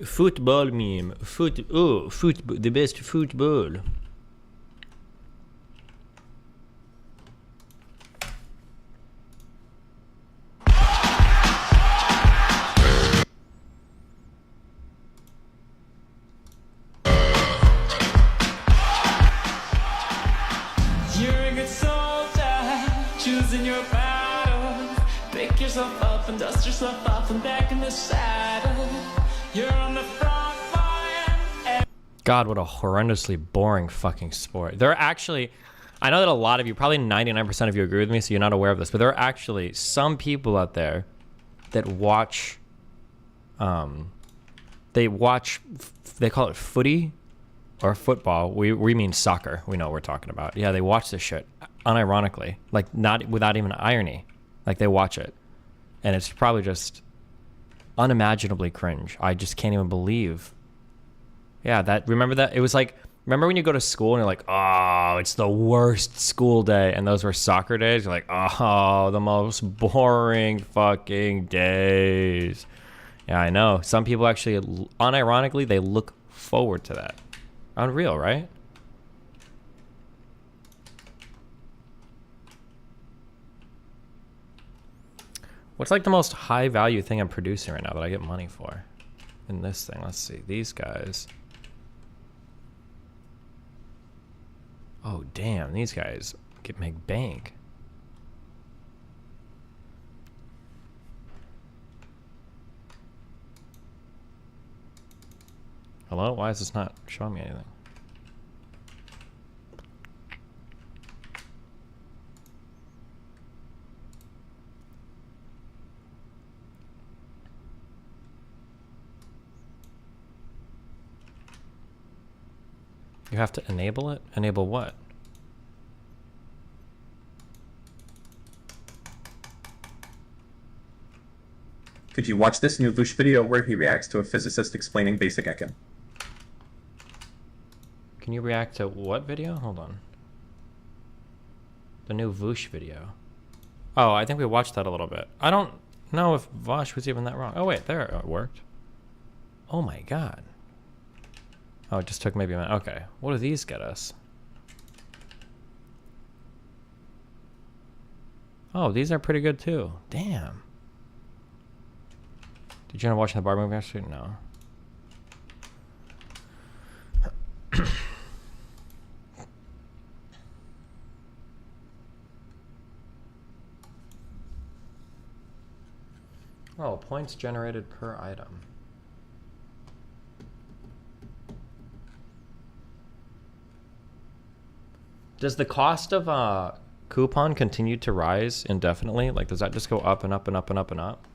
Football meme. Football. The best football. You're a good soldier, choosing your battles. Pick yourself up and dust yourself off and back in the saddle. You're on the front line. God, what a horrendously boring fucking sport. There are actually, I know that a lot of you, probably 99% of you agree with me, so you're not aware of this, but there are actually some people out there that watch, they call it footy or football. We mean soccer. We know what we're talking about. Yeah, they watch this shit unironically, like not without even irony. Like they watch it. And it's probably just unimaginably cringe. I just can't even believe. Yeah, remember that? It was like, remember when you go to school and you're like, oh, it's the worst school day. And those were soccer days. You're like, oh, the most boring fucking days. Yeah, I know. Some people actually, unironically, they look forward to that. Unreal, right? What's like the most high value thing I'm producing right now that I get money for in this thing? Let's see. These guys. Oh, damn. These guys make bank. Hello? Why is this not showing me anything? You have to enable it? Enable what? Could you watch this new Vush video where he reacts to a physicist explaining basic econ? Can you react to what video? Hold on. The new Vush video. Oh, I think we watched that a little bit. I don't know if Vosh was even that wrong. Oh, wait, there it worked. Oh my god. Oh, it just took maybe a minute. Okay, what do these get us? Oh, these are pretty good too. Damn. Did you end up watching the Barbie movie yesterday? No. Oh, points generated per item. Does the cost of a coupon continue to rise indefinitely? Like, does that just go up and up and up and up and up?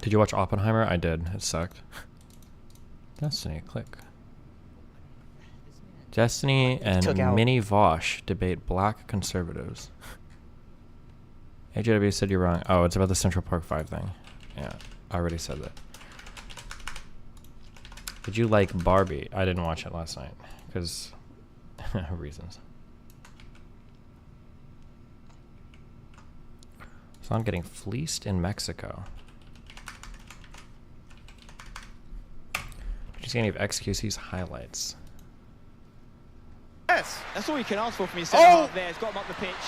Did you watch Oppenheimer? I did. It sucked. Destiny, click. Destiny and Mini Vosh debate black conservatives. AJW said you're wrong. Oh, it's about the Central Park 5 thing. Yeah, I already said that. Did you like Barbie? I didn't watch it last night because reasons. So I'm getting fleeced in Mexico. Just any of XQC's highlights. Yes, that's all you can ask for from your centre half there. It's got him up the pitch.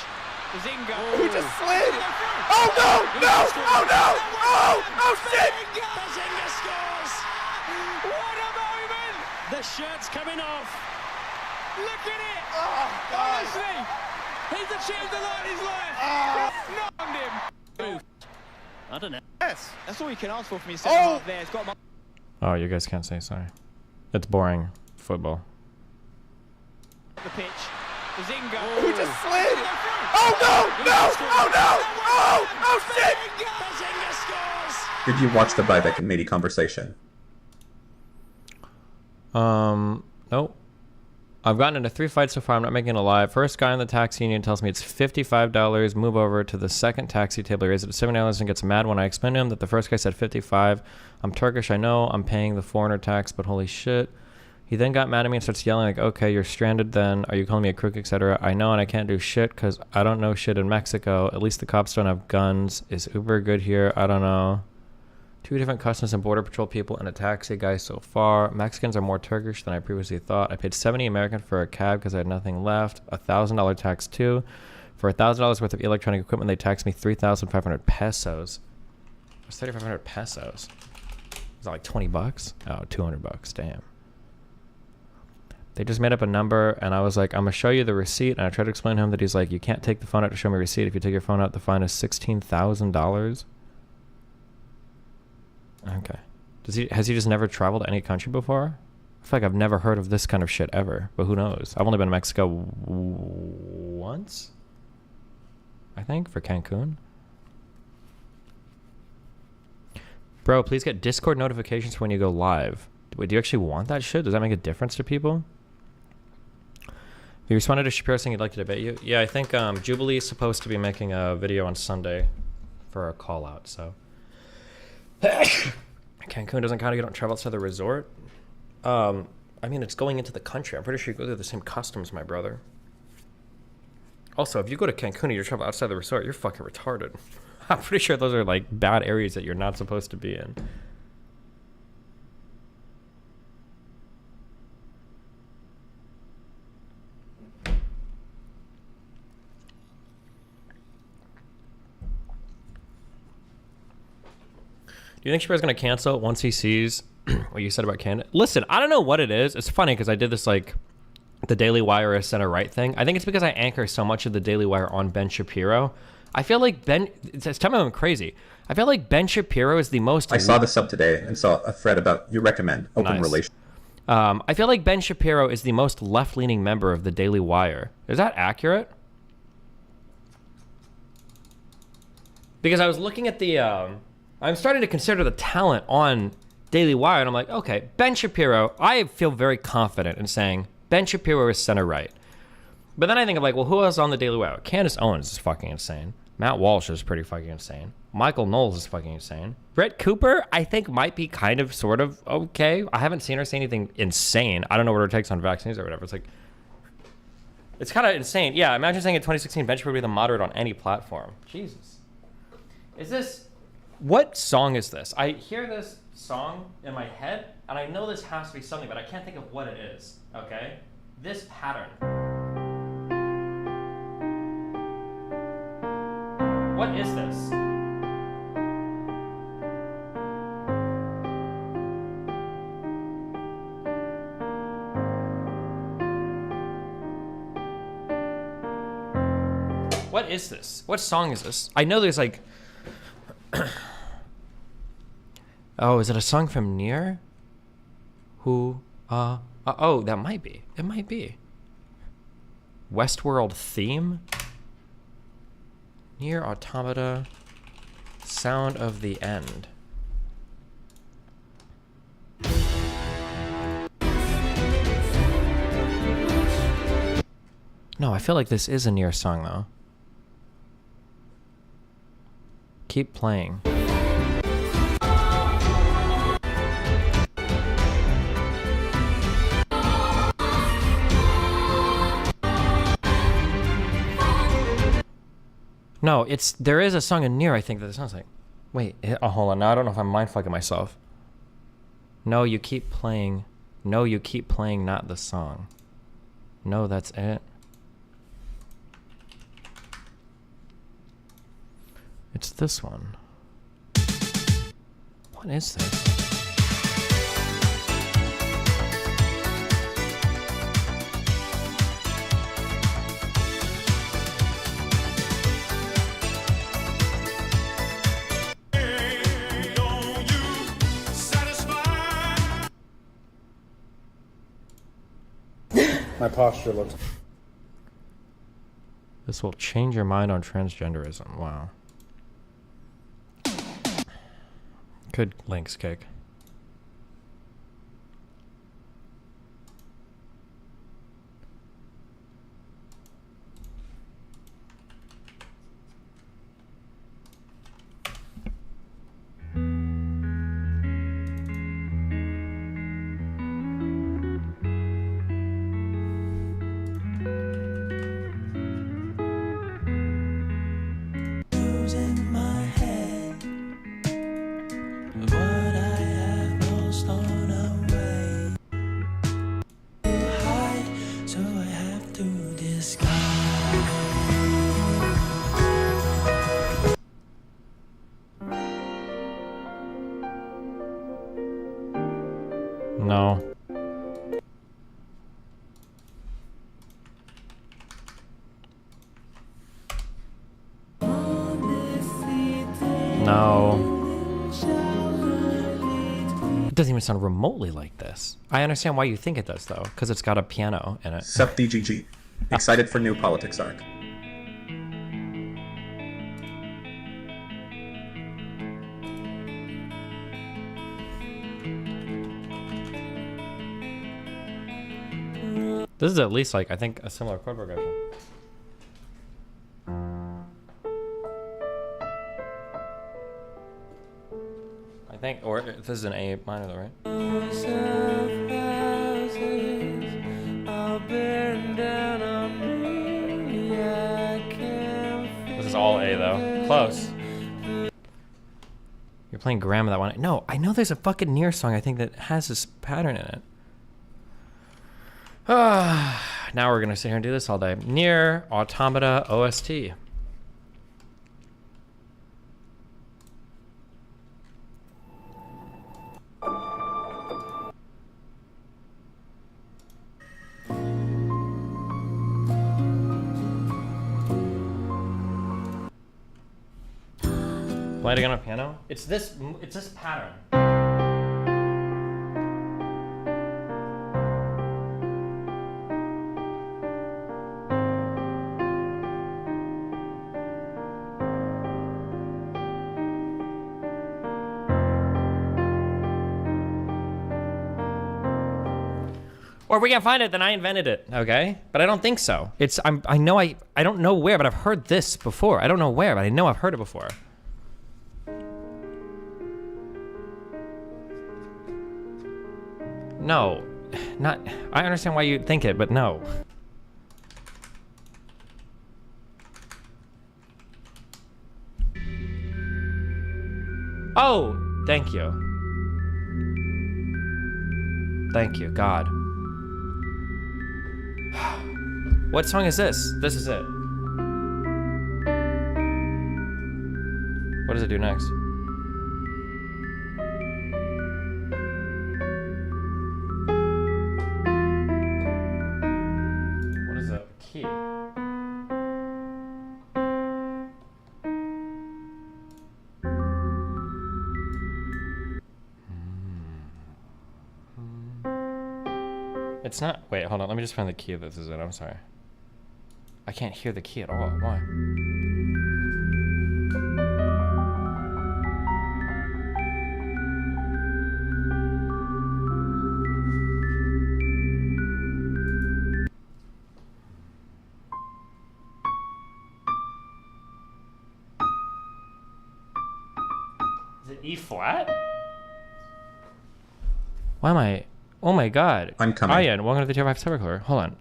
Bazinga. Who just slid? Oh no! No! Oh no! Oh! Oh shit! Bazinga scores! What a moment! The shirt's coming off. Look at it! Oh, God. Honestly, he's achieved the light of his life. Knocked him. I don't know. Yes, that's all you can ask for from your centre half there. It's got him up. Oh, you guys can't say sorry. It's boring. football. The pitch. Zinga. Who just slid? Oh no! No! Oh no! Oh! Oh shit! Zinga scores. Did you watch the Vivek and Matey conversation? Nope. I've gotten into 3 fights so far. I'm not making it alive. First guy in the taxi union tells me it's $55. Move over to the second taxi table. He raises it to $70 and gets mad when I explain to him that the first guy said 55. I'm Turkish. I know I'm paying the foreigner tax, but holy shit. He then got mad at me and starts yelling like, okay, you're stranded then. Are you calling me a crook, etc.? I know, and I can't do shit because I don't know shit in Mexico. At least the cops don't have guns. Is Uber good here? I don't know. 2 different Customs and Border Patrol people and a taxi guy so far. Mexicans are more Turkish than I previously thought. I paid $70 American for a cab because I had nothing left. $1,000 tax too. For $1,000 worth of electronic equipment, they taxed me 3,500 pesos. What's 3,500 pesos? Is that like 20 bucks? Oh, 200 bucks. Damn. They just made up a number, and I was like, I'm going to show you the receipt. And I tried to explain to him that he's like, you can't take the phone out to show me a receipt. If you take your phone out, the fine is $16,000. Okay. Has he just never traveled to any country before? I feel like I've never heard of this kind of shit ever, but who knows? I've only been to Mexico once, I think, for Cancun. Bro, please get Discord notifications when you go live. Wait, do you actually want that shit? Does that make a difference to people? You responded to Shapiro saying he'd like to debate you. Yeah, I think Jubilee is supposed to be making a video on Sunday for a call out, so. Cancun doesn't count if you don't travel outside the resort. I mean, it's going into the country. I'm pretty sure you go through the same customs, my brother. Also, if you go to Cancun and you travel outside the resort, you're fucking retarded. I'm pretty sure those are like bad areas that you're not supposed to be in. Do you think Shapiro's going to cancel once he sees what you said about Canada? Listen, I don't know what it is. It's funny because I did this like the Daily Wire is center right thing. I think it's because I anchor so much of the Daily Wire on Ben Shapiro. I feel like tell me I'm crazy. I feel like Ben Shapiro is the most... I saw this up today and saw a thread about you recommend open relations. I feel like Ben Shapiro is the most left-leaning member of the Daily Wire. Is that accurate? Because I was looking at the... I'm starting to consider the talent on Daily Wire, and I'm like, okay, Ben Shapiro, I feel very confident in saying Ben Shapiro is center-right. But then I think of like, well, who else on the Daily Wire? Candace Owens is fucking insane. Matt Walsh is pretty fucking insane. Michael Knowles is fucking insane. Brett Cooper, I think, might be kind of, sort of, okay. I haven't seen her say anything insane. I don't know what her takes on vaccines or whatever. It's like, it's kind of insane. Yeah, imagine saying in 2016, Ben Shapiro would be the moderate on any platform. Jesus. Is this... What song is this? I hear this song in my head, and I know this has to be something, but I can't think of what it is, okay? This pattern. What is this? What is this? What song is this? I know there's like... Oh, is it a song from Nier? Oh, that might be. It might be. Westworld theme? Nier Automata. Sound of the End. No, I feel like this is a Nier song, though. Keep playing. No, there is a song in Nier, I think, that it sounds like. Wait, hold on. Now I don't know if I'm mindfucking myself. No, you keep playing. No, you keep playing, not the song. No, that's it. It's this one. What is this? My posture looks... This will change your mind on transgenderism. Wow. Good links, Cake. Losing my head. What I have lost on a way. Too high, so I have to disguise. No. No. It doesn't even sound remotely like this. I understand why you think it does, though, because it's got a piano in it. Sup DGG. Excited for new politics arc. This is at least, like, I think, a similar chord progression. I think, or this is an A minor, though, right? This is all A, though. Close. You're playing Graham with that one. No, I know there's a fucking Near song, I think, that has this pattern in it. Now we're gonna sit here and do this all day. Near Automata OST. Play it again on piano. It's this pattern. Or if we can't find it, then I invented it, okay? But I don't think so. I don't know where, but I've heard this before. I don't know where, but I know I've heard it before. No, not, I understand why you think it, but no. Oh, thank you. Thank you, God. What song is this? This is it. What does it do next? What is the key? It's not. Wait, hold on. Let me just find the key this is in. I'm sorry. I can't hear the key at all. Why? Is it E flat? Why am I? Oh my God. I'm coming. Ian, welcome to the Tier 5 Cybercooler. Hold on.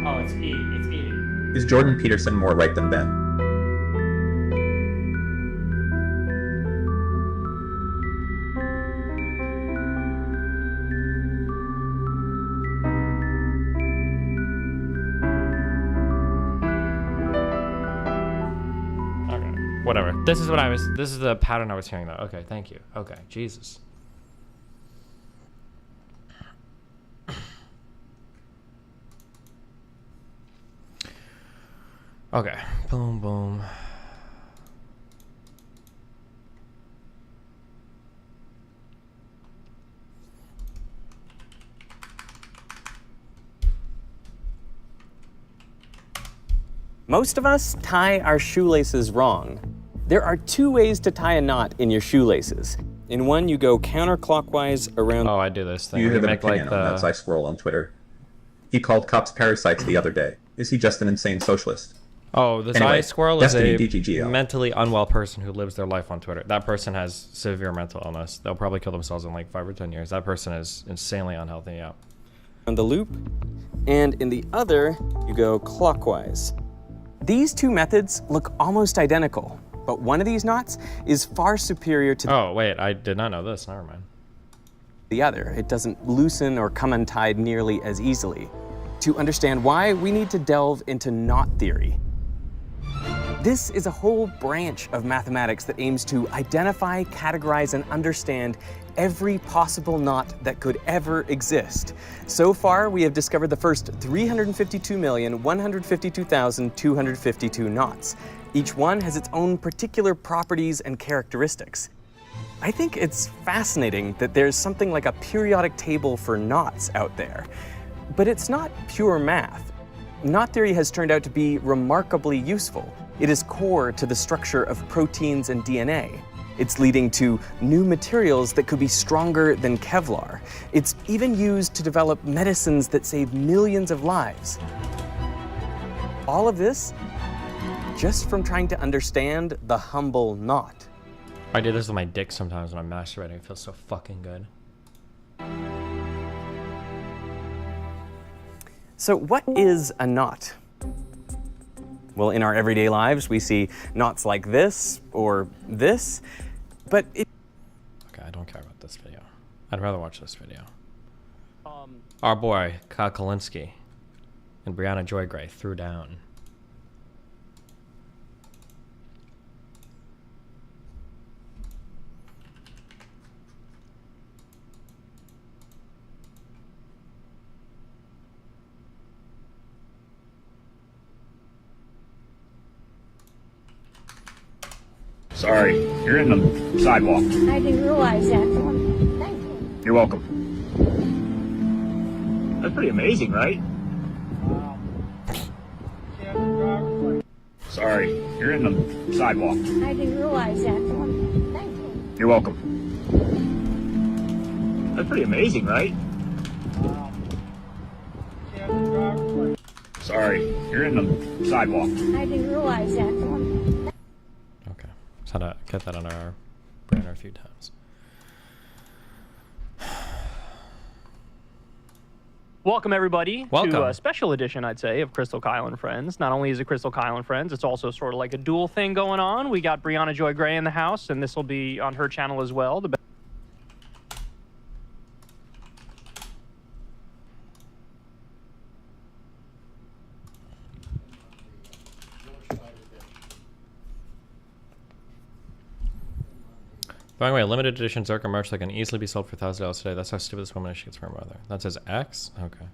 Oh, it's E. It's E. Is Jordan Peterson more right than Ben? Whatever. This is the pattern I was hearing though. Okay, thank you. Okay, Jesus. Okay. Boom, boom. Most of us tie our shoelaces wrong. There are 2 ways to tie a knot in your shoelaces. In one, you go counterclockwise around. Oh, I do this thing. You where have an make opinion like on that as I scroll on Twitter. He called cops parasites the other day. Is he just an insane socialist? Oh, this Anyway, eye squirrel is Destiny a DGGL. mentally unwell person who lives their life on Twitter. That person has severe mental illness. They'll probably kill themselves in like 5 or 10 years. That person is insanely unhealthy, yeah. On the loop, and in the other, you go clockwise. These 2 methods look almost identical, but one of these knots is far superior to Oh, wait, I did not know this. Never mind. the other. It doesn't loosen or come untied nearly as easily. To understand why, we need to delve into knot theory. This is a whole branch of mathematics that aims to identify, categorize, and understand every possible knot that could ever exist. So far, we have discovered the first 352,152,252 knots. Each one has its own particular properties and characteristics. I think it's fascinating that there's something like a periodic table for knots out there. But it's not pure math. Knot theory has turned out to be remarkably useful. It is core to the structure of proteins and DNA. It's leading to new materials that could be stronger than Kevlar. It's even used to develop medicines that save millions of lives. All of this just from trying to understand the humble knot. I do this with my dick sometimes when I'm masturbating. It feels so fucking good. So what is a knot? Well, in our everyday lives, we see knots like this or this, but it... Okay, I don't care about this video. I'd rather watch this video. Our boy, Kyle Kalinske and Brianna Joy Gray threw down. Sorry, you're in the sidewalk. I didn't realize that. Thank you. You're welcome. That's pretty amazing, right? Sorry, you're in the sidewalk. I didn't realize that. Thank you. You're welcome. That's pretty amazing, right? Sorry, you're in the sidewalk. I didn't realize that. Okay, just had to get that on our brain a few times. Welcome, everybody, Welcome. to a special edition, I'd say, of Crystal Kyle and Friends. Not only is it Crystal Kyle and Friends, it's also sort of like a dual thing going on. We got Brianna Joy Gray in the house, and this will be on her channel as well. By the way, limited edition Zerka merch that can easily be sold for $1,000 today. That's how stupid this woman is. She gets from her mother. That says X? Okay.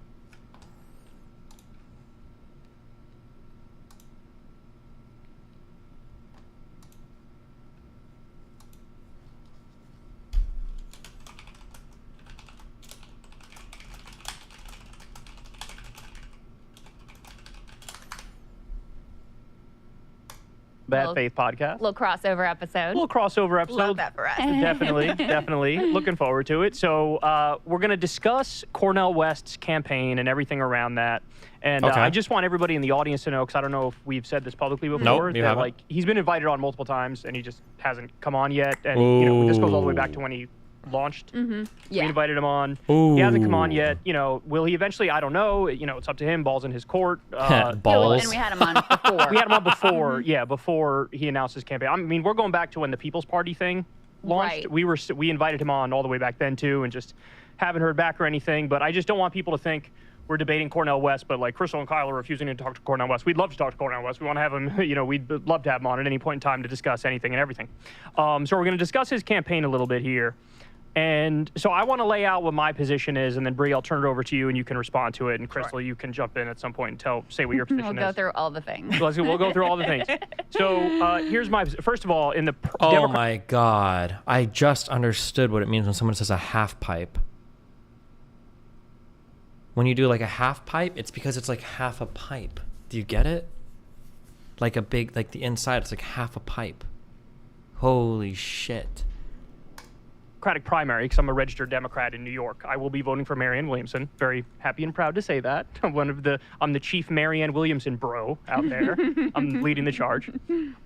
Bad Faith podcast. Little crossover episode. Little crossover episode. Love that for us. Definitely, definitely. Looking forward to it. So we're going to discuss Cornel West's campaign and everything around that. And Okay. I just want everybody in the audience to know, because I don't know if we've said this publicly before, you that haven't. like he's been invited on multiple times and he just hasn't come on yet. And you know, this goes all the way back to when he launched. We Yeah. invited him on. Ooh. He hasn't come on yet. You know, will he eventually? I don't know. You know, it's up to him. Ball's in his court. Balls. And we had him on before. We had him on before, yeah, before he announced his campaign. I mean, we're going back to when the People's Party thing launched. Right. We invited him on all the way back then too, and just haven't heard back or anything. But I just don't want people to think we're debating Cornel West, but like Crystal and Kyle are refusing to talk to Cornel West. We'd love to talk to Cornel West. We want to have him. You know, we'd love to have him on at any point in time to discuss anything and everything. So we're going to discuss his campaign a little bit here. And so I want to lay out what my position is, and then Bree, I'll turn it over to you, and you can respond to it. And Crystal, you can jump in at some point and say what your position is. We'll go through all the things. We'll go through all the things. So here's my, first of all, in the Oh my God. I just understood what it means when someone says a half pipe. When you do like a half pipe, it's because it's like half a pipe. Do you get it? Like a big, like the inside, it's like half a pipe. Holy shit. Democratic primary, because I'm a registered Democrat in New York. I will be voting for Marianne Williamson. Very happy and proud to say that. I'm the chief Marianne Williamson bro out there. I'm leading the charge.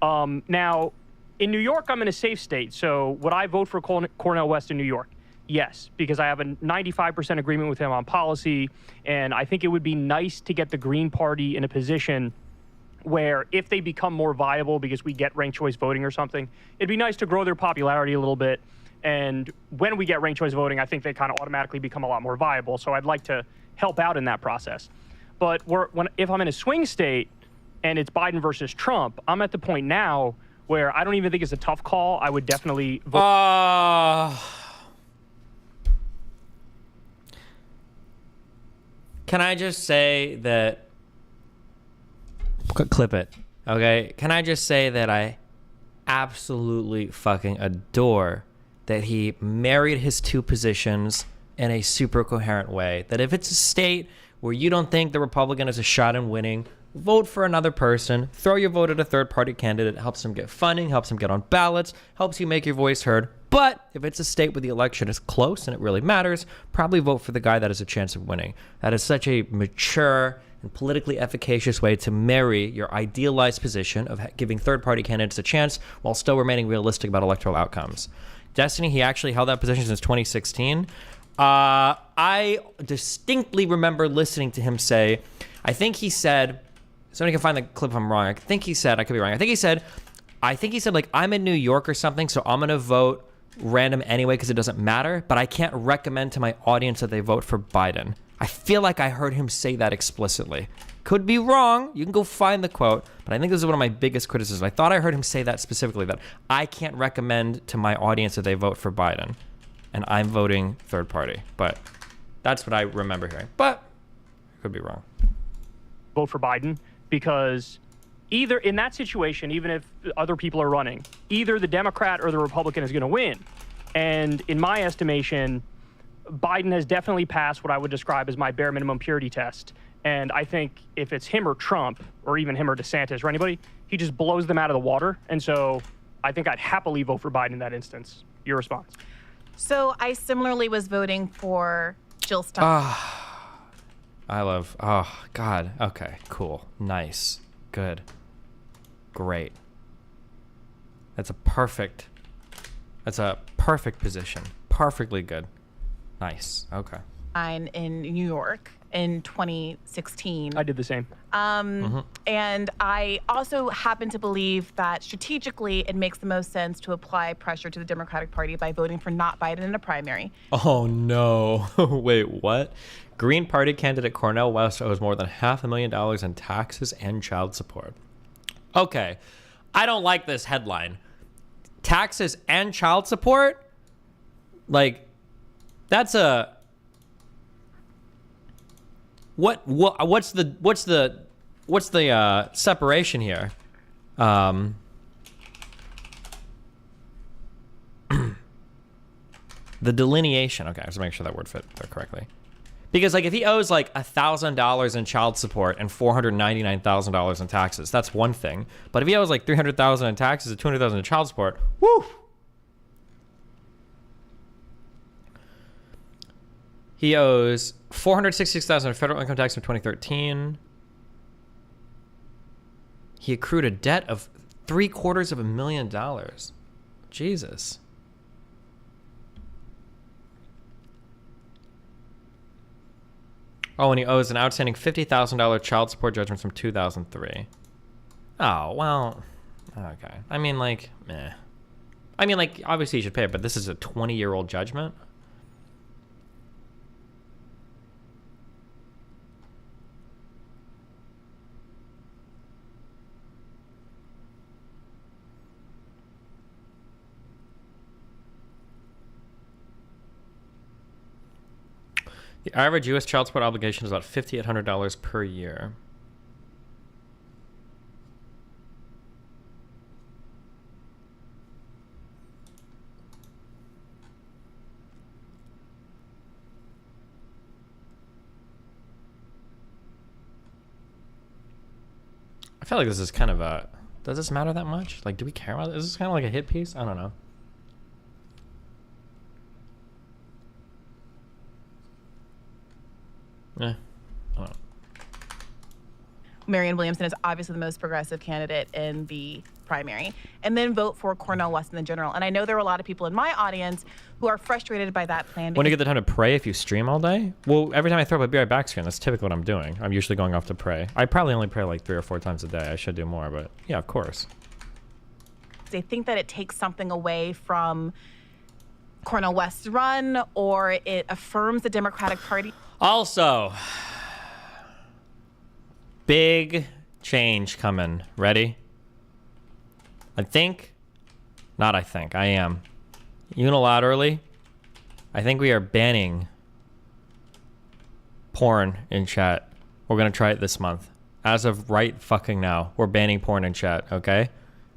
Now, in New York, I'm in a safe state. So would I vote for Cornel West in New York? Yes, because I have a 95% agreement with him on policy, and I think it would be nice to get the Green Party in a position where if they become more viable because we get ranked choice voting or something, it'd be nice to grow their popularity a little bit. And when we get ranked choice voting, I think they kind of automatically become a lot more viable. So I'd like to help out in that process. But if I'm in a swing state and it's Biden versus Trump, I'm at the point now where I don't even think it's a tough call. I would definitely vote. Can I just say that... Clip it, okay? Can I just say that I absolutely fucking adore that he married his two positions in a super coherent way. That if it's a state where you don't think the Republican has a shot in winning, vote for another person, throw your vote at a third-party candidate, helps him get funding, helps him get on ballots, helps you make your voice heard. But if it's a state where the election is close and it really matters, probably vote for the guy that has a chance of winning. That is such a mature and politically efficacious way to marry your idealized position of giving third-party candidates a chance while still remaining realistic about electoral outcomes. Destiny, he actually held that position since 2016. I distinctly remember listening to him say, I think he said, somebody can find the clip if I'm wrong. I think he said, I could be wrong. I think he said, like, I'm in New York or something, so I'm going to vote random anyway because it doesn't matter, but I can't recommend to my audience that they vote for Biden. I feel like I heard him say that explicitly. Could be wrong. You can go find the quote, but I think this is one of my biggest criticisms. I thought I heard him say that specifically, that I can't recommend to my audience that they vote for Biden, and I'm voting third party. But that's what I remember hearing. But I could be wrong. Vote for Biden because either in that situation, even if other people are running, either the Democrat or the Republican is going to win. And in my estimation, Biden has definitely passed what I would describe as my bare minimum purity test. And I think if it's him or Trump, or even him or DeSantis or anybody, he just blows them out of the water. And so I think I'd happily vote for Biden in that instance. Your response? So I similarly was voting for Jill Stein. Oh, God. Okay, cool. Nice. Good. Great. That's a perfect position. Perfectly good. Nice. Okay. In New York in 2016. I did the same. And I also happen to believe that strategically it makes the most sense to apply pressure to the Democratic Party by voting for not Biden in a primary. Oh, no. Wait, what? Green Party candidate Cornel West owes more than $500,000 in taxes and child support. Okay. I don't like this headline. Taxes and child support? Like, that's a... What's the separation here? The delineation. Okay, I have to make sure that word fit there correctly. Because like if he owes like $1,000 in child support and $499,000 in taxes, that's one thing. But if he owes like $300,000 in taxes and $200,000 in child support, woo! He owes $466,000 in federal income tax from 2013. He accrued a debt of $750,000. Jesus. Oh, and he owes an outstanding $50,000 child support judgment from 2003. Oh, well, okay. I mean, like, meh. I mean, like, obviously he should pay it, but this is a 20-year-old judgment? The average U.S. child support obligation is about $5,800 per year. I feel like this is kind of a... Does this matter that much? Like, do we care about this? Is this kind of like a hit piece? I don't know. I don't know. Marianne Williamson is obviously the most progressive candidate in the primary, and then vote for Cornel West in the general. And I know there are a lot of people in my audience who are frustrated by that plan. When do you get the time to pray if you stream all day? Well, every time I throw up a Be Right Back screen, that's typically what I'm doing. I'm usually going off to pray. I probably only pray like 3 or 4 times a day. I should do more, but yeah, of course. They think that it takes something away from Cornel West's run, or it affirms the Democratic Party. Also, big change coming. Ready? I am. Unilaterally, I think we are banning porn in chat. We're going to try it this month. As of right fucking now, we're banning porn in chat, okay?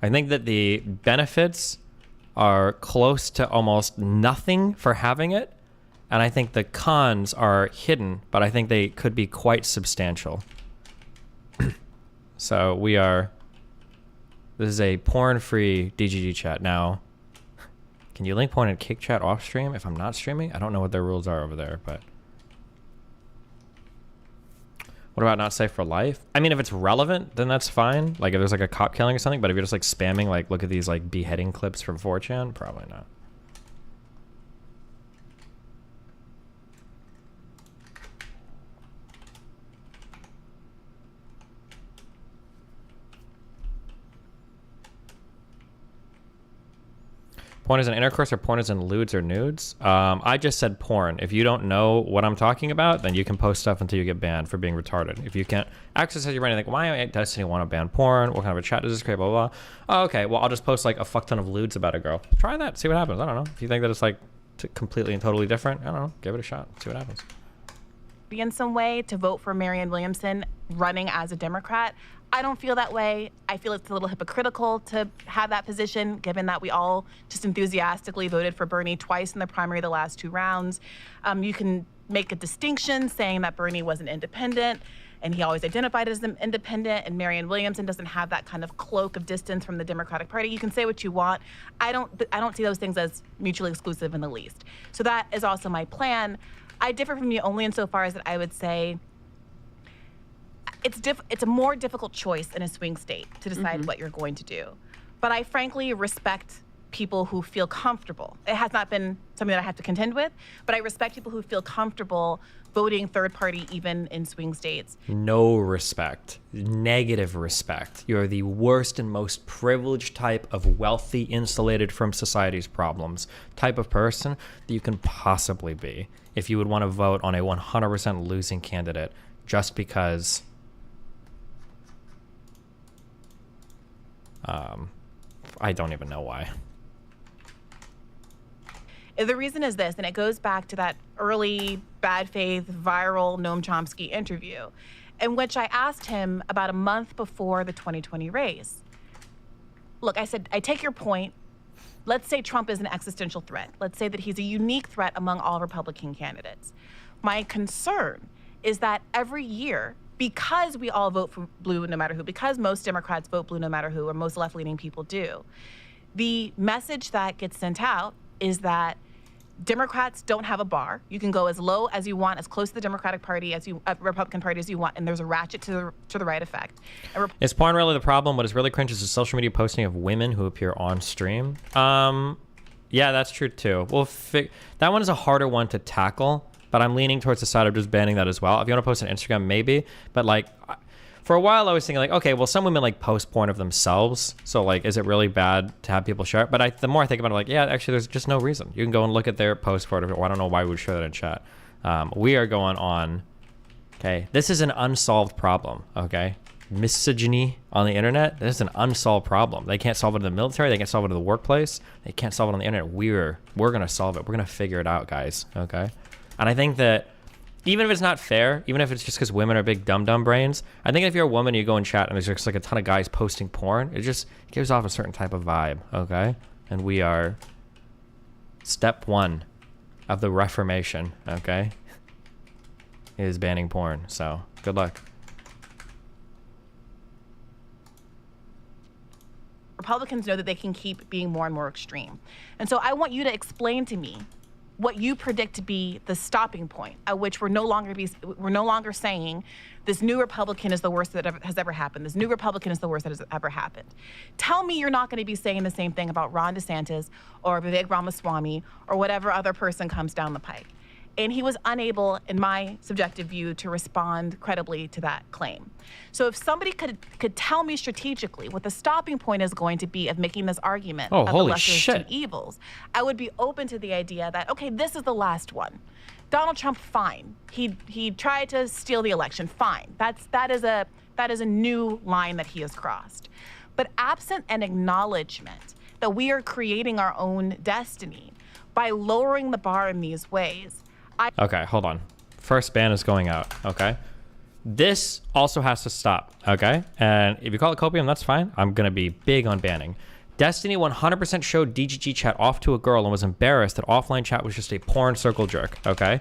I think that the benefits are close to almost nothing for having it. And I think the cons are hidden, but I think they could be quite substantial. So this is a porn-free DGG chat. Now, can you link porn and kick chat off stream if I'm not streaming? I don't know what their rules are over there, but... What about not safe for life? I mean, if it's relevant, then that's fine. Like, if there's like a cop killing or something, but if you're just like spamming, like, look at these like beheading clips from 4chan, probably not. Porn is in intercourse or porn is in lewds or nudes? I just said porn. If you don't know what I'm talking about, then you can post stuff until you get banned for being retarded. If you can't access it, you're running like, why Destiny want to ban porn? What kind of a chat does this create? Blah, blah, blah. Oh, okay, well, I'll just post like a fuck ton of lewds about a girl. Try that, see what happens. I don't know. If you think that it's like completely and totally different, I don't know. Give it a shot, see what happens. In some way to vote for Marianne Williamson running as a Democrat. I don't feel that way. I feel it's a little hypocritical to have that position, given that we all just enthusiastically voted for Bernie twice in the primary the last 2 rounds. You can make a distinction saying that Bernie was an independent, and he always identified as an independent, and Marianne Williamson doesn't have that kind of cloak of distance from the Democratic Party. You can say what you want. I don't see those things as mutually exclusive in the least. So that is also my plan. I differ from you only insofar as that I would say it's a more difficult choice in a swing state to decide what you're going to do. But I frankly respect people who feel comfortable. It has not been something that I have to contend with, but I respect people who feel comfortable voting third party even in swing states. No respect. Negative respect. You're the worst and most privileged type of wealthy, insulated from society's problems type of person that you can possibly be if you would want to vote on a 100% losing candidate just because I don't even know why. The reason is this, and it goes back to that early bad faith viral Noam Chomsky interview in which I asked him about a month before the 2020 race. Look, I said, I take your point. Let's say Trump is an existential threat. Let's say that he's a unique threat among all Republican candidates. My concern is that every year, because we all vote for blue no matter who, because most Democrats vote blue no matter who, or most left-leaning people do, the message that gets sent out is that Democrats don't have a bar. You can go as low as you want, as close to the Democratic Party as you, Republican Party as you want, and there's a ratchet to the right effect. Is porn really the problem? What is really cringe is the social media posting of women who appear on stream. Yeah, that's true too. Well, that one is a harder one to tackle, but I'm leaning towards the side of just banning that as well. If you want to post on Instagram, maybe, but like, for a while I was thinking like, okay, well, some women like post porn of themselves, so like, is it really bad to have people share it? But the more I think about it, like, yeah, actually there's just no reason. You can go and look at their post for it. Well, I don't know why we would share that in chat. We are going on, okay, this is an unsolved problem, okay? Misogyny on the internet, this is an unsolved problem. They can't solve it in the military, they can't solve it in the workplace, they can't solve it on the internet. We're gonna solve it. We're gonna figure it out, guys, okay? And I think that even if it's not fair, even if it's just because women are big dumb brains, I think if you're a woman, you go in chat and there's just like a ton of guys posting porn, it just gives off a certain type of vibe, okay? And we are step 1 of the Reformation, okay? Is banning porn, so good luck. Republicans know that they can keep being more and more extreme. And so I want you to explain to me what you predict to be the stopping point at which we're no longer saying this new Republican is the worst that has ever happened. This new Republican is the worst that has ever happened. Tell me you're not going to be saying the same thing about Ron DeSantis or Vivek Ramaswamy or whatever other person comes down the pike. And he was unable, in my subjective view, to respond credibly to that claim. So if somebody could tell me strategically what the stopping point is going to be of making this argument of the lesser of two evils, I would be open to the idea that, okay, this is the last one. Donald Trump, fine. He tried to steal the election, fine. That is a new line that he has crossed. But absent an acknowledgement that we are creating our own destiny by lowering the bar in these ways, Okay, hold on. First ban is going out, okay? This also has to stop, okay? And if you call it copium, that's fine. I'm going to be big on banning. Destiny 100% showed DGG chat off to a girl and was embarrassed that offline chat was just a porn circle jerk, okay?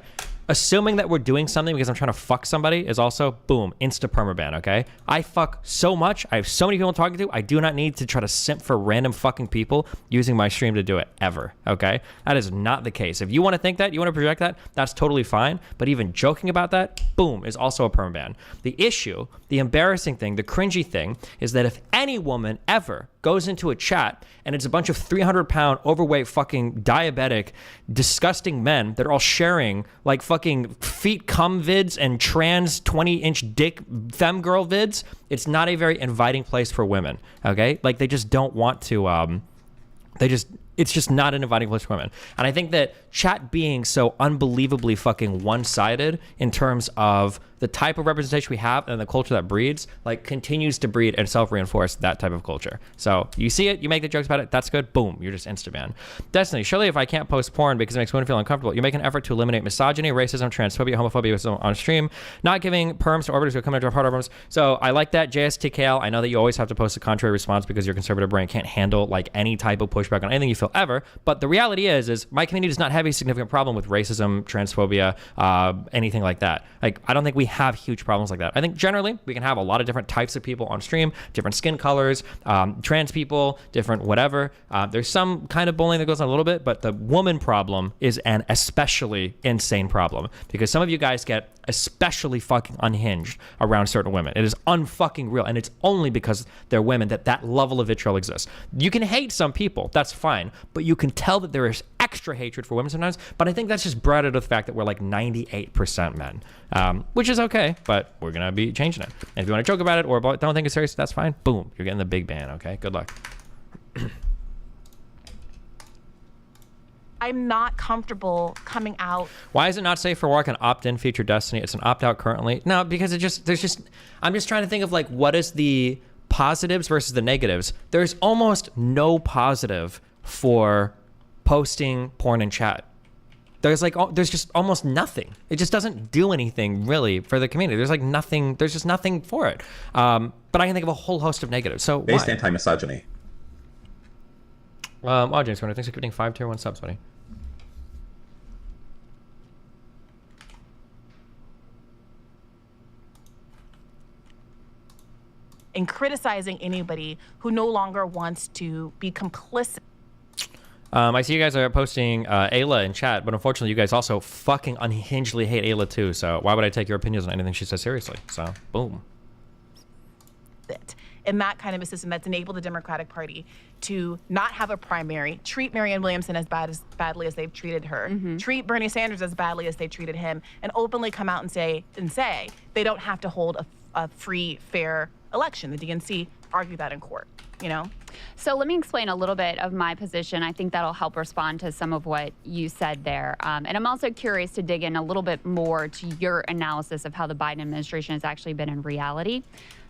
Assuming that we're doing something because I'm trying to fuck somebody is also, boom, insta permaban, okay? I fuck so much. I have so many people I'm talking to. I do not need to try to simp for random fucking people using my stream to do it ever, okay? That is not the case. If you want to think that, you want to project that, that's totally fine. But even joking about that, boom, is also a permaban. The issue, the embarrassing thing, the cringy thing is that if any woman ever goes into a chat and it's a bunch of 300-pound overweight fucking diabetic disgusting men that are all sharing like fucking feet cum vids and trans 20-inch dick femme girl vids, it's not a very inviting place for women, okay? Like they just don't want to it's just not an inviting place for women. And I think that chat being so unbelievably fucking one-sided in terms of the type of representation we have and the culture that breeds, like continues to breed and self-reinforce that type of culture. So you see it, you make the jokes about it, that's good, boom, you're just insta-ban. Destiny, surely if I can't post porn because it makes women feel uncomfortable, you make an effort to eliminate misogyny, racism, transphobia, homophobia on stream, not giving perms to orbiters who come into our hard arbors. So I like that, JSTKL. I know that you always have to post a contrary response because your conservative brain can't handle like any type of pushback on anything you feel ever. But the reality is my community does not have a significant problem with racism, transphobia, anything like that. Like, I don't think we have huge problems like that. I think generally we can have a lot of different types of people on stream, different skin colors, trans people, different whatever. There's some kind of bullying that goes on a little bit, but the woman problem is an especially insane problem because some of you guys get especially fucking unhinged around certain women. It is unfucking real, and it's only because they're women that level of vitriol exists. You can hate some people, that's fine, but you can tell that there is extra hatred for women sometimes, but I think that's just brought out of the fact that we're like 98% men, which is okay, but we're gonna be changing it. And if you want to joke about it or don't think it's serious, that's fine. Boom, you're getting the big ban, okay? Good luck. I'm not comfortable coming out. Why is it not safe for work and opt-in feature Destiny? It's an opt-out currently. No, because I'm just trying to think of like what is the positives versus the negatives. There's almost no positive for posting porn in chat. There's just almost nothing. It just doesn't do anything really for the community. There's like nothing. There's just nothing for it. But I can think of a whole host of negatives. So based anti-misogyny. James Corner, thanks for giving 5 tier 1 subs, buddy. And criticizing anybody who no longer wants to be complicit. I see you guys are posting Ayla in chat, but unfortunately you guys also fucking unhingedly hate Ayla too, so why would I take your opinions on anything she says seriously? So, boom. In that kind of a system that's enabled the Democratic Party to not have a primary, treat Marianne Williamson as badly as they've treated her, treat Bernie Sanders as badly as they treated him, and openly come out and say they don't have to hold a free, fair election. The DNC argued that in court, you know? So let me explain a little bit of my position. I think that'll help respond to some of what you said there. And I'm also curious to dig in a little bit more to your analysis of how the Biden administration has actually been in reality.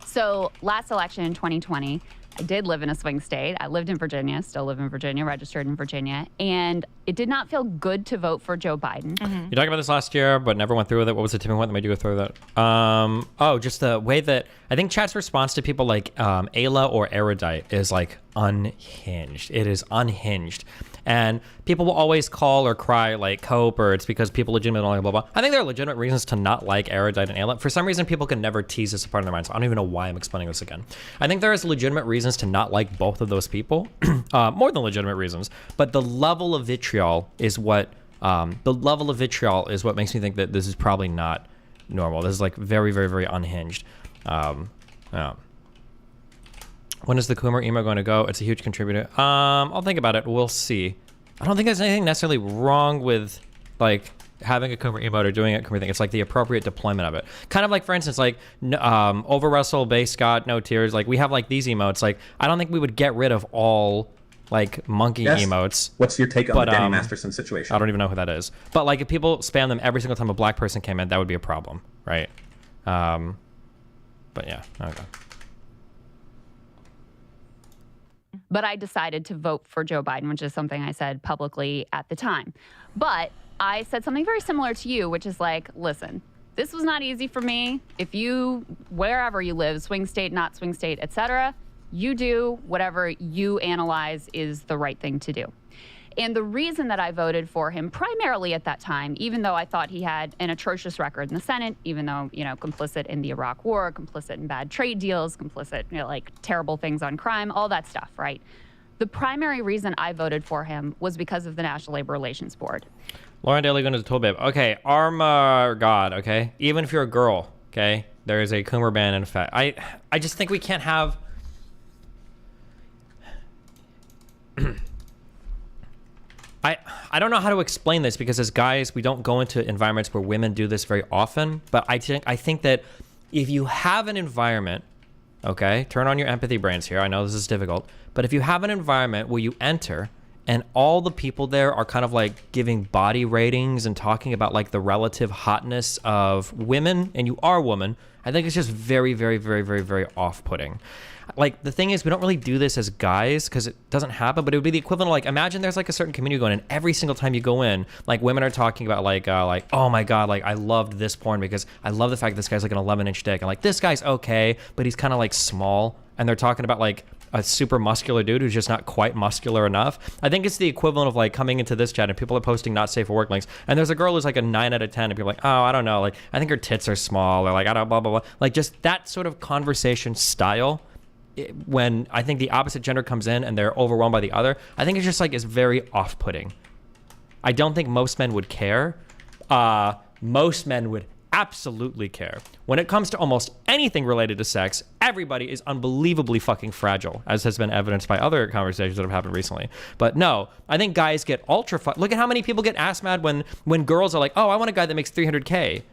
So last election in 2020, I did live in a swing state. I lived in Virginia, still live in Virginia, registered in Virginia, and it did not feel good to vote for Joe Biden. You talked about this last year, but never went through with it. What was the tipping point that made you go through that? Just the way that I think chat's response to people like Ayla or Erudite is like unhinged. It is unhinged. And people will always call or cry like Cope, or it's because people legitimately don't like blah, blah. I think there are legitimate reasons to not like Erudite and Ayla. For some reason, people can never tease this apart in their minds. I don't even know why I'm explaining this again. I think there is legitimate reasons to not like both of those people, more than legitimate reasons. But the level of vitriol is what makes me think that this is probably not normal. This is like very, very, very unhinged. When is the Coomer emo going to go? It's a huge contributor. I'll think about it. We'll see. I don't think there's anything necessarily wrong with like having a Coomer emote or doing a Coomer thing. It's like the appropriate deployment of it. Kind of like, for instance, like over Russell, Base Scott, no tears. Like we have like these emotes. Like I don't think we would get rid of all like monkey emotes. What's your take on the Danny Masterson situation? I don't even know who that is. But like if people spam them every single time a black person came in, that would be a problem, right? But yeah, okay. But I decided to vote for Joe Biden, which is something I said publicly at the time. But I said something very similar to you, which is like, listen, this was not easy for me. If you, wherever you live, swing state, not swing state, etc., you do whatever you analyze is the right thing to do. And the reason that I voted for him primarily at that time, even though I thought he had an atrocious record in the Senate, even though, complicit in the Iraq War, complicit in bad trade deals, complicit, like terrible things on crime, all that stuff, right? The primary reason I voted for him was because of the National Labor Relations Board. Lauren Daly going to the tool babe. Okay, Arma God, okay? Even if you're a girl, okay? There is a Coomer ban in effect. I just think we can't have... I don't know how to explain this because as guys, we don't go into environments where women do this very often. But I think that if you have an environment, okay, turn on your empathy brains here. I know this is difficult. But if you have an environment where you enter and all the people there are kind of like giving body ratings and talking about like the relative hotness of women, and you are a woman, I think it's just very, very, very, very, very off-putting. Like, the thing is, we don't really do this as guys because it doesn't happen, but it would be the equivalent of, like, imagine there's, like, a certain community going in. Every single time you go in, like, women are talking about, like, oh, my God, like, I loved this porn because I love the fact that this guy's, like, an 11-inch dick. And, like, this guy's okay, but he's kind of, like, small. And they're talking about, like, a super muscular dude who's just not quite muscular enough. I think it's the equivalent of, like, coming into this chat and people are posting not safe for work links. And there's a girl who's, like, a 9 out of 10. And people are like, oh, I don't know. Like, I think her tits are small. Or, like, I don't blah, blah, blah. Like, just that sort of conversation style. When I think the opposite gender comes in and they're overwhelmed by the other, I think it's just like, it's very off-putting. I don't think most men would care. Most men would absolutely care. When it comes to almost anything related to sex, everybody is unbelievably fucking fragile, as has been evidenced by other conversations that have happened recently. But no, I think guys get look at how many people get ass mad when girls are like, oh, I want a guy that makes 300K.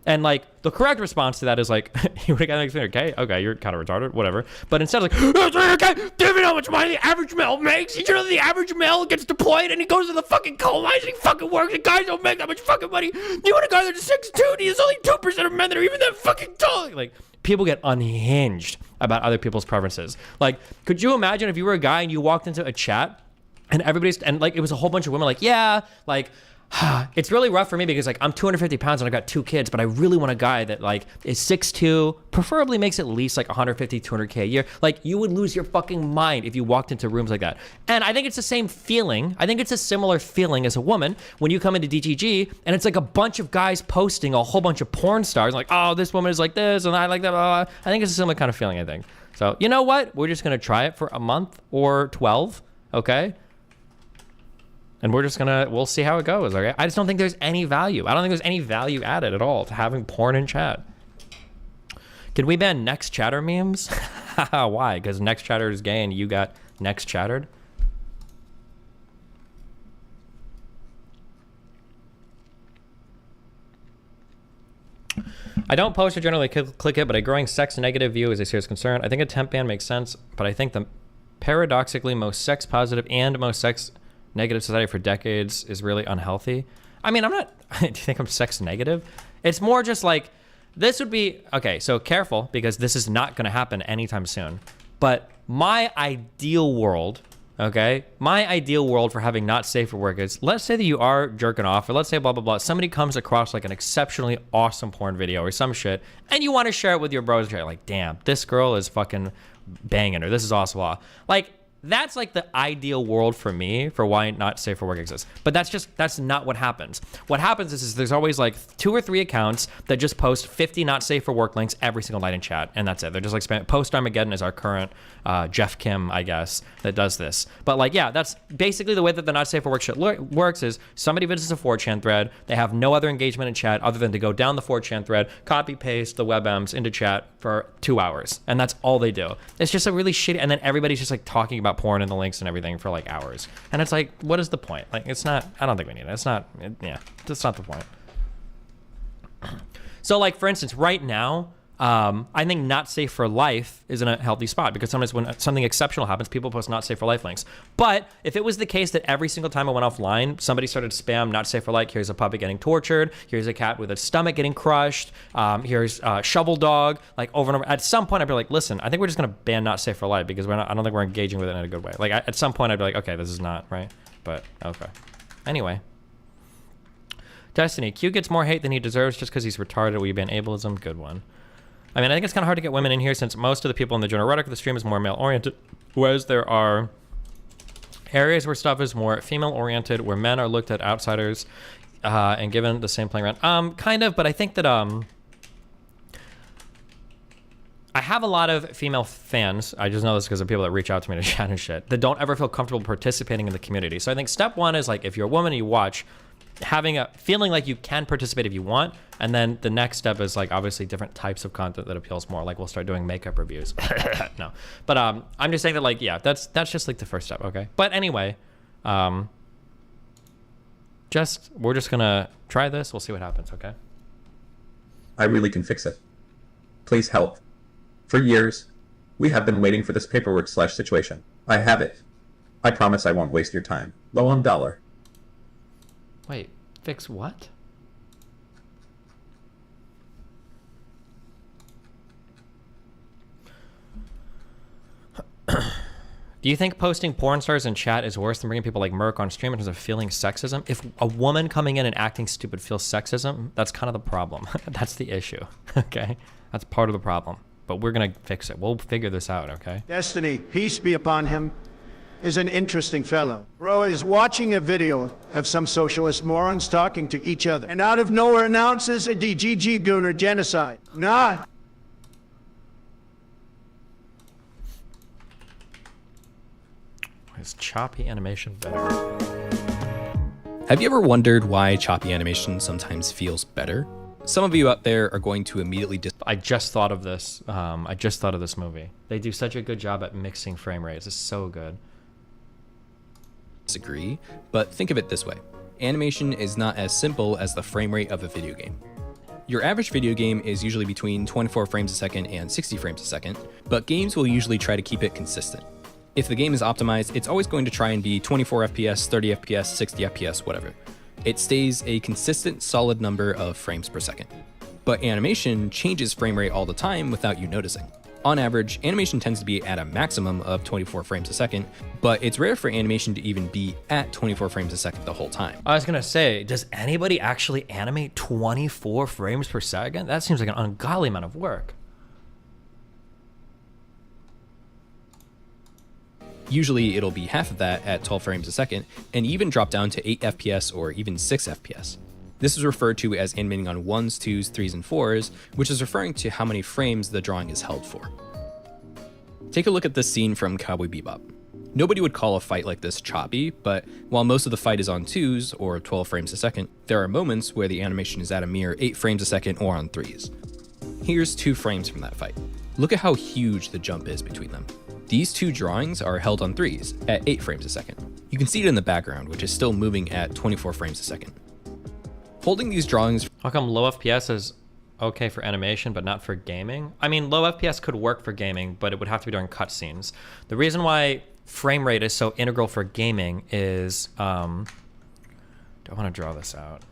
And, like, the correct response to that is, like, you want a guy that makes 300K? Okay, you're kind of retarded, whatever. But instead of, like, 300K, do you know how much money the average male makes? Did you know the average male gets deployed and he goes to the fucking coal mines and he fucking works and guys don't make that much fucking money? You want a guy that's 6'2" and he's only 2% of men that are even that fucking tall? Like, people get unhinged about other people's preferences. Like, could you imagine if you were a guy and you walked into a chat and like, it was a whole bunch of women like, yeah, like, it's really rough for me because like I'm 250 pounds and I've got 2 kids, but I really want a guy that like is 6'2", preferably makes at least like 150, 200K a year. Like, you would lose your fucking mind if you walked into rooms like that. And I think it's the same feeling. I think it's a similar feeling as a woman when you come into DGG and it's like a bunch of guys posting a whole bunch of porn stars like, oh, this woman is like this and I like that, blah, blah. I think it's a similar kind of feeling, I think. So, you know what? We're just going to try it for a month or 12, okay? And we'll see how it goes, okay? I just don't think there's any value. I don't think there's any value added at all to having porn in chat. Can we ban Next Chatter memes? Why? Because Next Chatter is gay and you got Next Chattered? I don't post or generally click it, but a growing sex negative view is a serious concern. I think a temp ban makes sense, but I think the paradoxically most sex positive and most sex negative society for decades is really unhealthy. I mean, I'm not, do you think I'm sex negative? It's more just like, this would be, okay, so careful because this is not going to happen anytime soon. But my ideal world, okay, my ideal world for having not safe for work is, let's say that you are jerking off, or let's say blah, blah, blah. Somebody comes across like an exceptionally awesome porn video or some shit, and you want to share it with your bros. You're like, damn, this girl is fucking banging her. This is awesome. Like, that's like the ideal world for me for why not safe for work exists. But that's not what happens. What happens is there's always like 2 or 3 accounts that just post 50 not safe for work links every single night in chat. And that's it. They're just like spam. Post Armageddon is our current Jeff Kim, I guess, that does this. But like, yeah, that's basically the way that the not safe for work shit works is somebody visits a 4chan thread. They have no other engagement in chat other than to go down the 4chan thread, copy paste the WebMs into chat for 2 hours. And that's all they do. It's just a really shitty, and then everybody's just like talking about porn and the links and everything for like hours. And it's like, what is the point? Like, it's not, I don't think we need it. It's not, yeah, that's not the point. So like, for instance, right now, I think not safe for life is in a healthy spot because sometimes when something exceptional happens, people post not safe for life links. But if it was the case that every single time I went offline, somebody started to spam not safe for life, here's a puppy getting tortured, here's a cat with its stomach getting crushed, here's shovel dog, like over and over. At some point I'd be like, listen, I think we're just gonna ban not safe for life because I don't think we're engaging with it in a good way. Like at some point I'd be like, okay, this is not right, but okay. Anyway. Destiny, Q gets more hate than he deserves just because he's retarded. Will you ban ableism? Good one. I mean, I think it's kind of hard to get women in here since most of the people in the general rhetoric of the stream is more male-oriented, whereas there are areas where stuff is more female-oriented, where men are looked at outsiders and given the same playing ground. Kind of, but I think that I have a lot of female fans. I just know this because of people that reach out to me to chat and shit that don't ever feel comfortable participating in the community. So I think step one is like, if you're a woman and you watch, having a feeling like you can participate if you want, and then the next step is like obviously different types of content that appeals more. Like we'll start doing makeup reviews. No, but I'm just saying that like, yeah, that's just like the first step. Okay, but anyway, we're just gonna try this. We'll see what happens. Okay. I really can fix it. Please help. For years, we have been waiting for this paperwork / situation. I have it. I promise I won't waste your time. Low on dollar. Wait, fix what? Do you think posting porn stars in chat is worse than bringing people like Merc on stream in terms of feeling sexism? If a woman coming in and acting stupid feels sexism, that's kind of the problem. That's the issue, okay? That's part of the problem, but we're gonna fix it. We'll figure this out, okay? Destiny, peace be upon him, is an interesting fellow. Bro is watching a video of some socialist morons talking to each other, and out of nowhere announces a DGG Gooner genocide. Nah. Is choppy animation better? Have you ever wondered why choppy animation sometimes feels better? Some of you out there are going to immediately I just thought of this. I just thought of this movie. They do such a good job at mixing frame rates. It's so good. Disagree, but think of it this way. Animation is not as simple as the frame rate of a video game. Your average video game is usually between 24 frames a second and 60 frames a second, but games will usually try to keep it consistent. If the game is optimized, it's always going to try and be 24 FPS, 30 FPS, 60 FPS, whatever. It stays a consistent, solid number of frames per second. But animation changes frame rate all the time without you noticing. On average, animation tends to be at a maximum of 24 frames a second, but it's rare for animation to even be at 24 frames a second the whole time. I was gonna say, does anybody actually animate 24 frames per second? That seems like an ungodly amount of work. Usually it'll be half of that at 12 frames a second, and even drop down to 8 FPS or even 6 FPS. This is referred to as animating on 1s, 2s, 3s, and 4s, which is referring to how many frames the drawing is held for. Take a look at this scene from Cowboy Bebop. Nobody would call a fight like this choppy, but while most of the fight is on 2s, or 12 frames a second, there are moments where the animation is at a mere 8 frames a second or on 3s. Here's 2 frames from that fight. Look at how huge the jump is between them. These 2 drawings are held on 3s, at 8 frames a second. You can see it in the background, which is still moving at 24 frames a second. Holding these drawings... How come low FPS is okay for animation, but not for gaming? I mean, low FPS could work for gaming, but it would have to be during cutscenes. The reason why frame rate is so integral for gaming is... do I want to draw this out?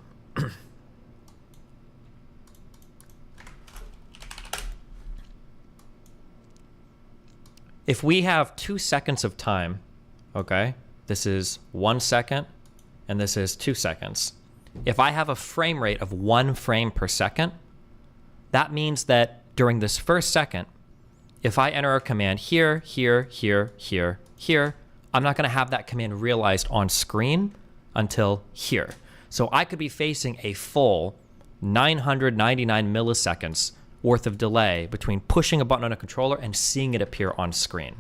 if we have 2 seconds of time, okay, this is 1 second and this is 2 seconds. If I have a frame rate of 1 frame per second, that means that during this first second, if I enter a command here, here, here, here, here, I'm not going to have that command realized on screen until here. So I could be facing a full 999 milliseconds worth of delay between pushing a button on a controller and seeing it appear on screen.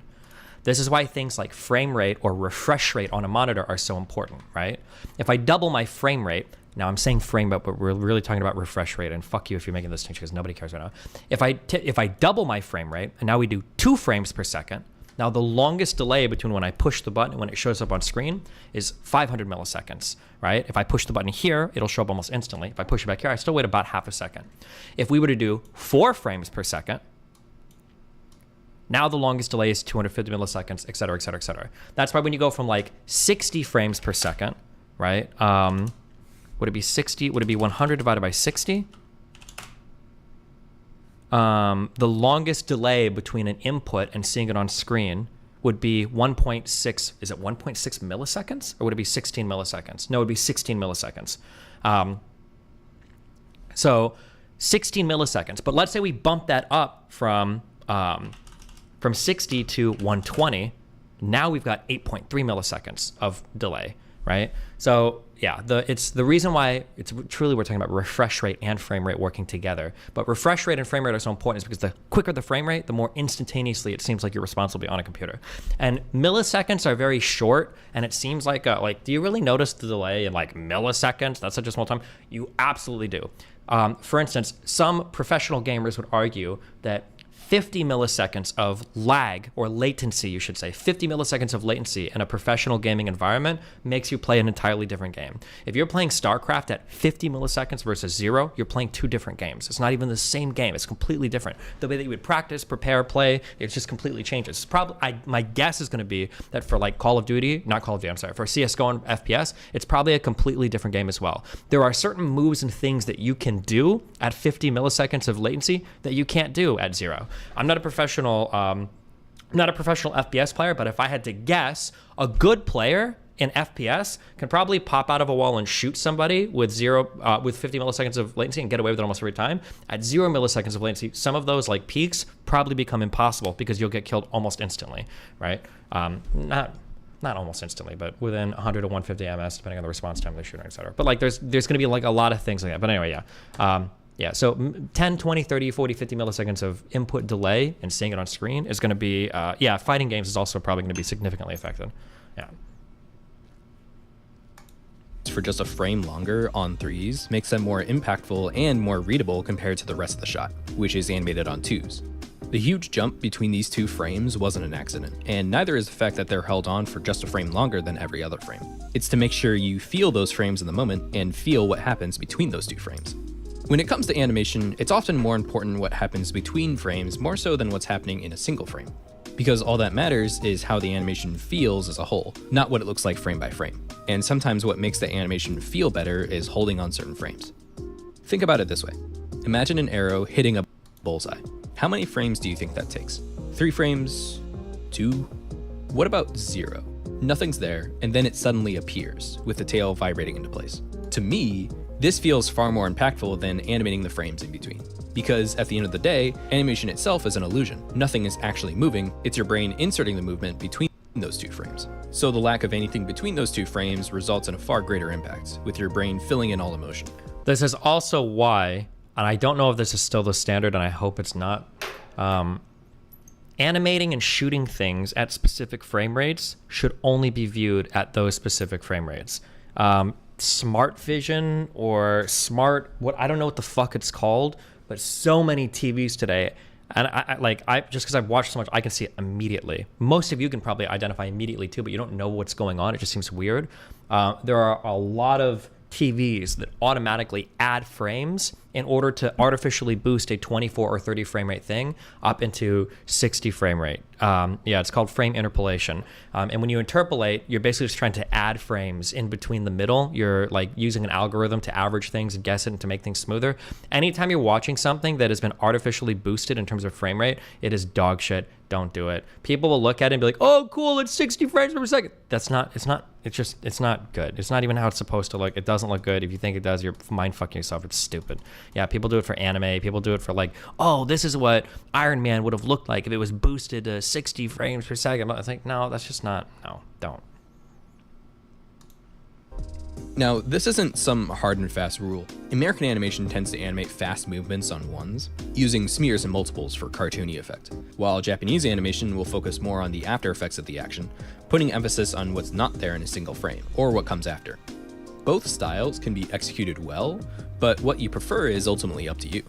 This is why things like frame rate or refresh rate on a monitor are so important, right? If I double my frame rate, now I'm saying frame rate, but we're really talking about refresh rate, and fuck you if you're making this distinction because nobody cares right now. If I double my frame rate, and now we do 2 frames per second, now the longest delay between when I push the button and when it shows up on screen is 500 milliseconds, right? If I push the button here, it'll show up almost instantly. If I push it back here, I still wait about half a second. If we were to do 4 frames per second, now the longest delay is 250 milliseconds, et cetera, et cetera, et cetera. That's why when you go from like 60 frames per second, right? Would it be 60? Would it be 100 divided by 60? The longest delay between an input and seeing it on screen would be 1.6. Is it 1.6 milliseconds? Or would it be 16 milliseconds? No, it would be 16 milliseconds. So 16 milliseconds. But let's say we bump that up from 60 to 120. Now we've got 8.3 milliseconds of delay, right? So yeah, it's the reason why it's truly we're talking about refresh rate and frame rate working together. But refresh rate and frame rate are so important is because the quicker the frame rate, the more instantaneously it seems like you're responsible on a computer. And milliseconds are very short, and it seems like do you really notice the delay in like milliseconds? That's such a small time. You absolutely do. For instance, some professional gamers would argue that 50 milliseconds of lag, or latency, you should say, 50 milliseconds of latency in a professional gaming environment makes you play an entirely different game. If you're playing StarCraft at 50 milliseconds versus 0, you're playing 2 different games. It's not even the same game. It's completely different. The way that you would practice, prepare, play, it just completely changes. It's probably, my guess is going to be that for like Call of Duty, not Call of Duty, I'm sorry, for CSGO and FPS, it's probably a completely different game as well. There are certain moves and things that you can do at 50 milliseconds of latency that you can't do at 0. I'm not a professional FPS player, but if I had to guess, a good player in FPS can probably pop out of a wall and shoot somebody with 50 milliseconds of latency and get away with it almost every time. At 0 milliseconds of latency, some of those like peaks probably become impossible because you'll get killed almost instantly, right? Not almost instantly, but within 100 to 150 ms, depending on the response time of the shooter, et cetera. But like there's going to be like a lot of things like that. But anyway, yeah. Yeah, so 10, 20, 30, 40, 50 milliseconds of input delay and seeing it on screen is going to be, fighting games is also probably going to be significantly affected. Yeah. For just a frame longer on 3s makes them more impactful and more readable compared to the rest of the shot, which is animated on 2s. The huge jump between these 2 frames wasn't an accident, and neither is the fact that they're held on for just a frame longer than every other frame. It's to make sure you feel those frames in the moment and feel what happens between those 2 frames. When it comes to animation, it's often more important what happens between frames more so than what's happening in a single frame. Because all that matters is how the animation feels as a whole, not what it looks like frame by frame. And sometimes what makes the animation feel better is holding on certain frames. Think about it this way. Imagine an arrow hitting a bullseye. How many frames do you think that takes? 3 frames? 2? What about 0? Nothing's there, and then it suddenly appears, with the tail vibrating into place. To me, this feels far more impactful than animating the frames in between. Because at the end of the day, animation itself is an illusion. Nothing is actually moving, it's your brain inserting the movement between those 2 frames. So the lack of anything between those 2 frames results in a far greater impact, with your brain filling in all emotion. This is also why, and I don't know if this is still the standard, and I hope it's not, animating and shooting things at specific frame rates should only be viewed at those specific frame rates. Smart vision or smart, I don't know what the fuck it's called, but so many TVs today, and I just because I've watched so much, I can see it immediately. Most of you can probably identify immediately too, but you don't know what's going on. It just seems weird. There are a lot of TVs that automatically add frames in order to artificially boost a 24 or 30 frame rate thing up into 60 frame rate. It's called frame interpolation. And when you interpolate, you're basically just trying to add frames in between the middle. You're like using an algorithm to average things and guess it and to make things smoother. Anytime you're watching something that has been artificially boosted in terms of frame rate, it is dog shit. don't do it. People will look at it and be like, oh, cool, it's 60 frames per second. It's not good. It's not even how it's supposed to look. It doesn't look good. If you think it does, you're mind fucking yourself. It's stupid. Yeah, people do it for anime. People do it for like, oh, this is what Iron Man would have looked like if it was boosted to 60 frames per second. I think, no, that's just not, no, don't. Now, this isn't some hard and fast rule. American animation tends to animate fast movements on ones, using smears and multiples for cartoony effect, while Japanese animation will focus more on the after effects of the action, putting emphasis on what's not there in a single frame, or what comes after. Both styles can be executed well, but what you prefer is ultimately up to you.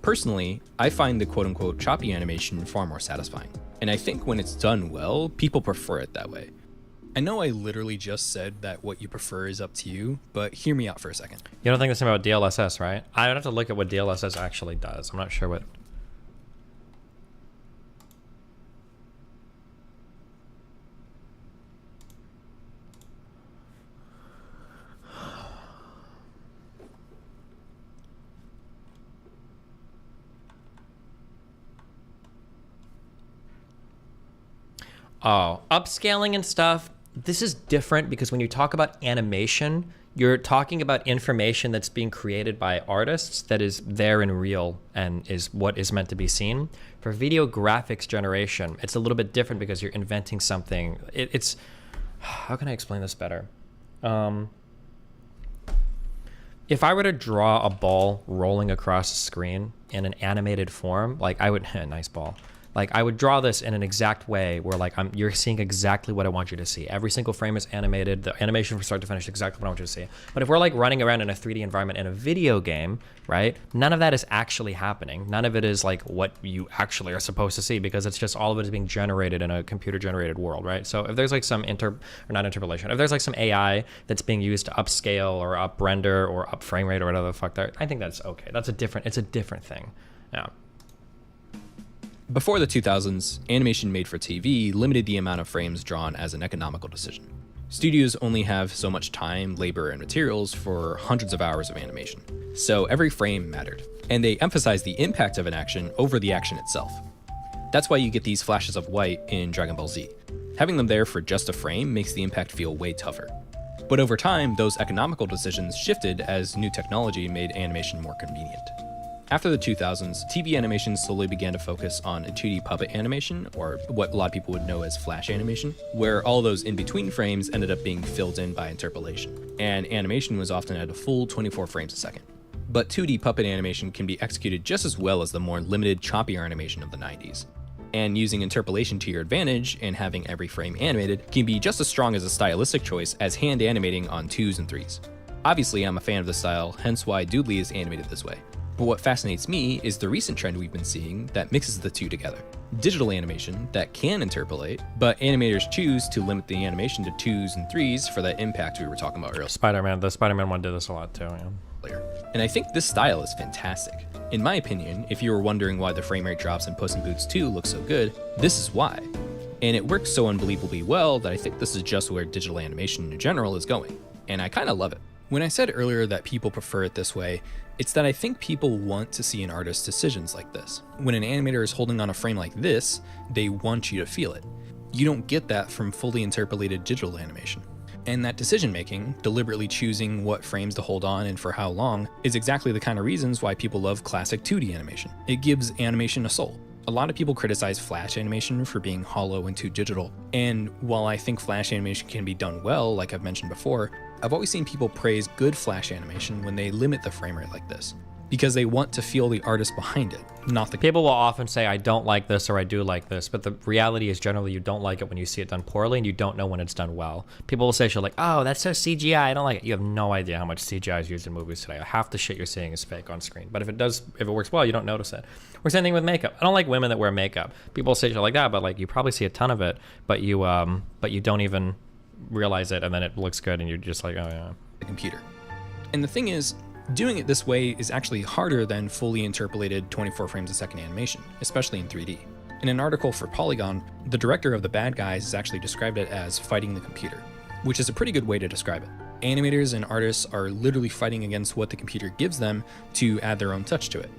Personally, I find the quote-unquote choppy animation far more satisfying, and I think when it's done well, people prefer it that way. I know I literally just said that what you prefer is up to you, but hear me out for a second. You don't think the same about DLSS, right? I would have to look at what DLSS actually does. I'm not sure what... Oh, upscaling and stuff. This is different because when you talk about animation, you're talking about information that's being created by artists that is there in real and is what is meant to be seen. For video graphics generation, it's a little bit different because you're inventing something. It's how can I explain this better? If I were to draw a ball rolling across the screen in an animated form, like I would, nice ball. Like I would draw this in an exact way where like you're seeing exactly what I want you to see. Every single frame is animated. The animation from start to finish is exactly what I want you to see. But if we're like running around in a 3D environment in a video game, right? None of that is actually happening. None of it is like what you actually are supposed to see because it's just all of it is being generated in a computer generated world, right? So if there's like some if there's like some AI that's being used to upscale or up render or up frame rate or whatever the fuck I think that's okay. It's a different thing. Yeah. Before the 2000s, animation made for TV limited the amount of frames drawn as an economical decision. Studios only have so much time, labor, and materials for hundreds of hours of animation, so every frame mattered, and they emphasized the impact of an action over the action itself. That's why you get these flashes of white in Dragon Ball Z. Having them there for just a frame makes the impact feel way tougher. But over time, those economical decisions shifted as new technology made animation more convenient. After the 2000s, TV animation slowly began to focus on 2D puppet animation, or what a lot of people would know as flash animation, where all those in-between frames ended up being filled in by interpolation, and animation was often at a full 24 frames a second. But 2D puppet animation can be executed just as well as the more limited, choppier animation of the 90s. And using interpolation to your advantage and having every frame animated can be just as strong as a stylistic choice as hand animating on 2s and 3s. Obviously, I'm a fan of the style, hence why Doodly is animated this way. But what fascinates me is the recent trend we've been seeing that mixes the two together. Digital animation that can interpolate, but animators choose to limit the animation to 2s and 3s for that impact we were talking about earlier. The Spider-Man one did this a lot too, yeah. And I think this style is fantastic. In my opinion, if you were wondering why the frame rate drops in Puss in Boots 2 look so good, this is why. And it works so unbelievably well that I think this is just where digital animation in general is going. And I kind of love it. When I said earlier that people prefer it this way, it's that I think people want to see an artist's decisions like this. When an animator is holding on a frame like this, they want you to feel it. You don't get that from fully interpolated digital animation. And that decision making, deliberately choosing what frames to hold on and for how long, is exactly the kind of reasons why people love classic 2D animation. It gives animation a soul. A lot of people criticize Flash animation for being hollow and too digital, and while I think Flash animation can be done well, like I've mentioned before, I've always seen people praise good Flash animation when they limit the frame rate like this, because they want to feel the artist behind it, not the... People will often say, I don't like this or I do like this, but the reality is generally you don't like it when you see it done poorly and you don't know when it's done well. People will say shit like, oh, that's so CGI, I don't like it. You have no idea how much CGI is used in movies today. Half the shit you're seeing is fake on screen. But if it works well, you don't notice it. Or same thing with makeup. I don't like women that wear makeup. People say shit like that, but like you probably see a ton of it, but you don't even realize it, and then it looks good and you're just like, oh yeah. The computer. And the thing is, doing it this way is actually harder than fully interpolated 24 frames a second animation, especially in 3D. In an article for Polygon, the director of The Bad Guys has actually described it as fighting the computer, which is a pretty good way to describe it. Animators and artists are literally fighting against what the computer gives them to add their own touch to it.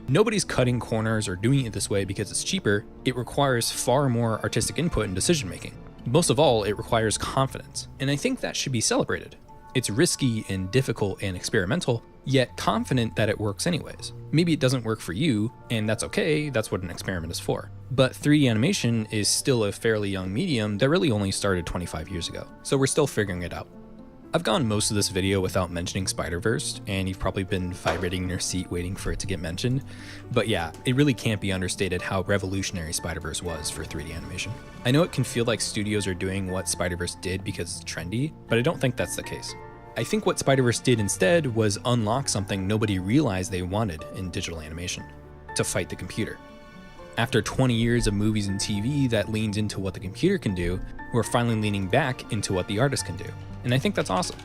Nobody's cutting corners or doing it this way because it's cheaper. It requires far more artistic input and decision making. Most of all, it requires confidence, and I think that should be celebrated. It's risky and difficult and experimental, yet confident that it works anyways. Maybe it doesn't work for you, and that's okay, that's what an experiment is for. But 3D animation is still a fairly young medium that really only started 25 years ago, so we're still figuring it out. I've gone most of this video without mentioning Spider-Verse, and you've probably been vibrating in your seat waiting for it to get mentioned. But yeah, it really can't be understated how revolutionary Spider-Verse was for 3D animation. I know it can feel like studios are doing what Spider-Verse did because it's trendy, but I don't think that's the case. I think what Spider-Verse did instead was unlock something nobody realized they wanted in digital animation: to fight the computer. After 20 years of movies and TV that leaned into what the computer can do, we're finally leaning back into what the artist can do. And I think that's awesome.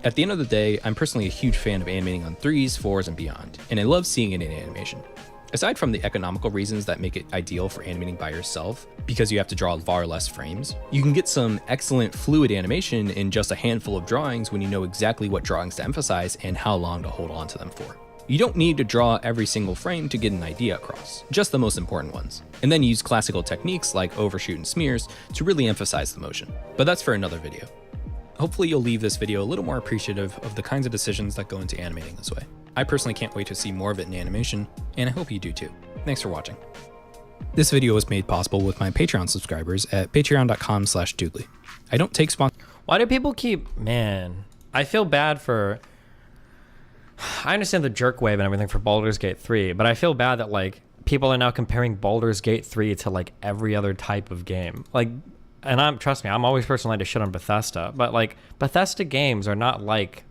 At the end of the day, I'm personally a huge fan of animating on 3s, 4s, and beyond, and I love seeing it in animation. Aside from the economical reasons that make it ideal for animating by yourself, because you have to draw far less frames, you can get some excellent fluid animation in just a handful of drawings when you know exactly what drawings to emphasize and how long to hold on to them for. You don't need to draw every single frame to get an idea across, just the most important ones, and then use classical techniques like overshoot and smears to really emphasize the motion. But that's for another video. Hopefully you'll leave this video a little more appreciative of the kinds of decisions that go into animating this way. I personally can't wait to see more of it in animation, and I hope you do too. Thanks for watching. This video was made possible with my Patreon subscribers at patreon.com/doogly. I don't take sponsors. Why do people keep... Man, I feel bad for... I understand the jerk wave and everything for Baldur's Gate 3, but I feel bad that, like, people are now comparing Baldur's Gate 3 to, like, every other type of game. Like... And trust me, I'm always personally to shit on Bethesda, but like Bethesda games are not like,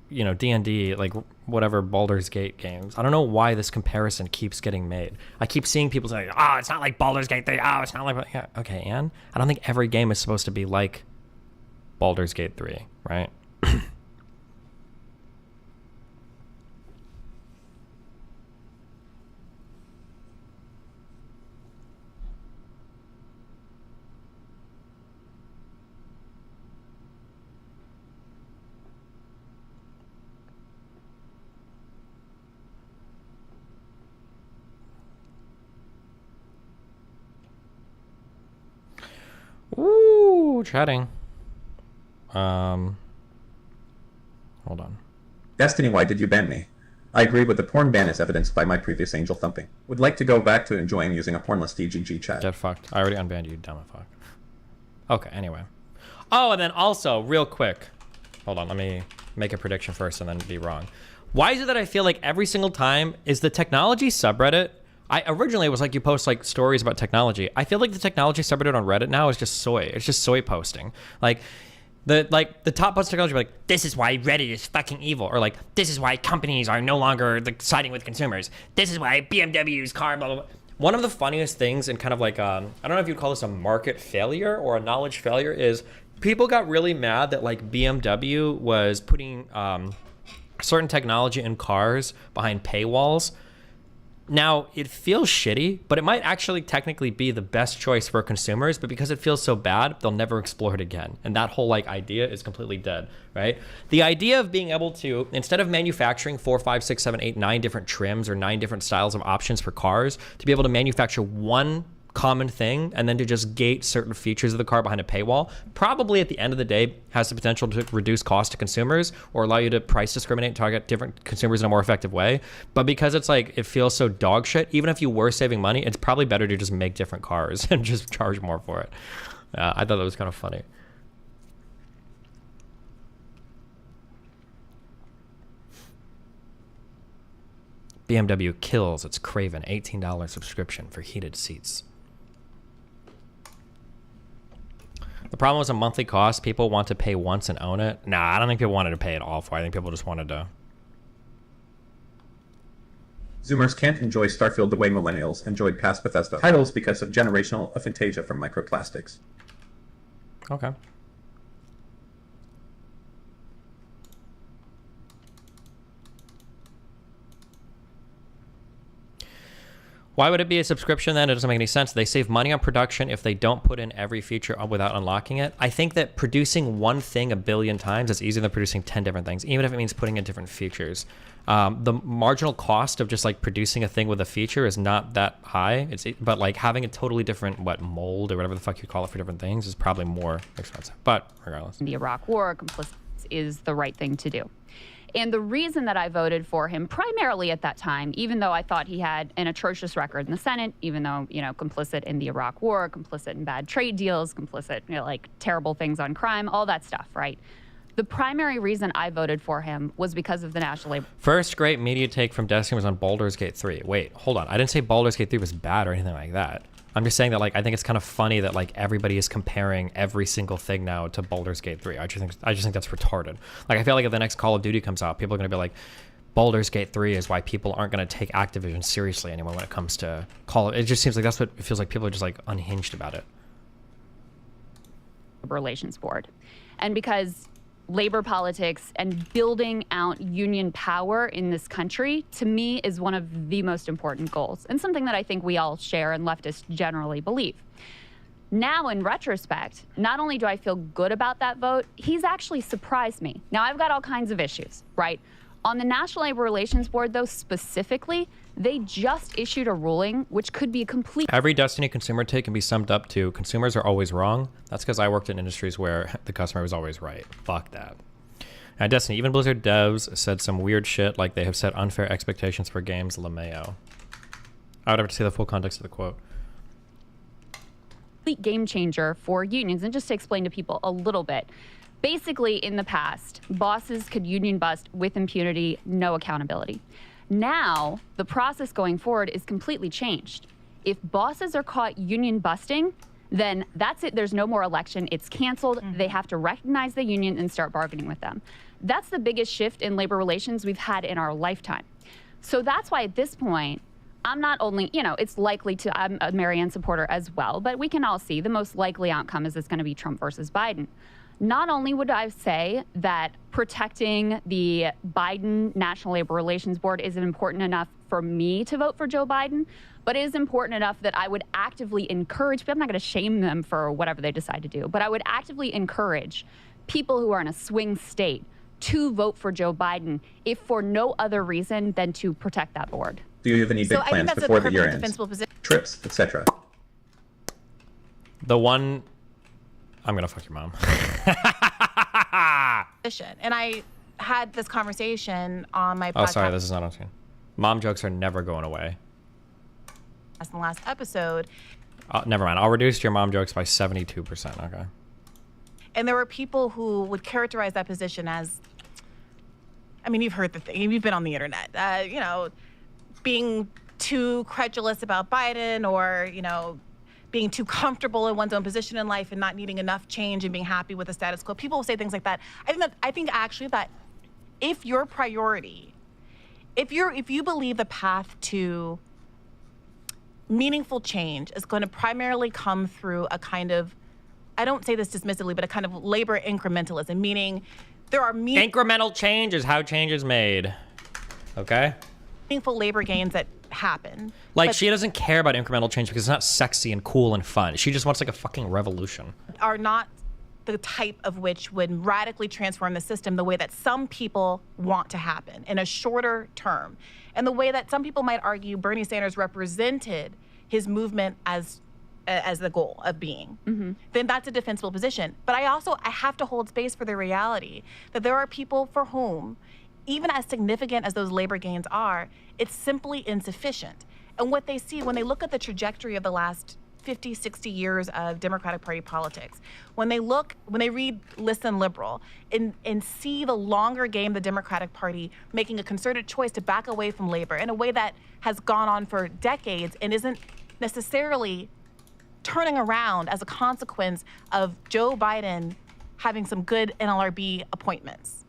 you know, D&D, like whatever Baldur's Gate games. I don't know why this comparison keeps getting made. I keep seeing people say, oh, it's not like Baldur's Gate 3. Oh, it's not like, yeah, okay, and I don't think every game is supposed to be like Baldur's Gate 3, right? Ooh, chatting. Hold on. Destiny, why did you ban me? I agree with the porn ban as evidenced by my previous angel thumping. Would like to go back to enjoying using a pornless DGG chat. Get fucked. I already unbanned you, dumb fuck. Okay, anyway. Oh, and then also, real quick. Hold on, let me make a prediction first and then be wrong. Why is it that I feel like every single time is the technology subreddit? Originally it was like you post like stories about technology. I feel like the technology subreddit on Reddit now is just soy. It's just soy posting. Like the top post technology, like, this is why Reddit is fucking evil, or like, this is why companies are no longer siding with consumers. This is why BMW's car, blah, blah, blah. One of the funniest things, and kind of like, I don't know if you'd call this a market failure or a knowledge failure, is people got really mad that like BMW was putting certain technology in cars behind paywalls. Now, it feels shitty, but it might actually technically be the best choice for consumers, but because it feels so bad, they'll never explore it again. And that whole like idea is completely dead, right? The idea of being able to, instead of manufacturing 4, 5, 6, 7, 8, 9 different trims or 9 different styles of options for cars, to be able to manufacture one common thing and then to just gate certain features of the car behind a paywall, probably at the end of the day has the potential to reduce cost to consumers or allow you to price discriminate and target different consumers in a more effective way. But because it's like, it feels so dog shit, even if you were saving money, it's probably better to just make different cars and just charge more for it. I thought that was kind of funny. BMW kills its Craven $18 subscription for heated seats. The problem was a monthly cost. People want to pay once and own it. Nah, I don't think people wanted to pay it all for it. I think people just wanted to. Zoomers can't enjoy Starfield the way millennials enjoyed past Bethesda titles because of generational aphantasia from microplastics. Okay. Why would it be a subscription then? It doesn't make any sense. They save money on production if they don't put in every feature without unlocking it. I think that producing one thing a billion times is easier than producing 10 different things, even if it means putting in different features. The marginal cost of just like producing a thing with a feature is not that high. But like having a totally different mold or whatever the fuck you call it for different things is probably more expensive. But regardless, the Iraq War, complicit is the right thing to do. And the reason that I voted for him primarily at that time, even though I thought he had an atrocious record in the Senate, even though, complicit in the Iraq War, complicit in bad trade deals, complicit, like terrible things on crime, all that stuff, right? The primary reason I voted for him was because of the National Labor. First great media take from Destiny was on Baldur's Gate 3. Wait, hold on. I didn't say Baldur's Gate 3 was bad or anything like that. I'm just saying that like I think it's kind of funny that like everybody is comparing every single thing now to Baldur's Gate 3. I just think that's retarded. Like I feel like if the next Call of Duty comes out, people are going to be like, Baldur's Gate 3 is why people aren't going to take Activision seriously anymore when it comes to Call of. It just seems like that's what it feels like. People are just like unhinged about it. Relations Board, and because labor politics and building out union power in this country, to me, is one of the most important goals, and something that I think we all share and leftists generally believe. Now, in retrospect, not only do I feel good about that vote, he's actually surprised me. Now, I've got all kinds of issues, right? On the National Labor Relations Board, though, specifically, they just issued a ruling which could be a complete... Every Destiny consumer take can be summed up to consumers are always wrong. That's because I worked in industries where the customer was always right. Fuck that. At Destiny, even Blizzard devs said some weird shit like they have set unfair expectations for games, LeMayo. I would have to see the full context of the quote. Game changer for unions. And just to explain to people a little bit, basically in the past, bosses could union bust with impunity, no accountability. Now, the process going forward is completely changed. If bosses are caught union busting, then that's it. There's no more election. It's canceled. They have to recognize the union and start bargaining with them. That's the biggest shift in labor relations we've had in our lifetime. So that's why at this point, I'm not only, it's likely to, I'm a Marianne supporter as well, but we can all see the most likely outcome is it's going to be Trump versus Biden. Not only would I say that protecting the Biden National Labor Relations Board is important enough for me to vote for Joe Biden, but it is important enough that I would actively encourage, I'm not going to shame them for whatever they decide to do, but I would actively encourage people who are in a swing state to vote for Joe Biden, if for no other reason than to protect that board. Do you have any big plans before the year ends? Trips, etc. The one... I'm gonna fuck your mom. And I had this conversation on my podcast. Oh, sorry, this is not on screen. Mom jokes are never going away. In the last episode. Never mind. I'll reduce your mom jokes by 72%. Okay. And there were people who would characterize that position as, I mean, you've heard the thing. You've been on the internet. Being too credulous about Biden, or being too comfortable in one's own position in life and not needing enough change and being happy with the status quo. People will say things like that. I think actually that if your priority, if you believe the path to meaningful change is going to primarily come through a kind of, I don't say this dismissively, but a kind of labor incrementalism, meaning there are incremental change is how change is made. Okay? Meaningful labor gains that happen. Like, she doesn't care about incremental change because it's not sexy and cool and fun. She just wants like a fucking revolution. Are not the type of which would radically transform the system the way that some people want to happen in a shorter term. And the way that some people might argue Bernie Sanders represented his movement as the goal of being, then that's a defensible position. But I have to hold space for the reality that there are people for whom, even as significant as those labor gains are, it's simply insufficient. And what they see when they look at the trajectory of the last 50, 60 years of Democratic Party politics, when they read Listen Liberal and see the longer game the Democratic Party making a concerted choice to back away from labor in a way that has gone on for decades and isn't necessarily turning around as a consequence of Joe Biden having some good NLRB appointments.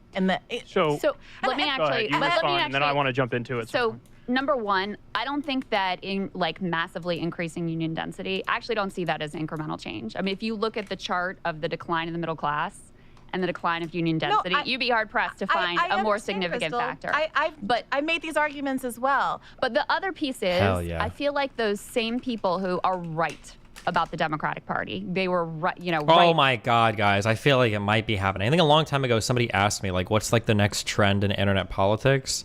So let me actually, and then I want to jump into it. So number one, I don't think that in massively increasing union density, I actually don't see that as incremental change. I mean, if you look at the chart of the decline in the middle class and the decline of union density, you'd be hard pressed to find a more significant factor. I made these arguments as well. But the other piece is, Hell yeah. I feel like those same people who are right about the Democratic Party, they were right, Oh my God, guys. I feel like it might be happening. I think a long time ago, somebody asked me, like, what's like the next trend in internet politics?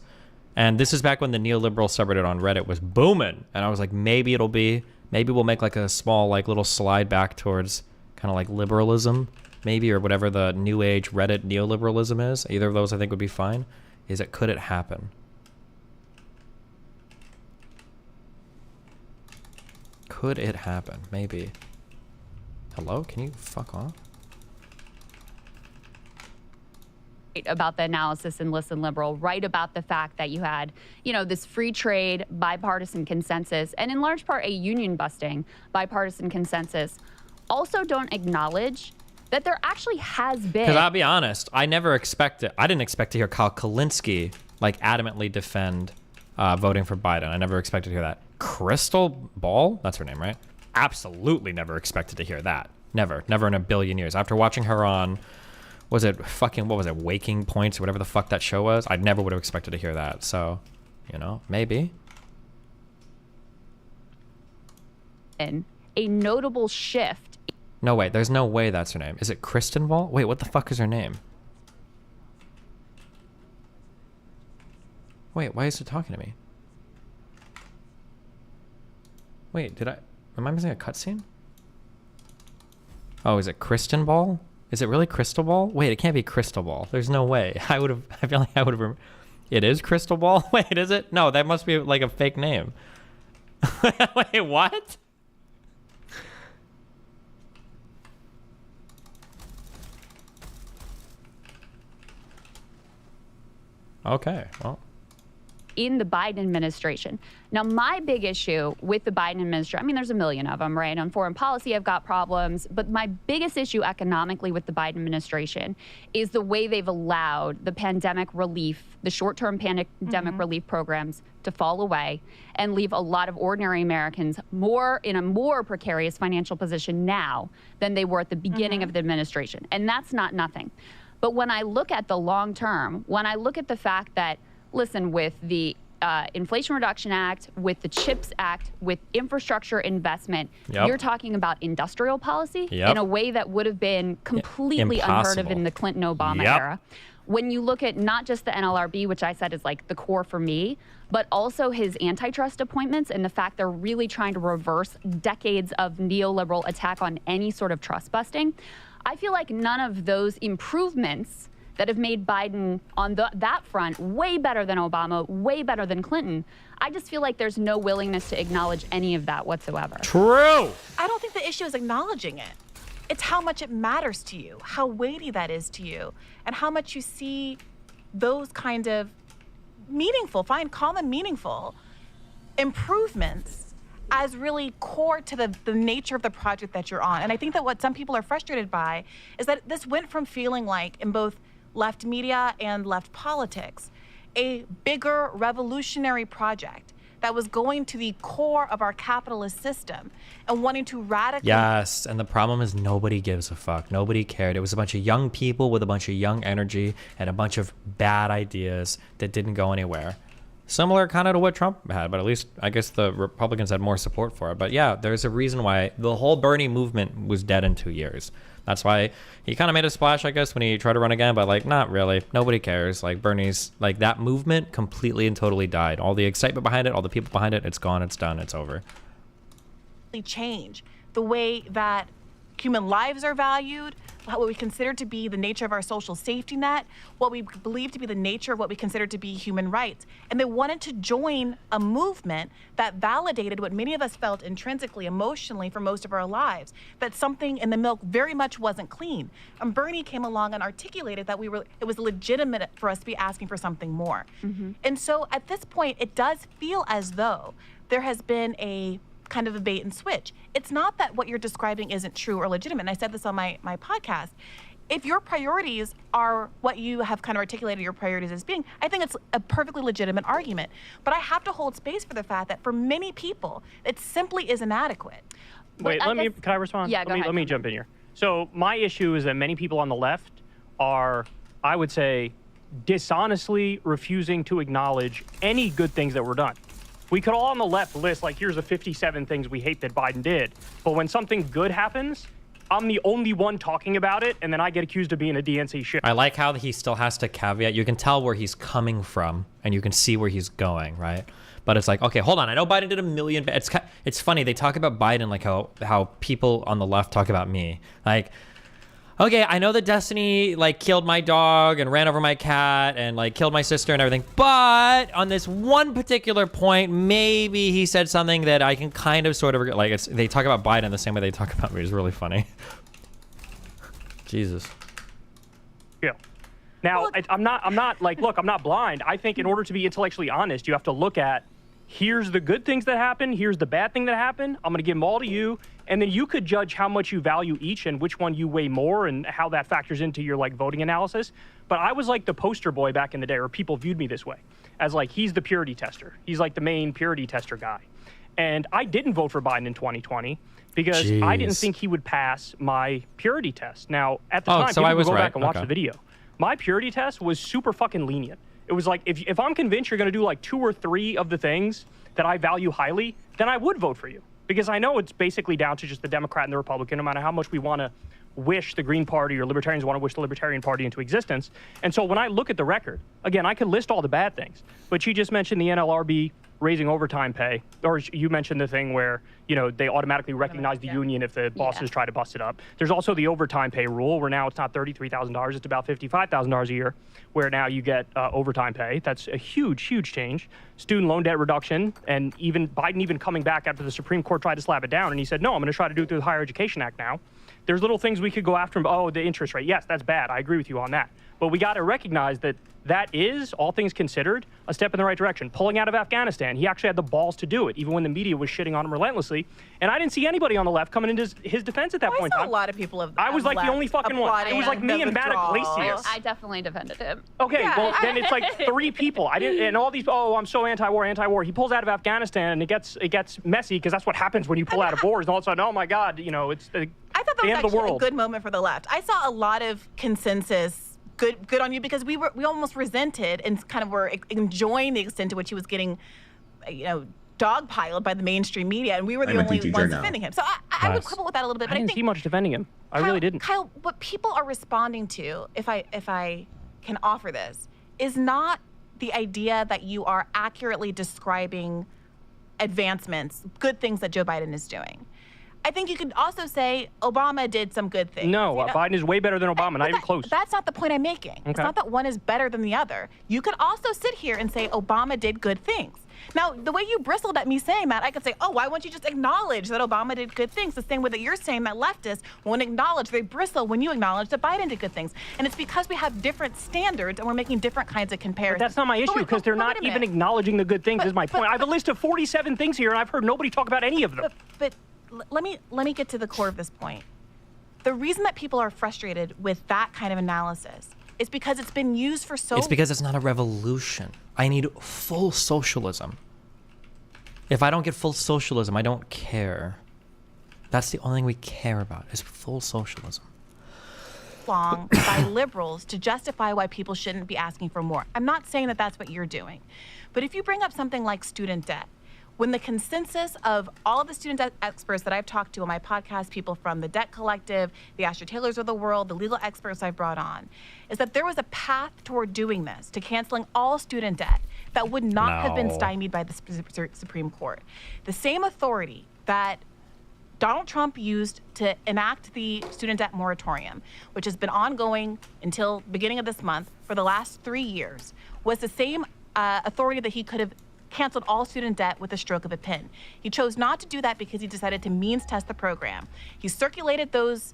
And this is back when the neoliberal subreddit on Reddit was booming. And I was like, maybe we'll make like a small, like little slide back towards kind of like liberalism, maybe, or whatever the new age Reddit neoliberalism is. Either of those I think would be fine. Could it happen? Could it happen? Maybe. Hello? Can you fuck off? About the analysis in Listen Liberal, right about the fact that you had, this free trade bipartisan consensus, and in large part a union busting bipartisan consensus, also don't acknowledge that there actually has been. Because I'll be honest, I didn't expect to hear Kyle Kalinske like adamantly defend voting for Biden. I never expected to hear that. Crystal Ball, that's her name, right? Absolutely never expected to hear that. Never in a billion years. After watching her on, Waking Points or whatever the fuck that show was, I never would have expected to hear that. So, maybe. And a notable shift. No, wait, there's no way that's her name. Is it Kristen Ball? Wait, what the fuck is her name? Wait, why is it talking to me? Wait, am I missing a cutscene? Oh, is it Kristen Ball? Is it really Crystal Ball? Wait, it can't be Crystal Ball. There's no way. I feel like I would have. It is Crystal Ball? Wait, is it? No, that must be like a fake name. Wait, what? Okay, well. In the Biden administration. Now, my big issue with the Biden administration, there's a million of them, right? On foreign policy, I've got problems. But my biggest issue economically with the Biden administration is the way they've allowed the pandemic relief, the short-term pandemic relief programs to fall away and leave a lot of ordinary Americans in a more precarious financial position now than they were at the beginning of the administration. And that's not nothing. But when I look at the long term, when I look at the fact that, listen, with the Inflation Reduction Act, with the CHIPS Act, with infrastructure investment, you're talking about industrial policy in a way that would have been completely unheard of in the Clinton-Obama era. When you look at not just the NLRB, which I said is like the core for me, but also his antitrust appointments and the fact they're really trying to reverse decades of neoliberal attack on any sort of trust busting, I feel like none of those improvements that have made Biden on that front way better than Obama, way better than Clinton, I just feel like there's no willingness to acknowledge any of that whatsoever. True. I don't think the issue is acknowledging it. It's how much it matters to you, how weighty that is to you, and how much you see those kind of call them meaningful improvements as really core to the nature of the project that you're on. And I think that what some people are frustrated by is that this went from feeling like, in both left media and left politics, a bigger revolutionary project that was going to the core of our capitalist system and wanting to radically... Yes, and the problem is nobody gives a fuck. Nobody cared. It was a bunch of young people with a bunch of young energy and a bunch of bad ideas that didn't go anywhere. Similar kind of to what Trump had, but at least I guess the Republicans had more support for it. But yeah, there's a reason why the whole Bernie movement was dead in 2 years. That's why he kind of made a splash, I guess, when he tried to run again, but like, not really. Nobody cares. Like, Bernie's, like, that movement completely and totally died. All the excitement behind it, all the people behind it, it's gone, it's done, it's over. Change the way that human lives are valued, what we consider to be the nature of our social safety net, what we believe to be the nature of what we consider to be human rights. And they wanted to join a movement that validated what many of us felt intrinsically, emotionally for most of our lives, that something in the milk very much wasn't clean. And Bernie came along and articulated that it was legitimate for us to be asking for something more. And so at this point, it does feel as though there has been a kind of a bait and switch. It's not that what you're describing isn't true or legitimate. And I said this on my podcast. If your priorities are what you have kind of articulated your priorities as being, I think it's a perfectly legitimate argument. But I have to hold space for the fact that for many people, it simply is inadequate. Wait, can I respond? Yeah, go ahead. Let me jump in here. So my issue is that many people on the left are, I would say, dishonestly refusing to acknowledge any good things that were done. We could all on the left list, like, here's the 57 things we hate that Biden did. But when something good happens, I'm the only one talking about it, and then I get accused of being a DNC shit. I like how he still has to caveat. You can tell where he's coming from, and you can see where he's going, right? But it's like, okay, hold on. I know Biden did a million. It's funny. They talk about Biden like how people on the left talk about me. Like, okay, I know that Destiny like killed my dog and ran over my cat and like killed my sister and everything, but on this one particular point, maybe he said something that I can kind of sort of like. They talk about Biden the same way they talk about me. It's really funny. Jesus. Yeah. Now, I'm not like, look, I'm not blind. I think in order to be intellectually honest, you have to look at, here's the good things that happen, here's the bad thing that happened. I'm going to give them all to you, and then you could judge how much you value each and which one you weigh more and how that factors into your like voting analysis. But I was like the poster boy back in the day, or people viewed me this way, as like, he's the purity tester. He's like the main purity tester guy. And I didn't vote for Biden in 2020 because I didn't think he would pass my purity test. Now, at the time, so I was go right. back and watch the video. My purity test was super fucking lenient. It was like, if I'm convinced you're going to do like 2 or 3 of the things that I value highly, then I would vote for you. Because I know it's basically down to just the Democrat and the Republican, no matter how much we want to wish the Green Party or Libertarians want to wish the Libertarian Party into existence. And so when I look at the record, again, I can list all the bad things. But you just mentioned the NLRB raising overtime pay, or you mentioned the thing where, you know, they automatically recognize the union if the bosses try to bust it up. There's also the overtime pay rule where now it's not $33,000, it's about $55,000 a year, where now you get overtime pay. That's a huge, huge change. Student loan debt reduction, and even Biden even coming back after the Supreme Court tried to slap it down, and he said, no, I'm going to try to do it through the Higher Education Act now. There's little things we could go after him. Oh, the interest rate. Yes, that's bad. I agree with you on that. But we got to recognize that that is, all things considered, a step in the right direction. Pulling out of Afghanistan, he actually had the balls to do it, even when the media was shitting on him relentlessly. And I didn't see anybody on the left coming into his defense at that point in time. A lot of people have. I was like the only fucking one. It was like me and Matt Iglesias. I definitely defended him. Okay, well, then it's like 3 people. I didn't, and all these, oh, I'm so anti-war, anti-war. He pulls out of Afghanistan, and it gets messy, because that's what happens when you pull out of wars. And all of a sudden, oh my God, you know, it's the I thought that was end of the actually world. a good moment for the left. I saw a lot of consensus. Good on you, because we almost resented and kind of were enjoying the extent to which he was getting, you know, dogpiled by the mainstream media, and we were the only ones defending him. So I would quibble with that a little bit. But I didn't see much defending him. I really didn't. Kyle, what people are responding to, if I can offer this, is not the idea that you are accurately describing advancements, good things that Joe Biden is doing. I think you could also say Obama did some good things. No, Biden is way better than Obama, not even close. That's not the point I'm making. Okay. It's not that one is better than the other. You could also sit here and say Obama did good things. Now, the way you bristled at me saying that, I could say, oh, why won't you just acknowledge that Obama did good things? The same way that you're saying that leftists won't acknowledge, they bristle when you acknowledge that Biden did good things. And it's because we have different standards and we're making different kinds of comparisons. But that's not my issue, because they're not even acknowledging the good things, is my point. I have a list of 47 things here, and I've heard nobody talk about any of them. But let me get to the core of this point. The reason that people are frustrated with that kind of analysis is because it's been used for so. It's because it's not a revolution. I need full socialism. If I don't get full socialism, I don't care. That's the only thing we care about, is full socialism. Long by liberals to justify why people shouldn't be asking for more. I'm not saying that that's what you're doing. But if you bring up something like student debt, when the consensus of all of the student debt experts that I've talked to on my podcast, people from the Debt Collective, the Asher Taylors of the world, the legal experts I've brought on, is that there was a path toward doing this, to canceling all student debt that would not have been stymied by the Supreme Court. The same authority that Donald Trump used to enact the student debt moratorium, which has been ongoing until beginning of this month for the last 3 years, was the same authority that he could have canceled all student debt with a stroke of a pen. He chose not to do that because he decided to means test the program. He circulated those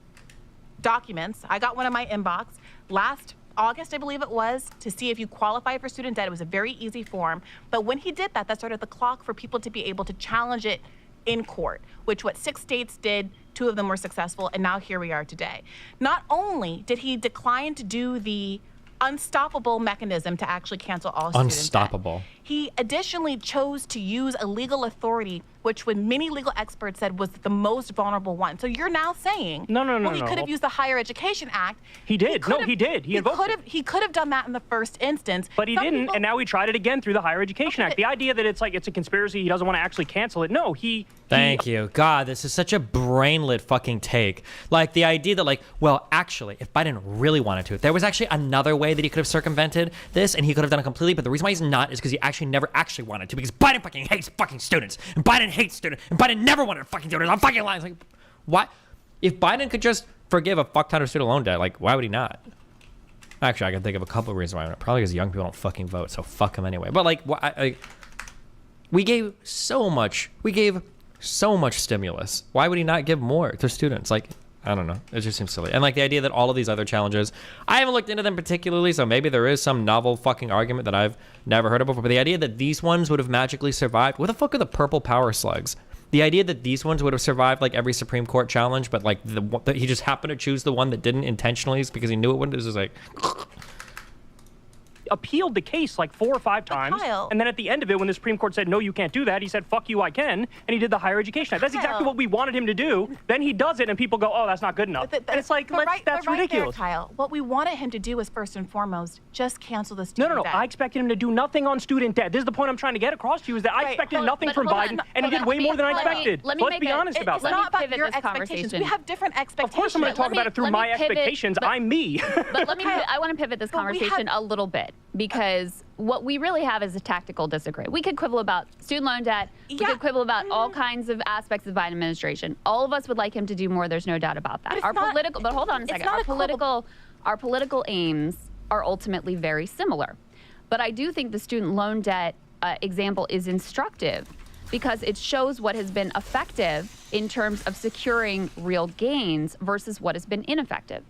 documents. I got one in my inbox last August, I believe it was, to see if you qualify for student debt. It was a very easy form. But when he did that, that started the clock for people to be able to challenge it in court, which what 6 states did, 2 of them were successful, and now here we are today. Not only did he decline to do the unstoppable mechanism to actually cancel all student debt. Unstoppable. He additionally chose to use a legal authority, which when many legal experts said was the most vulnerable one. So you're now saying, well, he could have used the Higher Education Act. He did. He did. He invoked it. He could have done that in the first instance. But he didn't, and now he tried it again through the Higher Education Act. The idea that it's like it's a conspiracy, he doesn't want to actually cancel it. No, Thank you. God, this is such a brainlet fucking take. Like, the idea that, like, well, actually, if Biden really wanted to, there was actually another way that he could have circumvented this, and he could have done it completely, but the reason why he's not is because he actually never actually wanted to, because Biden fucking hates fucking students, and Biden hates students, and Biden never wanted to fucking do it. I'm fucking lying. Like, why? If Biden could just forgive a fuck ton of student loan debt, like, why would he not? Actually, I can think of a couple of reasons why. Probably because young people don't fucking vote, so fuck them anyway. But, like, we gave so much stimulus. Why would he not give more to students? Like, I don't know. It just seems silly. And, like, the idea that all of these other challenges, I haven't looked into them particularly, so maybe there is some novel fucking argument that I've never heard of before. But the idea that these ones would have magically survived, what the fuck are the purple power slugs? The idea that these ones would have survived, like, every Supreme Court challenge, but, like, he just happened to choose the one that didn't intentionally because he knew it wouldn't, is just like... appealed the case like 4 or 5 times, and then at the end of it, when the Supreme Court said, no, you can't do that, he said, fuck you, I can, and he did the Higher Education Act. That's exactly what we wanted him to do. Then he does it, and people go, oh, that's not good enough. And it's like, that's ridiculous. There, Kyle. What we wanted him to do was, first and foremost, just cancel the student debt. I expected him to do nothing on student debt. This is the point I'm trying to get across to you, is that I expected nothing from Biden, and he did way more than I expected. Let's be honest about that. It's not about your expectations. We have different expectations. Of course I'm going to talk about it through my expectations. I'm me. But I want to pivot this conversation a little bit, because what we really have is a tactical disagreement. We could quibble about student loan debt. We could quibble about all kinds of aspects of the Biden administration. All of us would like him to do more. There's no doubt about that. But hold on a second. Our political aims are ultimately very similar. But I do think the student loan debt example is instructive, because it shows what has been effective in terms of securing real gains versus what has been ineffective.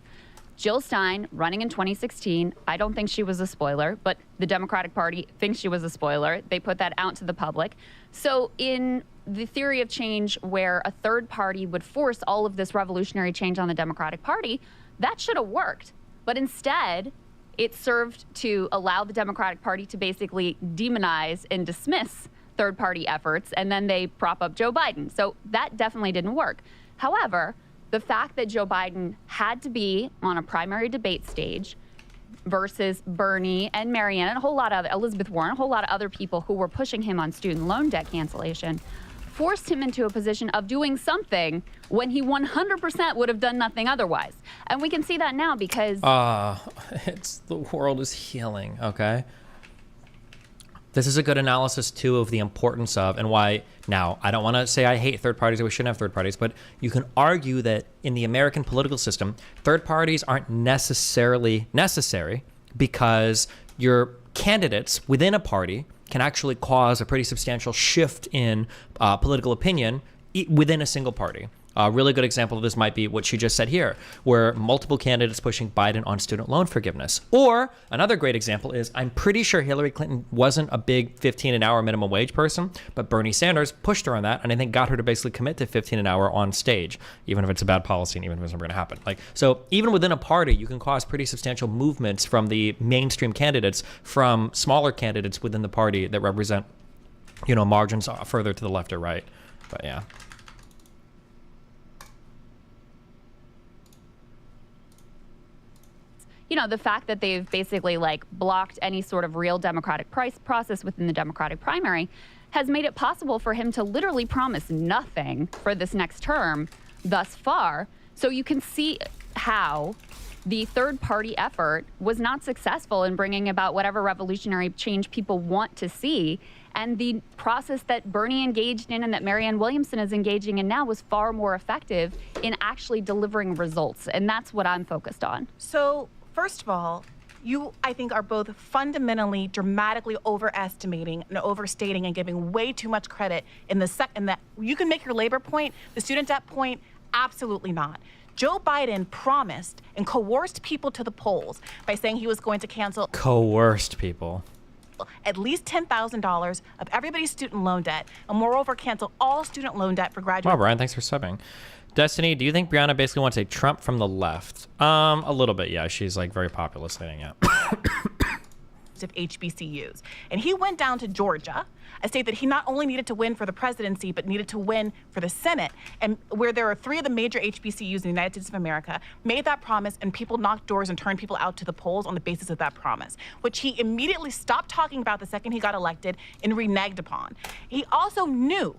Jill Stein running in 2016, I don't think she was a spoiler, but the Democratic Party thinks she was a spoiler. They put that out to the public. So in the theory of change, where a third party would force all of this revolutionary change on the Democratic Party, that should have worked. But instead, it served to allow the Democratic Party to basically demonize and dismiss third party efforts, and then they prop up Joe Biden. So that definitely didn't work. However, the fact that Joe Biden had to be on a primary debate stage versus Bernie and Marianne and a whole lot of Elizabeth Warren, a whole lot of other people who were pushing him on student loan debt cancellation, forced him into a position of doing something when he 100% would have done nothing otherwise. And we can see that now because... the world is healing, okay? This is a good analysis, too, of the importance of and why. Now, I don't want to say I hate third parties or we shouldn't have third parties, but you can argue that in the American political system, third parties aren't necessarily necessary, because your candidates within a party can actually cause a pretty substantial shift in political opinion within a single party. A really good example of this might be what she just said here, where multiple candidates pushing Biden on student loan forgiveness. Or another great example is, I'm pretty sure Hillary Clinton wasn't a big 15 an hour minimum wage person, but Bernie Sanders pushed her on that, and I think got her to basically commit to 15 an hour on stage, even if it's a bad policy and even if it's never going to happen. Like, so even within a party, you can cause pretty substantial movements from the mainstream candidates, from smaller candidates within the party that represent, margins further to the left or right. But yeah. The fact that they've basically blocked any sort of real democratic process within the Democratic primary has made it possible for him to literally promise nothing for this next term thus far. So you can see how the third party effort was not successful in bringing about whatever revolutionary change people want to see. And the process that Bernie engaged in and that Marianne Williamson is engaging in now was far more effective in actually delivering results. And that's what I'm focused on. So, first of all, you, I think, are both fundamentally, dramatically overestimating and overstating and giving way too much credit in the second that you can make your labor point, the student debt point, absolutely not. Joe Biden promised and coerced people to the polls by saying he was going to cancel... Coerced people. ...at least $10,000 of everybody's student loan debt, and moreover, cancel all student loan debt for graduates. Wow, Brian, thanks for subbing. Destiny, do you think Brianna basically wants a Trump from the left? A little bit, yeah. She's very populist leaning, yeah. of HBCUs. And he went down to Georgia, a state that he not only needed to win for the presidency, but needed to win for the Senate, and where there are 3 of the major HBCUs in the United States of America, made that promise, and people knocked doors and turned people out to the polls on the basis of that promise, which he immediately stopped talking about the second he got elected and reneged upon. He also knew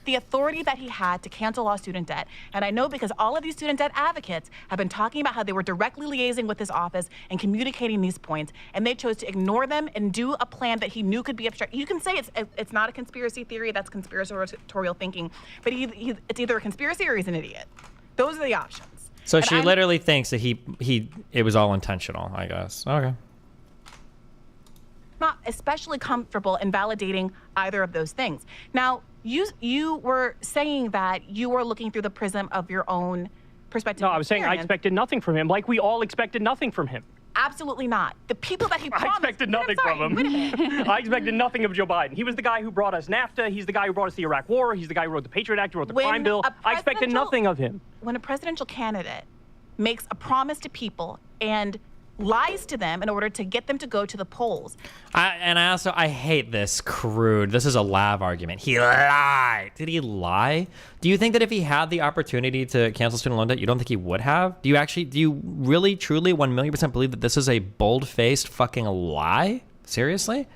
the authority that he had to cancel all student debt. And I know because all of these student debt advocates have been talking about how they were directly liaising with his office and communicating these points, and they chose to ignore them and do a plan that he knew could be obstructed. You can say it's not a conspiracy theory, that's conspiratorial thinking, but it's either a conspiracy or he's an idiot. Those are the options. So And she literally thinks that it was all intentional, I guess. Okay. Not especially comfortable in validating either of those things. Now, you were saying that you were looking through the prism of your own perspective. No, I was saying I expected nothing from him, like we all expected nothing from him. Absolutely not. The people that he promised. I expected nothing from him. Wait a minute. I expected nothing of Joe Biden. He was the guy who brought us NAFTA. He's the guy who brought us the Iraq War. He's the guy who wrote the Patriot Act, who wrote the crime bill. I expected nothing of him. When a presidential candidate makes a promise to people and lies to them in order to get them to go to the polls. I hate this crude. This is a Lav argument. He lied. Did he lie? Do you think that if he had the opportunity to cancel student loan debt, you don't think he would have? Do you really, truly, 1,000,000% believe that this is a bold-faced fucking lie? Seriously?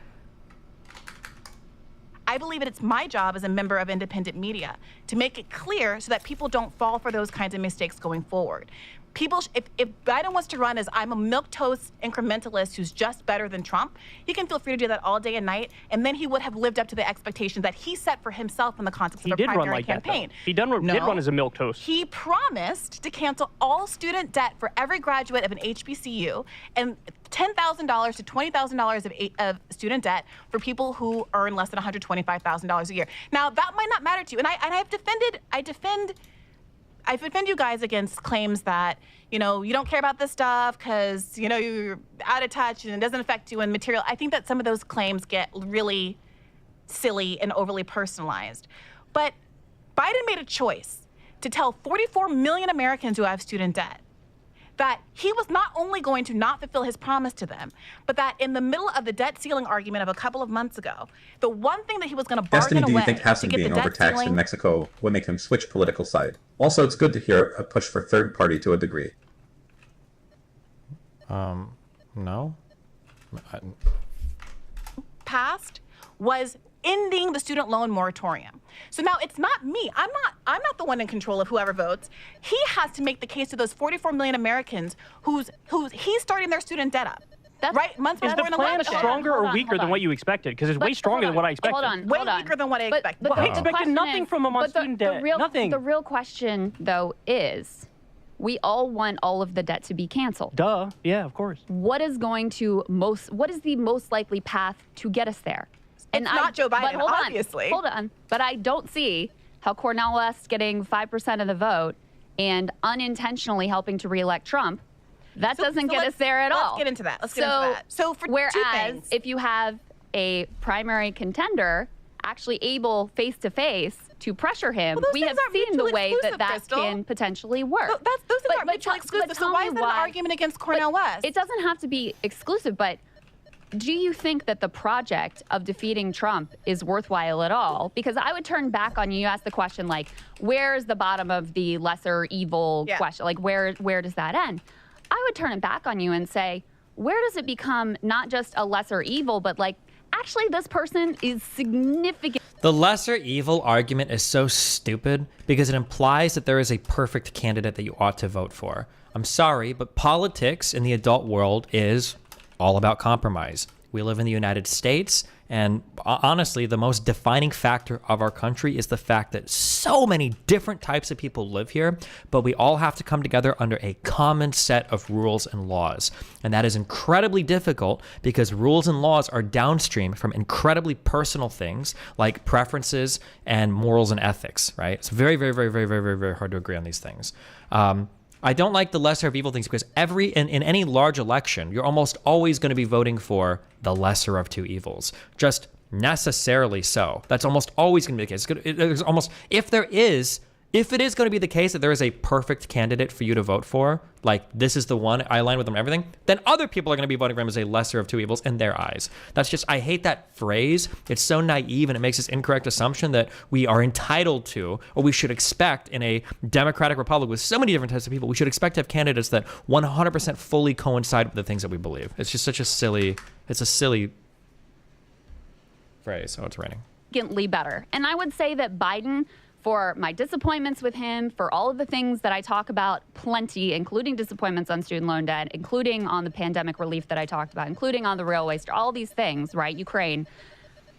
I believe it's my job as a member of independent media to make it clear so that people don't fall for those kinds of mistakes going forward. If Biden wants to run as I'm a milquetoast incrementalist who's just better than Trump, he can feel free to do that all day and night, and then he would have lived up to the expectations that he set for himself in the context of a primary campaign. He did run as a milquetoast. He promised to cancel all student debt for every graduate of an HBCU and $10,000 to $20,000 of student debt for people who earn less than $125,000 a year. Now, that might not matter to you, and I defend you guys against claims that, you don't care about this stuff because, you're out of touch and it doesn't affect you in material. I think that some of those claims get really silly and overly personalized. But Biden made a choice to tell 44 million Americans who have student debt that he was not only going to not fulfill his promise to them, but that in the middle of the debt ceiling argument of a couple of months ago, the one thing that he was going to bargain Destiny, do away you think to Hassan get the being debt overtaxed ceiling in Mexico would make him switch political side? Also, it's good to hear a push for third party to a degree. No. passed was ending the student loan moratorium. So now it's not me. I'm not the one in control of whoever votes. He has to make the case to those 44 million Americans who's he's starting their student debt up. Right? Months Is before the an plan election. stronger or weaker than what you expected? Because it's way stronger than what I expected. Way weaker than what I expected. I expected nothing from him on student debt. Nothing. The real question, though, is we all want all of the debt to be canceled. Duh. Yeah, of course. What is the most likely path to get us there? It's not Joe Biden, but obviously. Hold on. But I don't see how Cornel West getting 5% of the vote and unintentionally helping to reelect Trump, that doesn't get us there at all. Let's get into that. Let's get into that. So for whereas two things. if you have a primary contender actually able face-to-face to pressure him, Well, those we things have aren't seen the mutually way exclusive, that Crystal. can potentially work. Those things aren't mutually exclusive. So why is that an argument against Cornel West? It doesn't have to be exclusive, but do you think that the project of defeating Trump is worthwhile at all? Because I would turn back on you. You asked the question, like, where's the bottom of the lesser evil question? Like, where does that end? I would turn it back on you and say, where does it become not just a lesser evil, but like, actually, this person is significant. The lesser evil argument is so stupid because it implies that there is a perfect candidate that you ought to vote for. I'm sorry, but politics in the adult world is all about compromise. We live in the United States, and honestly, the most defining factor of our country is the fact that so many different types of people live here, but we all have to come together under a common set of rules and laws. And that is incredibly difficult because rules and laws are downstream from incredibly personal things like preferences and morals and ethics, right? It's very, very, very, very, very, very, very hard to agree on these things. I don't like the lesser of evil things because in any large election, you're almost always going to be voting for the lesser of two evils. Just necessarily so. That's almost always going to be the case. There's almost, if there is if it is going to be the case that there is a perfect candidate for you to vote for, like this is the one, I align with them and everything, then other people are going to be voting for him as a lesser of two evils in their eyes. That's just, I hate that phrase. It's so naive, and it makes this incorrect assumption that we are entitled to, or we should expect in a democratic republic with so many different types of people, we should expect to have candidates that 100% fully coincide with the things that we believe. It's just such a silly, it's a silly phrase. Oh, it's raining. Significantly better. And I would say that Biden, for my disappointments with him, for all of the things that I talk about plenty, including disappointments on student loan debt, including on the pandemic relief that I talked about, including on the railway, all these things, right? Ukraine.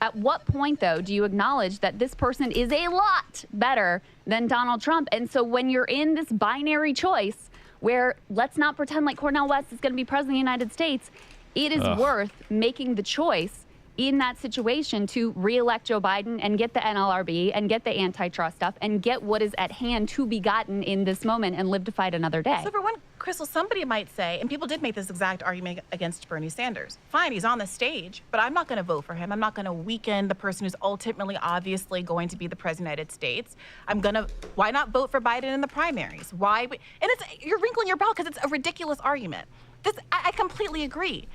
At what point, though, do you acknowledge that this person is a lot better than Donald Trump? And so when you're in this binary choice where let's not pretend like Cornel West is going to be president of the United States, it is worth making the choice in that situation to reelect Joe Biden and get the NLRB and get the antitrust stuff and get what is at hand to be gotten in this moment and live to fight another day. So for one, Crystal, somebody might say, and people did make this exact argument against Bernie Sanders. Fine, he's on the stage, but I'm not going to vote for him. I'm not going to weaken the person who's ultimately obviously going to be the president of the United States. Why not vote for Biden in the primaries? Why? And you're wrinkling your brow because it's a ridiculous argument. I completely agree.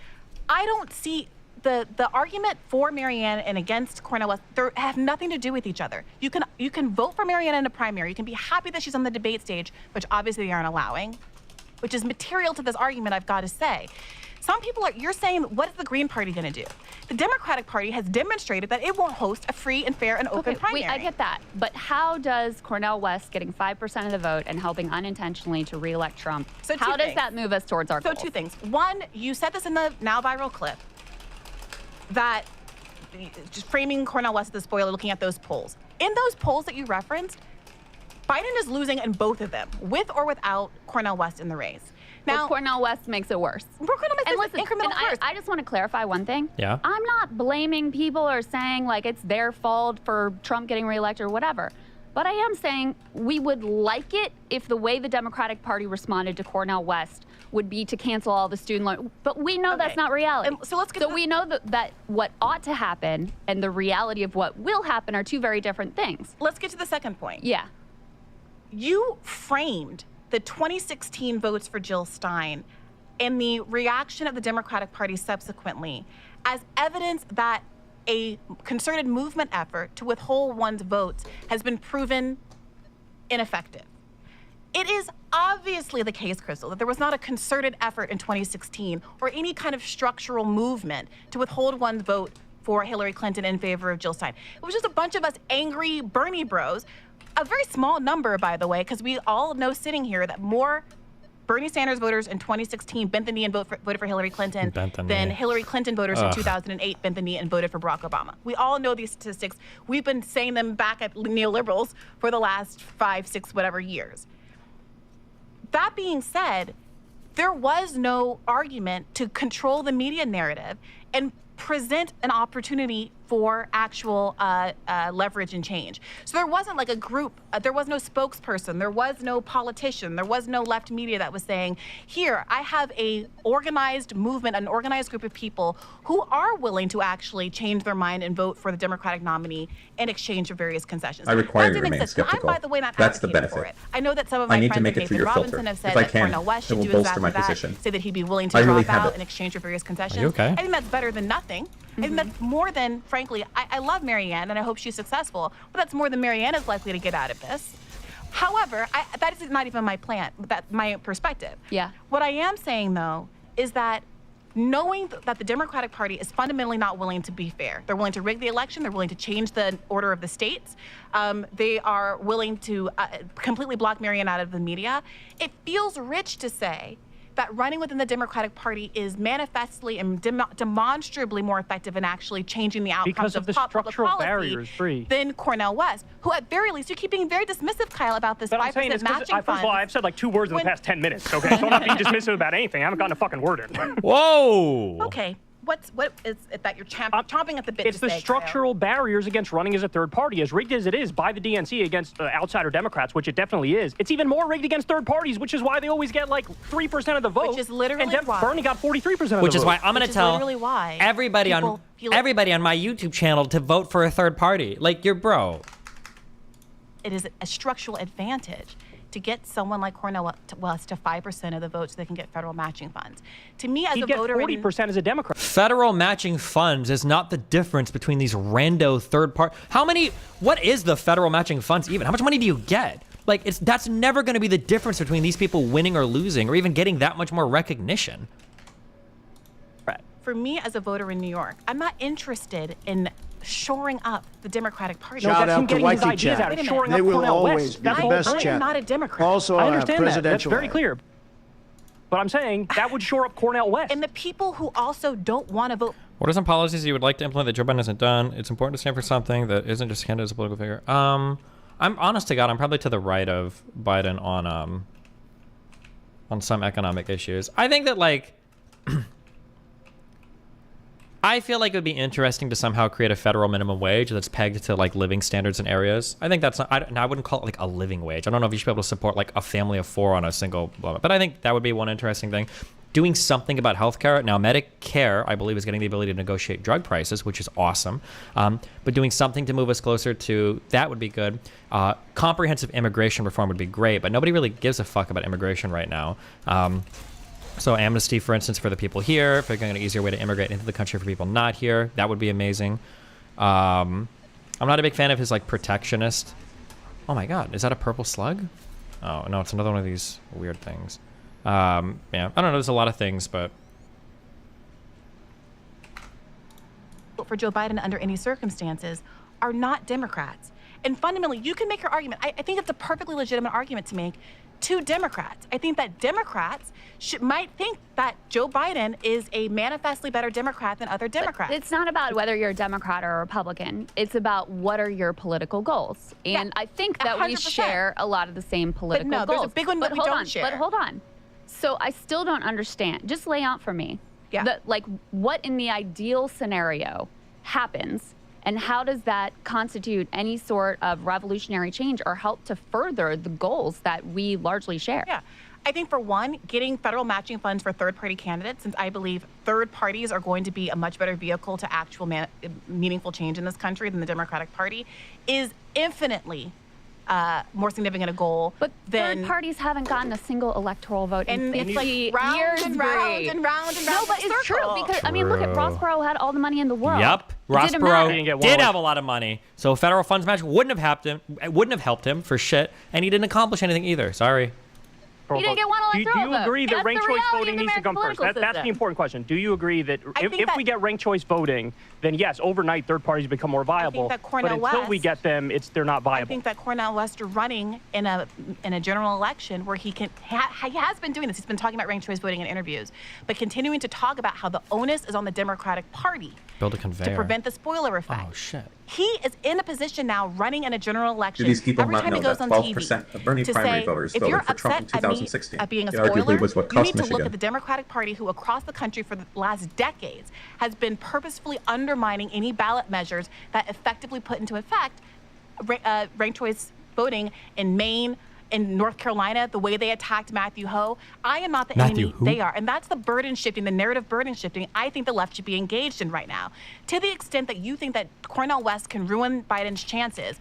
I don't see the argument for Marianne and against Cornel West, they have nothing to do with each other. You can vote for Marianne in a primary. You can be happy that she's on the debate stage, which obviously they aren't allowing, which is material to this argument, I've got to say. Some people you're saying, what is the Green Party going to do? The Democratic Party has demonstrated that it won't host a free and fair and open primary. Wait, I get that. But how does Cornel West getting 5% of the vote and helping unintentionally to reelect Trump, how does that move us towards our goals? So two things. One, you said this in the now viral clip, that just framing Cornel West as the spoiler, looking at those polls. In those polls that you referenced, Biden is losing in both of them, with or without Cornel West in the race. Now, Cornel West makes it worse. Cornel West and listen, incremental worse. I just want to clarify one thing. Yeah. I'm not blaming people or saying like it's their fault for Trump getting reelected or whatever. But I am saying we would like it if the way the Democratic Party responded to Cornel West would be to cancel all the student loan. But we know that's not reality. So we know that what ought to happen and the reality of what will happen are two very different things. Let's get to the second point. Yeah. You framed the 2016 votes for Jill Stein and the reaction of the Democratic Party subsequently as evidence that a concerted movement effort to withhold one's votes has been proven ineffective. It is obviously the case, Crystal, that there was not a concerted effort in 2016 or any kind of structural movement to withhold one's vote for Hillary Clinton in favor of Jill Stein. It was just a bunch of us angry Bernie bros, a very small number, by the way, because we all know sitting here that more Bernie Sanders voters in 2016 bent the knee and voted for Hillary Clinton than Hillary Clinton voters in 2008 bent the knee and voted for Barack Obama. We all know these statistics. We've been saying them back at neoliberals for the last 5, 6, whatever years. That being said, there was no argument to control the media narrative and present an opportunity for actual leverage and change. So there wasn't like a group, there was no spokesperson, there was no politician, there was no left media that was saying, here, I have a organized movement, an organized group of people who are willing to actually change their mind and vote for the Democratic nominee in exchange for various concessions. I require you to remain skeptical. I'm, by the way, not That's the advocating benefit. for it. I know that some of my friends like Nathan Robinson have said that Cornel West should do exactly that, say that he'd be willing to drop out in exchange for various concessions. Are you okay? I think that's better than nothing. I think that's more than, frankly, I love Marianne and I hope she's successful, but that's more than Marianne is likely to get out of this. However, that is not even my plan, that's my perspective. Yeah. What I am saying, though, is that knowing that the Democratic Party is fundamentally not willing to be fair. They're willing to rig the election. They're willing to change the order of the states. They are willing to completely block Marianne out of the media. It feels rich to say that running within the Democratic Party is manifestly and demonstrably more effective in actually changing the outcomes because of the structural barriers than Cornel West, who at very least, you keep being very dismissive, Kyle, about this 5% matching fund. First of all, I've said like 2 words in the past 10 minutes, okay? So I'm not being dismissive about anything. I haven't gotten a fucking word in. Whoa! Okay. What is it that you're chomping at the bit to say, It's the structural barriers against running as a third party. As rigged as it is by the DNC against outsider Democrats, which it definitely is, it's even more rigged against third parties, which is why they always get like 3% of the vote. Which is literally why. Bernie got 43% of the vote. Which is why I'm going to tell everybody on my YouTube channel to vote for a third party. Like, you're bro. it is a structural advantage to get someone like Cornel West to 5% of the votes so they can get federal matching funds. To me, as He'd a get voter, 40% as a Democrat. Federal matching funds is not the difference between these rando third part. What is the federal matching funds even? How much money do you get? Like, that's never going to be the difference between these people winning or losing or even getting that much more recognition. For me, as a voter in New York, I'm not interested in shoring up the Democratic Party. Shout that's him out to getting his Whitey ideas Chat. out of shoring They up will Cornel always West. be the best I chat. am not a Democrat. Also, I understand that. That's presidential very ad. clear. But I'm saying that would shore up Cornel West. And the people who also don't want to vote. What are some policies you would like to implement that Joe Biden hasn't done? It's important to stand for something that isn't just a candidate as a political figure. I'm honest to God, I'm probably to the right of Biden on some economic issues. I think that, like, I feel like it would be interesting to somehow create a federal minimum wage that's pegged to, like, living standards in areas. I think that's not, I wouldn't call it, like, a living wage. I don't know if you should be able to support, like, a family of 4 on a single moment, but I think that would be one interesting thing. Doing something about healthcare. Now, Medicare, I believe, is getting the ability to negotiate drug prices, which is awesome. But doing something to move us closer to that would be good. Comprehensive immigration reform would be great, but nobody really gives a fuck about immigration right now. So amnesty, for instance, for the people here, figuring out an easier way to immigrate into the country for people not here. That would be amazing. I'm not a big fan of his, like, protectionist. Oh my God, is that a purple slug? Oh no, it's another one of these weird things. Yeah, I don't know. There's a lot of things, but For Joe Biden under any circumstances are not Democrats. And fundamentally, you can make your argument. I think it's a perfectly legitimate argument to make to Democrats. I think that Democrats might think that Joe Biden is a manifestly better Democrat than other Democrats. But it's not about whether you're a Democrat or a Republican. It's about what are your political goals. And I think that 100%. we share a lot of the same political no, goals. there's a big one that we don't share. But hold on. So I still don't understand. Just lay out for me. Yeah. Like, what in the ideal scenario happens, and how does that constitute any sort of revolutionary change or help to further the goals that we largely share? Yeah. I think, for one, getting federal matching funds for third-party candidates, since I believe third parties are going to be a much better vehicle to actual meaningful change in this country than the Democratic Party, is infinitely more significant a goal. But than third parties haven't gotten a single electoral vote in 50 it's like round years. and round and round and round. No, but it's true because I mean, look at Ross Perot had all the money in the world. Yep, It Ross didn't matter. Perot did have a lot of money, so federal funds match wouldn't have helped him for shit, and he didn't accomplish anything either. Sorry. He didn't get one electoral Do you agree that vote. ranked That's the choice reality voting of the needs to come American first? That's political the system. important question. Do you agree that I think if we get ranked choice voting, then yes, overnight third parties become more viable. that But Cornel until we West- get them, they're not viable. I think that Cornel West running in a general election where he has been doing this. He's been talking about ranked choice voting in interviews, but continuing to talk about how the onus is on the Democratic Party Build a conveyor to prevent the spoiler effect. Oh shit. He is in a position now running in a general election. Do these people every not time know he goes that on 12% TV of Bernie to primary say, voters if you're voted for Trump in upset at me 2016? at being a It arguably spoiler, was what you cost need to look Michigan. at the Democratic Party, who across the country for the last decades has been purposefully undermining any ballot measures that effectively put into effect ranked choice voting in Maine, in North Carolina, the way they attacked Matthew Ho. I am not the enemy, they are. And that's the burden shifting, the narrative burden shifting I think the left should be engaged in right now. To the extent that you think that Cornel West can ruin Biden's chances,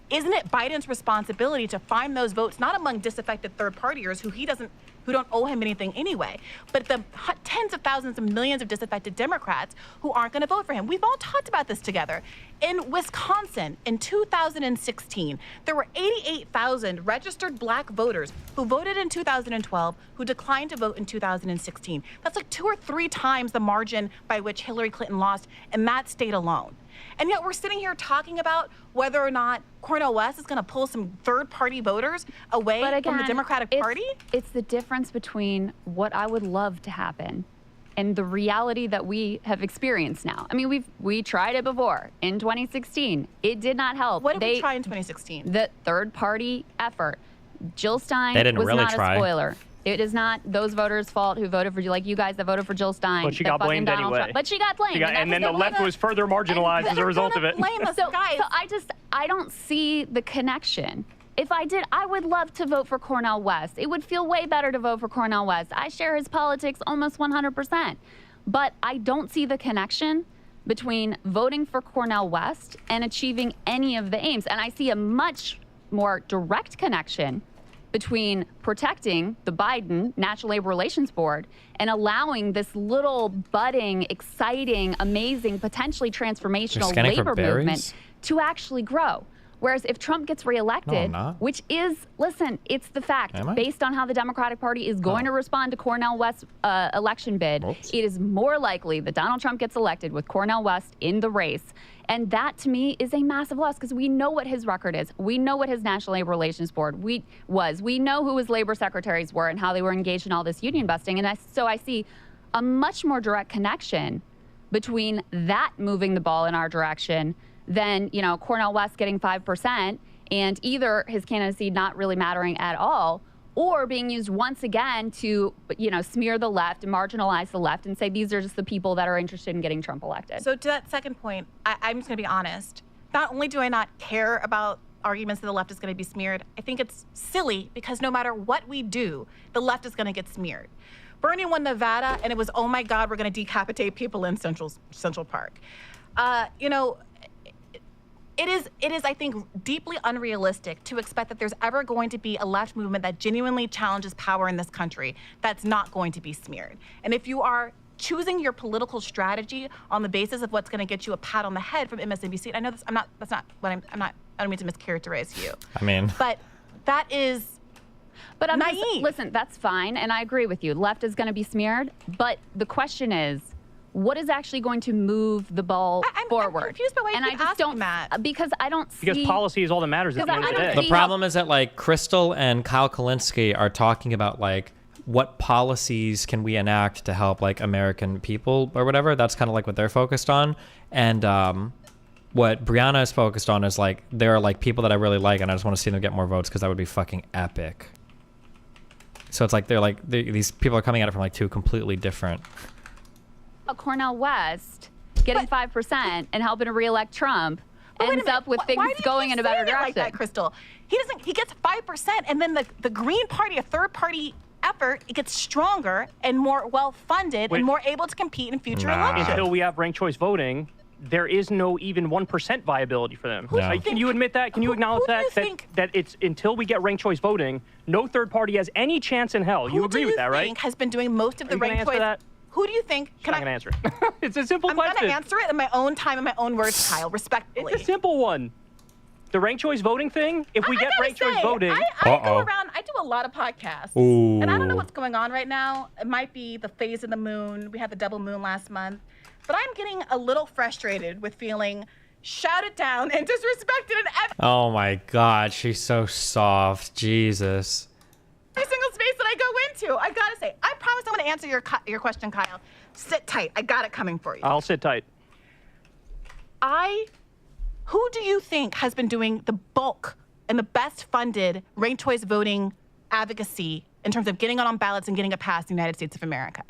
isn't it Biden's responsibility to find those votes, not among disaffected third partiers who don't owe him anything anyway, but the tens of thousands and millions of disaffected Democrats who aren't going to vote for him? We've all talked about this together. In Wisconsin, in 2016, there were 88,000 registered black voters who voted in 2012 who declined to vote in 2016. That's like 2 or 3 times the margin by which Hillary Clinton lost in that state alone. And yet we're sitting here talking about whether or not Cornel West is going to pull some third-party voters away from the Democratic Party? It's the difference between what I would love to happen and the reality that we have experienced now. I mean, we tried it before in 2016. It did not help. What did we try in 2016? The third-party effort. Jill Stein They didn't was really not try. a spoiler. It is not those voters' fault who voted for you, like you guys that voted for Jill Stein. But she that got fucking blamed Donald anyway. Trump. But she got blamed. And then the left was further marginalized as a result of it. So I don't see the connection. If I did, I would love to vote for Cornel West. It would feel way better to vote for Cornel West. I share his politics almost 100%. But I don't see the connection between voting for Cornel West and achieving any of the aims. And I see a much more direct connection between protecting the Biden National Labor Relations Board and allowing this little budding, exciting, amazing, potentially transformational labor movement to actually grow. Whereas if Trump gets reelected, which is, listen, it's the fact, based on how the Democratic Party is going to respond to Cornel West's election bid, it is more likely that Donald Trump gets elected with Cornel West in the race. And that, to me, is a massive loss because we know what his record is. We know what his National Labor Relations Board was. We know who his labor secretaries were and how they were engaged in all this union busting. And so I see a much more direct connection between that moving the ball in our direction than, you know, Cornel West getting 5% and either his candidacy not really mattering at all or being used once again to, you know, smear the left and marginalize the left and say these are just the people that are interested in getting Trump elected. So to that second point, I'm just going to be honest. Not only do I not care about arguments that the left is going to be smeared, I think it's silly because no matter what we do, the left is going to get smeared. Bernie won Nevada, and it was, oh my God, we're going to decapitate people in Central Park. You know, it is, I think, deeply unrealistic to expect that there's ever going to be a left movement that genuinely challenges power in this country that's not going to be smeared. And if you are choosing your political strategy on the basis of what's going to get you a pat on the head from MSNBC, I know that's not what I don't mean to mischaracterize you. I mean, but that is But I'm naive. just, listen, that's fine, and I agree with you. Left is going to be smeared, but the question is, what is actually going to move the ball forward? I'm confused by why you keep I just don't, that. because I don't see... Because policy is all that matters at the end of the day. The problem is that, like, Crystal and Kyle Kalinske are talking about, like, what policies can we enact to help, like, American people or whatever. That's kind of like what they're focused on. And what Brianna is focused on is, like, there are, like, people that I really like, and I just want to see them get more votes because that would be fucking epic. So it's like these people are coming at it from, like, two completely different... Cornel West getting 5% and helping to reelect Trump ends up with things going in a better direction. Like that, Crystal? He gets 5%, and then the Green Party, a third party effort, it gets stronger and more well-funded and more able to compete in future elections. Until we have ranked choice voting, there is no even 1% viability for them. Like, can you admit that? Can you acknowledge that it's until we get ranked choice voting, no third party has any chance in hell. You agree with that, right? Who do you think has been doing most of the ranked choice? Who do you think? I'm not going to answer it. It's a simple question. I'm going to answer it in my own time, in my own words, Kyle, respectfully. It's a simple one. The ranked choice voting thing, if we get ranked choice voting... I go around, I do a lot of podcasts. Ooh. And I don't know what's going on right now. It might be the phase of the moon. We had the double moon last month. But I'm getting a little frustrated with feeling shouted down and disrespected in Oh my God, she's so soft. Jesus. every single space that I go into. I gotta say, I promise I'm gonna answer your question, Kyle. Sit tight. I got it coming for you. I'll sit tight. Who do you think has been doing the bulk and the best funded ranked choice voting advocacy in terms of getting it on ballots and getting it passed in the United States of America?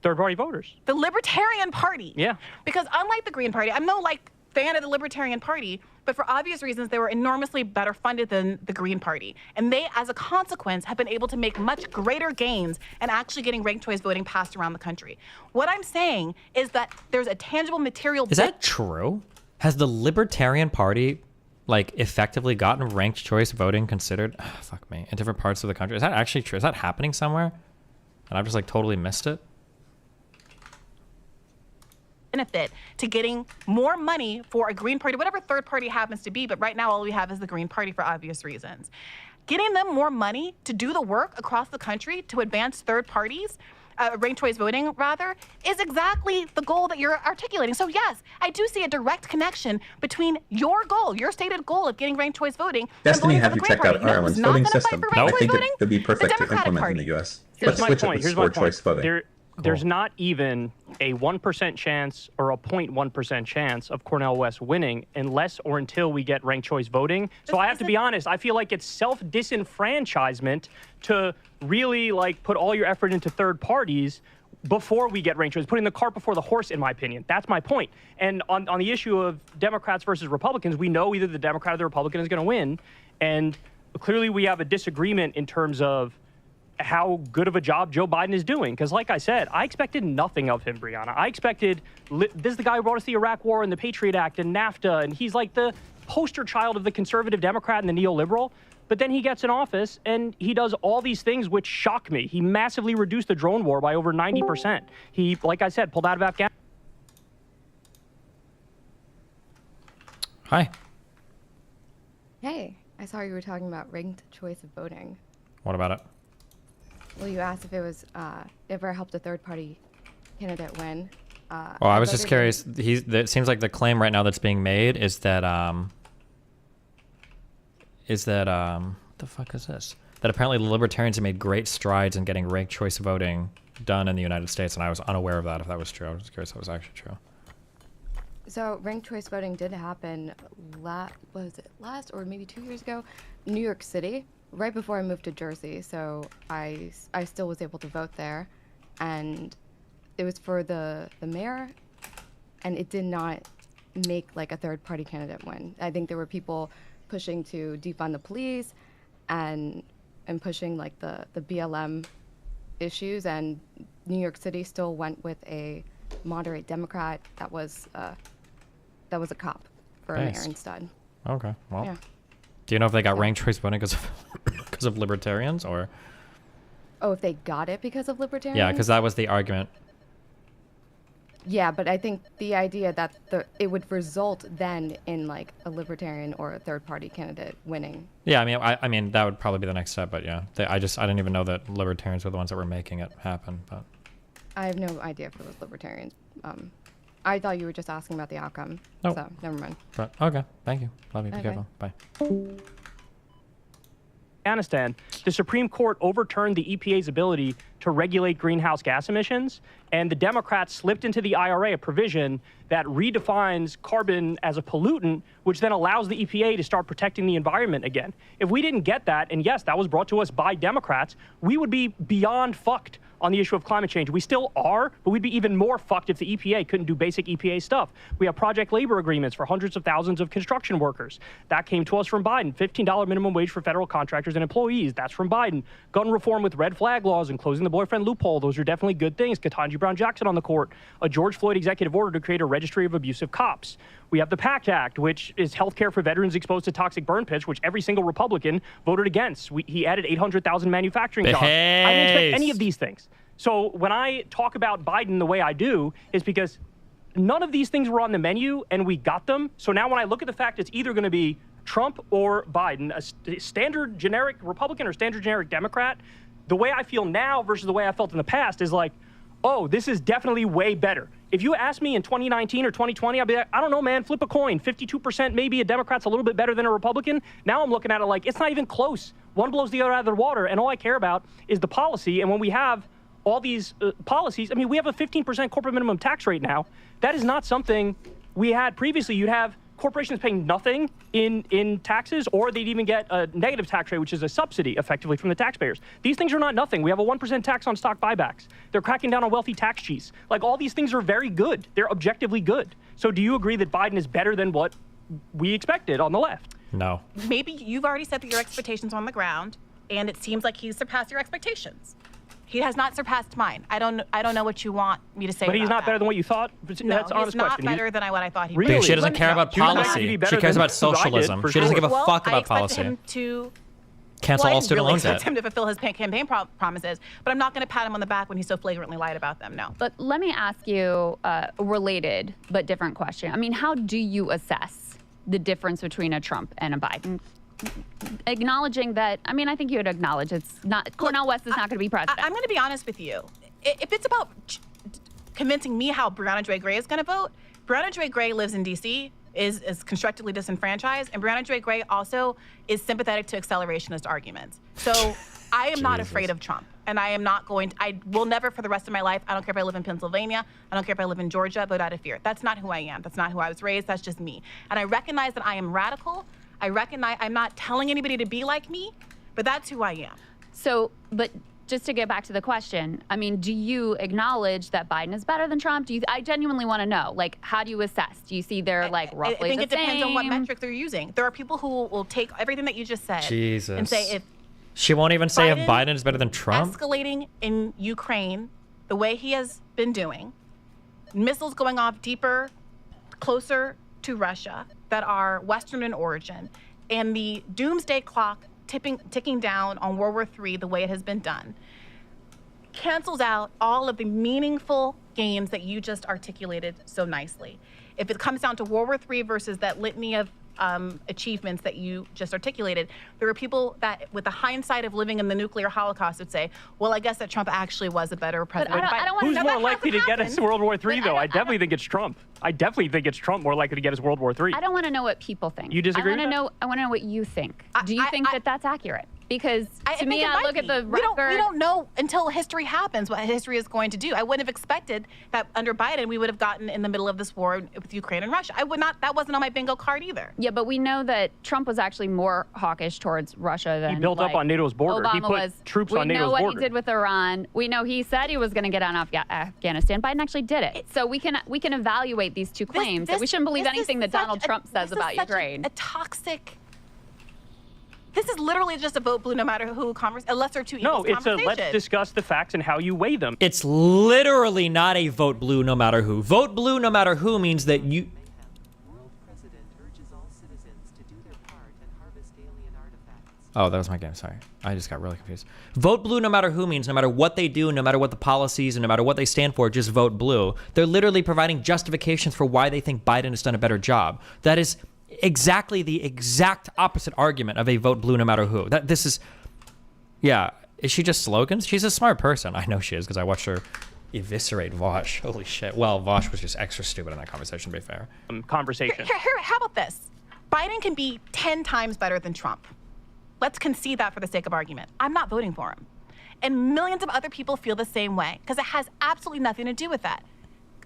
Third party voters. The Libertarian Party. Yeah. Because unlike the Green Party, I'm no fan of the Libertarian Party, but for obvious reasons, they were enormously better funded than the Green Party. And they, as a consequence, have been able to make much greater gains in actually getting ranked choice voting passed around the country. What I'm saying is that there's a tangible material... Is that true? Has the Libertarian Party, like, effectively gotten ranked choice voting considered, fuck me, in different parts of the country? Is that actually true? Is that happening somewhere? And I've just, like, totally missed it? Benefit to getting more money for a Green Party, whatever third party happens to be, but right now all we have is the Green Party for obvious reasons. Getting them more money to do the work across the country to advance third parties, ranked choice voting rather, is exactly the goal that you're articulating. So yes, I do see a direct connection between your goal, your stated goal of getting ranked choice voting. Destiny and have you check out Ireland's voting system. I think it would be perfect to implement in the U.S. Let's switch it with score choice voting. There's not even a 1% chance or a 0.1% chance of Cornel West winning unless or until we get ranked choice voting. So I have to be honest, I feel like it's self-disenfranchisement to really put all your effort into third parties before we get ranked choice, putting the cart before the horse, in my opinion. That's my point. And on the issue of Democrats versus Republicans, we know either the Democrat or the Republican is going to win. And clearly we have a disagreement in terms of how good of a job Joe Biden is doing. Because like I said, I expected nothing of him, Brianna. I expected, this is the guy who brought us the Iraq War and the Patriot Act and NAFTA, and he's like the poster child of the conservative Democrat and the neoliberal. But then he gets in office and he does all these things which shock me. He massively reduced the drone war by over 90%. He, like I said, pulled out of Afghanistan. Hi. Hey, I saw you were talking about ranked choice of voting. What about it? Well, you asked if it was ever helped a third-party candidate win. Well, I was just curious. It seems like the claim right now that's being made is that what the fuck is this? That apparently the libertarians have made great strides in getting ranked choice voting done in the United States, and I was unaware of that. If that was true, I was curious if that was actually true. So ranked choice voting did happen, last or maybe 2 years ago, in New York City, right before I moved to Jersey. So I still was able to vote there, and it was for the mayor, and it did not make like a third-party candidate win. I think there were people pushing to defund the police and pushing like the BLM issues, and New York City still went with a moderate Democrat that was a cop for a mayor instead. Okay, well, yeah. Do you know if they got ranked choice voting because of libertarians, or? Oh, if they got it because of libertarians? Yeah, because that was the argument. Yeah, but I think the idea that it would result then in like a libertarian or a third-party candidate winning. Yeah, I mean that would probably be the next step, but yeah, I didn't even know that libertarians were the ones that were making it happen. But I have no idea if it was libertarians. I thought you were just asking about the outcome. Nope. So never mind. But, okay, thank you. Love you. Be Okay. careful. Bye. Afghanistan, the Supreme Court overturned the EPA's ability to regulate greenhouse gas emissions, and the Democrats slipped into the IRA a provision that redefines carbon as a pollutant, which then allows the EPA to start protecting the environment again. If we didn't get that, and yes, that was brought to us by Democrats, we would be beyond fucked on the issue of climate change. We still are, but we'd be even more fucked if the EPA couldn't do basic EPA stuff. We have project labor agreements for hundreds of thousands of construction workers. That came to us from Biden. $15 minimum wage for federal contractors and employees. That's from Biden. Gun reform with red flag laws and closing the boyfriend loophole. Those are definitely good things. Ketanji Brown Jackson on the court. A George Floyd executive order to create a registry of abusive cops. We have the PACT Act, which is health care for veterans exposed to toxic burn pits, which every single Republican voted against. He added 800,000 manufacturing jobs. I didn't expect any of these things. So when I talk about Biden the way I do is because none of these things were on the menu and we got them. So now when I look at the fact it's either going to be Trump or Biden, a standard generic Republican or standard generic Democrat, the way I feel now versus the way I felt in the past is like, oh, this is definitely way better. If you asked me in 2019 or 2020, I'd be like, I don't know, man, flip a coin. 52% maybe a Democrat's a little bit better than a Republican. Now I'm looking at it like, it's not even close. One blows the other out of the water, and all I care about is the policy. And when we have all these policies, I mean, we have a 15% corporate minimum tax rate now. That is not something we had previously. You'd have corporations paying nothing in taxes, or they'd even get a negative tax rate, which is a subsidy effectively from the taxpayers. These things are not nothing. We have a 1% tax on stock buybacks. They're cracking down on wealthy tax cheats. Like, all these things are very good. They're objectively good. So do you agree that Biden is better than what we expected on the left? No. Maybe you've already set your expectations on the ground, and it seems like he's surpassed your expectations. He has not surpassed mine. I don't know what you want me to say. But he's about not better than what you thought? No, That's he's not better than what I thought he was. Because she doesn't care about policy. She cares about socialism. She doesn't give a fuck about policy. Him to cancel all student loan debt. I debt. him to fulfill his campaign promises, but I'm not going to pat him on the back when he so flagrantly lied about them. No. But let me ask you a related but different question. I mean, how do you assess the difference between a Trump and a Biden? Acknowledging that, I mean, I think you would acknowledge it's not, Cornel West is not going to be president. I'm going to be honest with you. If it's about convincing me how Brianna Joy Gray is going to vote, Brianna Joy Gray lives in D.C., is constructively disenfranchised, and Brianna Joy Gray also is sympathetic to accelerationist arguments. So I am not afraid of Trump, and I will never for the rest of my life, I don't care if I live in Pennsylvania, I don't care if I live in Georgia, vote out of fear. That's not who I am. That's not who I was raised. That's just me. And I recognize that I am radical. I recognize I'm not telling anybody to be like me, but that's who I am. So, but just to get back to the question, I mean, do you acknowledge that Biden is better than Trump? I genuinely want to know, like, how do you assess? Do you see they're like roughly I think the it depends on what same? metric they're using. There are people who will take everything that you just said and say, She won't even say if Biden is better than Trump? Escalating in Ukraine the way he has been doing, missiles going off deeper, closer to Russia that are Western in origin, and the doomsday clock ticking down on World War III the way it has been done, cancels out all of the meaningful gains that you just articulated so nicely. If it comes down to World War III versus that litany of achievements that you just articulated, there are people that, with the hindsight of living in the nuclear holocaust, would say, well, I guess that Trump actually was a better president. I don't Who's more likely to get us World War III, though? I definitely think it's Trump. I definitely think it's Trump more likely to get us World War III. I don't want to know what people think. You disagree I want to know what you think. Do you think that that's accurate? Because to me, I look at the record. We don't know until history happens what history is going to do. I wouldn't have expected that under Biden we would have gotten in the middle of this war with Ukraine and Russia. I would not. That wasn't on my bingo card either. Yeah, but we know that Trump was actually more hawkish towards Russia than he built up on NATO's border. Obama he put was. troops on NATO's border. We know what he did with Iran. We know he said he was going to get on Afghanistan. Biden actually did it. So we can evaluate these two claims. That we shouldn't believe anything that Donald Trump says about Ukraine. A toxic. This is literally just a vote blue no matter who a lesser two evils conversation. No, it's a let's discuss the facts and how you weigh them. It's literally not a vote blue no matter who. Vote blue no matter who means that you... Oh, that was my game. Sorry. I just got really confused. Vote blue no matter who means no matter what they do, no matter what the policies, and no matter what they stand for, just vote blue. They're literally providing justifications for why they think Biden has done a better job. That is exactly the exact opposite argument of a vote blue no matter who. This is, yeah. Is she just slogans? She's a smart person. I know she is because I watched her eviscerate Vosh. Holy shit. Well, Vosh was just extra stupid in that conversation, to be fair. Conversation. How about this? Biden can be 10 times better than Trump. Let's concede that for the sake of argument. I'm not voting for him. And millions of other people feel the same way because it has absolutely nothing to do with that.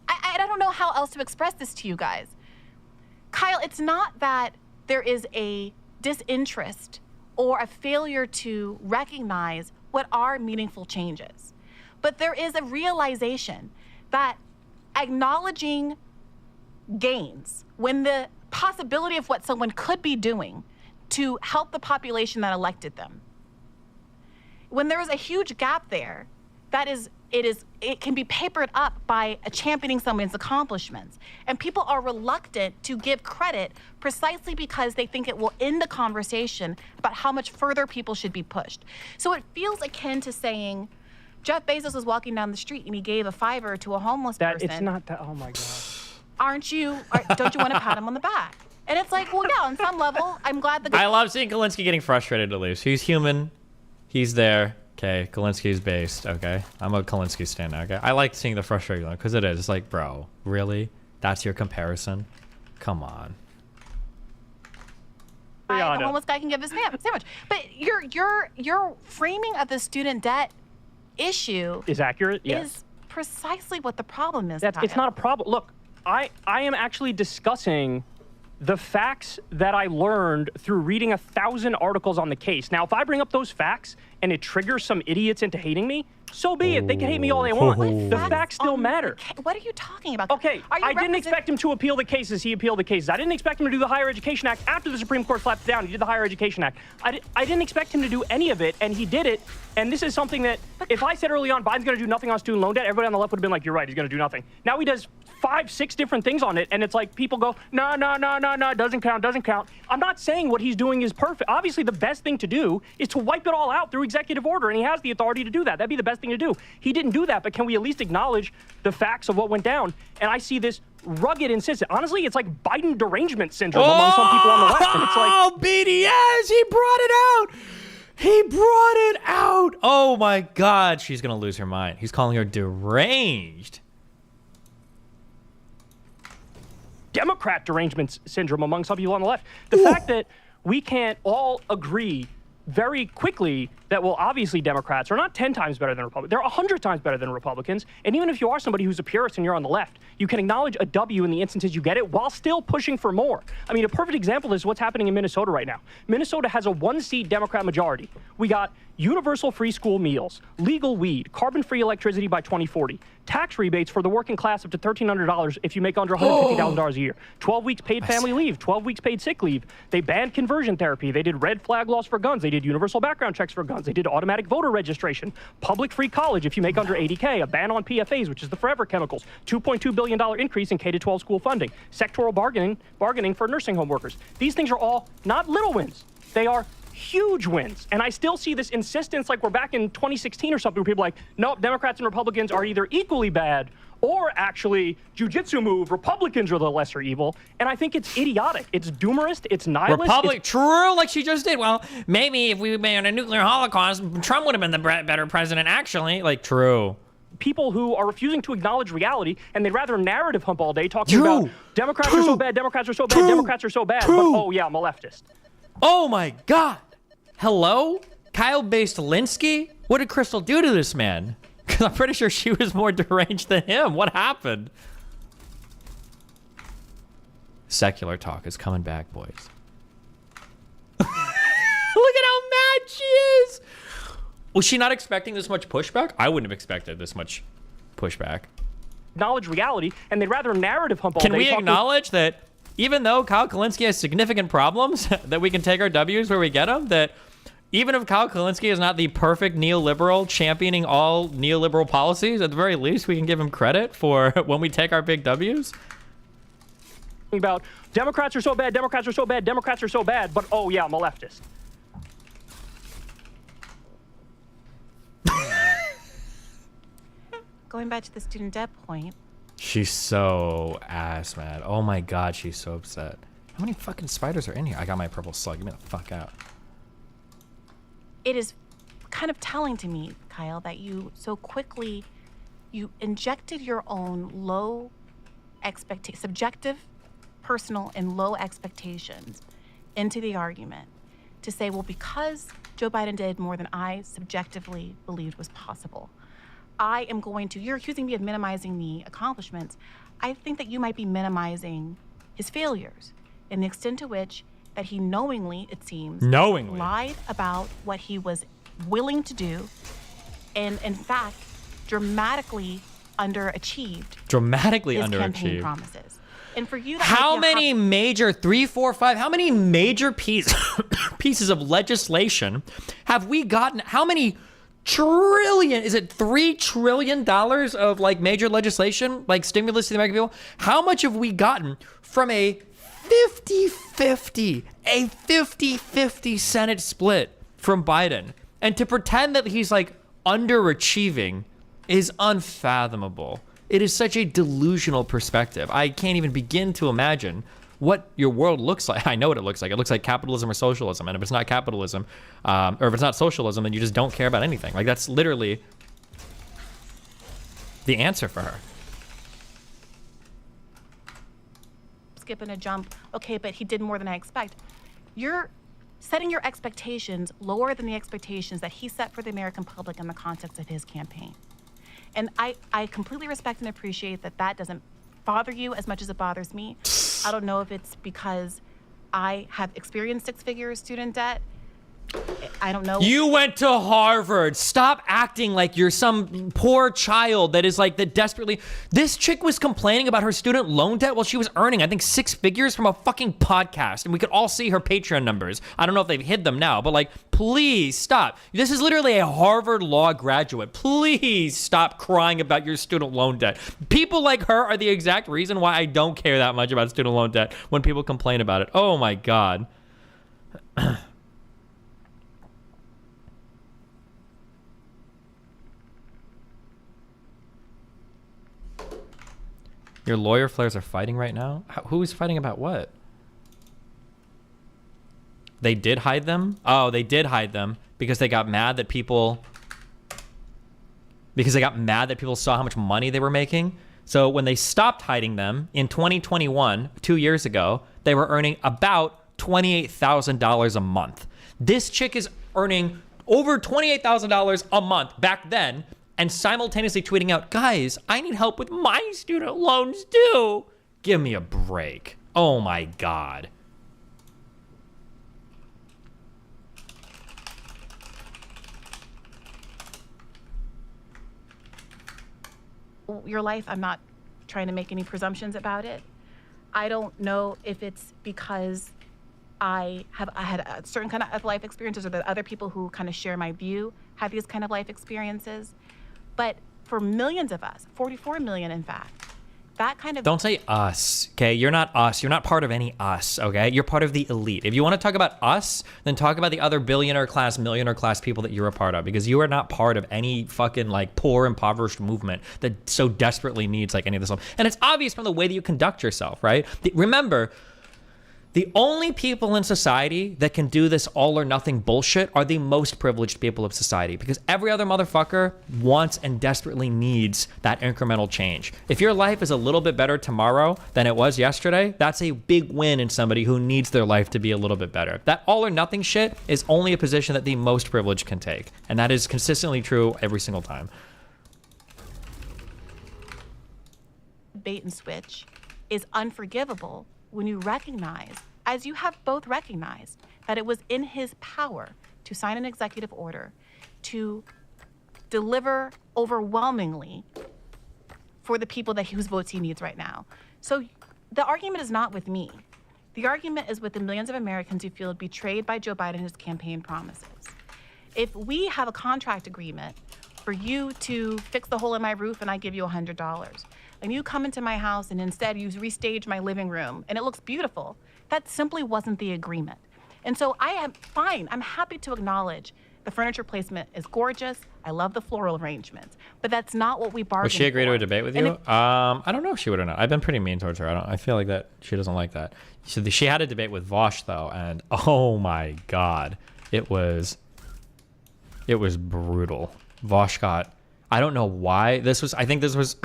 I don't know how else to express this to you guys. Kyle, it's not that there is a disinterest or a failure to recognize what are meaningful changes, but there is a realization that acknowledging gains when the possibility of what someone could be doing to help the population that elected them, when there is a huge gap there, it can be papered up by championing someone's accomplishments. And people are reluctant to give credit precisely because they think it will end the conversation about how much further people should be pushed. So it feels akin to saying, Jeff Bezos was walking down the street and he gave a $5 to a homeless person. It's not that, oh my God. Don't you want to pat him on the back? And it's like, well, yeah, on some level, I'm glad the... I love seeing Kalinske getting frustrated to lose. He's human. He's there. Okay, Kalinski's based. Okay, I'm a Kalinske stan now. Okay, I like seeing the frustration because it is. It's like, bro, really? That's your comparison? Come on. The homeless guy can give his sandwich. But your framing of the student debt issue is accurate. Yes, is precisely what the problem is. It's not a problem. Look, I am actually discussing the facts that I learned through reading 1,000 articles on the case. Now, if I bring up those facts and it triggers some idiots into hating me, so be it. They can hate me all they want. The facts still matter. What are you talking about? Okay, I didn't expect him to appeal the cases. He appealed the cases. I didn't expect him to do the Higher Education Act after the Supreme Court slapped it down. He did the Higher Education Act. I didn't expect him to do any of it, and he did it. And this is something that, if I said early on, Biden's going to do nothing on student loan debt, everybody on the left would have been like, you're right, he's going to do nothing. Now he does 5, 6 different things on it, and it's like people go, no, doesn't count. I'm not saying what he's doing is perfect. Obviously, the best thing to do is to wipe it all out through executive order, and he has the authority to do that. That'd be the best thing to do. He didn't do that, but can we at least acknowledge the facts of what went down? And I see this rugged insistence. Honestly, it's like Biden derangement syndrome among some people on the left. And it's like, oh, BDS, he brought it out. He brought it out. Oh my God, she's gonna lose her mind. He's calling her deranged. Democrat derangement syndrome among some people on the left. The fact that we can't all agree very quickly that, well, obviously Democrats are not 10 times better than Republicans. They're 100 times better than Republicans. And even if you are somebody who's a purist and you're on the left, you can acknowledge a W in the instances you get it while still pushing for more. I mean, a perfect example is what's happening in Minnesota right now. Minnesota has a 1-seat Democrat majority. We got universal free school meals, legal weed, carbon-free electricity by 2040, tax rebates for the working class up to $1,300 if you make under $150,000 a year, 12 weeks paid family leave, 12 weeks paid sick leave. They banned conversion therapy. They did red flag laws for guns. They did universal background checks for guns. They did automatic voter registration, public free college if you make under 80K, a ban on PFAs, which is the forever chemicals, $2.2 billion increase in K-12 school funding, sectoral bargaining for nursing home workers. These things are all not little wins. They are huge wins. And I still see this insistence like we're back in 2016 or something where people are like, nope, Democrats and Republicans are either equally bad or actually jujitsu move, Republicans are the lesser evil. And I think it's idiotic. It's doomerist. It's nihilist. True, like she just did. Well, maybe if we made a nuclear holocaust, Trump would have been the better president, actually. Like, true. People who are refusing to acknowledge reality, and they'd rather narrative hump all day talking about Democrats are so bad, Democrats are so bad, Democrats are so bad. But, oh, yeah, I'm a leftist. Oh my God. Hello? Kyle Linsky? What did Crystal do to this man? Because I'm pretty sure she was more deranged than him. What happened? Secular talk is coming back, boys. Look at how mad she is. Was she not expecting this much pushback? I wouldn't have expected this much pushback. Acknowledge reality, and they'd rather narrative hump all day. Can we acknowledge that even though Kyle Kalinske has significant problems, that we can take our W's where we get them? That even if Kyle Kalinske is not the perfect neoliberal championing all neoliberal policies, at the very least, we can give him credit for when we take our big W's? About Democrats are so bad, Democrats are so bad, Democrats are so bad, but oh yeah, I'm a leftist. Going back to the student debt point. She's so ass mad. Oh my God, she's so upset. How many fucking spiders are in here? I got my purple slug. Get me the fuck out. It is kind of telling to me, Kyle, that you so quickly, you injected your own low subjective, personal, and low expectations into the argument to say, well, because Joe Biden did more than I subjectively believed was possible, I am going to, you're accusing me of minimizing the accomplishments. I think that you might be minimizing his failures and the extent to which that he knowingly, it seems, lied about what he was willing to do and, in fact, dramatically underachieved his campaign promises. And for you, how many major how many major pieces of legislation have we gotten? How many is it $3 trillion of like major legislation, like stimulus to the American people? How much have we gotten from a 50-50 Senate split from Biden? And to pretend that he's like underachieving is unfathomable. It is such a delusional perspective. I can't even begin to imagine what your world looks like. I know what it looks like. It looks like capitalism or socialism. And if it's not capitalism, or if it's not socialism, then you just don't care about anything. Like, that's literally the answer for her. Skip and a jump. Okay, but he did more than I expect. You're setting your expectations lower than the expectations that he set for the American public in the context of his campaign. And I completely respect and appreciate that that doesn't bother you as much as it bothers me. I don't know if it's because I have experienced six-figure student debt. I don't know. You went to Harvard. Stop acting like you're some poor child that is like that desperately. This chick was complaining about her student loan debt while she was earning, I think, 6 figures from a fucking podcast. And we could all see her Patreon numbers. I don't know if they've hid them now, but like, please stop. This is literally a Harvard law graduate. Please stop crying about your student loan debt. People like her are the exact reason why I don't care that much about student loan debt when people complain about it. Oh my God. Your lawyer flares are fighting right now? Who is fighting about what? They did hide them? Oh, they did hide them because they got mad that people... Because they got mad that people saw how much money they were making. So when they stopped hiding them in 2021, 2 years ago, they were earning about $28,000 a month. This chick is earning over $28,000 a month back then, and simultaneously tweeting out, guys, I need help with my student loans too. Give me a break. Oh my God. your life. I'm not trying to make any presumptions about it. I don't know if it's because I had a certain kind of life experiences, or that other people who kind of share my view have these kind of life experiences. But for millions of us, 44 million in fact, that kind of... Don't say us, okay? You're not us. You're not part of any us, okay? You're part of the elite. If you want to talk about us, then talk about the other billionaire class, millionaire class people that you're a part of, because you are not part of any fucking like poor, impoverished movement that so desperately needs like any of this stuff. And it's obvious from the way that you conduct yourself, right? Remember, the only people in society that can do this all or nothing bullshit are the most privileged people of society, because every other motherfucker wants and desperately needs that incremental change. If your life is a little bit better tomorrow than it was yesterday, that's a big win in somebody who needs their life to be a little bit better. That all or nothing shit is only a position that the most privileged can take. And that is consistently true every single time. Bait and switch is unforgivable when you recognize, as you have both recognized, that it was in his power to sign an executive order to deliver overwhelmingly for the people whose votes he needs right now. So the argument is not with me. The argument is with the millions of Americans who feel betrayed by Joe Biden and his campaign promises. If we have a contract agreement for you to fix the hole in my roof and I give you $100, and you come into my house and instead you restage my living room and it looks beautiful, that simply wasn't the agreement. And so I am fine. I'm happy to acknowledge the furniture placement is gorgeous. I love the floral arrangements, but that's not what we bargained for. Would she agree to a debate with you? I don't know if she would or not. I've been pretty mean towards her. I feel like that she doesn't like that. So she had a debate with Vosh though, and oh my God, it was brutal. Vosh got, I don't know why I think this was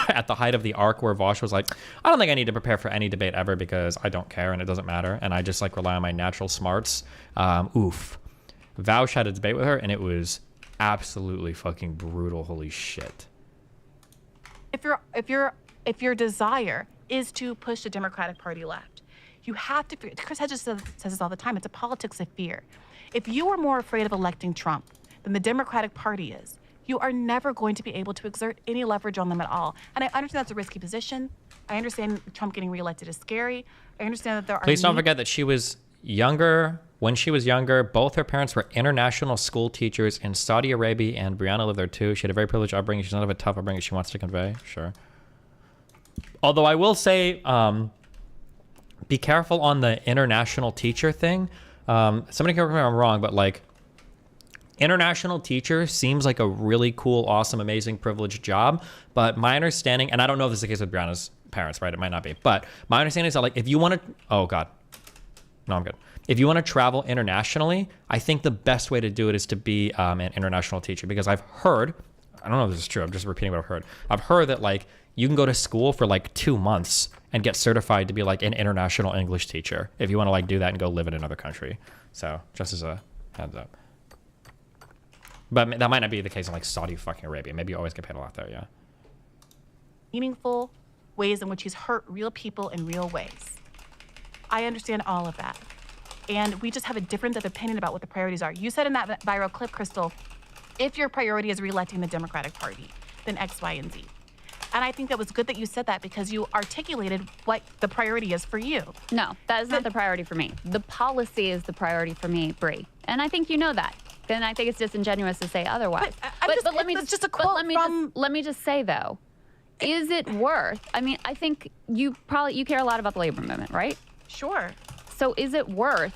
at the height of the arc where Vosh was like, I don't think I need to prepare for any debate ever because I don't care and it doesn't matter. And I just like rely on my natural smarts. Oof. Vosh had a debate with her and it was absolutely fucking brutal. Holy shit. If your desire is to push the Democratic Party left, you have to, Chris Hedges says this all the time, it's a politics of fear. If you are more afraid of electing Trump than the Democratic Party is, you are never going to be able to exert any leverage on them at all. And I understand that's a risky position. I understand Trump getting reelected is scary. I understand that there are... Please don't forget that she was younger. When she was younger, both her parents were international school teachers in Saudi Arabia, and Brianna lived there too. She had a very privileged upbringing. She's not of a tough upbringing she wants to convey. Sure. Although I will say, be careful on the international teacher thing. Somebody can correct me if I'm wrong, but like, international teacher seems like a really cool, awesome, amazing, privileged job. But my understanding, and I don't know if this is the case with Brianna's parents, right? It might not be. But my understanding is that like, if you want to, oh God, no, I'm good. If you want to travel internationally, I think the best way to do it is to be an international teacher, because I've heard, I don't know if this is true, I'm just repeating what I've heard. I've heard that like, you can go to school for like 2 months and get certified to be like an international English teacher if you want to like do that and go live in another country. So just as a heads up. But that might not be the case in like Saudi fucking Arabia. Maybe you always get paid a lot there, yeah. Meaningful ways in which he's hurt real people in real ways. I understand all of that. And we just have a difference of opinion about what the priorities are. You said in that viral clip, Crystal, if your priority is reelecting the Democratic Party, then X, Y, and Z. And I think that was good that you said that, because you articulated what the priority is for you. No, that is not the priority for me. The policy is the priority for me, Bree. And I think you know that. And I think it's disingenuous to say otherwise. But let me just a quote let me just say though, is it worth? I mean, I think you care a lot about the labor movement, right? Sure. So is it worth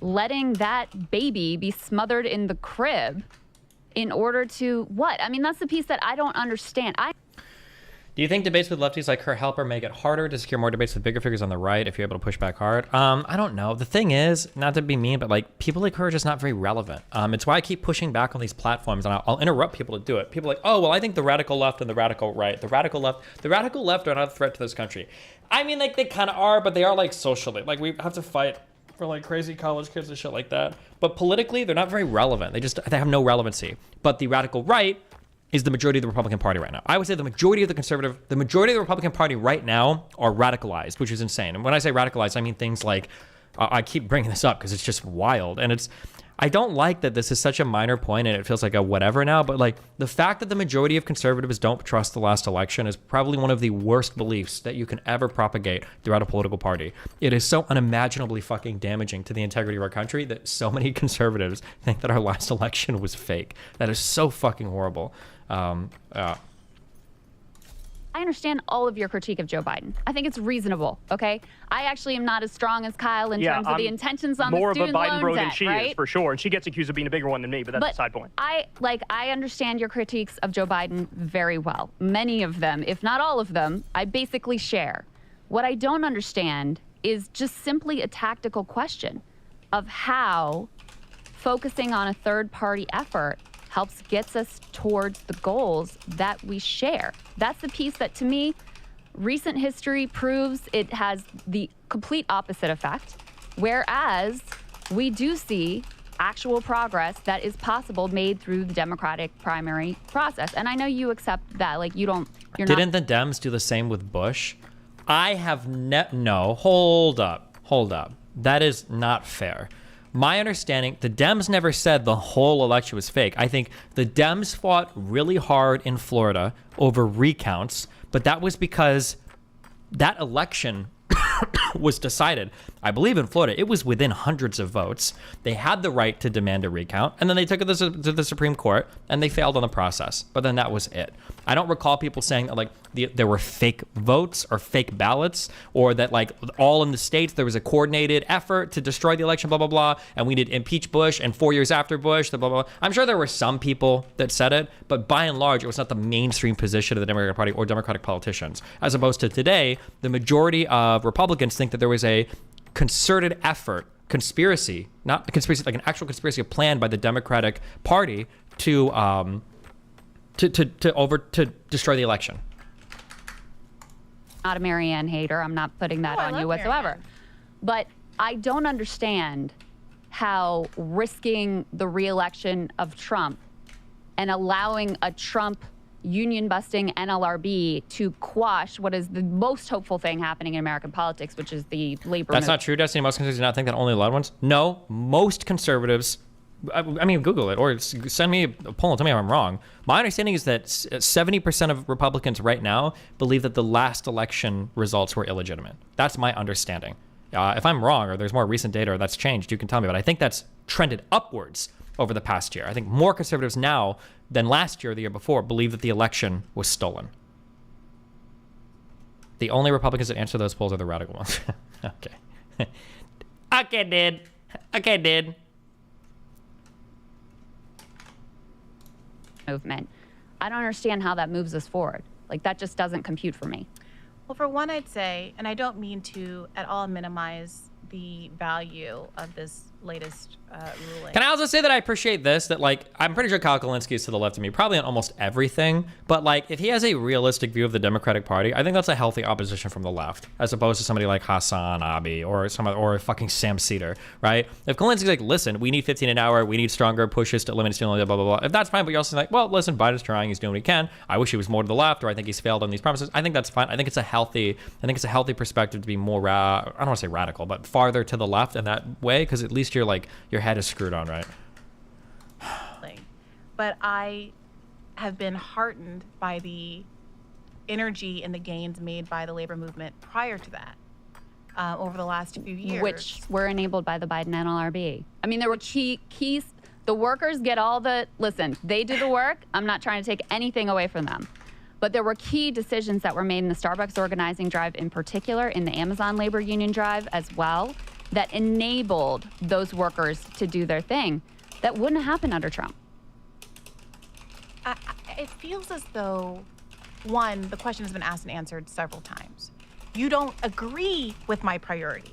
letting that baby be smothered in the crib in order to what? I mean, that's the piece that I don't understand. Do you think debates with lefties like her help her make it harder to secure more debates with bigger figures on the right if you're able to push back hard? I don't know. The thing is, not to be mean, but like people like her are just not very relevant. It's why I keep pushing back on these platforms, and I'll interrupt people to do it. People are like, oh, well, I think the radical left and the radical right, the radical left are not a threat to this country. I mean, like they kind of are, but they are like socially. Like we have to fight for like crazy college kids and shit like that. But politically, they're not very relevant. They have no relevancy. But the radical right is the majority of the Republican Party right now. I would say the majority of the majority of the Republican Party right now are radicalized, which is insane. And when I say radicalized, I mean things like, I keep bringing this up because it's just wild. And I don't like that this is such a minor point and it feels like a whatever now, but like the fact that the majority of conservatives don't trust the last election is probably one of the worst beliefs that you can ever propagate throughout a political party. It is so unimaginably fucking damaging to the integrity of our country that so many conservatives think that our last election was fake. That is so fucking horrible. I understand all of your critique of Joe Biden. I think it's reasonable, okay? I actually am not as strong as Kyle in terms of the intentions on the student loan debt, more of a Biden bro than she right? is, for sure. And she gets accused of being a bigger one than me, but that's a side point. I understand your critiques of Joe Biden very well. Many of them, if not all of them, I basically share. What I don't understand is just simply a tactical question of how focusing on a third-party effort gets us towards the goals that we share. That's the piece that, to me, recent history proves it has the complete opposite effect, whereas we do see actual progress that is possible made through the Democratic primary process. And I know you accept that, like you're Didn't the Dems do the same with Bush? I have no, hold up. That is not fair. My understanding, the Dems never said the whole election was fake. I think the Dems fought really hard in Florida over recounts, but that was because that election was decided, I believe in Florida, it was within hundreds of votes. They had the right to demand a recount, and then they took it to the Supreme Court, and they failed on the process. But then that was it. I don't recall people saying that, like, there were fake votes or fake ballots, or that, like, all in the states there was a coordinated effort to destroy the election, blah, blah, blah, and we need to impeach Bush, and 4 years after Bush, blah, blah, blah. I'm sure there were some people that said it, but by and large, it was not the mainstream position of the Democratic Party or Democratic politicians. As opposed to today, the majority of Republicans think that there was a concerted effort, not a conspiracy, like an actual conspiracy planned by the Democratic Party to destroy the election. Not a Marianne hater. I'm not putting that on you whatsoever. Marianne. But I don't understand how risking the re-election of Trump and allowing a Trump union-busting NLRB to quash what is the most hopeful thing happening in American politics, which is the labor That's movement. not true, Destiny. Most conservatives do not think that only allowed ones. No, most conservatives, I mean, Google it or send me a poll and tell me if I'm wrong. My understanding is that 70% of Republicans right now believe that the last election results were illegitimate. That's my understanding. If I'm wrong or there's more recent data or that's changed, you can tell me. But I think that's trended upwards over the past year. I think more conservatives now than last year or the year before believe that the election was stolen. The only Republicans that answer those polls are the radical ones. Okay. Okay, dude. Movement. I don't understand how that moves us forward. Like, that just doesn't compute for me. Well, for one, I'd say, and I don't mean to at all minimize the value of this latest ruling. Can I also say that I appreciate this, that, like, I'm pretty sure Kyle Kalinske is to the left of me, probably on almost everything, but, like, if he has a realistic view of the Democratic Party, I think that's a healthy opposition from the left, as opposed to somebody like Hassan Abi or fucking Sam Cedar, right? If Kalinski's like, listen, we need 15 an hour, we need stronger pushes to eliminate student loan, blah, blah, blah. If that's fine, but you're also like, well, listen, Biden's trying, he's doing what he can. I wish he was more to the left, or I think he's failed on these promises. I think that's fine. I think it's a healthy perspective to be more, I don't want to say radical, but farther to the left in that way, because at least you're like, your head is screwed on, right? But I have been heartened by the energy and the gains made by the labor movement prior to that over the last few years. Which were enabled by the Biden NLRB. I mean, there were keys. The workers get all the, listen, they do the work. I'm not trying to take anything away from them. But there were key decisions that were made in the Starbucks organizing drive in particular, in the Amazon labor union drive as well, that enabled those workers to do their thing. That wouldn't happen under Trump. It feels as though, one, the question has been asked and answered several times. You don't agree with my priority.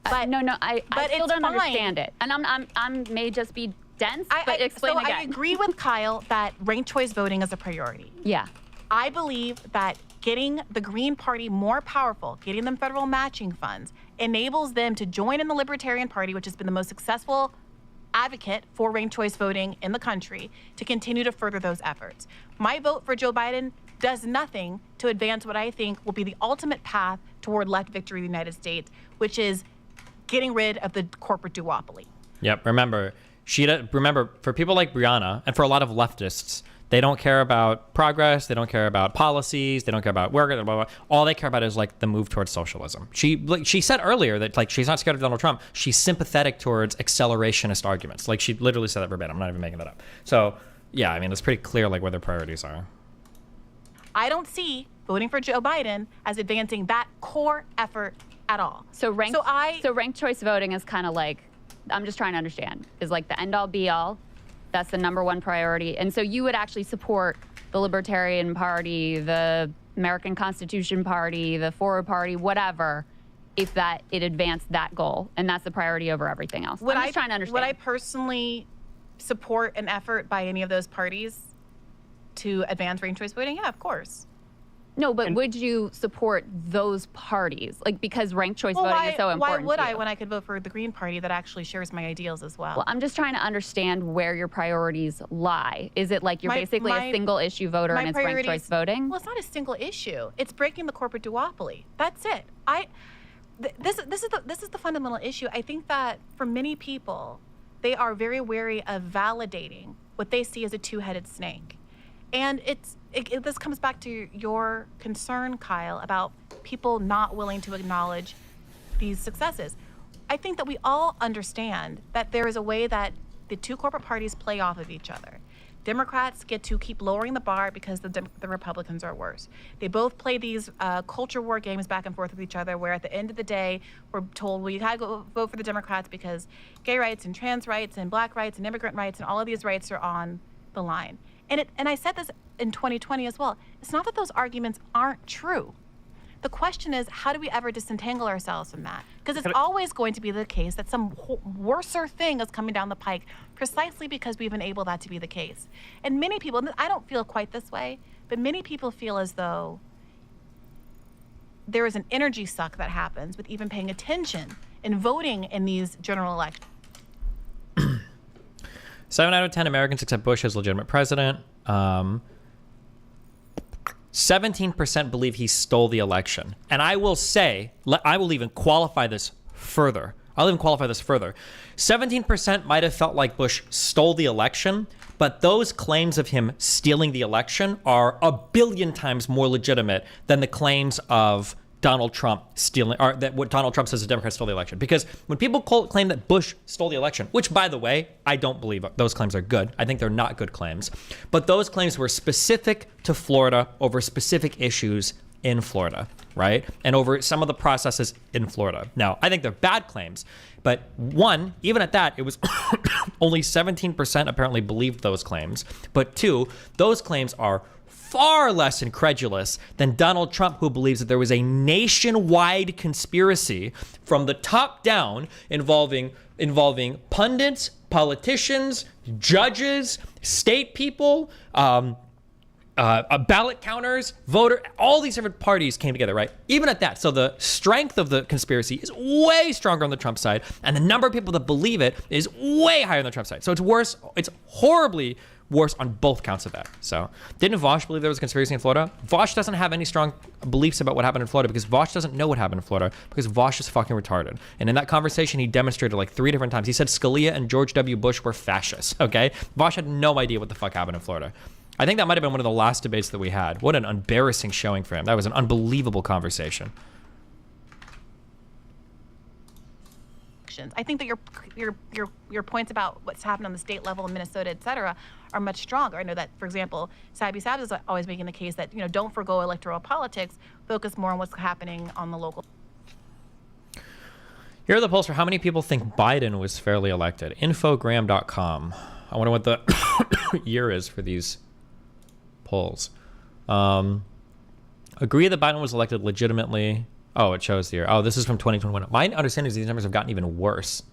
But no, I still don't understand it. And I may just be dense, but explain again. I agree with Kyle that ranked choice voting is a priority. Yeah. I believe that getting the Green Party more powerful, getting them federal matching funds, enables them to join in the Libertarian Party, which has been the most successful advocate for ranked choice voting in the country, to continue to further those efforts. My vote for Joe Biden does nothing to advance what I think will be the ultimate path toward left victory in the United States, which is getting rid of the corporate duopoly. Yep. Remember, Remember, for people like Brianna and for a lot of leftists, they don't care about progress. They don't care about policies. They don't care about work. Blah, blah, blah. All they care about is like the move towards socialism. She said earlier that like she's not scared of Donald Trump. She's sympathetic towards accelerationist arguments. Like she literally said that verbatim. I'm not even making that up. So yeah, I mean, it's pretty clear like where their priorities are. I don't see voting for Joe Biden as advancing that core effort at all. So ranked choice voting is kind of like, I'm just trying to understand, is like the end all be all. That's the number one priority. And so you would actually support the Libertarian Party, the American Constitution Party, the Forward Party, whatever, if that it advanced that goal. And that's the priority over everything else. I'm just trying to understand. Would I personally support an effort by any of those parties to advance ranked choice voting? Yeah, of course. No, but would you support those parties? Like, because ranked choice voting is so important. Why would I when I could vote for the Green Party that actually shares my ideals as well? Well, I'm just trying to understand where your priorities lie. Is it like you're basically a single issue voter and it's ranked choice voting? Well, it's not a single issue. It's breaking the corporate duopoly. That's it. This is the fundamental issue. I think that for many people, they are very wary of validating what they see as a two-headed snake. And this comes back to your concern, Kyle, about people not willing to acknowledge these successes. I think that we all understand that there is a way that the two corporate parties play off of each other. Democrats get to keep lowering the bar because the Republicans are worse. They both play these culture war games back and forth with each other, where at the end of the day, we're told, well, you gotta go vote for the Democrats because gay rights and trans rights and black rights and immigrant rights and all of these rights are on the line. And I said this in 2020 as well. It's not that those arguments aren't true. The question is, how do we ever disentangle ourselves from that? Because it's always going to be the case that some worser thing is coming down the pike precisely because we've enabled that to be the case. And many people, and I don't feel quite this way, but many people feel as though there is an energy suck that happens with even paying attention in voting in these general elections. 7 out of 10 Americans accept Bush as legitimate president. 17% believe he stole the election. And I will say, I will even qualify this further. 17% might have felt like Bush stole the election, but those claims of him stealing the election are a billion times more legitimate than the claims of Donald Trump stealing, or that what Donald Trump says the Democrats stole the election. Because when people claim that Bush stole the election, which by the way, I don't believe those claims are good. I think they're not good claims. But those claims were specific to Florida over specific issues in Florida, right? And over some of the processes in Florida. Now, I think they're bad claims, but one, even at that, it was only 17% apparently believed those claims. But two, those claims are far less incredulous than Donald Trump, who believes that there was a nationwide conspiracy from the top down involving pundits, politicians, judges, state people, ballot counters, voter, all these different parties came together, right? Even at that. So the strength of the conspiracy is way stronger on the Trump side, and the number of people that believe it is way higher on the Trump side. So it's worse. It's horribly worse on both counts of that. So didn't Vosh believe there was a conspiracy in Florida? Vosh doesn't have any strong beliefs about what happened in Florida because Vosh doesn't know what happened in Florida because Vosh is fucking retarded. And in that conversation, he demonstrated like 3 different times. He said Scalia and George W. Bush were fascists, okay? Vosh had no idea what the fuck happened in Florida. I think that might have been one of the last debates that we had. What an embarrassing showing for him. That was an unbelievable conversation. I think that your points about what's happened on the state level in Minnesota, et cetera, are much stronger. I know that, for example, Sabby Sabs is always making the case that, don't forgo electoral politics, focus more on what's happening on the local. Here are the polls for how many people think Biden was fairly elected. Infogram.com. I wonder what the year is for these polls. Agree that Biden was elected legitimately. Oh, it shows here. Oh, this is from 2021. My understanding is these numbers have gotten even worse.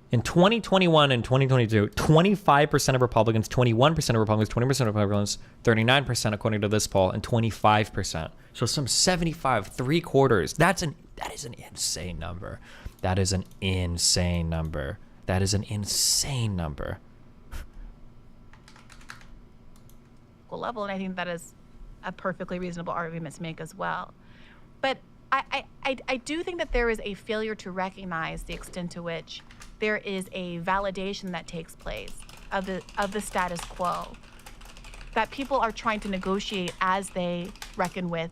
In 2021 and 2022, 25% of Republicans, 21% of Republicans, 20% of Republicans, 39% according to this poll, and 25%. So some 75, 3/4. That is an insane number. That is an insane number. That is an insane number. Level, and I think that is a perfectly reasonable argument to make as well. But I do think that there is a failure to recognize the extent to which there is a validation that takes place of the status quo, that people are trying to negotiate as they reckon with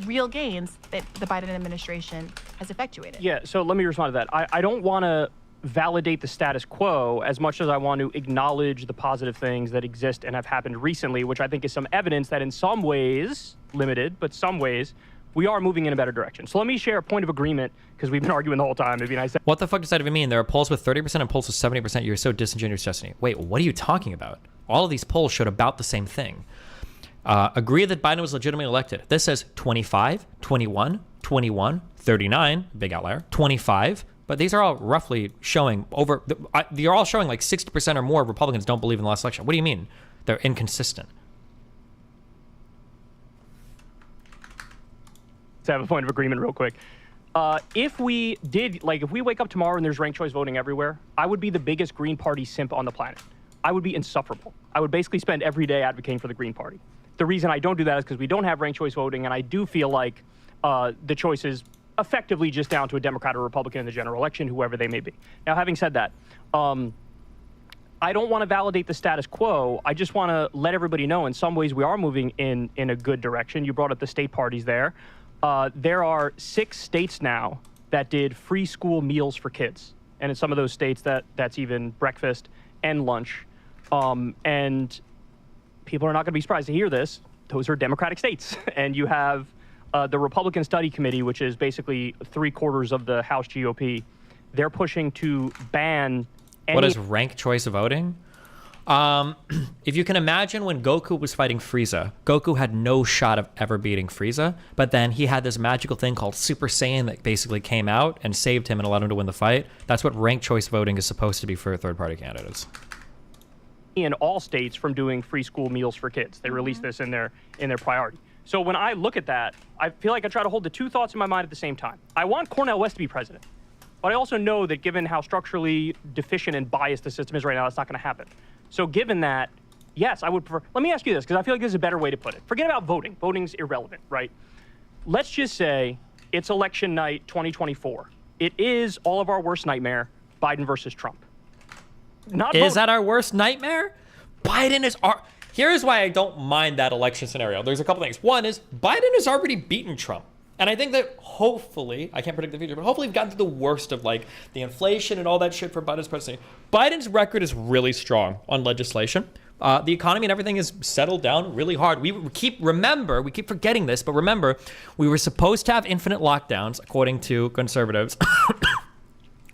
real gains that the Biden administration has effectuated. Yeah, so let me respond to that. I don't want to validate the status quo as much as I want to acknowledge the positive things that exist and have happened recently, which I think is some evidence that in some ways, limited, but some ways, we are moving in a better direction. So let me share a point of agreement, because we've been arguing the whole time. It'd be nice. What the fuck does that even mean? There are polls with 30% and polls with 70%. You're so disingenuous, Destiny. Wait, what are you talking about? All of these polls showed about the same thing. Agree that Biden was legitimately elected. This says 25, 21, 21, 39, big outlier, 25. But these are all roughly showing they're all showing like 60% or more of Republicans don't believe in the last election. What do you mean? They're inconsistent. To have a point of agreement real quick. If we wake up tomorrow and there's ranked choice voting everywhere, I would be the biggest Green Party simp on the planet. I would be insufferable. I would basically spend every day advocating for the Green Party. The reason I don't do that is because we don't have ranked choice voting, and I do feel like the choice is effectively just down to a Democrat or Republican in the general election, whoever they may be. Now, having said that, I don't want to validate the status quo. I just want to let everybody know in some ways we are moving in a good direction. You brought up the state parties there. There are 6 states now that did free school meals for kids. And in some of those states, that's even breakfast and lunch. And people are not going to be surprised to hear this. Those are Democratic states. And you have the Republican Study Committee, which is basically 3/4 of the House GOP. They're pushing to ban any... What is ranked choice voting? If you can imagine when Goku was fighting Frieza, Goku had no shot of ever beating Frieza, but then he had this magical thing called Super Saiyan that basically came out and saved him and allowed him to win the fight. That's what ranked choice voting is supposed to be for third-party candidates. In all states from doing free school meals for kids. They released this in their priority. So when I look at that, I feel like I try to hold the two thoughts in my mind at the same time. I want Cornel West to be president, but I also know that given how structurally deficient and biased the system is right now, that's not going to happen. So given that, yes, I would prefer... Let me ask you this, because I feel like this is a better way to put it. Forget about voting. Voting's irrelevant, right? Let's just say it's election night 2024. It is all of our worst nightmare, Biden versus Trump. Is that our worst nightmare? Biden is our... Here's why I don't mind that election scenario. There's a couple things. One is Biden has already beaten Trump. And I think that hopefully, I can't predict the future, but hopefully we've gotten through the worst of like the inflation and all that shit for Biden's presidency. Biden's record is really strong on legislation. The economy and everything is settled down really hard. We keep forgetting this, but remember, we were supposed to have infinite lockdowns, according to conservatives.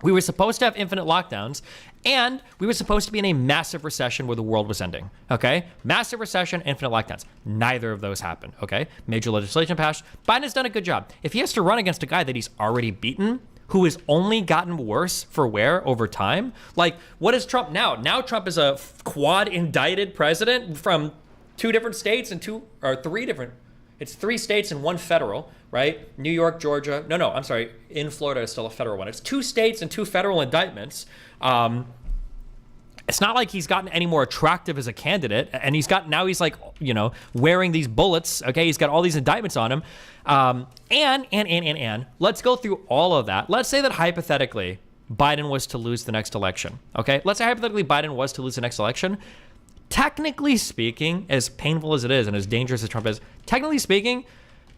We were supposed to have infinite lockdowns, and we were supposed to be in a massive recession where the world was ending, okay? Massive recession, infinite lockdowns. Neither of those happened, okay? Major legislation passed. Biden has done a good job. If he has to run against a guy that he's already beaten, who has only gotten worse for wear over time, like, what is Trump now? Now Trump is a quad indicted president from 2 different states and 3 states and 1 federal, right? New York, Georgia. No, I'm sorry. In Florida is still a federal one. It's 2 states and 2 federal indictments. It's not like he's gotten any more attractive as a candidate. And he's like, wearing these bullets. Okay. He's got all these indictments on him. And let's go through all of that. Let's say that hypothetically Biden was to lose the next election. Okay. Let's say hypothetically Biden was to lose the next election. Technically speaking, as painful as it is and as dangerous as Trump is, technically speaking,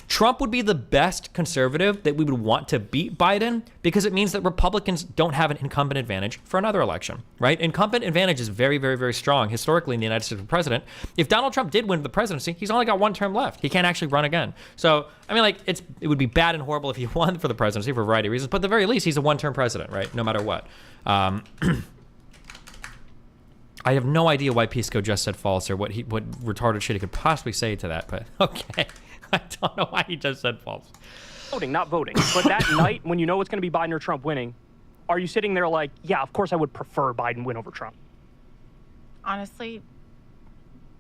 Trump would be the best conservative that we would want to beat Biden because it means that Republicans don't have an incumbent advantage for another election, right? Incumbent advantage is very, very, very strong historically in the United States for president. If Donald Trump did win the presidency, he's only got 1 term left. He can't actually run again. So, I mean, like, it would be bad and horrible if he won for the presidency for a variety of reasons, but at the very least, he's a 1-term president, right? No matter what. I have no idea why Pisco just said false or what retarded shit he could possibly say to that, but okay. I don't know why he just said false. Voting, not voting. But that night, when you know it's going to be Biden or Trump winning, are you sitting there like, yeah, of course I would prefer Biden win over Trump? Honestly,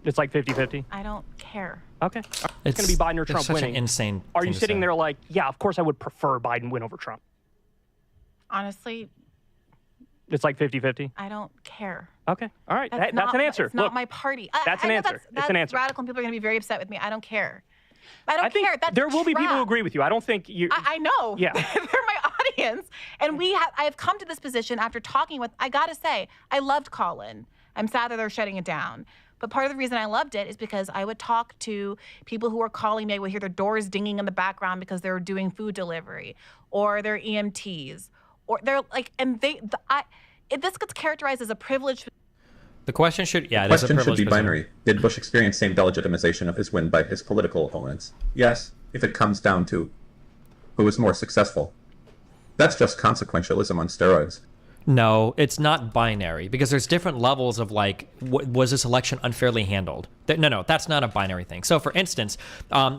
it's like 50-50? I don't care. Okay. It's going to be Biden or Trump winning. Insane. Are you sitting there like, yeah, of course I would prefer Biden win over Trump? Honestly, it's like 50-50? I don't care. Okay. All right. That's an answer. It's not my party. That's an answer. It's an answer. Radical, and people are going to be very upset with me. I don't care. I don't think care. That's there will be people who trap. agree with you. I don't think you. I know. Yeah. They're my audience. And I have come to this position after talking with, I gotta say, I loved Colin. I'm sad that they're shutting it down. But part of the reason I loved it is because I would talk to people who were calling me. I would hear their doors dinging in the background because they were doing food delivery, or their EMTs, or they're like, and this gets characterized as a privileged. The question should, The question should be binary. Did Bush experience same delegitimization of his win by his political opponents? Yes, if it comes down to who was more successful. That's just consequentialism on steroids. No, it's not binary because there's different levels of like, was this election unfairly handled? No, that's not a binary thing. So for instance, I'd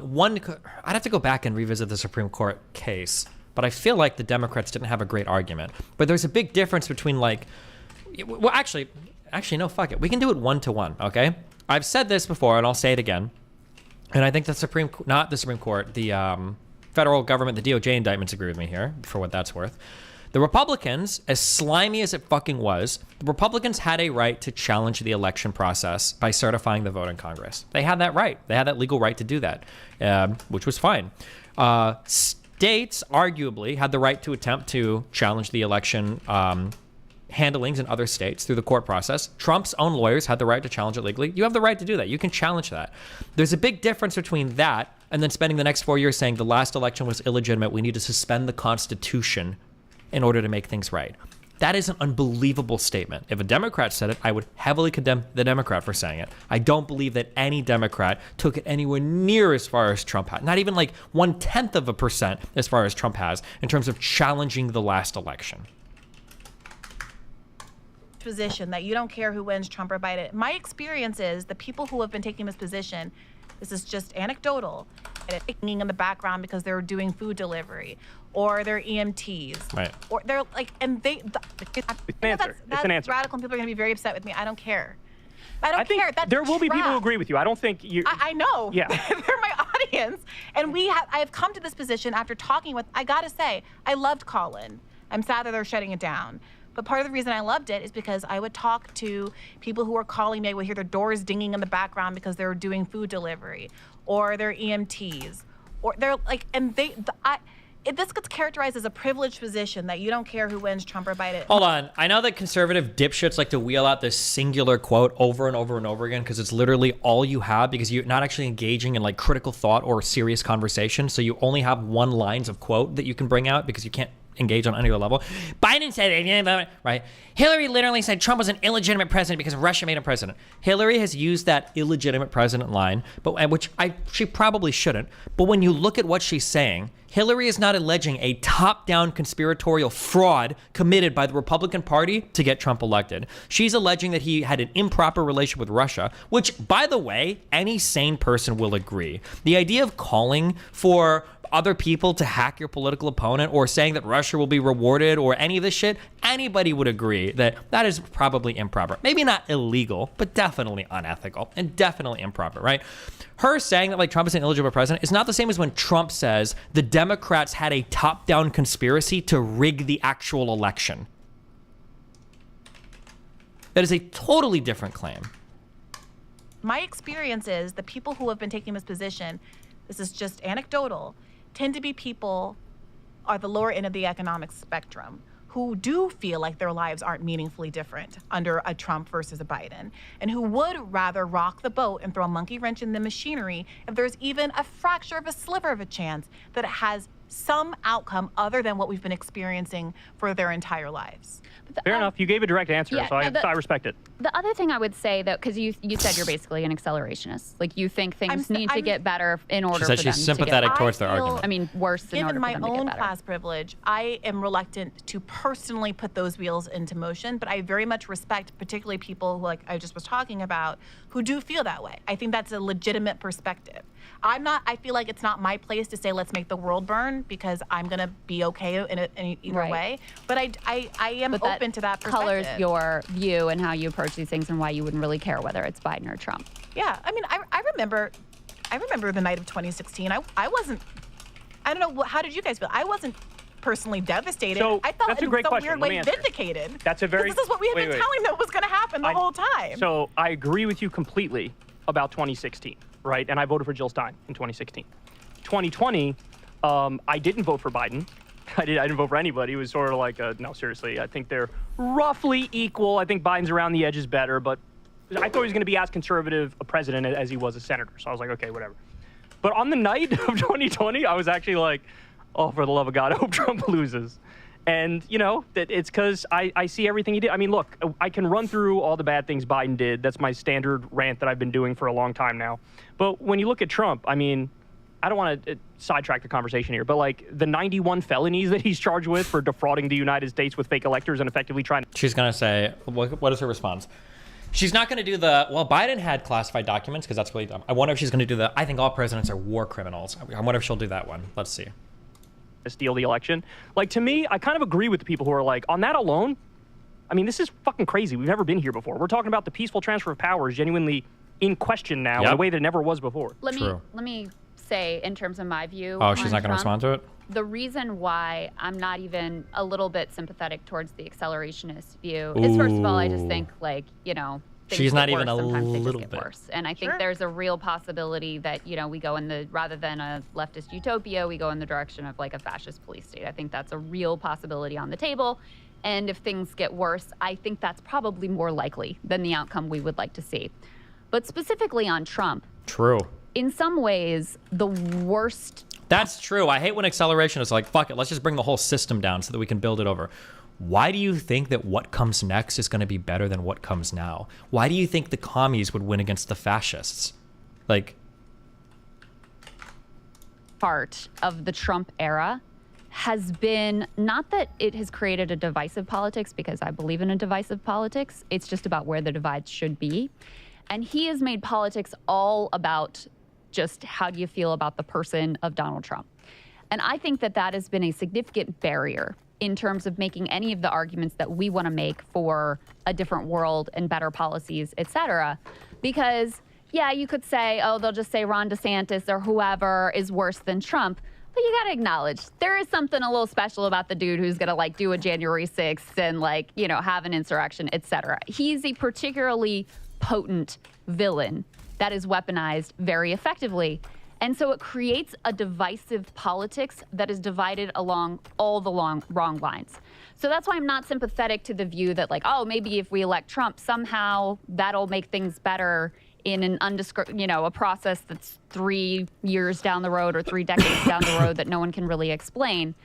have to go back and revisit the Supreme Court case, but I feel like the Democrats didn't have a great argument. But there's a big difference between like, well, actually, no, fuck it. We can do it 1-to-1, okay? I've said this before and I'll say it again. And I think the federal government, the DOJ indictments agree with me here for what that's worth. The Republicans, as slimy as it fucking was, the Republicans had a right to challenge the election process by certifying the vote in Congress. They had that right. They had that legal right to do that, which was fine. States arguably had the right to attempt to challenge the election handlings in other states through the court process. Trump's own lawyers had the right to challenge it legally. You have the right to do that. You can challenge that. There's a big difference between that and then spending the next 4 years saying the last election was illegitimate. We need to suspend the Constitution in order to make things right. That is an unbelievable statement. If a Democrat said it, I would heavily condemn the Democrat for saying it. I don't believe that any Democrat took it anywhere near as far as Trump had. Not even like 0.1% as far as Trump has in terms of challenging the last election. Position that you don't care who wins, Trump or Biden. My experience is the people who have been taking this position, this is just anecdotal, singing in the background because they're doing food delivery, or they're EMTs, right? Or they're like, and they. That's an answer. Radical, and people are going to be very upset with me. I don't care. I don't care. That's there will be people who agree with you. I don't think you. I know. Yeah. They're my audience, and I have come to this position after talking with. I gotta say, I loved Colin. I'm sad that they're shutting it down. But part of the reason I loved it is because I would talk to people who were calling me. I would hear their doors dinging in the background because they were doing food delivery, or their EMTs, or they're like, and this gets characterized as a privileged position that you don't care who wins, Trump or Biden. Hold on. I know that conservative dipshits like to wheel out this singular quote over and over and over again because it's literally all you have because you're not actually engaging in like critical thought or serious conversation. So you only have one lines of quote that you can bring out because you can't engage on any other level. Biden said it, right? Hillary literally said Trump was an illegitimate president because Russia made him president. Hillary has used that illegitimate president line, but she probably shouldn't. But when you look at what she's saying, Hillary is not alleging a top-down conspiratorial fraud committed by the Republican Party to get Trump elected. She's alleging that he had an improper relationship with Russia, which, by the way, any sane person will agree. The idea of calling for other people to hack your political opponent or saying that Russia will be rewarded or any of this shit, anybody would agree that that is probably improper. Maybe not illegal, but definitely unethical and definitely improper, right? Her saying that like Trump is an illegitimate president is not the same as when Trump says the Democrats had a top-down conspiracy to rig the actual election. That is a totally different claim. My experience is the people who have been taking this position, this is just anecdotal, tend to be people are the lower end of the economic spectrum who do feel like their lives aren't meaningfully different under a Trump versus a Biden, and who would rather rock the boat and throw a monkey wrench in the machinery if there's even a fracture of a sliver of a chance that it has some outcome other than what we've been experiencing for their entire lives. Fair enough. You gave a direct answer, yeah, so I respect it. The other thing I would say, though, because you said you're basically an accelerationist. Like, you think things need to get better in order for them to get... She's sympathetic towards their argument. I mean, worse in order for them to get better. Given my own class privilege, I am reluctant to personally put those wheels into motion, but I very much respect particularly people who, like I just was talking about, who do feel that way. I think that's a legitimate perspective. I feel like it's not my place to say, let's make the world burn, because I'm going to be okay in either way. But I am open to that perspective. Colors your view and how you approach these things and why you wouldn't really care whether it's Biden or Trump. Yeah, I mean, I remember the night of 2016. I wasn't, I don't know, how did you guys feel? I wasn't personally devastated. So, I felt that's a in great some question. weird Let me way answer. vindicated. That's a very... This is what we had been telling them was going to happen the whole time. So I agree with you completely about 2016, right? And I voted for Jill Stein in 2016. 2020, I didn't vote for Biden. I didn't vote for anybody. It was sort of like, no, seriously, I think they're roughly equal. I think Biden's around the edges better, but I thought he was going to be as conservative a president as he was a senator. So I was like, okay, whatever. But on the night of 2020, I was actually like, oh, for the love of God, I hope Trump loses. And, you know, that it's because I see everything he did. I mean, look, I can run through all the bad things Biden did. That's my standard rant that I've been doing for a long time now. But when you look at Trump, I mean, I don't want to sidetrack the conversation here, but like the 91 felonies that he's charged with for defrauding the United States with fake electors and effectively trying to... She's going to say, what is her response? She's not going to do the, well, Biden had classified documents because that's really dumb. I wonder if she's going to do the, I think all presidents are war criminals. I wonder if she'll do that one. Let's see. Steal the election. Like, to me, I kind of agree with the people who are like, on that alone, I mean, this is fucking crazy. We've never been here before. We're talking about the peaceful transfer of power is genuinely in question now in a way that it never was before. Let me say, in terms of my view. Oh, she's not going to respond to it? The reason why I'm not even a little bit sympathetic towards the accelerationist view is, first of all, I just think, like, you know, she's not even a little bit worse. And I think there's a real possibility that, you know, we go in the, rather than a leftist utopia, we go in the direction of like a fascist police state. I think that's a real possibility on the table. And if things get worse, I think that's probably more likely than the outcome we would like to see. But specifically on Trump. True. In some ways, the worst. That's true. I hate when acceleration is like, fuck it, let's just bring the whole system down so that we can build it over. Why do you think that what comes next is going to be better than what comes now? Why do you think the commies would win against the fascists? Like, part of the Trump era has been not that it has created a divisive politics, because I believe in a divisive politics. It's just about where the divides should be. And he has made politics all about just how do you feel about the person of Donald Trump. And I think that that has been a significant barrier in terms of making any of the arguments that we want to make for a different world and better policies, et cetera. Because, yeah, you could say, oh, they'll just say Ron DeSantis or whoever is worse than Trump. But you got to acknowledge there is something a little special about the dude who's going to, like, do a January 6th and, like, you know, have an insurrection, et cetera. He's a particularly potent villain that is weaponized very effectively. And so it creates a divisive politics that is divided along all the wrong lines. So that's why I'm not sympathetic to the view that, like, oh, maybe if we elect Trump, somehow that'll make things better in an a process that's 3 years down the road or 3 decades down the road that no one can really explain.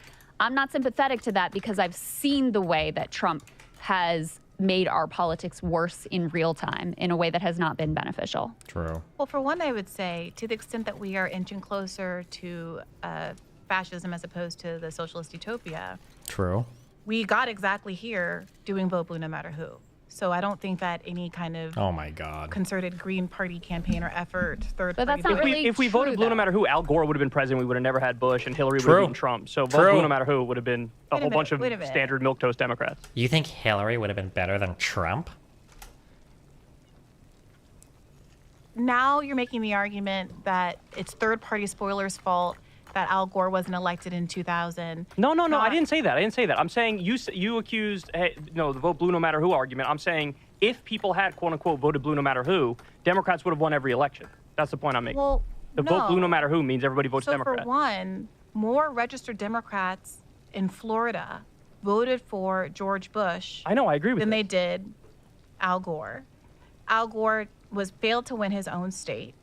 I'm not sympathetic to that because I've seen the way that Trump has made our politics worse in real time in a way that has not been beneficial. True. Well, for one, I would say to the extent that we are inching closer to fascism as opposed to the socialist utopia. True. We got exactly here doing vote blue no matter who. So I don't think that any kind of concerted Green Party campaign or effort, third but party. That's not really if we true, voted blue no matter who, Al Gore would have been president. We would have never had Bush, and Hillary would have beaten Trump. So vote blue no matter who would have been a whole bunch of standard milquetoast Democrats. You think Hillary would have been better than Trump? Now you're making the argument that it's third party spoilers' fault that Al Gore wasn't elected in 2000. No, I didn't say that. I'm saying you accused, the vote blue no matter who argument. I'm saying if people had, quote unquote, voted blue no matter who, Democrats would have won every election. That's the point I'm making. Well, vote blue no matter who means everybody votes Democrat. So for one, more registered Democrats in Florida voted for George Bush. I know, I agree with than that. they did Al Gore. Al Gore failed to win his own state.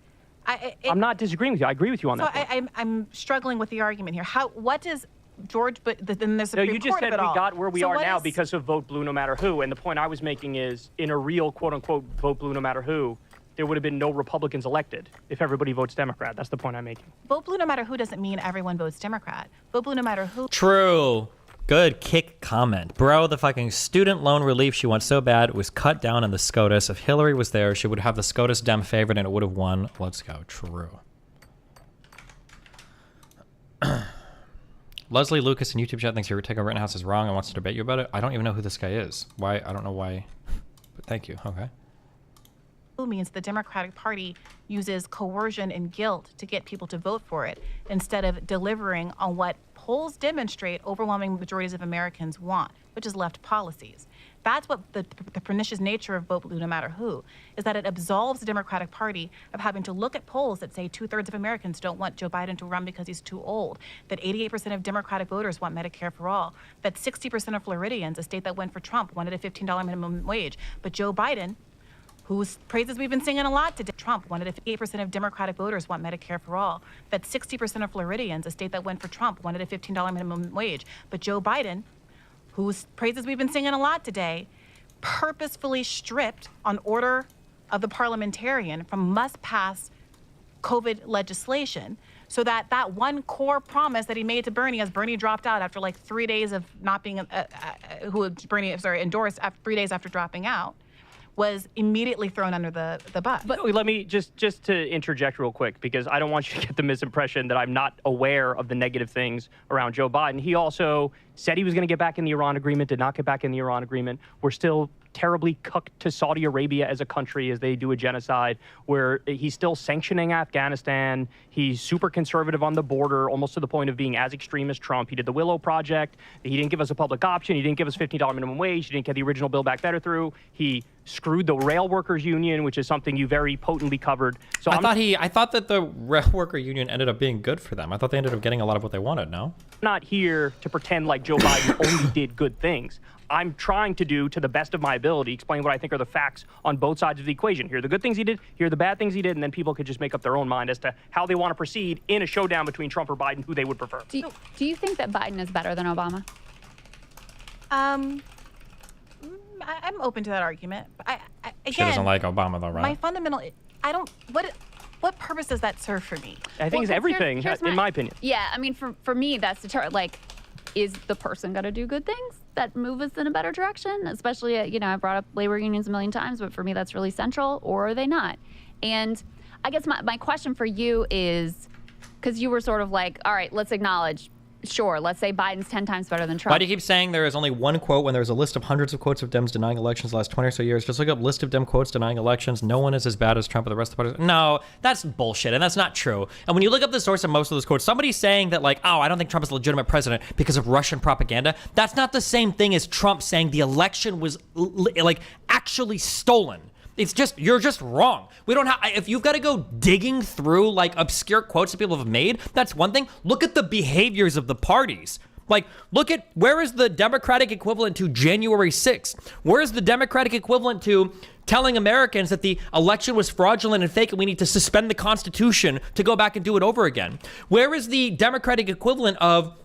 I'm not disagreeing with you. I agree with you on that point. I'm struggling with the argument here. What does George Bush, then there's a No, you just said we got where we are now because of vote blue no matter who. And the point I was making is in a real, quote unquote, vote blue no matter who, there would have been no Republicans elected if everybody votes Democrat. That's the point I'm making. Vote blue no matter who doesn't mean everyone votes Democrat. Vote blue no matter who. True. Good kick comment. Bro, the fucking student loan relief she wants so bad was cut down on the SCOTUS. If Hillary was there, she would have the SCOTUS Dem favorite and it would have won. Let's go. True. Leslie Lucas in YouTube chat thinks your take on Rittenhouse is wrong and wants to debate you about it. I don't even know who this guy is. Why? I don't know why. But thank you. Okay. who means the Democratic Party uses coercion and guilt to get people to vote for it instead of delivering on what polls demonstrate overwhelming majorities of Americans want, which is left policies. That's what the pernicious nature of vote blue no matter who, is that it absolves the Democratic Party of having to look at polls that say 2/3 of Americans don't want Joe Biden to run because he's too old, that 88% of Democratic voters want Medicare for all, that 60% of Floridians, a state that went for Trump, wanted a $15 minimum wage. But Joe Biden, whose praises we've been singing a lot today, Trump wanted a 8% of Democratic voters want Medicare for all, that 60% of Floridians, a state that went for Trump, wanted a $15 minimum wage. But Joe Biden, whose praises we've been singing a lot today, purposefully stripped on order of the parliamentarian from must-pass COVID legislation so that that one core promise that he made to Bernie as Bernie dropped out after like 3 days of not being, endorsed after 3 days after dropping out, was immediately thrown under the bus. But let me just to interject real quick, because I don't want you to get the misimpression that I'm not aware of the negative things around Joe Biden. He also said he was going to get back in the Iran agreement, did not get back in the Iran agreement. We're still terribly cooked to Saudi Arabia as a country as they do a genocide, where he's still sanctioning Afghanistan. He's super conservative on the border, almost to the point of being as extreme as Trump. He did the Willow Project. He didn't give us a public option. He didn't give us $15 minimum wage. He didn't get the original Build Back Better through. He screwed the rail workers union, which is something you very potently covered. So I thought that the rail worker union ended up being good for them. I thought they ended up getting a lot of what they wanted. No, I'm not here to pretend like Joe Biden only did good things. I'm trying to do, to the best of my ability, explain what I think are the facts on both sides of the equation. Here are the good things he did, here are the bad things he did, and then people could just make up their own mind as to how they want to proceed in a showdown between Trump or Biden, who they would prefer. Do you think that Biden is better than Obama? I'm open to that argument. Again, she doesn't like Obama, though, right? My fundamental, what purpose does that serve for me? I think it's everything, in my opinion. Yeah, I mean, for me, that's like, is the person going to do good things that move us in a better direction? Especially, I brought up labor unions a million times, but for me, that's really central, or are they not? And I guess my question for you is, because you were sort of like, all right, let's acknowledge, sure, let's say Biden's 10 times better than Trump. Why do you keep saying there is only one quote when there's a list of hundreds of quotes of Dems denying elections the last 20 or so years? Just look up list of Dem quotes denying elections. No one is as bad as Trump or the rest of the party. No, that's bullshit, and that's not true. And when you look up the source of most of those quotes, somebody's saying that like, oh, I don't think Trump is a legitimate president because of Russian propaganda. That's not the same thing as Trump saying the election was like actually stolen. It's just, you're just wrong. We don't have, if you've got to go digging through like obscure quotes that people have made, that's one thing. Look at the behaviors of the parties. Like, look at, where is the Democratic equivalent to January 6th? Where is the Democratic equivalent to telling Americans that the election was fraudulent and fake and we need to suspend the Constitution to go back and do it over again? Where is the Democratic equivalent of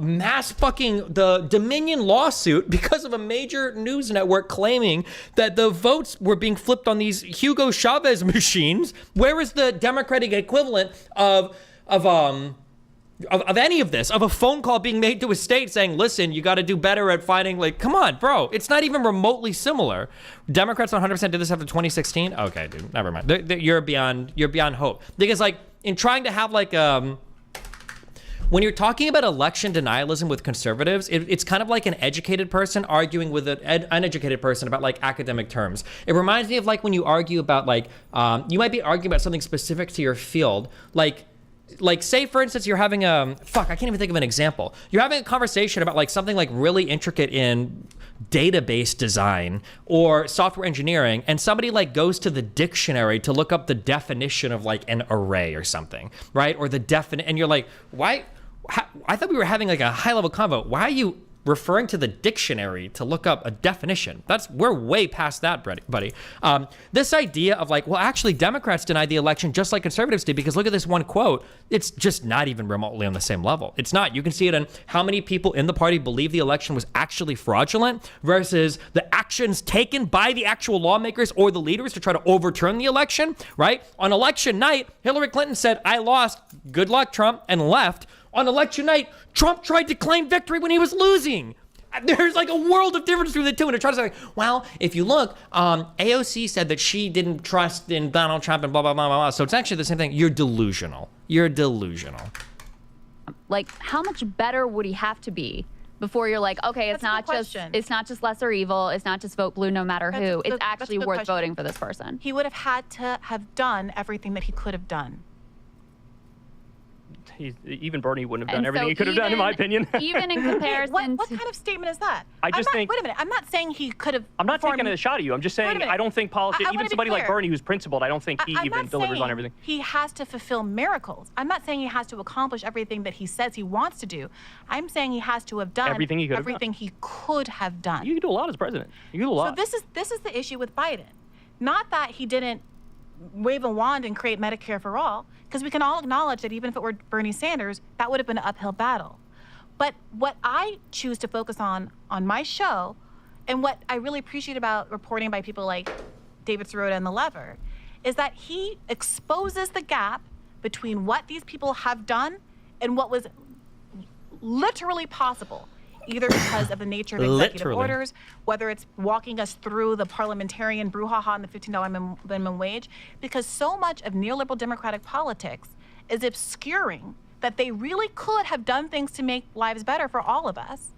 mass fucking the Dominion lawsuit because of a major news network claiming that the votes were being flipped on these Hugo Chavez machines? Where is the Democratic equivalent of any of this, of a phone call being made to a state saying, listen, you got to do better at fighting? Like, come on, bro. It's not even remotely similar. Democrats 100% did this after 2016. Okay, dude, never mind. You're beyond hope. Because like in trying to have like, when you're talking about election denialism with conservatives, it's kind of like an educated person arguing with an uneducated person about like academic terms. It reminds me of like when you argue about like, you might be arguing about something specific to your field. Like say for instance, you're having I can't even think of an example. You're having a conversation about like something like really intricate in database design or software engineering, and somebody like goes to the dictionary to look up the definition of like an array or something, right? Or the and you're like, why? I thought we were having like a high level convo. Why are you referring to the dictionary to look up a definition? We're way past that, buddy. This idea of like, well, actually Democrats denied the election just like conservatives did because look at this one quote. It's just not even remotely on the same level. It's not. You can see it in how many people in the party believe the election was actually fraudulent versus the actions taken by the actual lawmakers or the leaders to try to overturn the election, right? On election night, Hillary Clinton said, I lost, good luck, Trump, and left. On election night, Trump tried to claim victory when he was losing. There's like a world of difference between the two. And they're trying to say, well, if you look, AOC said that she didn't trust in Donald Trump and blah, blah, blah, blah, blah. So it's actually the same thing. You're delusional. You're delusional. Like, how much better would he have to be before you're like, okay, it's That's a not good just question. it's not just lesser evil. It's not just vote blue no matter That's a who. good- It's that's a actually good worth question. voting for this person. He would have had to have done everything that he could have done. Even Bernie wouldn't have done And everything so he could have done, in my opinion. Even in comparison, What kind of statement is that? I just think- Wait a minute. I'm not saying he could have. I'm not taking performed- a shot at you. I'm just Wait a saying minute. I don't think I politics, wanna even be somebody like clear. Bernie who's principled, I don't think he I'm even not delivers on saying everything. He has to fulfill miracles. I'm not saying he has to accomplish everything that he says he wants to do. I'm saying he has to have done Everything he could have done. everything he could have done. You can do a lot as president. You can do a lot. So this is the issue with Biden. Not that he didn't wave a wand and create Medicare for all, because we can all acknowledge that even if it were Bernie Sanders, that would have been an uphill battle. But what I choose to focus on my show, and what I really appreciate about reporting by people like David Sirota and The Lever, is that he exposes the gap between what these people have done and what was literally possible, either because of the nature of executive Literally. orders, whether it's walking us through the parliamentarian brouhaha on the $15 minimum wage, because so much of neoliberal democratic politics is obscuring that they really could have done things to make lives better for all of us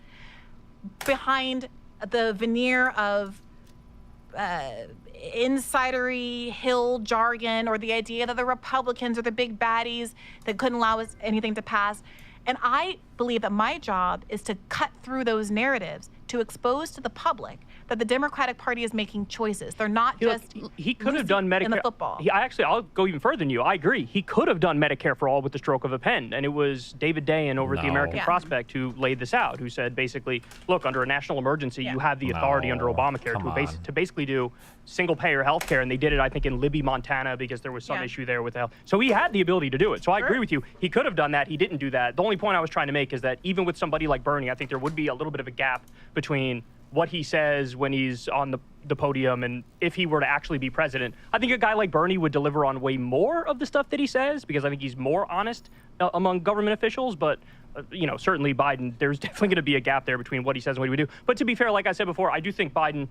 behind the veneer of insidery Hill jargon, or the idea that the Republicans are the big baddies that couldn't allow us anything to pass. And I believe that my job is to cut through those narratives, to expose to the public that the Democratic Party is making choices. They're not just He could have done losing in the Medicare. football. I'll go even further than you. I agree. He could have done Medicare for all with the stroke of a pen, and it was David Dayen over at the No. American Yeah. Prospect who laid this out, who said basically, look, under a national emergency, you have the authority under No. Obamacare Come on. to basically do single-payer health care, and they did it, I think, in Libby, Montana, because there was some Yeah. issue there with health. So he had the ability to do it. So I agree with you. He could have done that. He didn't do that. The only point I was trying to make is that even with somebody like Bernie, I think there would be a little bit of a gap between what he says when he's on the podium and if he were to actually be president. I think a guy like Bernie would deliver on way more of the stuff that he says, because I think he's more honest among government officials. But certainly Biden, there's definitely going to be a gap there between what he says and what he would do. But to be fair, like I said before, I do think Biden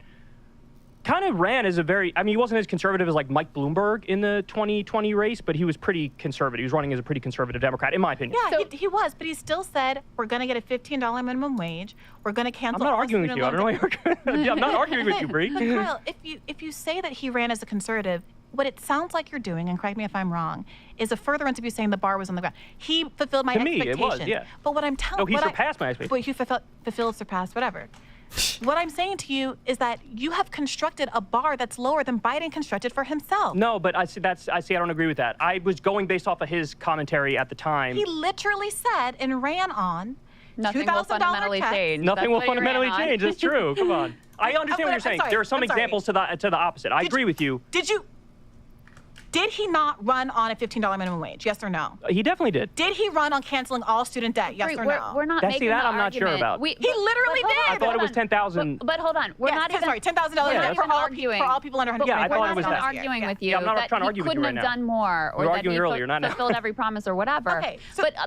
kind of ran as he wasn't as conservative as like Mike Bloomberg in the 2020 race, but he was pretty conservative. He was running as a pretty conservative Democrat, in my opinion. Yeah, he was, but he still said, we're going to get a $15 minimum wage. We're going to cancel. I'm not all arguing with student you. I don't know why you're arguing. I'm not arguing with you, Bree. But Kyle, if you say that he ran as a conservative, what it sounds like you're doing, and correct me if I'm wrong, is a furtherance of you saying the bar was on the ground. He fulfilled my To me, expectations. it was, yeah. But what I'm telling No, he surpassed my expectations. But he fulfilled, surpassed, whatever. What I'm saying to you is that you have constructed a bar that's lower than Biden constructed for himself. No, but I don't agree with that. I was going based off of his commentary at the time. He literally said and ran on Nothing will $2,000 fundamentally checks. change. Nothing That's will what he ran fundamentally on. change. That's true. Come on. I understand what you're saying. There are some examples to the opposite. I agree with you. Did he not run on a $15 minimum wage? Yes or no? He definitely did. Did he run on canceling all student debt? Yes or no? We're not That's- making see, that the I'm not sure argument. about. He literally did. I thought it was 10,000. But hold on, we're Yes, not even. sorry, $10,000 we're not for even all arguing for all people under 100. Yeah, I we're thought not it was even that. arguing with you Yeah, I'm not that trying to he argue with you couldn't right have now. done more, We or were that arguing he earlier, not now. fulfilled every promise or whatever. Okay,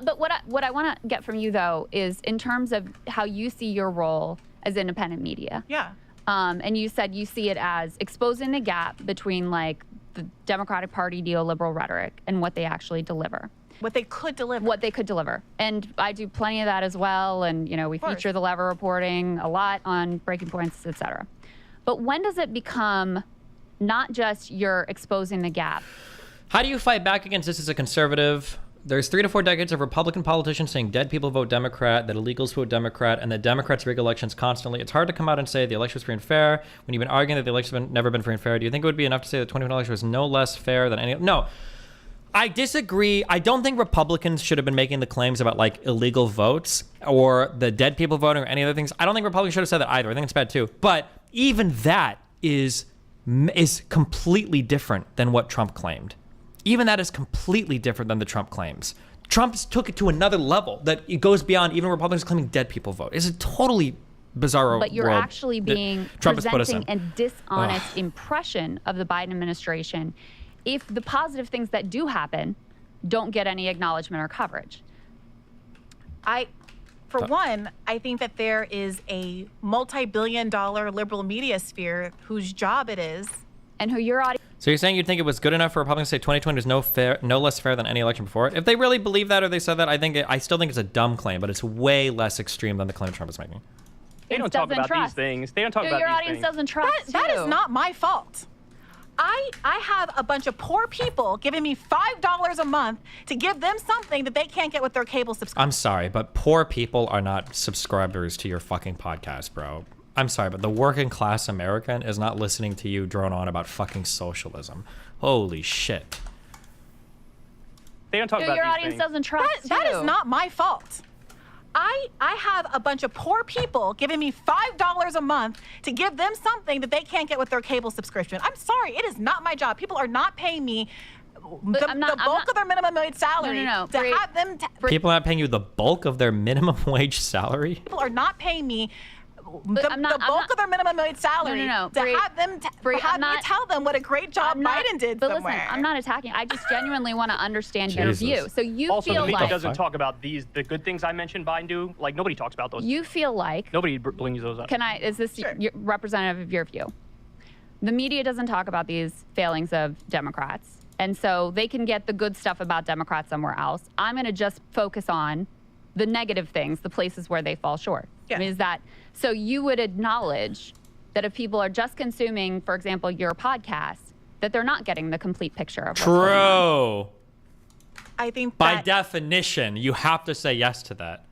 but what I want to get from you though is in terms of how you see your role as independent media. Yeah. And you said you see it as exposing the gap between like the Democratic Party neoliberal rhetoric and what they actually deliver. What they could deliver. What they could deliver. And I do plenty of that as well. And, we feature the Lever reporting a lot on Breaking Points, et cetera. But when does it become not just you're exposing the gap? How do you fight back against this as a conservative? There's 3 to 4 decades of Republican politicians saying dead people vote Democrat, that illegals vote Democrat, and that Democrats rig elections constantly. It's hard to come out and say the election was free and fair when you've been arguing that the election has never been free and fair. Do you think it would be enough to say that the 2020 election was no less fair than any? No. I disagree. I don't think Republicans should have been making the claims about like illegal votes or the dead people voting or any other things. I don't think Republicans should have said that either. I think it's bad too. But even that is completely different than what Trump claimed. Even that is completely different than the Trump claims. Trump took it to another level that it goes beyond even Republicans claiming dead people vote. It's a totally bizarre But you're world actually that being Trump has put us presenting in. a dishonest impression of the Biden administration if the positive things that do happen don't get any acknowledgement or coverage. For one, I think that there is a multi-billion-dollar liberal media sphere whose job it is. And who your audience. So you're saying you think it was good enough for Republicans to say 2020 was no less fair than any election before it? If they really believe that or they said that, I still think it's a dumb claim, but it's way less extreme than the claim Trump is making. They don't talk about these things. They don't talk about your these audience things. doesn't trust That you. is not my fault. I have a bunch of poor people giving me $5 a month to give them something that they can't get with their cable subscription. I'm sorry, but poor people are not subscribers to your fucking podcast, bro. I'm sorry, but the working class American is not listening to you drone on about fucking socialism. Holy shit. They don't talk about your these audience things. doesn't trust That you. is not my fault. I have a bunch of poor people giving me $5 a month to give them something that they can't get with their cable subscription. I'm sorry, it is not my job. People are not paying me the bulk of their minimum wage salary No. to have them. People are not paying you the bulk of their minimum wage salary? People are not paying me But the bulk of their minimum wage salary No. to Bree, have them Bree, have I'm me not- tell them what a great job Biden did But somewhere. listen, I'm not attacking. I just genuinely want to understand your Jesus. view. So you Also, feel the media like doesn't talk about the good things I mentioned Biden do. Like, nobody talks about those. you feel like. Nobody brings those up. Is this representative of your view? The media doesn't talk about these failings of Democrats. And so they can get the good stuff about Democrats somewhere else. I'm going to just focus on the negative things, the places where they fall short. Yeah. I mean, is that so you would acknowledge that if people are just consuming, for example, your podcast, that they're not getting the complete picture of what's going on? True. I think By that definition, you have to say yes to that.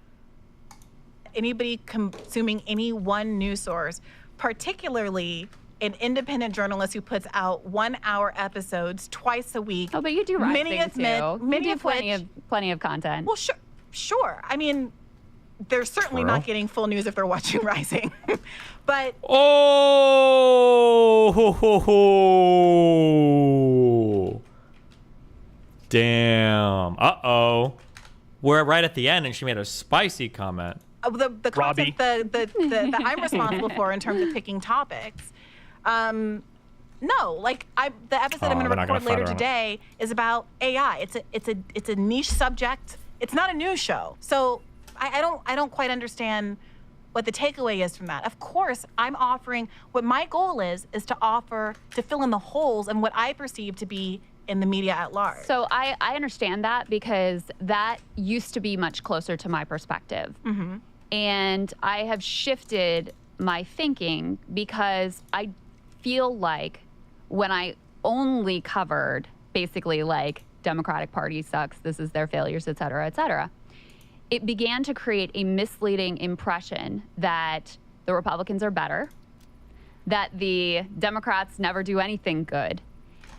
anybody consuming any one news source, particularly an independent journalist who puts out 1 hour episodes twice a week. Oh, but you do write many things of men, too. many You do of plenty of content. Well, sure. I mean, they're certainly not getting full news if they're watching Rising. But Oh, damn. Uh-oh. We're right at the end, and she made a spicy comment. the content that I'm responsible for in terms of picking topics. No, like the episode I'm going to record later today is about AI. It's a niche subject. It's not a news show. So I don't quite understand what the takeaway is from that. Of course, I'm offering what my goal is to fill in the holes in what I perceive to be in the media at large. So I understand that because that used to be much closer to my perspective. Mm-hmm. And I have shifted my thinking because I feel like when I only covered basically like Democratic Party sucks, this is their failures, et cetera, it began to create a misleading impression that the Republicans are better, that the Democrats never do anything good.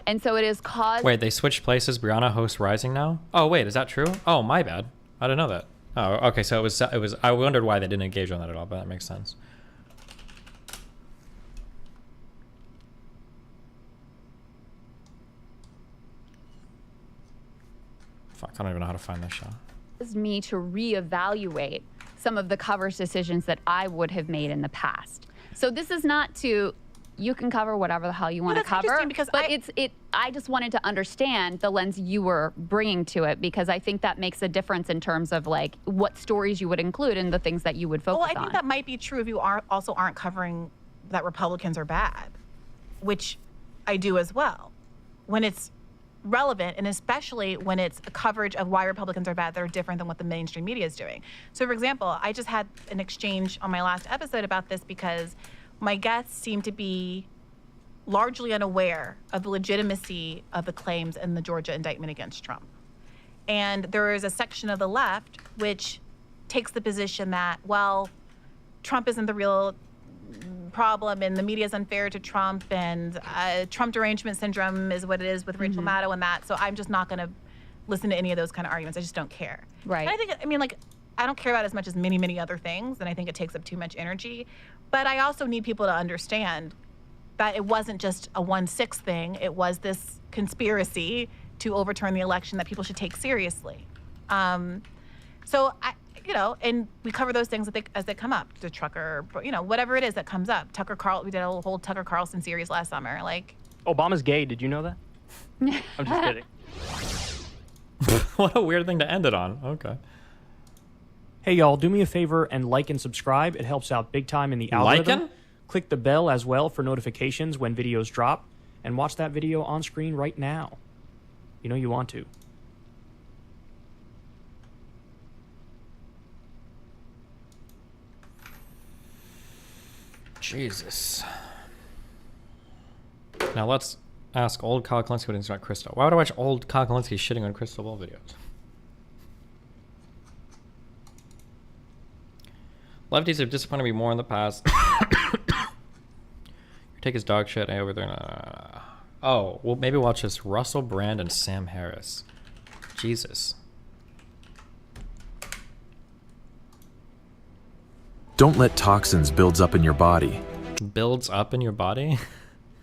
And so it has caused... Wait, they switched places. Brianna hosts Rising now? Oh, wait, is that true? Oh, my bad. I didn't know that. Oh, okay, so it was. I wondered why they didn't engage on that at all, but that makes sense. Fuck, I don't even know how to find this show. Me to reevaluate some of the coverage decisions that I would have made in the past. So this is not to, you can cover whatever the hell you want to cover, because but I just wanted to understand the lens you were bringing to it because I think that makes a difference in terms of like what stories you would include and the things that you would focus on. Well, I think that might be true if you aren't covering that Republicans are bad, which I do as well. When it's relevant, and especially when it's a coverage of why Republicans are bad that are different than what the mainstream media is doing. So, for example, I just had an exchange on my last episode about this because my guests seem to be largely unaware of the legitimacy of the claims in the Georgia indictment against Trump. And there is a section of the left which takes the position that, well, Trump isn't the real problem and the media is unfair to Trump and Trump derangement syndrome is what it is with Rachel Maddow and that. So I'm just not going to listen to any of those kind of arguments. I just don't care. Right. And I don't care about it as much as many, many other things. And I think it takes up too much energy. But I also need people to understand that it wasn't just a 1/6 thing. It was this conspiracy to overturn the election that people should take seriously. And we cover those things as they come up. The trucker, whatever it is that comes up. We did a whole Tucker Carlson series last summer. Like, Obama's gay. Did you know that? I'm just kidding. What a weird thing to end it on. Okay. Hey, y'all, do me a favor and like and subscribe. It helps out big time in the algorithm. Liken? Click the bell as well for notifications when videos drop. and watch that video on screen right now. You know you want to. Jesus. Now let's ask old Kyle Kalinske what he's about Crystal. Why would I watch old Kyle Kalinske shitting on Crystal Ball videos? Lefties have disappointed me more in the past. Your take his dog shit over there. Oh, well, maybe watch this. Russell Brand and Sam Harris. Jesus. Don't let toxins build up in your body. Builds up in your body?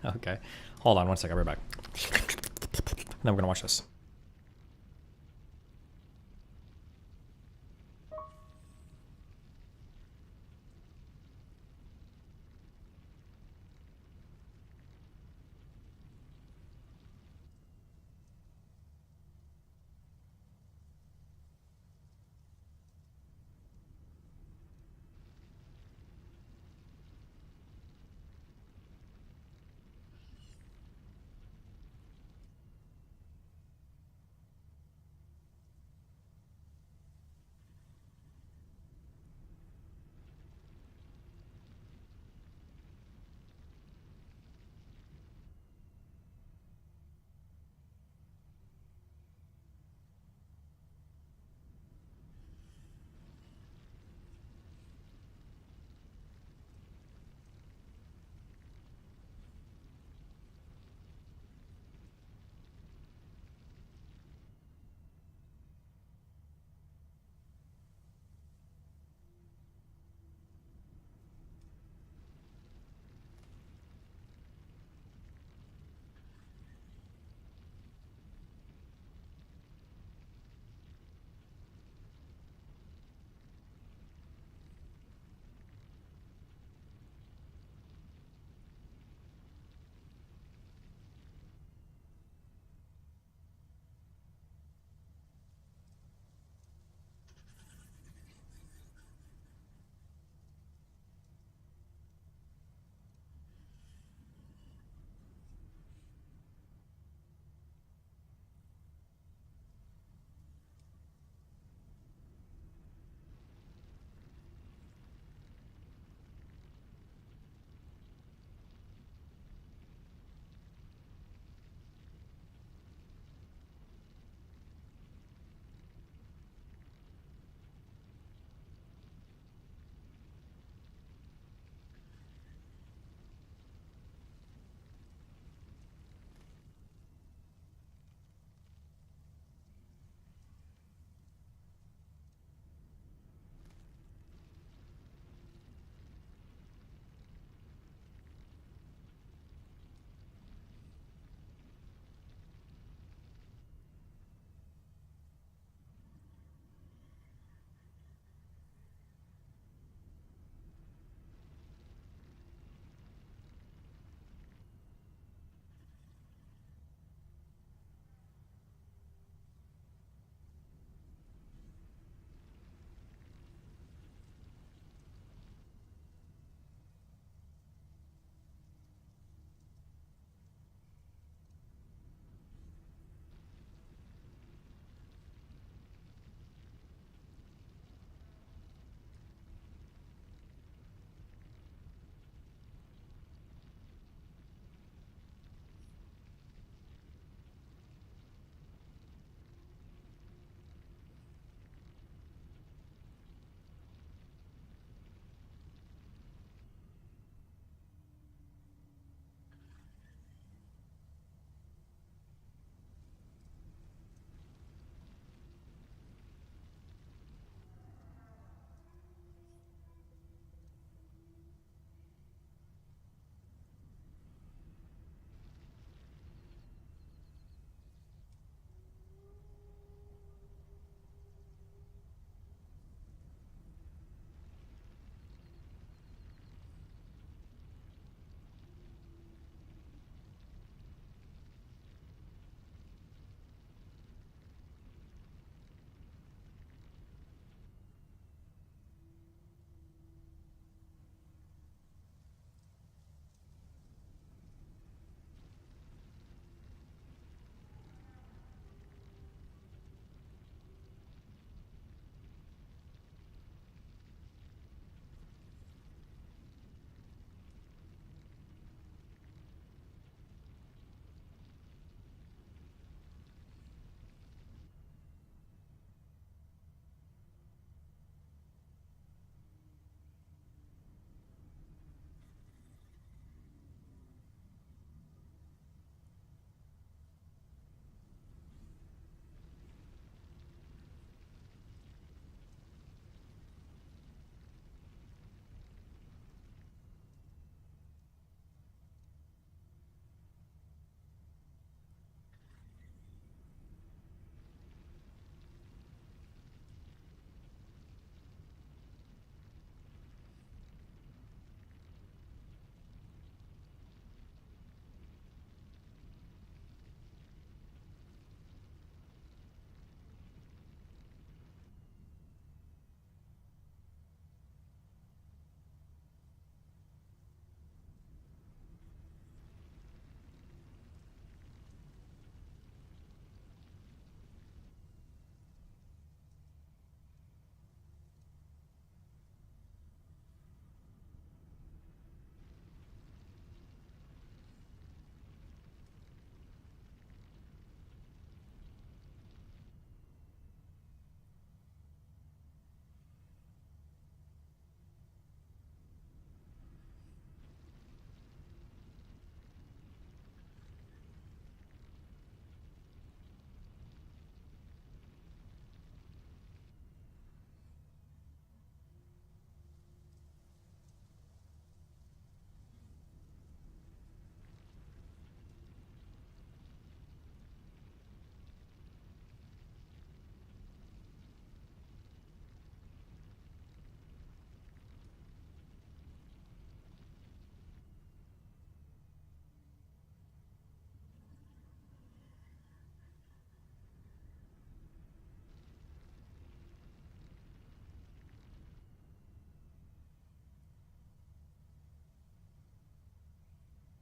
Okay. Hold on 1 second. I'll be right back. Then we're going to watch this.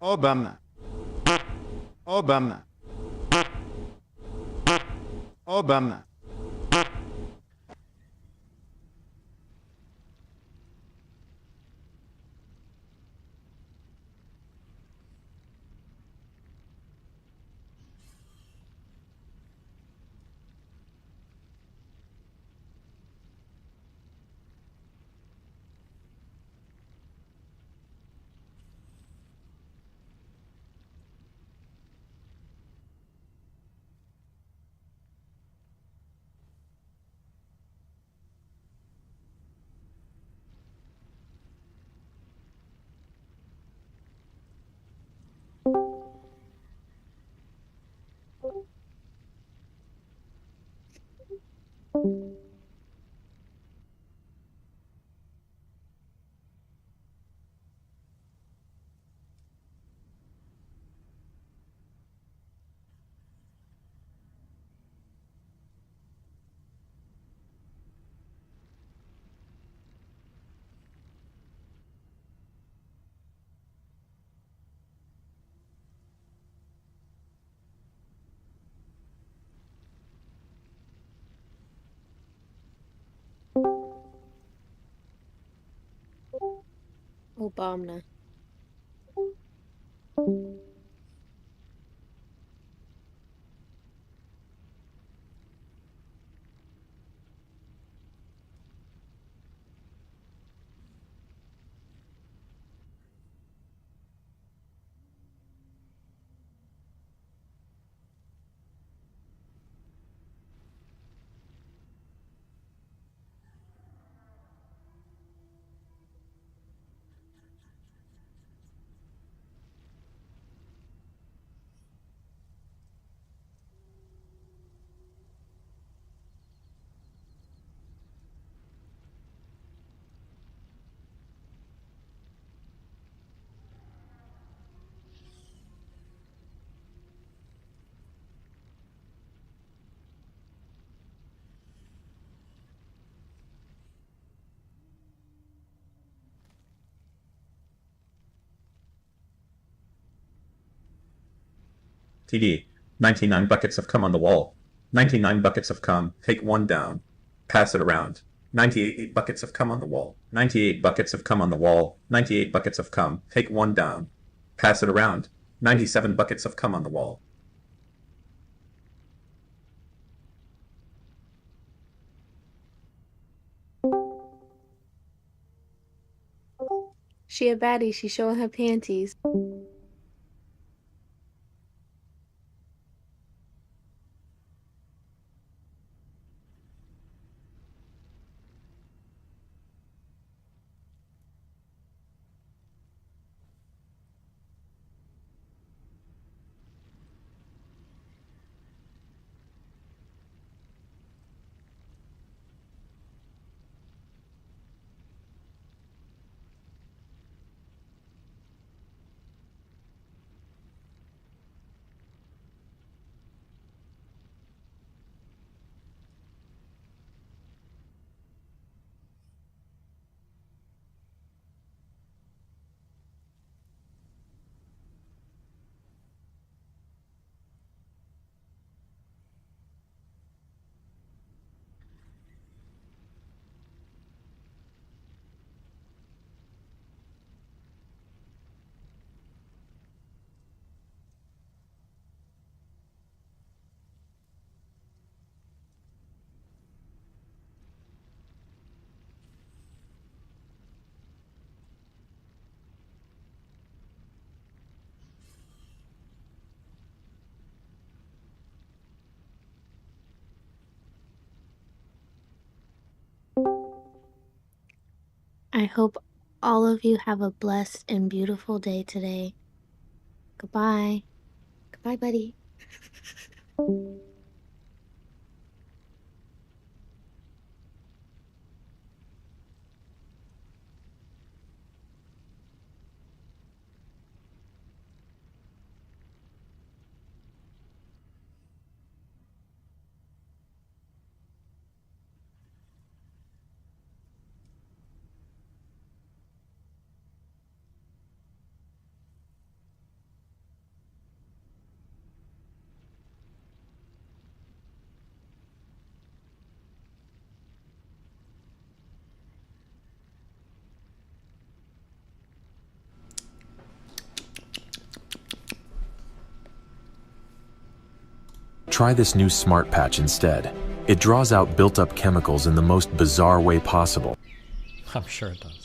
Obama. Obama. Obama. Obama. TD. 99 buckets of cum on the wall. 99 buckets of cum. Take one down. Pass it around. 98 buckets of cum on the wall. 98 buckets of cum on the wall. 98 buckets of cum. Take one down. Pass it around. 97 buckets of cum on the wall. She a baddie. She showing her panties. I hope all of you have a blessed and beautiful day today. Goodbye. Goodbye, buddy. Try this new Smart Patch instead. It draws out built-up chemicals in the most bizarre way possible. I'm sure it does.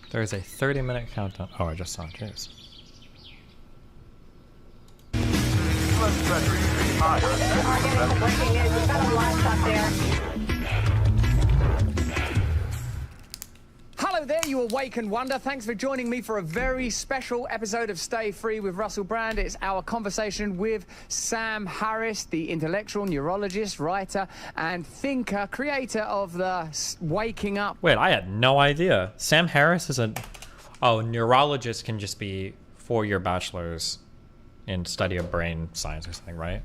There's a 30-minute countdown. Oh, I just saw it. Jeez. Hello there, you awakened wonder. Thanks for joining me for a very special episode of Stay Free with Russell Brand. It's our conversation with Sam Harris, the intellectual neurologist, writer, and thinker, creator of the Waking Up. Wait, I had no idea. Sam Harris is a... Oh, neurologist can just be 4-year bachelor's in study of brain science or something, right?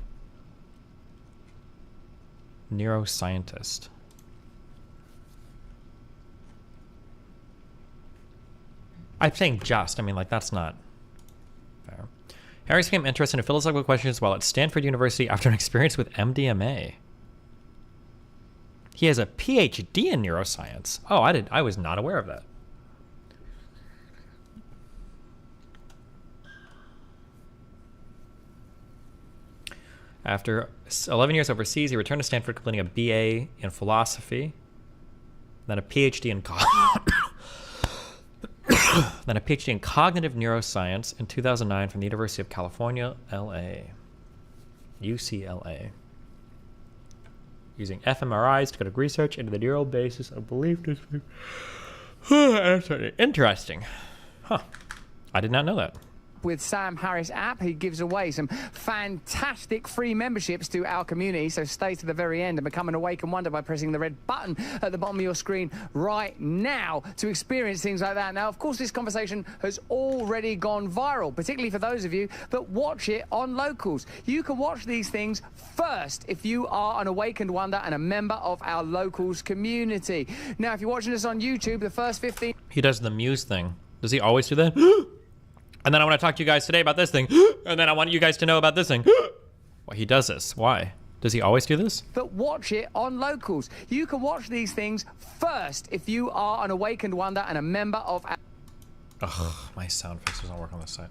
Neuroscientist. I think just. I mean, like, that's not fair. Harris became interested in philosophical questions while at Stanford University after an experience with MDMA. He has a PhD in neuroscience. Oh, I was not aware of that. After 11 years overseas, he returned to Stanford, completing a BA in philosophy, then a PhD in then a PhD in cognitive neuroscience in 2009 from the University of California, LA, UCLA. Using fMRIs to conduct research into the neural basis of belief. Interesting. Huh. I did not know that. With Sam Harris app, he gives away some fantastic free memberships to our community, so stay to the very end and become an Awaken Wonder by pressing the red button at the bottom of your screen right now to experience things like that. Now, of course, this conversation has already gone viral, particularly for those of you that watch it on Locals. You can watch these things first if you are an Awakened Wonder and a member of our Locals community. Now, if you're watching us on YouTube, the first 15... He does the Muse thing. Does he always do that? And then I want to talk to you guys today about this thing. And then I want you guys to know about this thing. Well, he does this. Why? Does he always do this? But watch it on Locals. You can watch these things first if you are an Awakened Wonder and a member of... Ugh, my sound effects doesn't work on this side.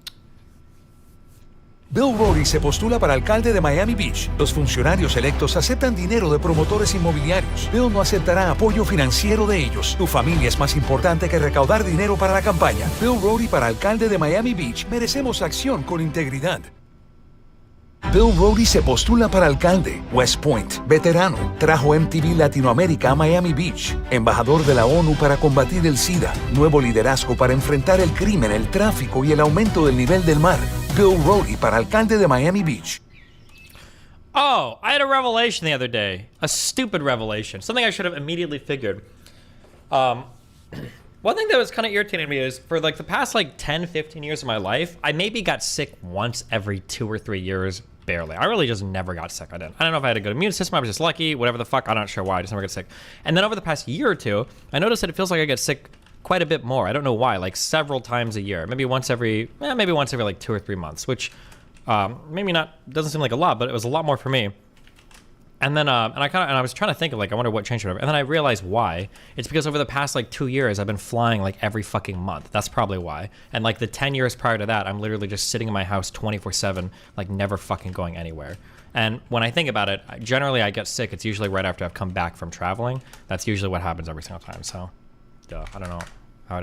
Bill Rory se postula para alcalde de Miami Beach. Los funcionarios electos aceptan dinero de promotores inmobiliarios. Bill no aceptará apoyo financiero de ellos. Tu familia es más importante que recaudar dinero para la campaña. Bill Rory para alcalde de Miami Beach. Merecemos acción con integridad. Bill Rory se postula para alcalde. West Point, veterano, trajo MTV Latinoamérica a Miami Beach. Embajador de la ONU para combatir el SIDA. Nuevo liderazgo para enfrentar el crimen, el tráfico y el aumento del nivel del mar. Bill Rory para alcalde de Miami Beach. Oh, I had a revelation the other day. A stupid revelation. Something I should have immediately figured. One thing that was kind of irritating me is for like the past like 10, 15 years of my life, I maybe got sick once every 2 or 3 years, barely. I really just never got sick. I don't know if I had a good immune system. I was just lucky, whatever the fuck. I'm not sure why. I just never got sick. And then over the past year or two, I noticed that it feels like I get sick quite a bit more. I don't know why, like several times a year, maybe once every like 2 or 3 months, which maybe not, doesn't seem like a lot, but it was a lot more for me. And then I was trying to think of like, I wonder what changed or whatever. And then I realized why. It's because over the past like 2 years, I've been flying like every fucking month. That's probably why. And like the 10 years prior to that, I'm literally just sitting in my house 24/7, like never fucking going anywhere. And when I think about it, generally I get sick. It's usually right after I've come back from traveling. That's usually what happens every single time. So I don't know how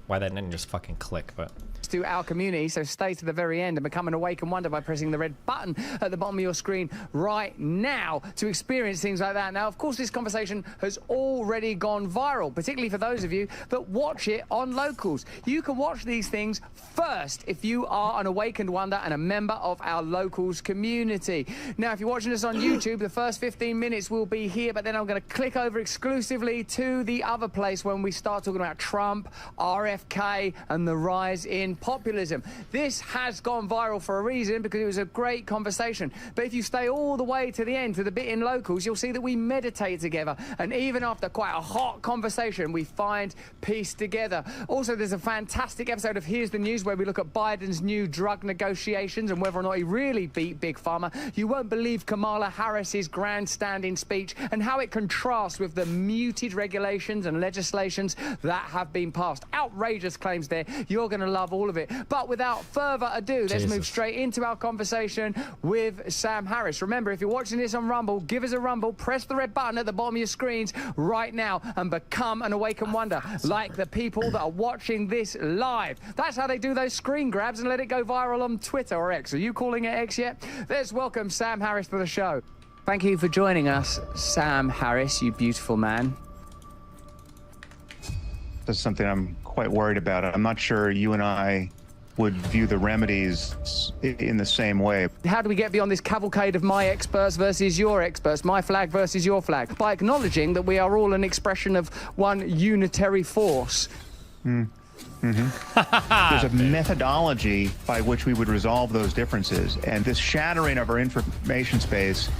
why that didn't just fucking click, but... to our community, so stay to the very end and become an Awaken Wonder by pressing the red button at the bottom of your screen right now to experience things like that. Now, of course, this conversation has already gone viral, particularly for those of you that watch it on Locals. You can watch these things first if you are an Awakened Wonder and a member of our Locals community. Now, if you're watching us on YouTube, the first 15 minutes will be here, but then I'm going to click over exclusively to the other place when we start talking about Trump, RFK and the rise in populism. This has gone viral for a reason, because it was a great conversation. But if you stay all the way to the end, to the bit in Locals, you'll see that we meditate together. And even after quite a hot conversation, we find peace together. Also, there's a fantastic episode of Here's the News where we look at Biden's new drug negotiations and whether or not he really beat Big Pharma. You won't believe Kamala Harris's grandstanding speech and how it contrasts with the muted regulations and legislations that have been passed. Outrageous claims there. You're going to love all of it. But without further ado, let's move straight into our conversation with Sam Harris. Remember, if you're watching this on Rumble, give us a rumble, press the red button at the bottom of your screens right now and become an Awaken Wonder, like the people that are watching this live. That's how they do those screen grabs and let it go viral on Twitter or X. Are you calling it X yet? Let's welcome Sam Harris to the show. Thank you for joining us, Sam Harris, you beautiful man. This is something I'm quite worried about. I'm not sure you and I would view the remedies in the same way. How do we get beyond this cavalcade of my experts versus your experts, my flag versus your flag? By acknowledging that we are all an expression of one unitary force. There's a methodology by which we would resolve those differences, and this shattering of our information space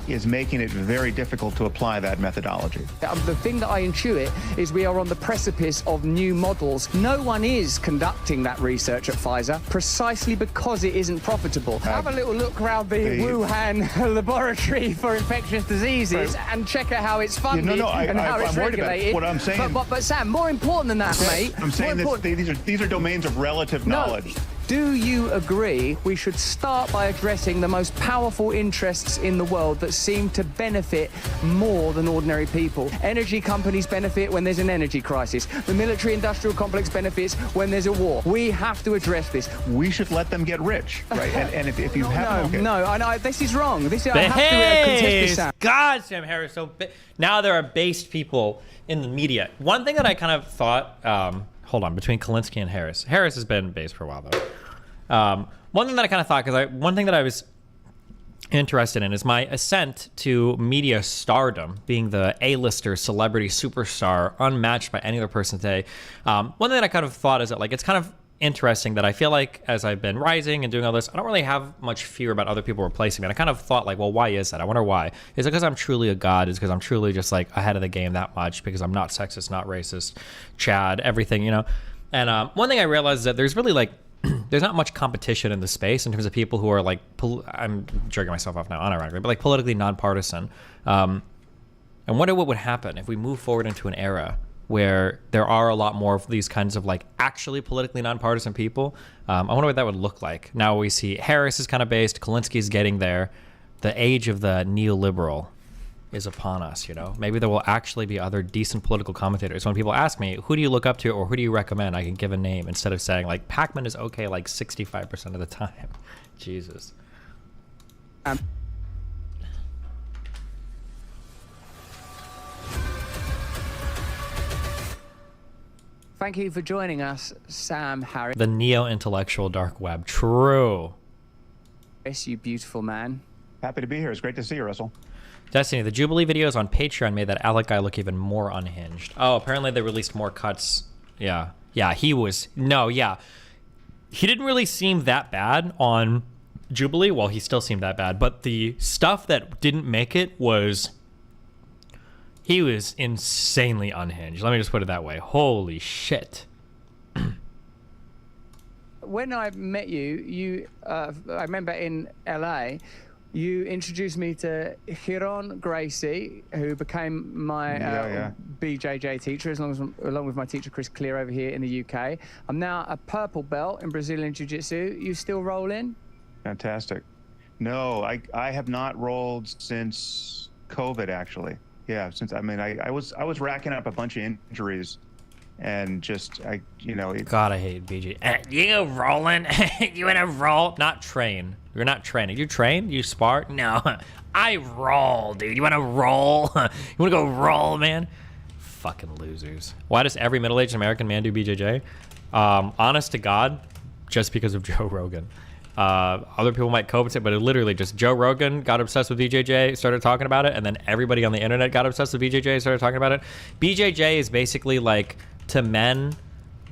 is making it very difficult to apply that methodology. The thing that I intuit is we are on the precipice of new models. No one is conducting that research at Pfizer precisely because it isn't profitable. Have a little look around the Wuhan laboratory for infectious diseases and check out how it's funded and how it's regulated. What I'm saying, but Sam, more important than that, mate. I'm saying that these are domains of relative knowledge. Do you agree we should start by addressing the most powerful interests in the world that seem to benefit more than ordinary people? Energy companies benefit when there's an energy crisis. The military-industrial complex benefits when there's a war. We have to address this. We should let them get rich, right? And if you have... No, I know, this is wrong. I have to contest this, Sam. God, Sam Harris. So now there are based people in the media. One thing that I kind of thought... hold on, between Kalinske and Harris. Harris has been based for a while, though. One thing that I kind of thought, one thing that I was interested in is my ascent to media stardom, being the A-lister celebrity superstar, unmatched by any other person today. One thing that I kind of thought is that, like, it's kind of interesting that I feel like as I've been rising and doing all this, I don't really have much fear about other people replacing me. And I kind of thought, like, well, why is that? I wonder why. Is it because I'm truly a god? Is it because I'm truly just, like, ahead of the game that much? Because I'm not sexist, not racist, Chad, everything, you know? And one thing I realized is that there's really, like, there's not much competition in the space in terms of people who are, like, I'm jerking myself off now, unironically, but, like, politically nonpartisan. I wonder what would happen if we move forward into an era where there are a lot more of these kinds of, like, actually politically nonpartisan people. I wonder what that would look like. Now we see Harris is kind of based, Kalinske is getting there. The age of the neoliberal is upon us, you know? Maybe there will actually be other decent political commentators. When people ask me, who do you look up to or who do you recommend, I can give a name instead of saying, like, Pac-Man is okay like 65% of the time. Jesus. Thank you for joining us, Sam Harris. The neo-intellectual dark web. True. Yes, you beautiful man. Happy to be here. It's great to see you, Russell. Destiny, the Jubilee videos on Patreon made that Alec guy look even more unhinged. Oh, apparently they released more cuts. Yeah. Yeah, he was... No, yeah. He didn't really seem that bad on Jubilee. Well, he still seemed that bad. But the stuff that didn't make it was... He was insanely unhinged. Let me just put it that way. Holy shit. When I met you, I remember in LA... You introduced me to Hiron Gracie, who became my BJJ teacher, along with my teacher Chris Clear over here in the UK. I'm now a purple belt in Brazilian Jiu-Jitsu. You still rolling? Fantastic. No, I have not rolled since COVID, actually. Yeah, since I was racking up a bunch of injuries, and just God, I hate BJ. You rolling? You wanna roll? Not train. You're not training. You train? You spar? No. I roll, dude. You want to roll? You want to go roll, man? Fucking losers. Why does every middle-aged American man do BJJ? Honest to God, just because of Joe Rogan. Other people might compensate, but it literally just Joe Rogan got obsessed with BJJ, started talking about it, and then everybody on the internet got obsessed with BJJ, started talking about it. BJJ is basically like, to men,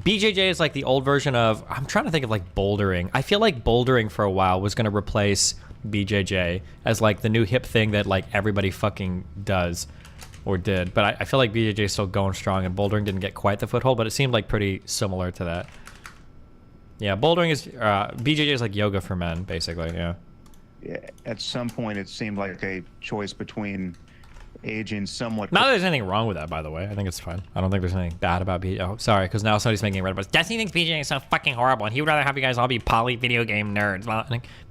BJJ is like the old version of, I'm trying to think of like bouldering. I feel like bouldering for a while was going to replace BJJ as like the new hip thing that like everybody fucking does or did. But I feel like BJJ is still going strong, and bouldering didn't get quite the foothold, but it seemed like pretty similar to that. Yeah, bouldering is, BJJ is like yoga for men, basically, yeah. At some point, it seemed like a choice between aging somewhat. Not that there's anything wrong with that, by the way. I think it's fine. I don't think there's anything bad about BJJ. Oh, sorry, because now somebody's making it red. But Destiny thinks BJJ is so fucking horrible, and he would rather have you guys all be poly video game nerds. Well,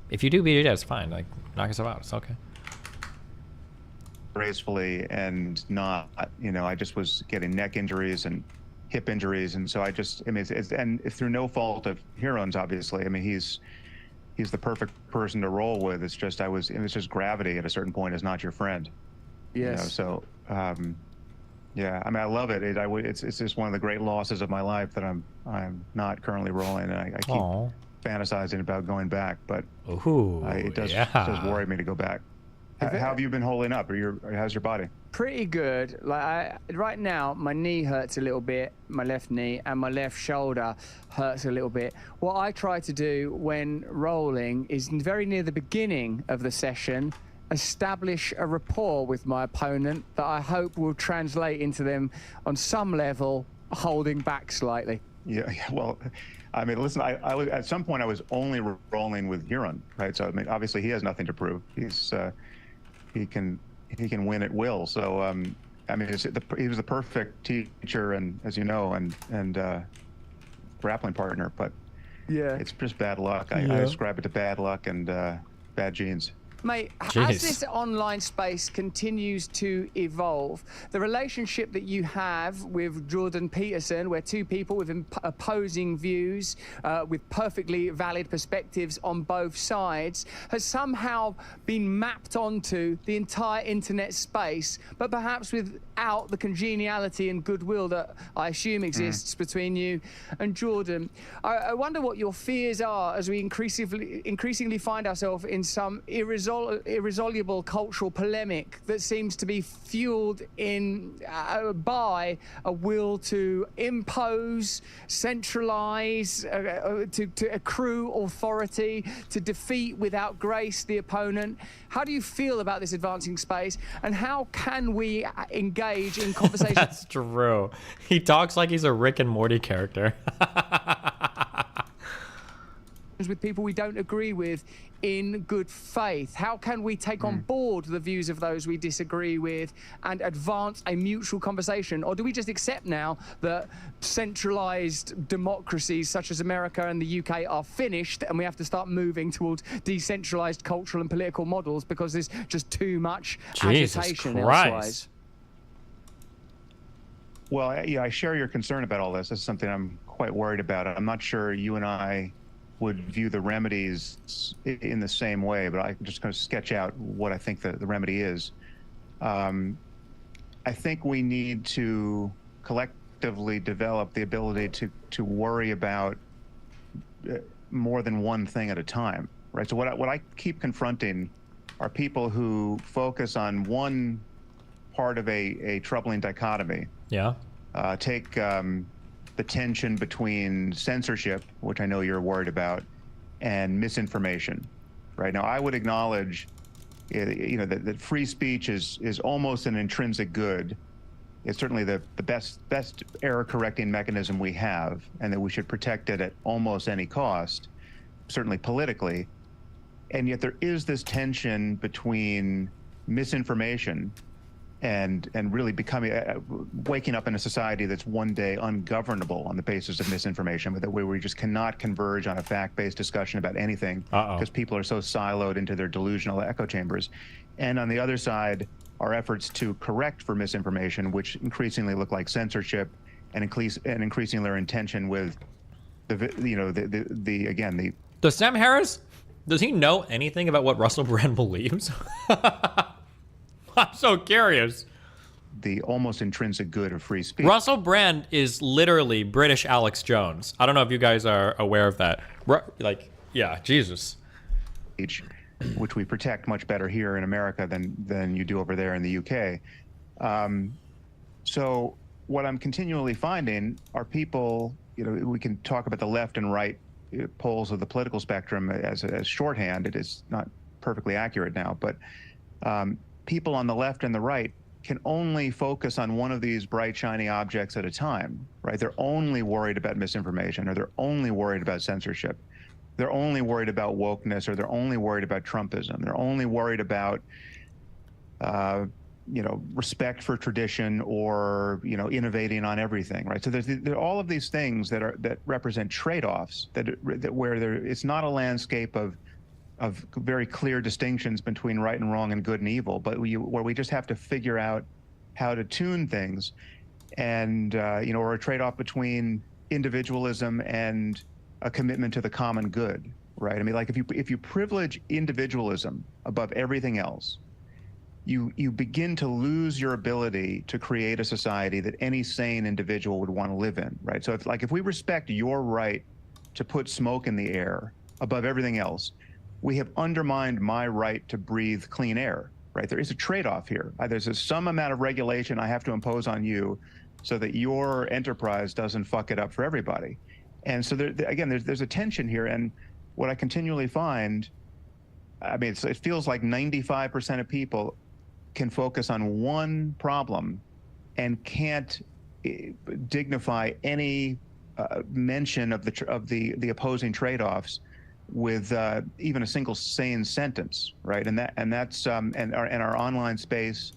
if you do BJJ, it's fine. Like, knock yourself out. It's okay. Gracefully and not, I just was getting neck injuries and hip injuries, and so I mean, it's through no fault of Huron's, obviously. I mean, he's the perfect person to roll with. It's just it was just gravity at a certain point is not your friend. Yes. So yeah, I mean, I love it. It's just one of the great losses of my life that I'm not currently rolling, and I keep fantasizing about going back, but it does worry me to go back. How have you been holding up? How's your body? Pretty good. Like right now, my knee hurts a little bit, my left knee, and my left shoulder hurts a little bit. What I try to do when rolling is very near the beginning of the session, establish a rapport with my opponent that I hope will translate into them on some level holding back slightly. Yeah, well, I mean, listen, I at some point I was only rolling with Huron, right? So I mean, obviously he has nothing to prove. He can win at will. So I mean, he was the perfect teacher, and as you know, and grappling partner. But yeah, it's just bad luck. I ascribe it to bad luck and bad genes. Mate, as this online space continues to evolve, the relationship that you have with Jordan Peterson, where two people with opposing views, with perfectly valid perspectives on both sides, has somehow been mapped onto the entire internet space, but perhaps without the congeniality and goodwill that I assume exists between you and Jordan. I wonder what your fears are as we increasingly find ourselves in some irresoluble cultural polemic that seems to be fueled by a will to impose, centralize, to accrue authority, to defeat without grace the opponent. How do you feel about this advancing space, and how can we engage in conversation? That's true. He talks like he's a Rick and Morty character. With people we don't agree with in good faith? How can we take on board the views of those we disagree with and advance a mutual conversation? Or do we just accept now that centralized democracies such as America and the UK are finished, and we have to start moving towards decentralized cultural and political models because there's just too much agitation elsewise? Well, I share your concern about all this. This is something I'm quite worried about. I'm not sure you and I would view the remedies in the same way, but I can just kind of sketch out what I think the remedy is. I think we need to collectively develop the ability to worry about more than one thing at a time, right? So what I keep confronting are people who focus on one part of a troubling dichotomy. Yeah. Take the tension between censorship, which I know you're worried about, and misinformation. Right now, I would acknowledge, that free speech is almost an intrinsic good. It's certainly the best error-correcting mechanism we have, and that we should protect it at almost any cost, certainly politically. And yet there is this tension between misinformation and really becoming waking up in a society that's one day ungovernable on the basis of misinformation, but that where we just cannot converge on a fact-based discussion about anything because people are so siloed into their delusional echo chambers. And on the other side, our efforts to correct for misinformation, which increasingly look like censorship, and increasingly their intention with the Does Sam Harris, does he know anything about what Russell Brand believes? I'm so curious. The almost intrinsic good of free speech. Russell Brand is literally British Alex Jones. I don't know if you guys are aware of that. Yeah, Jesus. Which we protect much better here in America than you do over there in the UK. So what I'm continually finding are people we can talk about the left and right poles of the political spectrum as shorthand. It is not perfectly accurate now, but people on the left and the right can only focus on one of these bright, shiny objects at a time, right? They're only worried about misinformation, or they're only worried about censorship. They're only worried about wokeness, or they're only worried about Trumpism. They're only worried about, respect for tradition, or, innovating on everything, right? So there are all of these things that represent trade-offs, where it's not a landscape of very clear distinctions between right and wrong and good and evil, but where we just have to figure out how to tune things, and or a trade-off between individualism and a commitment to the common good, right? I mean, like if you privilege individualism above everything else, you begin to lose your ability to create a society that any sane individual would want to live in, right? So if we respect your right to put smoke in the air above everything else, we have undermined my right to breathe clean air, right? There is a trade-off here. There's some amount of regulation I have to impose on you so that your enterprise doesn't fuck it up for everybody. And so there's a tension here. And what I continually find, I mean, it feels like 95% of people can focus on one problem and can't dignify any mention of the opposing trade-offs with even a single sane sentence, right? And our online space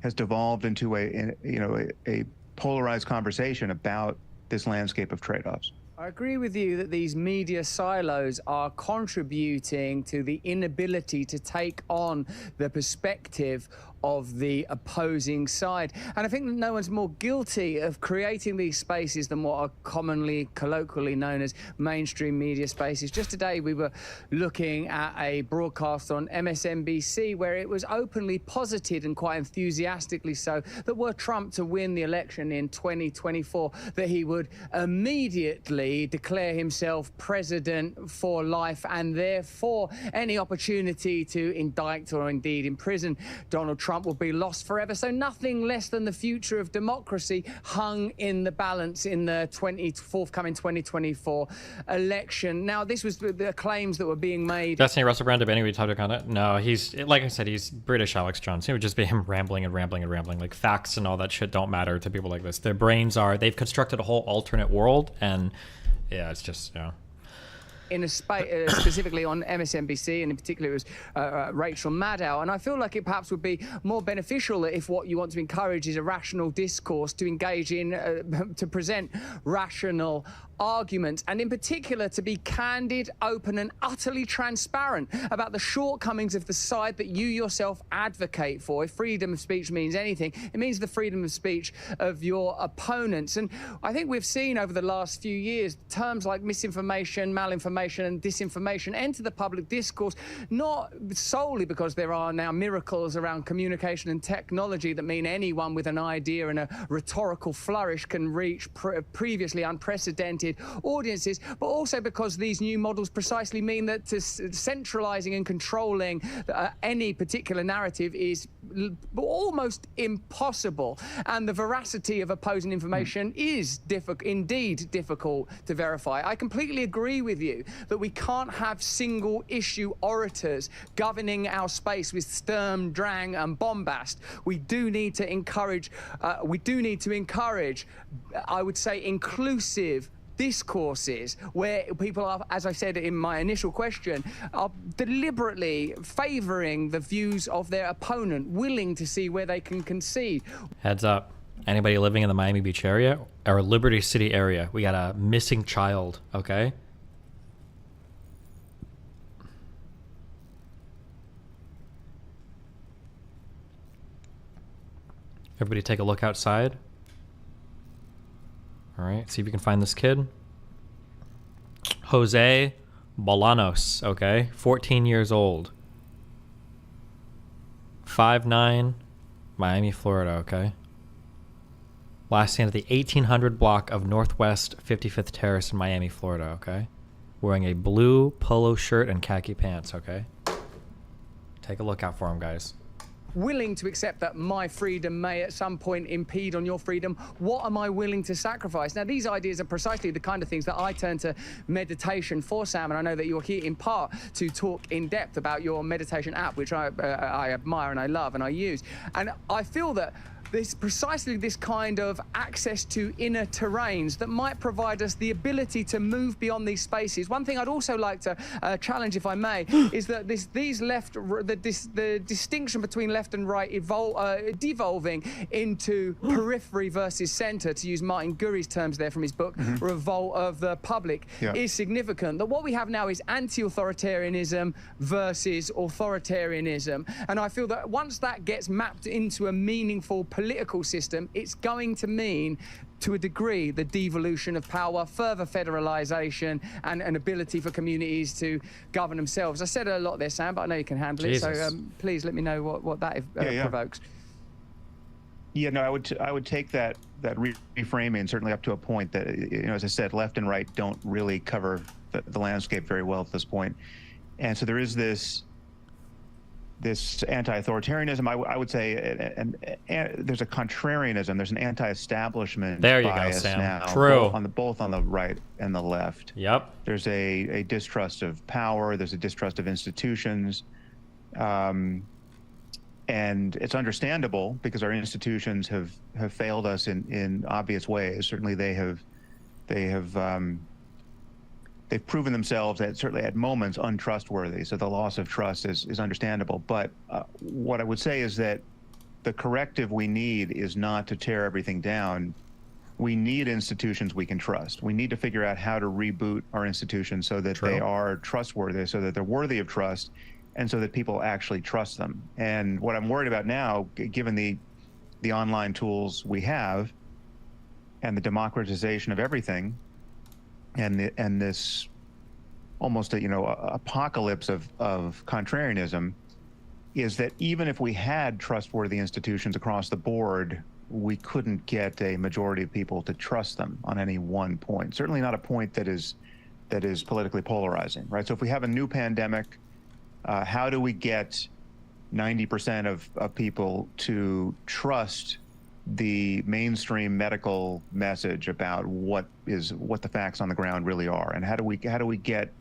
has devolved into a polarized conversation about this landscape of trade-offs. I agree with you that these media silos are contributing to the inability to take on the perspective of the opposing side. And I think that no one's more guilty of creating these spaces than what are commonly, colloquially known as mainstream media spaces. Just today, we were looking at a broadcast on MSNBC where it was openly posited, and quite enthusiastically so, that were Trump to win the election in 2024, that he would immediately declare himself president for life, and therefore any opportunity to indict or indeed imprison Donald Trump will be lost forever. So nothing less than the future of democracy hung in the balance in the forthcoming 2024 election. Now, this was the claims that were being made. Destiny Russell Brand, of anybody talked on it? No, he's, like I said, he's British Alex Jones. It would just be him rambling and rambling and rambling. Like, facts and all that shit don't matter to people like this. Their brains they've constructed a whole alternate world, and yeah, it's just, in a space, specifically on MSNBC, and in particular it was Rachel Maddow. And I feel like it perhaps would be more beneficial if what you want to encourage is a rational discourse, to engage in, to present rational arguments, and in particular to be candid, open and utterly transparent about the shortcomings of the side that you yourself advocate for. If freedom of speech means anything, it means the freedom of speech of your opponents. And I think we've seen over the last few years terms like misinformation, malinformation and disinformation enter the public discourse, not solely because there are now miracles around communication and technology that mean anyone with an idea and a rhetorical flourish can reach previously unprecedented audiences, but also because these new models precisely mean that centralizing and controlling any particular narrative is almost impossible, and the veracity of opposing information is indeed difficult to verify. I completely agree with you that we can't have single issue orators governing our space with sturm, drang and bombast. We do need to encourage, I would say, inclusive discourses where people are, as I said in my initial question, are deliberately favoring the views of their opponent, willing to see where they can concede. Heads up, anybody living in the Miami Beach area or Liberty City area, we got a missing child, okay? Everybody take a look outside. All right, see if you can find this kid. Jose Bolanos, okay? 14 years old. 5'9", Miami, Florida, okay? Last seen at the 1800 block of Northwest 55th Terrace in Miami, Florida, okay? Wearing a blue polo shirt and khaki pants, okay? Take a look out for him, guys. willing to accept that my freedom may at some point impede on your freedom? What am I willing to sacrifice? Now, these ideas are precisely the kind of things that I turn to meditation for, Sam, and I know that you're here in part to talk in depth about your meditation app, which I admire and I love and I use. And I feel that this precisely this kind of access to inner terrains that might provide us the ability to move beyond these spaces. One thing I'd also like to challenge, if I may, is that the distinction between left and right devolving into periphery versus center, to use Martin Gurry's terms there from his book, Revolt of the Public, is significant. That what we have now is anti-authoritarianism versus authoritarianism. And I feel that once that gets mapped into a meaningful political system, it's going to mean, to a degree, the devolution of power, further federalization, and an ability for communities to govern themselves. I said a lot there, Sam, but I know you can handle it. So please let me know what that provokes. Yeah, no, I would take that reframing certainly up to a point that, as I said, left and right don't really cover the landscape very well at this point. And so there is this anti-authoritarianism, I would say, and there's a contrarianism. There's an anti-establishment bias now, True. Both on the right and the left. Yep. There's a distrust of power. There's a distrust of institutions, and it's understandable because our institutions have failed us in obvious ways. Certainly, they've proven themselves certainly at moments untrustworthy. So the loss of trust is understandable. But what I would say is that the corrective we need is not to tear everything down. We need institutions we can trust. We need to figure out how to reboot our institutions so that they are trustworthy, so that they're worthy of trust, and so that people actually trust them. And what I'm worried about now, given the online tools we have and the democratization of everything, and this almost apocalypse of contrarianism, is that even if we had trustworthy institutions across the board, we couldn't get a majority of people to trust them on any one point. Certainly not a point that is politically polarizing, right? So if we have a new pandemic, how do we get 90% of people to trust the mainstream medical message about what the facts on the ground really are, and how do we get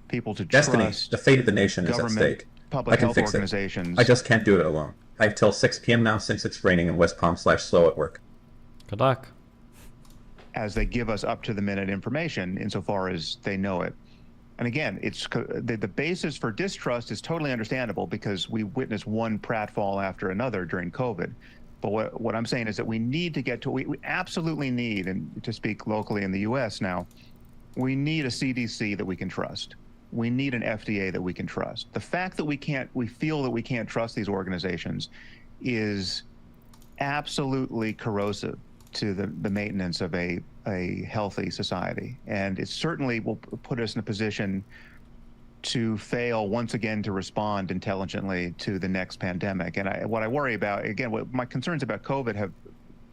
people to trust the fate of the nation is at stake. Public health organizations. I just can't do it alone. I have till 6 p.m. now since it's raining in West Palm /slow at work. Good luck. As they give us up to the minute information insofar as they know it. And again, it's the basis for distrust is totally understandable because we witnessed one pratfall after another during COVID. But what I'm saying is that we need to get to, we absolutely need, and to speak locally in the US now, we need a CDC that we can trust. We need an FDA that we can trust. The fact that we feel that we can't trust these organizations is absolutely corrosive to the maintenance of a healthy society. And it certainly will put us in a position to fail once again to respond intelligently to the next pandemic. And what I worry about, again, what my concerns about COVID have,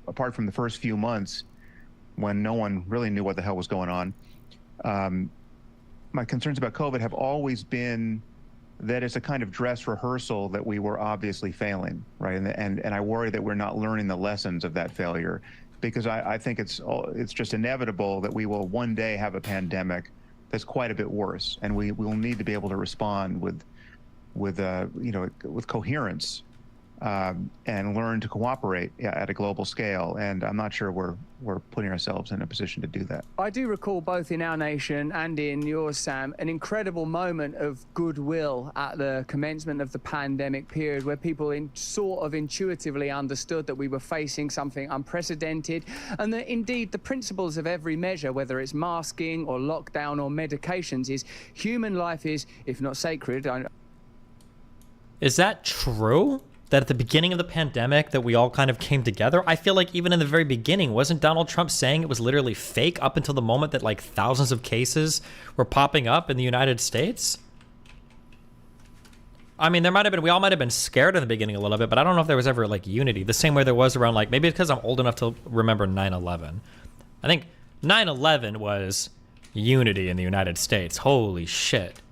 apart from the first few months when no one really knew what the hell was going on, my concerns about COVID have always been that it's a kind of dress rehearsal that we were obviously failing, right? And I worry that we're not learning the lessons of that failure, because I think it's just inevitable that we will one day have a pandemic that's quite a bit worse, and we will need to be able to respond with coherence and learn to cooperate at a global scale. And I'm not sure we're putting ourselves in a position to do that. I do recall both in our nation and in yours, Sam, an incredible moment of goodwill at the commencement of the pandemic period, where people sort of intuitively understood that we were facing something unprecedented, and that indeed the principles of every measure, whether it's masking or lockdown or medications, is human life is, if not sacred. Is that true? That at the beginning of the pandemic that we all kind of came together? I feel like even in the very beginning, wasn't Donald Trump saying it was literally fake up until the moment that like thousands of cases were popping up in the United States? I mean, we all might have been scared in the beginning a little bit, but I don't know if there was ever like unity, the same way there was around, like, maybe because I'm old enough to remember 9/11. I think 9/11 was unity in the United States. Holy shit.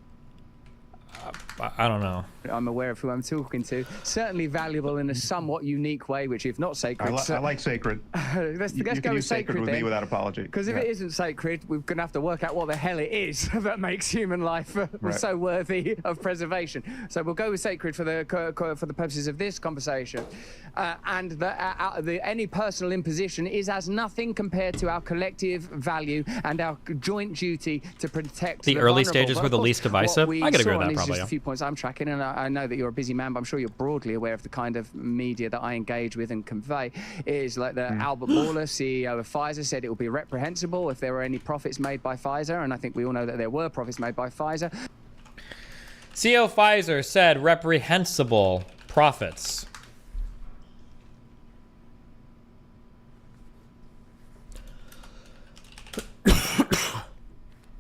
I don't know. I'm aware of who I'm talking to. Certainly valuable in a somewhat unique way, which if not sacred... I like sacred. let's you go can with use sacred with then. me without apology. Because if it isn't sacred, we're going to have to work out what the hell it is that makes human life so worthy of preservation. So we'll go with sacred for the purposes of this conversation. And any personal imposition is as nothing compared to our collective value and our joint duty to protect the early stages were the least divisive. I could agree with that, probably. Just a few points I'm tracking, and I know that you're a busy man, but I'm sure you're broadly aware of the kind of media that I engage with and convey. Is like the Albert Bourla, CEO of Pfizer, said it would be reprehensible if there were any profits made by Pfizer, and I think we all know that there were profits made by Pfizer. CEO Pfizer said reprehensible profits.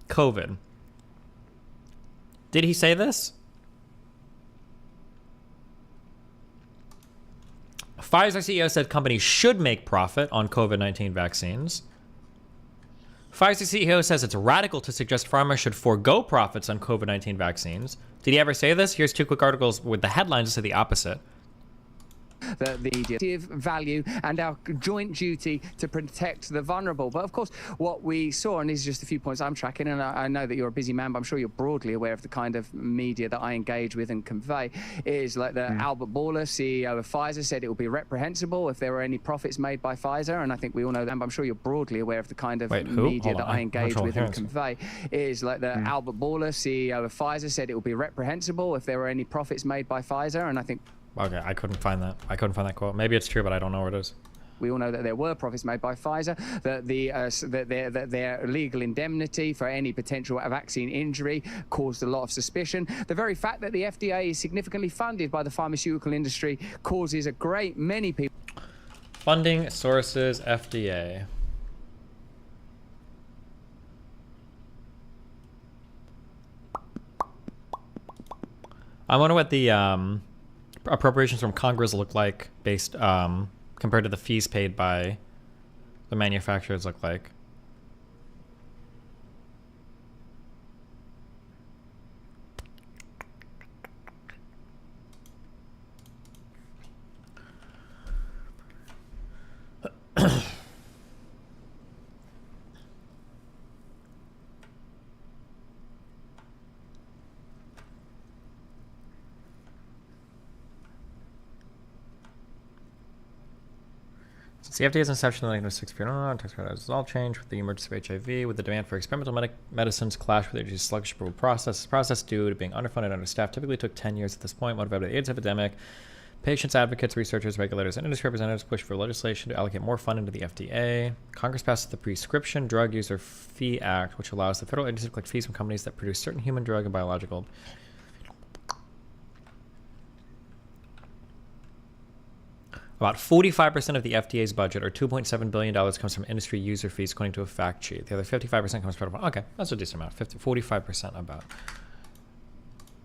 COVID. Did he say this? Pfizer CEO said companies should make profit on COVID-19 vaccines. Pfizer CEO says it's radical to suggest pharma should forego profits on COVID-19 vaccines. Did he ever say this? Here's two quick articles with the headlines that say the opposite. The value and our joint duty to protect the vulnerable. But of course, what we saw, and these are just a few points I'm tracking, and I know that you're a busy man, but I'm sure you're broadly aware of the kind of media that I engage with and convey, is like the Albert Bourla, CEO of Pfizer, said it would be reprehensible if there were any profits made by Pfizer, and I think we all know that, but I'm sure you're broadly aware of the kind of media that I engage with and convey, is like the Albert Bourla, CEO of Pfizer, said it would be reprehensible if there were any profits made by Pfizer, and I think... Okay, I couldn't find that. I couldn't find that quote. Maybe it's true, but I don't know where it is. We all know that there were profits made by Pfizer, that their legal indemnity for any potential vaccine injury caused a lot of suspicion. The very fact that the FDA is significantly funded by the pharmaceutical industry causes a great many people... Funding sources, FDA. I wonder what the appropriations from Congress look like based compared to the fees paid by the manufacturers look like. Since the FDA's inception in the 1960s, tax credit has all changed with the emergence of HIV, with the demand for experimental medicines clash with the agency's sluggish approval process. This process, due to being underfunded and understaffed, typically took 10 years at this point, motivated by the AIDS epidemic. Patients, advocates, researchers, regulators, and industry representatives push for legislation to allocate more funding to the FDA. Congress passed the Prescription Drug User Fee Act, which allows the federal agency to collect fees from companies that produce certain human drug and biological. About 45% of the FDA's budget, or $2.7 billion, comes from industry user fees, according to a fact sheet. The other 55% comes from... Okay, that's a decent amount. 45% about...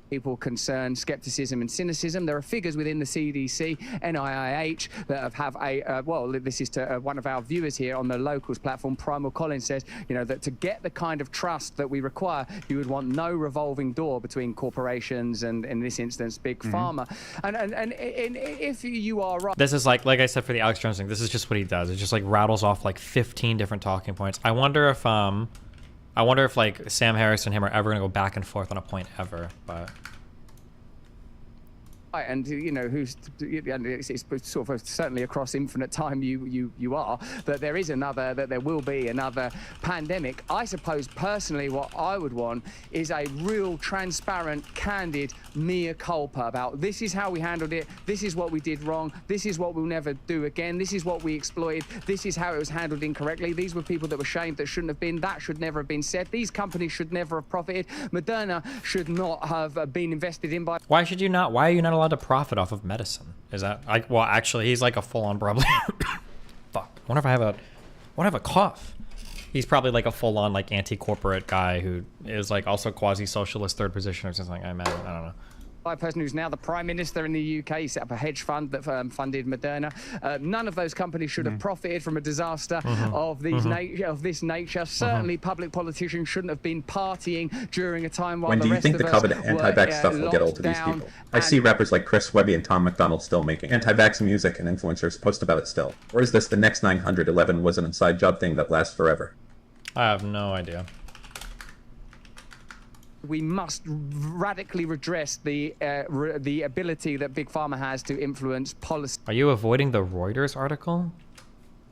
People concern skepticism and cynicism. There are figures within the CDC, NIH, that have a, well, this is to one of our viewers here on the Locals platform, Primal Collins says, you know, that to get the kind of trust that we require, you would want no revolving door between corporations and, in this instance, Big Pharma. And if you are right... This is like I said for the Alex Jones thing, this is just what he does. It just like rattles off like 15 different talking points. I wonder if like Sam Harris and him are ever gonna go back and forth on a point ever, but... And you know it's sort of certainly across infinite time you are that there will be another pandemic. I suppose personally what I would want is a real transparent, candid mea culpa about this is how we handled it, this is what we did wrong, this is what we'll never do again, this is what we exploited, this is how it was handled incorrectly, these were people that were shamed that shouldn't have been, that should never have been said, these companies should never have profited, Moderna should not have been invested in by... Why are you not allowed to profit off of medicine? Is that like, well, actually he's like a full-on probably fuck, I wonder if I have a cough. He's probably like a full-on like anti-corporate guy who is like also quasi-socialist third position or something, I imagine. I don't know. by a person who's now the Prime Minister in the UK. He set up a hedge fund that funded Moderna. None of those companies should have profited from a disaster of this nature. Certainly, public politicians shouldn't have been partying during a time while When the do you rest think of the us COVID anti-vax stuff will get old to these down people? I see rappers like Chris Webby and Tom McDonald still making anti-vax music, and influencers post about it still. Or is this the next 911 was an inside job thing that lasts forever? I have no idea. We must radically redress the ability that Big Pharma has to influence policy. Are you avoiding the Reuters article?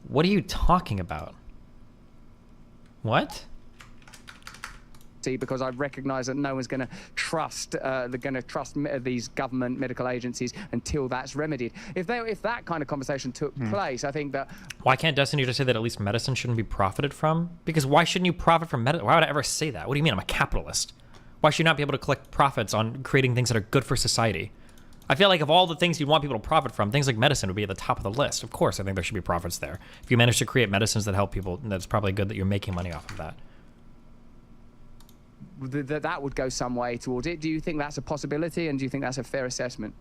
What are you talking about? What? Because I recognise that no one's going to trust these government medical agencies until that's remedied. If that kind of conversation took place, I think that. Why can't Destiny just say that at least medicine shouldn't be profited from? Because why shouldn't you profit from medicine? Why would I ever say that? What do you mean? I'm a capitalist. Why should you not be able to collect profits on creating things that are good for society? I feel like of all the things you'd want people to profit from, things like medicine would be at the top of the list. Of course, I think there should be profits there. If you manage to create medicines that help people, that's probably good that you're making money off of that. That would go some way towards it. Do you think that's a possibility, and do you think that's a fair assessment?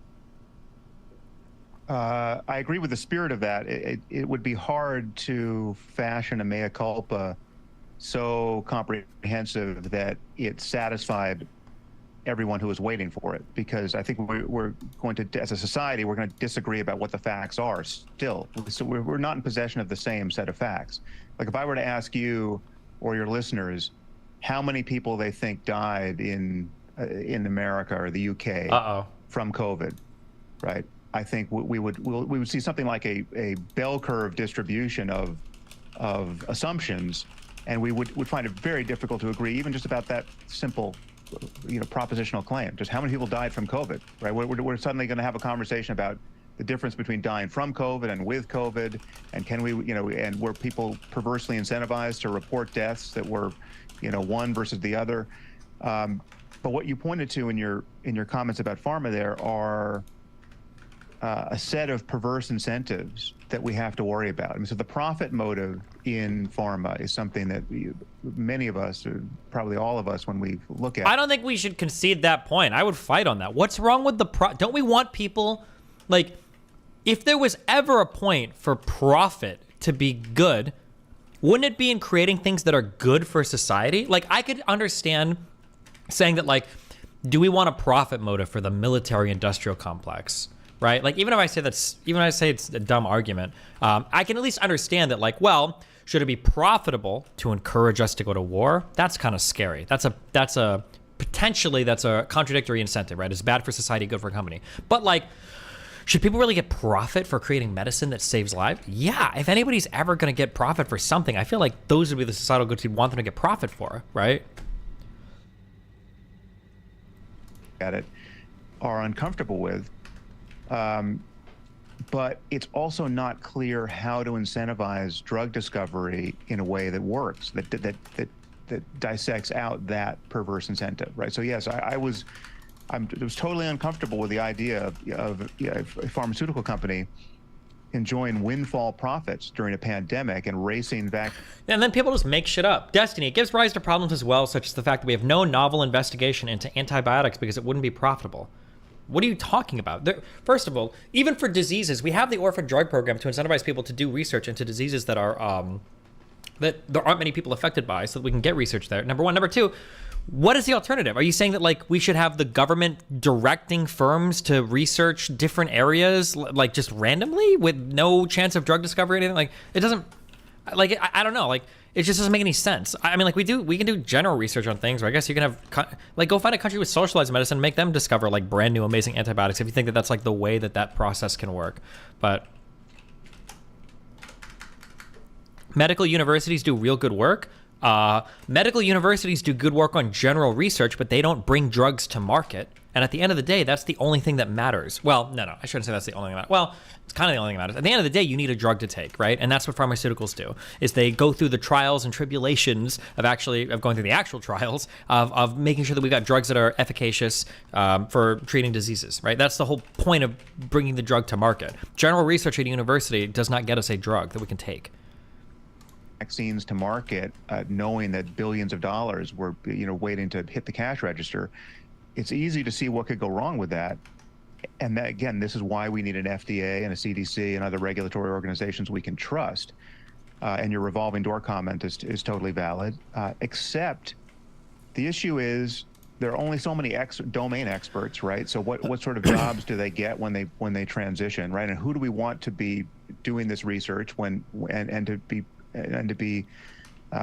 I agree with the spirit of that. It would be hard to fashion a mea culpa so comprehensive that it satisfied everyone who was waiting for it, because I think we're going to, as a society, we're going to disagree about what the facts are still. So we're not in possession of the same set of facts. Like if I were to ask you or your listeners how many people they think died in America or the UK from COVID, right? I think we would see something like a bell curve distribution of assumptions, and we would find it very difficult to agree even just about that simple, propositional claim. Just how many people died from COVID, right? We're suddenly going to have a conversation about the difference between dying from COVID and with COVID, and can we, and were people perversely incentivized to report deaths that were, one versus the other. But what you pointed to in your comments about pharma there are a set of perverse incentives that we have to worry about. I mean, so the profit motive in pharma is something that many of us, or probably all of us, when we look at. I don't think we should concede that point. I would fight on that. What's wrong with don't we want people, like, if there was ever a point for profit to be good, wouldn't it be in creating things that are good for society? Like, I could understand saying that, like, do we want a profit motive for the military-industrial complex, right? Like, even if I say it's a dumb argument, I can at least understand that, like, well, should it be profitable to encourage us to go to war? That's kind of scary. That's a contradictory incentive, right? It's bad for society, good for a company. But, like, should people really get profit for creating medicine that saves lives? Yeah, if anybody's ever going to get profit for something, I feel like those would be the societal goods you'd want them to get profit for, right? At it are uncomfortable with, but it's also not clear how to incentivize drug discovery in a way that works, that dissects out that perverse incentive, right? So yes, I was totally uncomfortable with the idea of a pharmaceutical company enjoying windfall profits during a pandemic and racing back. And then people just make shit up. Destiny, it gives rise to problems as well, such as the fact that we have no novel investigation into antibiotics because it wouldn't be profitable. What are you talking about? First of all, even for diseases, we have the orphan drug program to incentivize people to do research into diseases that are that there aren't many people affected by, so that we can get research there. Number one. Number two, what is the alternative? Are you saying that, like, we should have the government directing firms to research different areas, like, just randomly with no chance of drug discovery or anything? Like, it doesn't, like, I don't know, like, it just doesn't make any sense. I mean, like, we can do general research on things, or I guess you can have, like, go find a country with socialized medicine and make them discover, like, brand new amazing antibiotics if you think that that's, like, the way that process can work. But medical universities do real good work. Medical universities do good work on general research, but they don't bring drugs to market. And at the end of the day, that's the only thing that matters. Well, no, I shouldn't say that's the only thing that matters. Well, it's kind of the only thing that matters. At the end of the day, you need a drug to take, right? And that's what pharmaceuticals do, is they go through the trials and tribulations of going through the actual trials of making sure that we've got drugs that are efficacious for treating diseases, right? That's the whole point of bringing the drug to market. General research at a university does not get us a drug that we can take. Vaccines to market, knowing that billions of dollars were, waiting to hit the cash register, it's easy to see what could go wrong with that. And that, again, this is why we need an FDA and a CDC and other regulatory organizations we can trust. And your revolving door comment is totally valid, except the issue is there are only so many domain experts, right? So what sort of jobs do they get when they transition, right? And who do we want to be doing this research and to be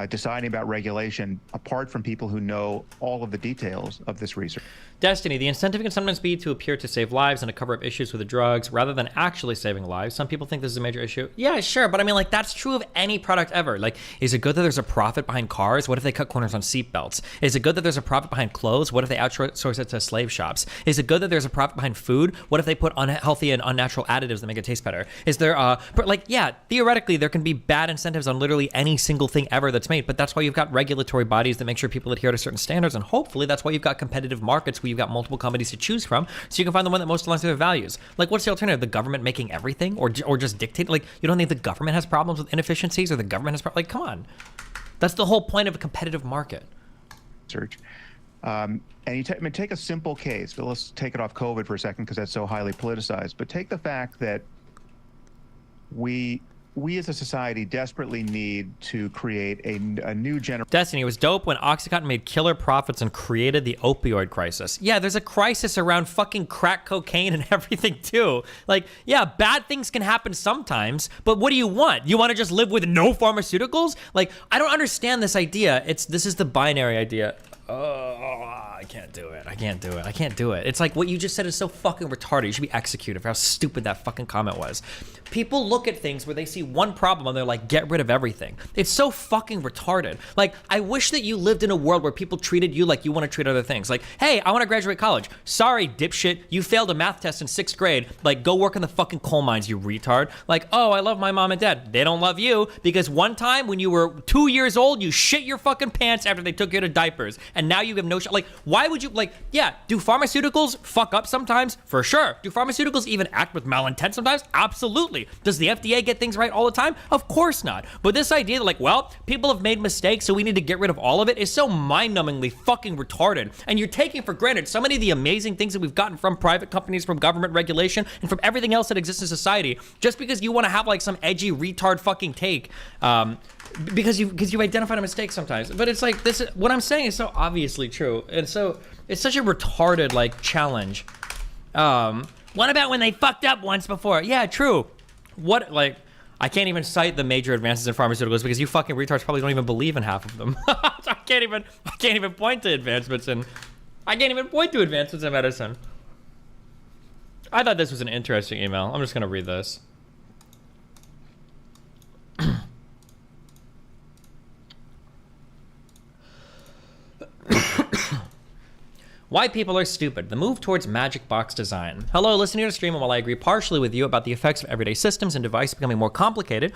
deciding about regulation apart from people who know all of the details of this research? Destiny, the incentive can sometimes be to appear to save lives and to cover up issues with the drugs rather than actually saving lives. Some people think this is a major issue. Yeah, sure, but I mean, like, that's true of any product ever. Like, is it good that there's a profit behind cars? What if they cut corners on seatbelts? Is it good that there's a profit behind clothes? What if they outsource it to slave shops? Is it good that there's a profit behind food? What if they put unhealthy and unnatural additives that make it taste better? Is there, yeah, theoretically, there can be bad incentives on literally any single thing ever that's made, but that's why you've got regulatory bodies that make sure people adhere to certain standards, and hopefully that's why you've got competitive markets where you've got multiple companies to choose from, so you can find the one that most aligns with their values. Like, what's the alternative? The government making everything, or just dictate? Like, you don't think the government has problems with inefficiencies, or the government has like, come on. That's the whole point of a competitive market. Search. And you take a simple case, but let's take it off COVID for a second because that's so highly politicized. But take the fact that we as a society desperately need to create a new generation. Destiny, it was dope when Oxycontin made killer profits and created the opioid crisis. Yeah, there's a crisis around fucking crack cocaine and everything too. Like, yeah, bad things can happen sometimes, but what do you want? You want to just live with no pharmaceuticals? Like, I don't understand this idea. This is the binary idea. I can't do it. I can't do it. It's like what you just said is so fucking retarded. You should be executed for how stupid that fucking comment was. People look at things where they see one problem and they're like, get rid of everything. It's so fucking retarded. Like, I wish that you lived in a world where people treated you like you want to treat other things. Like, hey, I want to graduate college. Sorry, dipshit, you failed a math test in 6th grade. Like, go work in the fucking coal mines, you retard. Like, oh, I love my mom and dad. They don't love you because one time when you were 2 years old, you shit your fucking pants after they took you to diapers. And now you have no like, why would you, like, yeah, do pharmaceuticals fuck up sometimes? For sure. Do pharmaceuticals even act with malintent sometimes? Absolutely. Does the FDA get things right all the time? Of course not. But this idea that, like, well, people have made mistakes, so we need to get rid of all of it is so mind-numbingly fucking retarded. And you're taking for granted so many of the amazing things that we've gotten from private companies, from government regulation, and from everything else that exists in society, just because you want to have, like, some edgy retard fucking take. Because you identified a mistake sometimes. But it's like, this is what I'm saying is so obviously true, and so it's such a retarded, like, challenge. What about when they fucked up once before? Yeah, true. What, like, I can't even cite the major advances in pharmaceuticals because you fucking retards probably don't even believe in half of them. I can't even point to advancements in medicine. I thought this was an interesting email. I'm just gonna read this. Why people are stupid. The move towards magic box design. Hello, listening to the stream, and while I agree partially with you about the effects of everyday systems and devices becoming more complicated,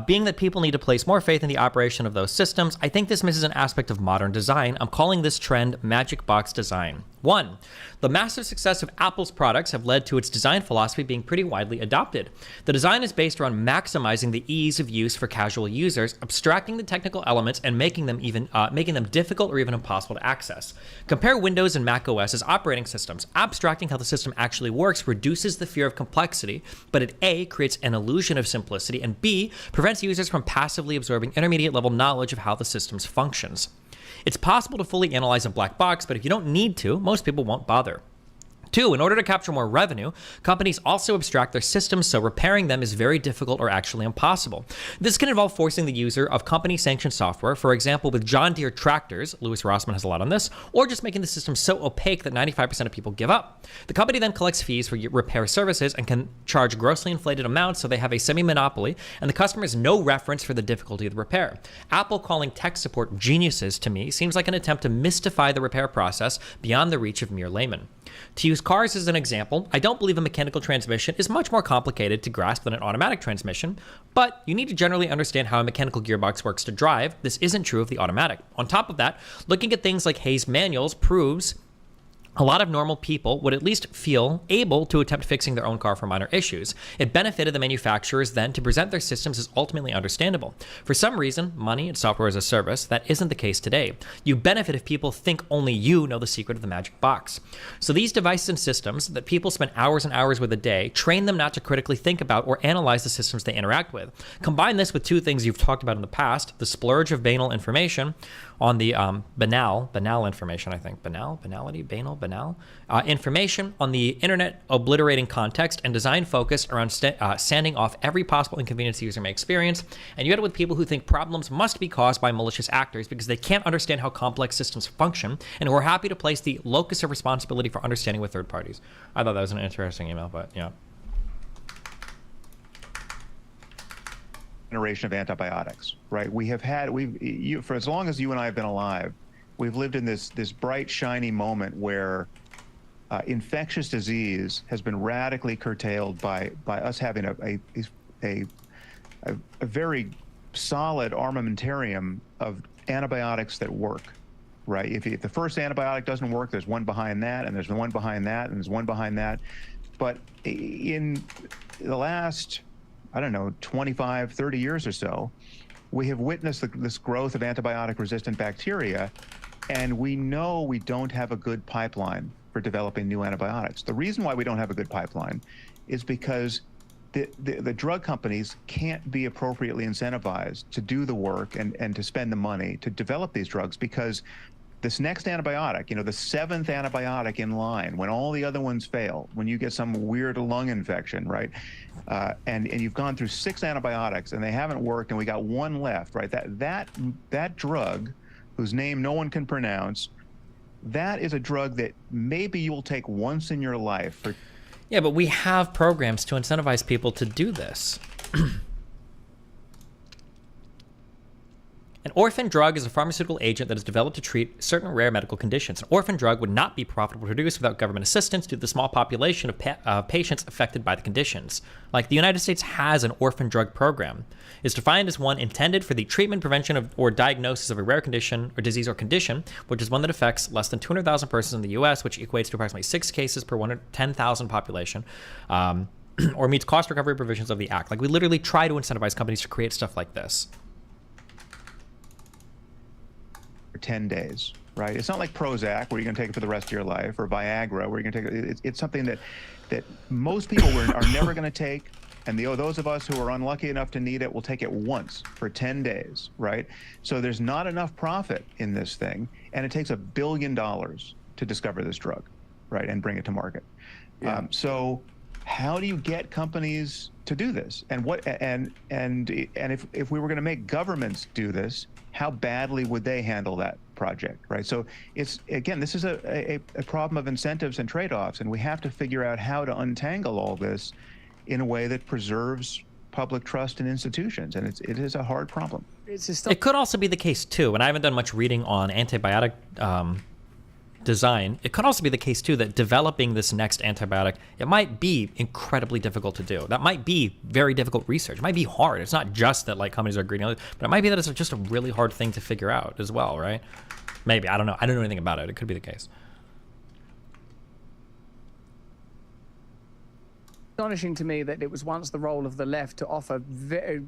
being that people need to place more faith in the operation of those systems, I think this misses an aspect of modern design. I'm calling this trend magic box design. 1. The massive success of Apple's products have led to its design philosophy being pretty widely adopted. The design is based around maximizing the ease of use for casual users, abstracting the technical elements, and making them difficult or even impossible to access. Compare Windows and Mac OS as operating systems. Abstracting how the system actually works reduces the fear of complexity, but it A, creates an illusion of simplicity, and B, prevents users from passively absorbing intermediate level knowledge of how the system functions. It's possible to fully analyze a black box, but if you don't need to, most people won't bother. 2, in order to capture more revenue, companies also abstract their systems so repairing them is very difficult or actually impossible. This can involve forcing the user of company-sanctioned software, for example with John Deere tractors, Louis Rossmann has a lot on this, or just making the system so opaque that 95% of people give up. The company then collects fees for repair services and can charge grossly inflated amounts so they have a semi-monopoly, and the customer has no reference for the difficulty of the repair. Apple calling tech support geniuses, to me, seems like an attempt to mystify the repair process beyond the reach of mere laymen. To use cars as an example, I don't believe a mechanical transmission is much more complicated to grasp than an automatic transmission, but you need to generally understand how a mechanical gearbox works to drive. This isn't true of the automatic. On top of that, looking at things like Hayes manuals proves A lot of normal people would at least feel able to attempt fixing their own car for minor issues. It benefited the manufacturers then to present their systems as ultimately understandable. For some reason, money and software as a service, that isn't the case today. You benefit if people think only you know the secret of the magic box. So these devices and systems that people spend hours and hours with a day, train them not to critically think about or analyze the systems they interact with. Combine this with two things you've talked about in the past, the splurge of banal information on the banal information, I think. Banality, banal information on the internet, obliterating context, and design focused around sanding off every possible inconvenience the user may experience. And you get it with people who think problems must be caused by malicious actors because they can't understand how complex systems function and who are happy to place the locus of responsibility for understanding with third parties. I thought that was an interesting email, but yeah. Generation of antibiotics, right? For as long as you and I have been alive, we've lived in this bright, shiny moment where infectious disease has been radically curtailed by us having a very solid armamentarium of antibiotics that work, right? If the first antibiotic doesn't work, there's one behind that, and there's one behind that, and there's one behind that. But in the last, 25, 30 years or so, we have witnessed this growth of antibiotic-resistant bacteria, and we know we don't have a good pipeline for developing new antibiotics. The reason why we don't have a good pipeline is because the drug companies can't be appropriately incentivized to do the work and to spend the money to develop these drugs, because this next antibiotic, the seventh antibiotic in line, when all the other ones fail, when you get some weird lung infection, right? And you've gone through 6 antibiotics and they haven't worked and we got one left, right? That drug, whose name no one can pronounce, that is a drug that maybe you'll take once in your life. Yeah, but we have programs to incentivize people to do this. An orphan drug is a pharmaceutical agent that is developed to treat certain rare medical conditions. An orphan drug would not be profitable to produce without government assistance due to the small population of patients affected by the conditions. Like, the United States has an orphan drug program. It's defined as one intended for the treatment, prevention of, or diagnosis of a rare condition or disease or condition, which is one that affects less than 200,000 persons in the U.S., which equates to approximately 6 cases per 110,000 population, or meets cost recovery provisions of the Act. Like, we literally try to incentivize companies to create stuff like this. 10 days, right? It's not like Prozac, where you're going to take it for the rest of your life, or Viagra, where you're going to take it. It's something that most people are never going to take, and those of us who are unlucky enough to need it will take it once for 10 days, right? So there's not enough profit in this thing, and it takes $1 billion to discover this drug, right, and bring it to market. Yeah. So how do you get companies to do this? And if we were going to make governments do this, how badly would they handle that project, right? So this is a problem of incentives and trade-offs, and we have to figure out how to untangle all this in a way that preserves public trust in institutions, and it is a hard problem. It could also be the case too, and I haven't done much reading on antibiotic design. It could also be the case too that developing this next antibiotic, it might be incredibly difficult to do. That might be very difficult research. It might be hard. It's not just that like companies are greedy, but it might be that it's just a really hard thing to figure out as well, right? Maybe, I don't know. I don't know anything about it. It could be the case. Astonishing to me that it was once the role of the left to offer very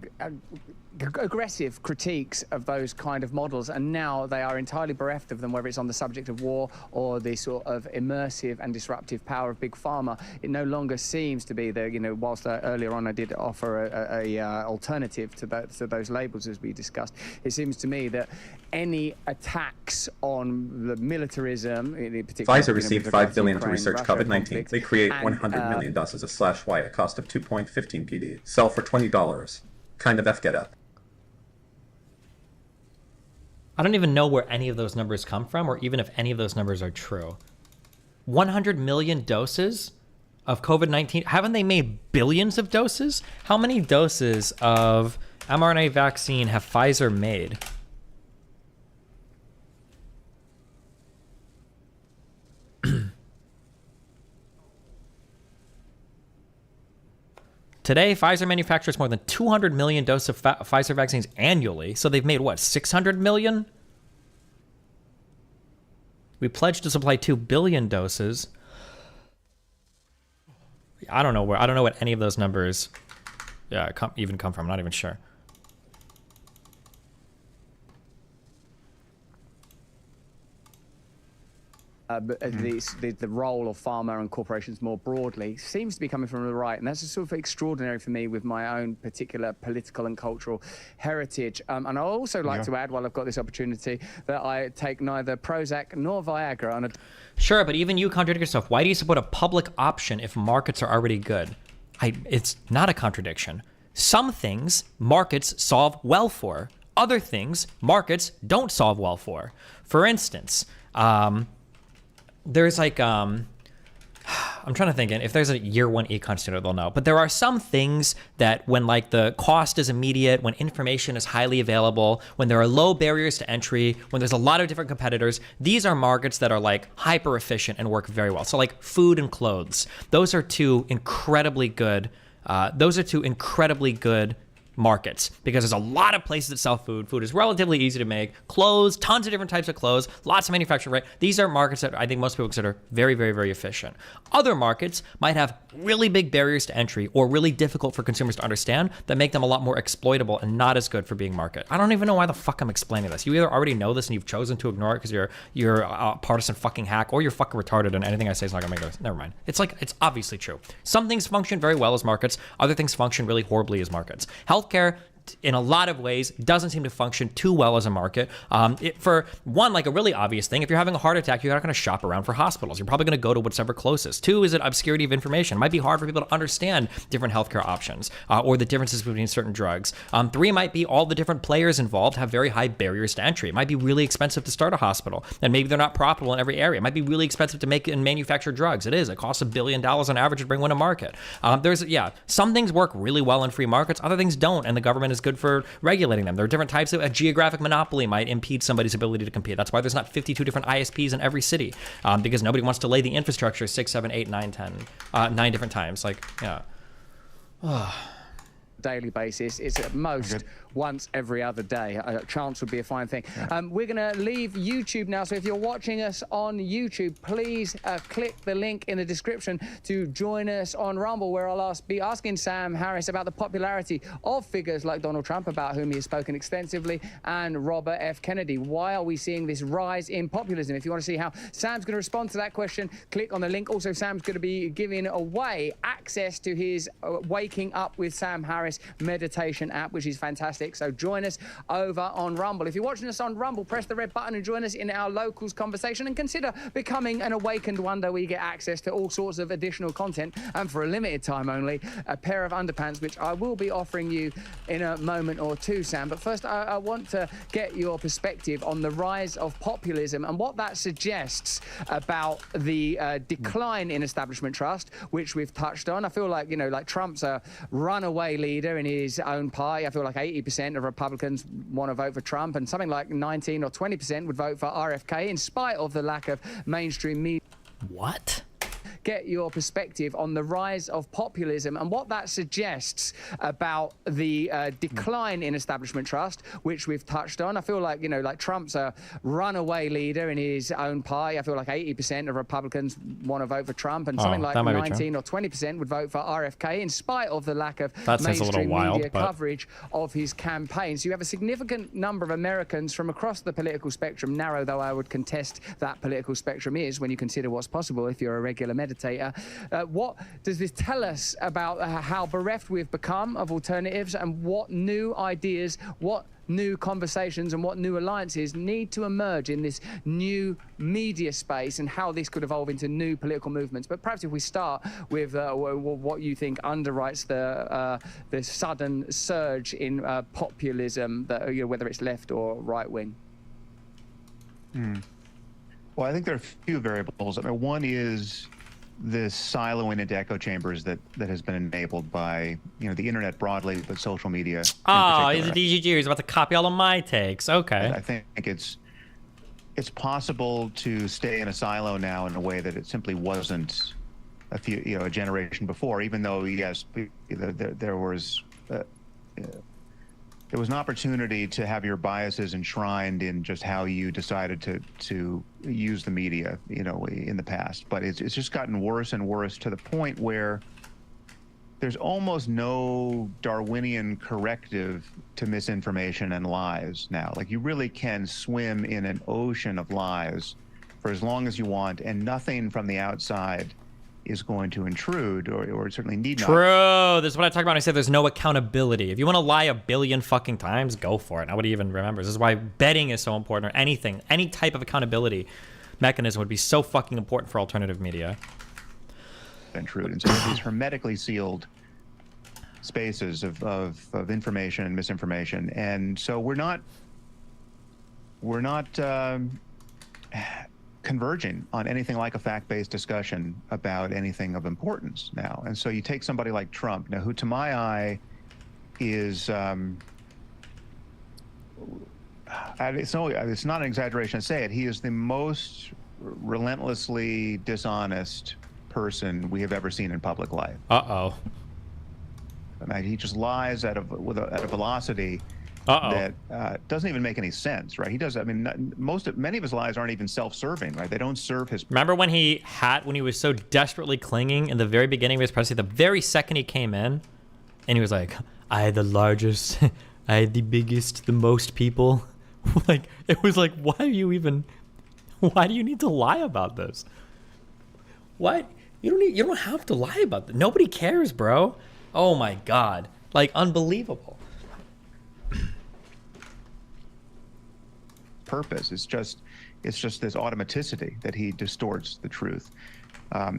aggressive critiques of those kind of models, and now they are entirely bereft of them, whether it's on the subject of war or the sort of immersive and disruptive power of big pharma. It no longer seems to be the, whilst earlier on I did offer a alternative to those labels as we discussed, it seems to me that any attacks on the militarism, in particular, Pfizer received $5 billion to research COVID-19. They create 100 million doses of /Y at a cost of 2.15 PD. Sell for $20. Kind of F get up. I don't even know where any of those numbers come from, or even if any of those numbers are true. 100 million doses of COVID-19. Haven't they made billions of doses? How many doses of mRNA vaccine have Pfizer made? Today, Pfizer manufactures more than 200 million doses of Pfizer vaccines annually. So they've made, what, 600 million? We pledged to supply 2 billion doses. I don't know what any of those numbers even come from. I'm not even sure. But the role of pharma and corporations more broadly seems to be coming from the right, and that's just sort of extraordinary for me with my own particular political and cultural heritage. And I'd also like to add, while I've got this opportunity, that I take neither Prozac nor Viagra on a... Sure, but even you contradict yourself. Why do you support a public option if markets are already good? It's not a contradiction. Some things markets solve well for. Other things markets don't solve well for. For instance, there's like, I'm trying to think, if there's a year one econ student, they'll know. But there are some things that when like the cost is immediate, when information is highly available, when there are low barriers to entry, when there's a lot of different competitors, these are markets that are like hyper efficient and work very well. So like food and clothes, those are two incredibly good markets because there's a lot of places that sell food. Food is relatively easy to make. Clothes, tons of different types of clothes, lots of manufacturing, right? These are markets that I think most people consider very, very, very efficient. Other markets might have really big barriers to entry or really difficult for consumers to understand that make them a lot more exploitable and not as good for being market. I don't even know why the fuck I'm explaining this. You either already know this and you've chosen to ignore it because you're a partisan fucking hack, or you're fucking retarded and anything I say is not gonna make this. Never mind. It's like, it's obviously true. Some things function very well as markets. Other things function really horribly as markets. Healthcare, in a lot of ways, doesn't seem to function too well as a market. For one, like a really obvious thing, if you're having a heart attack, you're not going to shop around for hospitals. You're probably going to go to whatever closest. Two, is it obscurity of information? It might be hard for people to understand different healthcare options or the differences between certain drugs. Three might be all the different players involved have very high barriers to entry. It might be really expensive to start a hospital, and maybe they're not profitable in every area. It might be really expensive to make and manufacture drugs. It is. It costs $1 billion on average to bring one to market. Some things work really well in free markets. Other things don't, and the government is good for regulating them. There are different types of a geographic monopoly might impede somebody's ability to compete. That's why there's not 52 different ISPs in every city, because nobody wants to lay the infrastructure 6, 7, 8, 9, 10, 9 different times. Like, yeah. Daily basis. It's at most once every other day. A chance would be a fine thing. We're going to leave YouTube now, so if you're watching us on YouTube, please click the link in the description to join us on Rumble, where I'll be asking Sam Harris about the popularity of figures like Donald Trump, about whom he has spoken extensively, and Robert F. Kennedy. Why are we seeing this rise in populism? If you want to see how Sam's going to respond to that question, click on the link. Also, Sam's going to be giving away access to his Waking Up with Sam Harris meditation app, which is fantastic. So join us over on Rumble. If you're watching us on Rumble, press the red button and join us in our locals conversation, and consider becoming an awakened wonder, where you get access to all sorts of additional content, and for a limited time only, a pair of underpants, which I will be offering you in a moment or two, Sam. But first, I want to get your perspective on the rise of populism and what that suggests about the decline in establishment trust, which we've touched on. I feel like, like Trump's a runaway leader in his own party. I feel like 80% of Republicans want to vote for Trump, and something like 19 or 20% would vote for RFK, in spite of the lack of mainstream media. What? Get your perspective on the rise of populism and what that suggests about the decline in establishment trust, which we've touched on. I feel like, like Trump's a runaway leader in his own party. I feel like 80% of Republicans want to vote for Trump, and something like 19 or 20% would vote for RFK, in spite of the lack of mainstream media coverage of his campaign. So you have a significant number of Americans from across the political spectrum, narrow though I would contest that political spectrum is when you consider what's possible if you're a regular meditator. What does this tell us about how bereft we've become of alternatives, and what new ideas, what new conversations, and what new alliances need to emerge in this new media space, and how this could evolve into new political movements? But perhaps if we start with what you think underwrites the sudden surge in populism, that whether it's left or right wing. Well, I think there are a few variables. I mean, one is this siloing into echo chambers that has been enabled by the internet broadly, but social media. Oh, he's a DGG. He's about to copy all of my takes. Okay. I think it's possible to stay in a silo now in a way that it simply wasn't a generation before. Even though yes, there was there was an opportunity to have your biases enshrined in just how you decided to use the media, you know, in the past. But it's just gotten worse and worse to the point where there's almost no Darwinian corrective to misinformation and lies now. Like, you really can swim in an ocean of lies for as long as you want, and nothing from the outside is going to intrude, or certainly need not. True. This is what I talk about when I say there's no accountability. If you want to lie a billion fucking times, go for it. Nobody even remembers. This is why betting is so important, or anything. Any type of accountability mechanism would be so fucking important for alternative media. Intrude into these hermetically sealed spaces of information and misinformation. And so we're not converging on anything like a fact-based discussion about anything of importance now. And so you take somebody like Trump, now, who to my eye is, it's not an exaggeration to say it, he is the most relentlessly dishonest person we have ever seen in public life. Uh-oh. I mean, he just lies at a velocity that doesn't even make any sense, right? He does. I mean, many of his lies aren't even self-serving, right? They don't serve his. Remember when he was so desperately clinging in the very beginning of his presidency, the very second he came in, and he was like, "I had the largest, I had the biggest, the most people." Like, it was like, why do you need to lie about this? What? You don't have to lie about that. Nobody cares, bro. Oh my God, like, unbelievable. Purpose. It's just this automaticity that he distorts the truth.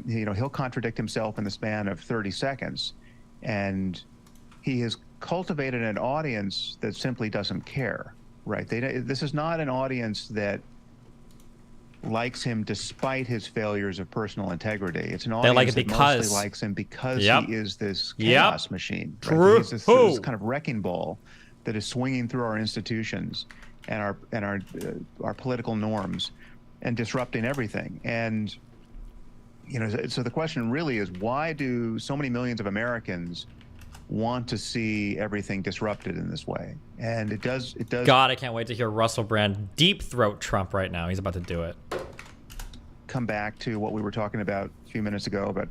You know, he'll contradict himself in the span of 30 seconds, and he has cultivated an audience that simply doesn't care, right? This is not an audience that likes him despite his failures of personal integrity. It's an audience that mostly likes him because he is this chaos machine. Right? True. He's this kind of wrecking ball that is swinging through our institutions and our political norms and disrupting everything. And, you know, so the question really is, why do so many millions of Americans want to see everything disrupted in this way? And it does. God, I can't wait to hear Russell Brand deep throat Trump right now. He's about to do it. Come back to what we were talking about a few minutes ago about,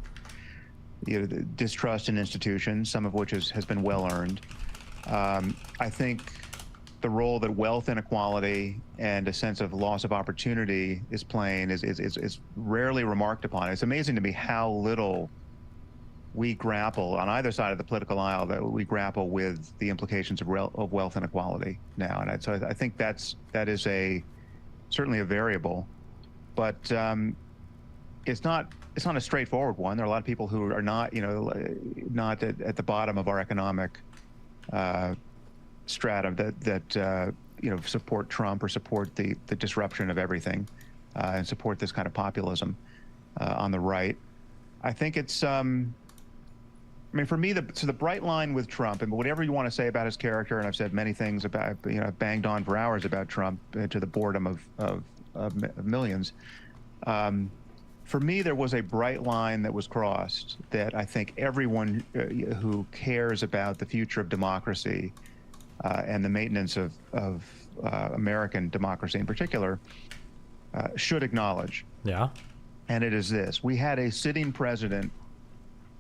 you know, the distrust in institutions, some of which has been well earned. I think the role that wealth inequality and a sense of loss of opportunity is playing is rarely remarked upon. It's amazing to me how little we grapple on either side of the political aisle, that we grapple with the implications of wealth inequality now. And so I think that is certainly a variable, but it's not a straightforward one. There are a lot of people who are not, you know, not at the bottom of our economic stratum that you know, support Trump or support the disruption of everything and support this kind of populism on the right. I think it's I mean, for me, the bright line with Trump, and whatever you want to say about his character, and I've said many things about, you know, I've banged on for hours about Trump to the boredom of millions. For me, there was a bright line that was crossed that I think everyone who cares about the future of democracy and the maintenance of American democracy in particular should acknowledge. Yeah. And it is this: we had a sitting president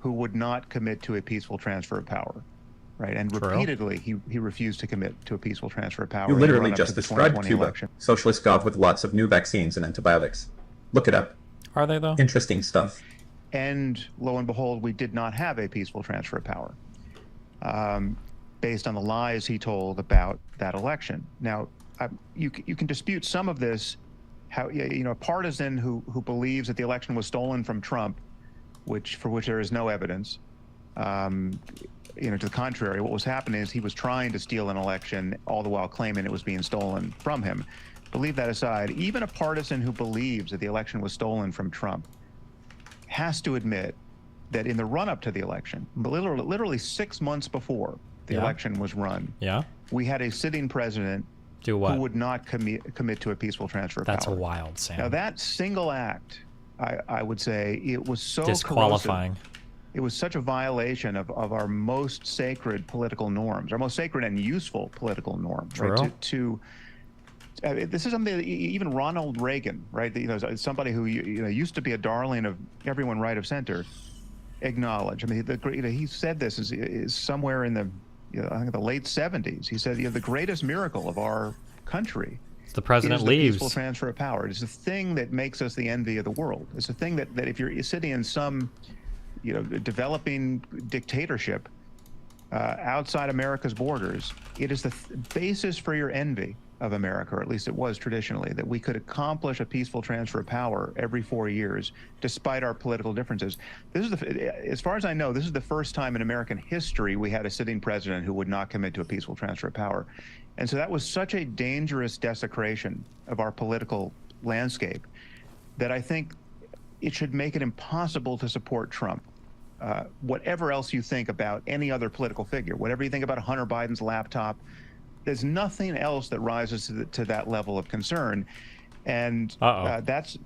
who would not commit to a peaceful transfer of power, right? And repeatedly, he refused to commit to a peaceful transfer of power. You literally just described Cuba, socialist gov with lots of new vaccines and antibiotics. Look it up. Are they, though? Interesting stuff. And lo and behold, we did not have a peaceful transfer of power, based on the lies he told about that election. Now, you can dispute some of this. How, you know, a partisan who believes that the election was stolen from Trump, for which there is no evidence. You know, to the contrary, what was happening is he was trying to steal an election, all the while claiming it was being stolen from him. But leave that aside. Even a partisan who believes that the election was stolen from Trump has to admit that in the run-up to the election, literally 6 months before the election was run, we had a sitting president who would not commit to a peaceful transfer of power. That's wild, Sam. Now, that single act, I would say, it was so disqualifying. corrosive It was such a violation of our most sacred political norms, our most sacred and useful political norms. Right? This is something that even Ronald Reagan, right? Somebody who used to be a darling of everyone right of center, acknowledged. I mean, he said this is somewhere in the I think the late 70s. He said, the greatest miracle of our country. The president is leaves. The peaceful transfer of power. It's the thing that makes us the envy of the world. It's the thing that if you're sitting in some, developing dictatorship outside America's borders, it is the basis for your envy of America, or at least it was traditionally, that we could accomplish a peaceful transfer of power every 4 years, despite our political differences. This is as far as I know, this is the first time in American history we had a sitting president who would not commit to a peaceful transfer of power. And so that was such a dangerous desecration of our political landscape that I think it should make it impossible to support Trump. Whatever else you think about any other political figure, whatever you think about Hunter Biden's laptop, there's nothing else that rises to that level of concern. And that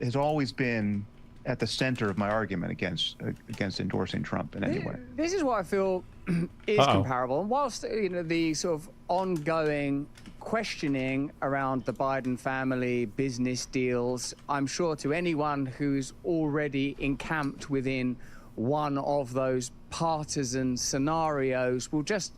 has always been at the center of my argument against endorsing Trump in any way. This is what I feel is comparable. And whilst the sort of ongoing questioning around the Biden family, business deals, I'm sure to anyone who's already encamped within one of those partisan scenarios will just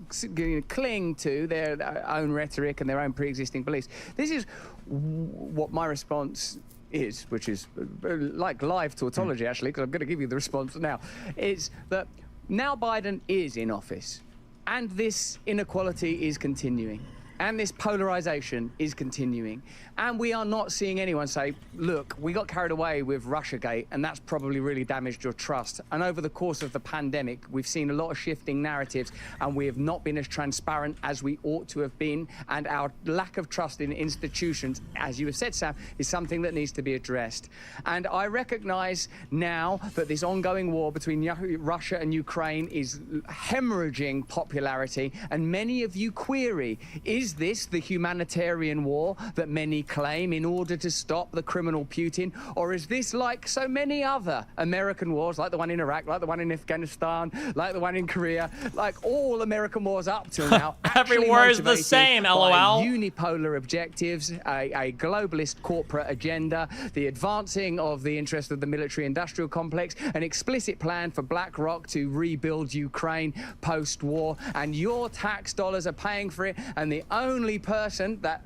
cling to their own rhetoric and their own pre-existing beliefs. This is what my response is, which is like live tautology, actually, because I'm going to give you the response now, is that now Biden is in office, and this inequality is continuing, and this polarization is continuing, and we are not seeing anyone say, look, we got carried away with Russiagate, and that's probably really damaged your trust. And over the course of the pandemic, we've seen a lot of shifting narratives, and we have not been as transparent as we ought to have been, and our lack of trust in institutions, as you have said, Sam, is something that needs to be addressed. And I recognize now that this ongoing war between Russia and Ukraine is hemorrhaging popularity, and many of you query, is this the humanitarian war that many claim in order to stop the criminal Putin? Or is this like so many other American wars, like the one in Iraq, like the one in Afghanistan, like the one in Korea, like all American wars up till now? Every war is the same, LOL. Unipolar objectives, a globalist corporate agenda, the advancing of the interest of the military-industrial complex, an explicit plan for BlackRock to rebuild Ukraine post-war, and your tax dollars are paying for it, and the only person that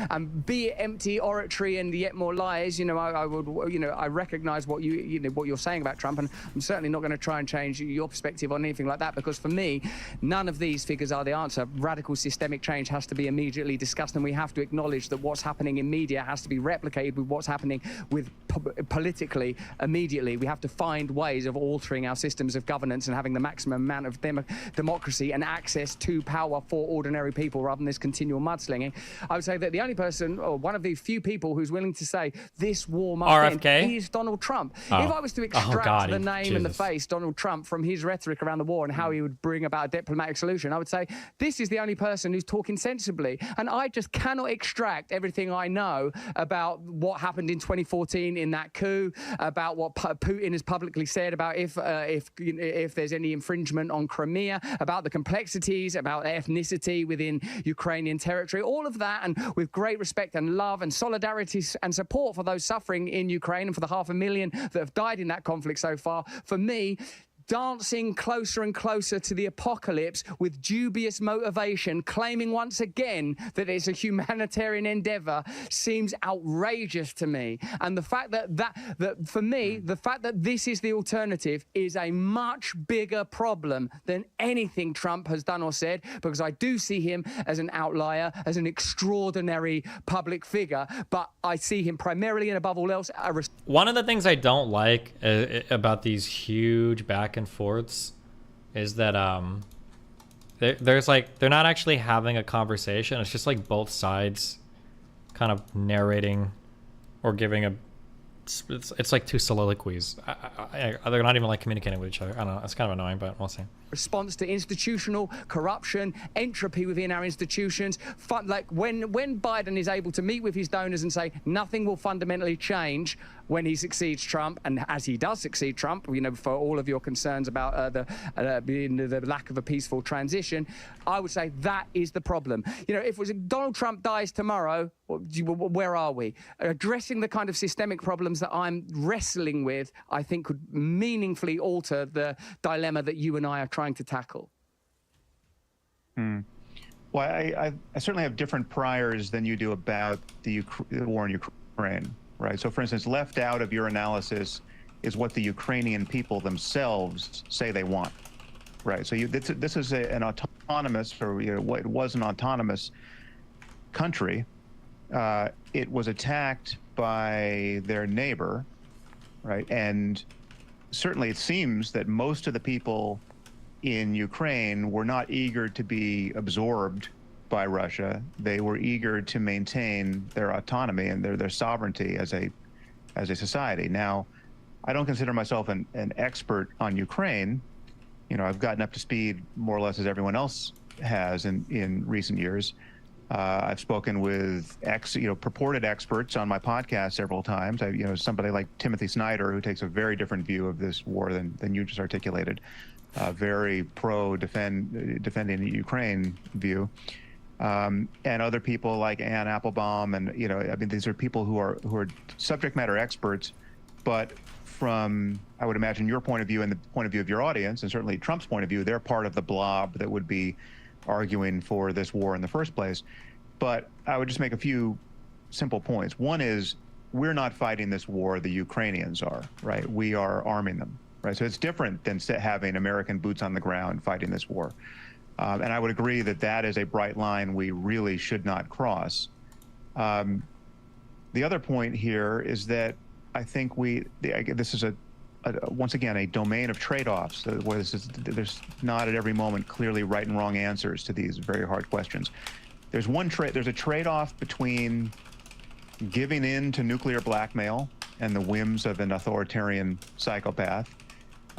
and be it empty oratory and yet more lies, I recognize what what you're saying about Trump, and I'm certainly not going to try and change your perspective on anything like that, because for me, none of these figures are the answer. Radical systemic change has to be immediately discussed, and we have to acknowledge that what's happening in media has to be replicated with what's happening with politically immediately. We have to find ways of altering our systems of governance and having the maximum amount of democracy and access to power for ordinary people, rather than this continual mudslinging. I would say that the only person, or one of the few people, who's willing to say this war must end is Donald Trump. If I was to extract the name and the face Donald Trump from his rhetoric around the war and how he would bring about a diplomatic solution, I would say this is the only person who's talking sensibly. And I just cannot extract everything I know about what happened in 2014 in that coup, about what Putin has publicly said about if there's any infringement on Crimea, about the complexities, about ethnicity within Ukrainian territory, all of that, and with great respect and love and solidarity and support for those suffering in Ukraine and for the 500,000 that have died in that conflict so far. For me, dancing closer and closer to the apocalypse with dubious motivation, claiming once again that it's a humanitarian endeavor, seems outrageous to me. And the fact that for me, the fact that this is the alternative is a much bigger problem than anything Trump has done or said, because I do see him as an outlier, as an extraordinary public figure, but I see him primarily and above all else one of the things I don't like about these huge back and forths is that there's like, they're not actually having a conversation. It's just like both sides kind of narrating or giving it's like two soliloquies. They're not even like communicating with each other. I don't know, it's kind of annoying, but we'll see. Response to institutional corruption, entropy within our institutions. Like when Biden is able to meet with his donors and say nothing will fundamentally change, when he succeeds Trump, and as he does succeed Trump, for all of your concerns about the lack of a peaceful transition, I would say that is the problem. If it was Donald Trump dies tomorrow, where are we? Addressing the kind of systemic problems that I'm wrestling with, I think could meaningfully alter the dilemma that you and I are trying to tackle. Well, I certainly have different priors than you do about the war in Ukraine, right? So, for instance, left out of your analysis is what the Ukrainian people themselves say they want, right? So this is an autonomous, or what was an autonomous country. It was attacked by their neighbor, right? And certainly it seems that most of the people in Ukraine were not eager to be absorbed by Russia. They were eager to maintain their autonomy and their sovereignty as a society. Now, I don't consider myself an expert on Ukraine. I've gotten up to speed more or less as everyone else has in recent years. I've spoken with purported experts on my podcast several times. Somebody like Timothy Snyder, who takes a very different view of this war than you just articulated. Very defending the Ukraine view, and other people like Ann Applebaum, and these are people who are subject matter experts, but from, I would imagine, your point of view and the point of view of your audience, and certainly Trump's point of view, they're part of the blob that would be arguing for this war in the first place. But I would just make a few simple points. One is, we're not fighting this war, the Ukrainians are, right? We are arming them. Right, so it's different than having American boots on the ground fighting this war. And I would agree that is a bright line we really should not cross. The other point here is that I think this is once again, a domain of trade-offs. There's not at every moment clearly right and wrong answers to these very hard questions. There's a trade-off between giving in to nuclear blackmail and the whims of an authoritarian psychopath,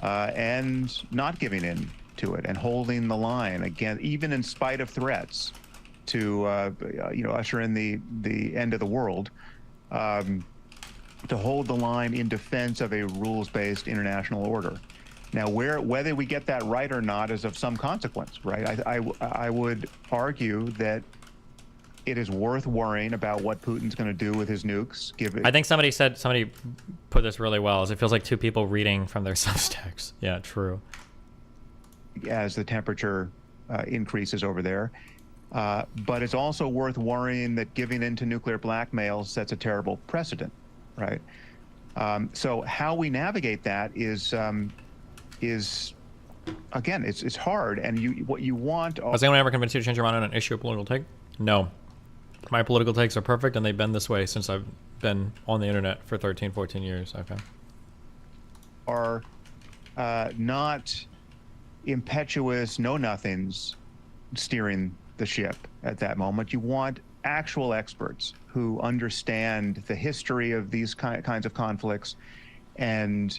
and not giving in to it and holding the line, again, even in spite of threats to usher in the end of the world, to hold the line in defense of a rules-based international order. Now, whether we get that right or not is of some consequence, right? I would argue that it is worth worrying about what Putin's going to do with his nukes. I think somebody put this really well. It feels like two people reading from their Substacks. Yeah, true. As the temperature increases over there. But it's also worth worrying that giving in to nuclear blackmail sets a terrible precedent, right? So how we navigate that is again, it's hard. And what you want... Has anyone ever convinced you to change your mind on an issue or political take? No. My political takes are perfect, and they've been this way since I've been on the internet for 13, 14 years. Okay. Are not impetuous know-nothings steering the ship at that moment. You want actual experts who understand the history of these kinds of conflicts and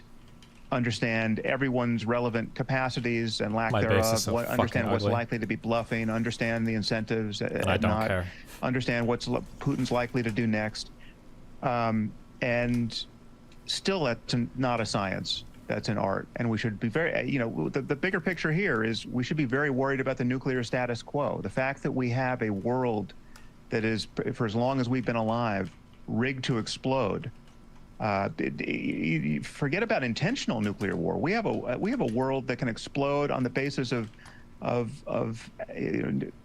understand everyone's relevant capacities and lack thereof, understand what's likely to be bluffing, understand the incentives, I don't care. Understand what's Putin's likely to do next. And still, that's not a science. That's an art. And we should be very, the bigger picture here is we should be very worried about the nuclear status quo. The fact that we have a world that is, for as long as we've been alive, rigged to explode. Forget about intentional nuclear war. We have a world that can explode on the basis of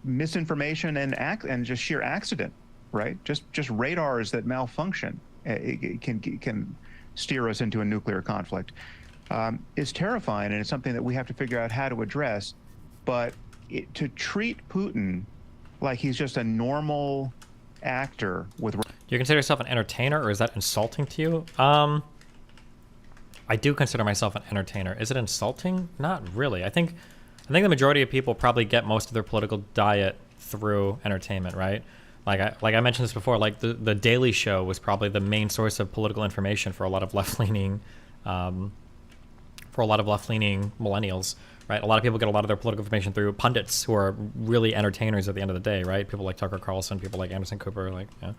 misinformation and just sheer accident, right? Just radars that malfunction can steer us into a nuclear conflict. It's terrifying, and it's something that we have to figure out how to address. But to treat Putin like he's just a normal actor with... Do you consider yourself an entertainer, or is that insulting to you? I do consider myself an entertainer. Is it insulting? Not really. I think the majority of people probably get most of their political diet through entertainment, right? Like I mentioned this before. Like the Daily Show was probably the main source of political information for a lot of left-leaning millennials, right? A lot of people get a lot of their political information through pundits who are really entertainers at the end of the day, right? People like Tucker Carlson, people like Anderson Cooper, like, yeah.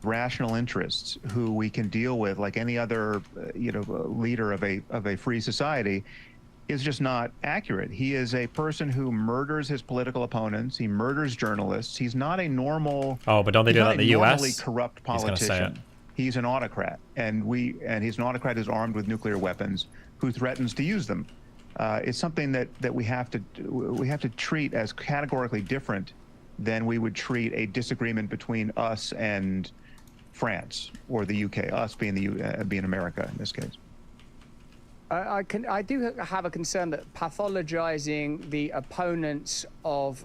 rational interests, who we can deal with like any other, leader of a free society, is just not accurate. He is a person who murders his political opponents. He murders journalists. He's not a normal. Oh, but don't they do that in the U.S.? Normally corrupt politician. He's gonna say it. He's an autocrat, and he's an autocrat who's armed with nuclear weapons, who threatens to use them. It's something that we have to treat as categorically different than we would treat a disagreement between us and France or the UK. Us being being America in this case. I do have a concern that pathologizing the opponents of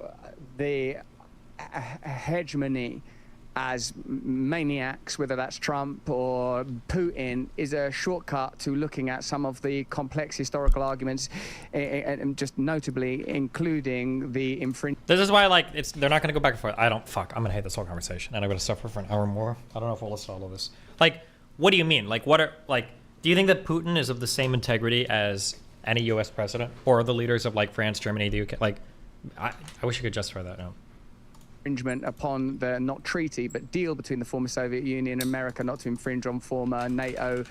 the hegemony as maniacs, whether that's Trump or Putin, is a shortcut to looking at some of the complex historical arguments, and just notably including the infringement. This is why, they're not going to go back and forth. I'm going to hate this whole conversation, and I'm going to suffer for an hour more. I don't know if we'll listen to all of this. What do you mean? Do you think that Putin is of the same integrity as any U.S. president or the leaders of France, Germany, the UK? I wish you could justify that now. Infringement upon the not treaty but deal between the former Soviet Union and America not to infringe on former NATO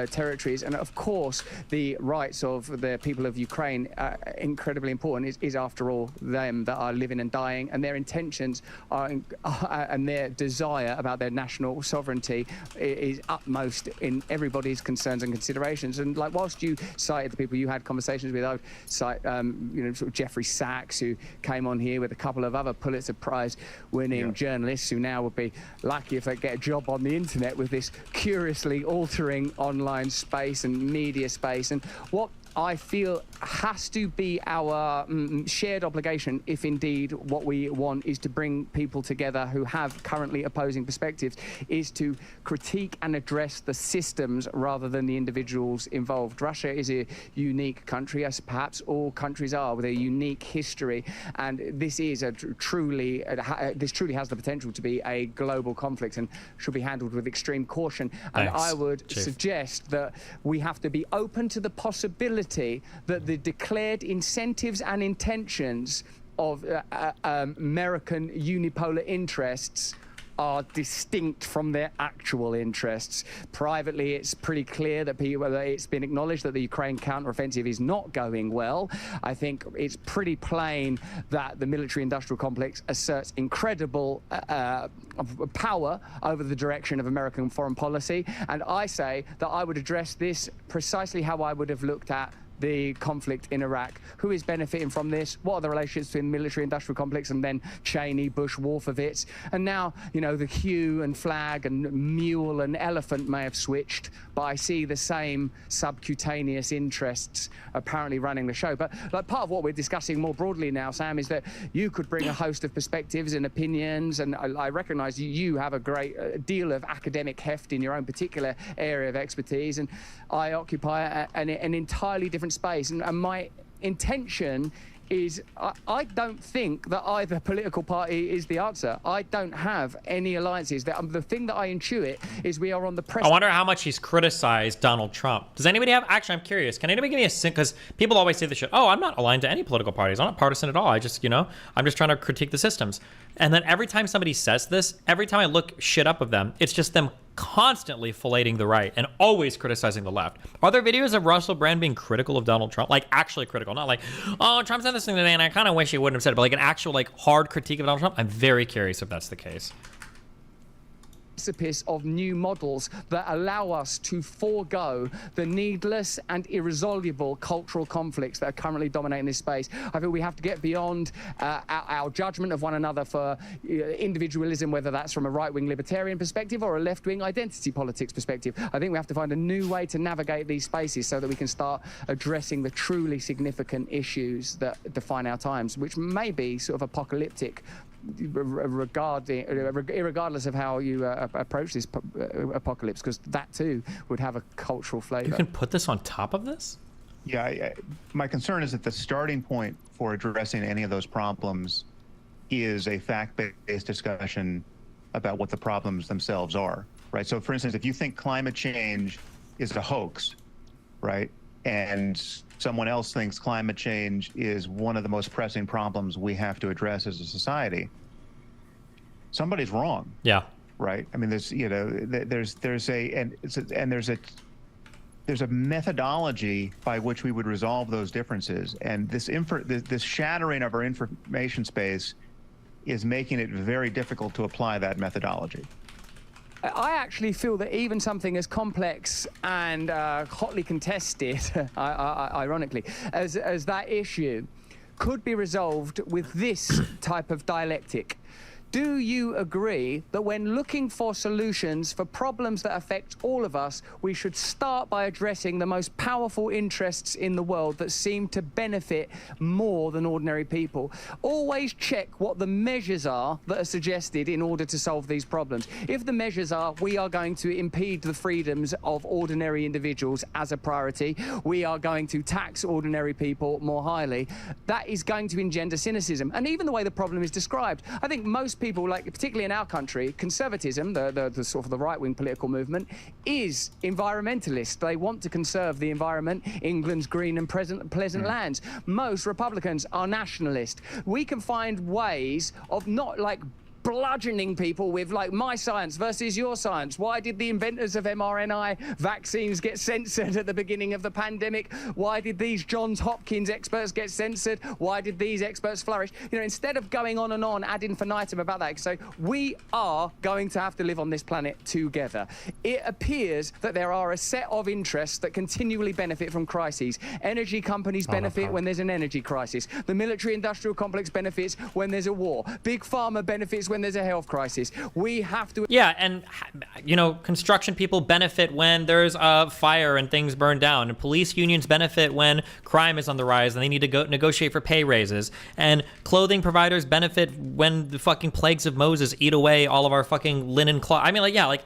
territories, and of course the rights of the people of Ukraine, incredibly important. Is after all them that are living and dying, and their intentions are and their desire about their national sovereignty is utmost in everybody's concerns and considerations. And whilst you cited the people you had conversations with, I would cite sort of Jeffrey Sachs, who came on here with a couple of other Pulitzer Prize winning journalists who now would be lucky if they get a job on the internet with this curiously altering online space and media space. And what I feel has to be our shared obligation, if indeed what we want is to bring people together who have currently opposing perspectives, is to critique and address the systems rather than the individuals involved. Russia is a unique country, as perhaps all countries are, with a unique history, and this is truly has the potential to be a global conflict and should be handled with extreme caution. And I would suggest that we have to be open to the possibility that the declared incentives and intentions of American unipolar interests are distinct from their actual interests. Privately, it's pretty clear that it's been acknowledged that the Ukraine counteroffensive is not going well. I think it's pretty plain that the military-industrial complex asserts incredible power over the direction of American foreign policy. And I say that I would address this precisely how I would have looked at the conflict in Iraq. Who is benefiting from this? What are the relationships between military-industrial complex and then Cheney, Bush, Wolfowitz? And now, the hue and flag and mule and elephant may have switched, but I see the same subcutaneous interests apparently running the show. But part of what we're discussing more broadly now, Sam, is that you could bring a host of perspectives and opinions, and I recognize you have a great deal of academic heft in your own particular area of expertise, and I occupy an entirely different space. And my intention is I don't think that either political party is the answer. I don't have any alliances. The thing that I intuit is we are on the press. I wonder how much he's criticized Donald Trump. Does anybody have, actually, I'm curious, can anybody give me a sense, because people always say this shit, I'm not aligned to any political parties. I'm not partisan at all. I just, I'm just trying to critique the systems. And then every time somebody says this, every time I look shit up of them, it's just them constantly filleting the right and always criticizing the left. Are there videos of Russell Brand being critical of Donald Trump? Actually critical, not Trump said this thing today and I kind of wish he wouldn't have said it, but an actual hard critique of Donald Trump? I'm very curious if that's the case. Precipice of new models that allow us to forego the needless and irresolvable cultural conflicts that are currently dominating this space. I think we have to get beyond our judgment of one another for individualism, whether that's from a right-wing libertarian perspective or a left-wing identity politics perspective. I think we have to find a new way to navigate these spaces so that we can start addressing the truly significant issues that define our times, which may be sort of apocalyptic, regardless of how you approach this apocalypse, because that too would have a cultural flavor. You can put this on top of this? Yeah, my concern is that the starting point for addressing any of those problems is a fact-based discussion about what the problems themselves are, right? So for instance, if you think climate change is a hoax, right, and someone else thinks climate change is one of the most pressing problems we have to address as a society, somebody's wrong. Yeah. right? I mean, there's a methodology by which we would resolve those differences, and this shattering of our information space is making it very difficult to apply that methodology. I actually feel that even something as complex and hotly contested, ironically, as that issue could be resolved with this type of dialectic. Do you agree that when looking for solutions for problems that affect all of us, we should start by addressing the most powerful interests in the world that seem to benefit more than ordinary people? Always check what the measures are that are suggested in order to solve these problems. If the measures are, we are going to impede the freedoms of ordinary individuals as a priority, we are going to tax ordinary people more highly, that is going to engender cynicism. And even the way the problem is described, I think most people, like particularly in our country, conservatism, the sort of the right-wing political movement, is environmentalist. They want to conserve the environment, England's green and pleasant lands. Most Republicans are nationalist. We can find ways of not like bludgeoning people with like my science versus your science. Why did the inventors of mRNA vaccines get censored at the beginning of the pandemic? Why did these Johns Hopkins experts get censored? Why did these experts flourish? You know, instead of going on and on ad infinitum about that, so we are going to have to live on this planet together. It appears that there are a set of interests that continually benefit from crises. Energy companies benefit when there's an energy crisis. The military-industrial complex benefits when there's a war. Big Pharma benefits when there's a health crisis. We have to... Yeah, and, you know, construction people benefit when there's a fire and things burn down. And police unions benefit when crime is on the rise and they need to go negotiate for pay raises. And clothing providers benefit when the fucking plagues of Moses eat away all of our fucking linen cloth. I mean, like, yeah, like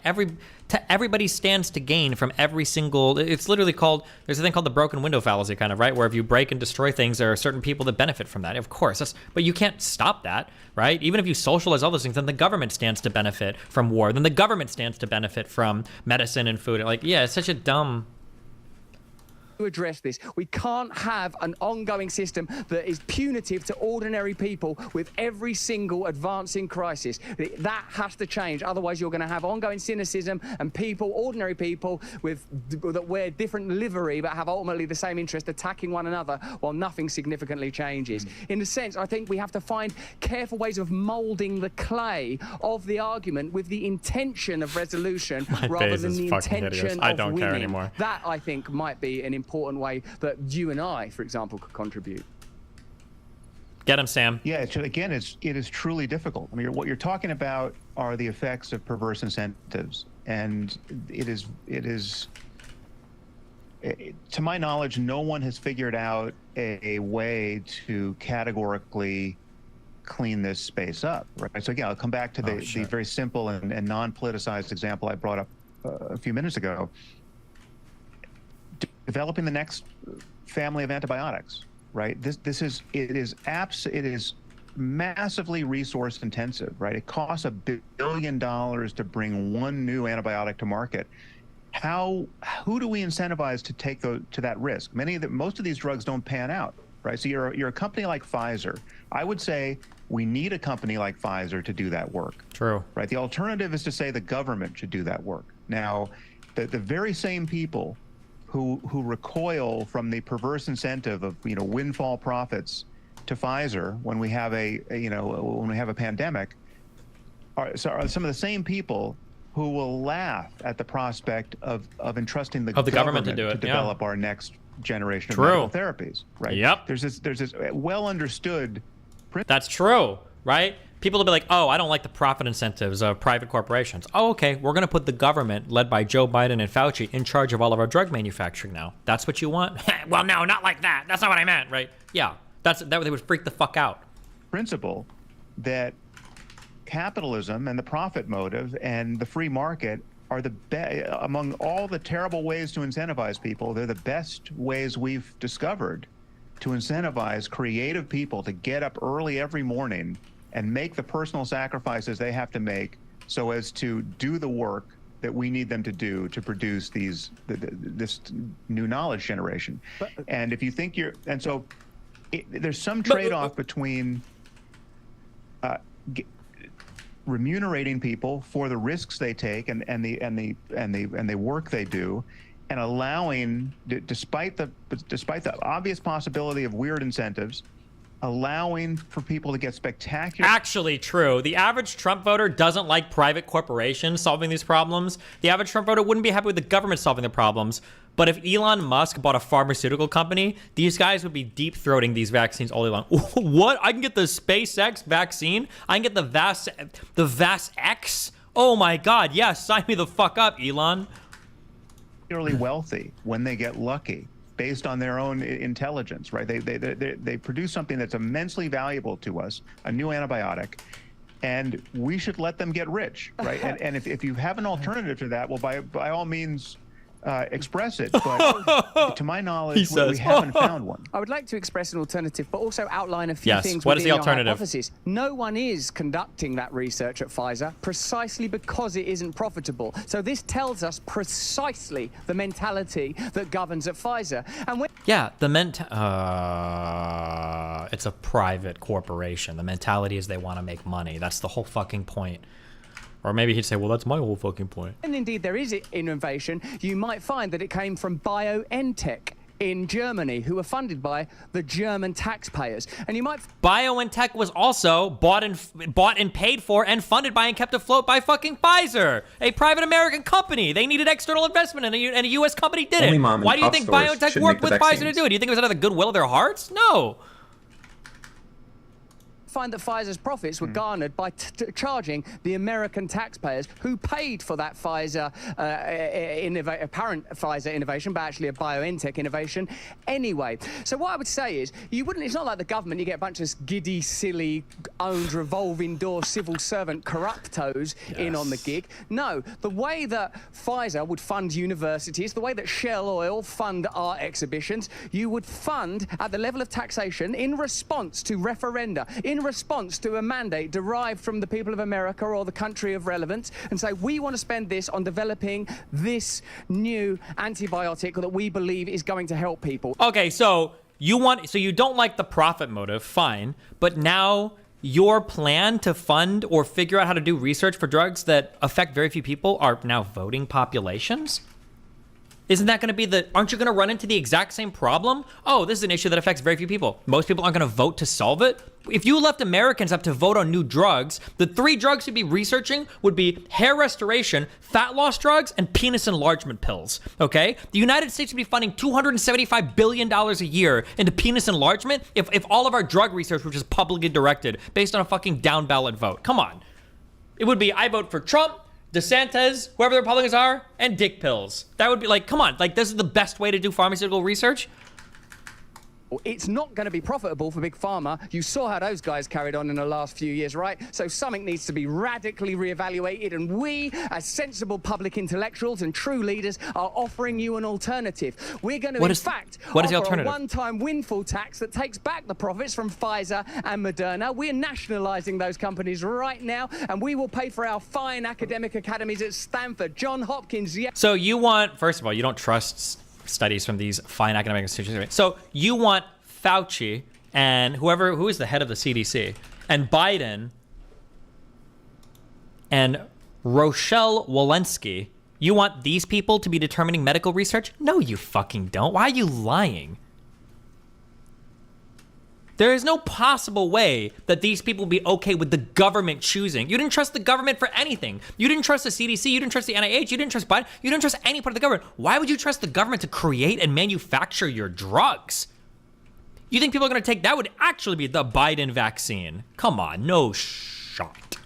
everybody stands to gain from every single... It's literally called... There's a thing called the broken window fallacy, kind of, right? Where if you break and destroy things, there are certain people that benefit from that. Of course. But you can't stop that, right? Even if you socialize all those things, then the government stands to benefit from war. Then the government stands to benefit from medicine and food. Like, yeah, it's such a dumb... address this. We can't have an ongoing system that is punitive to ordinary people with every single advancing crisis. That has to change. Otherwise, you're going to have ongoing cynicism and people, ordinary people, that wear different livery but have ultimately the same interest, attacking one another while nothing significantly changes. In a sense, I think we have to find careful ways of molding the clay of the argument with the intention of resolution rather than the intention of I don't winning. care anymore. That, I think, might be an important way that you and I, for example, could contribute. Get him, Sam. Yeah, again, it is truly difficult. I mean, what you're talking about are the effects of perverse incentives, and it is, to my knowledge, no one has figured out a way to categorically clean this space up, right? So again, I'll come back to the very simple and non-politicized example I brought up a few minutes ago. Developing the next family of antibiotics, right? It is massively resource intensive, right? It costs $1 billion to bring one new antibiotic to market. Who do we incentivize to take to that risk? Most of these drugs don't pan out, right? So you're a company like Pfizer. I would say we need a company like Pfizer to do that work. True. Right. The alternative is to say the government should do that work. Now, the very same people who recoil from the perverse incentive of windfall profits to Pfizer when we have a pandemic are some of the same people who will laugh at the prospect of entrusting the government to do it, to develop our next generation of medical therapies. Right. Yep. There's this well understood. That's true. Right. People will be like, oh, I don't like the profit incentives of private corporations. Oh, okay, we're going to put the government, led by Joe Biden and Fauci, in charge of all of our drug manufacturing now. That's what you want? Well, no, not like that. That's not what I meant, right? Yeah, that they would freak the fuck out. Principle that capitalism and the profit motive and the free market are among all the terrible ways to incentivize people, they're the best ways we've discovered to incentivize creative people to get up early every morning and make the personal sacrifices they have to make so as to do the work that we need them to do to produce this new knowledge generation. And if you think there's some trade-off between remunerating people for the risks they take and the work they do, and allowing, despite the obvious possibility of weird incentives, allowing for people to get spectacular. Actually true. The average Trump voter doesn't like private corporations solving these problems. The average Trump voter wouldn't be happy with the government solving the problems. But if Elon Musk bought a pharmaceutical company, these guys would be deep-throating these vaccines all day long. What? I can get the SpaceX vaccine? I can get the VasX? Oh my God, yeah, sign me the fuck up, Elon. Particularly wealthy when they get lucky based on their own intelligence, right? They produce something that's immensely valuable to us, a new antibiotic, and we should let them get rich, right? And if you have an alternative to that, well, by all means, express it, but to my knowledge, we haven't found one. I would like to express an alternative, but also outline a few things. What is the within your alternative? hypothesis. No one is conducting that research at Pfizer precisely because it isn't profitable. So this tells us precisely the mentality that governs at Pfizer. And when it's a private corporation. The mentality is they want to make money. That's the whole fucking point. Or maybe he'd say, well, that's my whole fucking point. And indeed there is innovation, you might find that it came from BioNTech in Germany, who were funded by the German taxpayers. And you might... BioNTech was also bought and paid for and funded by and kept afloat by fucking Pfizer, a private American company. They needed external investment, and a U.S. company did it. Why do you think BioNTech worked with Pfizer to do it? Do you think it was out of the goodwill of their hearts? No. Find that Pfizer's profits were garnered by charging the American taxpayers who paid for that Pfizer apparent Pfizer innovation, but actually a BioNTech innovation anyway. So what I would say is, it's not like the government, you get a bunch of giddy, silly, owned revolving door civil servant corruptos in on the gig. No, the way that Pfizer would fund universities, the way that Shell Oil fund art exhibitions, you would fund at the level of taxation in response to referenda, in response to a mandate derived from the people of America or the country of relevance, and say, we want to spend this on developing this new antibiotic that we believe is going to help people. Okay, so you don't like the profit motive, fine, but now your plan to fund or figure out how to do research for drugs that affect very few people are now voting populations? Isn't that going to be aren't you going to run into the exact same problem? Oh, this is an issue that affects very few people. Most people aren't going to vote to solve it. If you left Americans up to vote on new drugs, the 3 drugs you'd be researching would be hair restoration, fat loss drugs, and penis enlargement pills, okay? The United States would be funding $275 billion a year into penis enlargement if all of our drug research was just publicly directed based on a fucking down ballot vote. Come on. It would be, I vote for Trump, DeSantis, whoever the Republicans are, and dick pills. That would be like, come on, like this is the best way to do pharmaceutical research? It's not going to be profitable for Big Pharma. You saw how those guys carried on in the last few years, right? So something needs to be radically reevaluated, and we, as sensible public intellectuals and true leaders, are offering you an alternative. We're going to, what in is fact, the offer alternative? a one-time windfall tax that takes back the profits from Pfizer and Moderna. We're nationalizing those companies right now, and we will pay for our fine academic academies at Stanford, Johns Hopkins. So you want, first of all, you don't trust studies from these fine academic institutions. So you want Fauci and who is the head of the CDC and Biden and Rochelle Walensky, you want these people to be determining medical research? No, you fucking don't. Why are you lying? There is no possible way that these people will be okay with the government choosing. You didn't trust the government for anything. You didn't trust the CDC. You didn't trust the NIH. You didn't trust Biden. You didn't trust any part of the government. Why would you trust the government to create and manufacture your drugs? You think people are going to take that would actually be the Biden vaccine? Come on, no shot.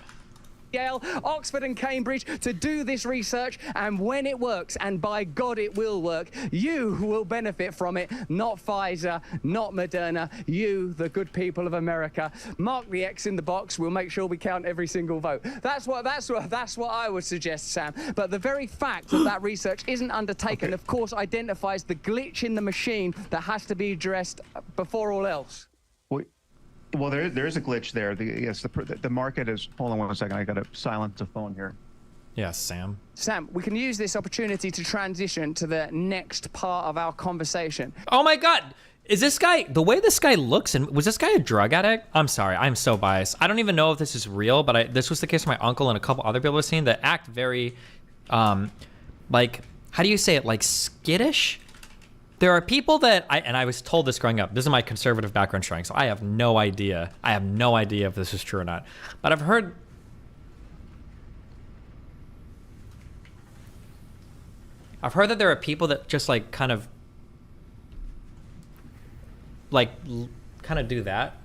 Yale, Oxford and Cambridge to do this research, and when it works, and by God it will work, you will benefit from it, not Pfizer, not Moderna, you, the good people of America. Mark the X in the box, we'll make sure we count every single vote. That's what I would suggest, Sam. But the very fact that that research isn't undertaken, of course, identifies the glitch in the machine that has to be addressed before all else. Well, there is a glitch there. The market is. Hold on one second. I got to silence the phone here. Yes, Sam. Sam, we can use this opportunity to transition to the next part of our conversation. Oh my God. Is this guy, the way this guy looks, and was this guy a drug addict? I'm sorry, I'm so biased. I don't even know if this is real, but this was the case for my uncle and a couple other people I've seen that act very, like, how do you say it? Like skittish? There are people that, and I was told this growing up, this is my conservative background showing, so I have no idea. I have no idea if this is true or not. But I've heard that there are people that just like kind of do that.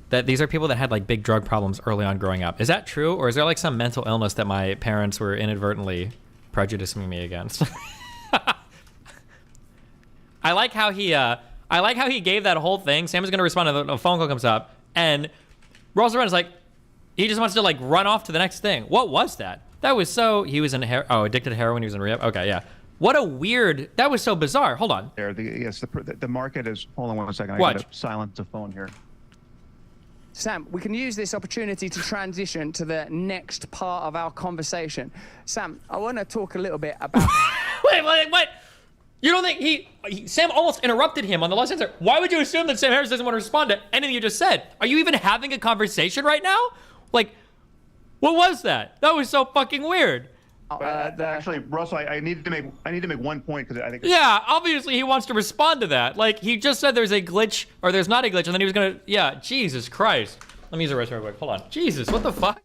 That these are people that had like big drug problems early on growing up. Is that true, or is there like some mental illness that my parents were inadvertently prejudicing me against? I like how he gave that whole thing. Sam is going to respond to a phone call comes up, and rolls around is like, he just wants to like run off to the next thing. What was that? That was so. He was addicted to heroin. He was in rehab. Okay, yeah. What a weird. That was so bizarre. Hold on. There, the market is. Hold on 1 second. What? I got to silence the phone here. Sam, we can use this opportunity to transition to the next part of our conversation. Sam, I want to talk a little bit about. Wait. You don't think Sam almost interrupted him on the last answer. Why would you assume that Sam Harris doesn't want to respond to anything you just said? Are you even having a conversation right now? Like, what was that? That was so fucking weird. Actually, Russell, I need to make 1 point because I think. Yeah, obviously he wants to respond to that. Like, he just said there's a glitch or there's not a glitch, and then he was gonna. Yeah, Jesus Christ. Let me use the rest real quick. Hold on. Jesus, what the fuck?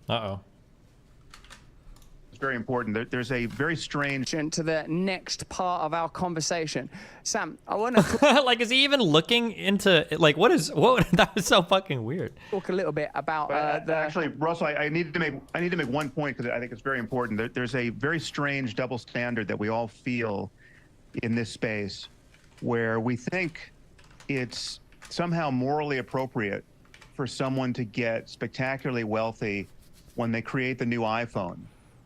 Uh-oh. It's very important. There's a very strange. To the next part of our conversation. Sam, I want to. Like, is he even looking into, like, what? That was so fucking weird. Talk a little bit about. Actually, Russell, I need to make 1 point because I think it's very important. There's a very strange double standard that we all feel in this space, where we think it's somehow morally appropriate for someone to get spectacularly wealthy when they create the new iPhone,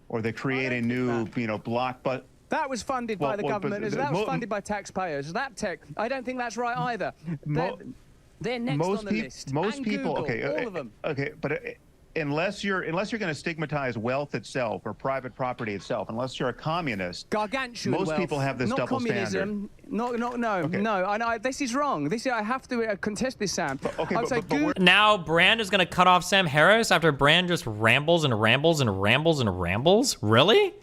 or they create a new, blockbuster. That was funded by the government. That was funded by taxpayers. That tech, I don't think that's right either. They're next on the list. Most people, Google, okay, all of them. Okay, but unless you're going to stigmatize wealth itself or private property itself, unless you're a communist, gargantuan most wealth, people have this not double communism, standard. No. This is wrong. I have to contest this, Sam. Now Brand is going to cut off Sam Harris after Brand just rambles and rambles and rambles and rambles? Really?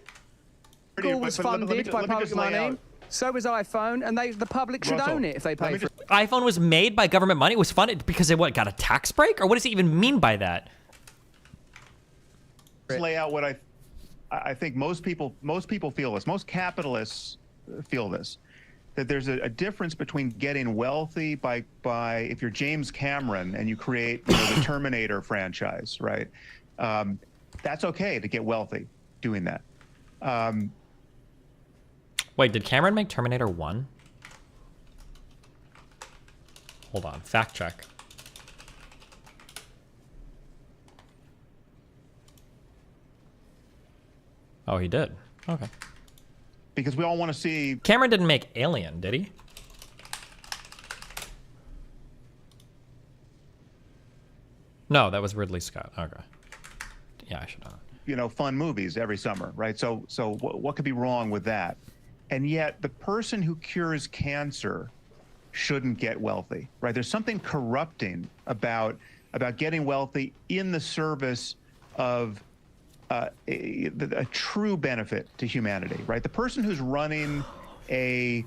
Google was funded by public money. So was iPhone, and the public should Russell, own it if they pay for it. iPhone was made by government money. It was funded because it got a tax break, or what does it even mean by that? Let's lay out what I think most people feel this. Most capitalists feel this. That there's a difference between getting wealthy by if you're James Cameron and you create the Terminator franchise, right? That's okay to get wealthy doing that. Wait, did Cameron make Terminator 1? Hold on, fact check. Oh, he did. Okay. Because we all want to see... Cameron didn't make Alien, did he? No, that was Ridley Scott. Okay. Yeah, I should know. Fun movies every summer, right? So what could be wrong with that? And yet the person who cures cancer shouldn't get wealthy, right? There's something corrupting about getting wealthy in the service of a true benefit to humanity, right? The person who's running a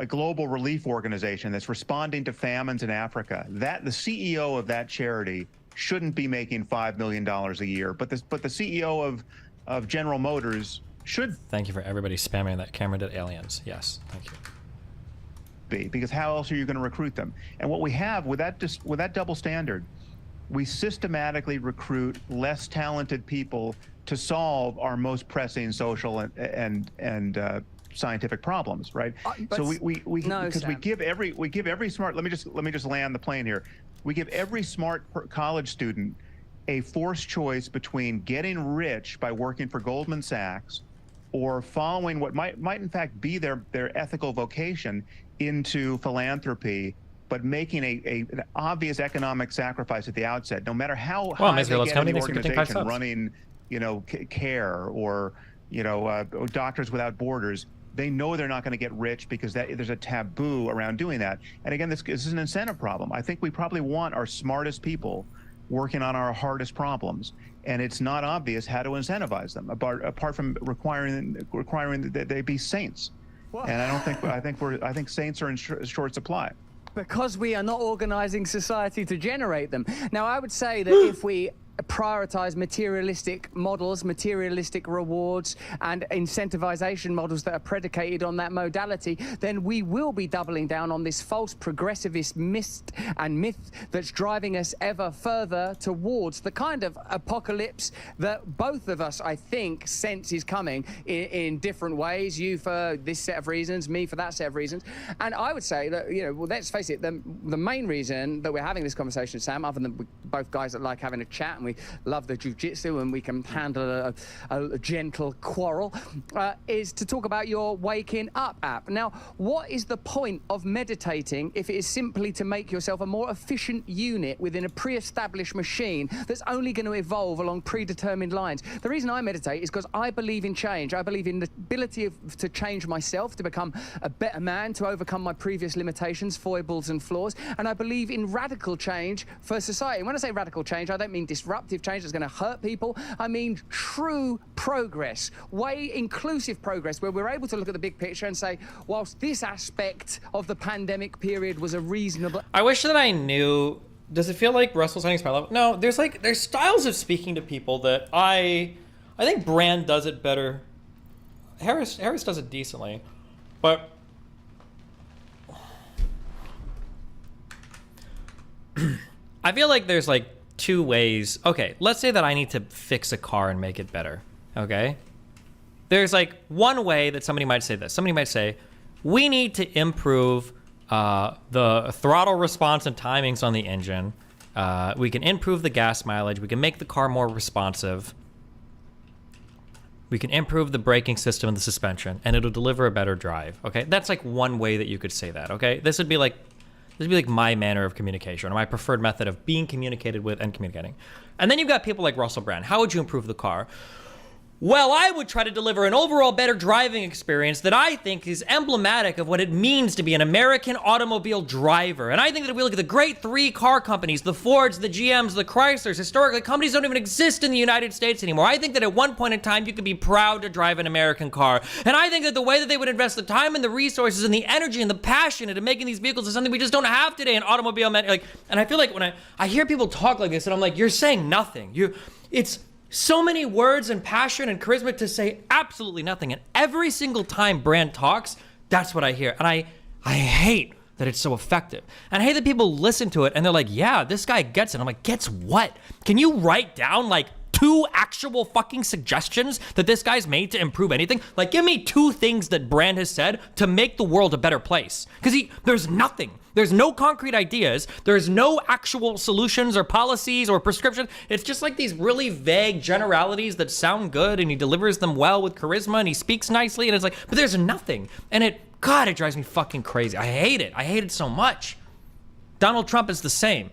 global relief organization that's responding to famines in Africa, the CEO of that charity shouldn't be making $5 million a year, but the CEO of General Motors should. Thank you for everybody spamming that Cameron did Aliens. Yes, thank you. Be, because how else are you going to recruit them? And what we have with that double standard, we systematically recruit less talented people to solve our most pressing social and scientific problems, right? So because we give every smart. Let me just land the plane here. We give every smart college student a forced choice between getting rich by working for Goldman Sachs or following what might in fact be their ethical vocation into philanthropy, but making an obvious economic sacrifice at the outset, no matter how high they get in the organization, running, care or, Doctors Without Borders. They know they're not going to get rich because there's a taboo around doing that. And again, this is an incentive problem. I think we probably want our smartest people working on our hardest problems, and it's not obvious how to incentivize them apart from requiring that they be saints. Well, and I think saints are in short supply. Because we are not organizing society to generate them. Now, I would say that if we prioritize materialistic models, materialistic rewards, and incentivization models that are predicated on that modality, then we will be doubling down on this false progressivist myth that's driving us ever further towards the kind of apocalypse that both of us, I think, sense is coming in different ways. You for this set of reasons, me for that set of reasons. And I would say that, well, let's face it, the main reason that we're having this conversation, Sam, other than both guys that like having a chat and we love the jiu-jitsu and we can handle a gentle quarrel, is to talk about your Waking Up app. Now, what is the point of meditating if it is simply to make yourself a more efficient unit within a pre-established machine that's only going to evolve along predetermined lines? The reason I meditate is because I believe in change. I believe in the ability to change myself, to become a better man, to overcome my previous limitations, foibles and flaws, and I believe in radical change for society. When I say radical change, I don't mean disruptive change that's going to hurt people. I mean true progress, inclusive progress, where we're able to look at the big picture and say, whilst this aspect of the pandemic period was a reasonable... I wish that I knew... Does it feel like Russell's hitting my level? No, there's styles of speaking to people that I think Brand does it better. Harris does it decently, but I feel like there's two ways. Okay, let's say that I need to fix a car and make it better. Okay, there's one way that somebody might say this. Somebody might say, we need to improve the throttle response and timings on the engine. We can improve the gas mileage. We can make the car more responsive. We can improve the braking system and the suspension, and it'll deliver a better drive. Okay, that's one way that you could say that. Okay, this would be my manner of communication, or my preferred method of being communicated with and communicating. And then you've got people like Russell Brand. How would you improve the car? well, I would try to deliver an overall better driving experience that I think is emblematic of what it means to be an American automobile driver. And I think that if we look at the great 3 car companies, the Fords, the GMs, the Chryslers, historically, companies don't even exist in the United States anymore. I think that at one point in time, you could be proud to drive an American car. And I think that the way that they would invest the time and the resources and the energy and the passion into making these vehicles is something we just don't have today in automobile. And I feel like when I hear people talk like this, and I'm like, you're saying nothing. It's so many words and passion and charisma to say absolutely nothing. And every single time Brand talks, that's what I hear. And I hate that it's so effective. And I hate that people listen to it and they're like, yeah, this guy gets it. I'm like, gets what? Can you write down like 2 actual fucking suggestions that this guy's made to improve anything? Like, give me 2 things that Brand has said to make the world a better place. Because there's nothing. There's no concrete ideas. There's no actual solutions or policies or prescriptions. It's just like these really vague generalities that sound good, and he delivers them well with charisma, and he speaks nicely, and it's like, but there's nothing. And God, it drives me fucking crazy. I hate it. I hate it so much. Donald Trump is the same.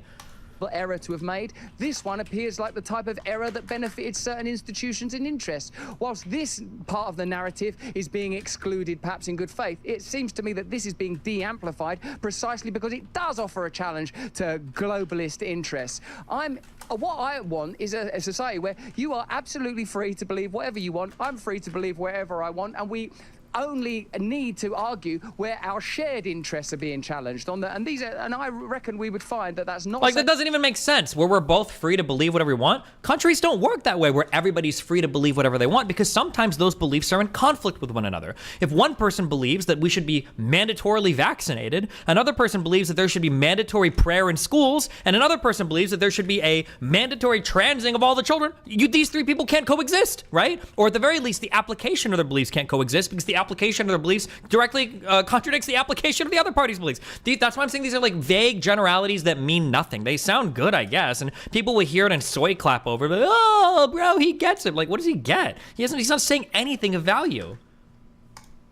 Error to have made. This one appears like the type of error that benefited certain institutions and interests. Whilst this part of the narrative is being excluded, perhaps in good faith, it seems to me that this is being de-amplified precisely because it does offer a challenge to globalist interests. What I want is a society where you are absolutely free to believe whatever you want. I'm free to believe wherever I want, and we only need to argue where our shared interests are being challenged on that. And I reckon we would find that that's not like that doesn't even make sense. Where we're both free to believe whatever we want. Countries don't work that way, where everybody's free to believe whatever they want, because sometimes those beliefs are in conflict with one another. If one person believes that we should be mandatorily vaccinated, another person believes that there should be mandatory prayer in schools, and another person believes that there should be a mandatory transing of all the children, these 3 people can't coexist, right? Or at the very least, the application of their beliefs can't coexist, because the application of their beliefs directly contradicts the application of the other party's beliefs. That's why I'm saying these are like vague generalities that mean nothing. They sound good, I guess, and people will hear it and soy clap over it. Like, oh, bro, he gets it. Like, what does he get? He's not saying anything of value.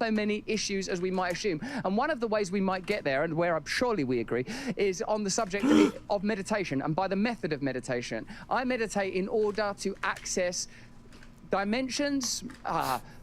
So many issues as we might assume. And one of the ways we might get there, and where surely we agree, is on the subject of meditation, and by the method of meditation. I meditate in order to access dimensions,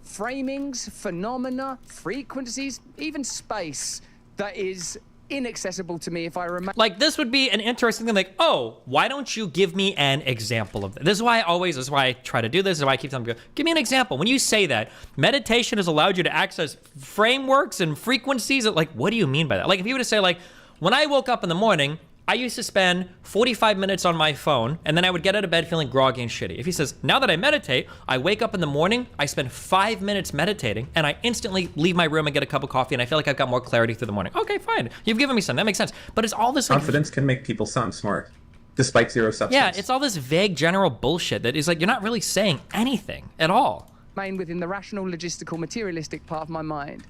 framings, phenomena, frequencies, even space that is inaccessible to me if I remember. Like, this would be an interesting thing, like, oh, why don't you give me an example of this? This is why I try to do this, is why I keep telling people, give me an example. When you say that meditation has allowed you to access frameworks and frequencies, like, what do you mean by that? Like, if you were to say, like, when I woke up in the morning, I used to spend 45 minutes on my phone, and then I would get out of bed feeling groggy and shitty. If he says, now that I meditate, I wake up in the morning, I spend 5 minutes meditating, and I instantly leave my room and get a cup of coffee, and I feel like I've got more clarity through the morning. Okay, fine. You've given me something. That makes sense. But it's all this, like, confidence can make people sound smart, despite zero substance. Yeah, it's all this vague general bullshit that is like, you're not really saying anything at all. Within the rational, logistical, materialistic part of my mind.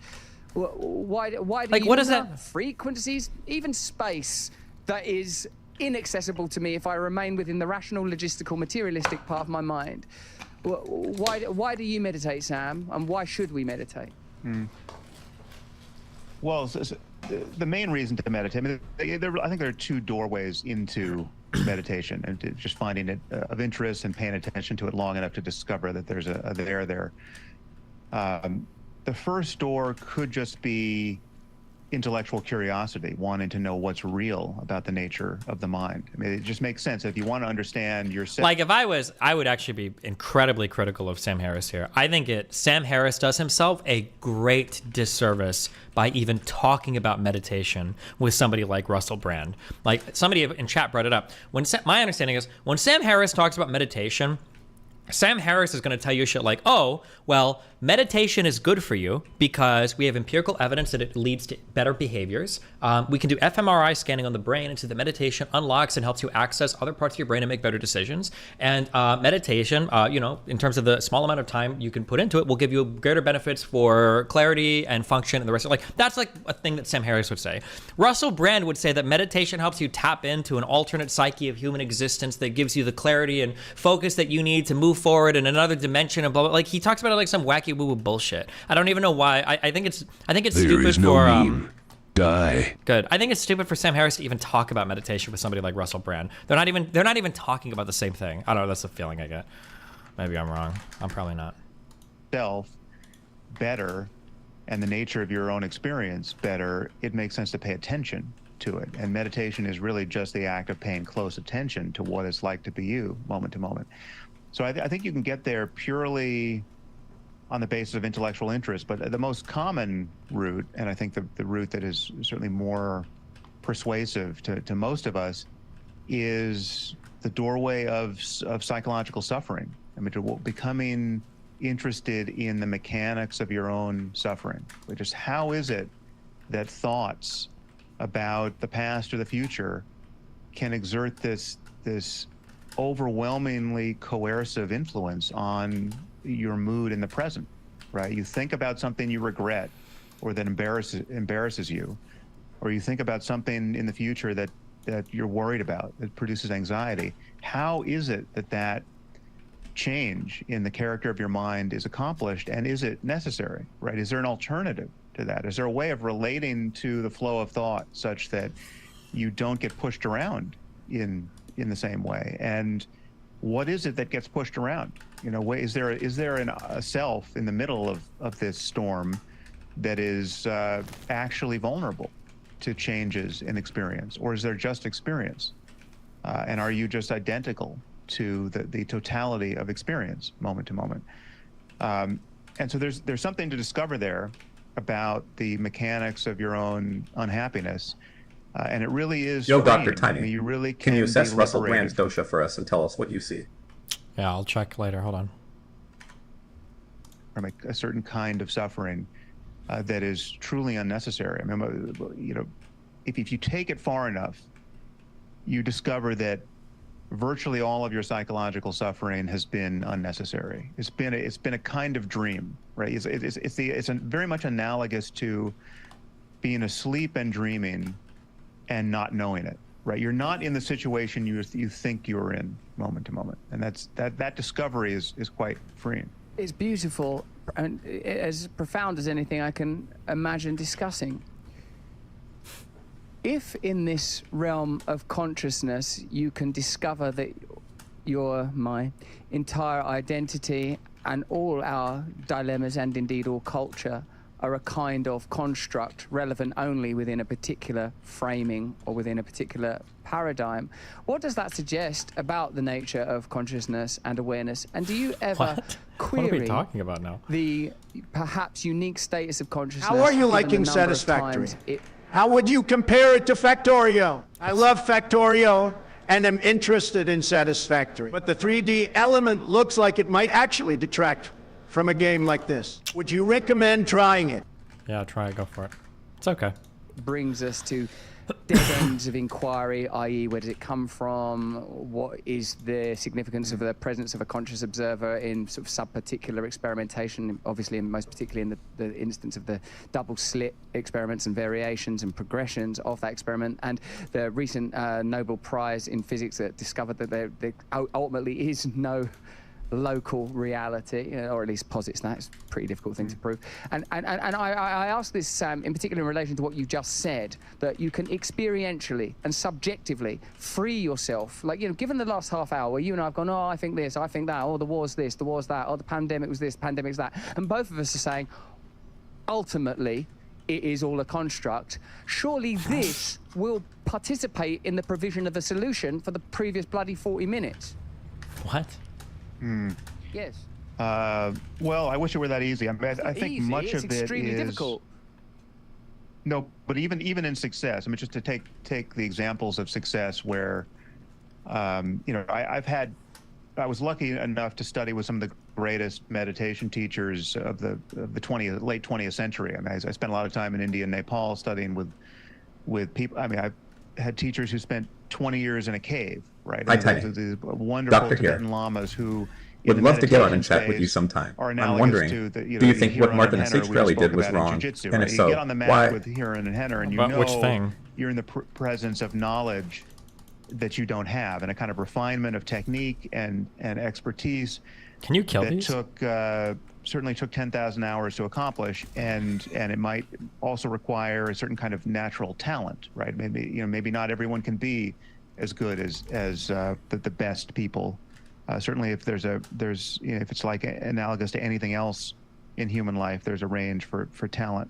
Why do like, you what is that? Frequencies, even space that is inaccessible to me if I remain within the rational, logistical, materialistic part of my mind. Why do you meditate, Sam? And why should we meditate? Well, the main reason to meditate, I think there are 2 doorways into meditation, and just finding it of interest and paying attention to it long enough to discover that there's a there. The first door could just be intellectual curiosity, wanting to know what's real about the nature of the mind. I mean, it just makes sense. If you want to understand yourself. Like, if I would actually be incredibly critical of Sam Harris here. I think Sam Harris does himself a great disservice by even talking about meditation with somebody like Russell Brand. Like, somebody in chat brought it up. My understanding is, when Sam Harris talks about meditation, Sam Harris is going to tell you shit like, oh, well, meditation is good for you because we have empirical evidence that it leads to better behaviors. We can do fMRI scanning on the brain, and so the meditation unlocks and helps you access other parts of your brain and make better decisions. And meditation, in terms of the small amount of time you can put into it, will give you greater benefits for clarity and function and the rest of it. Like, that's like a thing that Sam Harris would say. Russell Brand would say that meditation helps you tap into an alternate psyche of human existence that gives you the clarity and focus that you need to move forward in another dimension and blah, blah. Like, he talks about it like some wacky woo-woo bullshit. I don't even know why. I think it's stupid for die. Good. I think it's stupid for Sam Harris to even talk about meditation with somebody like Russell Brand. They're not even talking about the same thing. I don't know, that's the feeling I get. Maybe I'm wrong. I'm probably not. yourself better and the nature of your own experience better, it makes sense to pay attention to it. And meditation is really just the act of paying close attention to what it's like to be you moment to moment. So I think you can get there purely on the basis of intellectual interest, but the most common route, and I think the route that is certainly more persuasive to most of us, is the doorway of psychological suffering. I mean, to becoming interested in the mechanics of your own suffering, which is how is it that thoughts about the past or the future can exert this overwhelmingly coercive influence on your mood in the present, right? You think about something you regret or that embarrasses you, or you think about something in the future that you're worried about, that produces anxiety. How is it that change in the character of your mind is accomplished, and is it necessary, right? Is there an alternative to that? Is there a way of relating to the flow of thought such that you don't get pushed around in the same way? And what is it that gets pushed around? You know, is there a self in the middle of this storm that is actually vulnerable to changes in experience, or is there just experience? And are you just identical to the totality of experience, moment to moment? And so there's something to discover there about the mechanics of your own unhappiness. And it really is. Yo, freeing. Dr. Tiny, I mean, you really can you assess be Russell liberated. Brand's dosha for us and tell us what you see? Yeah, I'll check later. Hold on. From a certain kind of suffering that is truly unnecessary. I mean, you know, if you take it far enough, you discover that virtually all of your psychological suffering has been unnecessary. It's been a kind of dream, right? It's very much analogous to being asleep and dreaming and not knowing it, right? You're not in the situation you think you're in moment to moment, and that discovery is quite freeing. It's beautiful and as profound as anything I can imagine discussing. If in this realm of consciousness you can discover that you're my entire identity and all our dilemmas and indeed all culture are a kind of construct relevant only within a particular framing or within a particular paradigm, what does that suggest about the nature of consciousness and awareness? And do you ever query What are we talking about now? the perhaps unique status of consciousness? How are you given liking the number of Satisfactory? times it- How would you compare it to Factorio? I love Factorio and am interested in Satisfactory. But the 3D element looks like it might actually detract from a game like this. Would you recommend trying it? Yeah, try it. Go for it. It's okay. brings us to dead ends of inquiry, i.e. where does it come from, what is the significance of the presence of a conscious observer in sort of sub-particular experimentation, obviously and most particularly in the instance of the double slit experiments and variations and progressions of that experiment, and the recent Nobel Prize in physics that discovered that there ultimately is no local reality, or at least posits that. It's a pretty difficult thing to prove. And I ask this in particular in relation to what you just said, that you can experientially and subjectively free yourself. Like, given the last half hour where you and I have gone, oh, I think this, I think that, oh, the war's this, the war's that, oh, the pandemic was this, the pandemic's that. And both of us are saying, ultimately, it is all a construct. Surely this will participate in the provision of a solution for the previous bloody 40 minutes. What? Yes. Well, I wish it were that easy. I think easy. much It's of it extremely is difficult. No, but even in success, I mean, just to take the examples of success where, I was lucky enough to study with some of the greatest meditation teachers of the late 20th century. I mean, I spent a lot of time in India and Nepal studying with people. I mean, I've had teachers who spent 20 years in a cave, right? Hi, Teddy. These wonderful Dr. here. Tibetan lamas who Would love to get on and chat with you sometime. I'm wondering, do you think what Martin and Sage did was wrong? And if so, you get on the mat why? with Hiran and Henner, and you About know which thing? you're in the presence of knowledge that you don't have, and a kind of refinement of technique and expertise. Can you kill that these? Certainly took 10,000 hours to accomplish, and it might also require a certain kind of natural talent, right? Maybe not everyone can be as good as the best people. Certainly, if if it's like analogous to anything else in human life, there's a range for talent.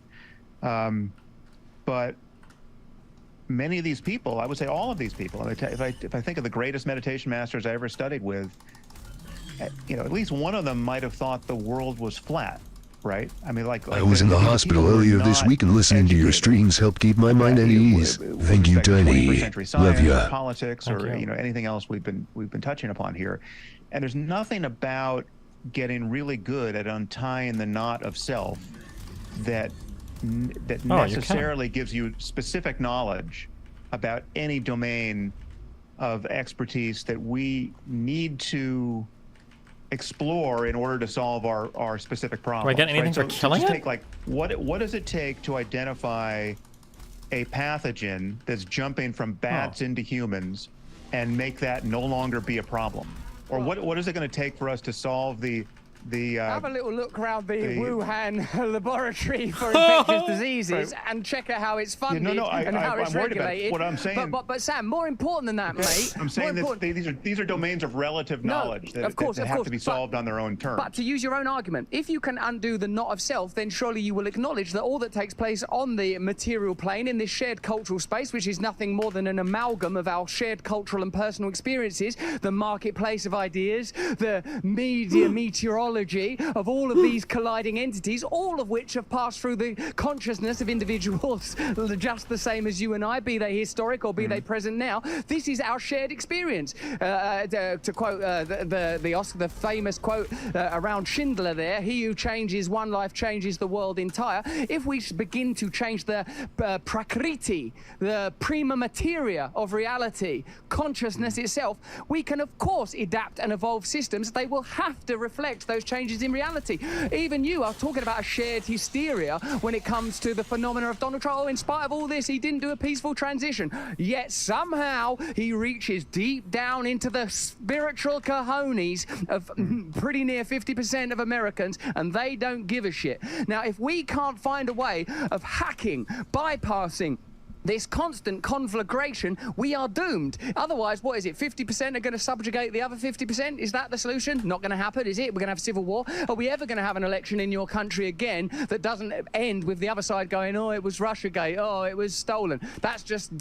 But many of these people, I would say all of these people, if I think of the greatest meditation masters I ever studied with, at least one of them might have thought the world was flat, right? I mean, I was in the hospital earlier this week, and listening to your streams helped keep my mind at ease. Thank you, Tiny. Love ya. Or politics, or anything else we've been touching upon here. And there's nothing about getting really good at untying the knot of self that necessarily gives you specific knowledge about any domain of expertise that we need to explore in order to solve our specific problems. Do I get anything for killing it? Take, like, what does it take to identify a pathogen that's jumping from bats into humans and make that no longer be a problem? Or what is it going to take for us to solve the have a little look around the Wuhan laboratory for infectious diseases and check out how it's funded and how it's regulated. What I'm saying, but Sam, more important than that, mate. I'm saying that these are domains of relative knowledge that have to be solved on their own terms. But to use your own argument, if you can undo the knot of self, then surely you will acknowledge that all that takes place on the material plane in this shared cultural space, which is nothing more than an amalgam of our shared cultural and personal experiences, the marketplace of ideas, the media meteorology of all of these colliding entities, all of which have passed through the consciousness of individuals just the same as you and I, be they historic or be they present now. This is our shared experience. To quote the famous quote around Schindler there, he who changes one life changes the world entire. If we begin to change the prakriti, the prima materia of reality, consciousness itself, we can of course adapt and evolve systems. They will have to reflect those changes in reality. Even you are talking about a shared hysteria when it comes to the phenomena of Donald Trump. Oh, in spite of all this, he didn't do a peaceful transition. Yet somehow he reaches deep down into the spiritual cojones of pretty near 50% of Americans, and they don't give a shit. Now, if we can't find a way of hacking, bypassing this constant conflagration, we are doomed. Otherwise, what is it? 50% are going to subjugate the other 50%? Is that the solution? Not going to happen, is it? We're going to have civil war? Are we ever going to have an election in your country again that doesn't end with the other side going, oh, it was Russiagate, oh, it was stolen? That's just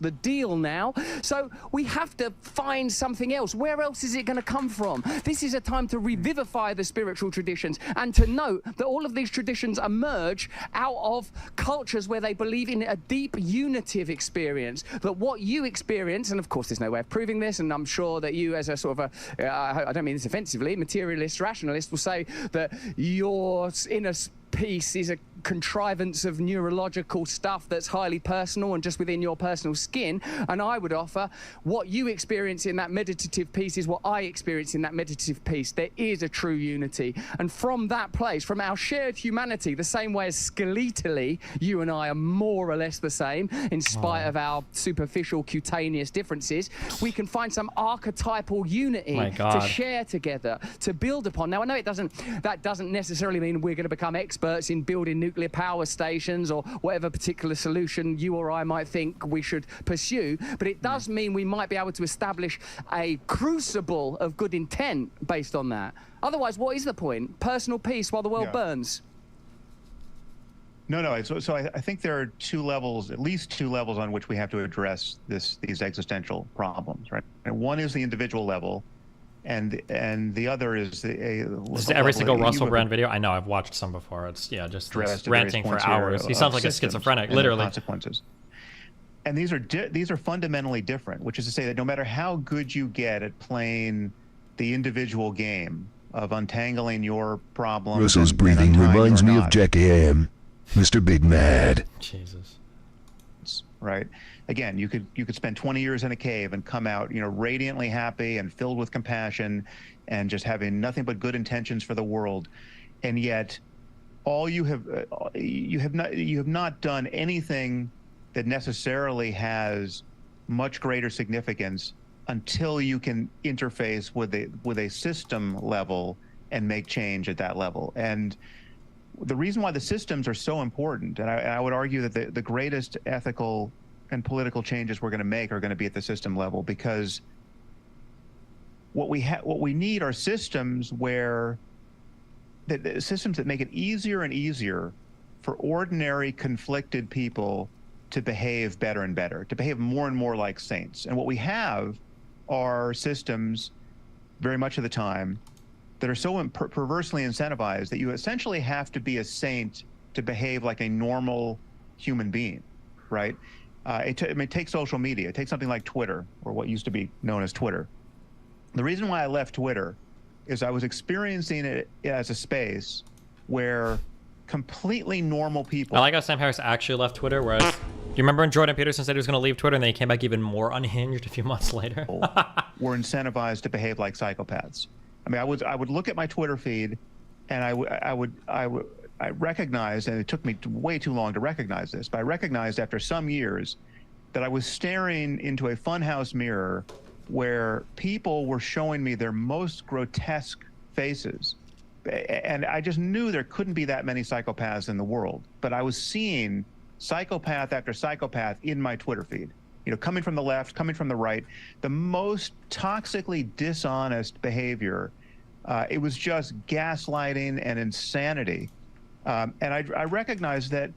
the deal now. So we have to find something else. Where else is it going to come from? This is a time to revivify the spiritual traditions and to note that all of these traditions emerge out of cultures where they believe in a deep unitive experience, that what you experience, and of course there's no way of proving this, and I'm sure that you as a sort of I don't mean this offensively, materialist, rationalist will say that your inner peace is a contrivance of neurological stuff that's highly personal and just within your personal skin. And I would offer what you experience in that meditative peace is what I experience in that meditative peace. There is a true unity. And from that place, from our shared humanity, the same way as skeletally you and I are more or less the same in spite of our superficial cutaneous differences, we can find some archetypal unity to share together, to build upon. Now, I know that doesn't necessarily mean we're going to become experts in building nuclear power stations or whatever particular solution you or I might think we should pursue, but it does mean we might be able to establish a crucible of good intent based on that. Otherwise, what is the point? Personal peace while the world burns. No. So I think there are two levels, at least two levels, on which we have to address these existential problems, right? And one is the individual level, and the other is every single Russell Brand video. I know, I've watched some before. It's just ranting for hours. He sounds like a schizophrenic, literally. Consequences. And these are fundamentally different, which is to say that no matter how good you get at playing the individual game of untangling your problems, Russell's breathing reminds me of Jack Am, Mr. Big Mad. Jesus. Right. Again, you could spend 20 years in a cave and come out, radiantly happy and filled with compassion and just having nothing but good intentions for the world. And yet you have not done anything that necessarily has much greater significance until you can interface with a system level and make change at that level. And the reason why the systems are so important, and I would argue that the greatest ethical and political changes we're going to make are going to be at the system level, because what we need are systems where systems that make it easier and easier for ordinary conflicted people to behave better and better, to behave more and more like saints. And what we have are systems, very much of the time, that are so perversely incentivized that you essentially have to be a saint to behave like a normal human being, right? Take social media. Take something like Twitter, or what used to be known as Twitter. The reason why I left Twitter is I was experiencing it as a space where completely normal people... I like how Sam Harris actually left Twitter, whereas... Do you remember when Jordan Peterson said he was going to leave Twitter and then he came back even more unhinged a few months later? were incentivized to behave like psychopaths. I mean, I would look at my Twitter feed, and I recognized, and it took me way too long to recognize this, but I recognized after some years that I was staring into a funhouse mirror where people were showing me their most grotesque faces. And I just knew there couldn't be that many psychopaths in the world, but I was seeing psychopath after psychopath in my Twitter feed. You know, coming from the left, coming from the right, the most toxically dishonest behavior. It was just gaslighting and insanity. And I recognized that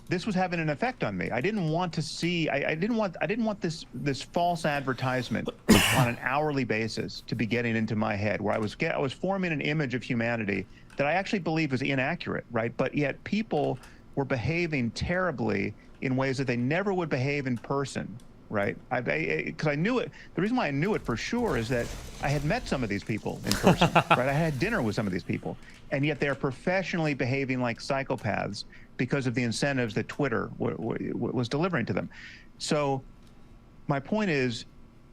this was having an effect on me. I didn't want to see, I didn't want this false advertisement on an hourly basis to be getting into my head, where I was forming an image of humanity that I actually believed was inaccurate, right? But yet people were behaving terribly in ways that they never would behave in person, right? Because I knew it. The reason why I knew it for sure is that I had met some of these people in person, right? I had dinner with some of these people, and yet they're professionally behaving like psychopaths because of the incentives that Twitter was delivering to them. So my point is,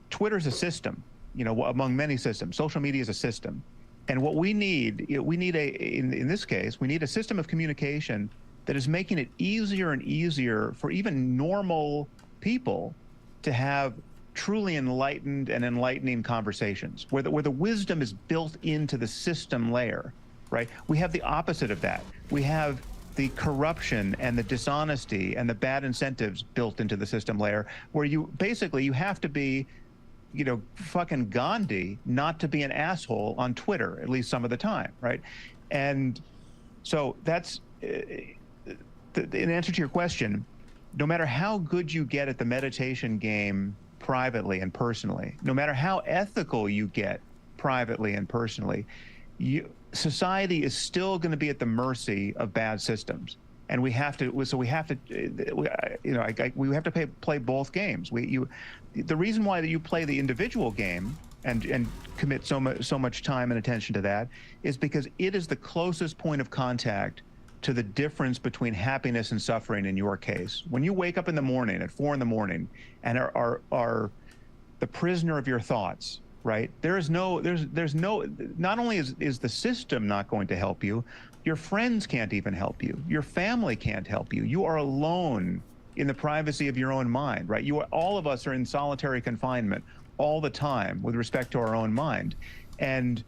Twitter's a system, you know, among many systems. Social media is a system. And what we need, in this case, we need a system of communication that is making it easier and easier for even normal people to have truly enlightened and enlightening conversations, where the wisdom is built into the system layer, right? We have the opposite of that. We have the corruption and the dishonesty and the bad incentives built into the system layer, where you have to be, you know, fucking Gandhi not to be an asshole on Twitter, at least some of the time, right? And so that's, in answer to your question, no matter how good you get at the meditation game privately and personally, no matter how ethical you get privately and personally, society is still going to be at the mercy of bad systems. And we have to play both games. The reason why you play the individual game and commit so much time and attention to that is because it is the closest point of contact to the difference between happiness and suffering in your case. When you wake up in the morning at 4 a.m. and are the prisoner of your thoughts, right? There's no, not only is the system not going to help you, your friends can't even help you. Your family can't help you. You are alone in the privacy of your own mind, right? All of us are in solitary confinement all the time with respect to our own mind. And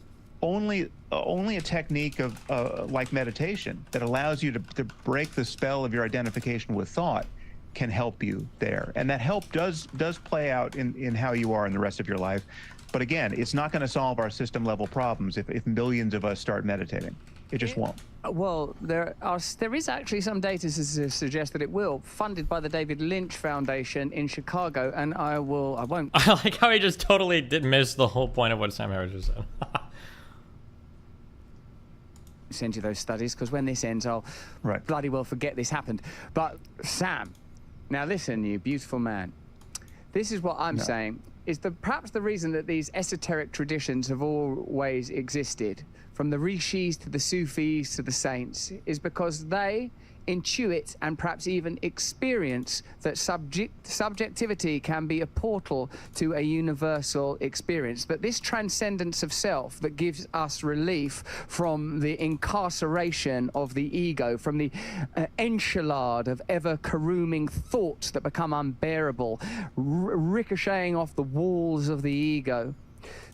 only a technique of like meditation that allows you to break the spell of your identification with thought can help you there. And that help does play out in how you are in the rest of your life. But again, it's not going to solve our system level problems if millions of us start meditating. It just won't. Well, there is actually some data to suggest that it will, funded by the David Lynch Foundation in Chicago, and I won't. I like how he just totally did miss the whole point of what Sam Harris just said. Send you those studies, because when this ends, I'll bloody well forget this happened. But Sam, now listen, you beautiful man. This is what I'm saying. Is perhaps the reason that these esoteric traditions have always existed, from the rishis to the Sufis to the saints, is because they intuit and perhaps even experience that subjectivity can be a portal to a universal experience, that this transcendence of self that gives us relief from the incarceration of the ego, from the enchilade of ever caroming thoughts that become unbearable, ricocheting off the walls of the ego.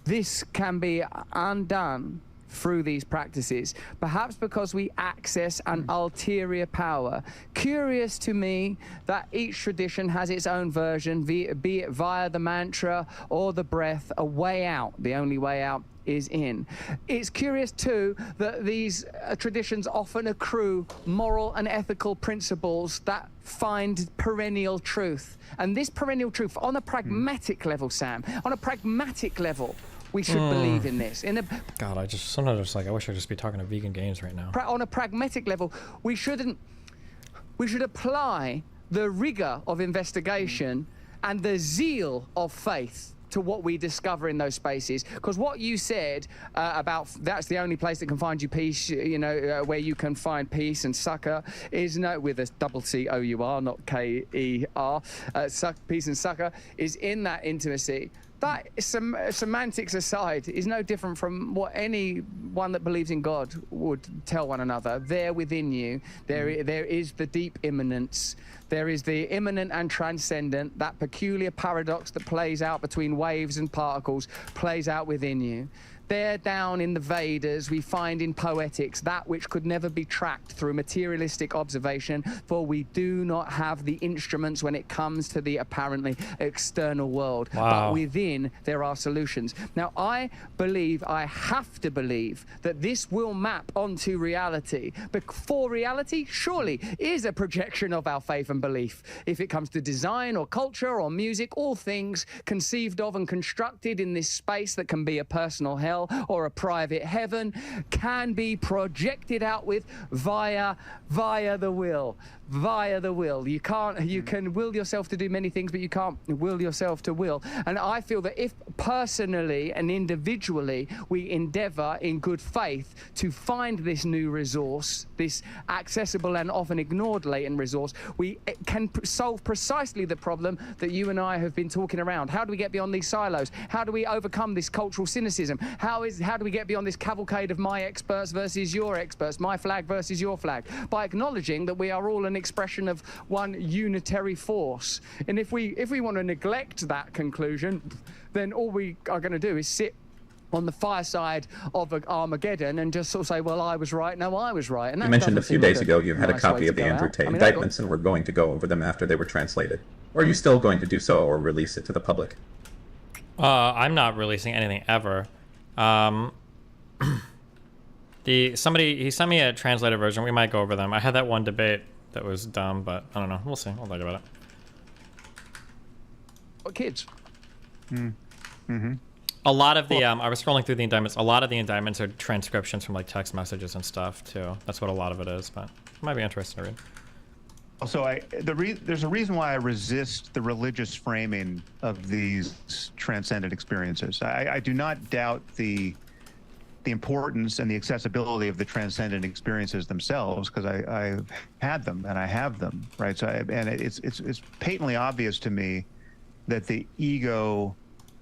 This can be undone through these practices, perhaps because we access an ulterior power. Curious to me that each tradition has its own version, be it via the mantra or the breath, a way out. The only way out is in. It's curious too that these traditions often accrue moral and ethical principles that find perennial truth. And this perennial truth, on a pragmatic level, Sam, on a pragmatic level, we should believe in this. God, sometimes it's like I wish I'd just be talking to vegan games right now. On a pragmatic level, we should apply the rigor of investigation and the zeal of faith to what we discover in those spaces. Because what you said about that's the only place that can find you peace, where you can find peace and succor, is with a double C-O-U-R, not K-E-R, peace and succor, is in that intimacy. That, semantics aside, is no different from what anyone that believes in God would tell one another. There within you, there is the deep immanence. There is the immanent and transcendent, that peculiar paradox that plays out between waves and particles, plays out within you. There down in the Vedas, we find in poetics that which could never be tracked through materialistic observation, for we do not have the instruments when it comes to the apparently external world. Wow. But within, there are solutions. Now, I have to believe that this will map onto reality. But for reality, surely, is a projection of our faith and belief. If it comes to design or culture or music, all things conceived of and constructed in this space that can be a personal hell or a private heaven can be projected out with via the will. You can will yourself to do many things, but you can't will yourself to will. And I feel that if personally and individually we endeavor in good faith to find this new resource, this accessible and often ignored latent resource, we can solve precisely the problem that you and I have been talking around. How do we get beyond these silos? How do we overcome this cultural cynicism? How do we get beyond this cavalcade of my experts versus your experts, my flag versus your flag? By acknowledging that we are all an expression of one unitary force. And if we want to neglect that conclusion, then all we are going to do is sit on the fireside of Armageddon and just sort of say, well, I was right, no, I was right. And You mentioned a few days ago you had a copy of the Andrew Tate indictments and were going to go over them after they were translated. Or are you still going to do so or release it to the public? I'm not releasing anything ever. He sent me a translated version. We might go over them. I had that one debate that was dumb, but I don't know. We'll see. I'll talk about it. What kids? A lot of the I was scrolling through the indictments. A lot of the indictments are transcriptions from like text messages and stuff too. That's what a lot of it is, but it might be interesting to read. Also, there's a reason why I resist the religious framing of these transcendent experiences. I do not doubt the importance and the accessibility of the transcendent experiences themselves, because I've had them and I have them, right? So, it's patently obvious to me that the ego,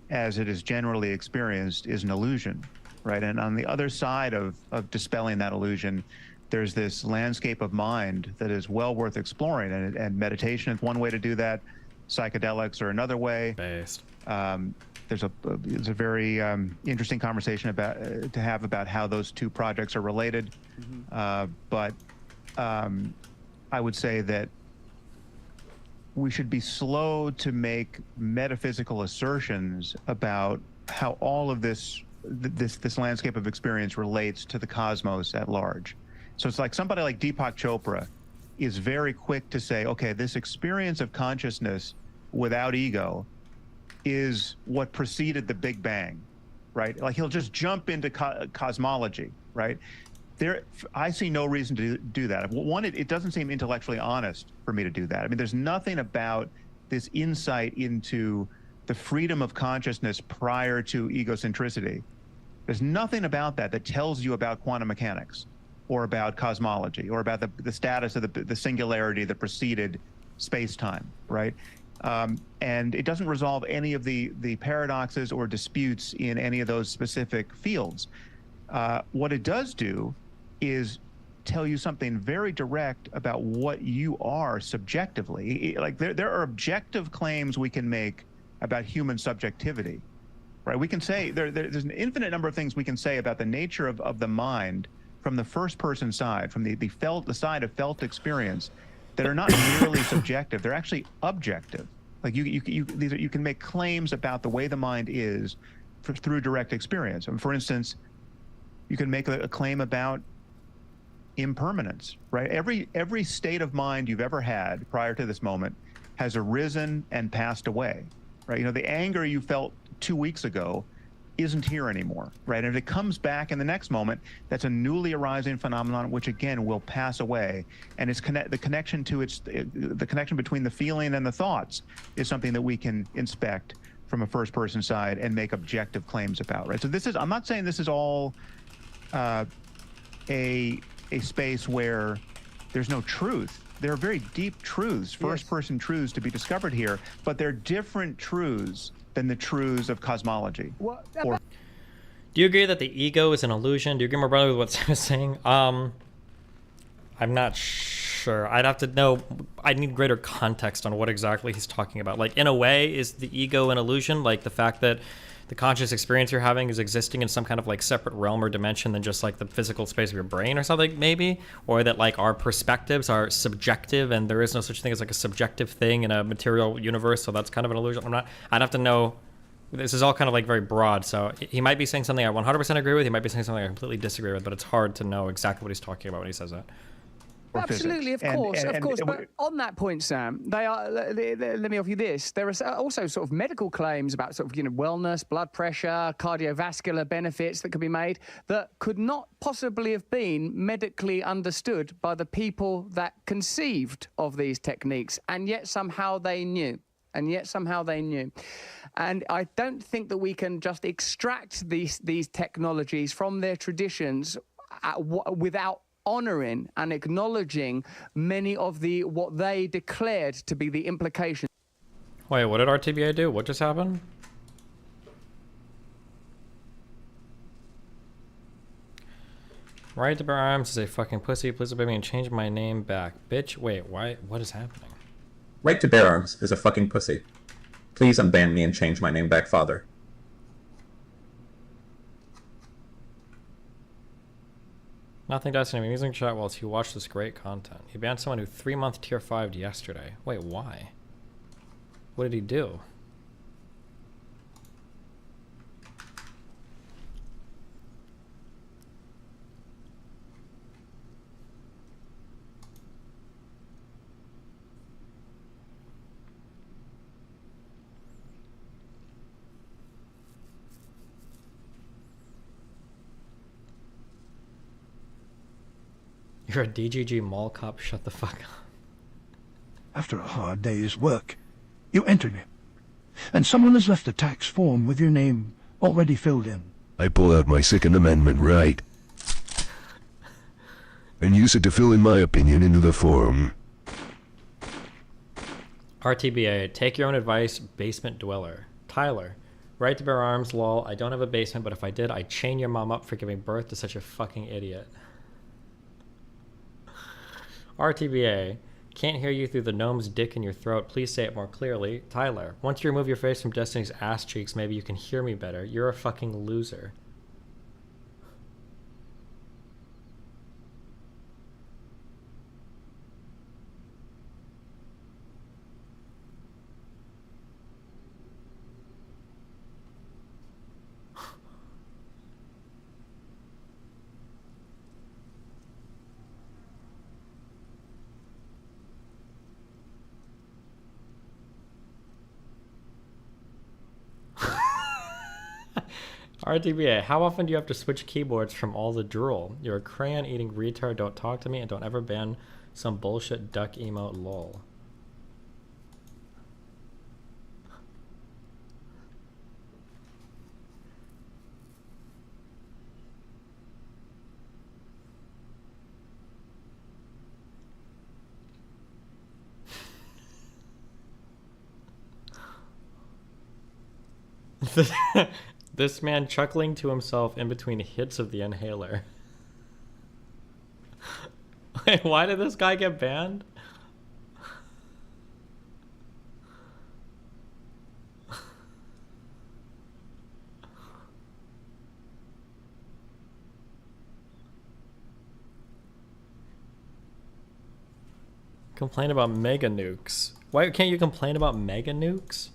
as it is generally experienced, is an illusion, right? And on the other side of dispelling that illusion, there's this landscape of mind that is well worth exploring, and meditation is one way to do that. Psychedelics are another way. There's a very interesting conversation to have about how those two projects are related. But I would say that we should be slow to make metaphysical assertions about how all of this landscape of experience relates to the cosmos at large. So it's like somebody like Deepak Chopra is very quick to say, okay, this experience of consciousness without ego is what preceded the Big Bang, right? Like he'll just jump into cosmology, right? I see no reason to do that. One, it doesn't seem intellectually honest for me to do that. I mean, there's nothing about this insight into the freedom of consciousness prior to egocentricity. There's nothing about that tells you about quantum mechanics or about cosmology or about the status of the singularity that preceded space-time, right? And it doesn't resolve any of the paradoxes or disputes in any of those specific fields. What it does do is tell you something very direct about what you are subjectively. Like there are objective claims we can make about human subjectivity, right? We can say there's an infinite number of things we can say about the nature of the mind from the first person side, from the side of felt experience, that are not merely subjective. They're actually objective. Like you can make claims about the way the mind is through direct experience. And for instance, you can make a claim about impermanence, right? Every state of mind you've ever had prior to this moment has arisen and passed away, right? You know, the anger you felt 2 weeks ago isn't here anymore, right? And if it comes back in the next moment, that's a newly arising phenomenon, which again will pass away. And it's the connection between the feeling and the thoughts is something that we can inspect from a first-person side and make objective claims about, right? So I'm not saying this is all a space where there's no truth. There are very deep truths, first-person truths to be discovered here, but they're different truths than the truths of cosmology. Do you agree that the ego is an illusion? Do you agree, my brother, with what Sam is saying? I'm not sure. I'd have to know. I need greater context on what exactly he's talking about. Like, in a way, is the ego an illusion? Like the fact that the conscious experience you're having is existing in some kind of like separate realm or dimension than just like the physical space of your brain or something, maybe? Or that like our perspectives are subjective and there is no such thing as like a subjective thing in a material universe, so that's kind of an illusion. I'd have to know. This is all kind of like very broad, so he might be saying something I 100% agree with, he might be saying something I completely disagree with, but it's hard to know exactly what he's talking about when he says that. Absolutely, of course. But on that point, Sam, they are. Let me offer you this: there are also sort of medical claims about sort of wellness, blood pressure, cardiovascular benefits that could be made that could not possibly have been medically understood by the people that conceived of these techniques, and yet somehow they knew. And I don't think that we can just extract these technologies from their traditions without honoring and acknowledging many of what they declared to be the implications. Wait, what did RTBA do? What just happened? Right to bear arms is a fucking pussy. Please obey me and change my name back. Bitch, wait, why? What is happening? Right to bear arms is a fucking pussy. Please unban me and change my name back, father. Nothing Destiny, amusing chat whilst you watch this great content. He banned someone who 3-month tier 5'd yesterday. Wait, why? What did he do? You're a DGG mall cop, shut the fuck up. After a hard day's work, you entered it, and someone has left a tax form with your name already filled in. I pull out my Second Amendment right and use it to fill in my opinion into the form. RTBA, take your own advice, basement dweller. Tyler, right to bear arms, lol. I don't have a basement, but if I did, I'd chain your mom up for giving birth to such a fucking idiot. RTBA, can't hear you through the gnome's dick in your throat. Please say it more clearly. Tyler, once you remove your face from Destiny's ass cheeks, maybe you can hear me better. You're a fucking loser. RTBA, how often do you have to switch keyboards from all the drool? You're a crayon-eating retard, don't talk to me, and don't ever ban some bullshit duck emote lol. This man chuckling to himself in between hits of the inhaler. Wait, why did this guy get banned? Complain about mega nukes. Why can't you complain about mega nukes?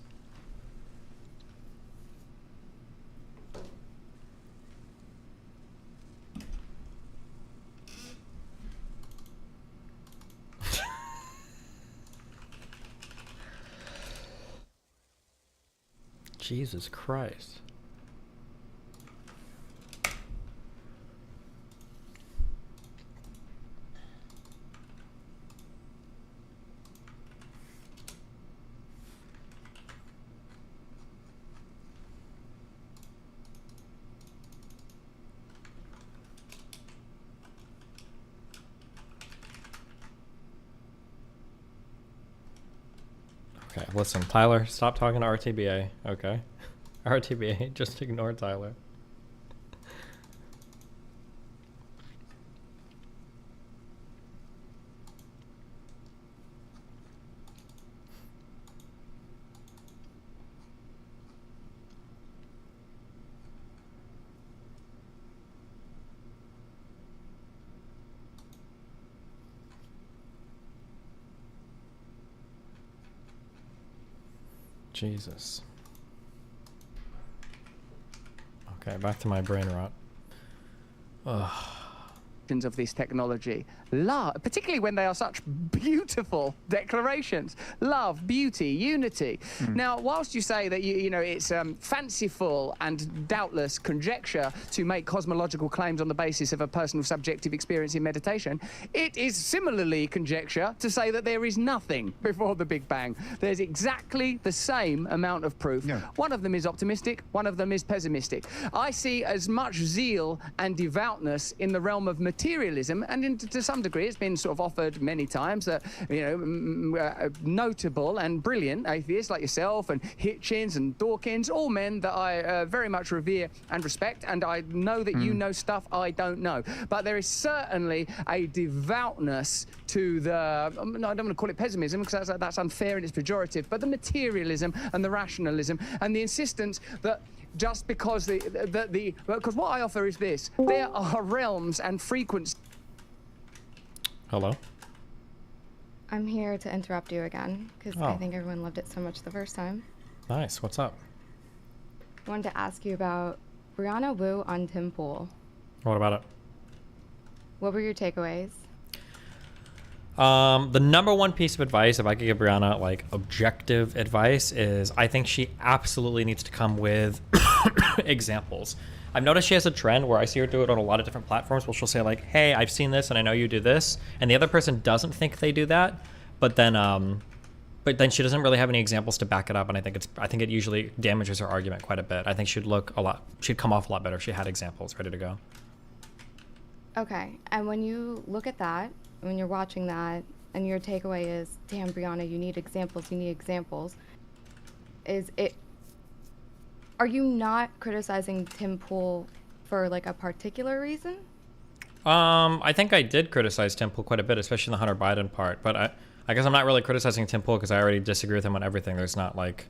Jesus Christ. Okay, listen, Tyler, stop talking to RTBA, okay? RTBA, just ignore Tyler. Jesus. Okay, back to my brain rot. Ugh. Of this technology, love, particularly when they are such beautiful declarations, love, beauty, unity. Now, whilst you say that you know it's fanciful and doubtless conjecture to make cosmological claims on the basis of a personal subjective experience in meditation, it is similarly conjecture to say that there is nothing before the Big Bang. There's exactly the same amount of proof. One of them is optimistic, one of them is pessimistic. I see as much zeal and devoutness in the realm of materialism, and to some degree it's been sort of offered many times that, you know, notable and brilliant atheists like yourself and Hitchens and Dawkins, all men that I very much revere and respect, and I know that you know stuff I don't know. But there is certainly a devoutness to the, no, I don't want to call it pessimism because that's unfair and it's pejorative, but the materialism and the rationalism and the insistence that just because because what I offer is this: there are realms and frequencies. Hello? I'm here to interrupt you again because I think everyone loved it so much the first time. Nice. What's up? I wanted to ask you about Brianna Wu on Tim Pool. What about it? What were your takeaways? The number one piece of advice, if I could give Brianna like objective advice, is I think she absolutely needs to come with examples. I've noticed she has a trend where I see her do it on a lot of different platforms where she'll say like, hey, I've seen this and I know you do this. And the other person doesn't think they do that. But then she doesn't really have any examples to back it up. And I think it usually damages her argument quite a bit. I think she'd come off a lot better if she had examples ready to go. Okay. And when you look at that, when you're watching that and your takeaway is, damn, Brianna, you need examples, are you not criticizing Tim Pool for like a particular reason? I think I did criticize Tim Pool quite a bit, especially the Hunter Biden part, but I guess I'm not really criticizing Tim Pool because I already disagree with him on everything. There's not like...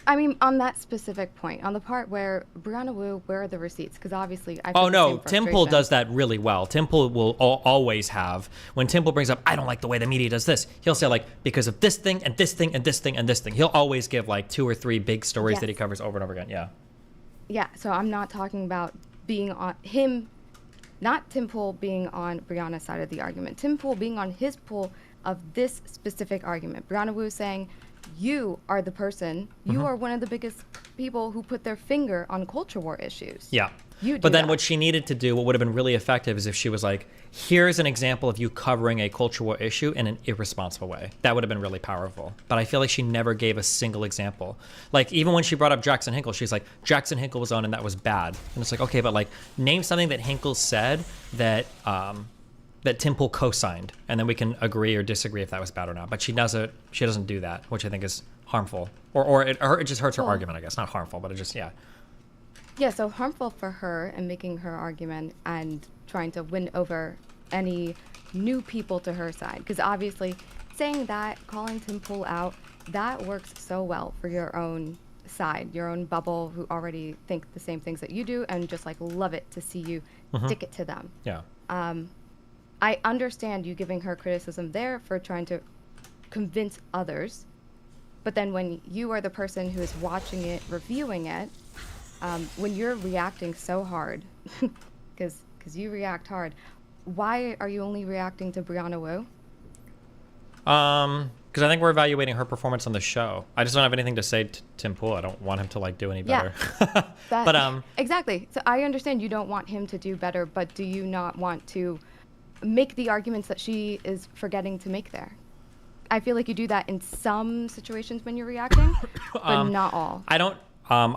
I mean, on that specific point, on the part where Brianna Wu, where are the receipts? Because obviously, I oh no, Tim Pool does that really well. Tim Pool will always have, when Tim Pool brings up, I don't like the way the media does this, he'll say like, because of this thing and this thing and this thing and this thing. He'll always give like 2 or 3 big stories that he covers over and over again. Yeah. Yeah. So I'm not talking about being on him, not Tim Pool being on Brianna's side of the argument. Tim Pool being on his pool of this specific argument. Brianna Wu saying, you are the person, you are one of the biggest people who put their finger on culture war issues. Yeah. But then what she needed to do, what would have been really effective, is if she was like, here's an example of you covering a culture war issue in an irresponsible way. That would have been really powerful. But I feel like she never gave a single example. Like, even when she brought up Jackson Hinkle, she's like, Jackson Hinkle was on and that was bad. And it's like, okay, but like, name something that Hinkle said that Tim Pool co-signed, and then we can agree or disagree if that was bad or not. But she doesn't do that, which I think is harmful. Or it just hurts her argument, I guess. Not harmful, but it just, yeah. Yeah, so harmful for her and making her argument and trying to win over any new people to her side. Because obviously, saying that, calling Tim Pool out, that works so well for your own side, your own bubble, who already think the same things that you do and just like love it to see you stick it to them. Yeah. I understand you giving her criticism there for trying to convince others. But then when you are the person who is watching it, reviewing it, when you're reacting so hard, because you react hard, why are you only reacting to Brianna Wu? Because I think we're evaluating her performance on the show. I just don't have anything to say to Tim Pool. I don't want him to like do any better. But exactly. So I understand you don't want him to do better, but do you not want to make the arguments that she is forgetting to make there? I feel like you do that in some situations when you're reacting, but not all. I don't.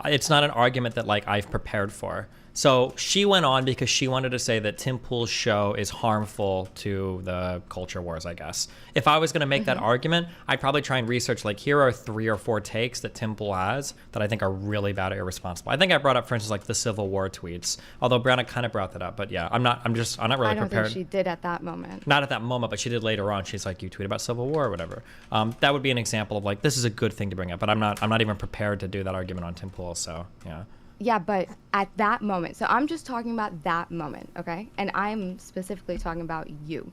It's not an argument that like I've prepared for. So she went on because she wanted to say that Tim Pool's show is harmful to the culture wars, I guess. If I was going to make that argument, I'd probably try and research, like, here are 3 or 4 takes that Tim Pool has that I think are really bad or irresponsible. I think I brought up, for instance, like the Civil War tweets, although Brianna kind of brought that up. But yeah, I'm not really I don't prepared. think she did at that moment. Not at that moment, but she did later on. She's like, you tweet about Civil War or whatever. That would be an example of like, this is a good thing to bring up, but I'm not even prepared to do that argument on Tim Pool. So yeah. Yeah, but at that moment, so I'm just talking about that moment, okay? And I'm specifically talking about you.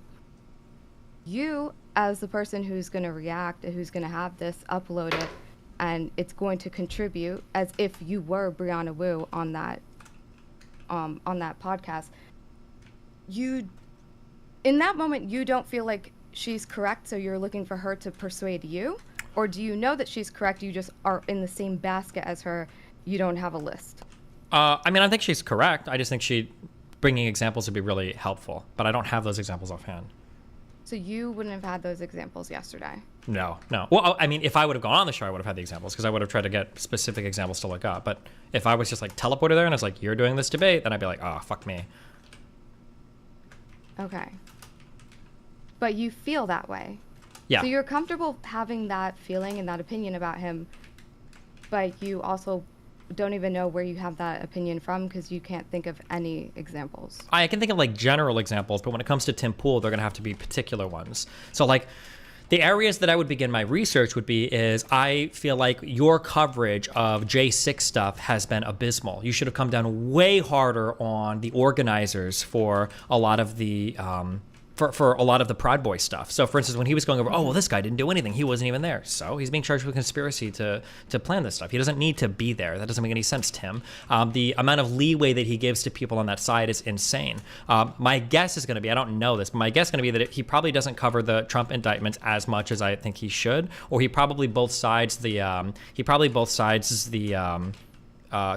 You, as the person who's going to react, who's going to have this uploaded, and it's going to contribute as if you were Brianna Wu on that podcast. You, in that moment, you don't feel like she's correct, so you're looking for her to persuade you? Or do you know that she's correct, you just are in the same basket as her? You don't have a list? I mean, I think she's correct. I just think bringing examples would be really helpful, but I don't have those examples offhand. So you wouldn't have had those examples yesterday? No. Well, I mean, if I would have gone on the show, I would have had the examples because I would have tried to get specific examples to look up. But if I was just like teleported there and I was like, you're doing this debate, then I'd be like, oh, fuck me. Okay. But you feel that way? Yeah. So you're comfortable having that feeling and that opinion about him, but you also don't even know where you have that opinion from because you can't think of any examples. I can think of like general examples, but when it comes to Tim Pool, they're going to have to be particular ones. So like the areas that I would begin my research would be is I feel like your coverage of J6 stuff has been abysmal. You should have come down way harder on the organizers for a lot of the for a lot of the Proud Boy stuff. So for instance, when he was going over, oh, well, this guy didn't do anything. He wasn't even there. So he's being charged with conspiracy to plan this stuff. He doesn't need to be there. That doesn't make any sense, Tim. The amount of leeway that he gives to people on that side is insane. My guess is going to be, I don't know this, but my guess is going to be that he probably doesn't cover the Trump indictments as much as I think he should, or he probably both sides the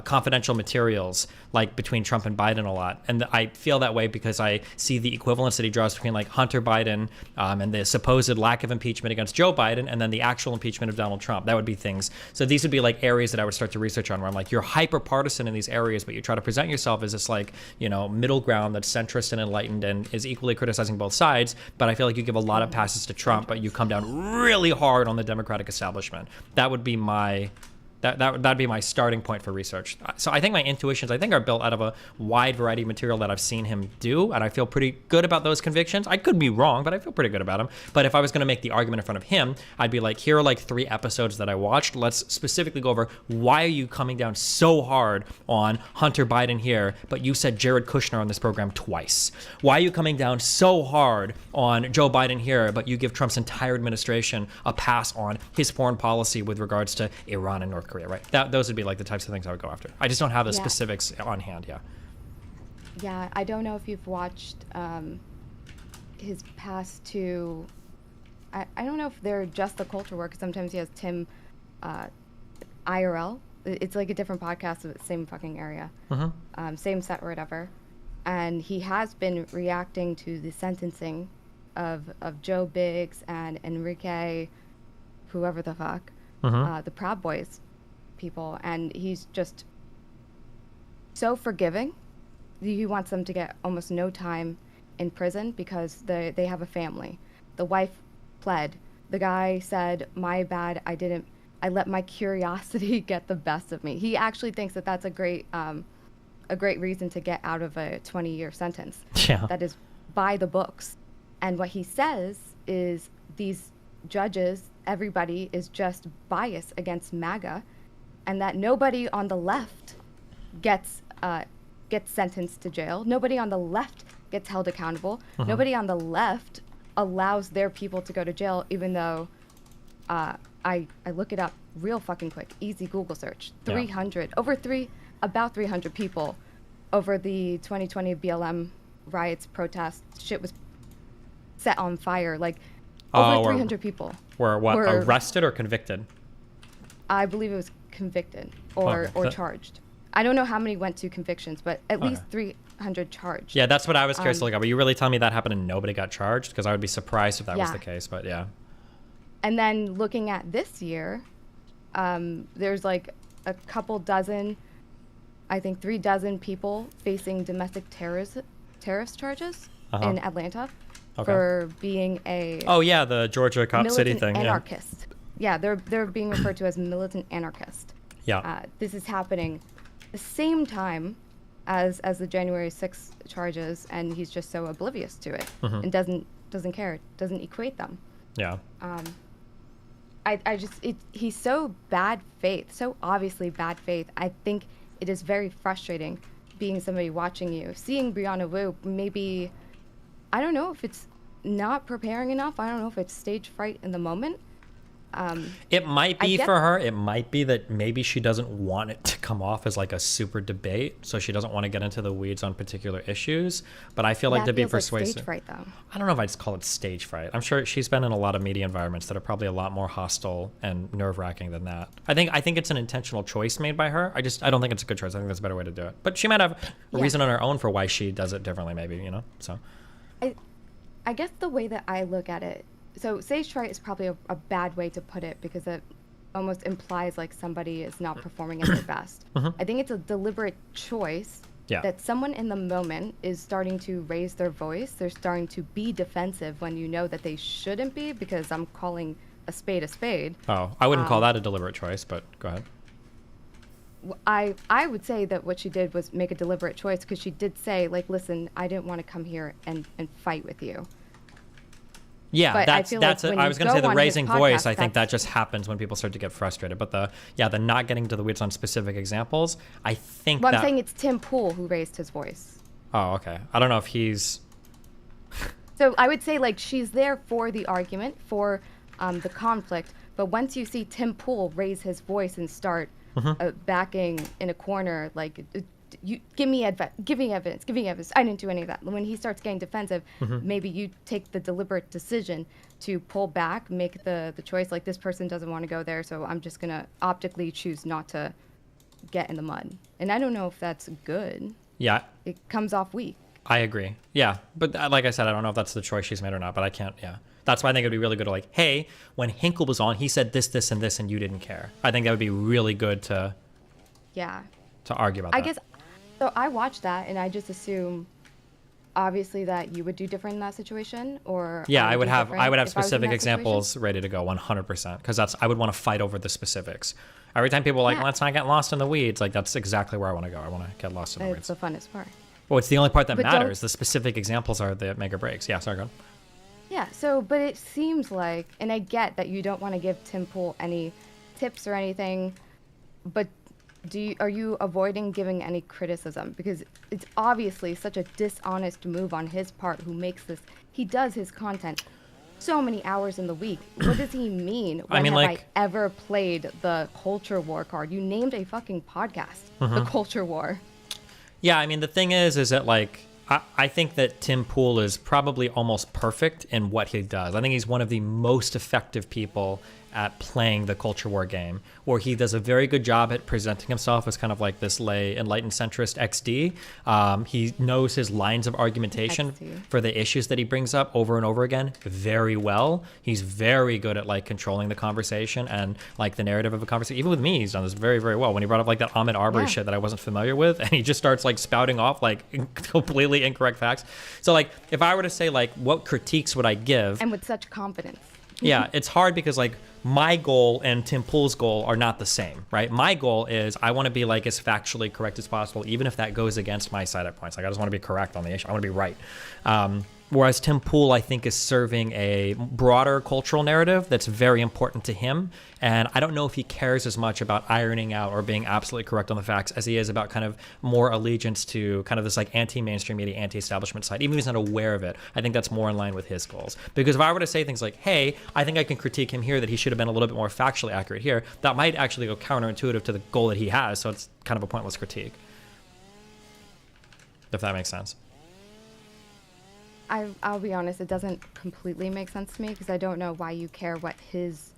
confidential materials, like between Trump and Biden a lot. And I feel that way because I see the equivalence that he draws between like Hunter Biden and the supposed lack of impeachment against Joe Biden and then the actual impeachment of Donald Trump. That would be things. So these would be like areas that I would start to research on where I'm like, you're hyper partisan in these areas, but you try to present yourself as this like, you know, middle ground that's centrist and enlightened and is equally criticizing both sides. But I feel like you give a lot of passes to Trump, but you come down really hard on the Democratic establishment. That would be my... That'd be my starting point for research. So I think my intuitions, I think, are built out of a wide variety of material that I've seen him do, and I feel pretty good about those convictions. I could be wrong, but I feel pretty good about them. But if I was going to make the argument in front of him, I'd be like, here are like 3 episodes that I watched. Let's specifically go over why are you coming down so hard on Hunter Biden here, but you said Jared Kushner on this program twice. Why are you coming down so hard on Joe Biden here, but you give Trump's entire administration a pass on his foreign policy with regards to Iran and North Korea? Right. Those would be like the types of things I would go after. I just don't have the specifics on hand. Yeah. Yeah. I don't know if you've watched his past 2. I don't know if they're just the culture war, because sometimes he has Tim IRL. It's like a different podcast, but same fucking area. Same set or whatever. And he has been reacting to the sentencing of Joe Biggs and Enrique, whoever the fuck, the Proud Boys people, and he's just so forgiving. He wants them to get almost no time in prison because they have a family. The wife pled. The guy said, my bad, I let my curiosity get the best of me. He actually thinks that that's a great reason to get out of a 20-year sentence. Yeah. That is by the books. And what he says is these judges, everybody is just biased against MAGA, and that nobody on the left gets sentenced to jail. Nobody on the left gets held accountable. Nobody on the left allows their people to go to jail, even though I look it up real fucking quick. Easy Google search. Yeah. 300, about 300 people over the 2020 BLM riots, protests. Shit was set on fire. Like, over 300 people. Were arrested or convicted? I believe it was convicted or Okay. charged. I don't know how many went to convictions, but at least 300 charged. Yeah, that's what I was curious to look up. Are you really telling me that happened and nobody got charged? Because I would be surprised if that was Yeah. the case, but yeah. And then looking at this year, there's like a couple dozen, I think 3 dozen people facing domestic terrorist charges in Atlanta for being a Oh yeah, the Georgia Cop City militant thing. anarchist. Yeah, they're being referred to as militant anarchist. Yeah. This is happening the same time as the January 6th charges, and he's just so oblivious to it and doesn't care, doesn't equate them. Yeah. He's so bad faith, so obviously bad faith. I think it is very frustrating being somebody watching you, seeing Brianna Wu. Maybe, I don't know if it's not preparing enough. I don't know if it's stage fright in the moment. It might be for her. It might be that maybe she doesn't want it to come off as like a super debate, so she doesn't want to get into the weeds on particular issues. But I feel like to be persuasive, stage fright, though. I don't know if I'd just call it stage fright. I'm sure she's been in a lot of media environments that are probably a lot more hostile and nerve-wracking than that. I think it's an intentional choice made by her. I don't think it's a good choice. I think there's a better way to do it. But she might have a reason on her own for why she does it differently, maybe, you know. So I guess the way that I look at it, so stage fright is probably a bad way to put it because it almost implies like somebody is not performing at their best. I think it's a deliberate choice that someone in the moment is starting to raise their voice. They're starting to be defensive when you know that they shouldn't be, because I'm calling a spade a spade. Oh, I wouldn't call that a deliberate choice, but go ahead. I would say that what she did was make a deliberate choice, because she did say, like, listen, I didn't want to come here and fight with you. Yeah, But that's I was going to say the raising voice. podcast, I think that just happens when people start to get frustrated. But the not getting to the weeds on specific examples. I think. Well, I'm saying it's Tim Pool who raised his voice. Oh, okay. I don't know if he's. So I would say, like, she's there for the argument, for the conflict. But once you see Tim Pool raise his voice and start backing in a corner, like, you give me evidence. I didn't do any of that. When he starts getting defensive, maybe you take the deliberate decision to pull back, make the choice, like, this person doesn't want to go there, so I'm just gonna optically choose not to get in the mud. And I don't know if that's good. Yeah. It comes off weak. I agree. Yeah, but like I said, I don't know if that's the choice she's made or not. But I can't. Yeah, that's why I think it'd be really good to, like, hey, when Hinkle was on, he said this, this, and this, and you didn't care. I think that would be really good to argue about. I guess. So I watched that, and I just assume, obviously, that you would do different in that situation, or yeah, I would have if I was in specific that examples ready to go, 100%, because I would want to fight over the specifics. Every time people are like, let's not get lost in the weeds, like, that's exactly where I want to go. I want to get lost in the weeds. It's the funnest part. Well, it's the only part that But matters. The specific examples are the make or breaks. Yeah, sorry, go on. Yeah. So, but it seems like, and I get that you don't want to give Tim Pool any tips or anything, but are you avoiding giving any criticism? Because it's obviously such a dishonest move on his part. He does his content so many hours in the week. What does he mean? When I ever played the culture war card? You named a fucking podcast the culture war. Yeah, I mean, the thing is that, like, I think that Tim Pool is probably almost perfect in what he does. I think he's one of the most effective people at playing the culture war game, where he does a very good job at presenting himself as kind of like this lay enlightened centrist XD. He knows his lines of argumentation for the issues that he brings up over and over again very well. He's very good at, like, controlling the conversation and, like, the narrative of a conversation. Even with me, he's done this very, very well. When he brought up, like, that Ahmed Arbery shit that I wasn't familiar with, and he just starts, like, spouting off, like, completely incorrect facts. So, like, if I were to say, like, what critiques would I give? And with such confidence. Yeah, it's hard because, like, my goal and Tim Pool's goal are not the same, right? My goal is I want to be, like, as factually correct as possible, even if that goes against my side at points. Like, I just want to be correct on the issue. I want to be right. Whereas Tim Pool, I think, is serving a broader cultural narrative that's very important to him. And I don't know if he cares as much about ironing out or being absolutely correct on the facts as he is about kind of more allegiance to kind of this like anti-mainstream media, anti-establishment side. Even if he's not aware of it, I think that's more in line with his goals. Because if I were to say things like, hey, I think I can critique him here that he should have been a little bit more factually accurate here, that might actually go counterintuitive to the goal that he has. So it's kind of a pointless critique. If that makes sense. I'll be honest, it doesn't completely make sense to me because I don't know why you care what his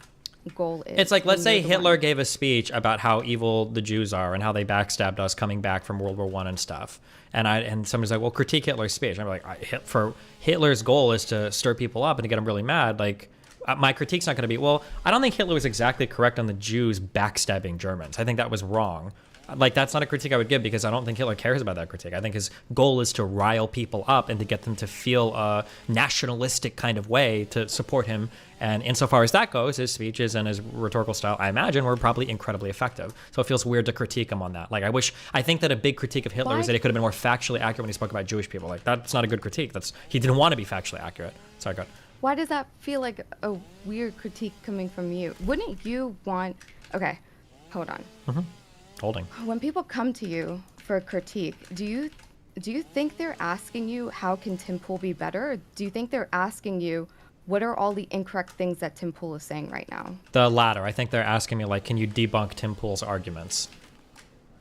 goal is. It's like, let's say Hitler gave a speech about how evil the Jews are and how they backstabbed us coming back from World War I and stuff. And somebody's like, well, critique Hitler's speech. And I'm like, for Hitler's goal is to stir people up and to get them really mad. Like, my critique's not going to be, well, I don't think Hitler was exactly correct on the Jews backstabbing Germans. I think that was wrong. Like, that's not a critique I would give because I don't think Hitler cares about that critique. I think his goal is to rile people up and to get them to feel a nationalistic kind of way to support him. And insofar as that goes, his speeches and his rhetorical style, I imagine, were probably incredibly effective. So it feels weird to critique him on that. Like, I think that a big critique of Hitler is that he could have been more factually accurate when he spoke about Jewish people. Like, that's not a good critique. He didn't want to be factually accurate. Sorry, go ahead. Why does that feel like a weird critique coming from you? Wouldn't you want... Okay, hold on. Mm-hmm. Holding. When people come to you for a critique, do you think they're asking you how can Tim Pool be better? Or do you think they're asking you what are all the incorrect things that Tim Pool is saying right now? The latter. I think they're asking me like, can you debunk Tim Pool's arguments?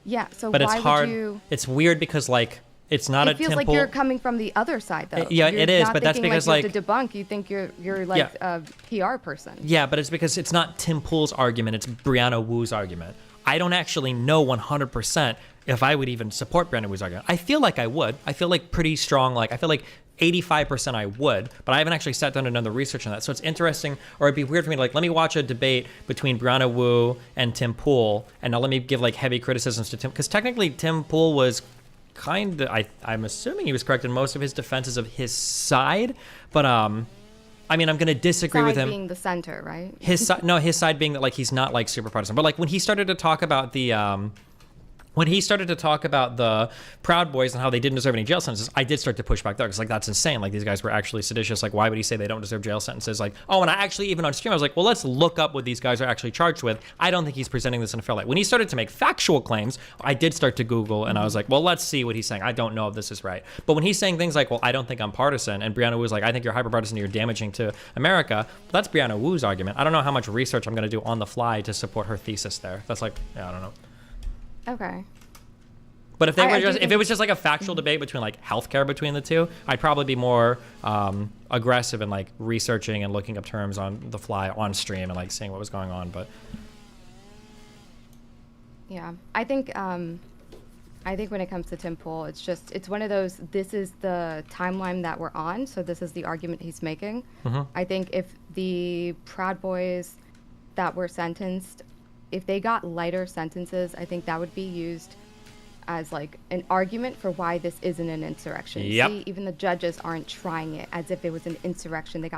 Yeah. So but why it's hard. Would you? It's weird because like it's not it a feels Tim like Pool. you're coming from the other side though. Yeah, you're it is, not but that's thinking because you like have to debunk. You think you're like a PR person. Yeah, but it's because it's not Tim Pool's argument. It's Brianna Wu's argument. I don't actually know 100% if I would even support Brianna Wu's argument. I feel like I would. I feel like pretty strong. Like I feel like 85% I would, but I haven't actually sat down and done the research on that. So it's interesting, or it'd be weird for me to like, let me watch a debate between Brianna Wu and Tim Pool, and now let me give like heavy criticisms to Tim, because technically Tim Pool was kind of, I'm assuming he was correct in most of his defenses of his side, but I mean, I'm going to disagree with him. Being the center, right? His side being that like he's not like super partisan, but like when he started to talk about the Proud Boys and how they didn't deserve any jail sentences, I did start to push back there because like that's insane. Like these guys were actually seditious. Like why would he say they don't deserve jail sentences? Like and I actually even on stream I was like, well, let's look up what these guys are actually charged with. I don't think he's presenting this in a fair light. When he started to make factual claims, I did start to Google and I was like, well, let's see what he's saying. I don't know if this is right. But when he's saying things like, well, I don't think I'm partisan, and Brianna Wu was like, I think you're hyper-partisan, you're damaging to America. That's Brianna Wu's argument. I don't know how much research I'm going to do on the fly to support her thesis there. That's like, yeah, I don't know. Okay. But if it was just like a factual debate between like healthcare between the two, I'd probably be more aggressive in like researching and looking up terms on the fly on stream and like seeing what was going on. But yeah, I think when it comes to Tim Pool, it's one of those. This is the timeline that we're on, so this is the argument he's making. Mm-hmm. I think if the Proud Boys that were sentenced, if they got lighter sentences, I think that would be used as like an argument for why this isn't an insurrection. Yep. See, even the judges aren't trying it as if it was an insurrection.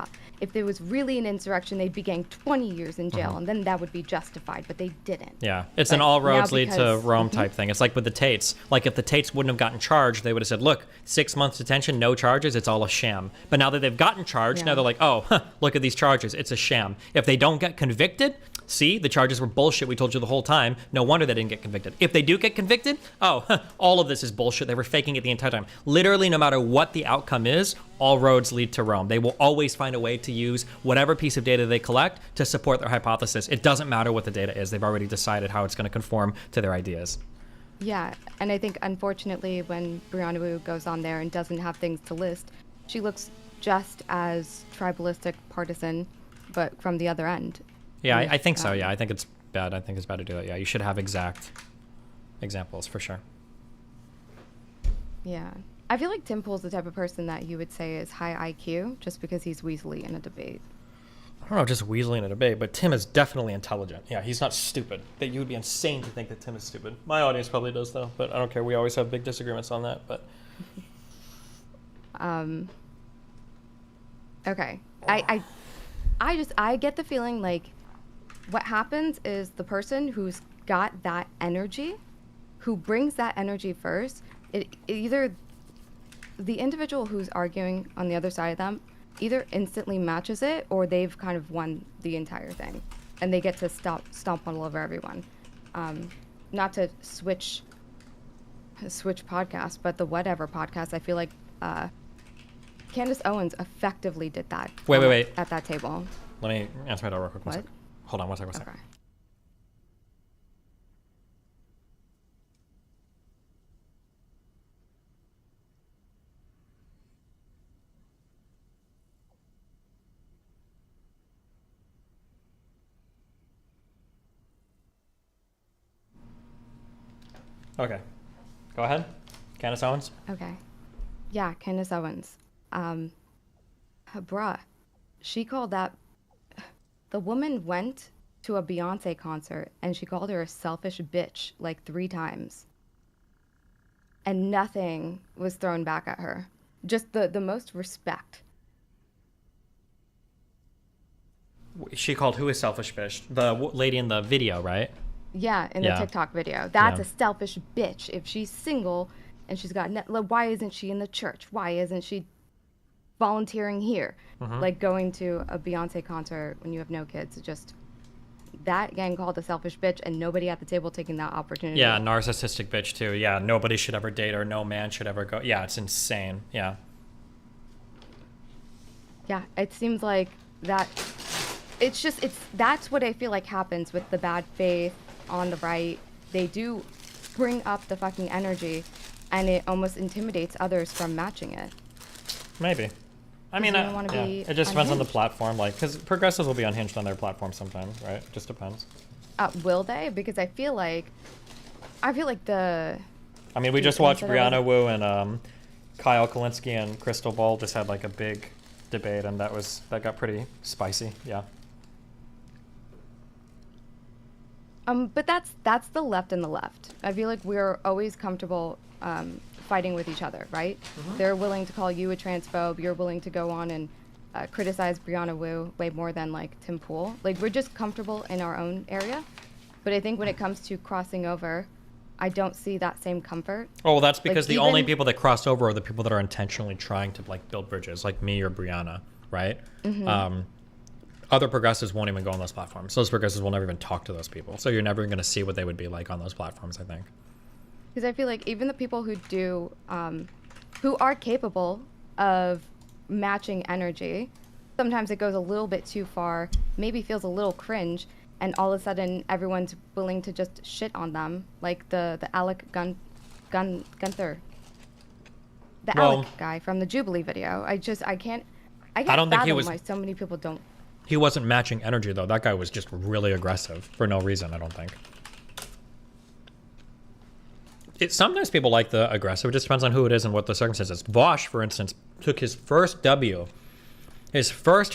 If there was really an insurrection, they'd be getting 20 years in jail, and then that would be justified, but they didn't. Yeah, it's an all roads lead to Rome type thing. It's like with the Tates. Like if the Tates wouldn't have gotten charged, they would have said, look, 6 months detention, no charges, it's all a sham. But now that they've gotten charged, now they're like, oh, look at these charges, it's a sham. If they don't get convicted, see, the charges were bullshit, we told you the whole time. No wonder they didn't get convicted. If they do get convicted, all of this is bullshit. They were faking it the entire time. Literally, no matter what the outcome is, all roads lead to Rome. They will always find a way to use whatever piece of data they collect to support their hypothesis. It doesn't matter what the data is. They've already decided how it's going to conform to their ideas. Yeah, and I think, unfortunately, when Brianna Wu goes on there and doesn't have things to list, she looks just as tribalistic, partisan, but from the other end. Yeah, I think so. Yeah, I think it's bad. I think it's bad to do that. Yeah, you should have exact examples for sure. Yeah. I feel like Tim Pool's the type of person that you would say is high IQ just because he's weaselly in a debate. I don't know, just weaselly in a debate, but Tim is definitely intelligent. Yeah, he's not stupid. That you would be insane to think that Tim is stupid. My audience probably does though, but I don't care. We always have big disagreements on that, but okay. I get the feeling like what happens is the person who's got that energy, who brings that energy first, it either the individual who's arguing on the other side of them either instantly matches it or they've kind of won the entire thing, and they get to stomp all over everyone. Not to switch podcast, but the Whatever podcast, I feel like Candace Owens effectively did that. Wait. At that table. Let me answer my door real quick. One What? sec. Hold on, one second. Okay. Okay. Go ahead. Candace Owens. Okay. Yeah, Candace Owens. Bruh, she called that... The woman went to a Beyonce concert and she called her a selfish bitch like 3 times. And nothing was thrown back at her. Just the most respect. She called who a selfish bitch? The lady in the video, right? Yeah, in the TikTok video. That's a selfish bitch. If she's single and she's got... why isn't she in the church? Why isn't she volunteering here? Like going to a Beyonce concert when you have no kids. Just that getting called a selfish bitch and nobody at the table taking that opportunity. Yeah, narcissistic bitch too. Yeah, nobody should ever date her. No man should ever go. Yeah, it's insane. Yeah. Yeah, it seems like that... That's what I feel like happens with the bad faith on the right. They do bring up the fucking energy and it almost intimidates others from matching it. Maybe. I mean, it just depends on the platform. Like, because progressives will be unhinged on their platform sometimes, right? It just depends. Will they? Because I feel like the... I mean, we just watched Brianna Wu and Kyle Kalinske and Crystal Ball just had like a big debate, and that got pretty spicy. Yeah. But that's the left and the left. I feel like we're always comfortable fighting with each other, right? They're willing to call you a transphobe. You're willing to go on and criticize Brianna Wu way more than like Tim Pool. Like we're just comfortable in our own area. But I think when it comes to crossing over, I don't see that same comfort. Oh, well, that's because the only people that cross over are the people that are intentionally trying to like build bridges, like me or Brianna, right? Other progressives won't even go on those platforms. Those progressives will never even talk to those people. So you're never going to see what they would be like on those platforms, I think. Because I feel like even the people who do, who are capable of matching energy, sometimes it goes a little bit too far, maybe feels a little cringe, and all of a sudden everyone's willing to just shit on them, like the Alec Gunther, Alec guy from the Jubilee video. I can't don't think he was. Why so many people don't. He wasn't matching energy though. That guy was just really aggressive for no reason, I don't think. Sometimes people like the aggressive. It just depends on who it is and what the circumstances. Vosh, for instance, took his first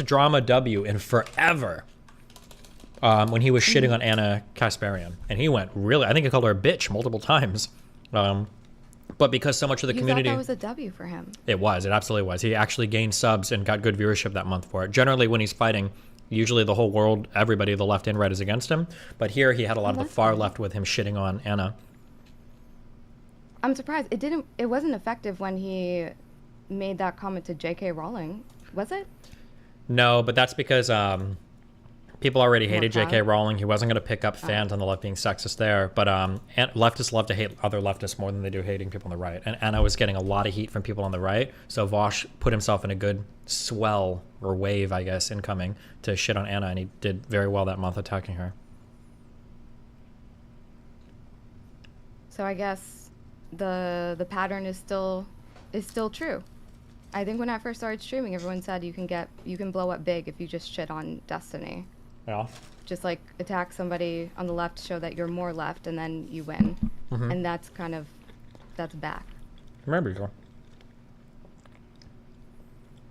drama W in forever, when he was shitting on Anna Kasparian, and he went really. I think he called her a bitch multiple times. But because so much of the community... You thought that was a W for him. It was. It absolutely was. He actually gained subs and got good viewership that month for it. Generally, when he's fighting, usually the whole world, everybody, the left and right, is against him. But here, he had a lot of the far left with him shitting on Anna. I'm surprised. It wasn't effective when he made that comment to J.K. Rowling, was it? No, but that's because people already hated J.K. Rowling. He wasn't going to pick up fans on the left being sexist there. But leftists love to hate other leftists more than they do hating people on the right. And Anna was getting a lot of heat from people on the right. So Vosh put himself in a good swell or wave, I guess, incoming to shit on Anna. And he did very well that month attacking her. So I guess the pattern is still true. I think when I first started streaming, everyone said you can blow up big if you just shit on Destiny. Yeah. Just like attack somebody on the left, show that you're more left, and then you win. And that's back. Maybe so.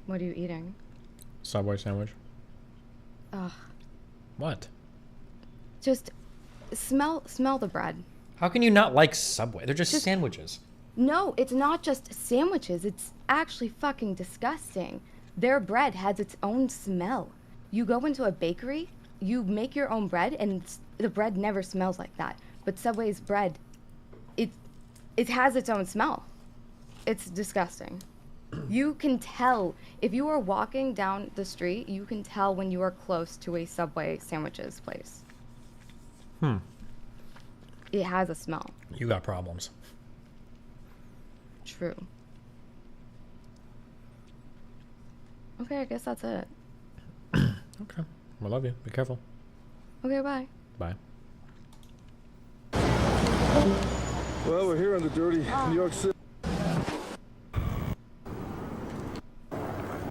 What are you eating? Subway sandwich. Ugh. What? Just smell the bread. How can you not like Subway? They're just sandwiches. No, it's not just sandwiches. It's actually fucking disgusting. Their bread has its own smell. You go into a bakery, you make your own bread, and the bread never smells like that. But Subway's bread, it has its own smell. It's disgusting. You can tell if you are walking down the street, you can tell when you are close to a Subway sandwiches place. It has a smell. You got problems. True. Okay, I guess that's it. Okay. I love you. Be careful. Okay, bye. Bye. Well, we're here in the dirty New York City.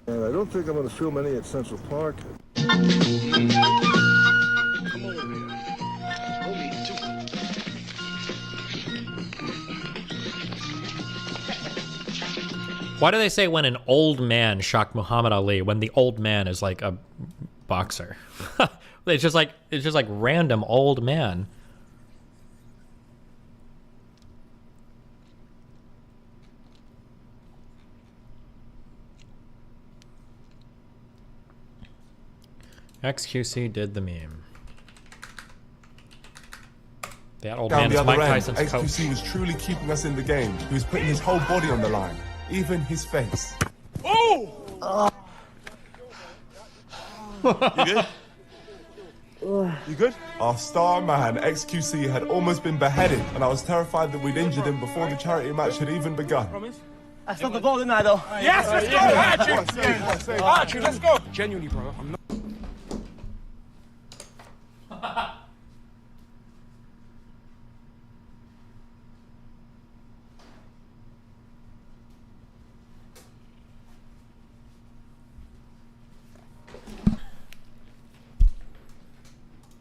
And I don't think I'm going to film any at Central Park. Why do they say when an old man shocked Muhammad Ali when the old man is like a boxer? It's just like random old man. XQC did the meme. That old man is Mike Tyson's coach. XQC was truly keeping us in the game. He was putting his whole body on the line, even his face. Oh! You good? You good? Our star man, XQC, had almost been beheaded, and I was terrified that we'd injured him before the charity match had even begun. I stopped the ball, didn't I, though? Yes, let's go, Archie! Archie, let's go! Genuinely, bro. I'm not.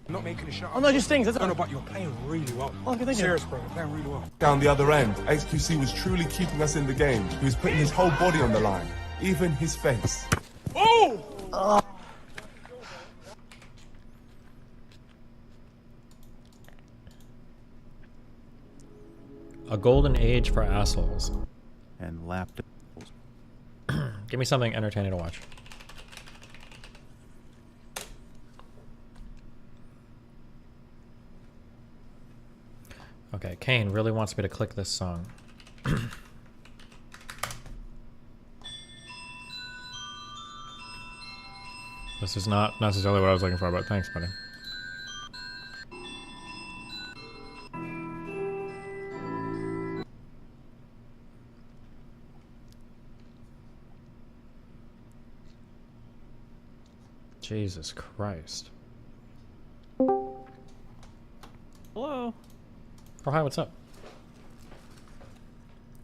I'm not making a shot. Oh, no, just things. That's no, but you're playing really well. Oh, okay, thank you. Serious, bro. You're playing really well. Down the other end, XQC was truly keeping us in the game. He was putting his whole body on the line, even his face. Oh! A golden age for assholes. And lapped. Give me something entertaining to watch. Okay, Kane really wants me to click this song. This is not necessarily what I was looking for, but thanks, buddy. Jesus Christ. Hello. Oh, hi, what's up?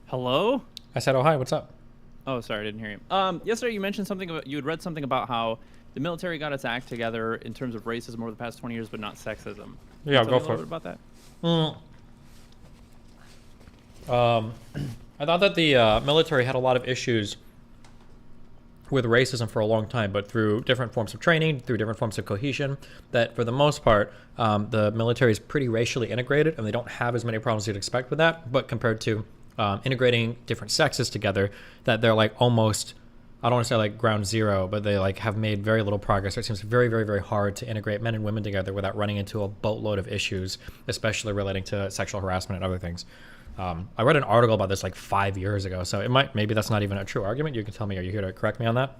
Hello? I said, oh, hi, what's up? Oh, sorry, I didn't hear you. Yesterday you mentioned something about, you had read something about how the military got its act together in terms of racism over the past 20 years, but not sexism. Yeah, Can you tell me go a for little it. bit about that? I thought that the military had a lot of issues with racism for a long time, but through different forms of training, through different forms of cohesion, that for the most part, the military is pretty racially integrated and they don't have as many problems as you'd expect with that. But compared to integrating different sexes together, that they're like almost, I don't want to say like ground zero, but they like have made very little progress. It seems very, very, very hard to integrate men and women together without running into a boatload of issues, especially relating to sexual harassment and other things. I read an article about this like 5 years ago, so it might, maybe that's not even a true argument. You can tell me, are you here to correct me on that?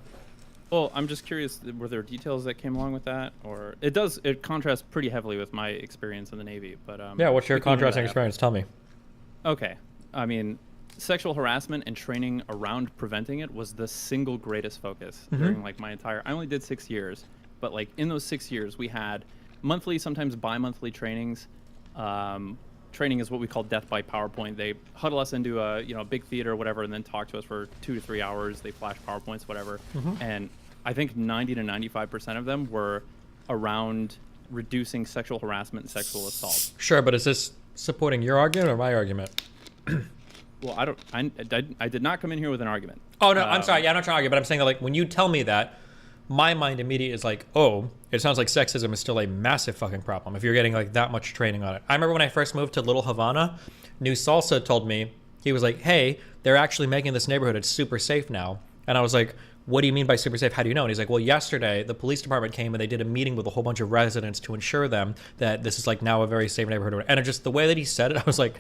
Well, I'm just curious, were there details that came along with that? Or it contrasts pretty heavily with my experience in the Navy, but yeah, what's your contrasting experience? Tell me. Okay. I mean, sexual harassment and training around preventing it was the single greatest focus during like my entire, I only did 6 years, but like in those 6 years we had monthly, sometimes bi-monthly trainings. Training is what we call death by PowerPoint. They huddle us into a big theater or whatever, and then talk to us for 2 to 3 hours. They flash PowerPoints, whatever. And I think 90 to 95% of them were around reducing sexual harassment and sexual assault. Sure, but is this supporting your argument or my argument? Well, I did not come in here with an argument. Oh no, I'm sorry. Yeah, I'm not trying to argue, but I'm saying that like when you tell me that, my mind immediately is like, oh, it sounds like sexism is still a massive fucking problem if you're getting like that much training on it. I remember when I first moved to Little Havana, New Salsa told me, he was like, hey, they're actually making this neighborhood, it's super safe now. And I was like, what do you mean by super safe? How do you know? And he's like, well, yesterday the police department came and they did a meeting with a whole bunch of residents to ensure them that this is like now a very safe neighborhood. And it just, the way that he said it, I was like,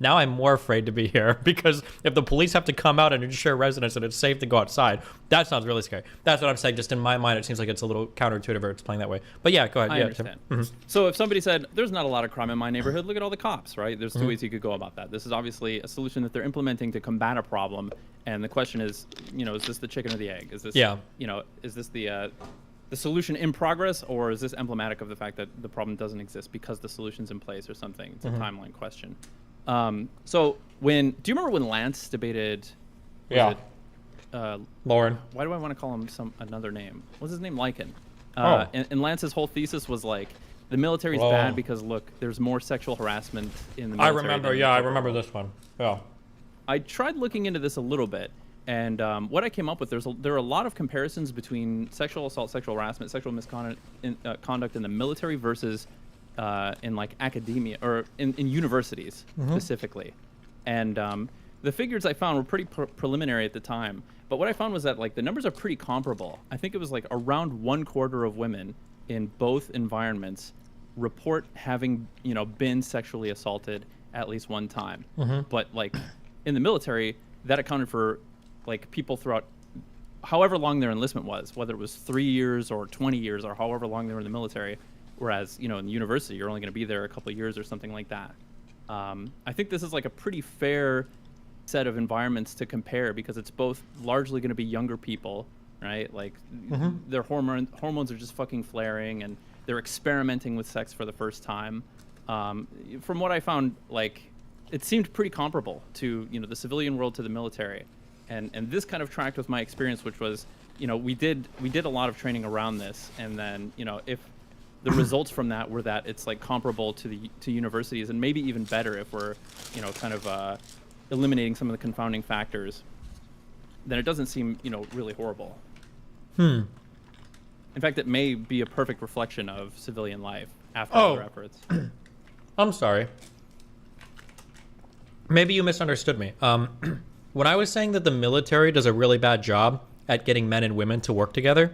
now I'm more afraid to be here, because if the police have to come out and ensure residents that it's safe to go outside, that sounds really scary. That's what I'm saying. Just in my mind, it seems like it's a little counterintuitive or it's playing that way. But yeah, go ahead. I Yeah, understand. Mhm. So if somebody said, there's not a lot of crime in my neighborhood, look at all the cops, right? There's two ways you could go about that. This is obviously a solution that they're implementing to combat a problem. And the question is, is this the chicken or the egg? Is this, is this the solution in progress, or is this emblematic of the fact that the problem doesn't exist because the solution's in place or something? It's a timeline question. So do you remember when Lance debated? Lauren. Why do I want to call him another name? What's his name? Lycan. Oh. And Lance's whole thesis was like, the military's bad because look, there's more sexual harassment in the military. I remember this one. Yeah. I tried looking into this a little bit, and what I came up with, there are a lot of comparisons between sexual assault, sexual harassment, sexual misconduct conduct in the military versus in like academia or in universities specifically. And the figures I found were pretty preliminary at the time, but what I found was that like the numbers are pretty comparable. I think it was like around 1/4 of women in both environments report having been sexually assaulted at least one time. But like in the military, that accounted for like people throughout however long their enlistment was, whether it was 3 years or 20 years or however long they were in the military. Whereas in the university, you're only going to be there a couple of years or something like that. I think this is like a pretty fair set of environments to compare, because it's both largely going to be younger people, right? Like their hormones are just fucking flaring, and they're experimenting with sex for the first time. From what I found, like it seemed pretty comparable to the civilian world to the military, and this kind of tracked with my experience, which was we did a lot of training around this, and then if the results from that were that it's like comparable to universities, and maybe even better if we're kind of eliminating some of the confounding factors, then it doesn't seem really horrible. In fact, it may be a perfect reflection of civilian life after our efforts. I'm sorry. Maybe you misunderstood me. When I was saying that the military does a really bad job at getting men and women to work together,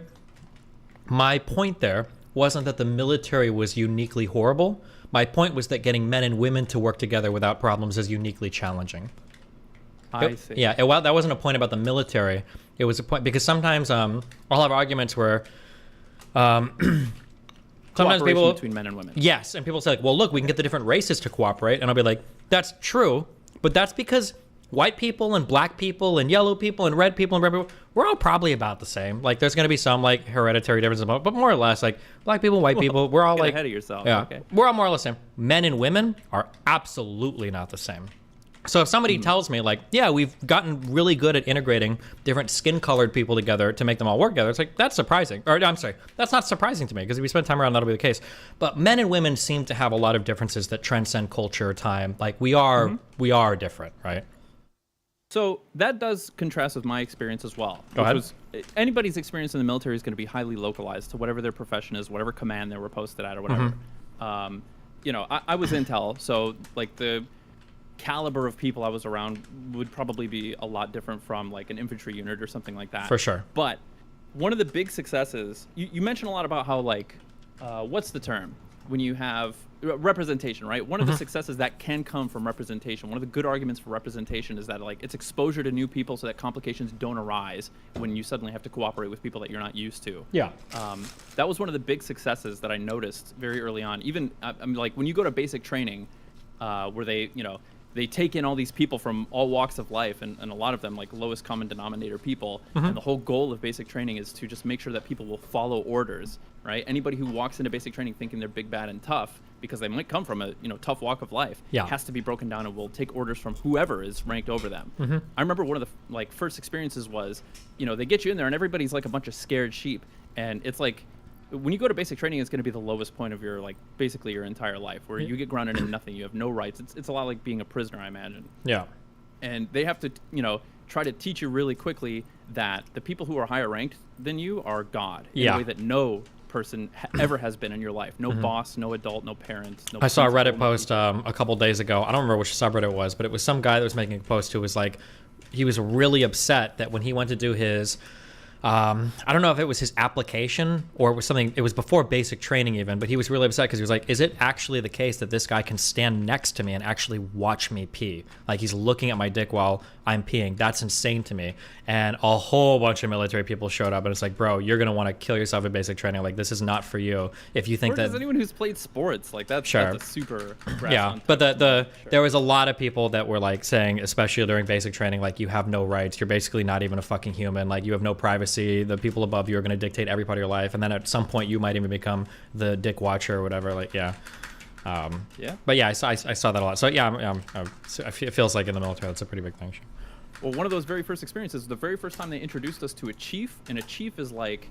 my point there wasn't that the military was uniquely horrible. My point was that getting men and women to work together without problems is uniquely challenging. I see. Yeah, well, that wasn't a point about the military. It was a point because sometimes I'll have arguments where sometimes people between men and women. Yes, and people say like, well, look, we can get the different races to cooperate, and I'll be like, that's true, but that's because white people and black people and yellow people and red people, we're all probably about the same. Like, there's going to be some like hereditary differences, but more or less, like black people, white people, we're all Get like ahead of yourself. Yeah, Okay. we're all more or less the same. Men and women are absolutely not the same. So if somebody tells me like, yeah, we've gotten really good at integrating different skin-colored people together to make them all work together, it's like, that's surprising. Or I'm sorry, that's not surprising to me, because if we spend time around, that'll be the case. But men and women seem to have a lot of differences that transcend culture, time. Like we are different, right? So that does contrast with my experience as well. Go ahead. Anybody's experience in the military is going to be highly localized to whatever their profession is, whatever command they were posted at or whatever. I was intel, so like the caliber of people I was around would probably be a lot different from like an infantry unit or something like that. For sure. But one of the big successes, you mentioned a lot about how like, what's the term? When you have representation, right? One of the successes that can come from representation, one of the good arguments for representation is that like it's exposure to new people so that complications don't arise when you suddenly have to cooperate with people that you're not used to. Yeah. That was one of the big successes that I noticed very early on. Even I mean, like when you go to basic training, where they take in all these people from all walks of life, and a lot of them like lowest common denominator people. And the whole goal of basic training is to just make sure that people will follow orders, right? Anybody who walks into basic training thinking they're big, bad, and tough, because they might come from a tough walk of life, has to be broken down and will take orders from whoever is ranked over them. I remember one of the like first experiences was, they get you in there and everybody's like a bunch of scared sheep, and it's like, when you go to basic training, it's going to be the lowest point of your, like, basically your entire life, where you get grounded in nothing. You have no rights. It's a lot like being a prisoner, I imagine. Yeah. And they have to, try to teach you really quickly that the people who are higher ranked than you are God in a way that no person ever has been in your life. No boss, no adult, no parent. No I saw a principal, Reddit post a couple days ago. I don't remember which subreddit it was, but it was some guy that was making a post who was like, he was really upset that when he went to do his I don't know if it was his application or it was something, it was before basic training even, but he was really upset because he was like, is it actually the case that this guy can stand next to me and actually watch me pee? Like he's looking at my dick while I'm peeing. That's insane to me. And a whole bunch of military people showed up and it's like, bro, you're going to want to kill yourself in basic training. Like this is not for you. If you think that... anyone who's played sports, like that's a super... Yeah, but there was a lot of people that were like saying, especially during basic training, like you have no rights. You're basically not even a fucking human. Like you have no privacy. The people above you are going to dictate every part of your life, and then at some point you might even become the dick watcher or whatever. Like, yeah. But yeah, I saw that a lot. So yeah, it feels like in the military that's a pretty big thing. Well, one of those very first experiences, the very first time they introduced us to a chief, and a chief is like,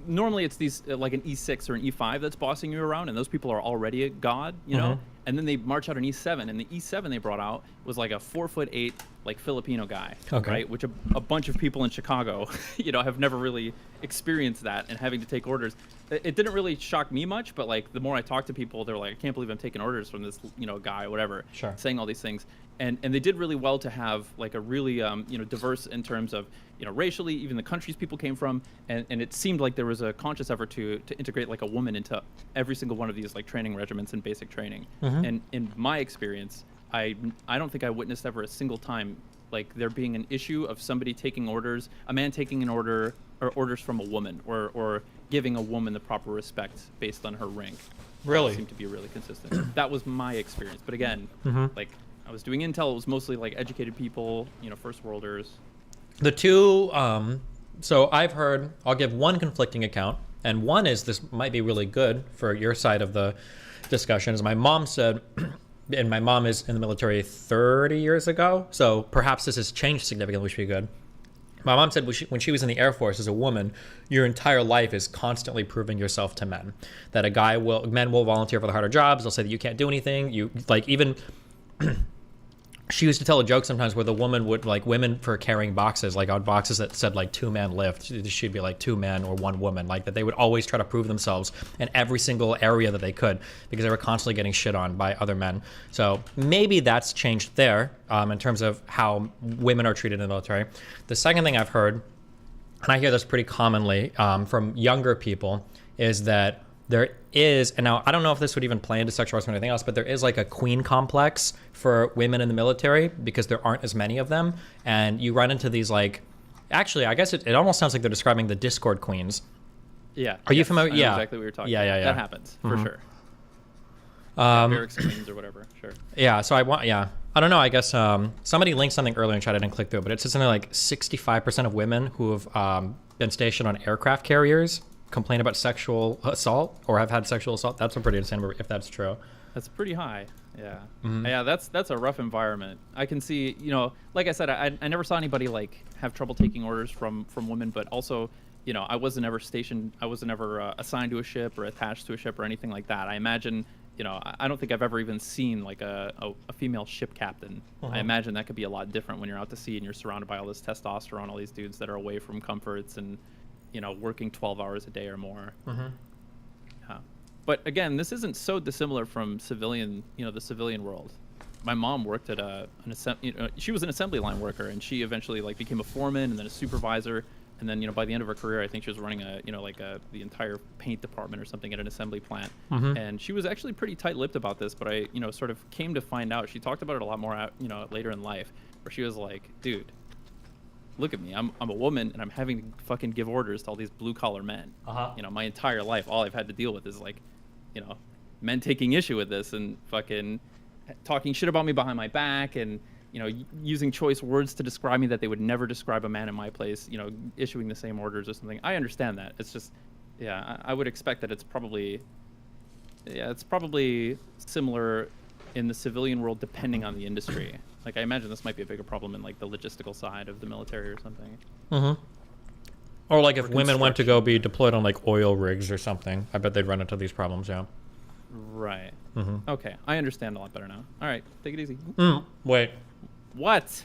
normally it's these like an E6 or an E5 that's bossing you around, and those people are already a god, you know. And then they march out an E7, and the E7 they brought out was like a 4'8" like Filipino guy, right? Which a bunch of people in Chicago, you know, have never really experienced that, and having to take orders. It didn't really shock me much, but like the more I talked to people, they're like, I can't believe I'm taking orders from this, you know, guy, whatever, saying all these things. And they did really well to have like a really you know, diverse in terms of, you know, racially, even the countries people came from, and it seemed like there was a conscious effort to integrate like a woman into every single one of these like training regiments and basic training. And in my experience, I don't think I witnessed ever a single time like there being an issue of somebody taking orders, a man taking an order or orders from a woman, or giving a woman the proper respect based on her rank. Really? It seemed to be really consistent. That was my experience. But again, like I was doing intel, it was mostly like educated people, you know, first worlders. The two, so I've heard, I'll give one conflicting account, and one is, this might be really good for your side of the discussion, is my mom said, and my mom is in the military 30 years ago, so perhaps this has changed significantly, which would be good. My mom said when she was in the Air Force as a woman, your entire life is constantly proving yourself to men. That men will volunteer for the harder jobs, they'll say that you can't do anything, you, like, even... She used to tell a joke sometimes where the woman would, like, women for carrying boxes, like on boxes that said like 2-man lift, she'd be like 2 men or 1 woman, like that they would always try to prove themselves in every single area that they could because they were constantly getting shit on by other men. So maybe that's changed there in terms of how women are treated in the military. The second thing I've heard, and I hear this pretty commonly from younger people, is that there is, and now I don't know if this would even play into sexual harassment or anything else, but there is like a queen complex for women in the military because there aren't as many of them. And you run into these like, actually, I guess it almost sounds like they're describing the Discord queens. Yeah. Are you familiar? I know Yeah. exactly what you're talking about. That happens, for sure. Barracks queens or whatever, sure. Yeah, so I don't know, I guess somebody linked something earlier and I didn't click through, but it says something like 65% of women who have been stationed on aircraft carriers complain about sexual assault or have had sexual assault. That's a pretty insane, if that's true. That's pretty high. Yeah. Yeah, that's a rough environment. I can see, you know, like I said, I never saw anybody like have trouble taking orders from women, but also, you know, I wasn't ever stationed, I wasn't ever assigned to a ship or attached to a ship or anything like that. I imagine, you know, I don't think I've ever even seen like a female ship captain. I imagine that could be a lot different when you're out to sea and you're surrounded by all this testosterone, all these dudes that are away from comforts and, you know, working 12 hours a day or more. But again, this isn't so dissimilar from civilian, you know, the civilian world. My mom worked at she was an assembly line worker, and she eventually like became a foreman and then a supervisor. And then, you know, by the end of her career, I think she was running the entire paint department or something at an assembly plant. And she was actually pretty tight-lipped about this, but I, you know, sort of came to find out, she talked about it a lot more, you know, later in life, where she was like, dude, look at me, I'm a woman and I'm having to fucking give orders to all these blue collar men. You know, my entire life, all I've had to deal with is like, you know, men taking issue with this and fucking talking shit about me behind my back and, you know, using choice words to describe me that they would never describe a man in my place, you know, issuing the same orders or something. I understand that. It's just, yeah, I would expect that it's probably similar in the civilian world depending on the industry. Like, I imagine this might be a bigger problem in, like, the logistical side of the military or something. Or, like, if women went to go be deployed on, like, oil rigs or something, I bet they'd run into these problems, yeah. Right. Okay, I understand a lot better now. All right, take it easy. Wait. What?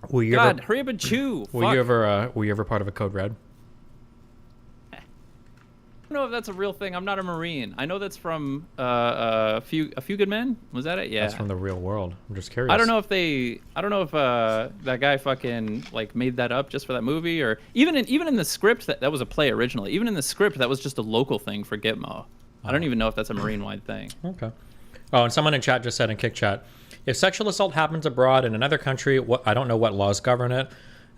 Were you God, hurry up and chew. Were you ever part of a Code Red? don't know if that's a real thing. I'm not a Marine. I know that's from a few Good Men. Was that it? Yeah. That's from the real world. I'm just curious. I don't know if that guy fucking like made that up just for that movie, or even in the script that was a play originally. Even in the script, that was just a local thing for Gitmo. I don't even know if that's a Marine-wide thing. Okay. Oh, and someone in chat just said in Kick Chat, if sexual assault happens abroad in another country, I don't know what laws govern it.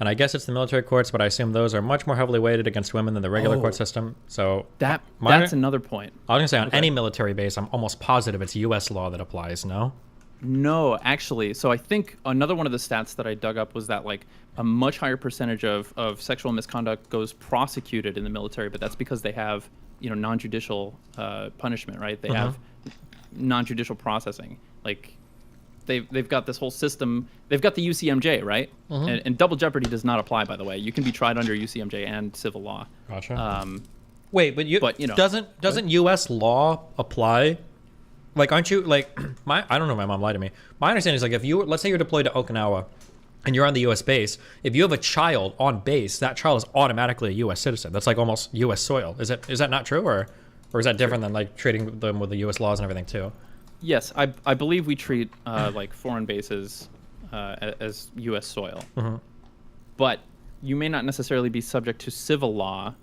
And I guess it's the military courts, but I assume those are much more heavily weighted against women than the regular court system. So that's another point. I was going to say, on any military base, I'm almost positive it's U.S. law that applies, no? No, actually. So I think another one of the stats that I dug up was that like a much higher percentage of sexual misconduct goes prosecuted in the military, but that's because they have, non-judicial punishment, right? They have non-judicial processing. Like they've got this whole system. They've got the UCMJ, right? And double jeopardy does not apply, by the way. You can be tried under UCMJ and civil law. Gotcha. Wait, but doesn't U.S. law apply? Like, aren't you like I don't know. My mom lied to me. My understanding is like if let's say you're deployed to Okinawa, and you're on the U.S. base. If you have a child on base, that child is automatically a U.S. citizen. That's like almost U.S. soil. Is that not true, or is that different than like treating them with the U.S. laws and everything too? Yes, I believe we treat like foreign bases as U.S. soil, but you may not necessarily be subject to civil law.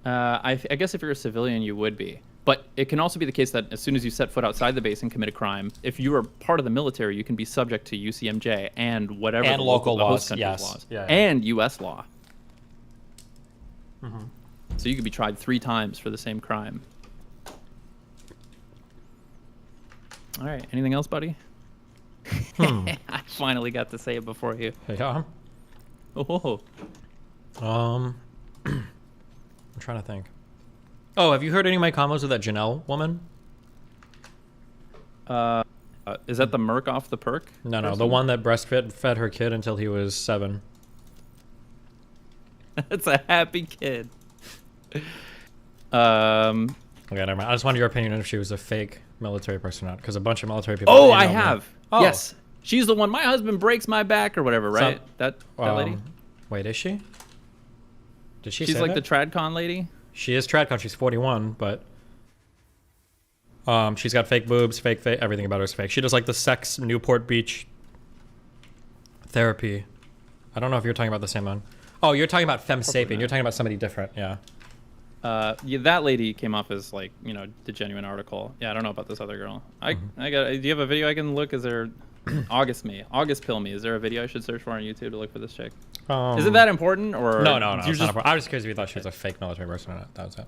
I guess if you're a civilian, you would be. But it can also be the case that as soon as you set foot outside the base and commit a crime, if you are part of the military, you can be subject to UCMJ and whatever and the local the laws, host country's yes, laws, yeah. and U.S. law. So you could be tried 3 times for the same crime. All right. Anything else, buddy? I finally got to say it before you. Yeah. Oh. I'm trying to think. Oh, have you heard any of my combos with that Janelle woman? Is that the Merc off the perk? No, the one that breastfed her kid until he was 7. That's a happy kid. Okay, never mind. I just wanted your opinion on if she was a fake military person or not, because a bunch of military people. Oh, I have. Oh. Yes, she's the one. My husband breaks my back or whatever, right? That lady. Wait, is she? Did she? She's say like that? the TradCon lady. She is TradCon. She's 41, but she's got fake boobs, fake everything about her is fake. She does like the sex Newport Beach therapy. I don't know if you're talking about the same one. Oh, you're talking about Femme Sapien. You're talking about somebody different. Yeah. Yeah, that lady came off as like, the genuine article. Yeah, I don't know about this other girl. I got. Do you have a video I can look? Is there August Pill Me? Is there a video I should search for on YouTube to look for this chick? Is it that important or no? It's not important. I was just curious if you thought she was a fake military person or not. That was it.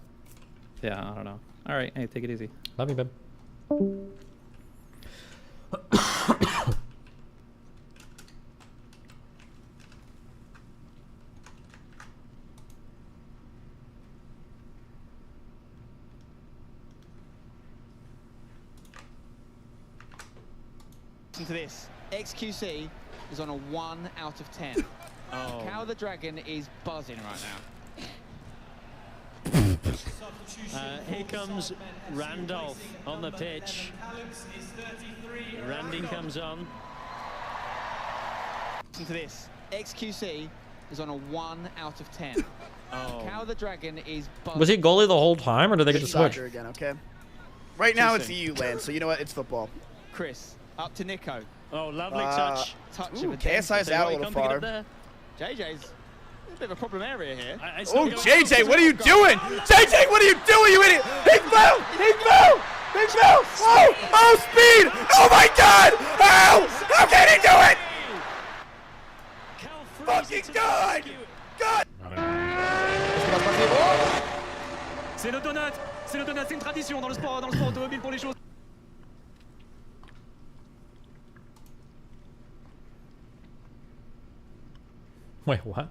Yeah, I don't know. All right, hey, take it easy. Love you, babe. Listen to this. XQC is on a 1 out of 10. Oh. Cow the Dragon is buzzing right now. Here comes Randolph on the pitch. Randy comes on. Listen to this. XQC is on a 1 out of 10. Oh. Cow the Dragon is buzzing. Was he goalie the whole time, or did they get to switch? Soccer again, okay? Right now it's EU land, so you know what? It's football. Chris, up to Nico. Oh, lovely touch. Touch ooh, of KSI's out a little far. JJ's a bit of a problem area here. Oh, JJ, what are you doing? JJ, what are you doing, you idiot? He fell! He fell! He fell! Oh, speed! Oh my God! How? How can he do it? Fucking God! God! C'est le donut, c'est une tradition dans le sport automobile pour les choses. Wait, what?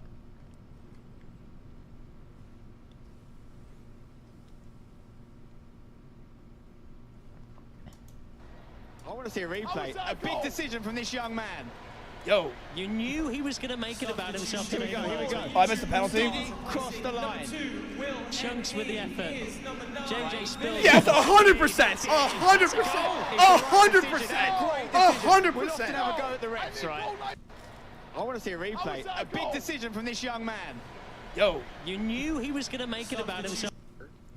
I want to see a replay. A big decision from this young man. Yo. You knew he was going to make it about himself today. Here we go. Oh, I missed the penalty. Crossed the line. Chunks with the effort. JJ spills. Yes, 100%. 100%. 100%. 100%. We'll often have a go at the refs, right? I want to see a replay. A big decision from this young man. Yo. You knew he was going to make it about himself.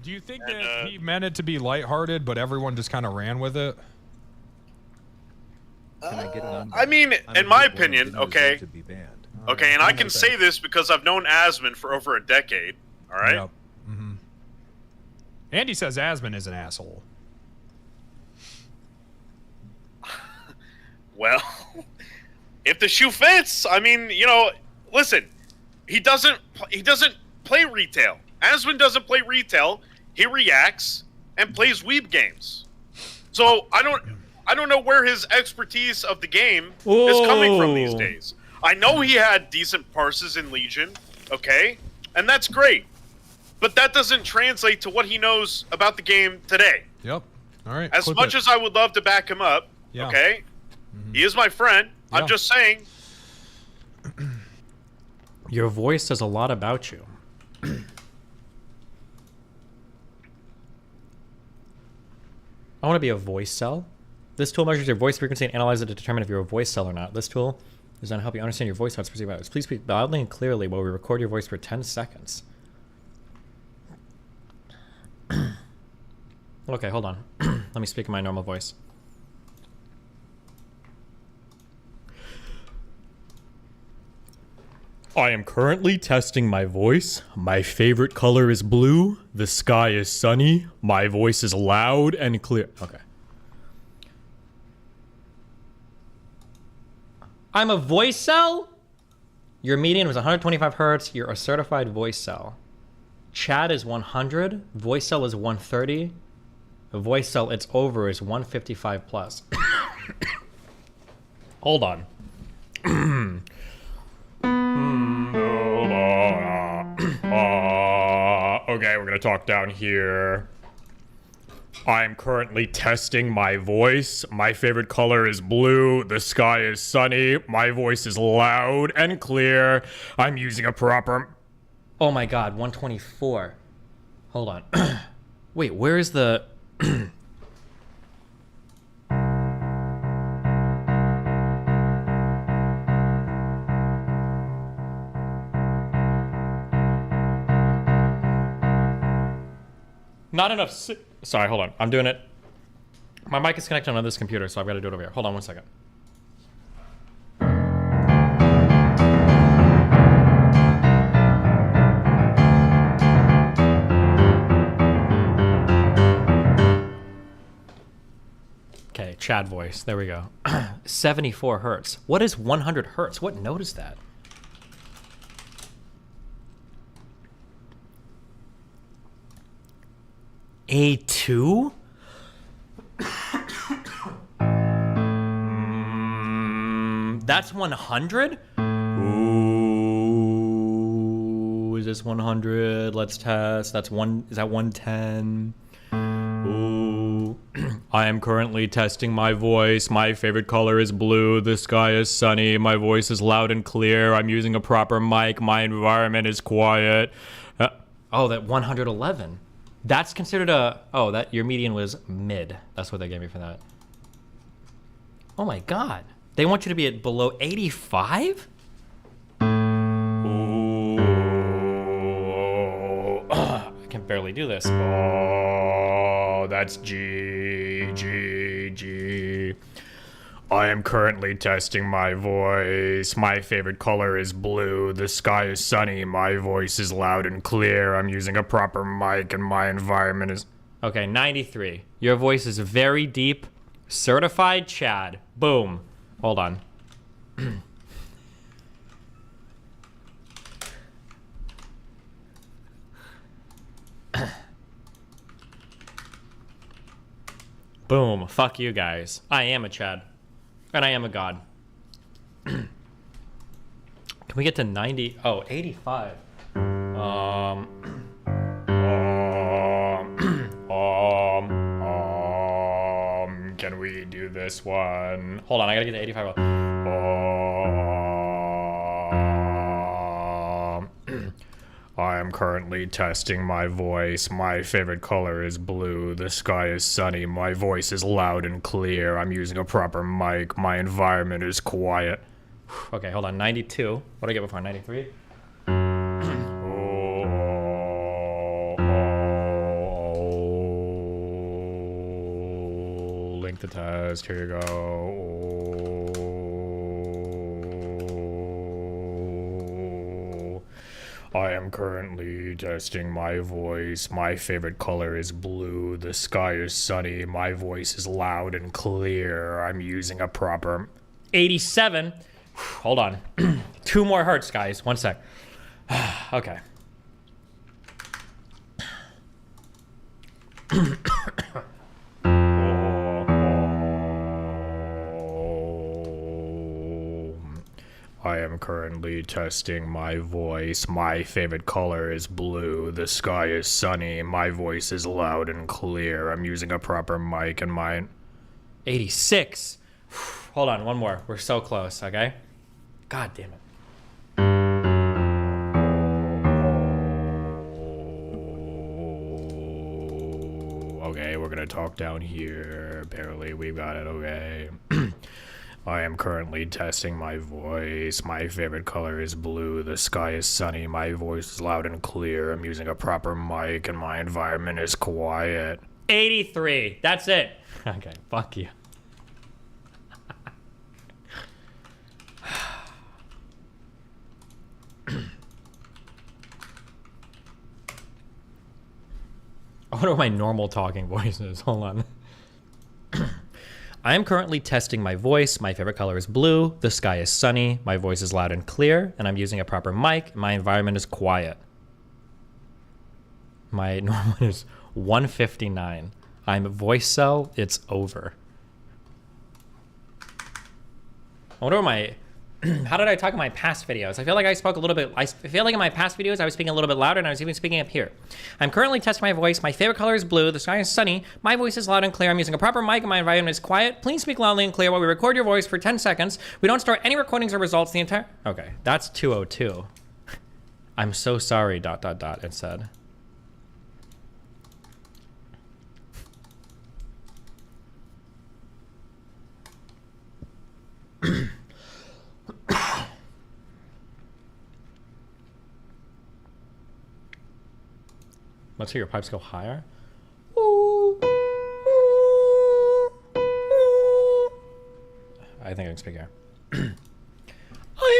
Do you think that he meant it to be lighthearted, but everyone just kind of ran with it? I mean, in my opinion, okay. Okay, and I can say this because I've known Asmon for over a decade. All right. Yep. Andy says Asmon is an asshole. Well, if the shoe fits, I mean, you know, listen, he doesn't play retail. Asmon doesn't play retail. He reacts and plays weeb games. So I don't know where his expertise of the game is coming from these days. I know he had decent parses in Legion, okay? And that's great. But that doesn't translate to what he knows about the game today. Yep. All right. As much as I would love to back him up, okay? He is my friend. Yeah. I'm just saying. Your voice says a lot about you. I want to be a voice cell. This tool measures your voice frequency and analyzes it to determine if you're a voice cell or not. This tool is designed to help you understand your voice, how it's perceived by others. Please speak loudly and clearly while we record your voice for 10 seconds. Okay, hold on. Let me speak in my normal voice. I am currently testing my voice. My favorite color is blue. The sky is sunny. My voice is loud and clear. Okay. I'm a voice cell? Your median was 125 hertz. You're a certified voice cell. Chat is 100. Voice cell is 130. A voice cell, its over is 155 plus. Hold on. Okay, we're gonna talk down here. I'm currently testing my voice. My favorite color is blue. The sky is sunny. My voice is loud and clear. I'm using a proper... Oh my god, 124. Hold on. Wait, where is the... Not enough... Sorry, hold on. I'm doing it. My mic is connected on this computer, so I've got to do it over here. Hold on one second. Okay, Chad voice. There we go. 74 hertz. What is 100 hertz? What note is that? A2? That's 100? Ooh, is this 100? Let's test. That's one. Is that 110? Ooh. I am currently testing my voice. My favorite color is blue. The sky is sunny. My voice is loud and clear. I'm using a proper mic. My environment is quiet. Oh, that 111. That's considered a... Oh, that your median was mid. That's what they gave me for that. Oh my god. They want you to be at below 85? Ooh. I can barely do this. Oh, that's G. I am currently testing my voice. My favorite color is blue. The sky is sunny. My voice is loud and clear. I'm using a proper mic and my environment is... Okay, 93. Your voice is very deep. Certified Chad. Boom. Hold on. Boom. Fuck you guys. I am a Chad. And I am a god. Can we get to 90? Oh, 85. Can we do this one? Hold on, I gotta get to 85. I am currently testing my voice. My favorite color is blue. The sky is sunny. My voice is loud and clear. I'm using a proper mic. My environment is quiet. Okay, hold on. 92. What did I get before? 93? the test. Here you go. I am currently testing my voice. My favorite color is blue. The sky is sunny. My voice is loud and clear. I'm using a proper 87. Hold on. 2 more hertz, guys. 1 sec. Okay. I am currently testing my voice. My favorite color is blue. The sky is sunny. My voice is loud and clear. I'm using a proper mic and mine. 86. Hold on, 1 more. We're so close, okay? God damn it. Okay, we're gonna talk down here. Barely, we got it, okay. I am currently testing my voice. My favorite color is blue. The sky is sunny. My voice is loud and clear. I'm using a proper mic and my environment is quiet. 83. That's it. Okay, fuck you. I wonder what my normal talking voice is. Hold on. I am currently testing my voice. My favorite color is blue. The sky is sunny. My voice is loud and clear, and I'm using a proper mic. My environment is quiet. My normal is 159. I'm voice cell. It's over. I wonder what my... How did I talk in my past videos? I feel like I spoke a little bit... I feel like in my past videos, I was speaking a little bit louder, and I was even speaking up here. I'm currently testing my voice. My favorite color is blue. The sky is sunny. My voice is loud and clear. I'm using a proper mic, and my environment is quiet. Please speak loudly and clear while we record your voice for 10 seconds. We don't store any recordings or results the entire... Okay, that's 202. I'm so sorry, ... it said. Let's hear your pipes go higher. I think I can speak here. I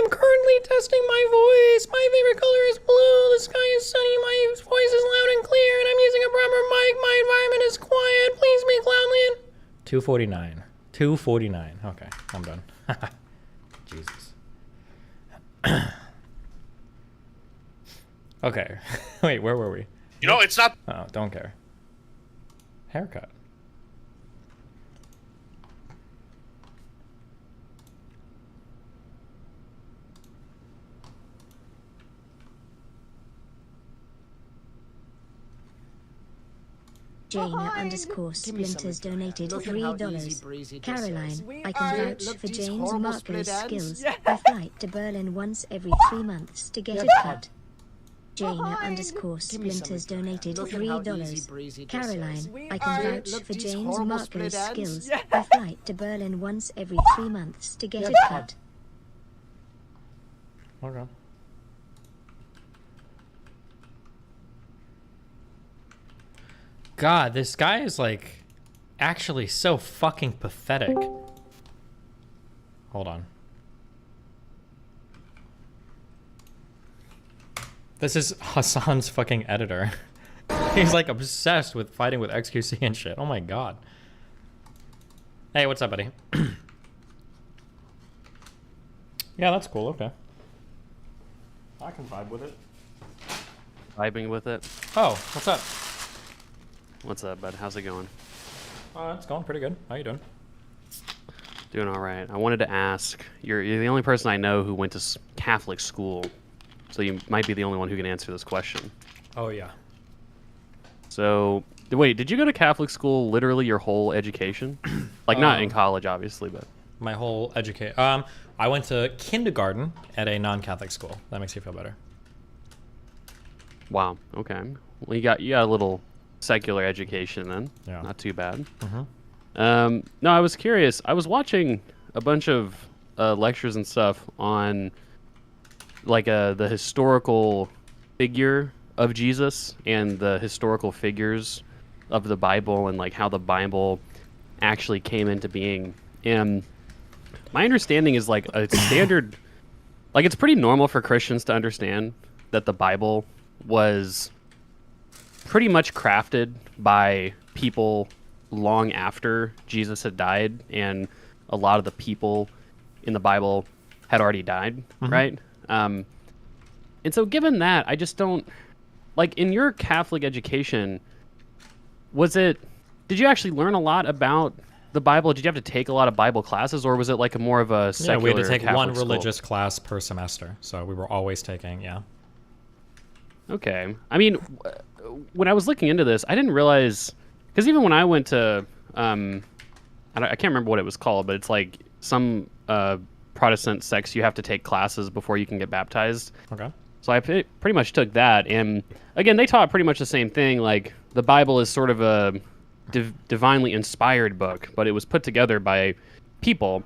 am currently testing my voice. My favorite color is blue. The sky is sunny. My voice is loud and clear, and I'm using a proper mic. My environment is quiet. Please speak loudly and... 249. 249. Okay, I'm done. Jesus. Okay. Wait, where were we? You know, it's not... Oh, don't care. Haircut. Jaina_Splinters donated $3. Caroline, I can vouch for James Marco's skills. I flight to Berlin once every 3 months to get it cut. Jaina_Splinters donated $3. Caroline, I can vouch for James Marco's skills. I flight to Berlin once every 3 months to get it cut. Okay. God, this guy is like actually so fucking pathetic. Hold on. This is Hassan's fucking editor. He's like obsessed with fighting with XQC and shit. Oh my god. Hey, what's up, buddy? Yeah, that's cool. Okay. I can vibe with it. Vibing with it. Oh, what's up? What's up, bud? How's it going? It's going pretty good. How you doing? Doing all right. I wanted to ask, you're the only person I know who went to Catholic school, so you might be the only one who can answer this question. Oh, yeah. So, wait, did you go to Catholic school literally your whole education? Like, not in college, obviously, but... My whole education. I went to kindergarten at a non-Catholic school. That makes you feel better. Wow, okay. Well, you got a little secular education then. Yeah. Not too bad. Mm-hmm. No, I was curious. I was watching a bunch of lectures and stuff on like the historical figure of Jesus and the historical figures of the Bible and like how the Bible actually came into being. And my understanding is like a standard, like it's pretty normal for Christians to understand that the Bible was pretty much crafted by people long after Jesus had died, and a lot of the people in the Bible had already died, right? And so given that, I just don't, like, in your Catholic education, did you actually learn a lot about the Bible? Did you have to take a lot of Bible classes, or was it like a more of a secular we had to take Catholic one school? religious class per semester, so we were always taking, Okay. I mean, when I was looking into this, I didn't realize, because even when I went to, I can't remember what it was called, but it's like some Protestant sects, you have to take classes before you can get baptized. Okay. So I pretty much took that, and again, they taught pretty much the same thing. Like, the Bible is sort of a divinely inspired book, but it was put together by people.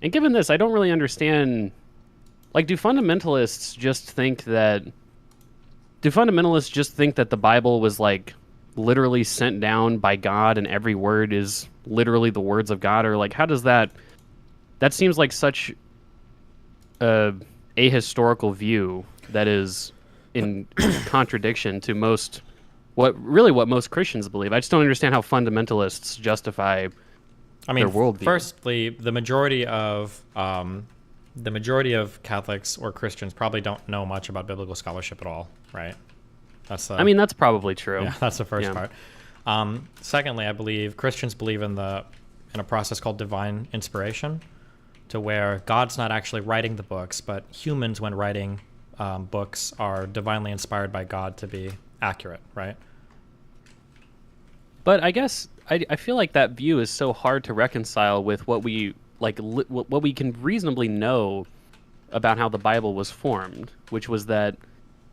And given this, I don't really understand, like, do fundamentalists just think that the Bible was, like, literally sent down by God and every word is literally the words of God? Or, like, how does that seems like such a ahistorical view that is in contradiction to what most Christians believe. I just don't understand how fundamentalists justify their worldview. Firstly, the majority of Catholics or Christians probably don't know much about biblical scholarship at all, right? That's probably true. Yeah, that's the first part. Secondly, I believe Christians believe in a process called divine inspiration, to where God's not actually writing the books, but humans, when writing books, are divinely inspired by God to be accurate, right? But I guess I feel like that view is so hard to reconcile with what we what we can reasonably know about how the Bible was formed, which was that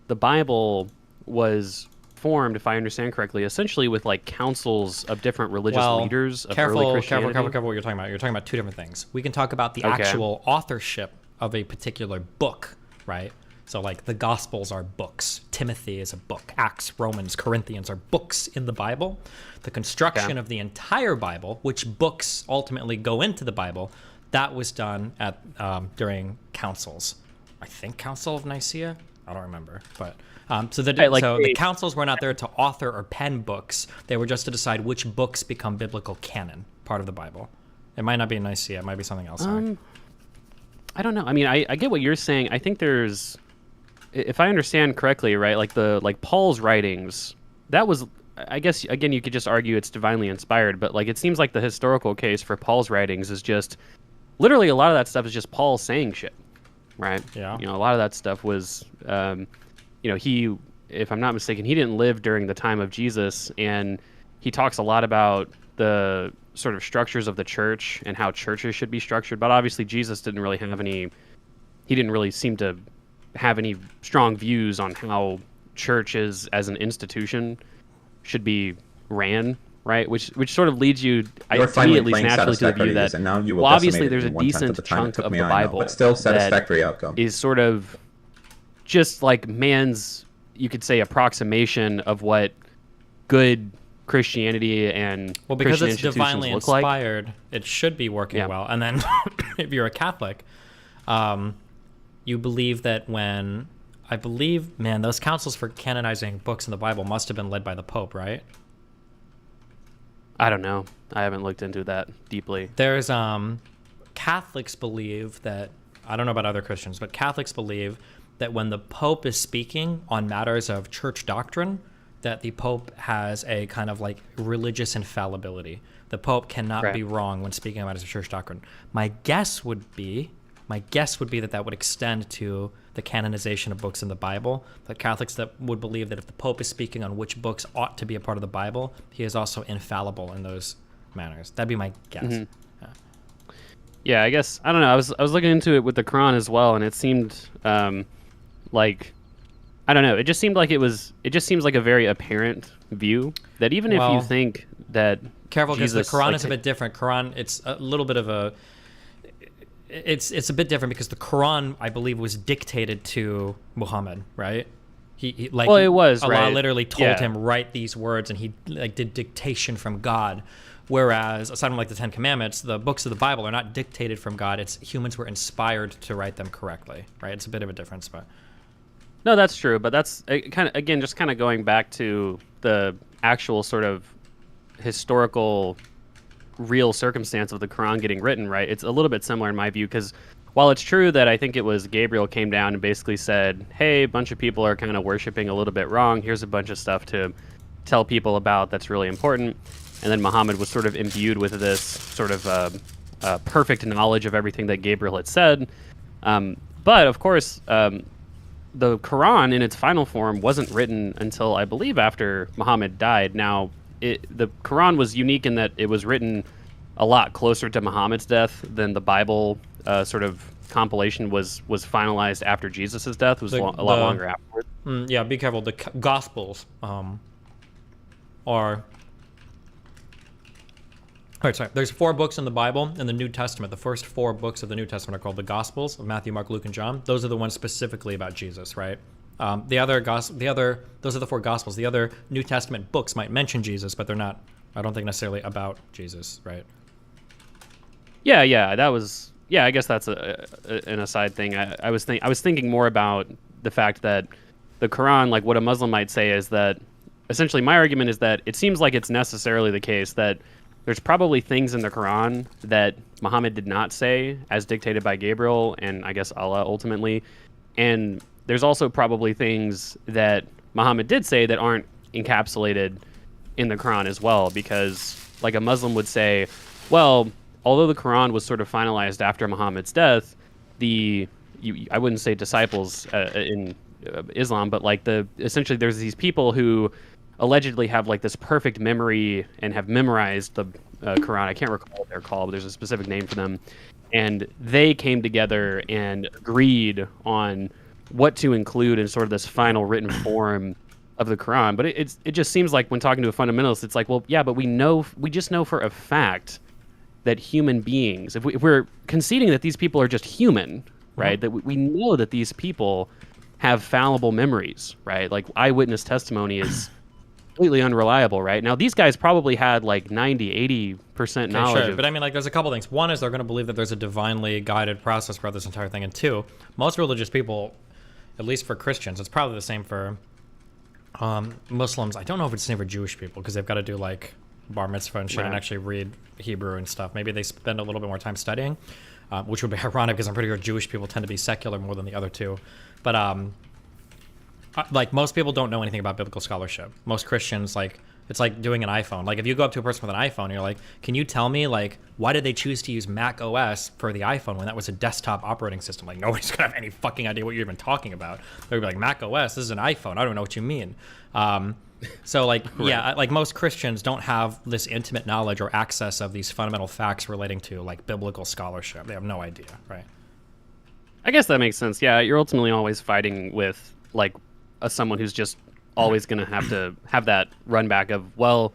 the Bible was formed, if I understand correctly, essentially with like councils of different religious leaders of early Christianity. Careful what you're talking about. You're talking about two different things. We can talk about the actual authorship of a particular book, right? So, like, the Gospels are books. Timothy is a book. Acts, Romans, Corinthians are books in the Bible. The construction of the entire Bible, which books ultimately go into the Bible, that was done at during councils. I think Council of Nicaea? I don't remember. But the councils were not there to author or pen books. They were just to decide which books become biblical canon, part of the Bible. It might not be Nicaea. It might be something else. I don't know. I mean, I get what you're saying. I think there's... If I understand correctly, right, like Paul's writings, that was, I guess, again, you could just argue it's divinely inspired, but like it seems like the historical case for Paul's writings is just literally a lot of that stuff is just Paul saying shit, right? Yeah. A lot of that stuff was, he, if I'm not mistaken, he didn't live during the time of Jesus, and he talks a lot about the sort of structures of the church and how churches should be structured, but obviously Jesus didn't really seem to have any strong views on how churches as an institution should be ran, right? Which sort of leads you, to me at least, naturally to the view that, obviously there's a decent chunk of the Bible but still satisfactory that outcome. is sort of just like man's, you could say, approximation of what good Christianity and because Christian it's divinely look like. inspired, it should be working well. And then if you're a Catholic, you believe that those councils for canonizing books in the Bible must have been led by the Pope, right? I don't know. I haven't looked into that deeply. There's Catholics believe that, I don't know about other Christians, but Catholics believe that when the Pope is speaking on matters of church doctrine, that the Pope has a kind of like religious infallibility. The Pope cannot be wrong when speaking on matters of church doctrine. My guess would be that would extend to the canonization of books in the Bible. That Catholics that would believe that if the Pope is speaking on which books ought to be a part of the Bible, he is also infallible in those manners. That'd be my guess. Mm-hmm. Yeah, I guess, I don't know. I was looking into it with the Quran as well, and it seemed like, I don't know. It just seemed like it just seems like a very apparent view that even if you think that careful, because the Quran like, is a bit different. Quran, it's a little bit of a... It's a bit different because the Quran, I believe, was dictated to Muhammad, right? It was. Allah literally told him, write these words, and he did dictation from God. Whereas, aside from like the Ten Commandments, the books of the Bible are not dictated from God. It's humans were inspired to write them correctly, right? It's a bit of a difference, but No, that's true, but that's kind of, again, just kind of going back to the actual sort of historical, real circumstance of the Quran getting written, right? It's a little bit similar in my view, because while it's true that I think it was Gabriel came down and basically said, hey, a bunch of people are kind of worshiping a little bit wrong. Here's a bunch of stuff to tell people about that's really important. And then Muhammad was sort of imbued with this sort of perfect knowledge of everything that Gabriel had said. But, of course, the Quran in its final form wasn't written until, I believe, after Muhammad died. Now, the Quran was unique in that it was written a lot closer to Muhammad's death than the Bible sort of compilation was finalized after Jesus' death. It was a lot longer afterwards. Yeah, be careful. The Gospels are... All right, sorry. There's 4 books in the Bible in the New Testament. The first 4 books of the New Testament are called the Gospels of Matthew, Mark, Luke, and John. Those are the ones specifically about Jesus, right? Those are the 4 Gospels. The other New Testament books might mention Jesus, but they're not, I don't think, necessarily about Jesus, right? Yeah, I guess that's an aside thing. I was thinking more about the fact that the Quran, like what a Muslim might say, is that essentially my argument is that it seems like it's necessarily the case that there's probably things in the Quran that Muhammad did not say as dictated by Gabriel and I guess Allah ultimately. And there's also probably things that Muhammad did say that aren't encapsulated in the Quran as well, because like a Muslim would say, well, although the Quran was sort of finalized after Muhammad's death, I wouldn't say disciples in Islam, but like essentially there's these people who allegedly have like this perfect memory and have memorized the Quran. I can't recall what they're called, but there's a specific name for them. And they came together and agreed on what to include in sort of this final written form of the Quran. But it just seems like when talking to a fundamentalist, it's like, well, yeah, but we just know for a fact that human beings, if we're conceding that these people are just human, right, that we know that these people have fallible memories, right? Like eyewitness testimony is completely unreliable, right? Now, these guys probably had like 90-80% knowledge. Sure, but I mean, like, there's a couple things. One is they're going to believe that there's a divinely guided process throughout this entire thing. And 2, most religious people, at least for Christians, it's probably the same for Muslims. I don't know if it's the same for Jewish people because they've got to do like bar mitzvah and shit and actually read Hebrew and stuff. Maybe they spend a little bit more time studying, which would be ironic because I'm pretty sure Jewish people tend to be secular more than the other two. But like most people don't know anything about biblical scholarship. Most Christians, like, it's like doing an iPhone. Like if you go up to a person with an iPhone, you're like, can you tell me, like, why did they choose to use Mac OS for the iPhone when that was a desktop operating system? Like nobody's gonna have any fucking idea what you're even talking about. They'll be like, Mac OS, this is an iPhone. I don't know what you mean. So like, right. Yeah, like most Christians don't have this intimate knowledge or access of these fundamental facts relating to like biblical scholarship. They have no idea, right? I guess that makes sense. Yeah, you're ultimately always fighting with like someone who's just always going to have that run back of, well,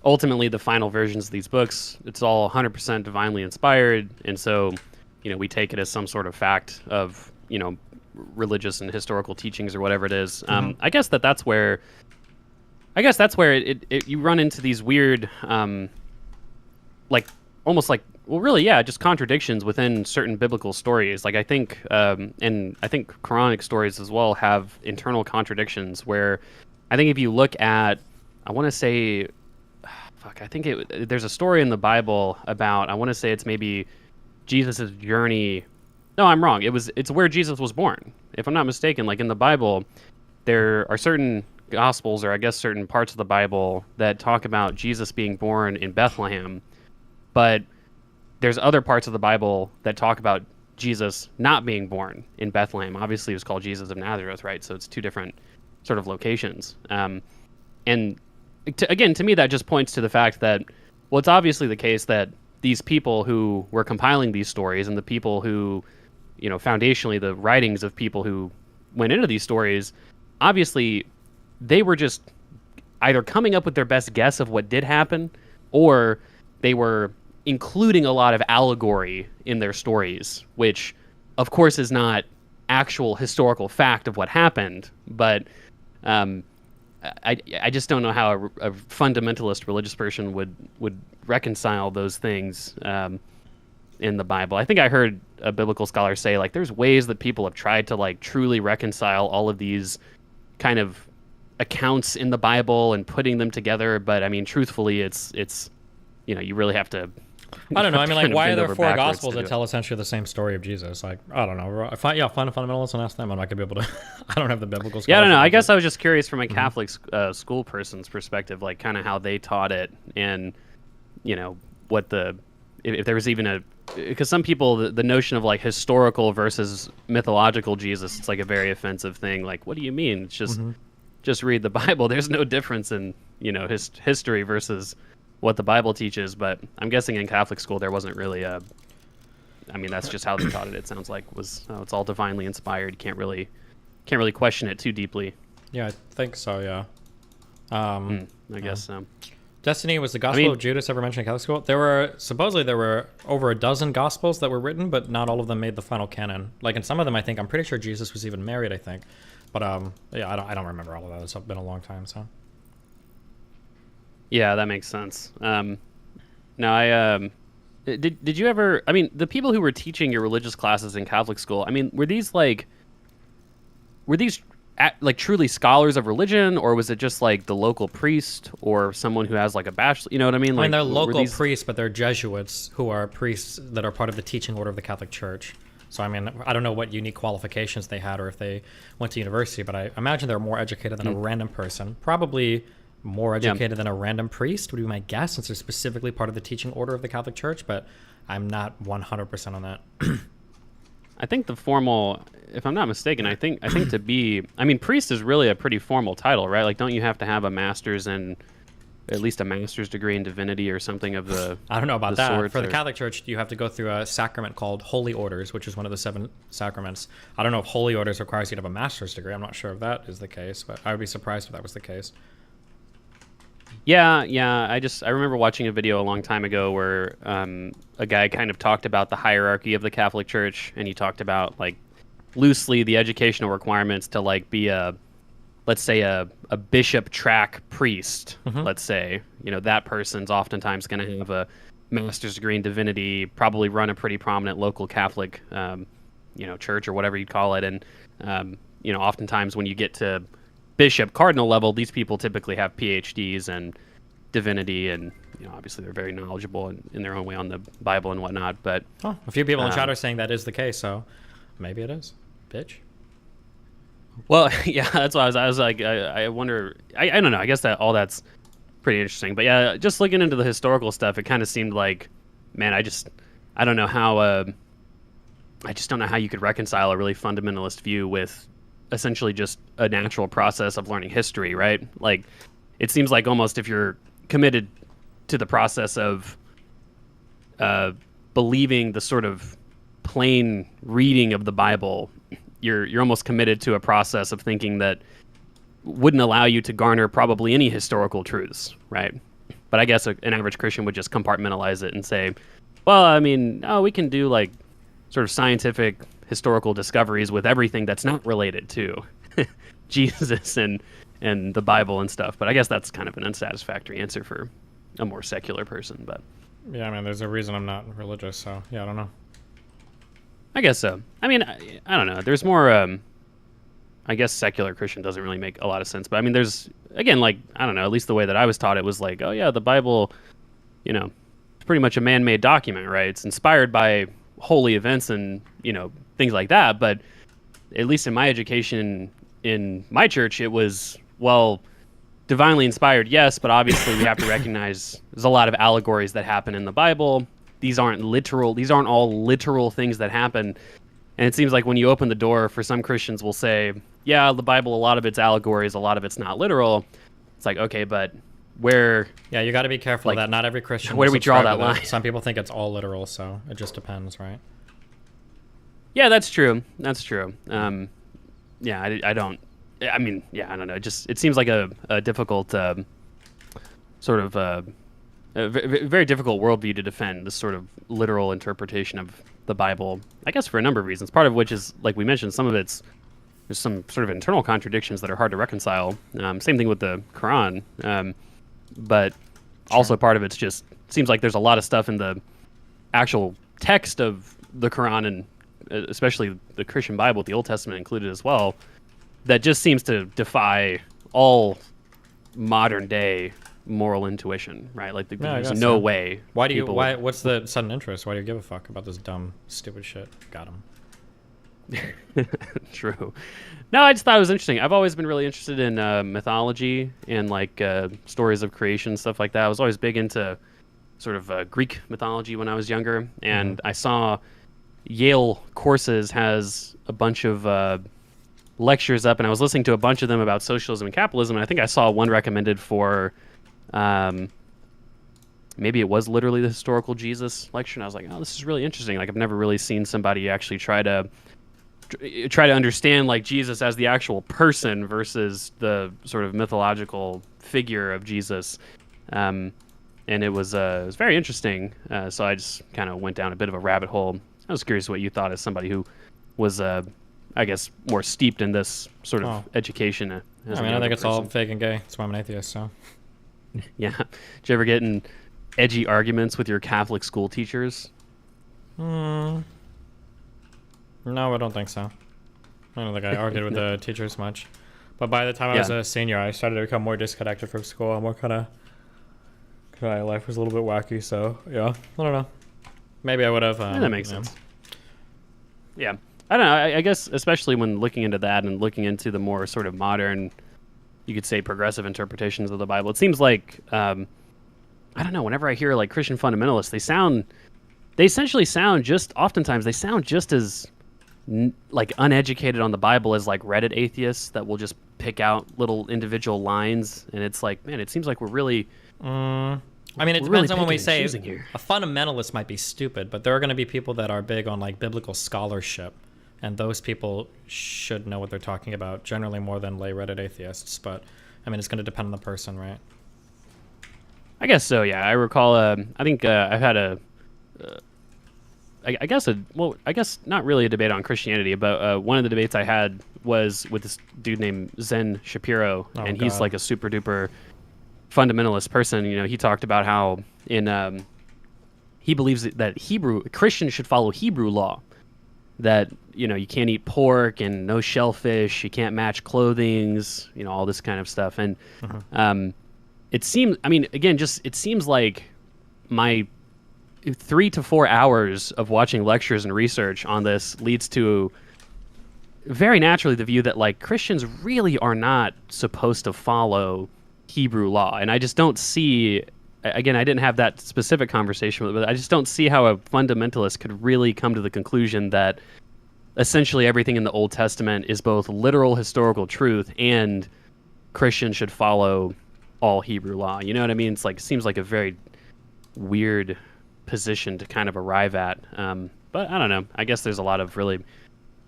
ultimately the final versions of these books, it's all 100% divinely inspired. And so, you know, we take it as some sort of fact of, you know, religious and historical teachings or whatever it is. I guess that's where you run into these weird, like almost like, well, really, yeah, just contradictions within certain biblical stories. Like I think, and I think Quranic stories as well have internal contradictions where I think if you look at, I want to say, I think there's a story in the Bible about, I want to say it's maybe Jesus's journey. No, I'm wrong. It's where Jesus was born. If I'm not mistaken, like in the Bible, there are certain Gospels or I guess certain parts of the Bible that talk about Jesus being born in Bethlehem, but there's other parts of the Bible that talk about Jesus not being born in Bethlehem. Obviously, it was called Jesus of Nazareth, right? So it's two different sort of locations. And again, to me, that just points to the fact that, well, it's obviously the case that these people who were compiling these stories and the people who, you know, foundationally the writings of people who went into these stories, obviously they were just either coming up with their best guess of what did happen, or they were including a lot of allegory in their stories, which of course is not actual historical fact of what happened. But I just don't know how a fundamentalist religious person would reconcile those things in the Bible. I think I heard a biblical scholar say, like, there's ways that people have tried to, like, truly reconcile all of these kind of accounts in the Bible and putting them together, but I mean, truthfully, it's you really have to. I don't know. I mean, like, why are there 4 gospels that tell essentially the same story of Jesus? Like, I don't know. Find a fundamentalist and ask them. I'm not gonna be able to. I don't have the biblical. Yeah, I don't know. I guess I was just curious from a Catholic school person's perspective, like kind of how they taught it, and what if there was even because some people the notion of like historical versus mythological Jesus, it's like a very offensive thing. Like, what do you mean? It's just read the Bible. There's no difference in history versus what the Bible teaches. But I'm guessing in Catholic school there wasn't really a. I mean, that's just how they taught it. It sounds like it's all divinely inspired. Can't really question it too deeply. Yeah, I think so. Yeah. I guess so. Destiny, was the Gospel of Judas ever mentioned in Catholic school? Supposedly there were over a dozen Gospels that were written, but not all of them made the final canon. Like in some of them, I'm pretty sure Jesus was even married, I think. But yeah, I don't remember all of that. It's been a long time, so. Yeah, that makes sense. Now did you ever? I mean, the people who were teaching your religious classes in Catholic school, I mean, were these truly scholars of religion, or was it just like the local priest or someone who has like a bachelor? You know what I mean? Like, they're local priests, but they're Jesuits who are priests that are part of the teaching order of the Catholic Church. So, I mean, I don't know what unique qualifications they had or if they went to university, but I imagine they're more educated than a random person. Probably more educated than a random priest would be my guess, since they're specifically part of the teaching order of the Catholic Church, but I'm not 100% on that. I think the formal, if I'm not mistaken, I think to be, I mean, priest is really a pretty formal title, right? Like, don't you have to have a master's in, at least a master's degree in divinity or something of the I don't know about that. Sort, for the Catholic Church, you have to go through a sacrament called Holy Orders, which is one of the 7 sacraments. I don't know if Holy Orders requires you to have a master's degree. I'm not sure if that is the case, but I would be surprised if that was the case. Yeah. I remember watching a video a long time ago where a guy kind of talked about the hierarchy of the Catholic Church, and he talked about, like, loosely the educational requirements to, like, be let's say a bishop track priest. Let's say, that person's oftentimes going to have a master's degree in divinity, probably run a pretty prominent local Catholic, church or whatever you'd call it, and oftentimes when you get to bishop cardinal level, these people typically have PhDs and divinity, and obviously they're very knowledgeable in their own way on the Bible and whatnot. But a few people in chat are saying that is the case, so maybe it is, bitch. Well, yeah, that's why I was like, I wonder. I don't know. I guess that's pretty interesting. But yeah, just looking into the historical stuff, it kind of seemed like, man, I don't know how. I just don't know how you could reconcile a really fundamentalist view with essentially just a natural process of learning history, right? Like, it seems like almost if you're committed to the process of believing the sort of plain reading of the Bible, you're almost committed to a process of thinking that wouldn't allow you to garner probably any historical truths, right? But I guess an average Christian would just compartmentalize it and say, well, I mean, we can do like sort of scientific historical discoveries with everything that's not related to Jesus and the Bible and stuff. But I guess that's kind of an unsatisfactory answer for a more secular person. But yeah, I mean, there's a reason I'm not religious, so yeah, I don't know. I guess so. I mean, I don't know. There's more. I guess secular Christian doesn't really make a lot of sense. But I mean, there's, again, like, I don't know. At least the way that I was taught it was like, oh yeah, the Bible, it's pretty much a man-made document, right? It's inspired by holy events and things like that. But at least in my education in my church, it was, well, divinely inspired, yes, but obviously we have to recognize there's a lot of allegories that happen in the Bible. These aren't all literal things that happen. And it seems like when you open the door, for some Christians will say, yeah, the Bible, a lot of it's allegories, a lot of it's not literal. It's like, okay, but where... Yeah, you got to be careful of that. Not every Christian... Where do we draw that line? Some people think it's all literal, so it just depends, right? Yeah, that's true. That's true. Yeah, I don't... I mean, yeah, I don't know. It seems like a difficult sort of... a very difficult worldview to defend, this sort of literal interpretation of the Bible, I guess for a number of reasons, part of which is, like we mentioned, some of it's there's some sort of internal contradictions that are hard to reconcile. Same thing with the Quran, but also part of it's just seems like there's a lot of stuff in the actual text of the Quran and especially the Christian Bible, the Old Testament included as well, that just seems to defy all modern day moral intuition, right? Like there's no way. Why do you? Why? What's the sudden interest? Why do you give a fuck about this dumb, stupid shit? Got him. True. No, I just thought it was interesting. I've always been really interested in mythology and like stories of creation, stuff like that. I was always big into sort of Greek mythology when I was younger, and I saw Yale Courses has a bunch of lectures up, and I was listening to a bunch of them about socialism and capitalism, and I think I saw one recommended for maybe it was literally the historical Jesus lecture, and I was like, oh, this is really interesting. Like, I've never really seen somebody actually try to understand like Jesus as the actual person versus the sort of mythological figure of Jesus. And it was very interesting. So I just kind of went down a bit of a rabbit hole. I was curious what you thought as somebody who was, I guess, more steeped in this sort of education. I mean, I think it's all fake and gay. That's why I'm an atheist, so. Yeah. Did you ever get in edgy arguments with your Catholic school teachers? No, I don't think so. I don't think I argued with the teachers much. But by the time I was a senior, I started to become more disconnected from school. I'm more kind of life was a little bit wacky, so yeah, I don't know. Maybe I would have. That makes sense. Yeah, I don't know. I guess especially when looking into that and looking into the more sort of modern, you could say progressive interpretations of the Bible, it seems like I don't know. Whenever I hear like Christian fundamentalists, they essentially sound just as like uneducated on the Bible as like Reddit atheists that will just pick out little individual lines, and it's like, man, it seems like we're really. I mean, it depends on when we say a fundamentalist might be stupid, but there are going to be people that are big on like biblical scholarship, and those people should know what they're talking about, generally more than lay Reddit atheists. But I mean, it's going to depend on the person, right? I guess so. Yeah, I recall. I think I've had I guess not really a debate on Christianity, but one of the debates I had was with this dude named Zen Shapiro, and he's like a super duper fundamentalist person. You know, he talked about how he believes that Christians should follow Hebrew law, that you know you can't eat pork and no shellfish, you can't match clothings, you know, all this kind of stuff. And it seems, I mean, again, it seems like my 3 to 4 hours of watching lectures and research on this leads to very naturally the view that like Christians really are not supposed to follow Hebrew law. And I just don't see, again, I didn't have that specific conversation with it, but I just don't see how a fundamentalist could really come to the conclusion that essentially everything in the Old Testament is both literal historical truth and Christians should follow all Hebrew law. You know what I mean? It's like, it seems like a very weird position to kind of arrive at, but I don't know. I guess there's a lot of really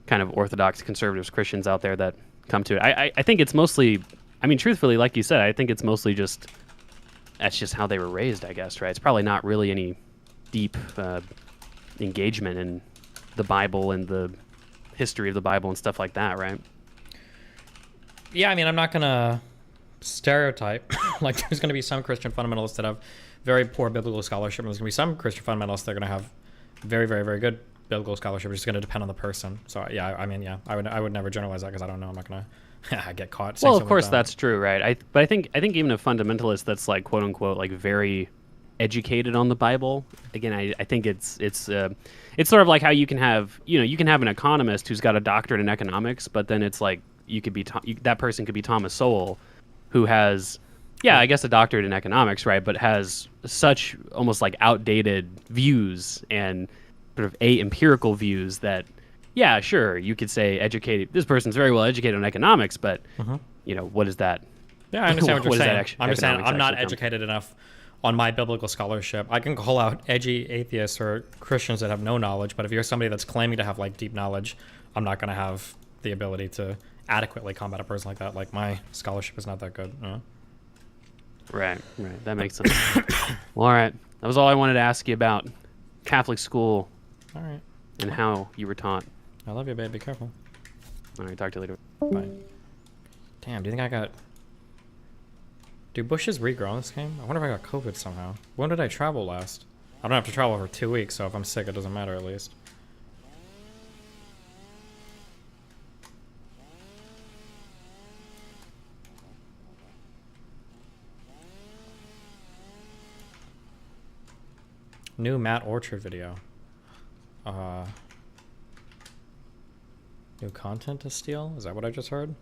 kind of orthodox conservative Christians out there that come to it. I think it's mostly, I mean, truthfully, like you said, I think it's mostly just that's just how they were raised, I guess, right? It's probably not really any deep engagement in the Bible and the history of the Bible and stuff like that, right? Yeah, I mean, I'm not gonna stereotype. Like, there's gonna be some Christian fundamentalists that have very poor biblical scholarship, and there's going to be some Christian fundamentalists that are going to have very, very, very good biblical scholarship. It's just going to depend on the person. So yeah, I mean, yeah, I would never generalize that because I don't know. I'm not going to get caught. Well, of course that's true, right? But I think even a fundamentalist that's like quote unquote like very educated on the Bible. Again, I think it's sort of like how you can have an economist who's got a doctorate in economics, but then it's like that person could be Thomas Sowell, who has. Yeah, I guess a doctorate in economics, right? But has such almost like outdated views and sort of empirical views that, yeah, sure, you could say educated. This person's very well educated on economics, but you know, what is that? Yeah, I understand what you're saying. I'm just saying I'm not educated enough on my biblical scholarship. I can call out edgy atheists or Christians that have no knowledge, but if you're somebody that's claiming to have like deep knowledge, I'm not going to have the ability to adequately combat a person like that. Like, my scholarship is not that good. You know? Right. That makes sense. Well, all right. That was all I wanted to ask you about Catholic school. All right. And how you were taught. I love you, babe. Be careful. All right, talk to you later. Bye. Damn, do you think I got... Do bushes regrow in this game? I wonder if I got COVID somehow. When did I travel last? I don't have to travel for 2 weeks, so if I'm sick, it doesn't matter at least. New Matt Orchard video. New content to steal? Is that what I just heard?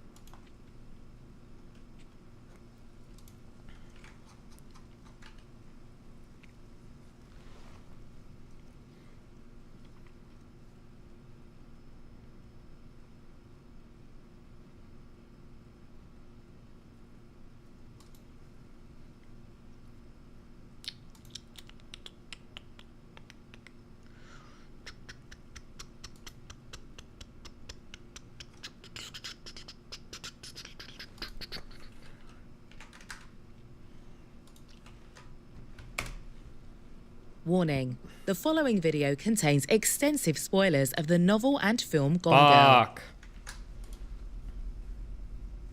Warning. The following video contains extensive spoilers of the novel and film Gone Girl.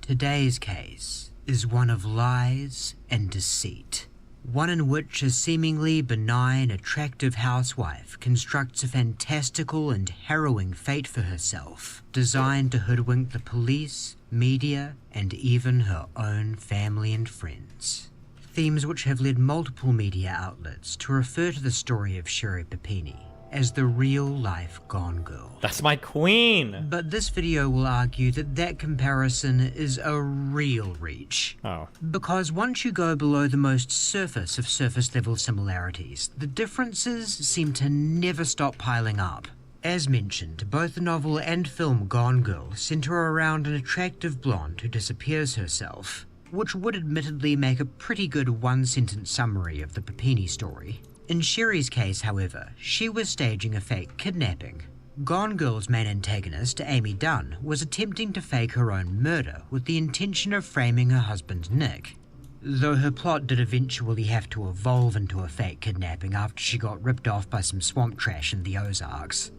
Today's case is one of lies and deceit. One in which a seemingly benign, attractive housewife constructs a fantastical and harrowing fate for herself, designed to hoodwink the police, media, and even her own family and friends. Themes which have led multiple media outlets to refer to the story of Sherry Papini as the real-life Gone Girl. That's my queen! But this video will argue that that comparison is a real reach. Oh. Because once you go below the most surface of surface-level similarities, the differences seem to never stop piling up. As mentioned, both the novel and film Gone Girl center around an attractive blonde who disappears herself, which would admittedly make a pretty good one-sentence summary of the Papini story. In Sherry's case, however, she was staging a fake kidnapping. Gone Girl's main antagonist, Amy Dunn, was attempting to fake her own murder with the intention of framing her husband Nick. Though her plot did eventually have to evolve into a fake kidnapping after she got ripped off by some swamp trash in the Ozarks.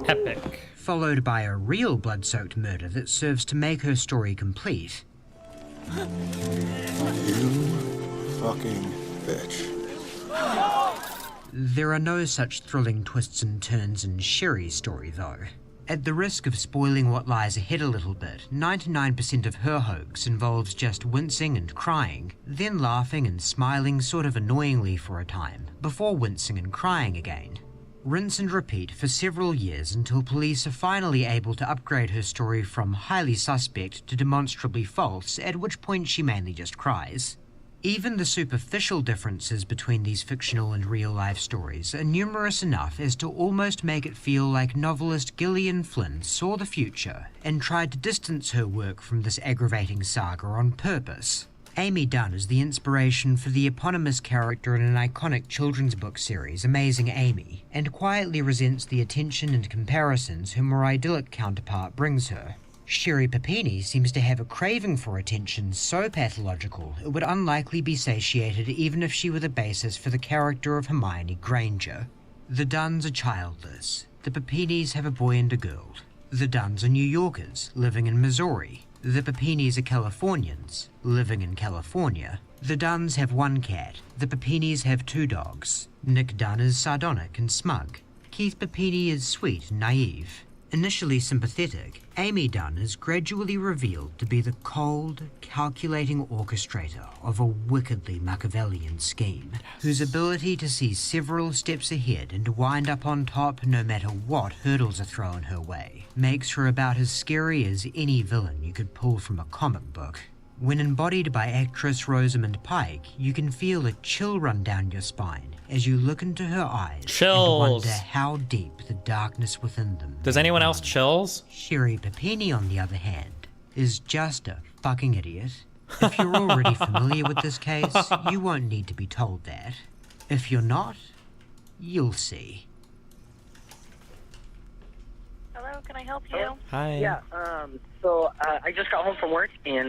Epic. Followed by a real blood-soaked murder that serves to make her story complete. You fucking bitch. There are no such thrilling twists and turns in Sherry's story, though. At the risk of spoiling what lies ahead a little bit, 99% of her hoax involves just wincing and crying, then laughing and smiling sort of annoyingly for a time, before wincing and crying again. Rinse and repeat for several years until police are finally able to upgrade her story from highly suspect to demonstrably false, at which point she mainly just cries. Even the superficial differences between these fictional and real-life stories are numerous enough as to almost make it feel like novelist Gillian Flynn saw the future and tried to distance her work from this aggravating saga on purpose. Amy Dunn is the inspiration for the eponymous character in an iconic children's book series, Amazing Amy, and quietly resents the attention and comparisons her more idyllic counterpart brings her. Sherry Papini seems to have a craving for attention so pathological it would unlikely be satiated even if she were the basis for the character of Hermione Granger. The Dunns are childless. The Papinis have a boy and a girl. The Dunns are New Yorkers, living in Missouri. The Papinis are Californians, living in California. The Dunns have one cat. The Papinis have 2 dogs. Nick Dunn is sardonic and smug. Keith Papini is sweet and naive. Initially sympathetic, Amy Dunn is gradually revealed to be the cold, calculating orchestrator of a wickedly Machiavellian scheme, whose ability to see several steps ahead and wind up on top no matter what hurdles are thrown her way makes her about as scary as any villain you could pull from a comic book. When embodied by actress Rosamund Pike, you can feel a chill run down your spine as you look into her eyes Chills. and wonder how deep the darkness within them. Does anyone else chills? Sherry Papini, on the other hand, is just a fucking idiot. If you're already familiar with this case, you won't need to be told that. If you're not, you'll see. Hello, can I help you? Hi. Yeah, so I just got home from work, and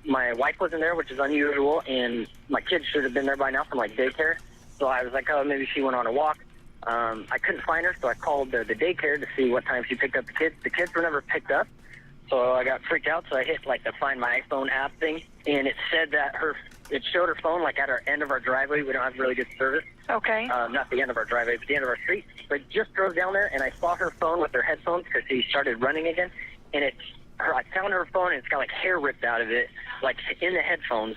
my wife wasn't there, which is unusual, and my kids should have been there by now from, like, daycare. So I was like, oh, maybe she went on a walk. I couldn't find her, so I called the daycare to see what time she picked up the kids. The kids were never picked up, so I got freaked out. So I hit like the Find My iPhone app thing, and it said that it showed her phone like at our end of our driveway. We don't have really good service. Okay. Not the end of our driveway, but the end of our street. So I just drove down there, and I saw her phone with her headphones because she started running again, and I found her phone, and it's got like hair ripped out of it, like in the headphones.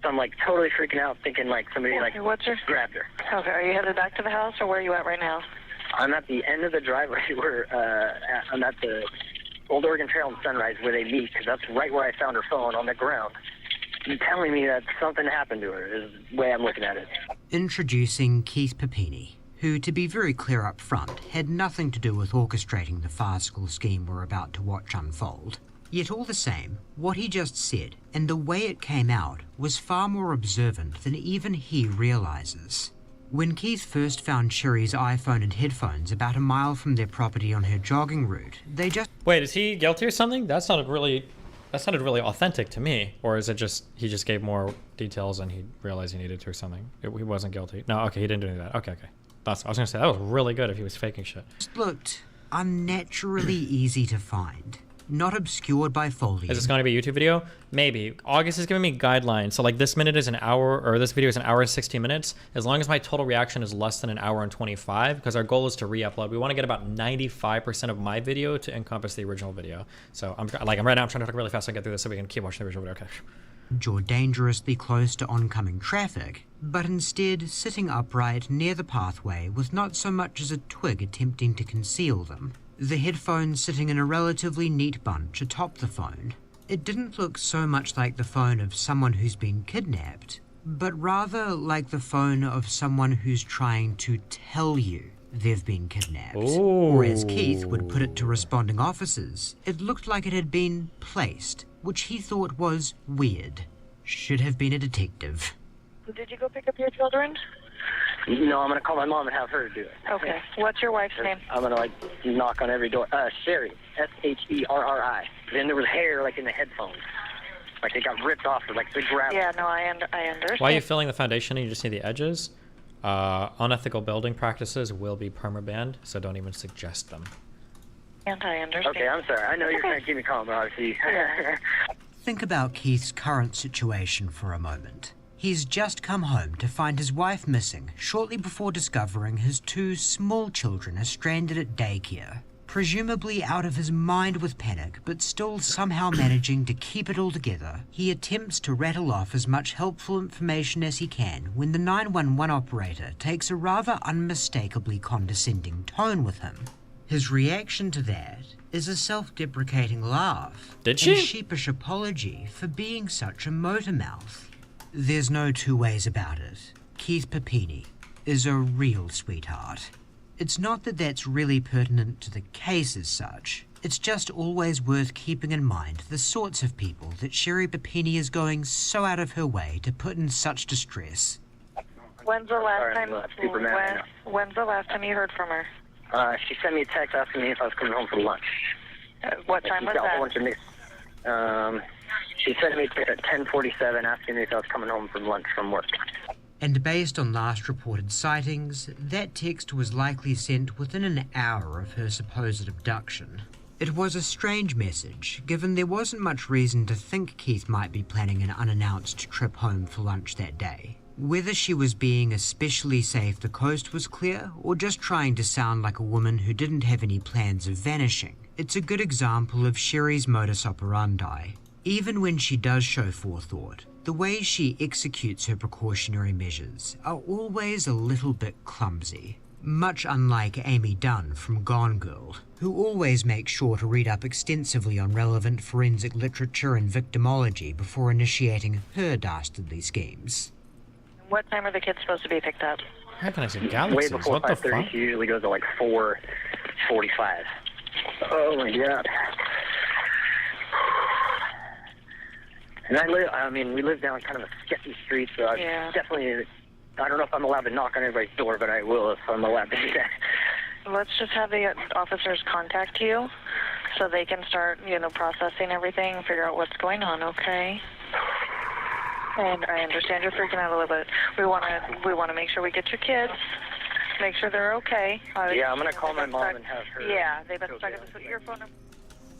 So I'm like totally freaking out, thinking like somebody like grabbed her. Okay, are you headed back to the house, or where are you at right now? I'm at the end of the driveway where I'm at the Old Oregon Trail and Sunrise where they meet, because that's right where I found her phone on the ground. You're telling me that something happened to her is the way I'm looking at it. Introducing Keith Papini, who, to be very clear up front, had nothing to do with orchestrating the farcical scheme we're about to watch unfold. Yet all the same, what he just said, and the way it came out, was far more observant than even he realizes. When Keith first found Sherry's iPhone and headphones about a mile from their property on her jogging route, they just... Wait, is he guilty or something? That sounded really authentic to me. Or is it just, he just gave more details and he realized he needed to or something? He wasn't guilty. No, okay, he didn't do that. Okay. I was gonna say, that was really good if he was faking shit. Just looked unnaturally easy to find. Not obscured by foliage. Is this going to be a YouTube video? Maybe. August is giving me guidelines. So like this video is an hour and 60 minutes. As long as my total reaction is less than an hour and 25, because our goal is to re-upload. We want to get about 95% of my video to encompass the original video. So I'm right now I'm trying to talk really fast and get through this so we can keep watching the original video. Okay. Or dangerously close to oncoming traffic, but instead sitting upright near the pathway with not so much as a twig attempting to conceal them. The headphones sitting in a relatively neat bunch atop the phone. It didn't look so much like the phone of someone who's been kidnapped, but rather like the phone of someone who's trying to tell you they've been kidnapped. Or as Keith would put it to responding officers, it looked like it had been placed, which he thought was weird. Should have been a detective. Did you go pick up your children? No, I'm going to call my mom and have her do it. Okay. What's your wife's name? I'm going to knock on every door. Sherry. Sherri. Then there was hair like in the headphones. Like they got ripped off or like they grabbed. Yeah, no, I understand. While you're filling the foundation and you just need the edges, unethical building practices will be permabanned, so don't even suggest them. And I understand. Okay, I'm sorry. I know you're trying to keep me calm, but obviously. Think about Keith's current situation for a moment. He's just come home to find his wife missing shortly before discovering his 2 small children are stranded at daycare. Presumably out of his mind with panic, but still somehow managing to keep it all together, he attempts to rattle off as much helpful information as he can when the 911 operator takes a rather unmistakably condescending tone with him. His reaction to that is a self-deprecating laugh. Did she? And a sheepish apology for being such a motor mouth. There's no two ways about it. Keith Papini is a real sweetheart. It's not that that's really pertinent to the case as such. It's just always worth keeping in mind the sorts of people that Sherry Papini is going so out of her way to put in such distress. When's the last time you heard from her? She sent me a text asking me if I was coming home for lunch. What time was that? She sent me a text at 10:47 asking me if I was coming home from lunch from work. And based on last reported sightings, that text was likely sent within an hour of her supposed abduction. It was a strange message, given there wasn't much reason to think Keith might be planning an unannounced trip home for lunch that day. Whether she was being especially safe the coast was clear, or just trying to sound like a woman who didn't have any plans of vanishing. It's a good example of Sherry's modus operandi. Even when she does show forethought, the way she executes her precautionary measures are always a little bit clumsy. Much unlike Amy Dunn from Gone Girl, who always makes sure to read up extensively on relevant forensic literature and victimology before initiating her dastardly schemes. What time are the kids supposed to be picked up? How can I say galaxies? Way before 5:30. She usually goes to like 4:45. Oh my god. And we live down kind of a sketchy street, so I definitely, I don't know if I'm allowed to knock on everybody's door, but I will if I'm allowed to do that. Let's just have the officers contact you so they can start, processing everything and figure out what's going on, okay? And I understand you're freaking out a little bit. We want to make sure we get your kids. make sure they're okay. Yeah, I'm gonna call my mom and have her. Yeah, they've been stuck at this your phone number.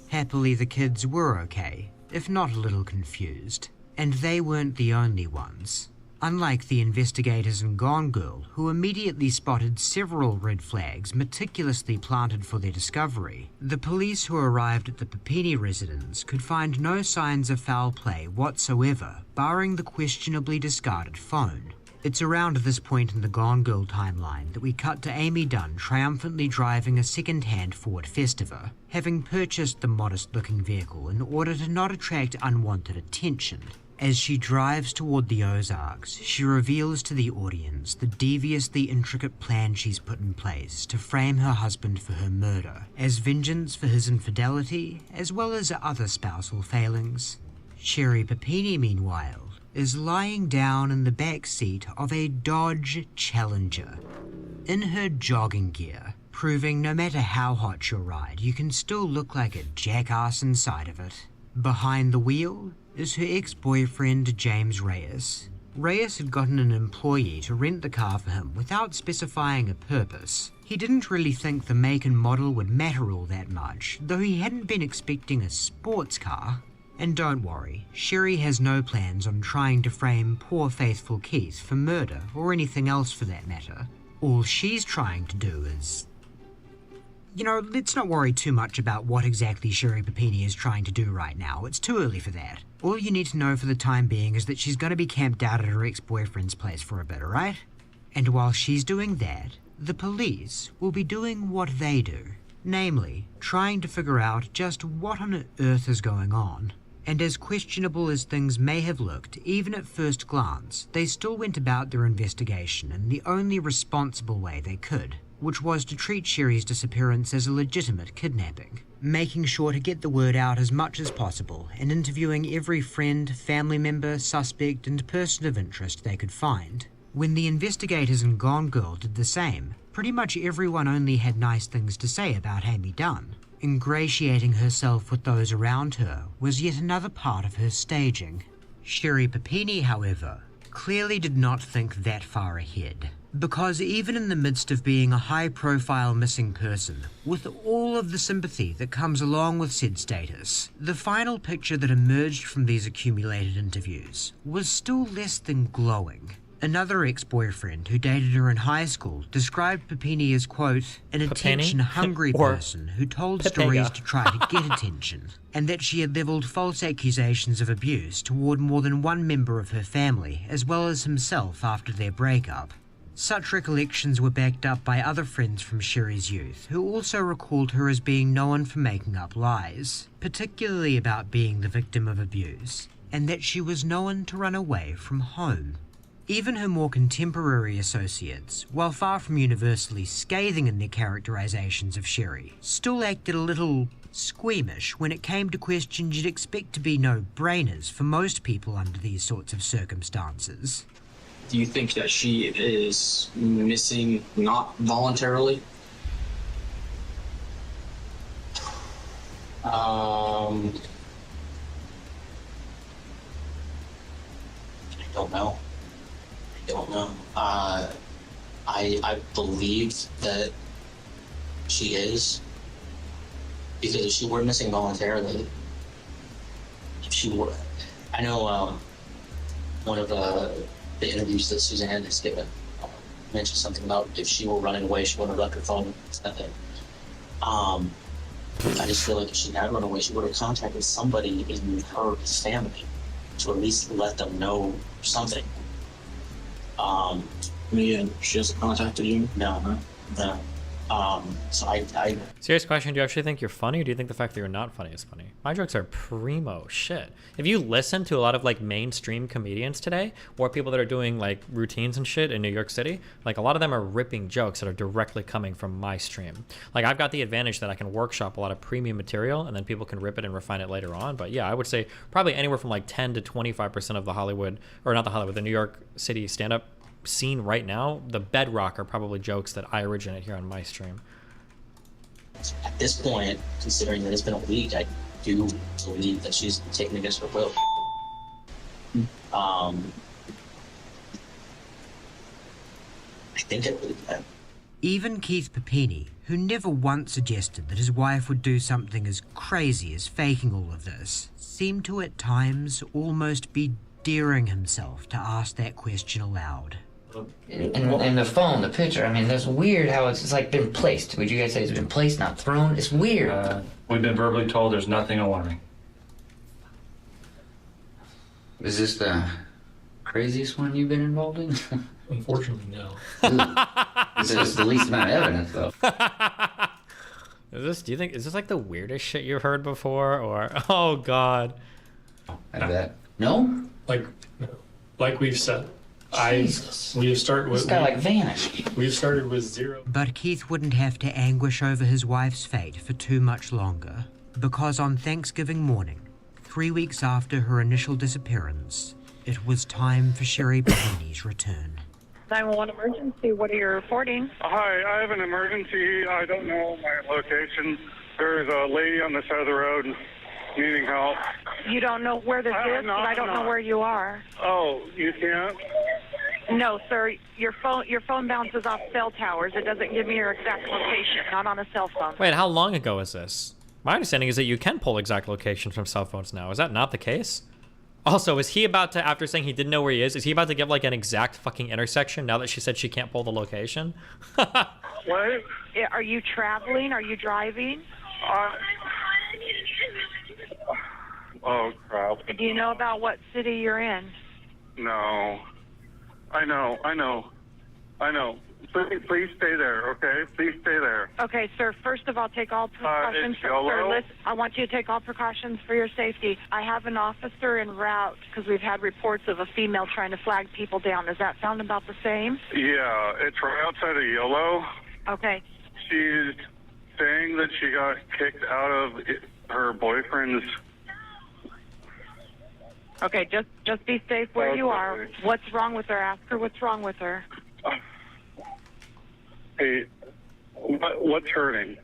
Happily, the kids were okay, if not a little confused. And they weren't the only ones. Unlike the investigators in Gone Girl, who immediately spotted several red flags meticulously planted for their discovery, the police who arrived at the Papini residence could find no signs of foul play whatsoever, barring the questionably discarded phone. It's around this point in the Gone Girl timeline that we cut to Amy Dunn triumphantly driving a second-hand Ford Festiva, having purchased the modest-looking vehicle in order to not attract unwanted attention. As she drives toward the Ozarks, she reveals to the audience the deviously intricate plan she's put in place to frame her husband for her murder, as vengeance for his infidelity, as well as other spousal failings. Sherry Papini, meanwhile, is lying down in the back seat of a Dodge Challenger, in her jogging gear, proving no matter how hot your ride, you can still look like a jackass inside of it. Behind the wheel is her ex-boyfriend James Reyes. Reyes had gotten an employee to rent the car for him without specifying a purpose. He didn't really think the make and model would matter all that much, though he hadn't been expecting a sports car. And don't worry, Sherry has no plans on trying to frame poor faithful Keith for murder or anything else for that matter. All she's trying to do is... let's not worry too much about what exactly Sherry Papini is trying to do right now. It's too early for that. All you need to know for the time being is that she's going to be camped out at her ex-boyfriend's place for a bit, alright? And while she's doing that, the police will be doing what they do. Namely, trying to figure out just what on earth is going on. And as questionable as things may have looked, even at first glance, they still went about their investigation in the only responsible way they could, which was to treat Sherry's disappearance as a legitimate kidnapping, making sure to get the word out as much as possible and interviewing every friend, family member, suspect, and person of interest they could find. When the investigators in Gone Girl did the same, pretty much everyone only had nice things to say about Amy Dunn. Ingratiating herself with those around her was yet another part of her staging. Sherry Papini, however, clearly did not think that far ahead. Because even in the midst of being a high-profile missing person, with all of the sympathy that comes along with said status, the final picture that emerged from these accumulated interviews was still less than glowing. Another ex-boyfriend who dated her in high school described Papini as, quote, an attention-hungry person who told stories to try to get attention, and that she had leveled false accusations of abuse toward more than one member of her family, as well as himself after their breakup. Such recollections were backed up by other friends from Sherry's youth, who also recalled her as being known for making up lies, particularly about being the victim of abuse, and that she was known to run away from home. Even her more contemporary associates, while far from universally scathing in their characterizations of Sherry, still acted a little squeamish when it came to questions you'd expect to be no-brainers for most people under these sorts of circumstances. Do you think that she is missing not voluntarily? I don't know. I believe that she is, because if she were missing voluntarily, I know one of the interviews that Suzanne has given mentioned something about if she were running away, she wouldn't have left her phone. Nothing. I just feel like if she had run away, she would have contacted somebody in her family to at least let them know something. And she hasn't contacted you? No. So I Serious question, do you actually think you're funny, or do you think the fact that you're not funny is funny? My jokes are primo shit. If you listen to a lot of like mainstream comedians today, or people that are doing like routines and shit in New York City, like a lot of them are ripping jokes that are directly coming from my stream. Like I've got the advantage that I can workshop a lot of premium material and then people can rip it and refine it later on. But yeah, I would say probably anywhere from like 10 to 25% of the Hollywood, or not the Hollywood, the New York City stand-up scene right now, the bedrock are probably jokes that I originate here on my stream. At this point, considering that it's been a week, I do believe that she's taken against her will. I think I believe that. Even Keith Papini, who never once suggested that his wife would do something as crazy as faking all of this, seemed to at times almost be daring himself to ask that question aloud. And the phone, the picture, I mean, that's weird how it's like been placed. Would you guys say it's been placed, not thrown? It's weird. We've been verbally told there's nothing alarming. Is this the craziest one you've been involved in? Unfortunately, no. This is the least amount of evidence, though. Do you think, is this like the weirdest shit you've heard before? Or, oh God. I bet. No? Like we've said, we've started with. This guy like vanished. We've started with 0. But Keith wouldn't have to anguish over his wife's fate for too much longer, because on Thanksgiving morning, 3 weeks after her initial disappearance, it was time for Sherry Papini's return. 911 emergency, what are you reporting? Hi, I have an emergency. I don't know my location. There's a lady on the side of the road needing help. You don't know where this is, but I don't know where you are. Oh, you can't? No, sir. Your phone bounces off cell towers. It doesn't give me your exact location, not on a cell phone. Wait, how long ago is this? My understanding is that you can pull exact locations from cell phones now. Is that not the case? Also, is he about to, after saying he didn't know where he is he about to give like an exact fucking intersection now that she said she can't pull the location? What? Are you traveling? Are you driving? Oh, crap. Do you know about what city you're in? No. I know. Please stay there, okay? Please stay there. Okay, sir. First of all, take all precautions. It's yellow. Sir, listen, I want you to take all precautions for your safety. I have an officer en route because we've had reports of a female trying to flag people down. Does that sound about the same? Yeah, it's right outside of Yellow. Okay. She's saying that she got kicked out of her boyfriend's. Okay, just be safe where you are. What's wrong with her? Ask her what's wrong with her. Hey, what's hurting?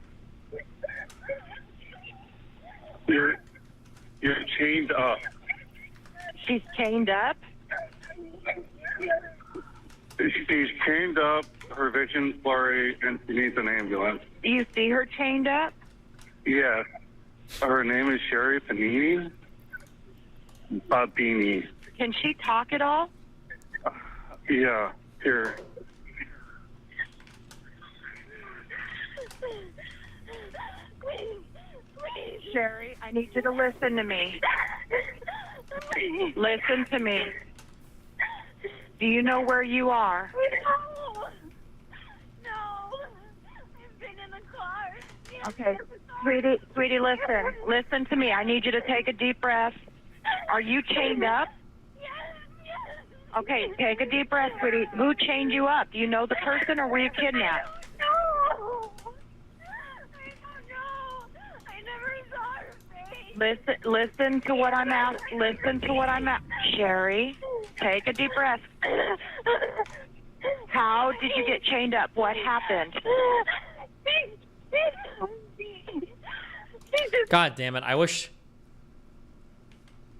You're chained up. She's chained up? She's chained up, her vision's blurry, and she needs an ambulance. Do you see her chained up? Yes. Her name is Sherry Panini. Babini. Can she talk at all? Yeah, here. Sherry, I need you to listen to me. Listen to me. Do you know where you are? No. I've been in the car. Okay. Sweetie, listen. Listen to me. I need you to take a deep breath. Are you chained up? Okay, take a deep breath, sweetie. Who chained you up? Do you know the person or were you kidnapped? No. I don't know. I never saw her face. Listen to what I'm asking. Listen to what I'm asking. Sherry, take a deep breath. How did you get chained up? What happened? God damn it. I wish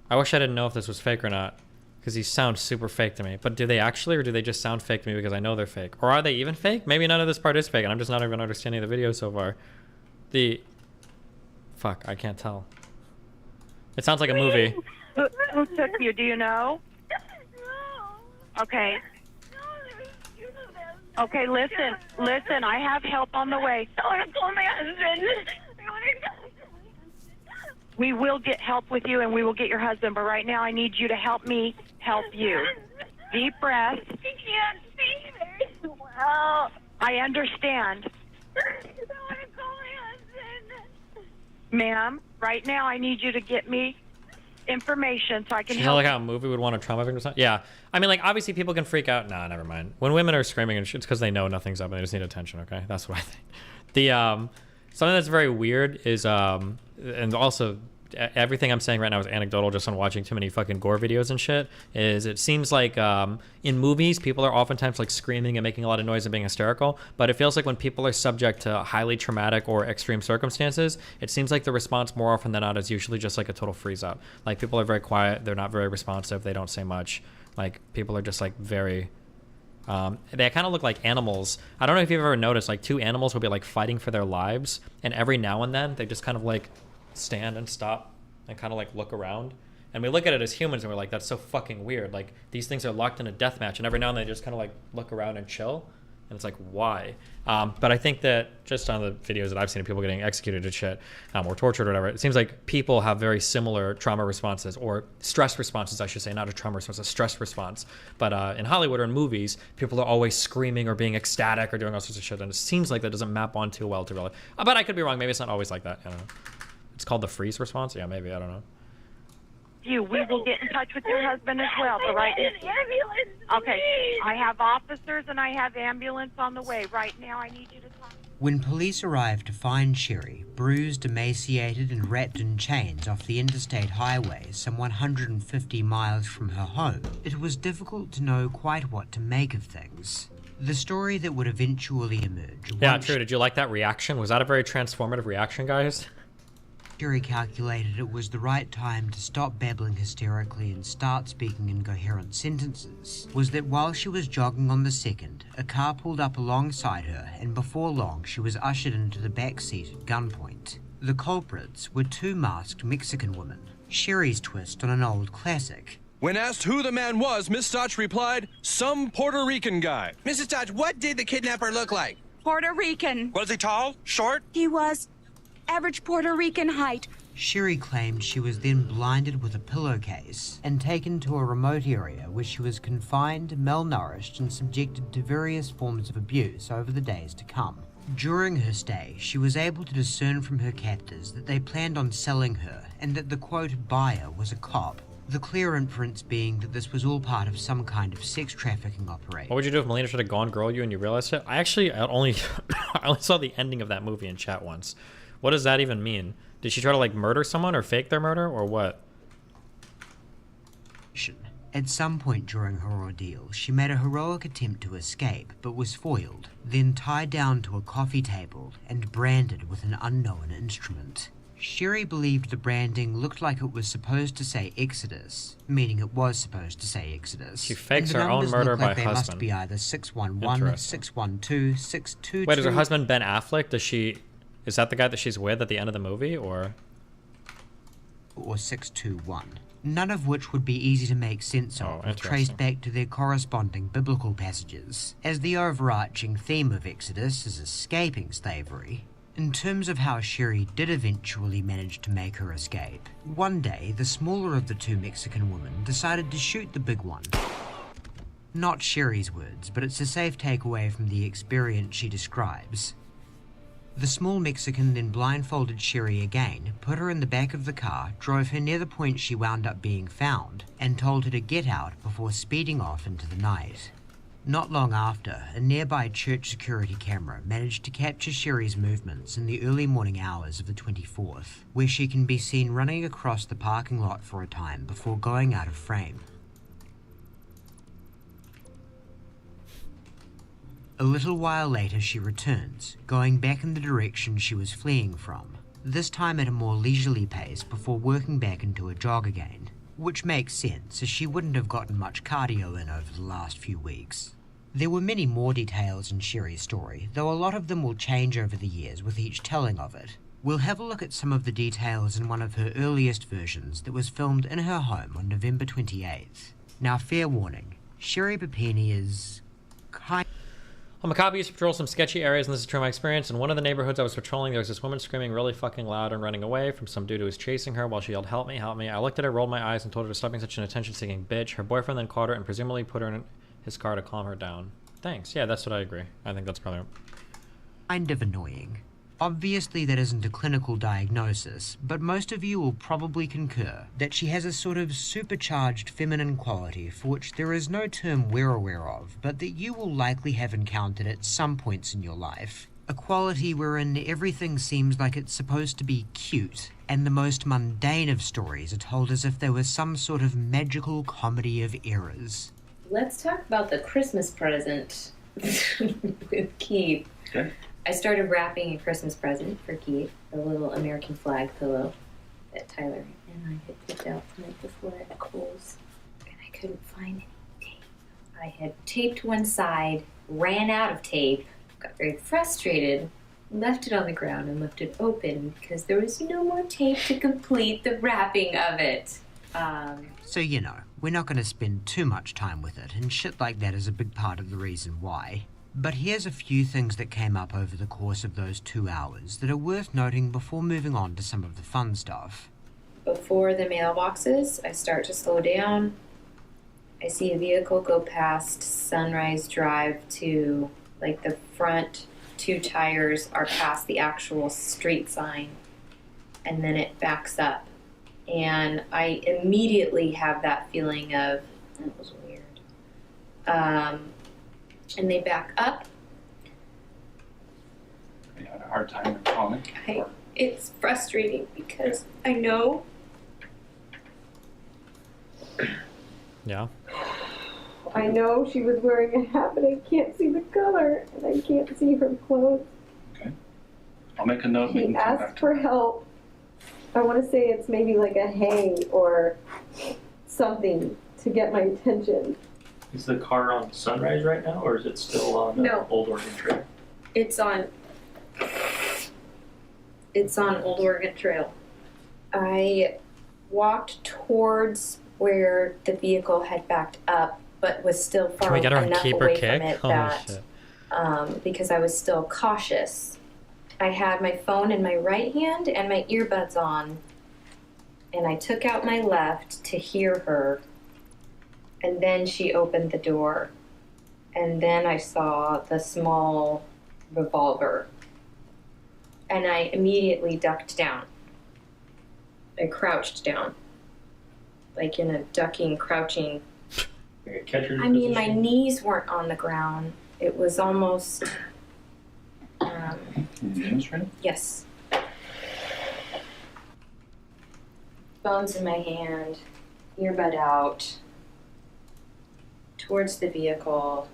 I didn't know if this was fake or not, because these sound super fake to me. But do they actually, or do they just sound fake to me because I know they're fake? Or are they even fake? Maybe none of this part is fake, and I'm just not even understanding the video so far. Fuck, I can't tell. It sounds like a movie. Who took you? Do you know? Okay. Okay, listen. I have help on the way. I want to call my husband. We will get help with you, and we will get your husband. But right now, I need you to help me help you. Deep breath. I can't see very well. I understand. I want to call my husband. Ma'am, right now, I need you to get me information so I can You help. know, like how a movie would want to trauma victim or something? Yeah. I mean, like, obviously people can freak out. Nah, never mind. When women are screaming and shit, it's because they know nothing's up and they just need attention, okay? That's what I think. Something that's very weird is, and also everything I'm saying right now is anecdotal just on watching too many fucking gore videos and shit, is it seems like in movies, people are oftentimes like screaming and making a lot of noise and being hysterical, but it feels like when people are subject to highly traumatic or extreme circumstances, it seems like the response more often than not is usually just like a total freeze up. Like people are very quiet, they're not very responsive, they don't say much. Like people are just like very They kind of look like animals. I don't know if you've ever noticed, like, two animals will be like fighting for their lives, and every now and then they just kind of like stand and stop and kind of like look around. And we look at it as humans and we're like, that's so fucking weird. Like, these things are locked in a death match, and every now and then they just kind of like look around and chill. And it's like, why? But I think that just on the videos that I've seen of people getting executed and shit, or tortured or whatever, it seems like people have very similar trauma responses, or stress responses, I should say, not a trauma response, a stress response. But in Hollywood or in movies, people are always screaming or being ecstatic or doing all sorts of shit. And it seems like that doesn't map on too well to real life. But I could be wrong. Maybe it's not always like that. I don't know. It's called the freeze response? Yeah, maybe. I don't know. We will get in touch with your husband as well. So right. Ambulance. Okay. I have officers and I have ambulance on the way. Right now, I need you to talk. When police arrived to find Sherry, bruised, emaciated, and wrapped in chains off the interstate highway some 150 miles from her home, it was difficult to know quite what to make of things. The story that would eventually emerge. Yeah, true. Did you like that reaction? Was that a very transformative reaction, guys? Sherry calculated it was the right time to stop babbling hysterically and start speaking in coherent sentences was that while she was jogging on the 2nd, a car pulled up alongside her, and before long she was ushered into the back seat at gunpoint. The culprits were two masked Mexican women. Sherry's twist on an old classic. When asked who the man was, Miss Stotch replied, some Puerto Rican guy. Mrs. Stotch, what did the kidnapper look like? Puerto Rican. Was he tall? Short? He was average Puerto Rican height. Sherry claimed she was then blinded with a pillowcase and taken to a remote area where she was confined, malnourished, and subjected to various forms of abuse over the days to come. During her stay, she was able to discern from her captors that they planned on selling her and that the quote buyer was a cop. The clear inference being that this was all part of some kind of sex trafficking operation. What would you do if Melina tried to gone girl you and you realized it? I only saw the ending of that movie in chat once. What does that even mean? Did she try to like murder someone or fake their murder or what? At some point during her ordeal, she made a heroic attempt to escape, but was foiled, then tied down to a coffee table and branded with an unknown instrument. Sherry believed the branding looked like it was supposed to say Exodus, meaning it was supposed to say Exodus. She fakes her own murder by they husband. Must be either 611, 612, 622. Wait, is her husband Ben Affleck? Is that the guy that she's with at the end of the movie, or 621? None of which would be easy to make sense of if traced back to their corresponding biblical passages, as the overarching theme of Exodus is escaping slavery. In terms of how Sherry did eventually manage to make her escape, one day the smaller of the two Mexican women decided to shoot the big one. Not Sherry's words, but it's a safe takeaway from the experience she describes. The small Mexican then blindfolded Sherry again, put her in the back of the car, drove her near the point she wound up being found, and told her to get out before speeding off into the night. Not long after, a nearby church security camera managed to capture Sherry's movements in the early morning hours of the 24th, where she can be seen running across the parking lot for a time before going out of frame. A little while later she returns, going back in the direction she was fleeing from, this time at a more leisurely pace before working back into a jog again, which makes sense as she wouldn't have gotten much cardio in over the last few weeks. There were many more details in Sherry's story, though a lot of them will change over the years with each telling of it. We'll have a look at some of the details in one of her earliest versions that was filmed in her home on November 28th. Now, fair warning, Sherry Papini is kind. I'm a cop. I used to patrol some sketchy areas, and this is true of my experience. In one of the neighborhoods I was patrolling, there was this woman screaming really fucking loud and running away from some dude who was chasing her while she yelled, "Help me, help me." I looked at her, rolled my eyes, and told her to stop being such an attention-seeking bitch. Her boyfriend then caught her and presumably put her in his car to calm her down. Thanks. Yeah, that's what I agree. I think that's probably kind of annoying. Obviously that isn't a clinical diagnosis, but most of you will probably concur that she has a sort of supercharged feminine quality for which there is no term we're aware of, but that you will likely have encountered at some points in your life. A quality wherein everything seems like it's supposed to be cute, and the most mundane of stories are told as if there was some sort of magical comedy of errors. Let's talk about the Christmas present with Keith. Okay. I started wrapping a Christmas present for Keith, a little American flag pillow that Tyler and I had picked out the night before at Kohl's, and I couldn't find any tape. I had taped one side, ran out of tape, got very frustrated, left it on the ground and left it open because there was no more tape to complete the wrapping of it. So, you know, we're not going to spend too much time with it, and shit like that is a big part of the reason why. But here's a few things that came up over the course of those 2 hours that are worth noting before moving on to some of the fun stuff. Before the mailboxes, I start to slow down. I see a vehicle go past Sunrise Drive to, like, the front 2 tires are past the actual street sign, and then it backs up. And I immediately have that feeling of, that was weird. And they back up. You had a hard time calming? It's frustrating because I know. Yeah. I know she was wearing a hat, but I can't see the color, and I can't see her clothes. Okay. I'll make a note. He asked for help. I want to say it's maybe like a hey or something to get my attention. Is the car on Sunrise right now, or is it still on No. Old Oregon Trail? It's on Old Oregon Trail. I walked towards where the vehicle had backed up, but was still Can far we get her on enough keep or away kick? from it Oh, that, shit. because I was still cautious. I had my phone in my right hand and my earbuds on, and I took out my left to hear her, and then she opened the door, and then I saw the small revolver, and I immediately ducked down. I crouched down, like in a ducking, crouching. I mean, my knees weren't on the ground. It was almost... Can you demonstrate? Yes. Phone's in my hand, earbud out, towards the vehicle.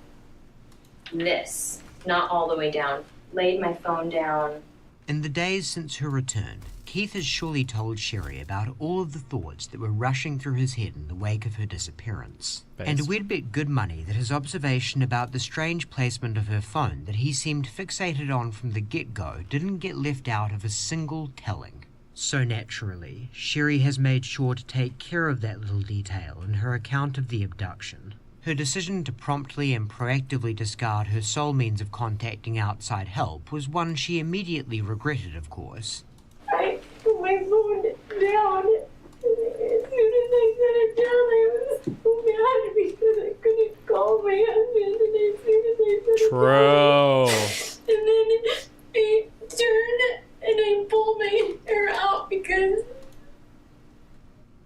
This, not all the way down. Laid my phone down. In the days since her return, Keith has surely told Sherry about all of the thoughts that were rushing through his head in the wake of her disappearance. And we'd bet good money that his observation about the strange placement of her phone that he seemed fixated on from the get-go didn't get left out of a single telling. So naturally, Sherry has made sure to take care of that little detail in her account of the abduction. Her decision to promptly and proactively discard her sole means of contacting outside help was one she immediately regretted, of course. I put my phone down. As soon as I set it down, I was so mad because I couldn't call my husband. And as soon as I set it True. down, and then I turned and I pulled my hair out because...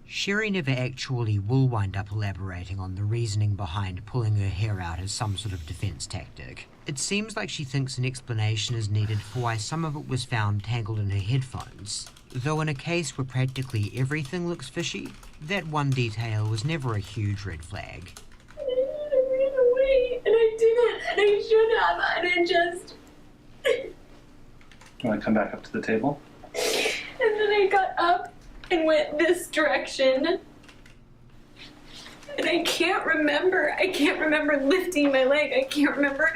Sherry never actually will wind up elaborating on the reasoning behind pulling her hair out as some sort of defense tactic. It seems like she thinks an explanation is needed for why some of it was found tangled in her headphones. Though in a case where practically everything looks fishy, that one detail was never a huge red flag. And I ran away, and I didn't, and I should have, and I just... Do you want to come back up to the table? And then I got up and went this direction. And I can't remember lifting my leg. I can't remember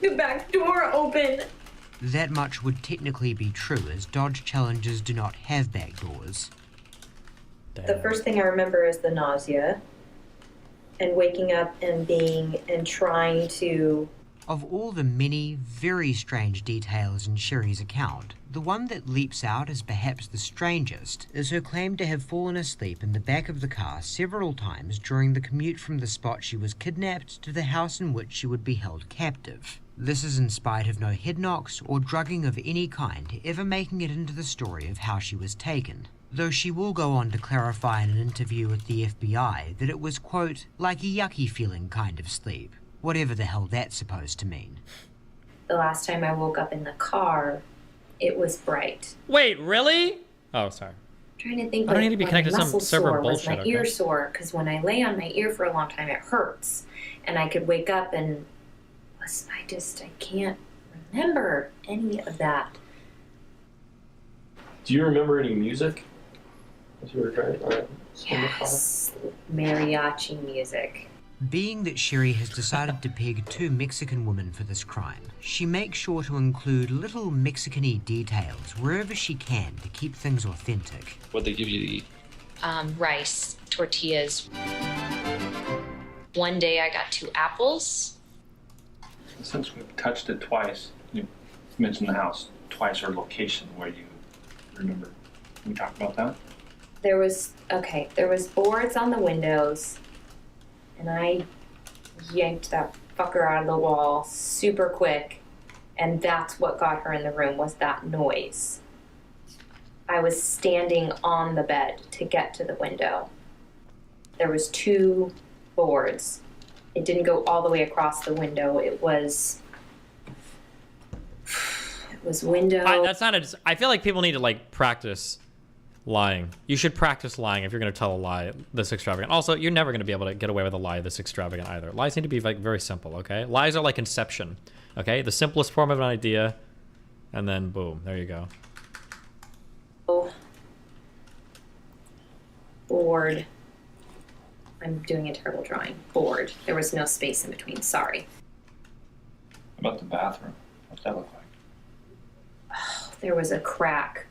the back door open. That much would technically be true, as Dodge Challengers do not have back doors. The first thing I remember is the nausea and waking up and trying to... Of all the many, very strange details in Sherry's account, the one that leaps out as perhaps the strangest is her claim to have fallen asleep in the back of the car several times during the commute from the spot she was kidnapped to the house in which she would be held captive. This is in spite of no head knocks or drugging of any kind ever making it into the story of how she was taken. Though she will go on to clarify in an interview with the FBI that it was, quote, like a yucky feeling kind of sleep. Whatever the hell that's supposed to mean. The last time I woke up in the car, it was bright. Wait, really? Oh, sorry. I'm trying to think. I don't need to be connected to some muscle server sore, bullshit, was my okay? ear sore? Because when I lay on my ear for a long time, it hurts, and I could wake up and I can't remember any of that. Do you remember any music as you were driving? Yes, mariachi music. Being that Sherry has decided to peg 2 Mexican women for this crime, she makes sure to include little Mexican-y details wherever she can to keep things authentic. What'd they give you to eat? Rice, tortillas. One day I got 2 apples. Since we've touched it twice, you mentioned the house twice, or location where you remember. Can we talk about that? There was boards on the windows, and I yanked that fucker out of the wall super quick, and that's what got her in the room, was that noise. I was standing on the bed to get to the window. There was 2 boards. It didn't go all the way across the window. It was window. I feel like people need to like practice lying. You should practice lying if you're going to tell a lie this extravagant. Also, you're never going to be able to get away with a lie this extravagant either. Lies need to be like very simple, okay? Lies are like Inception, okay? The simplest form of an idea, and then boom, there you go. Board. I'm doing a terrible drawing. Board. There was no space in between. Sorry. How about the bathroom? What's that look like? There was a crack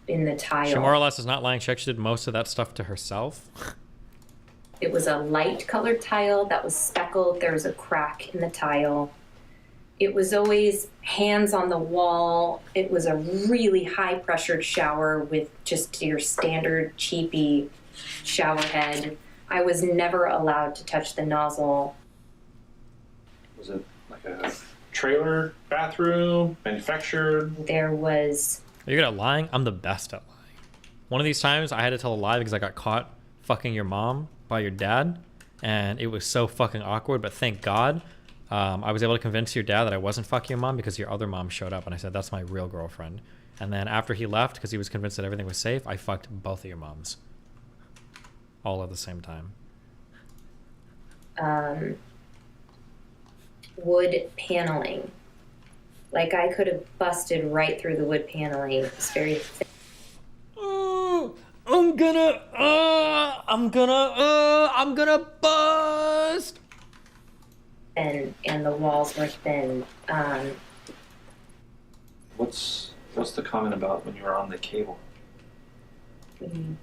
in the tile. She more or less is not lying. She actually did most of that stuff to herself. It was a light colored tile that was speckled. There was a crack in the tile. It was always hands on the wall. It was a really high pressured shower with just your standard cheapy shower head. I was never allowed to touch the nozzle. Was it like a trailer bathroom, manufactured? There was... Are you good at lying? I'm the best at lying. One of these times I had to tell a lie because I got caught fucking your mom by your dad, and it was so fucking awkward, but thank God I was able to convince your dad that I wasn't fucking your mom because your other mom showed up, and I said, that's my real girlfriend. And then after he left, because he was convinced that everything was safe, I fucked both of your moms. All at the same time. Wood paneling. Like I could have busted right through the wood paneling. It's very thick. I'm gonna bust. And the walls were thin. What's the comment about when you were on the cable? Mm-hmm.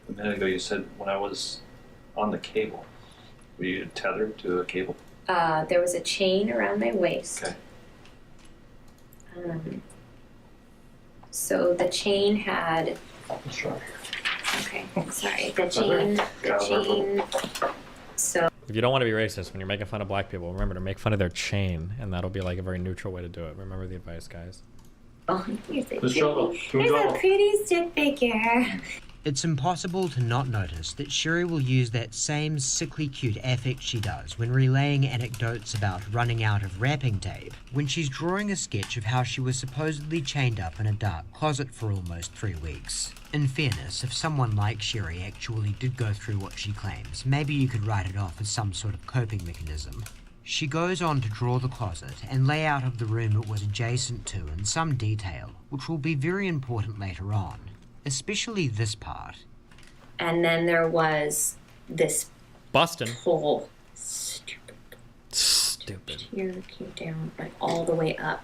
A minute ago you said when I was on the cable. Were you tethered to a cable? There was a chain around my waist. Okay. So the chain had... Sure. Okay, sorry. The chain... So... If you don't want to be racist, when you're making fun of black people, remember to make fun of their chain, and that'll be like a very neutral way to do it. Remember the advice, guys. Oh, here's a pretty stick figure. It's impossible to not notice that Sherry will use that same sickly cute affect she does when relaying anecdotes about running out of wrapping tape, when she's drawing a sketch of how she was supposedly chained up in a dark closet for almost 3 weeks. In fairness, if someone like Sherry actually did go through what she claims, maybe you could write it off as some sort of coping mechanism. She goes on to draw the closet and layout of the room it was adjacent to in some detail, which will be very important later on. Especially this part. And then there was this Boston pole. Stupid. Here came down like all the way up.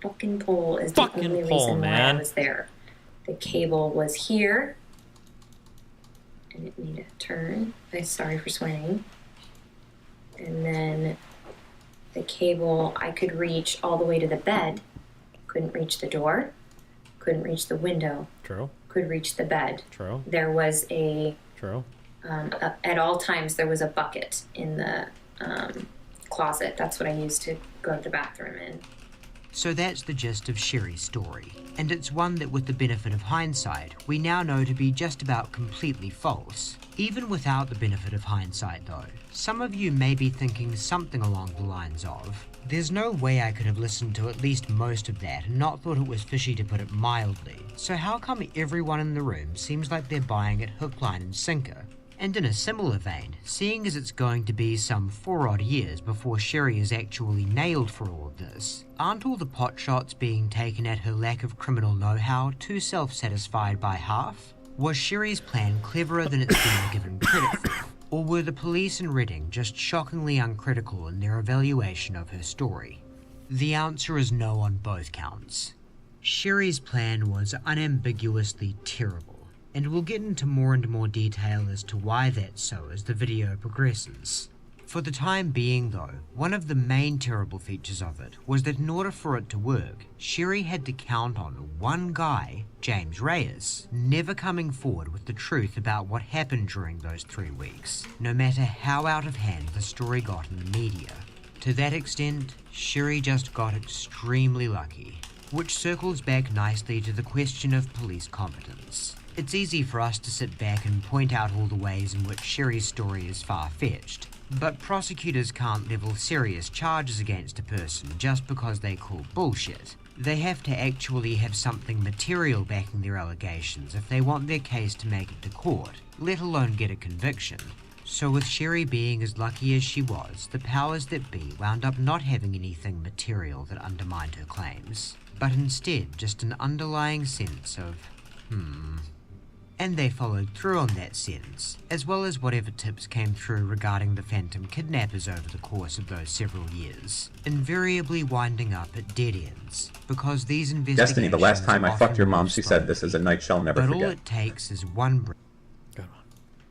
Fucking pole is the only reason why I was there. The cable was here. And it needed a turn. I'm sorry for swinging. And then the cable I could reach all the way to the bed. Couldn't reach the door. Couldn't reach the window. True. Could reach the bed. True. There was a... True. At all times, there was a bucket in the closet. That's what I used to go to the bathroom in. So that's the gist of Sherry's story, and it's one that with the benefit of hindsight, we now know to be just about completely false. Even without the benefit of hindsight though, some of you may be thinking something along the lines of, there's no way I could have listened to at least most of that and not thought it was fishy, to put it mildly, so how come everyone in the room seems like they're buying it hook, line and sinker? And in a similar vein, seeing as it's going to be some 4 odd years before Sherry is actually nailed for all of this, aren't all the pot shots being taken at her lack of criminal know-how too self-satisfied by half? Was Sherry's plan cleverer than it's been given credit for? Or were the police in Reading just shockingly uncritical in their evaluation of her story? The answer is no on both counts. Sherry's plan was unambiguously terrible, and we'll get into more and more detail as to why that's so as the video progresses. For the time being though, one of the main terrible features of it was that in order for it to work, Sherry had to count on one guy, James Reyes, never coming forward with the truth about what happened during those 3 weeks, no matter how out of hand the story got in the media. To that extent, Sherry just got extremely lucky, which circles back nicely to the question of police competence. It's easy for us to sit back and point out all the ways in which Sherry's story is far-fetched, but prosecutors can't level serious charges against a person just because they call bullshit. They have to actually have something material backing their allegations if they want their case to make it to court, let alone get a conviction. So with Sherry being as lucky as she was, the powers that be wound up not having anything material that undermined her claims, but instead just an underlying sense of, And they followed through on that sense, as well as whatever tips came through regarding the phantom kidnappers over the course of those several years, invariably winding up at dead ends, because these investigations Destiny, the last time I fucked your mom, she said this is a night she'll never but forget. all it takes is one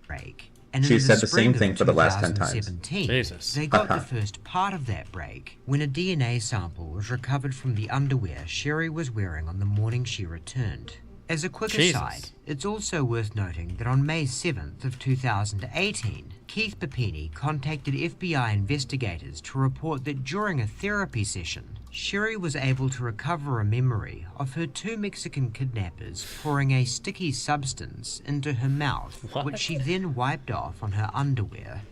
break. And She in said the spring same of thing for the last 10 times. 2017, Jesus. They got the first part of that break when a DNA sample was recovered from the underwear Sherry was wearing on the morning she returned. As a quick aside, it's also worth noting that on May 7th of 2018, Keith Papini contacted FBI investigators to report that during a therapy session, Sherry was able to recover a memory of her 2 Mexican kidnappers pouring a sticky substance into her mouth, which she then wiped off on her underwear.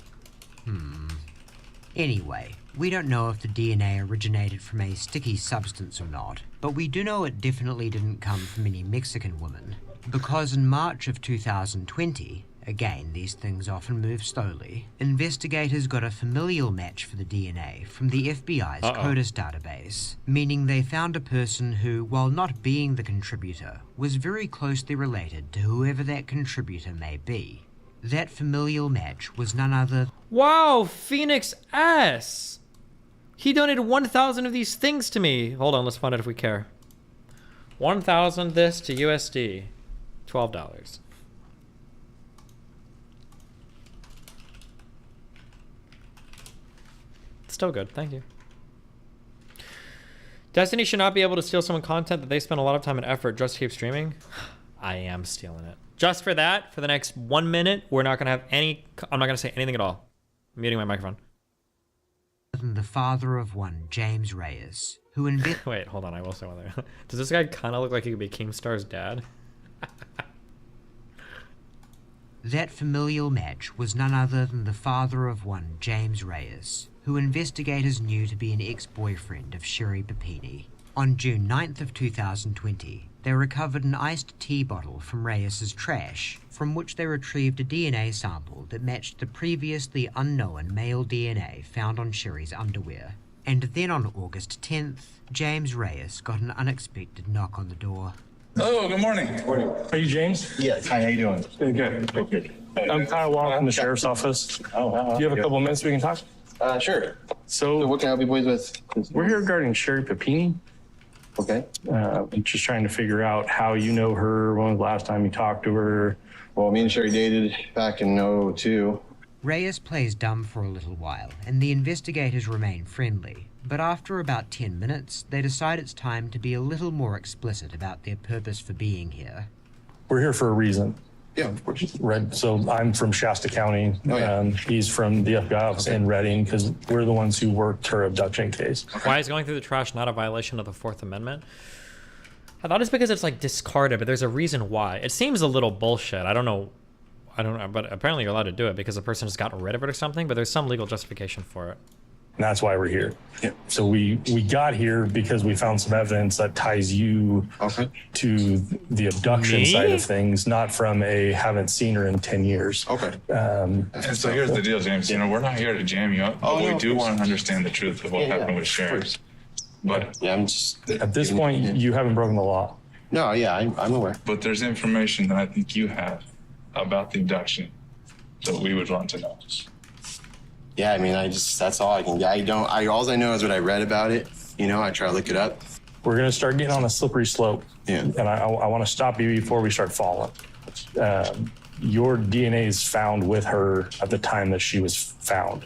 Anyway, we don't know if the DNA originated from a sticky substance or not, but we do know it definitely didn't come from any Mexican woman, because in March of 2020, again these things often move slowly, investigators got a familial match for the DNA from the FBI's CODIS database, meaning they found a person who, while not being the contributor, was very closely related to whoever that contributor may be. That familial match was none other. Wow, Phoenix S. He donated 1,000 of these things to me. Hold on, let's find out if we care. 1,000 this to USD. $12. Still good, thank you. Destiny should not be able to steal someone content that they spend a lot of time and effort just to keep streaming. I am stealing it. Just for that, for the next 1 minute, we're not going to have any... I'm not going to say anything at all. I'm muting my microphone. The father of one, James Reyes, who Wait, hold on, I will say one thing. Does this guy kind of look like he could be Keemstar's dad? That familial match was none other than the father of one, James Reyes, who investigators knew to be an ex-boyfriend of Sherry Papini. On June 9th of 2020, they recovered an iced tea bottle from Reyes's trash, from which they retrieved a DNA sample that matched the previously unknown male DNA found on Sherry's underwear. And then on August 10th, James Reyes got an unexpected knock on the door. Oh, good morning. Good morning. Are you James? Yes. Hi, how you doing? Good. I'm Kyle Wong from the sheriff's office. Oh, do you have a couple minutes we can talk? Sure. So what can I help you boys with? We're here regarding Sherry Papini. Okay. I'm just trying to figure out how you know her. When was the last time you talked to her? Well, me and Sherry dated back in 2002. Reyes plays dumb for a little while, and the investigators remain friendly. But after about 10 minutes, they decide it's time to be a little more explicit about their purpose for being here. We're here for a reason. Yeah, of course. Right. So I'm from Shasta County. Oh, yeah. He's from the FBI office in Reading, because we're the ones who worked her abduction case. Why is going through the trash not a violation of the Fourth Amendment? I thought it's because it's like discarded, but there's a reason why. It seems a little bullshit. I don't know, but apparently you're allowed to do it because the person has gotten rid of it or something, but there's some legal justification for it. And that's why we're here. Yeah. So we got here because we found some evidence that ties you to the abduction side of things, not from a haven't seen her in 10 years. Okay. And so here's the deal, James. You know, we're not here to jam you up, but we do want to understand the truth of what happened with Sherry. But yeah, I'm just at this point, you haven't broken the law. No, yeah, I'm aware. But there's information that I think you have about the abduction that we would want to know. Yeah, I mean, that's all I can get. All I know is what I read about it. I try to look it up. We're going to start getting on a slippery slope. Yeah. And I want to stop you before we start falling. Your DNA is found with her at the time that she was found.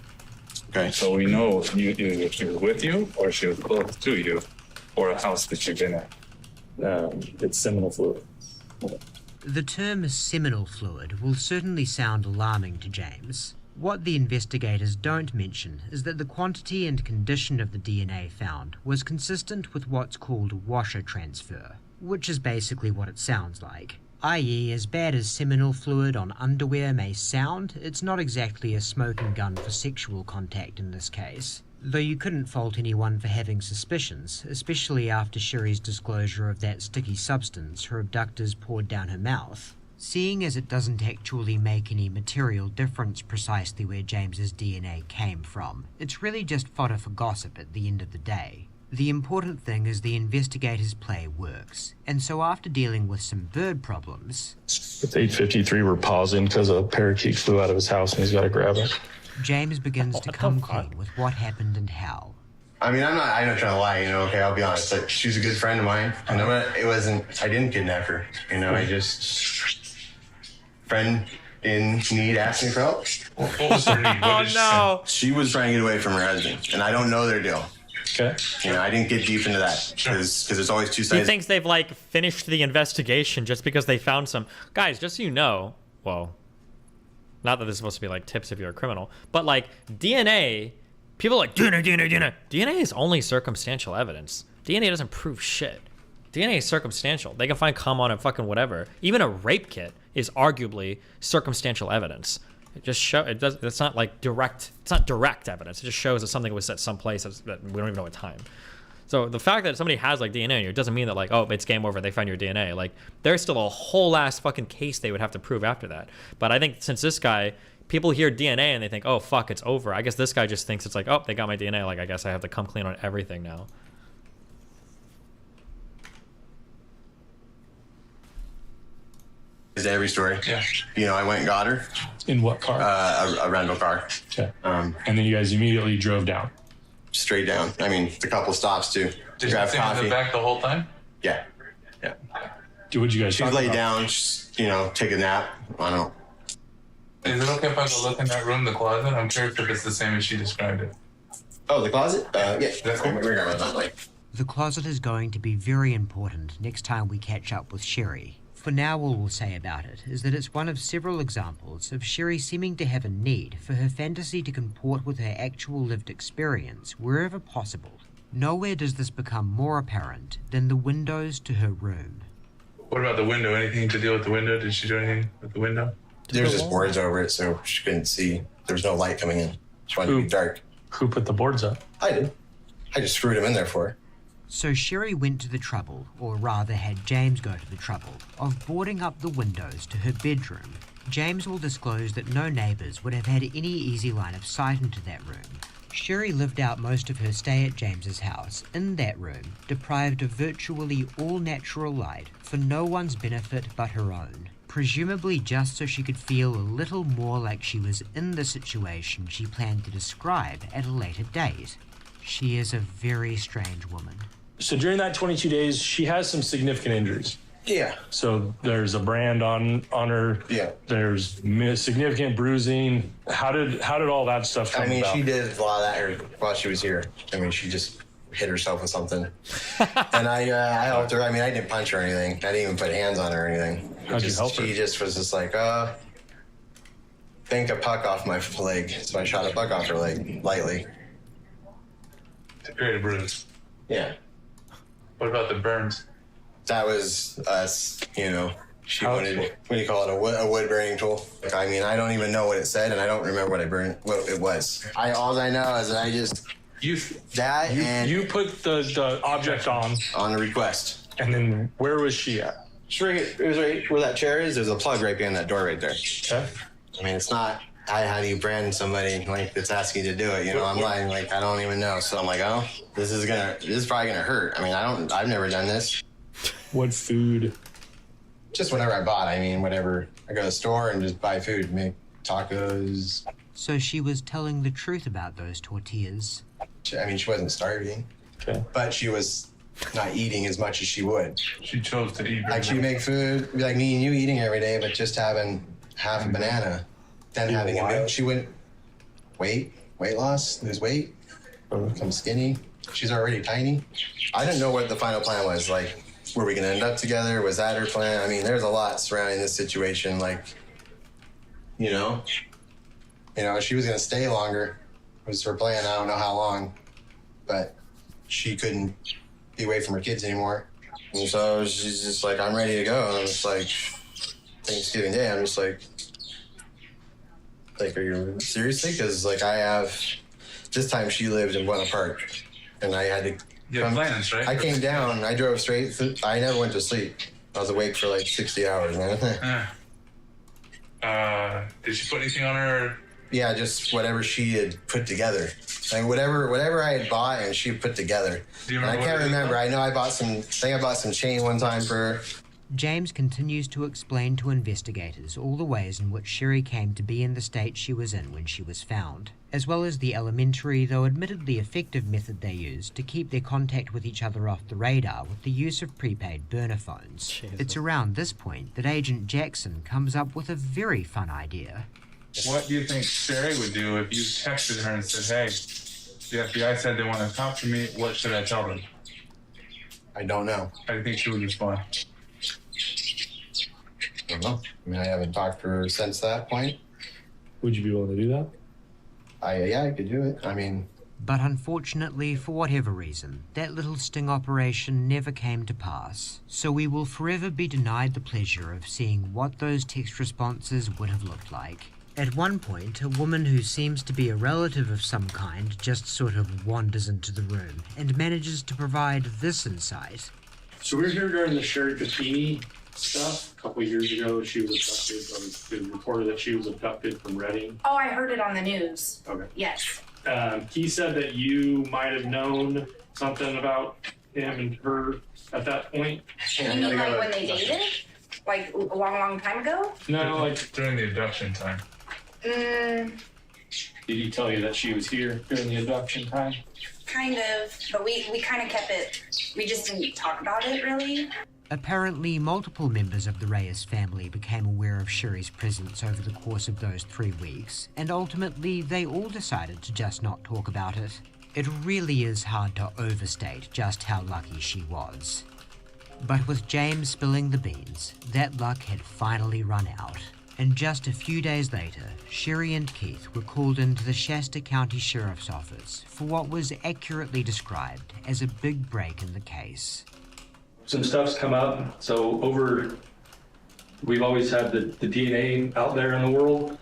Okay. So we know either she was with you or she was close to you or a house that you've been at. It's seminal fluid. The term seminal fluid will certainly sound alarming to James. What the investigators don't mention is that the quantity and condition of the DNA found was consistent with what's called washer transfer, which is basically what it sounds like. I.e., as bad as seminal fluid on underwear may sound, it's not exactly a smoking gun for sexual contact in this case. Though you couldn't fault anyone for having suspicions, especially after Sherry's disclosure of that sticky substance her abductors poured down her mouth. Seeing as it doesn't actually make any material difference precisely where James's DNA came from, it's really just fodder for gossip at the end of the day. The important thing is the investigators' play works, and so after dealing with some bird problems... It's 8:53, we're pausing because a parakeet flew out of his house and he's got to grab it. James begins to come clean with what happened and how. I mean, I'm not trying to lie, okay, I'll be honest. Like, she's a good friend of mine. I didn't kidnap her. I just... Friend in need asked me for help. What was her need? Oh, no. She was trying to get away from her husband, and I don't know their deal. Okay. I didn't get deep into that because there's always two He sides. thinks they've finished the investigation just because they found some guys. Just so you know, well, not that this is supposed to be tips if you're a criminal, but DNA. People are like DNA. DNA is only circumstantial evidence. DNA doesn't prove shit. DNA is circumstantial. They can find cum on it, fucking whatever. Even a rape kit is arguably circumstantial evidence. It just show it does. It's not direct. It's not direct evidence. It just shows that something was at some place that we don't even know what time. So the fact that somebody has DNA in you doesn't mean that oh, it's game over. They find your DNA. There's still a whole ass fucking case they would have to prove after that. But I think since this guy, people hear DNA and they think, oh fuck, it's over. I guess this guy just thinks it's oh, they got my DNA. I guess I have to come clean on everything now. Is every story. Yeah. I went and got her. In what car? A rental car. Okay. And then you guys immediately drove down. Straight down. I mean, a couple stops too. Did you stay in the back the whole time? Yeah. Yeah. What'd you guys She talk laid about? down, just, take a nap. I don't know. Is it okay if I go look in that room, the closet? I'm curious if it's the same as she described it. Oh, the closet? Yeah. That's cool. The closet is going to be very important next time we catch up with Sherry. For now, all we'll say about it is that it's one of several examples of Sherry seeming to have a need for her fantasy to comport with her actual lived experience wherever possible. Nowhere does this become more apparent than the windows to her room. What about the window? Anything to deal with the window? Did she do anything with the window? There was just boards over it, so she couldn't see. There was no light coming in. She wanted to be dark. Who put the boards up? I did. I just screwed them in there for her. So Sherry went to the trouble, or rather had James go to the trouble, of boarding up the windows to her bedroom. James will disclose that no neighbours would have had any easy line of sight into that room. Sherry lived out most of her stay at James's house in that room, deprived of virtually all natural light for no one's benefit but her own, presumably just so she could feel a little more like she was in the situation she planned to describe at a later date. She is a very strange woman. So during that 22 days, she has some significant injuries. Yeah. So there's a brand on her. Yeah. There's significant bruising. How did all that stuff come about? She did a lot of that while she was here. She just hit herself with something. And I helped her. I didn't punch her or anything. I didn't even put hands on her or anything. How'd you help her? She just was just think a puck off my leg. So I shot a puck off her leg lightly. To create a bruise. Yeah. What about the burns? That was us, She wanted, what do you call it, a wood burning tool. I don't even know what it said, and I don't remember what it was. All I know is that you put the object on a request. And then where was she at? It was right where that chair is. There's a plug right behind that door right there. Okay. It's not. How do you brand somebody that's asking you to do it? I'm lying. I don't even know. So I'm oh, this is probably gonna hurt. I've never done this. What food? Just whatever I bought. I mean, whatever. I go to the store and just buy food, make tacos. So she was telling the truth about those tortillas. I mean, she wasn't starving, but she was not eating as much as she would. She chose to eat. Like, she'd make food, like me and you eating every day, but just having half a banana, then having a meal. She wouldn't weight loss, lose weight, become skinny. She's already tiny. I didn't know what the final plan was. Like, were we going to end up together? Was that her plan? I mean, there's a lot surrounding this situation. Like, you know, she was going to stay longer. It was her plan. I don't know how long, but she couldn't be away from her kids anymore. And so she's just like, I'm ready to go. And I'm just like, Thanksgiving Day, I'm just like, are you seriously? Because, like, this time she lived in Buena Park, and I had to plans, right? I came down, I drove straight, I never went to sleep. I was awake for like 60 hours, man. Did she put anything on her? Yeah, just whatever she had put together. Like, whatever I had bought and she put together. Do you remember? And I can't remember. I know I bought some chain one time for her. James continues to explain to investigators all the ways in which Sherry came to be in the state she was in when she was found, as well as the elementary, though admittedly effective, method they used to keep their contact with each other off the radar with the use of prepaid burner phones. Jesus. It's around this point that Agent Jackson comes up with a very fun idea. What do you think Sherry would do if you texted her and said, hey, the FBI said they want to talk to me, what should I tell them? I don't know. How do you think she would respond? I don't know. I mean, I haven't talked to her since that point. Would you be willing to do that? Yeah, I could do it. I mean... But unfortunately, for whatever reason, that little sting operation never came to pass. So we will forever be denied the pleasure of seeing what those text responses would have looked like. At one point, a woman who seems to be a relative of some kind just sort of wanders into the room and manages to provide this insight. So we were here during the Sherry Patini stuff. A couple of years ago, she was abducted. It was reported that she was abducted from Reading. Oh, I heard it on the news. Okay. Yes. He said that you might have known something about him and her at that point. You mean like when they dated? Like a long time ago? No, like during the abduction time. Mm, Did he tell you that she was here during the abduction time? kind of, but we kind of kept it, we just didn't talk about it really. Apparently, multiple members of the Reyes family became aware of Sherry's presence over the course of those 3 weeks, and ultimately they all decided to just not talk about it. It really is hard to overstate just how lucky she was. But with James spilling the beans, that luck had finally run out. And just a few days later, Sherry and Keith were called into the Shasta County Sheriff's Office for what was accurately described as a big break in the case. Some stuff's come up, so we've always had the DNA out there in the world.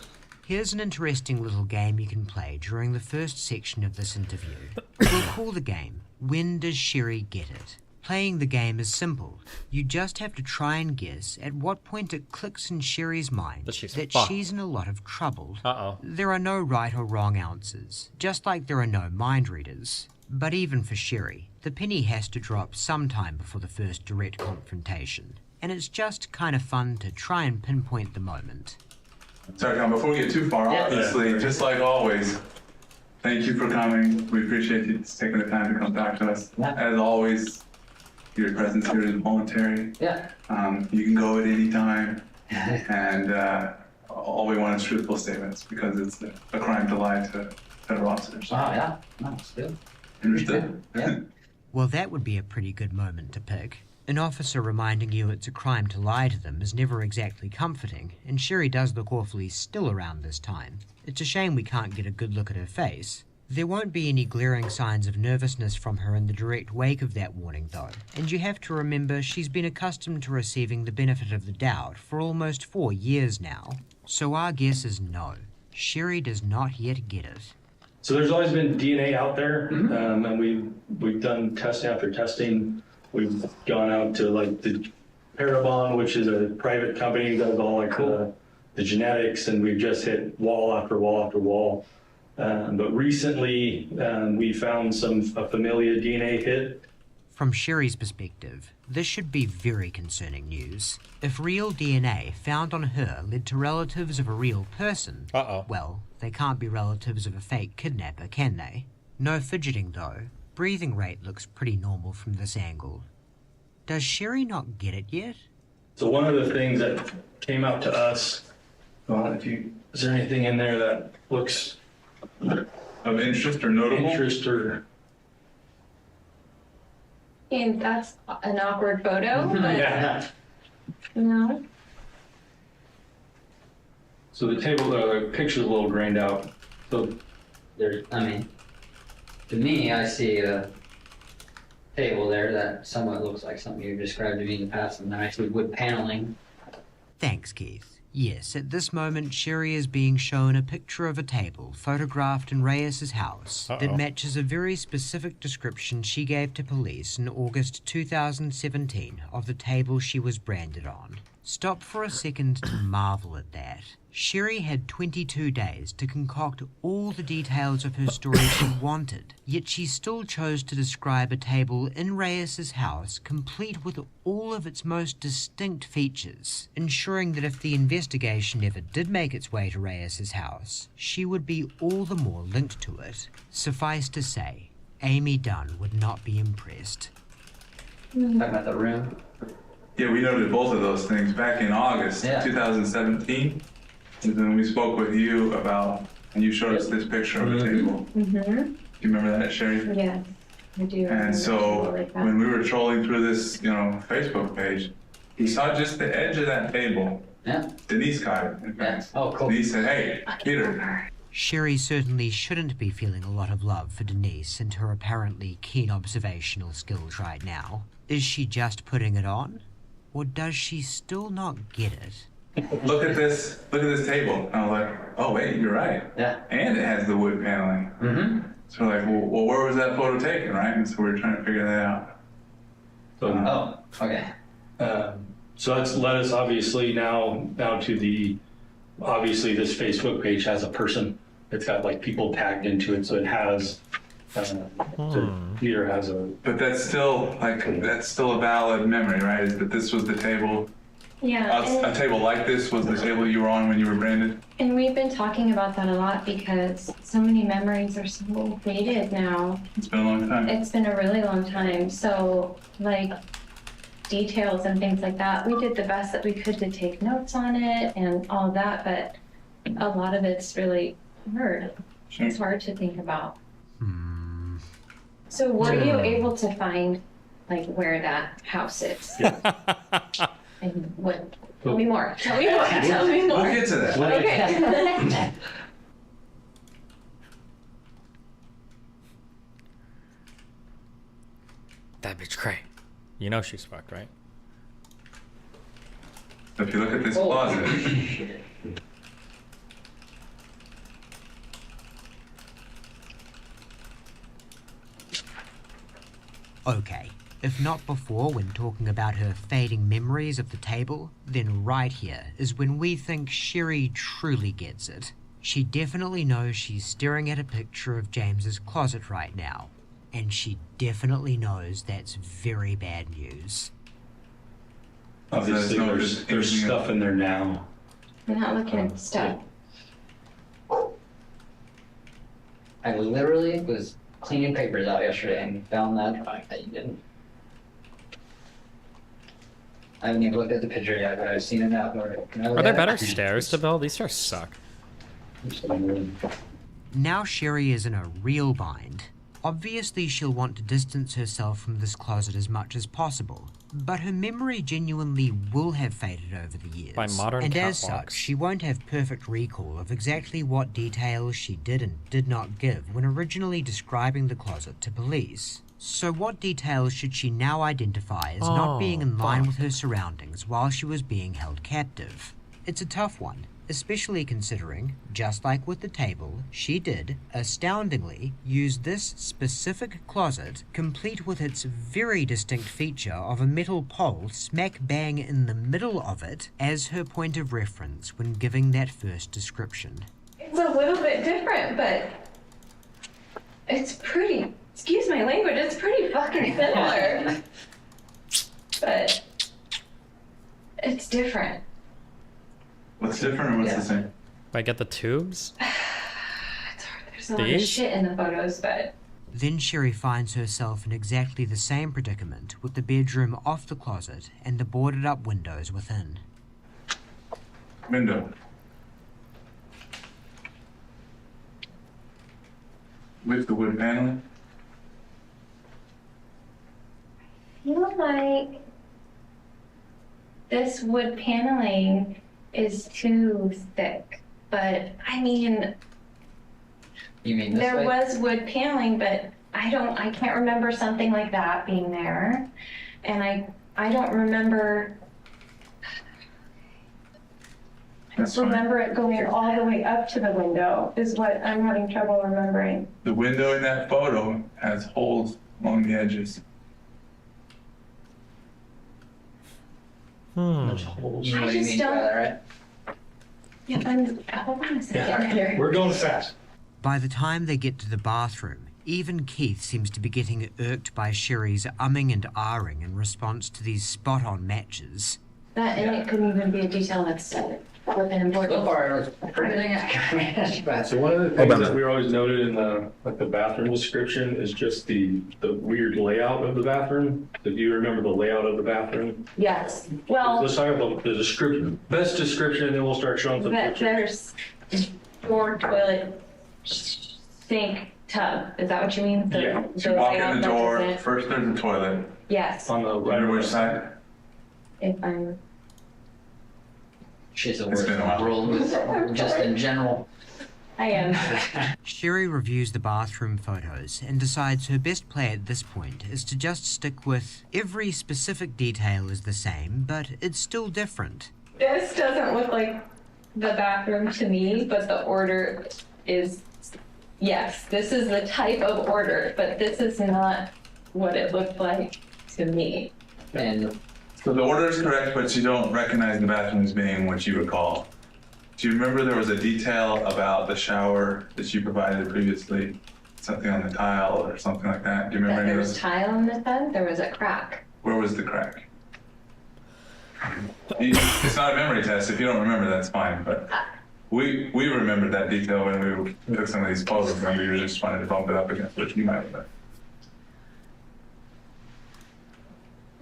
Here's an interesting little game you can play during the first section of this interview. We'll call the game, When Does Sherry Get It? Playing the game is simple. You just have to try and guess at what point it clicks in Sherry's mind that she's in a lot of trouble. There are no right or wrong answers, just like there are no mind readers. But even for Sherry, the penny has to drop sometime before the first direct confrontation. And it's just kind of fun to try and pinpoint the moment. Sorry, John, before we get too far, obviously, just like always, thank you for coming. We appreciate you taking the time to come back to us. As always, your presence here is voluntary. You can go at any time, and all we want is truthful statements because it's a crime to lie to federal officers. That's good. Understood? Well, that would be a pretty good moment to pick. An officer reminding you it's a crime to lie to them is never exactly comforting, and Sherry does look awfully still around this time. It's a shame we can't get a good look at her face. There won't be any glaring signs of nervousness from her in the direct wake of that warning, though, and you have to remember she's been accustomed to receiving the benefit of the doubt for almost 4 years now. So our guess is no. Sherry does not yet get it. So there's always been DNA out there, and we've done testing after testing. We've gone out to like the Parabon, which is a private company that does all like the genetics, and we've just hit wall after wall after wall. But recently, we found a familia DNA hit From Sherry's perspective, this should be very concerning news. If real DNA found on her led to relatives of a real person, well, they can't be relatives of a fake kidnapper, can they? No fidgeting though. Breathing rate looks pretty normal from this angle. Does Sherry not get it yet? So one of the things that came out to us, is there anything in there that looks of interest or notable? And that's an awkward photo, but Yeah. no. So the table, the picture's a little grained out. So There's, to me, I see a table there that somewhat looks like something you've described to me in the past, and then I see wood paneling. Thanks, Keith. Yes, at this moment, Sherry is being shown a picture of a table photographed in Reyes's house that matches a very specific description she gave to police in August 2017 of the table she was branded on. Stop for a second to marvel at that. Sherry had 22 days to concoct all the details of her story she wanted, yet she still chose to describe a table in Reyes's house complete with all of its most distinct features, ensuring that if the investigation ever did make its way to Reyes's house, she would be all the more linked to it. Suffice to say, Amy Dunn would not be impressed. Talking about the room? Yeah, we noted both of those things back in August 2017. And then we spoke with you about, and you showed us this picture of the table. Mm-hmm. Do you remember that, Sherry? Yes, I do. And so when we were trolling through this, Facebook page, he saw just the edge of that table. Yeah. Denise caught it, in fact. Oh, cool. Denise said, "Hey, Peter." Sherry certainly shouldn't be feeling a lot of love for Denise and her apparently keen observational skills right now. Is she just putting it on? Or does she still not get it? Look at this table. And I was like, oh wait, you're right. Yeah. And it has the wood paneling. Mm-hmm. So we're like, well, where was that photo taken, right? And so we're trying to figure that out. So, okay. So that's led us obviously now to obviously this Facebook page has a person. It's got like people tagged into it, so it has. So Peter has a. But that's still a valid memory, right? Is that this was the table? Yeah. A table like this was the table you were on when you were branded? And we've been talking about that a lot because so many memories are so dated now. It's been a long time. It's been a really long time. So, like, details and things like that, we did the best that we could to take notes on it and all of that, but a lot of it's really hard. Sure. It's hard to think about. So were you able to find, like, where that house is? Yeah. And what? Tell me more. Tell me more. Tell me more. We'll get to that. Okay. That bitch cray. You know she's fucked, right? If you look at this closet, Okay, if not before when talking about her fading memories of the table, then right here is when we think Sherry truly gets it. She definitely knows she's staring at a picture of James's closet right now, and she definitely knows that's very bad news. Obviously, there's stuff in there now. I'm not looking at the stuff. I literally was cleaning papers out yesterday and found that fact that you didn't. I haven't even looked at the picture yet, but I've seen it now. Are there better stairs to build? These stairs suck. Now Sherry is in a real bind. Obviously she'll want to distance herself from this closet as much as possible, but her memory genuinely will have faded over the years. By modern and as catwalks. such, she won't have perfect recall of exactly what details she did and did not give when originally describing the closet to police. So what details should she now identify as not being in line with her surroundings while she was being held captive? It's a tough one, especially considering, just like with the table, she did, astoundingly, use this specific closet, complete with its very distinct feature of a metal pole smack bang in the middle of it, as her point of reference when giving that first description. It's a little bit different, but it's pretty excuse my language, it's pretty fucking similar. But it's different. What's different or what's the same? I get the tubes? There's a lot of shit in the photos, but Then Sherry finds herself in exactly the same predicament with the bedroom off the closet and the boarded up windows within. Window. With the wood paneling? I feel like this wood paneling is too thick. But I mean, You mean this there way? was wood paneling, but I can't remember something like that being there. And I don't remember, remember it going all the way up to the window is what I'm having trouble remembering. The window in that photo has holes along the edges. There's holes. I What do you just mean don't- by that, right? Yeah, hold on a second. We're going fast. By the time they get to the bathroom, even Keith seems to be getting irked by Sherry's umming and ahhing in response to these spot-on matches. That, and it couldn't even be a detail that's within important. So far, it looks pretty accurate. So one of the things that we always noted in the bathroom description is just the weird layout of the bathroom. Do you remember the layout of the bathroom? Yes. Well, Let's talk about the description, best description, and then we'll start showing some pictures. there's door, toilet, sink, tub. Is that what you mean? Yeah. So you walk in the door, first there's the toilet. Yes. On the Right which side? If I'm. She's a It's been a while. world, just in general. I am. Sherry reviews the bathroom photos and decides her best play at this point is to just stick with every specific detail is the same, but it's still different. This doesn't look like the bathroom to me, but the order is, yes, this is the type of order, but this is not what it looked like to me. And So the order is correct, but you don't recognize the bathroom as being what you recall. Do you remember there was a detail about the shower that you provided previously? Something on the tile or something like that? Do you remember That any there of was those? tile in this bed, there was a crack. Where was the crack? It's not a memory test. If you don't remember, that's fine. But we remembered that detail when we took some of these photos, and we were just trying to bump it up against what you might remember.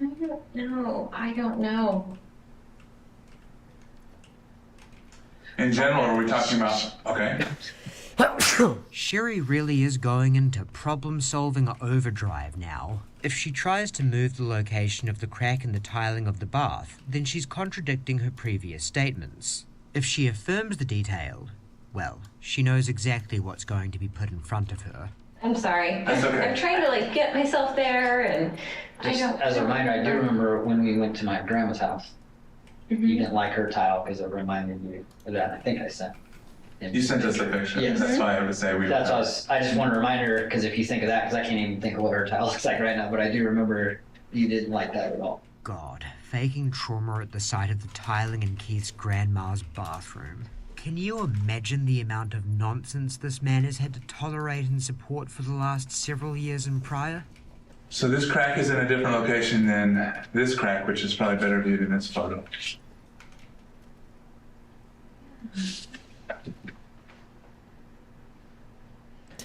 I don't know. In general, are we talking about, okay. Sherry really is going into problem-solving overdrive now. If she tries to move the location of the crack in the tiling of the bath, then she's contradicting her previous statements. If she affirms the detail, well, she knows exactly what's going to be put in front of her. I'm sorry. That's okay. I'm trying to get myself there, and just I don't. as a reminder, I do remember when we went to my grandma's house. You didn't like her tile because it reminded you of that. I think I sent. You sent us a picture. Yes. That's why I would say we. That's what I just want to remind her, because if you think of that, because I can't even think of what her tile looks like right now, but I do remember you didn't like that at all. God, faking trauma at the sight of the tiling in Keith's grandma's bathroom. Can you imagine the amount of nonsense this man has had to tolerate and support for the last several years and prior? So this crack is in a different location than this crack, which is probably better viewed in this photo.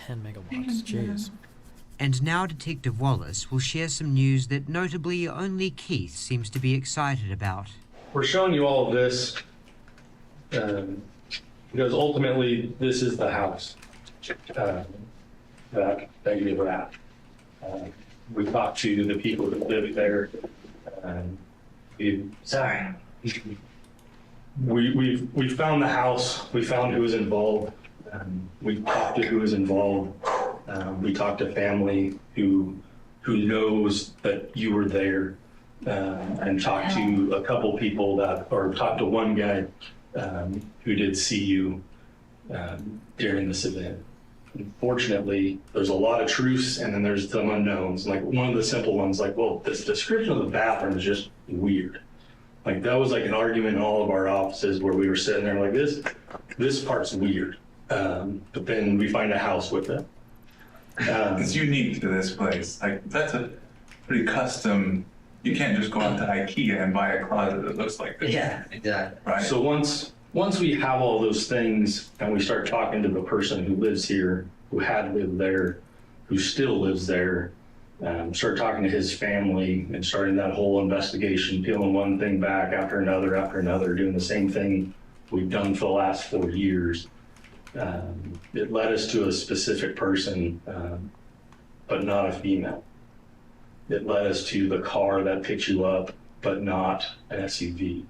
megawatts, jeez. And now Detective Wallace will share some news that notably only Keith seems to be excited about. We're showing you all of this because ultimately this is the house that you were at. We talked to the people that live there. We found the house. We found who was involved. We talked to who was involved. We talked to family who knows that you were there, and talked to a couple people talked to one guy who did see you during this event. Unfortunately, there's a lot of truths, and then there's some unknowns. Like one of the simple ones, well, this description of the bathroom is just weird. That was an argument in all of our offices where we were sitting there this part's weird. But then we find a house with it. It's unique to this place. Like, that's a pretty custom. You can't just go out to IKEA and buy a closet that looks like this. Yeah, exactly. Right. So once we have all those things and we start talking to the person who lives here, who had lived there, who still lives there, start talking to his family and starting that whole investigation, peeling one thing back after another, doing the same thing we've done for the last 4 years. It led us to a specific person, but not a female. It led us to the car that picked you up, but not an SUV.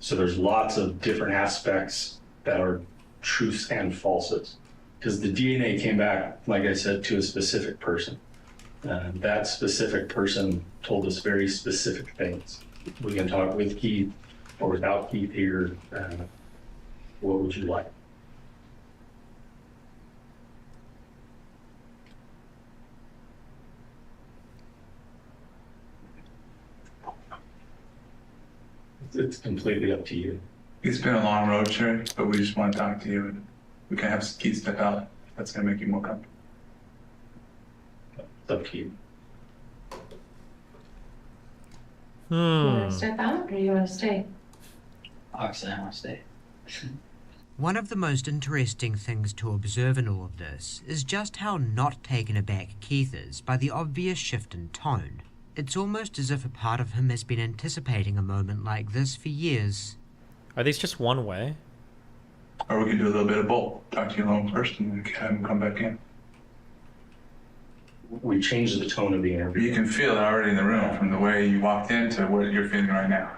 So there's lots of different aspects that are truths and falses. Because the DNA came back, like I said, to a specific person. That specific person told us very specific things. We can talk with Keith or without Keith here. What would you like? It's completely up to you. It's been a long road, Sherry, but we just want to talk to you, and we can have Keith step out. That's going to make you more comfortable. It's up to you. You want to step out or do you want to stay? Obviously, I want to stay. One of the most interesting things to observe in all of this is just how not taken aback Keith is by the obvious shift in tone. It's almost as if a part of him has been anticipating a moment like this for years. Are these just one way? Or we can do a little bit of both. Talk to you alone first and then have him come back in. We changed the tone of the interview. You can feel it already in the room from the way you walked in to what you're feeling right now.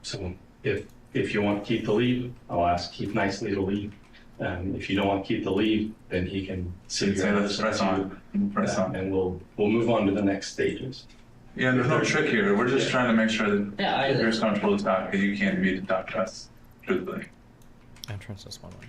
So if you want Keith to leave, I'll ask Keith nicely to leave. If you don't want Keith to leave, then he can sit here and listen to you. Press on. And we'll move on to the next stages. Yeah, there's no trick here. We're just trying to make sure that you're as comfortable to talk as you can be to talk to us truthfully. Entrance is one way.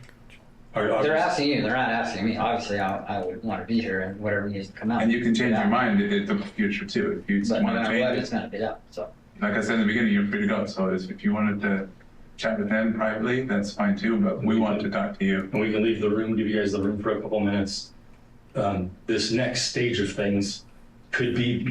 They're asking you. They're not asking me. Obviously, I would want to be here and whatever needs to come out. And you can change your mind in the future too if you But no want to matter change what, it. it's going to be up. So. Like I said in the beginning, you're free to go. So if you wanted to chat with them privately, that's fine too. But we want to talk to you. And we can leave the room, give you guys the room for a couple minutes. This next stage of things could be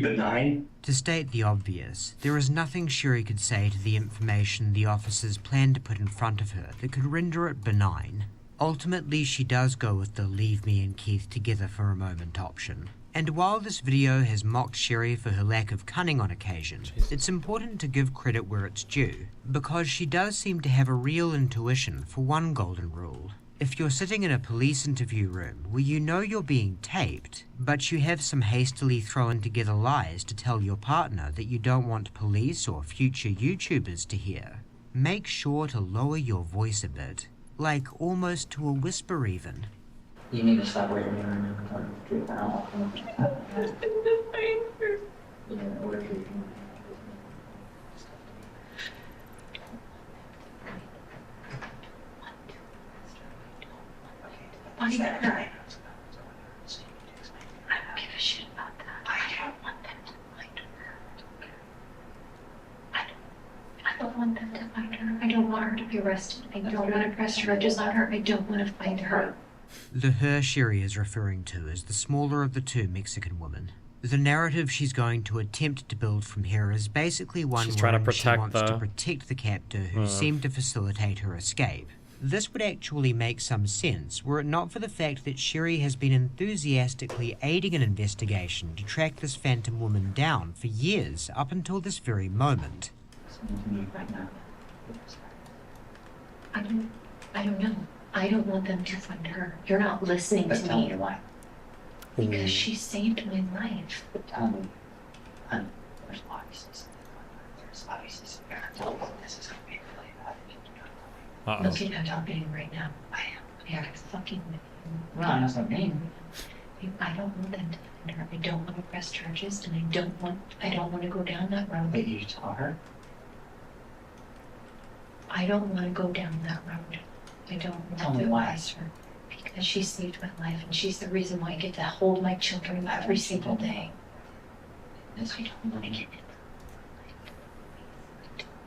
benign. To state the obvious, there is nothing Sherry could say to the information the officers plan to put in front of her that could render it benign. Ultimately, she does go with the leave me and Keith together for a moment option. And while this video has mocked Sherry for her lack of cunning on occasion, it's important to give credit where it's due, because she does seem to have a real intuition for one golden rule. If you're sitting in a police interview room where you know you're being taped, but you have some hastily thrown together lies to tell your partner that you don't want police or future YouTubers to hear, make sure to lower your voice a bit, like almost to a whisper even. You need to stop waiting around and now. I don't give a shit about that. I don't want them to find her. I don't want them to find her. I don't want her to be arrested. I don't want to press charges on her. I don't want to find her. The her Sherry is referring to is the smaller of the two Mexican women. The narrative she's going to attempt to build from here is basically one She's trying to wherein she protect wants the- to protect the captor who seemed to facilitate her escape. This would actually make some sense were it not for the fact that Sherry has been enthusiastically aiding an investigation to track this phantom woman down for years up until this very moment. Right now. I don't know. I don't want them to find her. You're not listening to me. Why? Because she saved my life. Tell me. There's obviously this is going to be really bad. Look at how talking right now. I am fucking with you. No, that's not me. I don't want them to find her. I don't want to press charges, and I don't want to go down that road. Wait, you saw her? I don't want to go down that road. I don't Tell want me to why. advise her. Because she saved my life, and she's the reason why I get to hold my children every single day. I don't want to get in.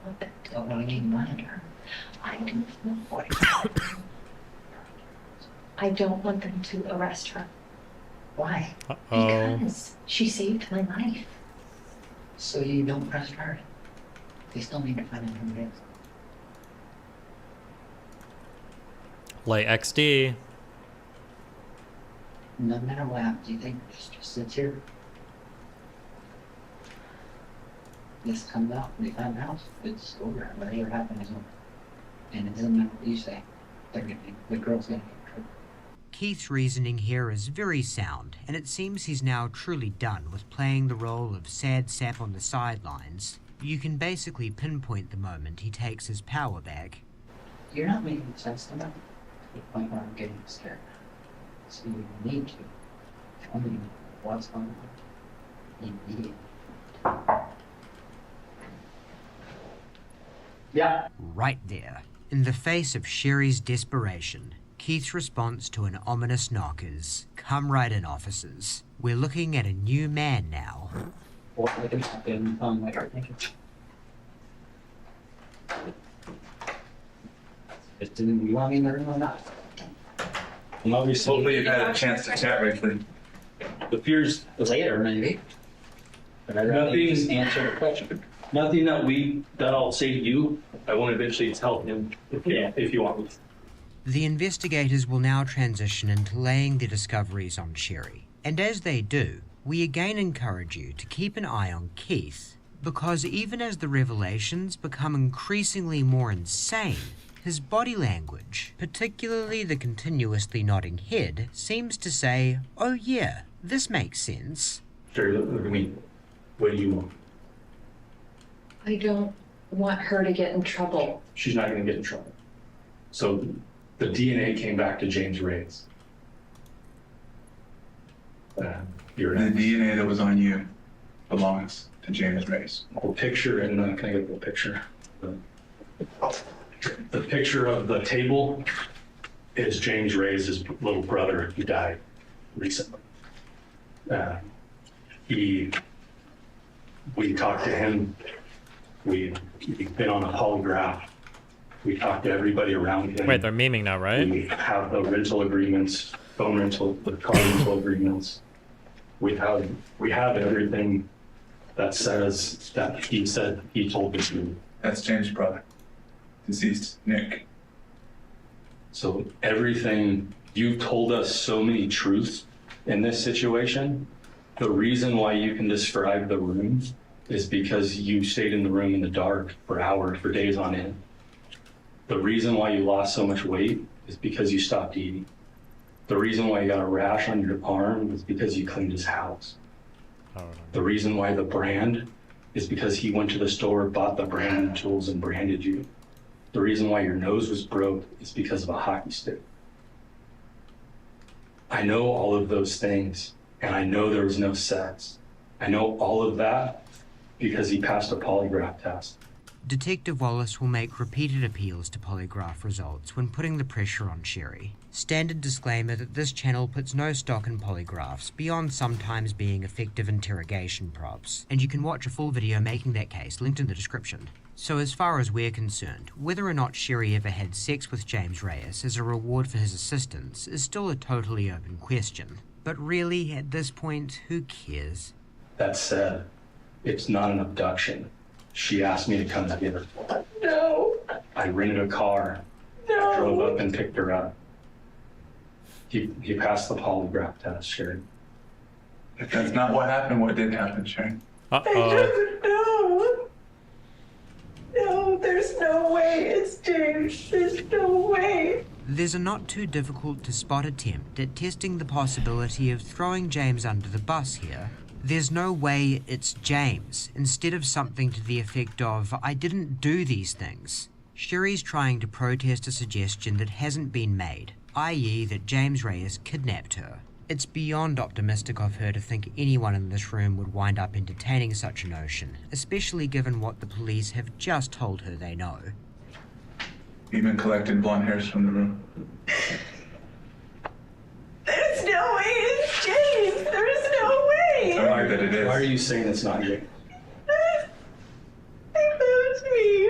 I don't want them to find her. I don't want them to arrest her. Why? Uh-oh. Because she saved my life. So you don't trust her. They still need to find out who it is. Lay XD. No matter what happens, you think just sits here? This comes out, they find the house, it's over. Whatever happened is over. And it doesn't matter what you say. The girl's gonna get in trouble. Keith's reasoning here is very sound, and it seems he's now truly done with playing the role of sad sap on the sidelines. You can basically pinpoint the moment he takes his power back. You're not making sense to me. To the point where I'm getting scared. So you need to tell me what's going on. You need Yeah. Right there. In the face of Sherry's desperation, Keith's response to an ominous knock is, "Come right in, officers. We're looking at a new man now." What I can happen on my art naked. Didn't you want me in the room or not? Hopefully you've had a chance to chat briefly. The fears later, maybe. But I'd rather you just answer the question. Nothing that I'll say to you, I won't eventually tell him if you want me. The investigators will now transition into laying their discoveries on Sherry. And as they do, we again encourage you to keep an eye on Keith, because even as the revelations become increasingly more insane, his body language, particularly the continuously nodding head, seems to say, "Oh yeah, this makes sense." Sherry, look at me. What do you want? I don't want her to get in trouble. She's not going to get in trouble. So the DNA came back to James Reyes. The DNA that was on you belongs to James Reyes. The picture, and can I get the picture? The picture of the table is James Reyes' little brother who died recently. We talked to him. We've been on a polygraph. We talked to everybody around him. Wait, they're memeing now, right? We have the rental agreements, phone rental, the car rental agreements. We have everything that says that he said he told us to. That's James' brother, deceased Nick. So everything, you've told us so many truths in this situation. The reason why you can describe the room is because you stayed in the room in the dark for hours, for days on end. The reason why you lost so much weight is because you stopped eating. The reason why you got a rash on your arm is because you cleaned his house. The reason why the brand is because he went to the store, bought the brand tools, and branded you. The reason why your nose was broke is because of a hockey stick. I know all of those things, and I know there was no sex. I know all of that because he passed a polygraph test. Detective Wallace will make repeated appeals to polygraph results when putting the pressure on Sherry. Standard disclaimer that this channel puts no stock in polygraphs beyond sometimes being effective interrogation props, and you can watch a full video making that case linked in the description. So as far as we're concerned, whether or not Sherry ever had sex with James Reyes as a reward for his assistance is still a totally open question. But really, at this point, who cares? That said, it's not an abduction. She asked me to come get her. No. I rented a car. No. I drove up and picked her up. He passed the polygraph test, Sherry. If that's not what happened, what did happen, Sherry? No. No, there's no way it's James. There's no way. There's a not too difficult to spot attempt at testing the possibility of throwing James under the bus here. There's no way it's James, instead of something to the effect of, "I didn't do these things." Sherry's trying to protest a suggestion that hasn't been made, i.e. that James Reyes kidnapped her. It's beyond optimistic of her to think anyone in this room would wind up entertaining such a notion, especially given what the police have just told her they know. Even collected blonde hairs from the room. There's no way it's James. There's no way. I like that it is. Why are you saying it's not you? He loved me.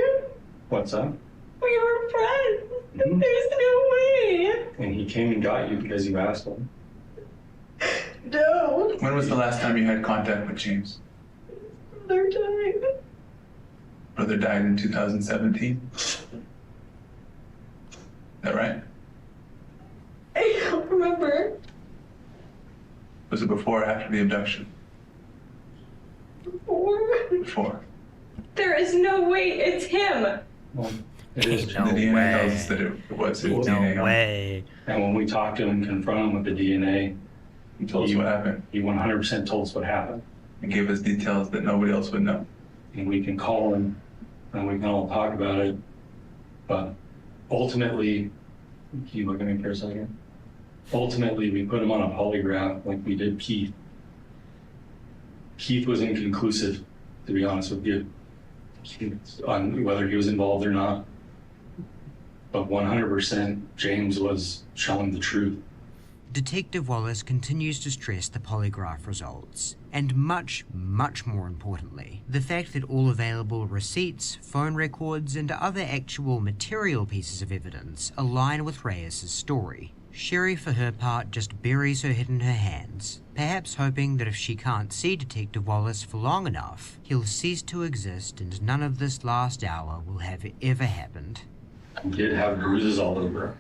What's up? We were friends. There's no way. And he came and got you because you asked him. No. When was the last time you had contact with James? Brother died. Brother died in 2017. Is that right? I don't remember. Was it before or after the abduction? Before. There is no way it's him. Well, it is. The DNA tells us that it was his DNA. No way. And when we talked to him and confronted him with the DNA, He told us what happened. he 100% told us what happened. And gave us details that nobody else would know. And we can call him and we can all talk about it. But ultimately, can you look at me for a second? Ultimately, we put him on a polygraph like we did Keith. Keith was inconclusive, to be honest with you, on whether he was involved or not. But 100% James was showing the truth. Detective Wallace continues to stress the polygraph results, and much, much more importantly, the fact that all available receipts, phone records, and other actual material pieces of evidence align with Reyes' story. Sherry, for her part, just buries her head in her hands, perhaps hoping that if she can't see Detective Wallace for long enough, he'll cease to exist and none of this last hour will have ever happened. He did have bruises all over him,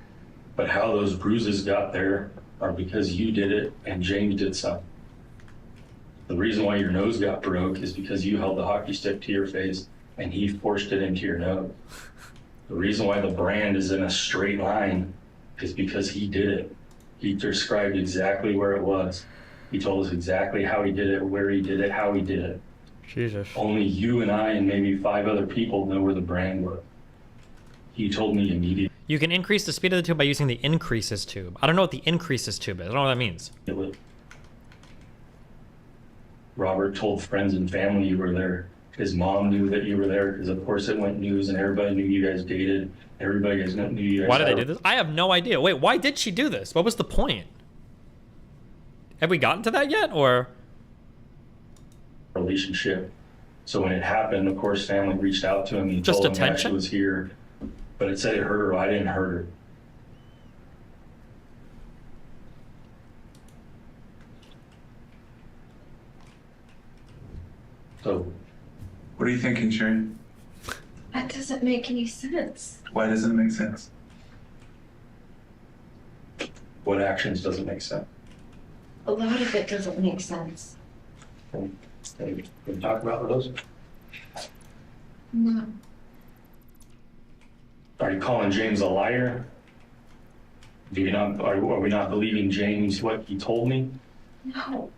but how those bruises got there are because you did it and James did something. The reason why your nose got broke is because you held the hockey stick to your face and he forced it into your nose. The reason why the brand is in a straight line is because he did it. He described exactly where it was. He told us exactly how he did it, where he did it, how he did it. Jesus. Only you and I and maybe 5 other people know where the brand was. He told me immediately. You can increase the speed of the tube by using the increases tube. I don't know what the increases tube is. I don't know what that means. Robert told friends and family you were there. His mom knew that you were there because, of course, it went news and everybody knew you guys dated. Everybody knew you guys. Why did they do this? I have no idea. Wait, why did she do this? What was the point? Have we gotten to that yet, or? Relationship. So when it happened, of course, family reached out to him. He Just told him attention? that she was here, but it said it hurt her. I didn't hurt her. So, what are you thinking, Sharon? That doesn't make any sense. Why doesn't it make sense? what actions doesn't make sense? A lot of it doesn't make sense. Can we talk about those? No. Are you calling James a liar? Do you not? Are we not believing James what he told me? No.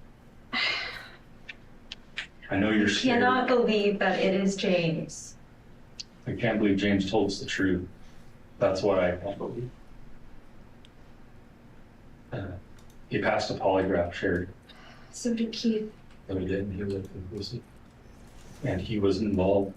I know you're I scared. cannot believe that it is James. I can't believe James told us the truth. That's what I can't believe. He passed a polygraph, Sherry. So did Keith. No, he didn't. He was inclusive. And he was involved.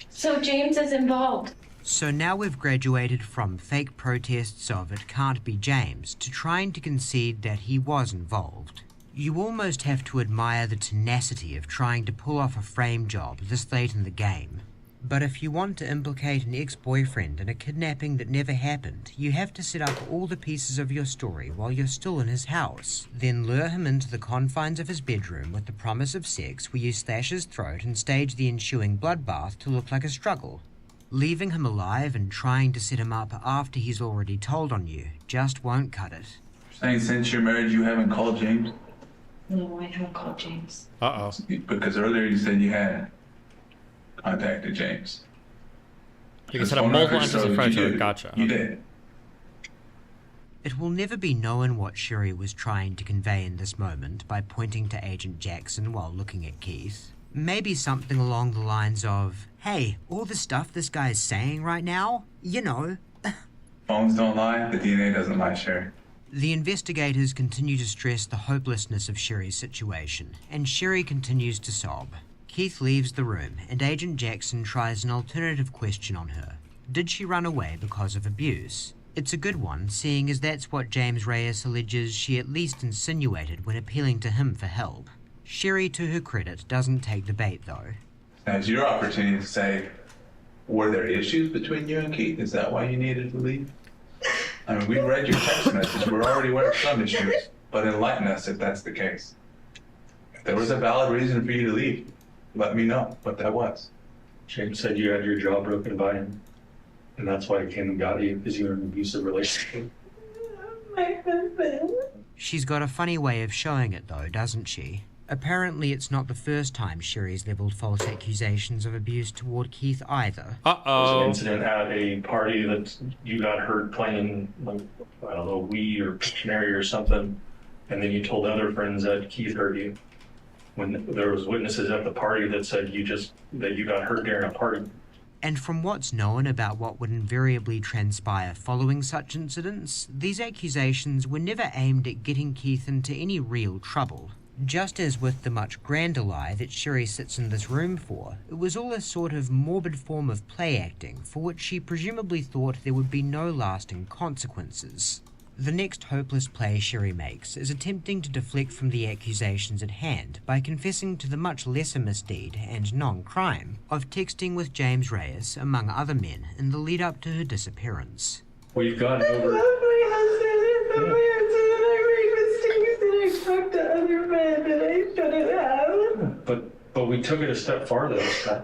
So James is involved. So now we've graduated from fake protests of it can't be James to trying to concede that he was involved. You almost have to admire the tenacity of trying to pull off a frame job this late in the game. But if you want to implicate an ex-boyfriend in a kidnapping that never happened, you have to set up all the pieces of your story while you're still in his house, then lure him into the confines of his bedroom with the promise of sex where you slash his throat and stage the ensuing bloodbath to look like a struggle. Leaving him alive and trying to set him up after he's already told on you just won't cut it. Saying since your marriage you haven't called James? No, I haven't called James. Uh-oh. Because earlier you said you had contacted James. You can set up multiple entries in front of you. Gotcha. You did. It will never be known what Sherry was trying to convey in this moment by pointing to Agent Jackson while looking at Keith. Maybe something along the lines of, hey, all the stuff this guy's saying right now, you know. Phones don't lie, the DNA doesn't lie, Sherry. The investigators continue to stress the hopelessness of Sherry's situation, and Sherry continues to sob. Keith leaves the room, and Agent Jackson tries an alternative question on her. Did she run away because of abuse? It's a good one, seeing as that's what James Reyes alleges she at least insinuated when appealing to him for help. Sherry, to her credit, doesn't take the bait, though. Now it's your opportunity to say, were there issues between you and Keith? Is that why you needed to leave? I mean, we read your text message. We're already aware of some issues, but enlighten us if that's the case. If there was a valid reason for you to leave, let me know what that was. James said you had your jaw broken by him, and that's why he came and got you, because you were in an abusive relationship. My husband. She's got a funny way of showing it though, doesn't she? Apparently it's not the first time Sherry's leveled false accusations of abuse toward Keith either. There was an incident at a party that you got heard playing, like, I don't know, Wii or Pictionary or something, and then you told other friends that Keith heard you. When there was witnesses at the party that said that you got hurt during a party. And from what's known about what would invariably transpire following such incidents, these accusations were never aimed at getting Keith into any real trouble. Just as with the much grander lie that Sherry sits in this room for, it was all a sort of morbid form of play acting for which she presumably thought there would be no lasting consequences. The next hopeless play Sherry makes is attempting to deflect from the accusations at hand by confessing to the much lesser misdeed and non-crime of texting with James Reyes, among other men, in the lead up to her disappearance. Well, you've gotten over... Talk to other men that I shouldn't have. But we took it a step farther this time.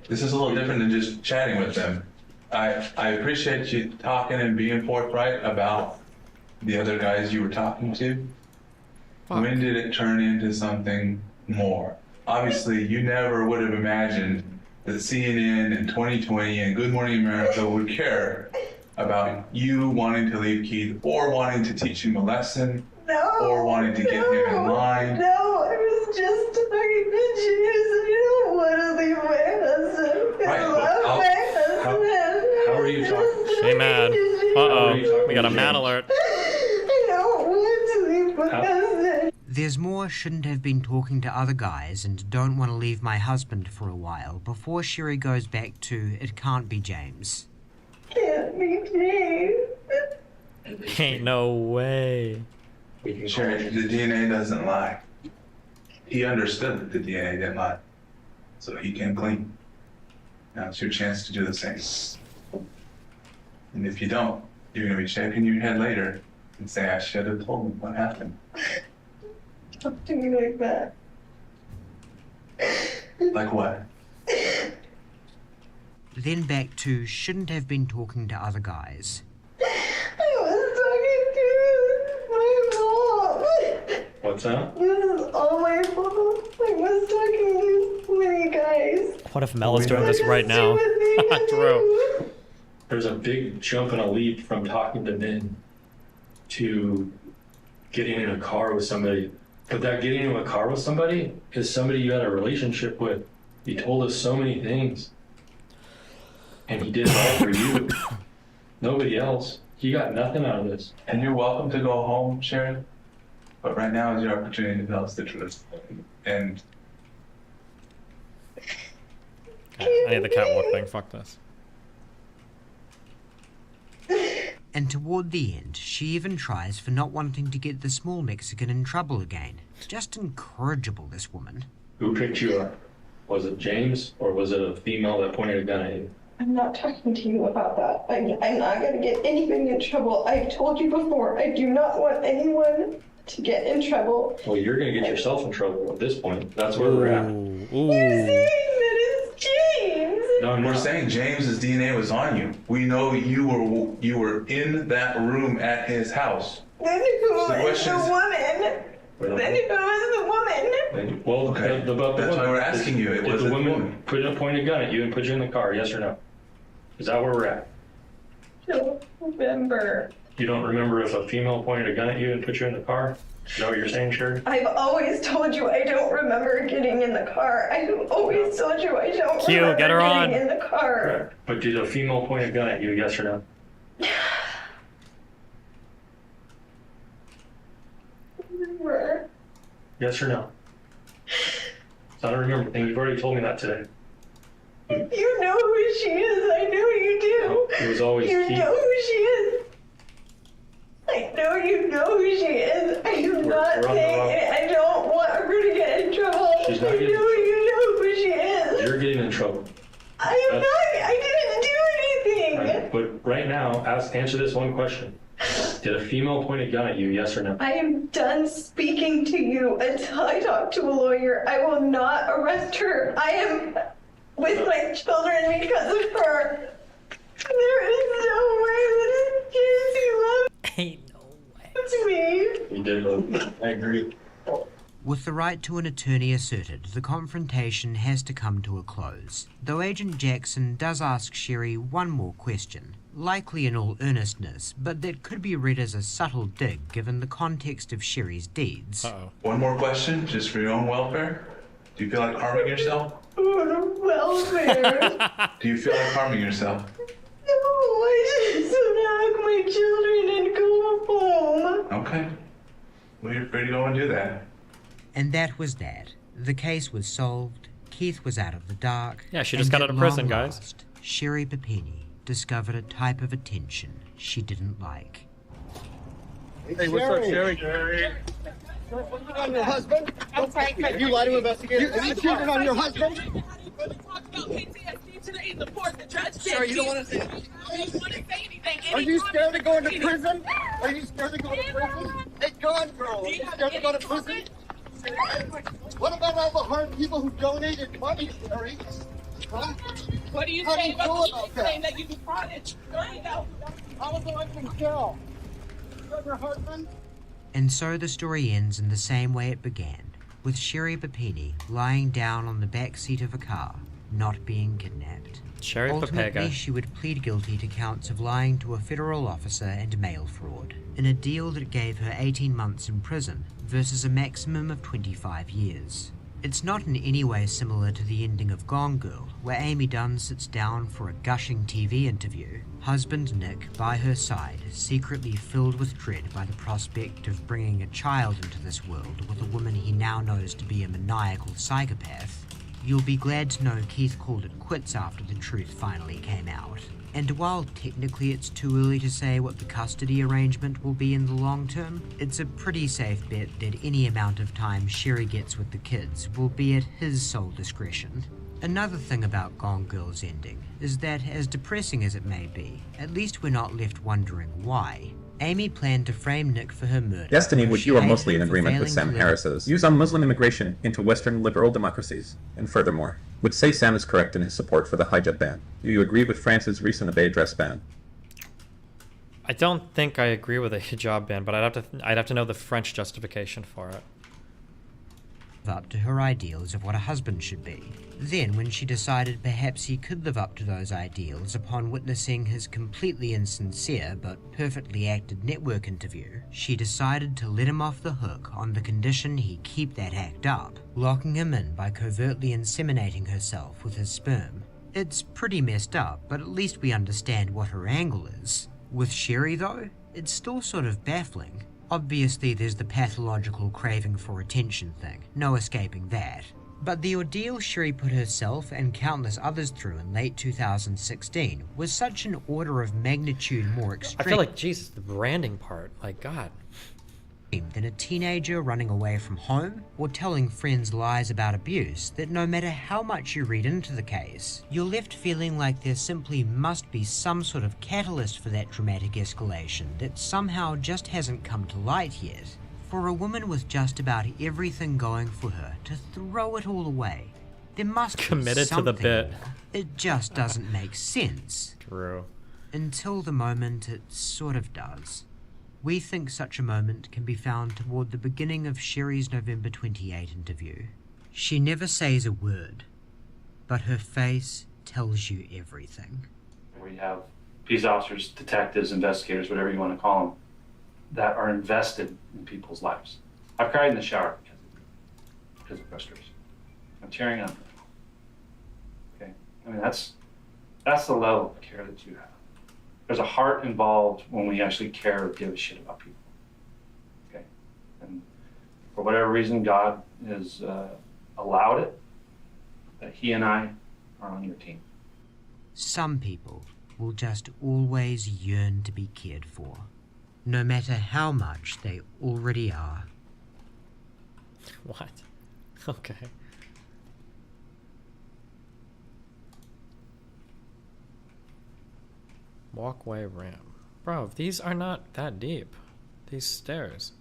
This is a little different than just chatting with them. I appreciate you talking and being forthright about the other guys you were talking to. When did it turn into something more? Obviously, you never would have imagined that CNN and 2020 and Good Morning America would care about you wanting to leave Keith or wanting to teach him a lesson. No, or wanting to get him in line. No, I was just talking to James. I don't want to leave my husband. I love my husband. How are you talking? Stay mad. Uh-oh. We got a mad alert. I don't want to leave my husband. There's more shouldn't have been talking to other guys and don't want to leave my husband for a while before Sherry goes back to it can't be James. Can't be James. Ain't no way. Sherry, the DNA doesn't lie. He understood that the DNA didn't lie. So he came clean. Now it's your chance to do the same. And if you don't, you're going to be shaking your head later and say, I should have told him what happened. Talk to me like that. Like what? Then back to shouldn't have been talking to other guys. What's that? This is all my fault. I was talking to so many guys. What if Mel is doing this right now? Drew. There's a big jump and a leap from talking to men to getting in a car with somebody. But that getting in a car with somebody is somebody you had a relationship with. He told us so many things. And he did it all for you. Nobody else. He got nothing out of this. And you're welcome to go home, Sharon. But right now is your opportunity to tell us the truth. And I need the catwalk thing. Fuck this. And toward the end, she even tries for not wanting to get the small Mexican in trouble again. Just incorrigible, this woman. Who picked you up? Was it James or was it a female that pointed a gun at you? I'm not talking to you about that. I'm not going to get anybody in trouble. I've told you before, I do not want anyone to get in trouble. Well, you're going to get yourself in trouble at this point. That's where we're at. You're saying that it's James. No, we're saying James's DNA was on you. We know you were in that room at his house. Then who was the woman? Then who was the woman? Well, okay. That's why we're asking you. It Did was the a woman put a pointed gun at you and put you in the car? Yes or no? Is that where we're at? I don't remember. You don't remember if a female pointed a gun at you and put you in the car? Is that what you're saying, Sherry? I've always told you I don't remember getting in the car. I've always told you I don't remember get her getting on. in the car. Correct. But did a female point a gun at you? Yes or no? Remember? Yes or no? It's not a remember thing. You've already told me that today. You know who she is. I know you do. It was always You Keith. know who she is. I know you know who she is. I am not we're on the saying wrong- it. I don't want her to get in trouble. She's not I know getting in you know who she is. You're getting in trouble. I am That's- not. I didn't do anything. Right? But right now, answer this one question. Did a female point a gun at you, yes or no? I am done speaking to you until I talk to a lawyer. I will not arrest her. I am with my children because of her. There is no way that his kids he loves. Ain't no way. It's me. You did love me. I agree. With the right to an attorney asserted, the confrontation has to come to a close, though Agent Jackson does ask Sherry one more question, likely in all earnestness, but that could be read as a subtle dig given the context of Sherry's deeds. One more question, just for your own welfare. Do you feel like harming yourself? Welfare. Do you feel like harming yourself? No, I just knock my children and go home. Okay. Well, you're free to go and do that. And that was that. The case was solved, Keith was out of the dark. Yeah, she just got out of prison, guys. Last, Sherry Papini discovered a type of attention she didn't like. Hey, what's up, Sherry? On your husband? Have you lied to investigators? Are you cheating on your husband? Sir, you don't want to say anything. Are you scared of going to prison? Are you scared of going to prison? Hey, go girl. Are you scared to go to prison? What about all the hard people who donated money, Sherry? Huh? What do you How do say you feel about that? saying that you defrauded? How was the husband killed? Your husband? And so the story ends in the same way it began, with Sherry Papini lying down on the back seat of a car, not being kidnapped. Sherry Ultimately, Papega. she would plead guilty to counts of lying to a federal officer and mail fraud, in a deal that gave her 18 months in prison versus a maximum of 25 years. It's not in any way similar to the ending of Gone Girl, where Amy Dunn sits down for a gushing TV interview, husband Nick by her side, secretly filled with dread by the prospect of bringing a child into this world with a woman he now knows to be a maniacal psychopath. You'll be glad to know Keith called it quits after the truth finally came out. And while technically it's too early to say what the custody arrangement will be in the long term, it's a pretty safe bet that any amount of time Sherry gets with the kids will be at his sole discretion. Another thing about Gone Girl's ending is that, as depressing as it may be, at least we're not left wondering why. Amy planned to frame Nick for her murder. Destiny, which She you are hated mostly in him for agreement with failing Sam to live Harris's views on Muslim immigration into Western liberal democracies, and furthermore, would say Sam is correct in his support for the hijab ban. Do you agree with France's recent Abay dress ban? I don't think I agree with a hijab ban, but I'd have to know the French justification for it. up to her ideals of what a husband should be. Then, when she decided perhaps he could live up to those ideals upon witnessing his completely insincere but perfectly acted network interview, she decided to let him off the hook on the condition he keep that act up, locking him in by covertly inseminating herself with his sperm. It's pretty messed up, but at least we understand what her angle is. With Sherry, though, it's still sort of baffling. Obviously, there's the pathological craving for attention thing, no escaping that. But the ordeal Sherry put herself and countless others through in late 2016 was such an order of magnitude more extreme. I feel like, Jesus, the branding part, like, God. Than a teenager running away from home or telling friends lies about abuse that no matter how much you read into the case, you're left feeling like there simply must be some sort of catalyst for that dramatic escalation that somehow just hasn't come to light yet. For a woman with just about everything going for her to throw it all away, there must be Committed to the something bit. more. It just doesn't make sense. True. Until the moment it sort of does. We think such a moment can be found toward the beginning of Sherry's November 28 interview. She never says a word, but her face tells you everything. We have police officers, detectives, investigators, whatever you want to call them, that are invested in people's lives. I've cried in the shower because of frustration. I'm tearing up. Okay, I mean that's the level of care that you have. There's a heart involved when we actually care or give a shit about people. Okay, and for whatever reason, God has allowed it that He and I are on your team. Some people will just always yearn to be cared for, no matter how much they already are. What? Okay. Walkway ramp. Bro, these are not that deep. These stairs.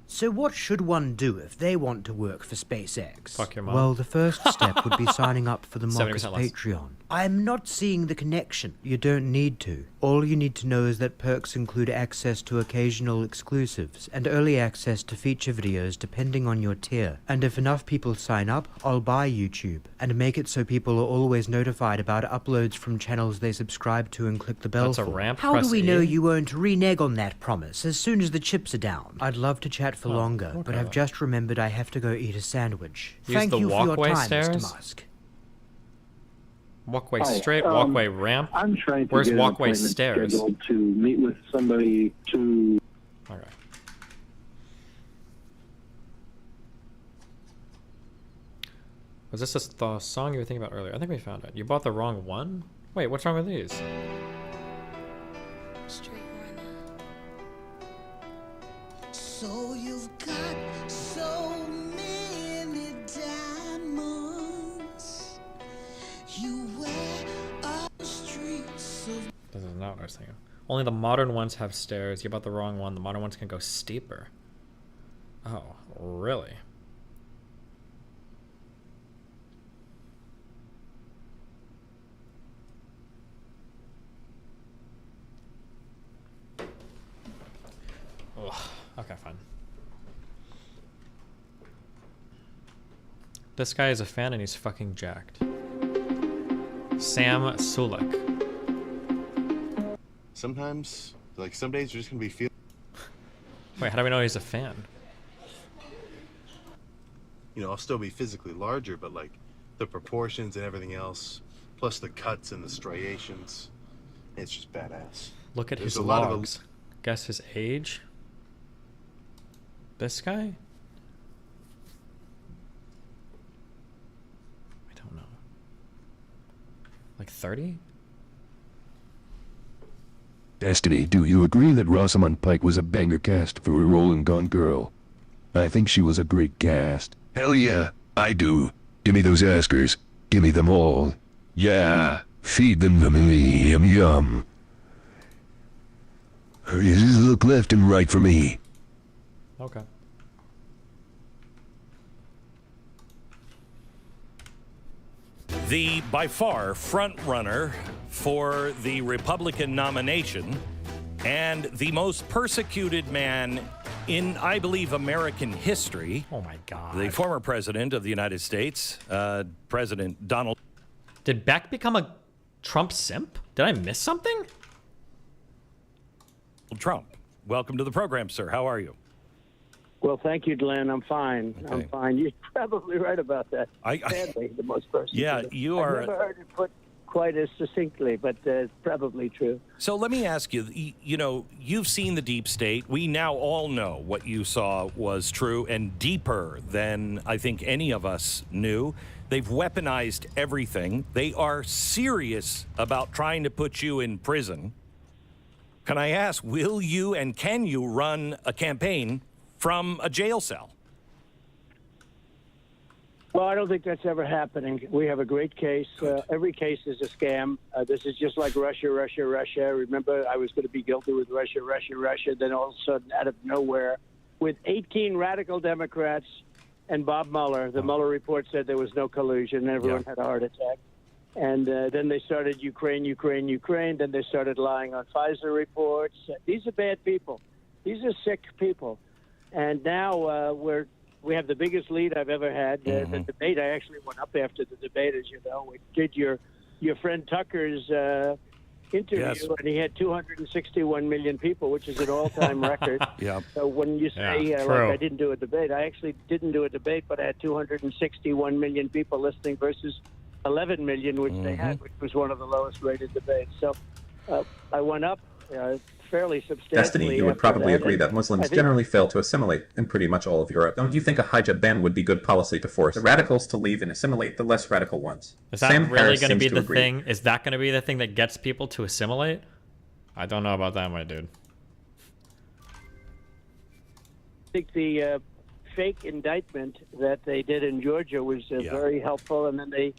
So what should one do if they want to work for SpaceX? Fuck your mom. Well, the first step would be signing up for the 70% Marcus less. Patreon. I'm not seeing the connection. You don't need to. All you need to know is that perks include access to occasional exclusives and early access to feature videos depending on your tier. And if enough people sign up, I'll buy YouTube and make it so people are always notified about uploads from channels they subscribe to and click the bell That's a for. ramp, How do press we E. know you won't renege on that promise as soon as the chips are down? I'd love to chat for longer, but okay I've then. just remembered I have to go eat a sandwich. Use Thank the you for your walkway time, stairs? Mr. Musk. Walkway Hi, straight, walkway ramp. I'm trying to Where's get an walkway appointment stairs? scheduled to meet with somebody to. Okay. Was this the song you were thinking about earlier? I think we found it. You bought the wrong one? Wait, what's wrong with these? So you've got so many diamonds. You wear on the streets of. This is not what I was thinking. Only the modern ones have stairs. You bought the wrong one. The modern ones can go steeper. Oh, really? Ugh. Okay, fine. This guy is a fan and he's fucking jacked. Sam Sulek. Sometimes, like some days, you're just gonna be feeling. Wait, how do we know he's a fan? You know, I'll still be physically larger, but like the proportions and everything else, plus the cuts and the striations, it's just badass. Look at There's his a lot of logs. Guess his age? This guy? I don't know. Like 30? Destiny, do you agree that Rosamund Pike was a banger cast for a Rolling Gone Girl? I think she was a great cast. Hell yeah, I do. Gimme those Oscars. Gimme them all. Yeah, feed them to me, yum yum. Just look left and right for me. Okay. The by far front runner for the Republican nomination and the most persecuted man in, I believe, American history. Oh my God. The former president of the United States, President Donald. Did Beck become a Trump simp? Did I miss something? Trump. Welcome to the program, sir. How are you? Well, thank you, Glenn. I'm fine. Okay. I'm fine. You're probably right about that. Sadly, the most person. Yeah, you are. I've never heard it put quite as succinctly, but it's probably true. So let me ask you, you know, you've seen the deep state. We now all know what you saw was true and deeper than I think any of us knew. They've weaponized everything. They are serious about trying to put you in prison. Can I ask, will you and can you run a campaign from a jail cell? Well, I don't think that's ever happening. We have a great case. Every case is a scam. This is just like Russia. Remember, I was going to be guilty with Russia. Then all of a sudden, out of nowhere, with 18 radical Democrats and Bob Mueller, the Mueller report said there was no collusion. Everyone had a heart attack. And then they started Ukraine. Then they started lying on Pfizer reports. These are bad people. These are sick people. And now we have the biggest lead I've ever had. The debate, I actually went up after the debate, as you know. We did your friend Tucker's interview, Yes. and he had 261 million people, which is an all-time record. Yeah. So when you say, Yeah, like, true. I didn't do a debate, I actually didn't do a debate, but I had 261 million people listening versus 11 million, which they had, which was one of the lowest-rated debates. So I went up fairly substantially. Destiny, you would after probably that, agree and that I Muslims think- generally fail to assimilate in pretty much all of Europe. Don't you think a hijab ban would be good policy to force the radicals to leave and assimilate the less radical ones? Is that Sam really Harris going to seems be the agree. thing? Is that going to be the thing that gets people to assimilate? I don't know about that, my dude. I think the fake indictment that they did in Georgia was very helpful, and then they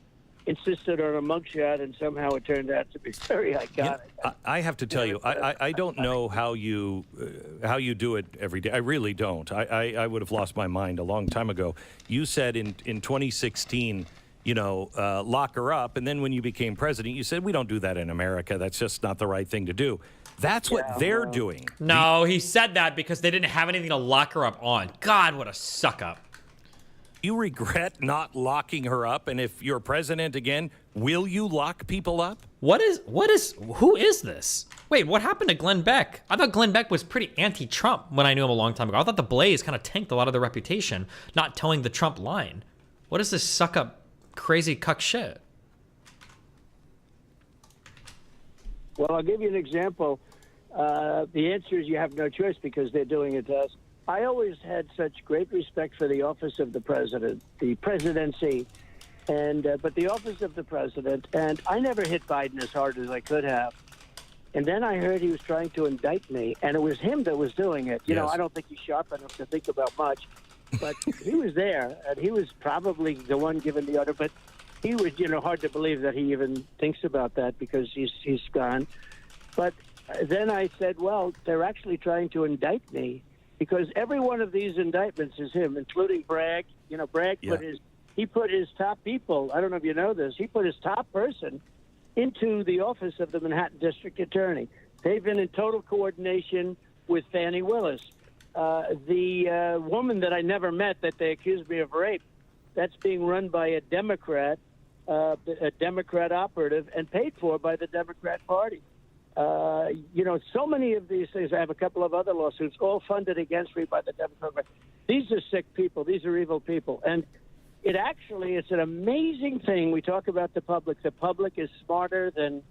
insisted on a mugshot, and somehow it turned out to be very iconic. I have to tell you, I don't know how you do it every day. I really don't. I would have lost my mind a long time ago. You said in 2016, lock her up, and then when you became president, you said we don't do that in America. That's just not the right thing to do. That's what they're doing. No, he said that because they didn't have anything to lock her up on. God, what a suck up. You regret not locking her up, and if you're president again, will you lock people up? Who is this? Wait, what happened to Glenn Beck? I thought Glenn Beck was pretty anti-Trump when I knew him a long time ago. I thought the Blaze kind of tanked a lot of their reputation, not towing the Trump line. What is this suck up, crazy cuck shit? Well, I'll give you an example. The answer is you have no choice because they're doing it to us. I always had such great respect for the office of the president, the presidency, but the office of the president, and I never hit Biden as hard as I could have. And then I heard he was trying to indict me, and it was him that was doing it. You know, I don't think he's sharp enough to think about much, but he was there, and he was probably the one giving the order, but he was, hard to believe that he even thinks about that because he's gone. But then I said, well, they're actually trying to indict me. Because every one of these indictments is him, including Bragg. Bragg put his top people. I don't know if you know this. He put his top person into the office of the Manhattan District Attorney. They've been in total coordination with Fannie Willis, the woman that I never met that they accused me of rape. That's being run by a Democrat operative, and paid for by the Democrat Party. So many of these things. I have a couple of other lawsuits, all funded against me by the Democrat. These are sick people. These are evil people. And it's an amazing thing. We talk about the public. The public is smarter than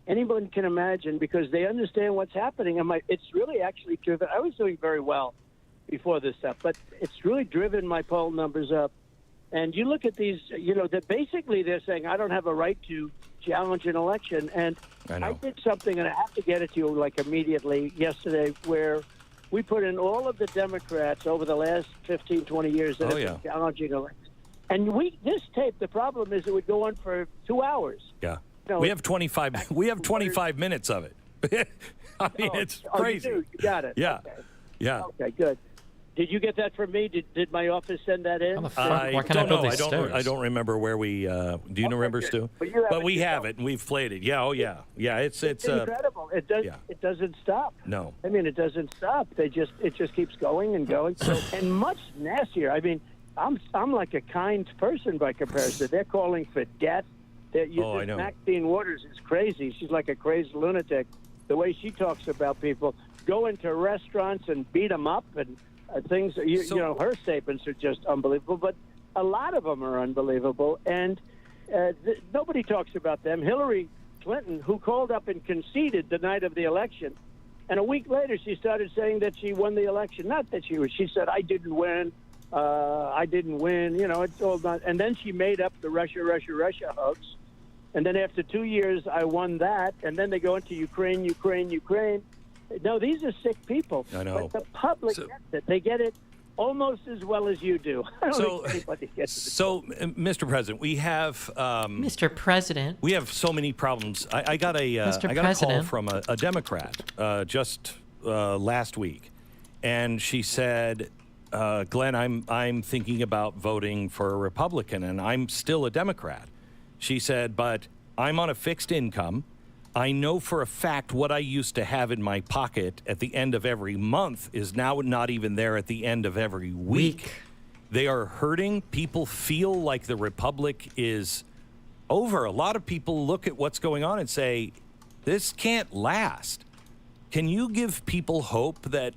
anyone can imagine because they understand what's happening. And it's really actually driven. I was doing very well before this stuff, but it's really driven my poll numbers up. And you look at these, that basically they're saying, I don't have a right to challenge an election. And I did something, and I have to get it to you immediately yesterday, where we put in all of the Democrats over the last 15, 20 years that have been challenging elections. And this tape, the problem is it would go on for 2 hours. Yeah. We have 25 minutes of it. I mean, it's crazy. You do? Yeah. Okay. Yeah. Okay, good. Did you get that from me? Did my office send that in? I don't know. I don't remember where we. Do you remember, Stu? But we have it and we've played it. Yeah. Oh yeah. Yeah. It's incredible. It does. Yeah. It doesn't stop. No. I mean, it doesn't stop. It just keeps going and going. And much nastier. I mean, I'm like a kind person by comparison. They're calling for death. I know. Maxine Waters is crazy. She's like a crazy lunatic. The way she talks about people, go into restaurants and beat them up and. Things, her statements are just unbelievable, but a lot of them are unbelievable, and nobody talks about them. Hillary Clinton, who called up and conceded the night of the election, and a week later she started saying that she won the election. Not that she said, I didn't win, it's all done. And then she made up the Russia hoax, and then after 2 years I won that, and then they go into Ukraine. No, these are sick people. I know. But the public gets it. They get it almost as well as you do. I don't think anybody gets it. So, Mr. President, we have... Mr. President. We have so many problems. I got a call from a Democrat just last week, and she said, Glenn, I'm thinking about voting for a Republican, and I'm still a Democrat. She said, but I'm on a fixed income. I know for a fact what I used to have in my pocket at the end of every month is now not even there at the end of every week. They are hurting. People feel like the Republic is over. A lot of people look at what's going on and say, this can't last. Can you give people hope that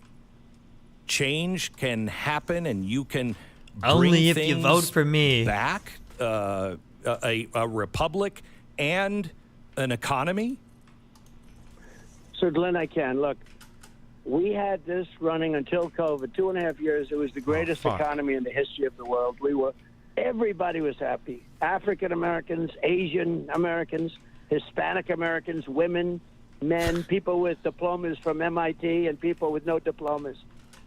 change can happen and you can bring only if you vote for me back? A republic and an economy? So, Glenn, I can. Look, we had this running until COVID, 2.5 years. It was the greatest economy in the history of the world. Everybody was happy. African Americans, Asian Americans, Hispanic Americans, women, men, people with diplomas from MIT and people with no diplomas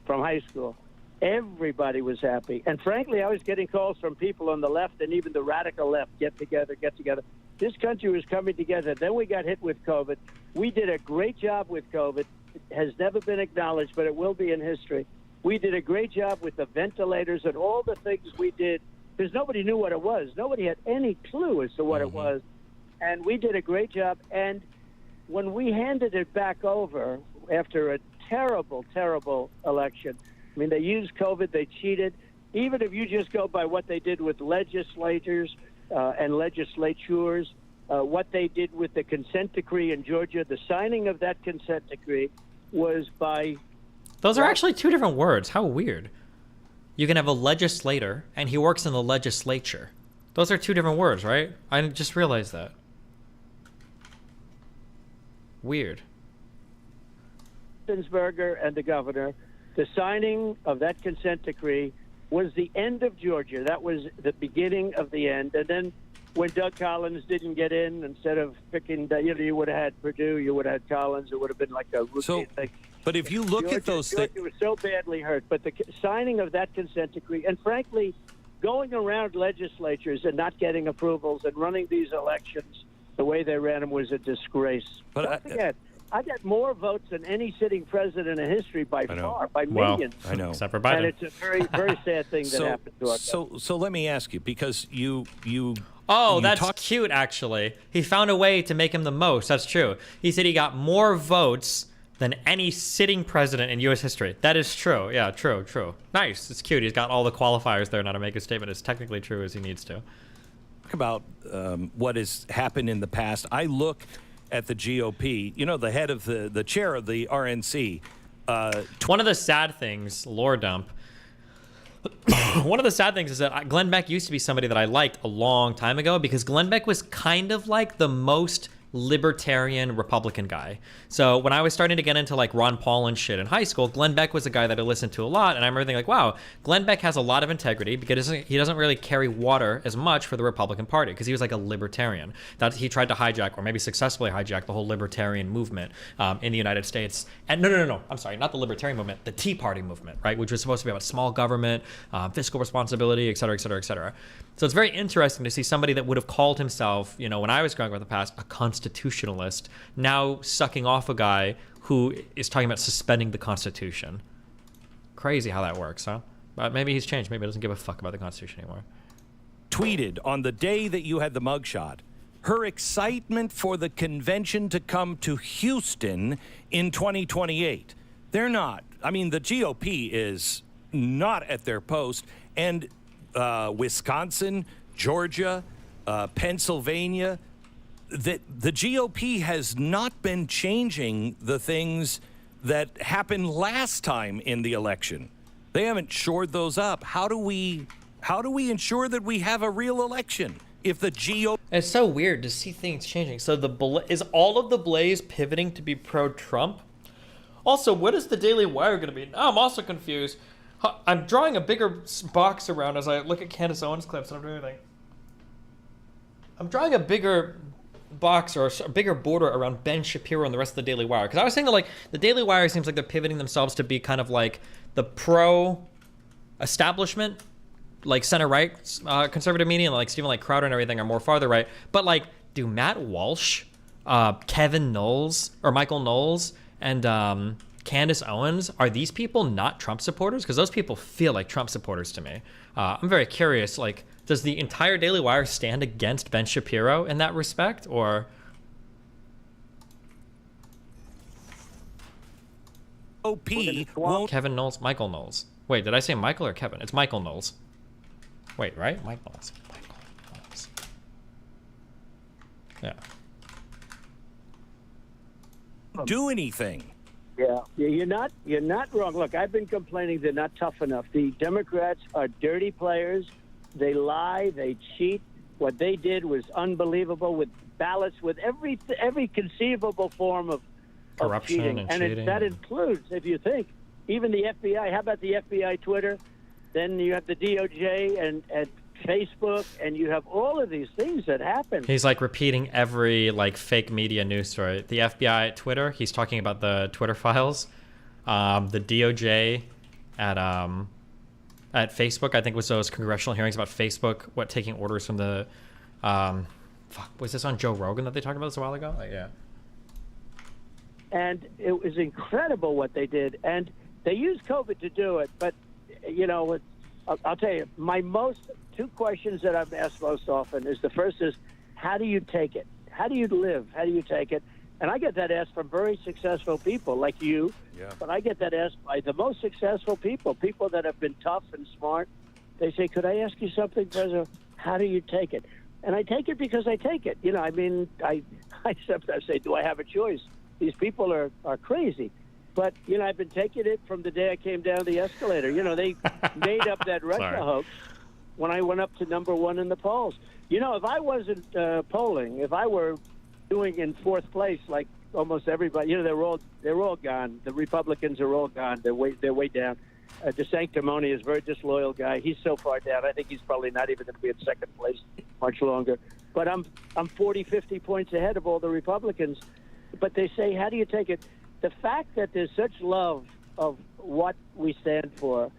from high school. Everybody was happy. And frankly, I was getting calls from people on the left and even the radical left, get together, get together. This country was coming together. Then we got hit with COVID. We did a great job with COVID. It has never been acknowledged, but it will be in history. We did a great job with the ventilators and all the things we did, because nobody knew what it was. Nobody had any clue as to what it was. And we did a great job. And when we handed it back over after a terrible, terrible election, I mean, they used COVID, they cheated. Even if you just go by what they did with legislators and legislatures, what they did with the consent decree in Georgia, the signing of that consent decree was by... Those are actually two different words. How weird. You can have a legislator, and he works in the legislature. Those are two different words, right? I just realized that. Weird. Berger and the governor, the signing of that consent decree was the end of Georgia. That was the beginning of the end. And then when Doug Collins didn't get in, instead of picking, you would have had Purdue, you would have had Collins. It would have been like a routine thing. But if you look at those things... Georgia was so badly hurt. But the signing of that consent decree, and frankly, going around legislatures and not getting approvals and running these elections the way they ran them was a disgrace. But don't forget, I got more votes than any sitting president in history by far, by millions. I know. Except for Biden. And it's a very, very sad thing that happened to us. So let me ask you, because you Oh, that's cute, actually. He found a way to make him the most. That's true. He said he got more votes than any sitting president in U.S. history. That is true. Yeah, true. Nice. It's cute. He's got all the qualifiers there now to make his statement as technically true as he needs to. Talk about what has happened in the past. I look at the GOP, the head of the chair of the RNC. One of the sad things, lore dump, one of the sad things is that Glenn Beck used to be somebody that I liked a long time ago, because Glenn Beck was kind of like the most libertarian Republican guy. So when I was starting to get into like Ron Paul and shit in high school, Glenn Beck was a guy that I listened to a lot, and I remember thinking like, wow, Glenn Beck has a lot of integrity because he doesn't really carry water as much for the Republican Party, because he was like a libertarian. That he tried to hijack, or maybe successfully hijack, the whole libertarian movement in the United States. And no, I'm sorry, not the libertarian movement, the Tea Party movement, right, which was supposed to be about small government, fiscal responsibility, et cetera, et cetera, et cetera. So it's very interesting to see somebody that would have called himself, when I was growing up in the past, a constitutionalist, now sucking off a guy who is talking about suspending the Constitution. Crazy how that works, huh? But maybe he's changed. Maybe he doesn't give a fuck about the Constitution anymore. Tweeted on the day that you had the mugshot, her excitement for the convention to come to Houston in 2028. They're not. I mean, the GOP is not at their post. And Wisconsin, Georgia, Pennsylvania, that the GOP has not been changing the things that happened last time in the election. They haven't shored those up. How do we ensure that we have a real election if the GOP... It's so weird to see things changing. So is all of the Blaze pivoting to be pro-Trump? Also, what is the Daily Wire going to be? Now I'm also confused. I'm drawing a bigger box around as I look at Candace Owens clips and I'm doing everything. I'm drawing a bigger box or a bigger border around Ben Shapiro and the rest of the Daily Wire. Because I was saying that, like, the Daily Wire seems like they're pivoting themselves to be kind of like the pro-establishment, like center-right conservative media, and like Stephen like Crowder and everything are more farther right. But like, do Matt Walsh, Kevin Knowles, or Michael Knowles, and Candace Owens, are these people not Trump supporters? Because those people feel like Trump supporters to me. I'm very curious, like, does the entire Daily Wire stand against Ben Shapiro in that respect, or? Kevin Knowles, Michael Knowles. Wait, did I say Michael or Kevin? It's Michael Knowles. Wait, right? Michael Knowles. Yeah. Do anything. Yeah, you're not wrong. Look, I've been complaining they're not tough enough. The Democrats are dirty players. They lie. They cheat. What they did was unbelievable, with ballots, with every conceivable form of corruption cheating. and cheating. That includes, if you think, even the FBI. How about the FBI Twitter? Then you have the DOJ and Facebook, and you have all of these things that happen. He's like repeating every like fake media news story. The FBI at Twitter, he's talking about the Twitter files. The DOJ at at Facebook. I think it was those congressional hearings about Facebook, taking orders from the, was this on Joe Rogan that they talked about this a while ago? Like, yeah. And it was incredible what they did. And they used COVID to do it. But, you know, I'll tell you, my two questions that I'm asked most often is, the first is, how do you take it? How do you live? How do you take it? And I get that asked from very successful people like you, but I get that asked by the most successful people that have been tough and smart. They say, could I ask you something, President? How do you take it? And I take it because I take it. You know, I mean, I sometimes say, do I have a choice? These people are crazy. But, you know, I've been taking it from the day I came down the escalator. You know, they made up that Russia hoax when I went up to #1 in the polls. You know, if I wasn't polling, if I were doing in fourth place like almost everybody, you know, they're all gone. The Republicans are all gone. They're way down. DeSanctimony is a very disloyal guy. He's so far down. I think he's probably not even going to be in second place much longer. But I'm 40, 50 points ahead of all the Republicans. But they say, how do you take it? The fact that there's such love of what we stand for,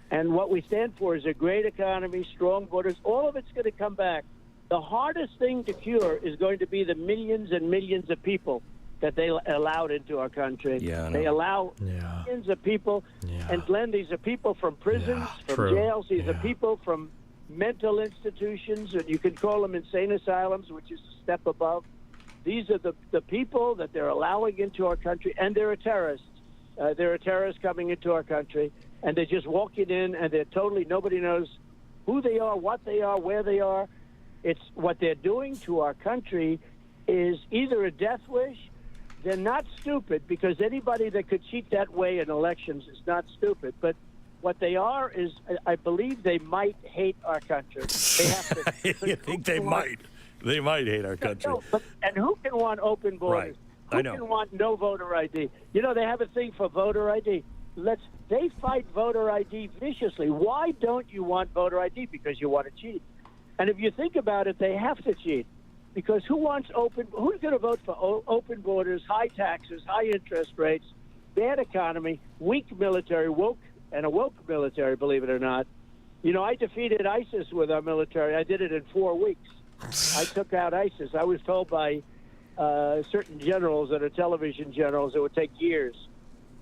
and what we stand for is a great economy, strong borders, all of it's going to come back. The hardest thing to cure is going to be the millions and millions of people that they allowed into our country. Yeah, I know. They allow millions of people. And Glenn, these are people from prisons, from jails. These are people from mental institutions, and you can call them insane asylums, which is a step above. These are the people that they're allowing into our country, and they're terrorists. There are terrorists coming into our country, and they're just walking in, and they're totally, nobody knows who they are, what they are, where they are. It's what they're doing to our country is either a death wish. They're not stupid, because anybody that could cheat that way in elections is not stupid. But what they are is, I believe they might hate our country. They have to. You think they might? They might hate our country. No, and who can want open borders? Right. I know. Who can want no voter ID? You know, they have a thing for voter ID. They fight voter ID viciously. Why don't you want voter ID? Because you want to cheat. And if you think about it, they have to cheat. Because who's going to vote for open borders, high taxes, high interest rates, bad economy, weak military, woke military, believe it or not? You know, I defeated ISIS with our military. I did it in 4 weeks. I took out ISIS. I was told by certain generals that are television generals it would take years.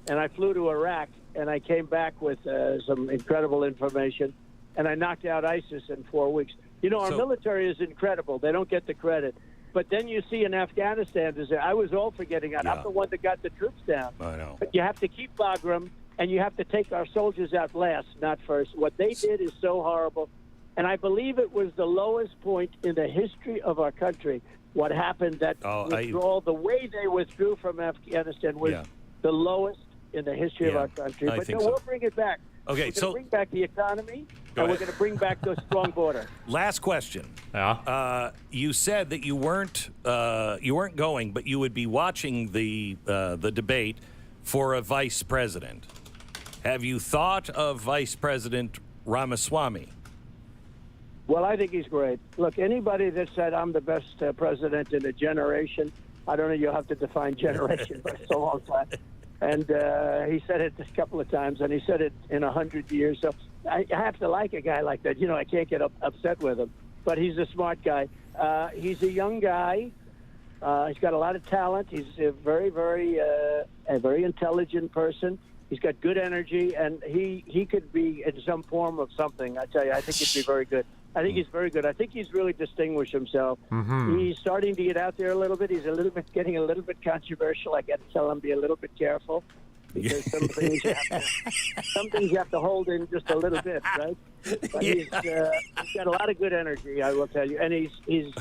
And I flew to Iraq, and I came back with some incredible information, and I knocked out ISIS in 4 weeks. You know, our military is incredible. They don't get the credit. But then you see in Afghanistan, I was all for getting out. I'm the one that got the troops down. I know. But you have to keep Bagram, and you have to take our soldiers out last, not first. What they did is so horrible. And I believe it was the lowest point in the history of our country. What happened, that withdrawal, the way they withdrew from Afghanistan was the lowest in the history of our country. But we'll bring it back. Okay, we're going to bring back the economy, and we're going to bring back the strong border. Last question. You said that you weren't going, but you would be watching the debate for a vice president. Have you thought of Vice President Ramaswamy? Well, I think he's great. Look, anybody that said I'm the best president in a generation, I don't know, you'll have to define generation, but it's a long time. And he said it a couple of times, and he said it in 100 years. So I have to like a guy like that. You know, I can't get upset with him. But he's a smart guy. He's a young guy. He's got a lot of talent. He's a very intelligent person. He's got good energy, and he could be in some form of something. I tell you, I think he'd be very good. I think he's very good. I think he's really distinguished himself. Mm-hmm. He's starting to get out there a little bit. He's getting a little bit controversial. I got to tell him, be a little bit careful, because some things you have to hold in just a little bit, right? But he's got a lot of good energy, I will tell you, and he's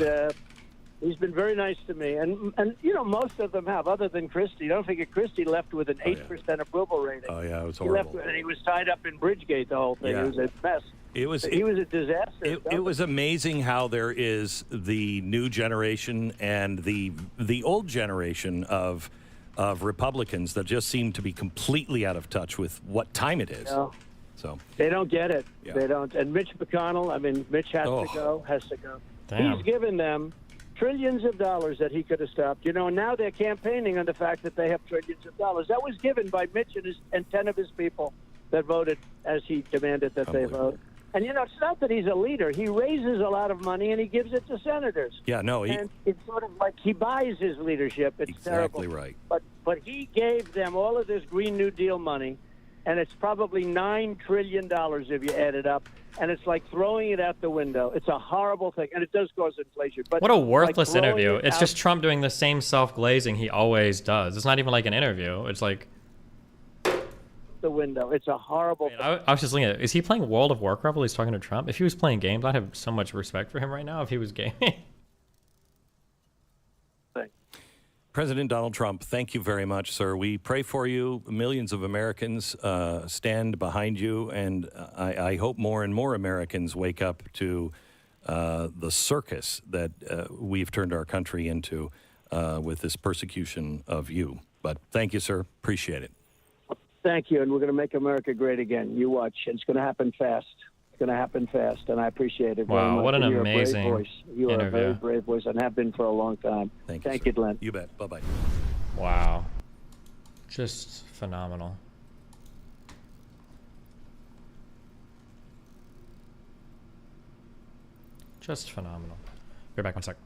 been very nice to me, and you know, most of them have, other than Christie. Don't forget, Christie left with an 8% approval rating. Oh yeah, it was horrible. And he was tied up in Bridgegate, the whole thing. Yeah. It was a mess. He was a disaster. It was amazing how there is the new generation and the old generation of Republicans that just seem to be completely out of touch with what time it is. No. So they don't get it. Yeah. They don't. And Mitch McConnell, I mean, Mitch has to go. Damn. He's given them trillions of dollars that he could have stopped. You know, and now they're campaigning on the fact that they have trillions of dollars. That was given by Mitch and 10 of his people. that voted as he demanded that they vote. And, you know, it's not that he's a leader. He raises a lot of money and he gives it to senators. Yeah, no, he, And it's sort of like he buys his leadership. It's exactly terrible. right. But he gave them all of this Green New Deal money, and it's probably $9 trillion if you add it up. And it's like throwing it out the window. It's a horrible thing, and it does cause inflation. But What a worthless like interview. it It's out just Trump doing the same self-glazing he always does. It's not even like an interview. It's like... the window. It's a horrible thing. I was just looking at it. Is he playing World of Warcraft while he's talking to Trump? If he was playing games, I'd have so much respect for him right now if he was gaming. President Donald Trump, thank you very much, sir. We pray for you. Millions of Americans stand behind you, and I hope more and more Americans wake up to the circus that we've turned our country into with this persecution of you. But thank you, sir. Appreciate it. Thank you, and we're going to make America great again. You watch. It's going to happen fast. It's going to happen fast, and I appreciate it very Wow, much. what an And you're amazing a brave voice. You are a very interview. brave voice and have been for a long time. Thank you, Glenn. You bet. Bye-bye. Wow. Just phenomenal. Just phenomenal. Be back 1 sec.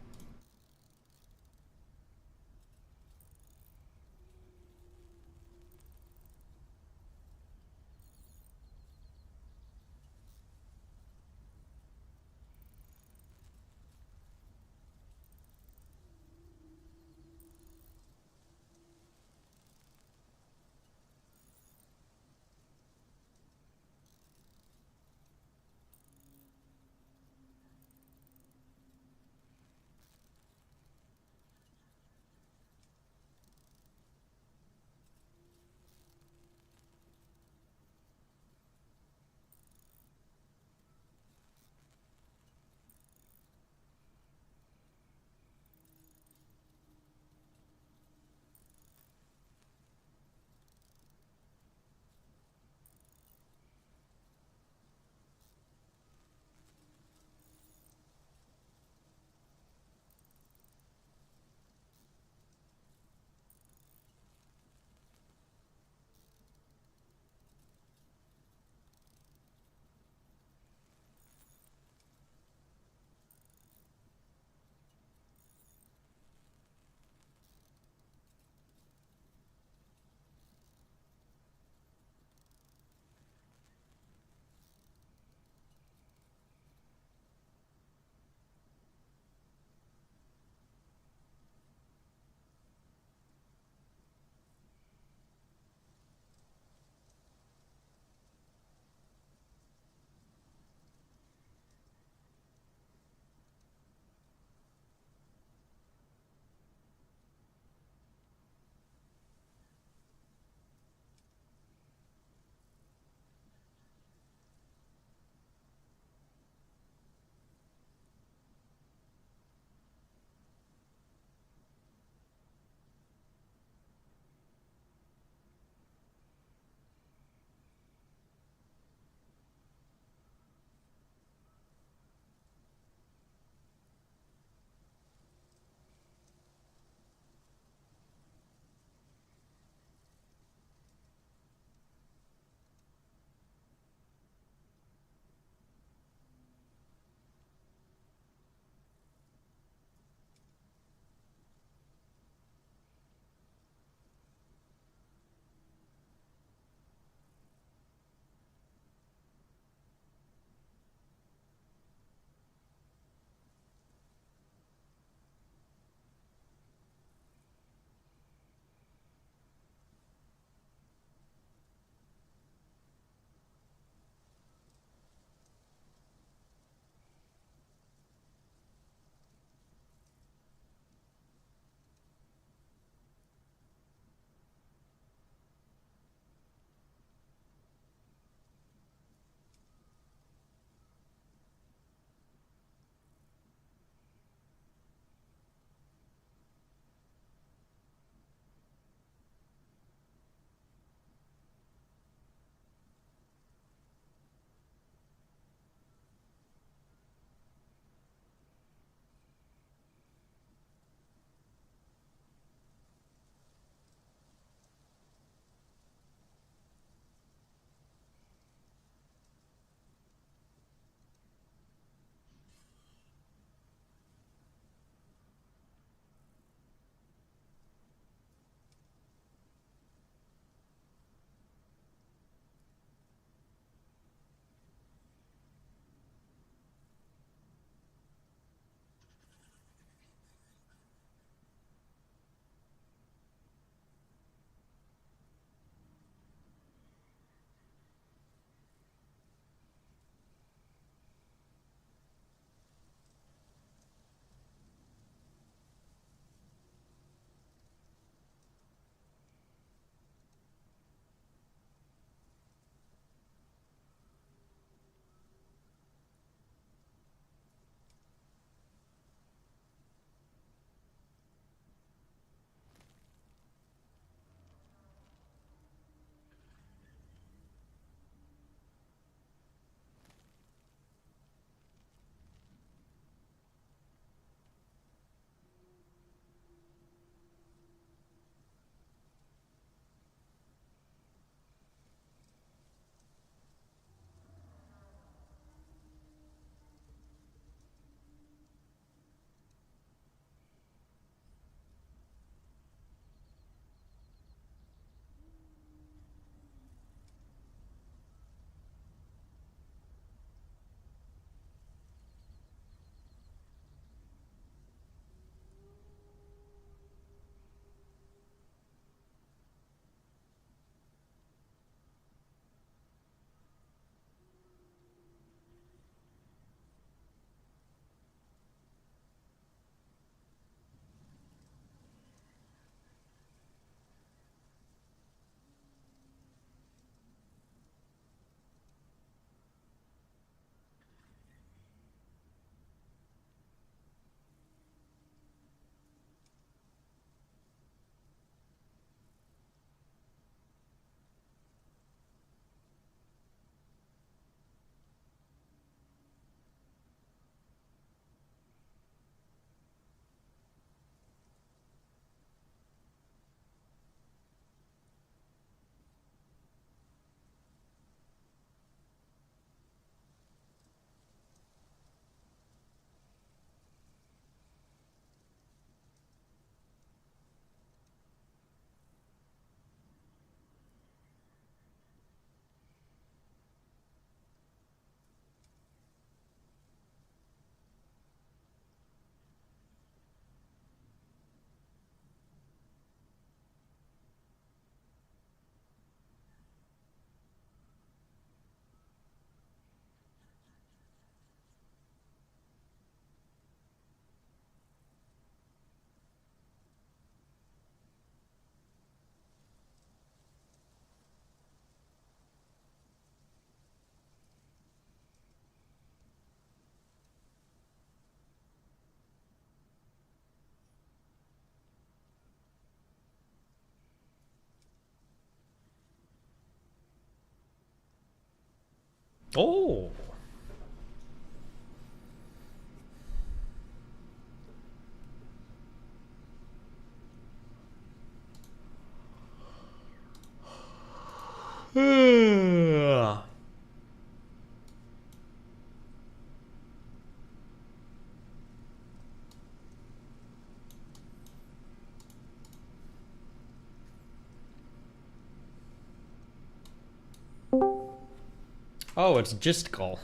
Oh. Oh, it's gisticle.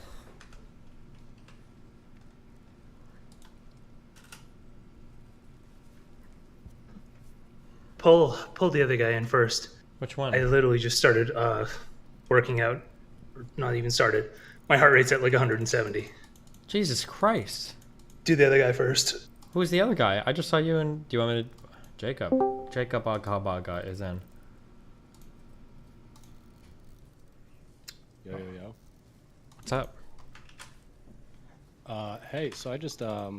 Pull the other guy in first. Which one? I literally just started working out. Or not even started. My heart rate's at like 170. Jesus Christ. Do the other guy first. Who's the other guy? I just saw you and do you want me to... Jacob. Jacob Agabaga is in. Yo. What's up? Hey, so I just I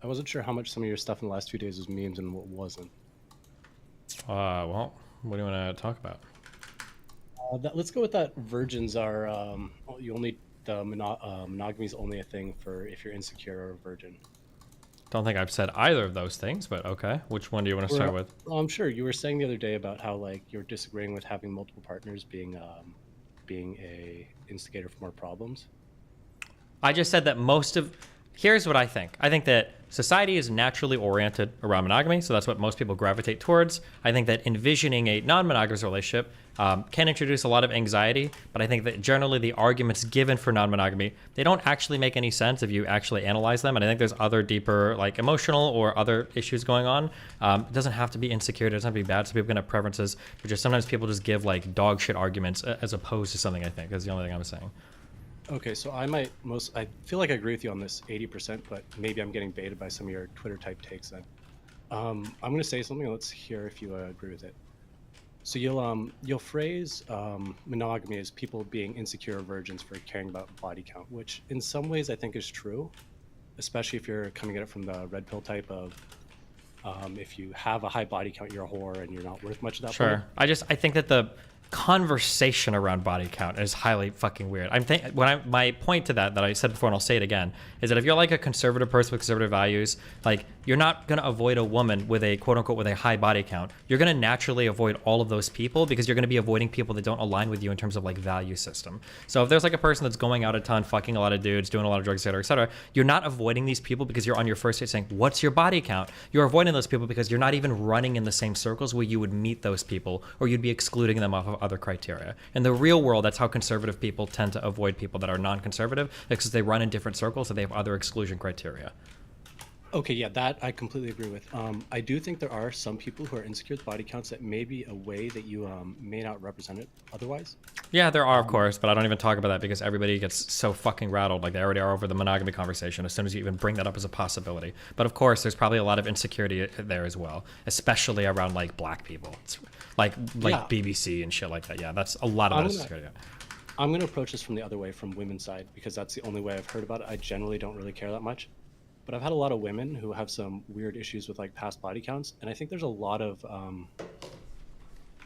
wasn't sure how much some of your stuff in the last few days was memes and what wasn't. Well, what do you want to talk about? Let's go with that. Virgins are you only monogamy is only a thing for if you're insecure or a virgin. Don't think I've said either of those things, but okay. Which one do you want to start with? I'm sure you were saying the other day about how like you're disagreeing with having multiple partners being a instigator for more problems. I just said that here's what I think. I think that society is naturally oriented around monogamy, so that's what most people gravitate towards. I think that envisioning a non-monogamous relationship can introduce a lot of anxiety, but I think that generally the arguments given for non-monogamy, they don't actually make any sense if you actually analyze them, and I think there's other deeper, like emotional or other issues going on. It doesn't have to be insecure, it doesn't have to be bad, so people can have preferences, but just sometimes people just give like dog shit arguments as opposed to something, I think, is the only thing I'm saying. Okay, so I feel like I agree with you on this 80%, but maybe I'm getting baited by some of your Twitter type takes then. I'm going to say something, let's hear if you agree with it. So you'll phrase monogamy as people being insecure virgins for caring about body count, which in some ways I think is true, especially if you're coming at it from the red pill type of if you have a high body count, you're a whore and you're not worth much at that point. Sure. I think that the conversation around body count is highly fucking weird. My point to that I said before and I'll say it again is that if you're like a conservative person with conservative values, like you're not going to avoid a woman with a quote unquote with a high body count. You're going to naturally avoid all of those people because you're going to be avoiding people that don't align with you in terms of like value system. So if there's like a person that's going out a ton, fucking a lot of dudes, doing a lot of drugs, et cetera, you're not avoiding these people because you're on your first date saying, what's your body count? You're avoiding those people because you're not even running in the same circles where you would meet those people, or you'd be excluding them off of other criteria. In the real world, that's how conservative people tend to avoid people that are non-conservative, because they run in different circles, so they have other exclusion criteria. Okay, yeah, that I completely agree with. I do think there are some people who are insecure with body counts that may be a way that you may not represent it otherwise. Yeah, there are, of course, but I don't even talk about that because everybody gets so fucking rattled, like they already are over the monogamy conversation as soon as you even bring that up as a possibility. But of course, there's probably a lot of insecurity there as well, especially around like black people. It's like Yeah. BBC and shit like that. Yeah, that's a lot of insecurity. I'm going to approach this from the other way, from women's side, because that's the only way I've heard about it. I generally don't really care that much. But I've had a lot of women who have some weird issues with like past body counts, and I think there's a lot of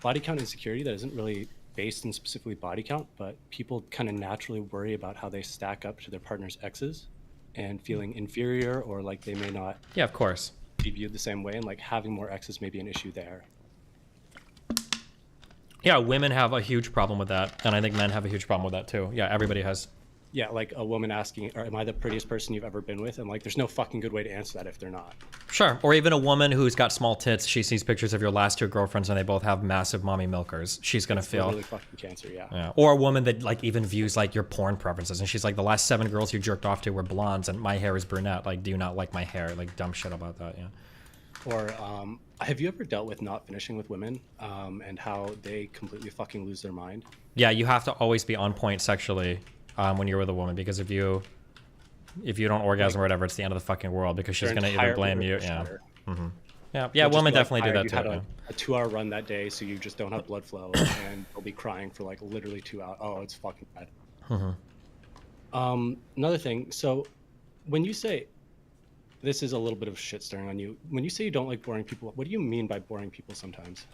body count insecurity that isn't really based in specifically body count, but people kind of naturally worry about how they stack up to their partner's exes and feeling inferior, or like they may not Yeah, of course. be viewed the same way, and like having more exes may be an issue there. Yeah, women have a huge problem with that, and I think men have a huge problem with that too. Yeah, everybody has. Yeah, like a woman asking, am I the prettiest person you've ever been with? And like, there's no fucking good way to answer that if they're not. Sure. Or even a woman who's got small tits, she sees pictures of your last two girlfriends and they both have massive mommy milkers. She's going to feel... Really fucking cancer, yeah. Yeah. Or a woman that like even views like your porn preferences and she's like, the last 7 girls you jerked off to were blondes and my hair is brunette. Like, do you not like my hair? Like, dumb shit about that, yeah. Or have you ever dealt with not finishing with women and how they completely fucking lose their mind? Yeah, you have to always be on point sexually when you're with a woman, because if you don't orgasm or whatever, it's the end of the fucking world, because she's going to either blame you. Yeah. Mm-hmm. Yeah, women definitely do that too. You had a 2-hour run that day, so you just don't have blood flow, and they'll be crying for like literally 2 hours. Oh, it's fucking bad. Mm-hmm. Another thing. So when you say, this is a little bit of shit stirring on you, when you say you don't like boring people, what do you mean by boring people sometimes?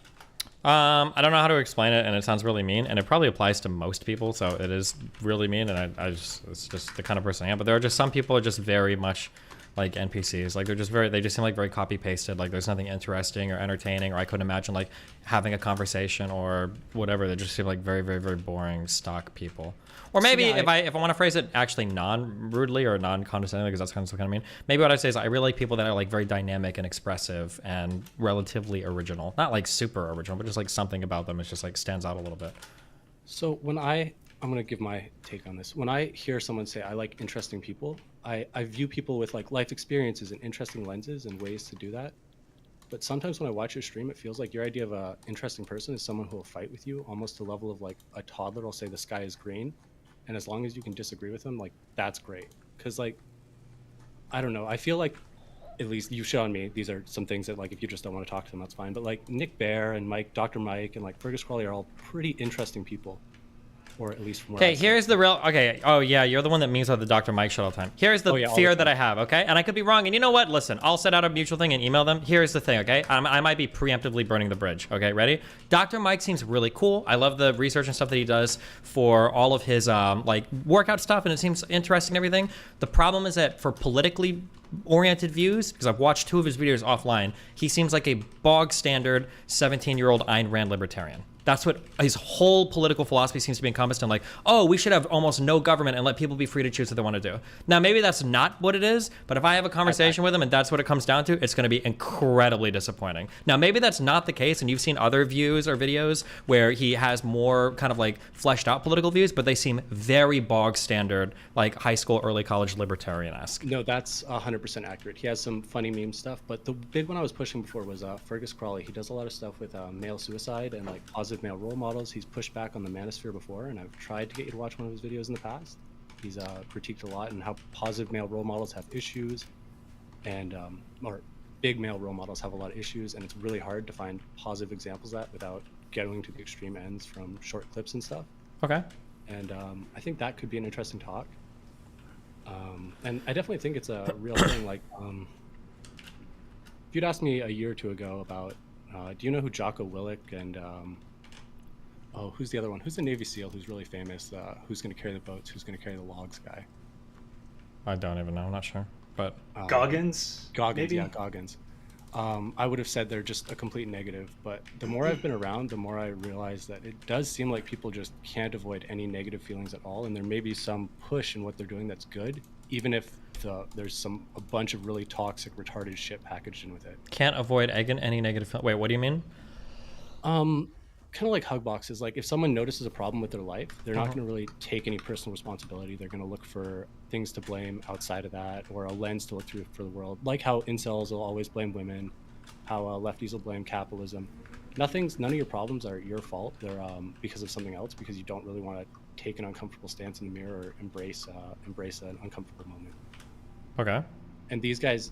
I don't know how to explain it, and it sounds really mean, and it probably applies to most people, so it is really mean, and it's just the kind of person I am. But there are just some people are just very much like NPCs. Like they just seem like very copy pasted. Like there's nothing interesting or entertaining, or I couldn't imagine like having a conversation or whatever. They just seem like very, very, very boring stock people. Or maybe if I want to phrase it actually non-rudely or non-condescendingly, because that's kind of mean. Maybe what I say is I really like people that are like very dynamic and expressive and relatively original. Not like super original, but just like something about them is just like stands out a little bit. So when I'm going to give my take on this. When I hear someone say, I like interesting people, I view people with like life experiences and interesting lenses and ways to do that. But sometimes when I watch your stream, it feels like your idea of a interesting person is someone who will fight with you almost to the level of like a toddler will say the sky is green. And as long as you can disagree with them, like that's great. Because like, I don't know, I feel like at least you've shown me these are some things that like if you just don't want to talk to them, that's fine. But like Nick Bear and Dr. Mike and like Fergus Crawley are all pretty interesting people. Or at least from where Okay, here's the real. Okay, oh yeah, you're the one that means about the Dr. Mike shit all the time. Here's the fear that I have, okay? And I could be wrong. And you know what? Listen, I'll set out a mutual thing and email them. Here's the thing, okay? I might be preemptively burning the bridge. Okay, ready? Dr. Mike seems really cool. I love the research and stuff that he does for all of his like workout stuff, and it seems interesting and everything. The problem is that for politically oriented views, because I've watched 2 of his videos offline, he seems like a bog standard 17-year-old Ayn Rand libertarian. That's what his whole political philosophy seems to be encompassed in, like, oh, we should have almost no government and let people be free to choose what they want to do. Now, maybe that's not what it is, but if I have a conversation with him and that's what it comes down to, it's going to be incredibly disappointing. Now, maybe that's not the case, and you've seen other views or videos where he has more kind of like fleshed out political views, but they seem very bog standard, like high school, early college libertarian-esque. No, that's 100% accurate. He has some funny meme stuff, but the big one I was pushing before was Fergus Crawley. He does a lot of stuff with male suicide and like positive male role models. He's pushed back on the manosphere before, and I've tried to get you to watch one of his videos in the past. He's critiqued a lot and how positive male role models have issues, and or big male role models have a lot of issues, and it's really hard to find positive examples of that without getting to the extreme ends from short clips and stuff. Okay. And I think that could be an interesting talk. And I definitely think it's a real thing. Like, if you'd asked me a year or 2 ago about, do you know who Jocko Willink and oh, who's the other one? Who's the Navy SEAL who's really famous? Who's going to carry the boats? Who's going to carry the logs guy? I don't even know. I'm not sure. But Goggins? Goggins, maybe? yeah, Goggins. I would have said they're just a complete negative, but the more I've been around, the more I realize that it does seem like people just can't avoid any negative feelings at all, and there may be some push in what they're doing that's good, even if there's a bunch of really toxic, retarded shit packaged in with it. Can't avoid any negative. Wait, what do you mean? Kind of like hug boxes. Like if someone notices a problem with their life, they're not going to really take any personal responsibility. They're going to look for things to blame outside of that, or a lens to look through for the world. Like how incels will always blame women, how lefties will blame capitalism. None of your problems are your fault. They're because of something else, because you don't really want to take an uncomfortable stance in the mirror or embrace an uncomfortable moment. Okay. And these guys,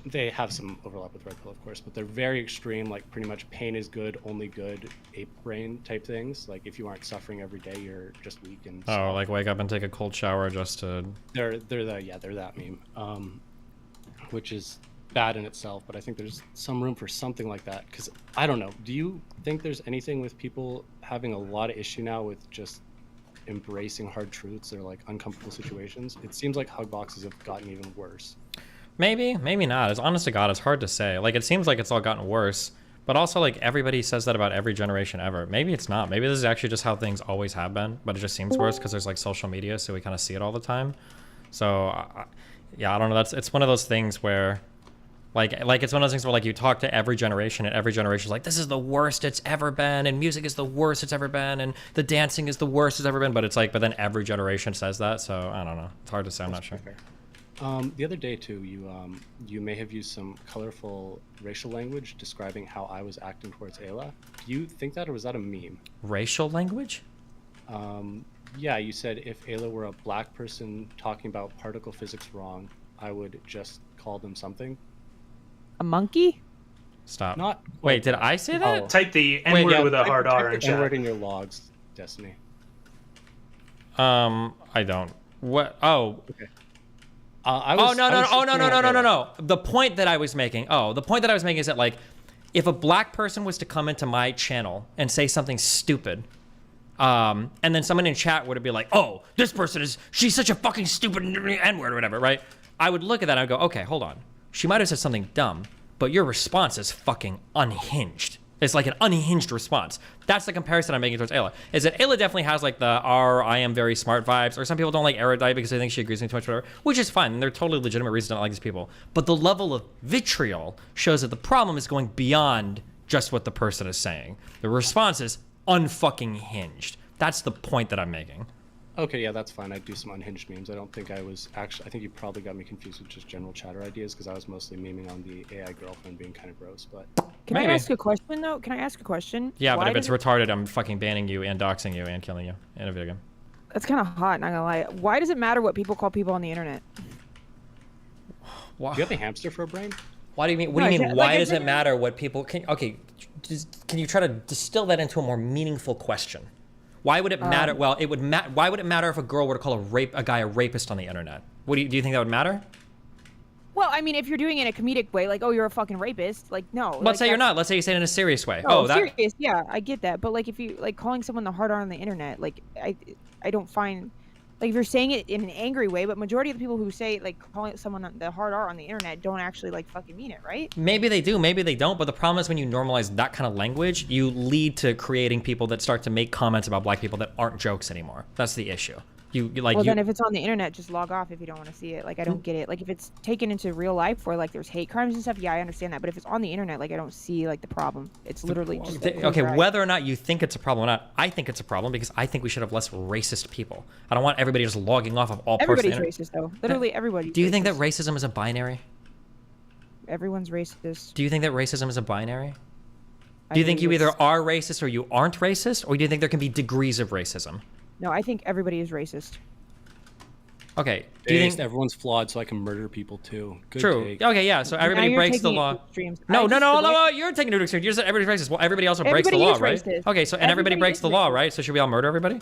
they have some overlap with Red Pill, of course, but they're very extreme, like pretty much pain is good, only good, ape brain type things. Like if you aren't suffering every day, you're just weak and soft. Oh, like wake up and take a cold shower just to... They're that meme, which is bad in itself, but I think there's some room for something like that, because I don't know, do you think there's anything with people having a lot of issue now with just embracing hard truths or like uncomfortable situations? It seems like hug boxes have gotten even worse. Maybe not. It's honest to God, it's hard to say. Like it seems like it's all gotten worse, but also like everybody says that about every generation ever. Maybe it's not. Maybe this is actually just how things always have been, but it just seems worse because there's like social media, so we kind of see it all the time. So yeah, I don't know. It's one of those things where like it's one of those things where like you talk to every generation and every generation is like, this is the worst it's ever been, and music is the worst it's ever been, and the dancing is the worst it's ever been. But it's like, but then every generation says that, so I don't know. It's hard to say. I'm not sure. The other day too, you may have used some colorful racial language describing how I was acting towards Ayla. Do you think that, or was that a meme? Racial language? Yeah, you said if Ayla were a black person talking about particle physics wrong, I would just call them something. A monkey? Stop. Not. Wait, did I say that? Type the N-word with a hard R in chat. N-word in your logs, Destiny. I don't. What? Oh. Okay. No. The point that I was making is that like if a black person was to come into my channel and say something stupid, and then someone in chat would be like, oh, this person she's such a fucking stupid N-word or whatever, right? I would look at that and I'd go, okay, hold on. She might have said something dumb, but your response is fucking unhinged. It's like an unhinged response. That's the comparison I'm making towards Ayla. Is that Ayla definitely has like the I am very smart vibes, or some people don't like erudite because they think she agrees with me too much, whatever, which is fine. And they're totally legitimate reasons to not like these people. But the level of vitriol shows that the problem is going beyond just what the person is saying. The response is unfucking hinged. That's the point that I'm making. Okay, yeah, that's fine. I do some unhinged memes. I don't think I was actually. I think you probably got me confused with just general chatter ideas because I was mostly memeing on the AI girlfriend being kind of gross. But Can I ask a question though? Can I ask a question? Yeah, Why but if it's does retarded, I'm fucking banning you and doxing you and killing you in a video game. That's kind of hot. Not gonna lie. Why does it matter what people call people on the internet? do you have a hamster for a brain? Why do you mean? What do you mean? Why does it matter what people can? Okay, can you try to distill that into a more meaningful question? Why would it matter? Well, it would why would it matter if a girl were to call a guy a rapist on the internet? What do you think that would matter? Well, I mean, if you're doing it in a comedic way, like, oh, you're a fucking rapist, like, no. Let's say you're not. Let's say you say it in a serious way. Oh, serious? Yeah, I get that. But like, if you like calling someone the hard R on the internet, like, I don't find. Like, if you're saying it in an angry way, but majority of the people who say, like, calling someone the hard R on the internet don't actually, like, fucking mean it, right? Maybe they do, maybe they don't, but the problem is when you normalize that kind of language, you lead to creating people that start to make comments about black people that aren't jokes anymore. That's the issue. Then if it's on the internet, just log off if you don't want to see it. Like, I don't get it. Like, if it's taken into real life where, like, there's hate crimes and stuff, yeah, I understand that. But if it's on the internet, like, I don't see, like, the problem. It's literally just... Okay, whether or not you think it's a problem or not, I think it's a problem because I think we should have less racist people. I don't want everybody just logging off of all Everybody's racist, though. Literally everybody. Do you think that racism is a binary? Everyone's racist. Do you think that racism is a binary? Do you think you either are racist or you aren't racist? Or do you think there can be degrees of racism? No, I think everybody is racist. Okay. Do you think everyone's flawed, so I can murder people too? Good True. take. Okay, yeah. So everybody breaks the law. No, you're taking it to extreme. You said everybody's racist. Well, everybody also breaks the law, right? Okay, so everybody breaks the law, right? So should we all murder everybody?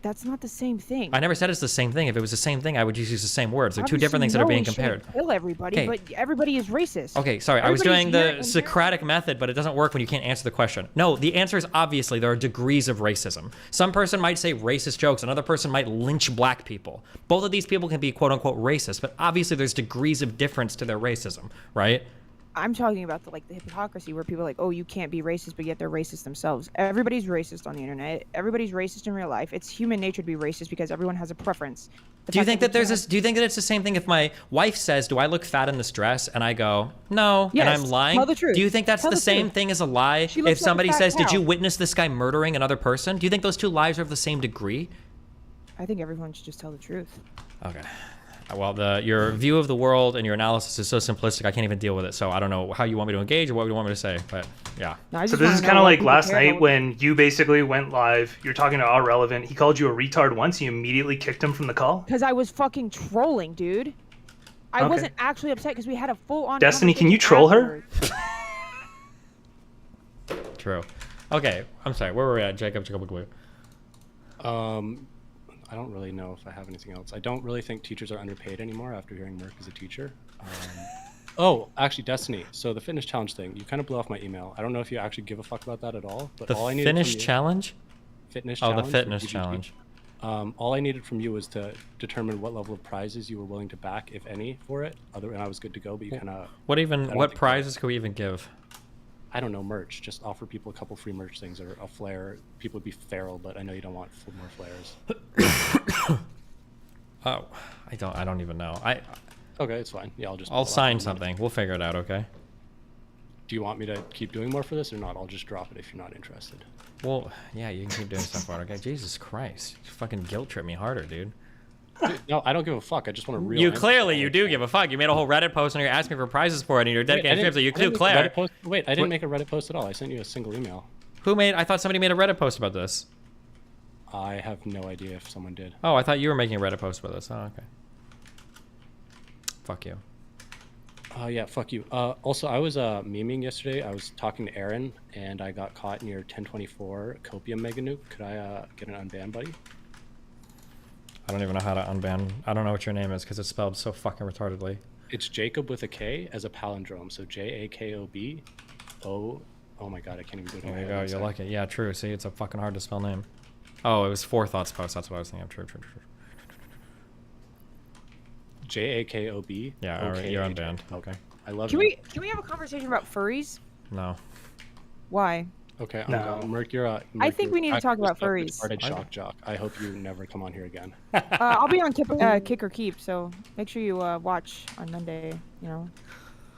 That's not the same thing. I never said it's the same thing. If it was the same thing, I would just use the same words. They're two different things that are being compared. Kill everybody, but everybody is racist. Okay, sorry. I was doing the Socratic method, but it doesn't work when you can't answer the question. No, the answer is obviously there are degrees of racism. Some person might say racist jokes. Another person might lynch black people. Both of these people can be quote unquote racist, but obviously there's degrees of difference to their racism, right? I'm talking about the hypocrisy where people are like, oh, you can't be racist, but yet they're racist themselves. Everybody's racist on the internet. Everybody's racist in real life. It's human nature to be racist because everyone has a preference. Do you think that do you think that it's the same thing if my wife says, do I look fat in this dress? And I go, no, and I'm lying? Tell the truth. Do you think that's the same thing as a lie? If somebody says, did you witness this guy murdering another person? Do you think those two lies are of the same degree? I think everyone should just tell the truth. Okay. Well, your view of the world and your analysis is so simplistic, I can't even deal with it. So I don't know how you want me to engage or what you want me to say, but yeah. So this is kind of like last night when you basically went live. You're talking to All Relevant. He called you a retard once. You immediately kicked him from the call. Because I was fucking trolling, dude. I wasn't actually upset because we had a full-on. Destiny, can you troll her? True. Okay, I'm sorry. Where were we at, Jacob? I don't really know if I have anything else. I don't really think teachers are underpaid anymore after hearing Merck as a teacher. Oh, actually, Destiny. So the fitness challenge thing, you kind of blew off my email. I don't know if you actually give a fuck about that at all. But all I needed fitness challenge? Fitness challenge. Oh, the fitness challenge. All I needed from you was to determine what level of prizes you were willing to back, if any, for it. And I was good to go, but you kind of... What prizes could we even give? I don't know, merch. Just offer people a couple free merch things or a flare. People would be feral, but I know you don't want more flares. Oh, I don't even know. Okay, it's fine. Yeah, I'll sign something. We'll figure it out, okay? Do you want me to keep doing more for this or not? I'll just drop it if you're not interested. Well, yeah, you can keep doing stuff for it, okay? Jesus Christ. You fucking guilt trip me harder, dude. Dude, no, I don't give a fuck. I just want to real. You clearly you do give a fuck. You made a whole Reddit post and you're asking for prizes for it, and you're dedicated to so you do, Claire. Wait, I didn't make a Reddit post at all. I sent you a single email. I thought somebody made a Reddit post about this. I have no idea if someone did. Oh, I thought you were making a Reddit post about this. Oh, okay. Fuck you. Yeah, fuck you. Also, I was memeing yesterday. I was talking to Aaron, and I got caught near 1024 Copium Mega Nuke. Could I get an unban, buddy? I don't even know how to unban. I don't know what your name is because it's spelled so fucking retardedly. It's Jacob with a K as a palindrome. So Jakob. Oh my god, I can't even do it. There you go. You're lucky. Yeah, true. See, it's a fucking hard to spell name. Oh, it was Forethoughts Post. That's what I was thinking of. True. Jakob. Yeah, all right, you're unbanned. Okay. I love Can you. we have a conversation about furries? No. Why? Okay, No. Merc, you're I think we need to talk about furries. Started Shock Jock. I hope you never come on here again. I'll be on Kick or Keep, so make sure you watch on Monday. You know,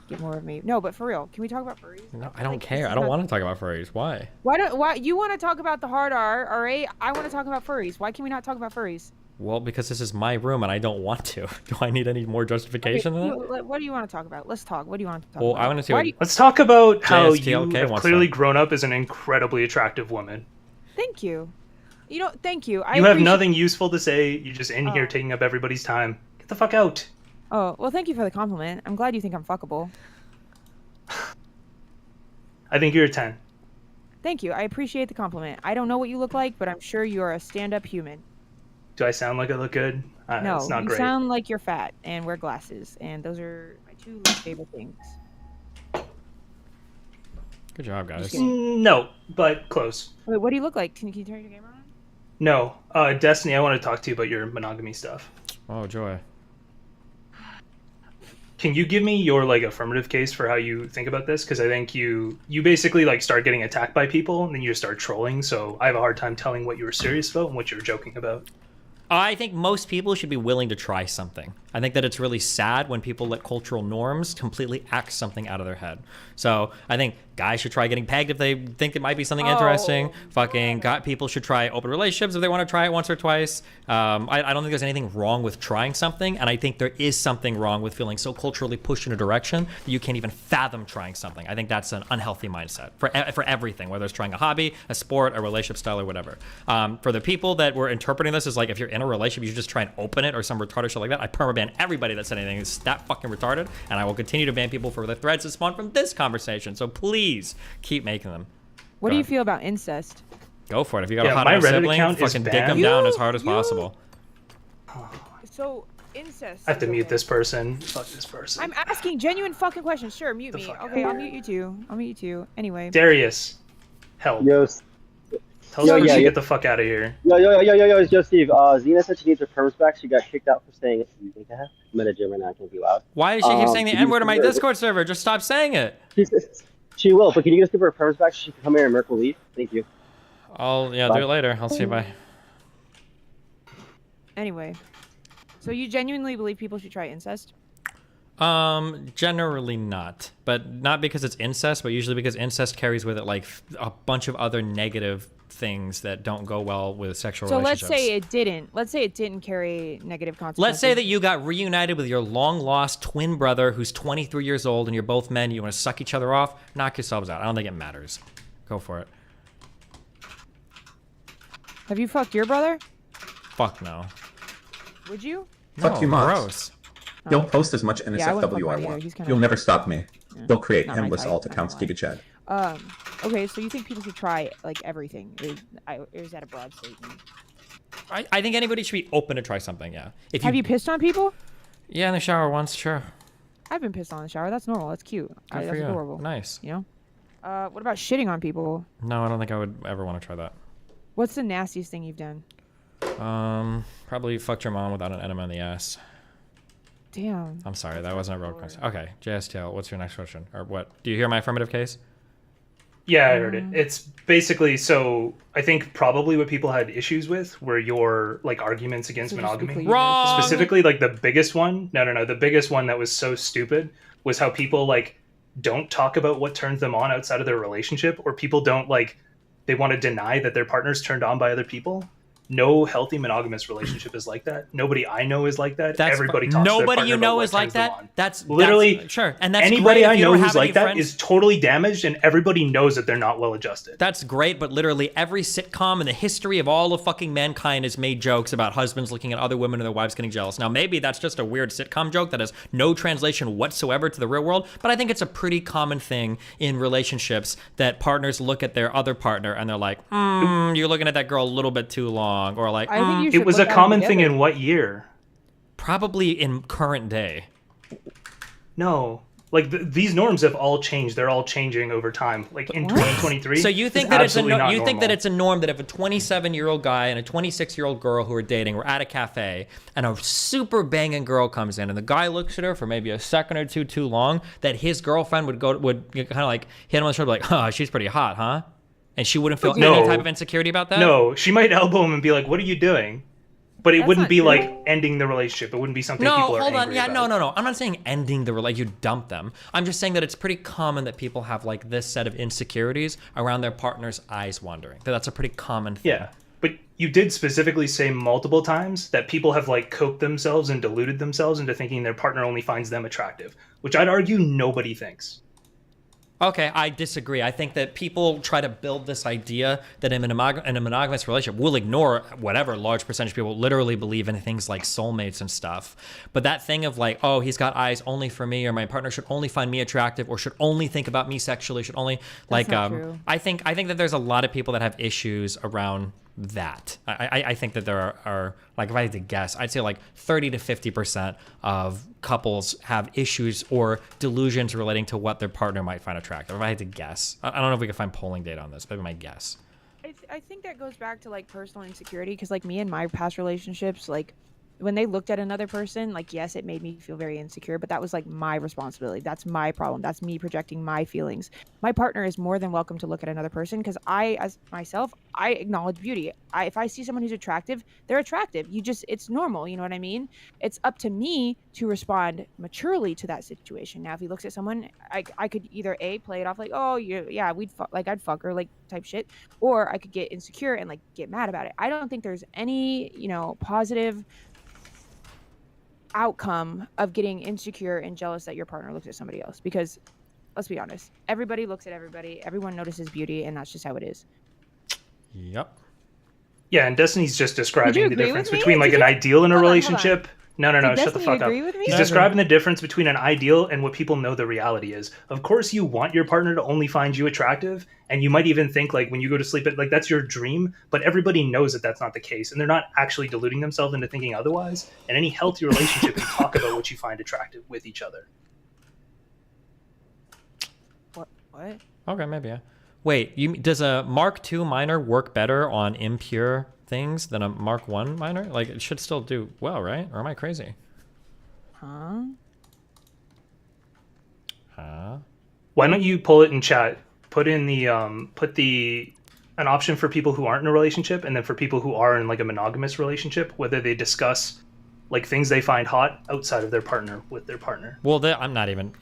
get more of me. No, but for real, can we talk about furries? No, I don't care. I don't want to talk about furries. Why? Why you want to talk about the hard R? All right, I want to talk about furries. Why can we not talk about furries? Well, because this is my room and I don't want to. Do I need any more justification than that? What do you want to talk about? Let's talk. What do you want to talk Well, about? I want to see what... Let's talk about how you JSTLK have wants clearly to. grown up as an incredibly attractive woman. Thank you. You know, thank you. You have nothing useful to say. You're just in here taking up everybody's time. Get the fuck out. Oh, well, thank you for the compliment. I'm glad you think I'm fuckable. I think you're a 10. Thank you. I appreciate the compliment. I don't know what you look like, but I'm sure you're a stand-up human. Do I sound like I look good? No, it's not you great. sound like you're fat and wear glasses, and those are my two least favorite things. Good job, guys. No, but close. Wait, what do you look like? Can you turn your camera on? No. Destiny, I want to talk to you about your monogamy stuff. Oh, joy. Can you give me your affirmative case for how you think about this? Because I think you basically start getting attacked by people and then you just start trolling. So I have a hard time telling what you were serious about and what you were joking about. I think most people should be willing to try something. I think that it's really sad when people let cultural norms completely axe something out of their head. So I think guys should try getting pegged if they think it might be something interesting. People should try open relationships if they want to try it once or twice. I don't think there's anything wrong with trying something, and I think there is something wrong with feeling so culturally pushed in a direction that you can't even fathom trying something. I think that's an unhealthy mindset for everything, whether it's trying a hobby, a sport, a relationship style, or whatever. For the people that were interpreting this as if you're in a relationship, you should just try and open it or some retarded shit like that, I permaban everybody that said anything is that fucking retarded, and I will continue to ban people for the threads that spawned from this conversation. So please keep making them. What do you feel about incest? Go for it. If you got a Yeah, hot my ass Reddit sibling, account is fucking dig banned. them down as hard as possible. So, incest. I have to mute this person. Fuck this person. I'm asking genuine fucking questions. Sure, mute me. Okay, I'll mute you too. Anyway. Darius, help. Yes. Tell someone to get the fuck out of here. Yo, Steve. Xena said she needs her perms back. She got kicked out for saying I'm at a gym right now. I can't be loud. Why does she keep saying the N-word on my Discord server? Just stop saying it. She will, but can you just give her perms back so she can come here and Merc will leave? Thank you. I'll do it later. I'll see you. Bye. Anyway, so you genuinely believe people should try incest? Generally not, but not because it's incest, but usually because incest carries with it a bunch of other negative things that don't go well with sexual relationships. So let's say it didn't carry negative consequences. Let's say that you got reunited with your long lost twin brother who's 23 years old and you're both men, you want to suck each other off, knock yourselves out. I don't think it matters. Go for it. Have you fucked your brother? Fuck no. Would you? Fuck you, Mox. Gross. You'll post as much NSFW I want. You'll never stop me. You'll create not my endless type, alt not accounts, Giga Chad. Okay, so you think people should try everything? Is that a broad statement? I think anybody should be open to try something, yeah. Have you pissed on people? Yeah, in the shower once, sure. I've been pissed on in the shower. That's normal. That's cute. Good for That's you. adorable. Nice. You know? What about shitting on people? No, I don't think I would ever want to try that. What's the nastiest thing you've done? Probably fucked your mom without an enema in the ass. Damn. I'm sorry, that wasn't a real question. Okay, JSTL, what's your next question? Or what? Do you hear my affirmative case? Yeah, I heard it. It's basically, so I think probably what people had issues with were your arguments against monogamy. Wrong! Specifically, the biggest one. No. The biggest one that was so stupid was how people don't talk about what turns them on outside of their relationship, or people don't they want to deny that their partner's turned on by other people. No healthy monogamous relationship is like that. Nobody I know is like that. Everybody talks to their nobody partner you about know what is like turns them that. on. That's literally sure, and that's anybody great if I you know don't who's have like any that friends. is totally damaged, and everybody knows that they're not well adjusted. That's great, but literally every sitcom in the history of all of fucking mankind has made jokes about husbands looking at other women and their wives getting jealous. Now, maybe that's just a weird sitcom joke that has no translation whatsoever to the real world, but I think it's a pretty common thing in relationships that partners look at their other partner and they're like, you're looking at that girl a little bit too long, or like, I think it was a common thing in what year? Probably in current day. No. Like these norms have all changed. They're all changing over time. Like in 2023. So you think that it's you think that it's a norm that if a 27-year-old guy and a 26-year-old girl who are dating were at a cafe and a super banging girl comes in and the guy looks at her for maybe a second or two too long, that his girlfriend would kind of like hit him on the shoulder like, "Oh, she's pretty hot, huh?" And she wouldn't feel any type of insecurity about that? No, she might elbow him and be like, "What are you doing?" But it wouldn't be like ending the relationship. It wouldn't be something people are hold on. angry Yeah, about. no. I'm not saying ending the relationship. You dump them. I'm just saying that it's pretty common that people have like this set of insecurities around their partner's eyes wandering. That's a pretty common thing. Yeah, but you did specifically say multiple times that people have like coped themselves and deluded themselves into thinking their partner only finds them attractive, which I'd argue nobody thinks. Okay, I disagree. I think that people try to build this idea that in a monogamous relationship, we'll ignore whatever large percentage of people literally believe in things like soulmates and stuff. But that thing of like, oh, he's got eyes only for me, or my partner should only find me attractive, or should only think about me sexually, should only That's not true. I think that there's a lot of people that have issues around that. I think that there are like, if I had to guess, I'd say like 30 to 50% of couples have issues or delusions relating to what their partner might find attractive. If I had to guess, I don't know if we can find polling data on this, but my guess. I think that goes back to like personal insecurity, because like me and my past relationships, like when they looked at another person, like, yes, it made me feel very insecure, but that was like my responsibility. That's my problem. That's me projecting my feelings. My partner is more than welcome to look at another person, because I, as myself, I acknowledge beauty. If I see someone who's attractive, they're attractive. It's normal. You know what I mean? It's up to me to respond maturely to that situation. Now, if he looks at someone, I could either A, play it off like, oh, yeah, I'd fuck her, like type shit, or I could get insecure and like get mad about it. I don't think there's any, positive outcome of getting insecure and jealous that your partner looks at somebody else, because let's be honest, everybody looks at everybody, everyone notices beauty, and that's just how it is. Yep. Yeah, and Destiny's just describing the agree difference with me? between like an ideal in a relationship. No, Did shut the Destiny fuck up. agree with me? He's describing the difference between an ideal and what people know the reality is. Of course, you want your partner to only find you attractive, and you might even think like when you go to sleep, like that's your dream. But everybody knows that that's not the case, and they're not actually deluding themselves into thinking otherwise. And any healthy relationship, you talk about what you find attractive with each other. What? Okay, maybe. Yeah. Wait, does a Mark II minor work better on impure things than a Mark I minor? Like, it should still do well, right? Or am I crazy? Huh? Why don't you pull it in chat? Put in the an option for people who aren't in a relationship, and then for people who are in like a monogamous relationship, whether they discuss like things they find hot outside of their partner with their partner. Well, I'm not even,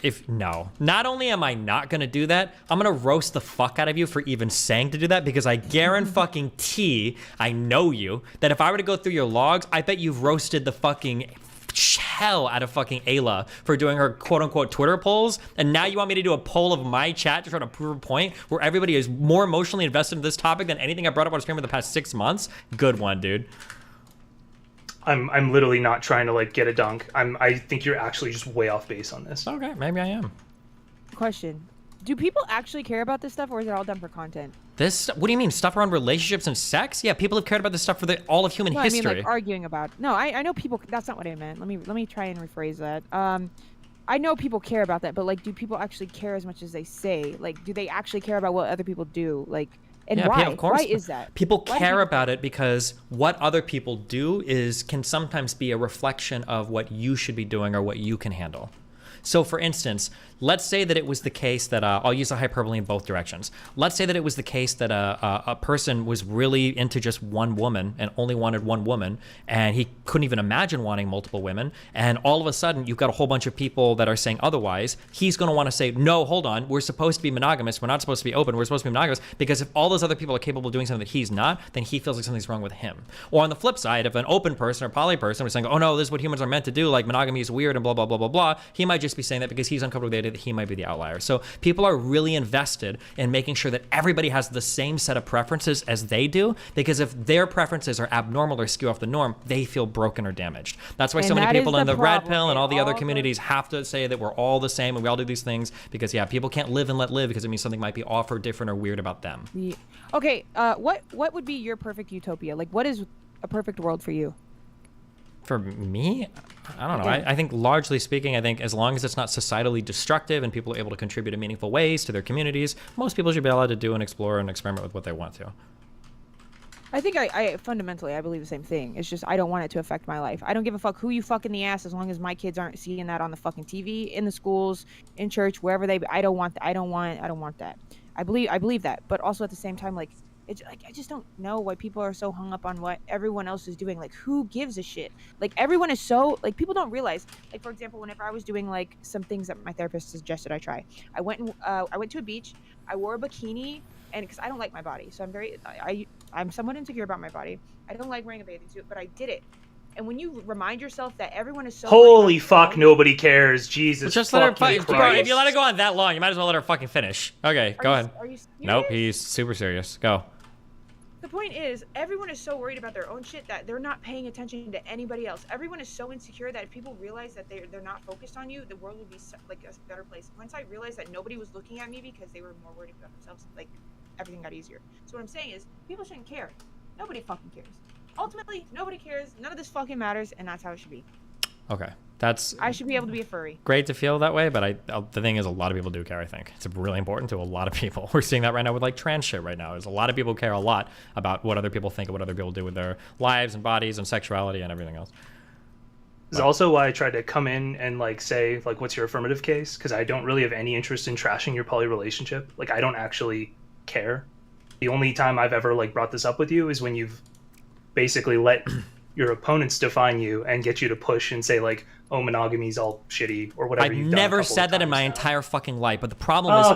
not only am I not going to do that, I'm going to roast the fuck out of you for even saying to do that, because I guarantee, I know you, that if I were to go through your logs, I bet you've roasted the fucking hell out of fucking Ayla for doing her quote-unquote Twitter polls, and now you want me to do a poll of my chat to try to prove a point where everybody is more emotionally invested in this topic than anything I brought up on stream in the past 6 months? Good one, dude. I'm literally not trying to like get a dunk. I think you're actually just way off base on this. Okay, maybe I am. Question: do people actually care about this stuff, or is it all done for content? What do you mean, stuff around relationships and sex? Yeah, people have cared about this stuff for all of human history. I mean, like arguing about. No, I know people. That's not what I meant. Let me try and rephrase that. I know people care about that, but like, do people actually care as much as they say? Like, do they actually care about what other people do? Like. And yeah, why? Of course. Why is that? People care about it because what other people do can sometimes be a reflection of what you should be doing or what you can handle. So for instance, let's say that it was the case that, I'll use a hyperbole in both directions. Let's say that it was the case that a person was really into just one woman and only wanted one woman, and he couldn't even imagine wanting multiple women. And all of a sudden, you've got a whole bunch of people that are saying otherwise. He's going to want to say, no, hold on, we're supposed to be monogamous. We're not supposed to be open. We're supposed to be monogamous, because if all those other people are capable of doing something that he's not, then he feels like something's wrong with him. Or on the flip side, if an open person or poly person was saying, oh no, this is what humans are meant to do, like monogamy is weird and blah, blah, blah, blah, blah, he might just be saying that because he's uncomfortable with the idea that he might be the outlier. So people are really invested in making sure that everybody has the same set of preferences as they do, because if their preferences are abnormal or skew off the norm, they feel broken or damaged. That's why so many people in the red pill and all the other communities have to say that we're all the same and we all do these things, because people can't live and let live because it means something might be off or different or weird about them. Yeah. Okay, what would be your perfect utopia? Like, what is a perfect world for you? For me, I don't know. I think largely speaking, I think as long as it's not societally destructive and people are able to contribute in meaningful ways to their communities, most people should be allowed to do and explore and experiment with what they want to. I think I fundamentally, I believe the same thing. It's just I don't want it to affect my life. I don't give a fuck who you fuck in the ass as long as my kids aren't seeing that on the fucking TV, in the schools, in church, wherever they. I don't want that. I don't want that. I believe that, but also at the same time, like, it's like I just don't know why people are so hung up on what everyone else is doing. Like, who gives a shit? Like, everyone is so, like, people don't realize. Like, for example, whenever I was doing like some things that my therapist suggested I try, I went to a beach. I wore a bikini. And because I don't like my body, so I'm somewhat insecure about my body. I don't like wearing a bathing suit, but I did it. And when you remind yourself that everyone is so holy fuck, nobody cares. Jesus, just let her fucking bro, if you let it go on that long, you might as well let her fucking finish. Okay, go ahead. Are you serious? Nope, he's super serious. Go. The point is, everyone is so worried about their own shit that they're not paying attention to anybody else. Everyone is so insecure that if people realize that they're not focused on you, the world will be like a better place. Once I realized that nobody was looking at me because they were more worried about themselves, like, everything got easier. So what I'm saying is, people shouldn't care. Nobody fucking cares. Ultimately, nobody cares. None of this fucking matters, and that's how it should be. Okay, that's. I should be able to be a furry. Great to feel that way, but the thing is, a lot of people do care. I think it's really important to a lot of people. We're seeing that right now with like trans shit right now. There's a lot of people care a lot about what other people think and what other people do with their lives and bodies and sexuality and everything else. This is also why I tried to come in and like say like, what's your affirmative case? Because I don't really have any interest in trashing your poly relationship. Like, I don't actually care. The only time I've ever like brought this up with you is when you've basically let your opponents define you and get you to push and say like, oh, monogamy's all shitty or whatever. I've never said that in my entire fucking life, but the problem is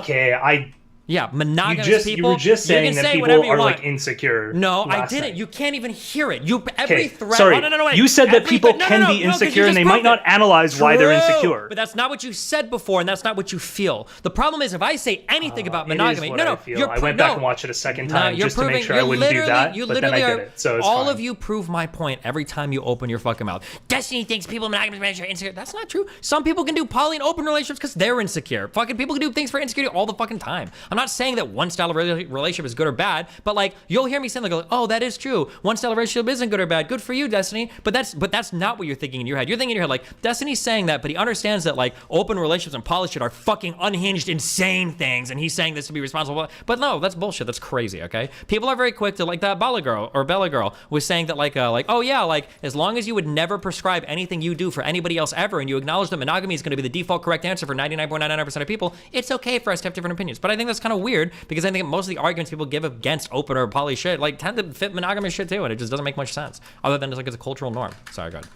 monogamous people. You were just saying that people are like insecure. No, I didn't. You can't even hear it. Every thread. Sorry, Wait. you said that people can be insecure and they might not analyze why they're insecure. But that's not what you said before, and that's not what you feel. The problem is if I say anything about monogamy, I went back and watched it a second time just to make sure I wouldn't do that. But then I did it, so it's all fine. of you prove my point every time you open your fucking mouth. Destiny thinks people monogamous are insecure. That's not true. Some people can do poly and open relationships because they're insecure. Fucking people can do things for insecurity all the fucking time. I'm not saying that one style of relationship is good or bad, but like you'll hear me saying like, oh, that is true. One style of relationship isn't good or bad. Good for you, Destiny. But that's not what you're thinking in your head. You're thinking in your head like Destiny's saying that, but he understands that like open relationships and poly shit are fucking unhinged, insane things, and he's saying this to be responsible. But no, that's bullshit. That's crazy. Okay, people are very quick to like that Bella girl was saying that like oh yeah, like as long as you would never prescribe anything you do for anybody else ever, and you acknowledge that monogamy is going to be the default correct answer for 99.99% of people, it's okay for us to have different opinions. But I think that's kind of weird because I think most of the arguments people give against open or poly shit like tend to fit monogamous shit too, and it just doesn't make much sense other than it's a cultural norm. Sorry, go ahead.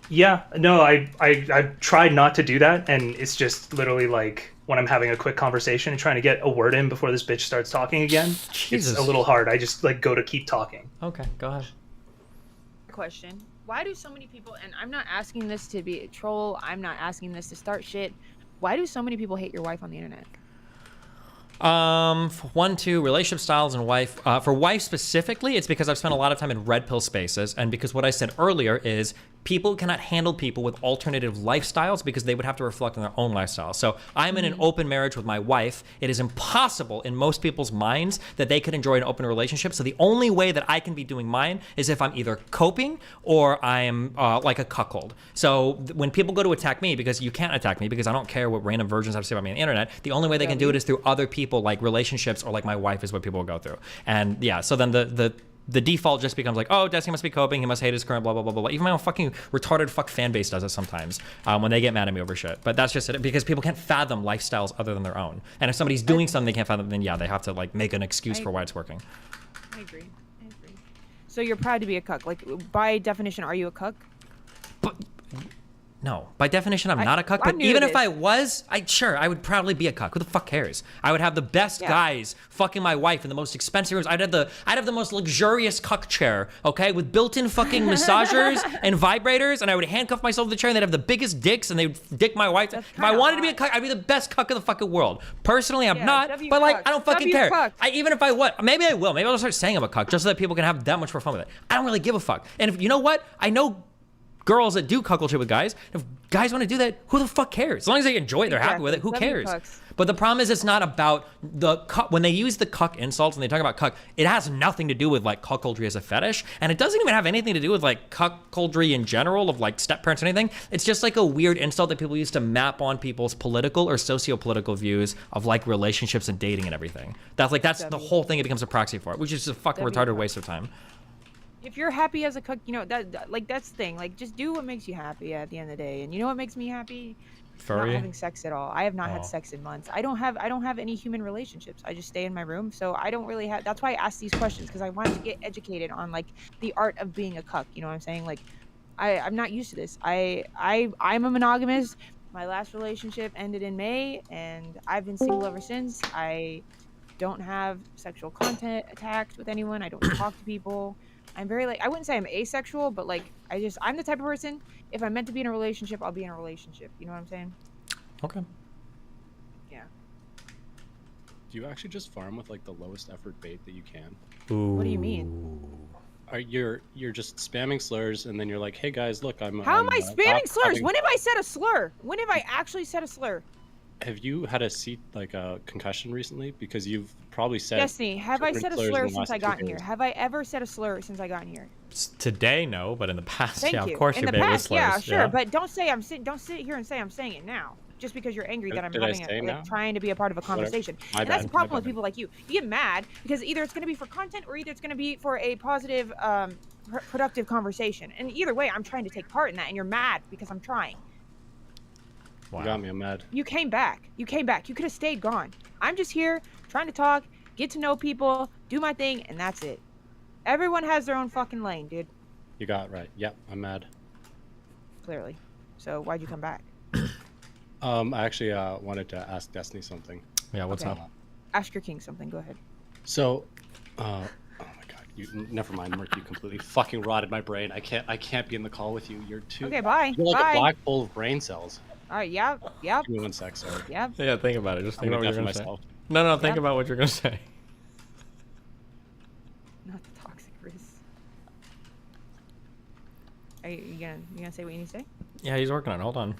Yeah, no, I tried not to do that, and it's just literally like when I'm having a quick conversation and trying to get a word in before this bitch starts talking again. Jesus. It's a little hard. I just like go to keep talking. Okay, go ahead. Question: why do so many people, and I'm not asking this to be a troll, I'm not asking this to start shit, why do so many people hate your wife on the internet? Relationship styles and wife. For wife specifically, it's because I've spent a lot of time in red pill spaces, and because what I said earlier is people cannot handle people with alternative lifestyles because they would have to reflect on their own lifestyle. So I'm in an open marriage with my wife. It is impossible in most people's minds that they could enjoy an open relationship. So the only way that I can be doing mine is if I'm either coping or I am like a cuckold. So when people go to attack me, because you can't attack me because I don't care what random virgins have to say about me on the internet, the only way they can do it is through other people, like relationships or like my wife is what people will go through. And yeah, so then the default just becomes like, oh, Destiny must be coping, he must hate his current blah, blah, blah, blah, blah. Even my own fucking retarded fuck fan base does it sometimes when they get mad at me over shit. But that's just it, because people can't fathom lifestyles other than their own. And if somebody's doing something they can't fathom, then yeah, they have to like make an excuse for why it's working. I agree. So you're proud to be a cuck. Like, by definition, are you a cuck? No, by definition, I'm not a cuck. But even if I was, I would proudly be a cuck. Who the fuck cares? I would have the best guys fucking my wife in the most expensive rooms. I'd have the most luxurious cuck chair, okay, with built-in fucking massagers and vibrators, and I would handcuff myself to the chair, and they'd have the biggest dicks, and they'd dick my wife. If I wanted to be a cuck, I'd be the best cuck in the fucking world. Personally, I'm not, but like, I don't fucking care. Even if I would, maybe I will. Maybe I'll start saying I'm a cuck just so that people can have that much more fun with it. I don't really give a fuck. And if you know what, I know girls that do cuckold shit with guys. If guys want to do that, who the fuck cares? As long as they enjoy it, they're happy with it. Who Love you, cares? cucks. But the problem is, it's not about the cuck. When they use the cuck insults and they talk about cuck, it has nothing to do with like cuckoldry as a fetish, and it doesn't even have anything to do with like cuckoldry in general of like step parents or anything. It's just like a weird insult that people use to map on people's political or socio-political views of like relationships and dating and everything. That's the whole thing. It becomes a proxy for it, which is just a fucking retarded waste of time. If you're happy as a cook, you know that's the thing. Like, just do what makes you happy at the end of the day. And you know what makes me happy? Furry? Not having sex at all. I have not had sex in months. I don't have any human relationships. I just stay in my room, so I don't really have. That's why I ask these questions, because I wanted to get educated on like the art of being a cuck. You know what I'm saying? Like, I'm not used to this. I'm a monogamous. My last relationship ended in May, and I've been single ever since. I don't have sexual contact with anyone. I don't talk to people. I'm very like, I wouldn't say I'm asexual, but like I'm the type of person, if I'm meant to be in a relationship, I'll be in a relationship. You know what I'm saying? Okay. Yeah. Do you actually just farm with like the lowest effort bait that you can? Ooh. What do you mean? You're just spamming slurs, and then you're like, hey guys, look, I'm. How am I spamming slurs? having- When have I said a slur? When have I actually said a slur? Have you had a concussion recently? Because you've probably said. Destiny, have I said a slurs slur in the since last I 2 got in days. here? Have I ever said a slur since I got in here? Today, no, but in the past, Thank yeah, you. of course in you're the bait with past, slurs. yeah, sure, but don't sit here and say I'm saying it now, just because you're angry that I'm Did I having say a, now? like, trying to be a part of a conversation. My And that's bad, the problem my with bad. people like you. You get mad because either it's going to be for content or either it's going to be for a positive, productive conversation. And either way, I'm trying to take part in that, and you're mad because I'm trying. You got me. I'm mad. You came back. You came back. You could have stayed gone. I'm just here trying to talk, get to know people, do my thing, and that's it. Everyone has their own fucking lane, dude. You got it right. Yep, I'm mad. Clearly. So why'd you come back? I actually wanted to ask Destiny something. Yeah, what's Okay. up? Ask your king something. Go ahead. So, oh my god, never mind, Merc. You completely fucking rotted my brain. I can't be in the call with you. You're too. Okay, bye. You're like Bye. a black hole of brain cells. All right. Yep. Yep. Give me 1 sec, sorry. Yep. Yeah, think about it. Just think I'm about what gonna you're deafen gonna say. myself. No, think Yep. about what you're gonna say. Not the toxic Riz. Are you gonna say what you need to say? Yeah, he's working on it. Hold on.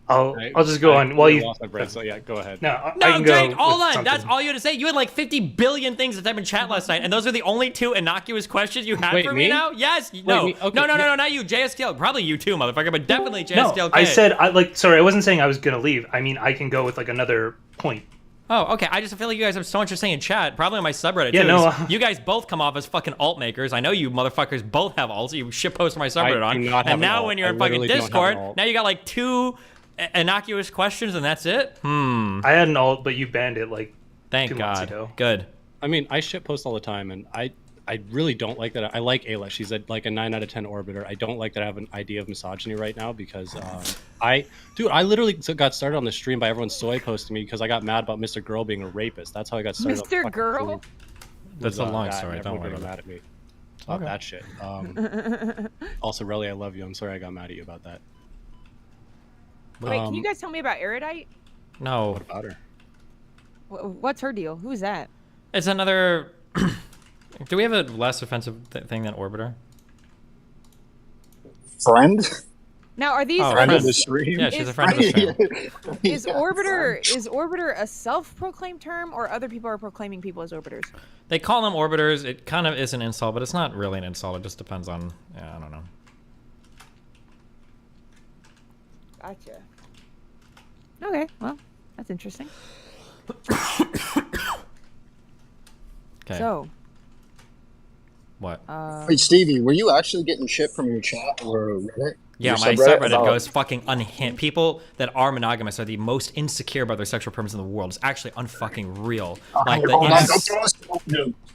I'll just go on while you. Lost my brain, so yeah, go ahead. No, I No, can go Jake, hold with on. something. That's all you had to say. You had like 50 billion things to type in chat last night, and those are the only 2 innocuous questions you had Wait, for me me? now? Yes. Wait, No. me? Okay, No, yeah. not you. JSTL. Probably you too, motherfucker, but definitely No, JSTL. I said sorry. I wasn't saying I was gonna leave. I mean, I can go with like another point. Oh, okay. I just feel like you guys have so much to say in chat, probably on my subreddit Yeah, too. no, 'Cause you guys both come off as fucking alt makers. I know you motherfuckers both have alts. You shitpost my subreddit I on. do not have And an now alt. when you're I in fucking literally don't have an Discord, alt. now you got like 2 innocuous questions and that's it? I had an alt, but you banned it like Thank 2 months God. ago. Good. I mean, I shitpost all the time, and I really don't like that. I like Ayla. She's like a 9 out of 10 orbiter. I don't like that I have an idea of misogyny right now because I literally got started on the stream by everyone soy posting me because I got mad about Mr. Girl being a rapist. That's how I got started. on Mr. fucking Girl? stream. That's Was, a long that, story. and Don't everyone worry got about mad at me. About that shit. Also, Relly, I love you. I'm sorry I got mad at you about that. Wait, can you guys tell me about Erudite? No. What about her? What's her deal? Who's that? It's another... Do we have a less offensive thing than Orbiter? Friend? Now, are these Friend of the stream? Yeah, she's a friend of the stream. Is Orbiter a self-proclaimed term, or other people are proclaiming people as Orbiters? They call them Orbiters. It kind of is an insult, but it's not really an insult. It just depends on... Yeah, I don't know. Gotcha. Okay, well, that's interesting. Okay. So. What? Wait, Stevie, were you actually getting shit from your chat or Reddit? Yeah, Your my subreddit about- goes fucking unhinged. People that are monogamous are the most insecure about their sexual preference in the world. It's actually unfucking real. Like the Hold on,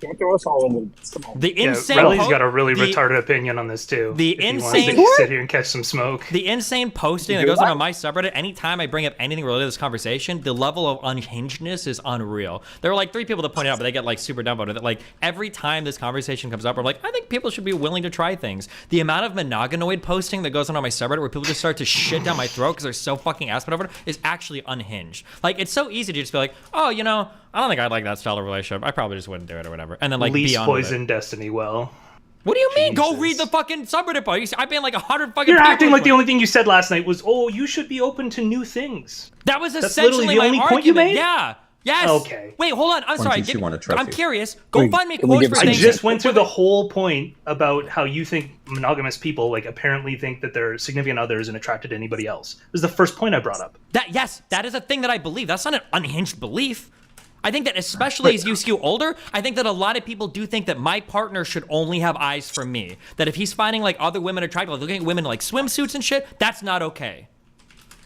don't throw us all in the... Come on. The insane. Relly's got a really retarded opinion on this too. The if he wants insane. to sit here and catch some smoke. The insane posting that goes on my subreddit. Anytime I bring up anything related to this conversation, the level of unhingedness is unreal. There were like 3 people that pointed out, but they get like super dumb about it. That like every time this conversation comes up, I'm like, I think people should be willing to try things. The amount of monogonoid posting that goes on my subreddit where people just start to shit down my throat because they're so fucking ass over it is actually unhinged. Like it's so easy to just be like, oh, you know, I don't think I'd like that style of relationship. I probably just wouldn't do it or whatever, and then like least be on poison with it. Destiny well. What do you mean? Go read the fucking subreddit post. I've been like 100 fucking. You're people acting like the with- only thing you said last night was, "Oh, you should be open to new things." That was That's essentially literally the my only argument. point you made? Yeah. Yes. Okay. Wait, hold on. I'm Why sorry. don't you want a I'm trophy? curious. Go find me quotes for I things. just went through the whole point about how you think monogamous people like apparently think that their significant other isn't attracted to anybody else. It was the first point I brought up. Yes, that is a thing that I believe. That's not an unhinged belief. I think that especially as you skew older, I think that a lot of people do think that my partner should only have eyes for me. That if he's finding like other women attractive, like looking at women in, like swimsuits and shit, that's not okay.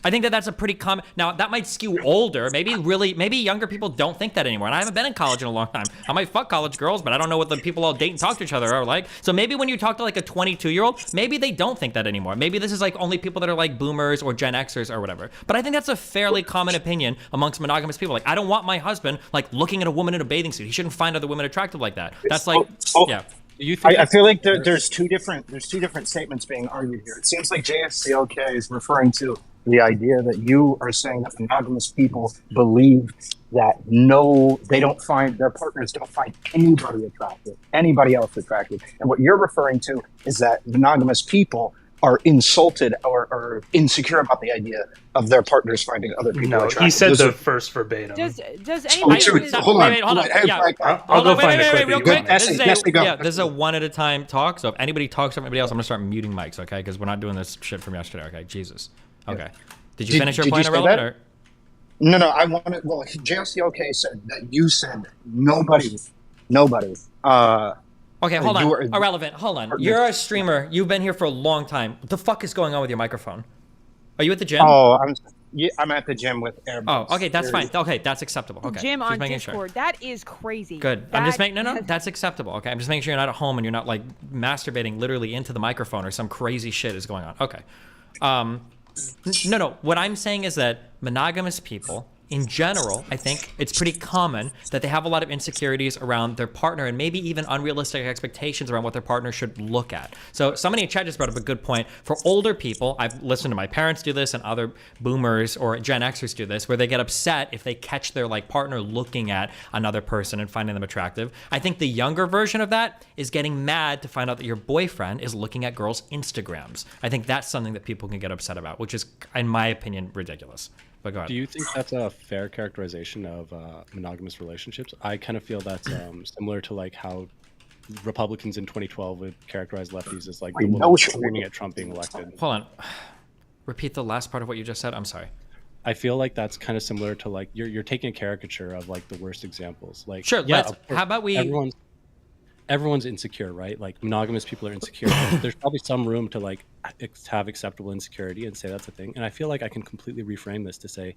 I think that that's a pretty common. Now that might skew older. Maybe younger people don't think that anymore. And I haven't been in college in a long time. I might fuck college girls, but I don't know what the people all date and talk to each other are like. So maybe when you talk to like a 22-year-old, maybe they don't think that anymore. Maybe this is like only people that are like boomers or Gen Xers or whatever. But I think that's a fairly common opinion amongst monogamous people. Like I don't want my husband like looking at a woman in a bathing suit. He shouldn't find other women attractive like that. That's like, yeah. You think I feel like there's two different statements being argued here. It seems like JSCLK is referring to the idea that you are saying that monogamous people believe that their partners don't find anybody else attractive. And what you're referring to is that monogamous people are insulted or insecure about the idea of their partners finding other people attractive. He said the first verbatim. Does anybody? Hold on. I'll go find the clip. Real quick. This Go. is a one at a time talk. So if anybody talks to anybody else, I'm gonna start muting mics, okay? Because we're not doing this shit from yesterday, okay? Jesus. Okay. Did you finish your point, Irrelevant? Or? No, I wanted. Well, JSCLK said that you said nobody. Okay, hold on. Irrelevant. Hold on. You're a streamer. You've been here for a long time. What the fuck is going on with your microphone? Are you at the gym? Oh, I'm at the gym with AirBuds. Oh, okay, that's fine. Okay, that's acceptable. Okay. Gym just on making Discord. Sure. That is crazy. Good. I'm just making no. That's acceptable. Okay, I'm just making sure you're not at home and you're not like masturbating literally into the microphone or some crazy shit is going on. Okay. No. What I'm saying is that monogamous people, in general, I think it's pretty common that they have a lot of insecurities around their partner and maybe even unrealistic expectations around what their partner should look at. So somebody in chat just brought up a good point. For older people, I've listened to my parents do this and other boomers or Gen Xers do this, where they get upset if they catch their like partner looking at another person and finding them attractive. I think the younger version of that is getting mad to find out that your boyfriend is looking at girls' Instagrams. I think that's something that people can get upset about, which is, in my opinion, ridiculous. But go ahead. Do you think that's a fair characterization of monogamous relationships? I kind of feel that's similar to like how Republicans in 2012 would characterize lefties as like the woman screaming at Trump being elected. Hold on. Repeat the last part of what you just said. I'm sorry. I feel like that's kind of similar to like you're taking a caricature of like the worst examples. Like sure, yeah, how about we everyone's insecure, right? Like monogamous people are insecure. There's probably some room to like have acceptable insecurity and say that's a thing. And I feel like I can completely reframe this to say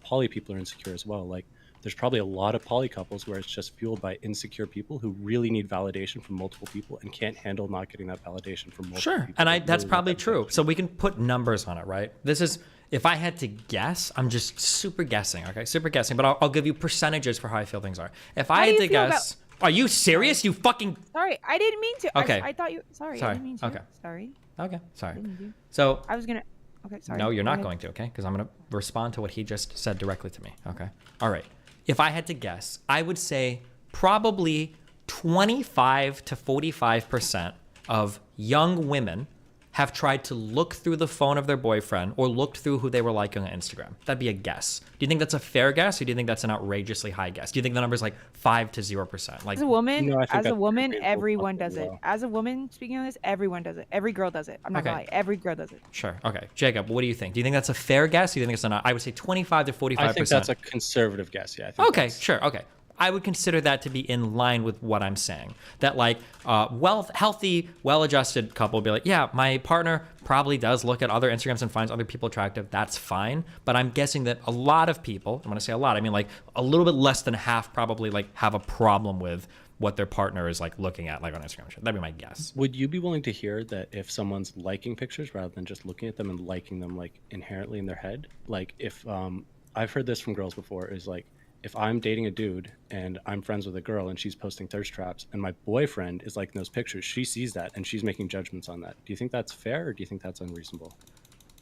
poly people are insecure as well. Like there's probably a lot of poly couples where it's just fueled by insecure people who really need validation from multiple people and can't handle not getting that validation from multiple people. And that's probably true. So we can put numbers on it, right? This is, if I had to guess, I'm just super guessing, okay? Super guessing, but I'll give you percentages for how I feel things are. If I had to guess... Are you serious? You fucking... Sorry, I didn't mean to. Okay. I thought you... Sorry, I didn't mean to. Okay. Sorry. Okay, sorry. So... I was gonna... Okay, sorry. No, you're not going to, okay? Because I'm going to respond to what he just said directly to me, okay? All right. If I had to guess, I would say probably 25 to 45% of young women have tried to look through the phone of their boyfriend or looked through who they were liking on Instagram. That'd be a guess. Do you think that's a fair guess, or do you think that's an outrageously high guess? Do you think the number is like 5 to 0%? Like, as a woman, everyone does it. As a woman, speaking of this, everyone does it. Every girl does it. I'm not gonna lie. Every girl does it. Sure. Okay. Jacob, what do you think? Do you think that's a fair guess? Do you think it's not? I would say 25 to 45%. I think that's a conservative guess. Yeah. I think okay. Sure. Okay. I would consider that to be in line with what I'm saying. That like healthy, well-adjusted couple would be like, yeah, my partner probably does look at other Instagrams and finds other people attractive. That's fine. But I'm guessing that a lot of people, I'm going to say a lot, I mean like a little bit less than half probably like have a problem with what their partner is like looking at like on Instagram. That'd be my guess. Would you be willing to hear that if someone's liking pictures rather than just looking at them and liking them like inherently in their head? Like if I've heard this from girls before, is like, if I'm dating a dude and I'm friends with a girl and she's posting thirst traps and my boyfriend is liking those pictures, she sees that and she's making judgments on that. Do you think that's fair or do you think that's unreasonable?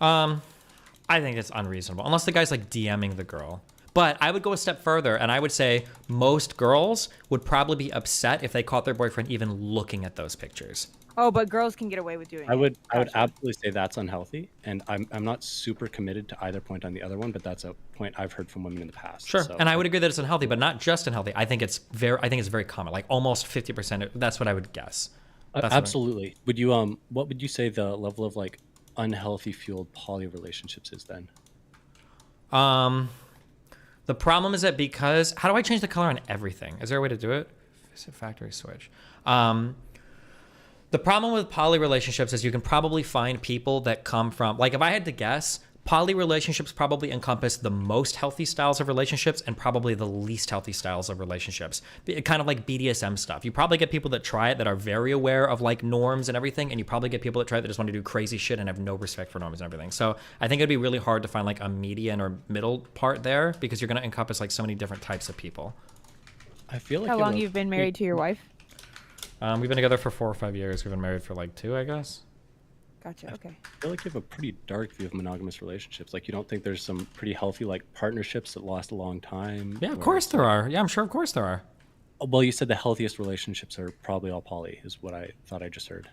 I think it's unreasonable unless the guy's like DMing the girl. But I would go a step further, and I would say most girls would probably be upset if they caught their boyfriend even looking at those pictures. Oh, but girls can get away with doing I would it. absolutely say that's unhealthy, and I'm not super committed to either point on the other one, but that's a point I've heard from women in the past. Sure, So, and I would agree that it's unhealthy, but not just unhealthy. I think it's very common, like almost 50%. That's what I would guess. That's absolutely. Would you what would you say the level of like unhealthy fueled poly relationships is then? The problem is that because how do I change the color on everything? Is there a way to do it? Is it factory switch? The problem with poly relationships is you can probably find people that come from, like if I had to guess, poly relationships probably encompass the most healthy styles of relationships and probably the least healthy styles of relationships. Kind of like BDSM stuff. You probably get people that try it that are very aware of like norms and everything, and you probably get people that try it that just want to do crazy shit and have no respect for norms and everything. So I think it'd be really hard to find like a median or middle part there because you're going to encompass like so many different types of people. I feel like how long you've been married to your wife? We've been together for 4 or 5 years. We've been married for like 2, I guess. Gotcha. Okay. I feel like you have a pretty dark view of monogamous relationships. Like you don't think there's some pretty healthy like partnerships that last a long time? Yeah, of course there are. Yeah, I'm sure of course there are. Well, you said the healthiest relationships are probably all poly, is what I thought I just heard.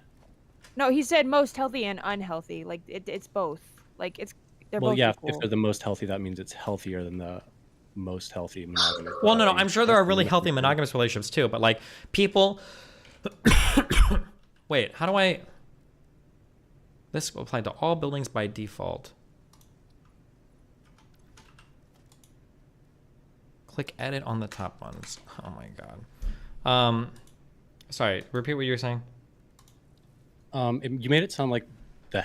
No, he said most healthy and unhealthy. Like it's both. Like they're well, both yeah, equal. if they're the most healthy, that means it's healthier than the most healthy monogamous. Well, no, I'm sure there are really healthy monogamous relationships too, but like people. Wait, how do I? This will apply to all buildings by default. Click edit on the top ones. Oh my god. Sorry, repeat what you were saying. You made it sound like the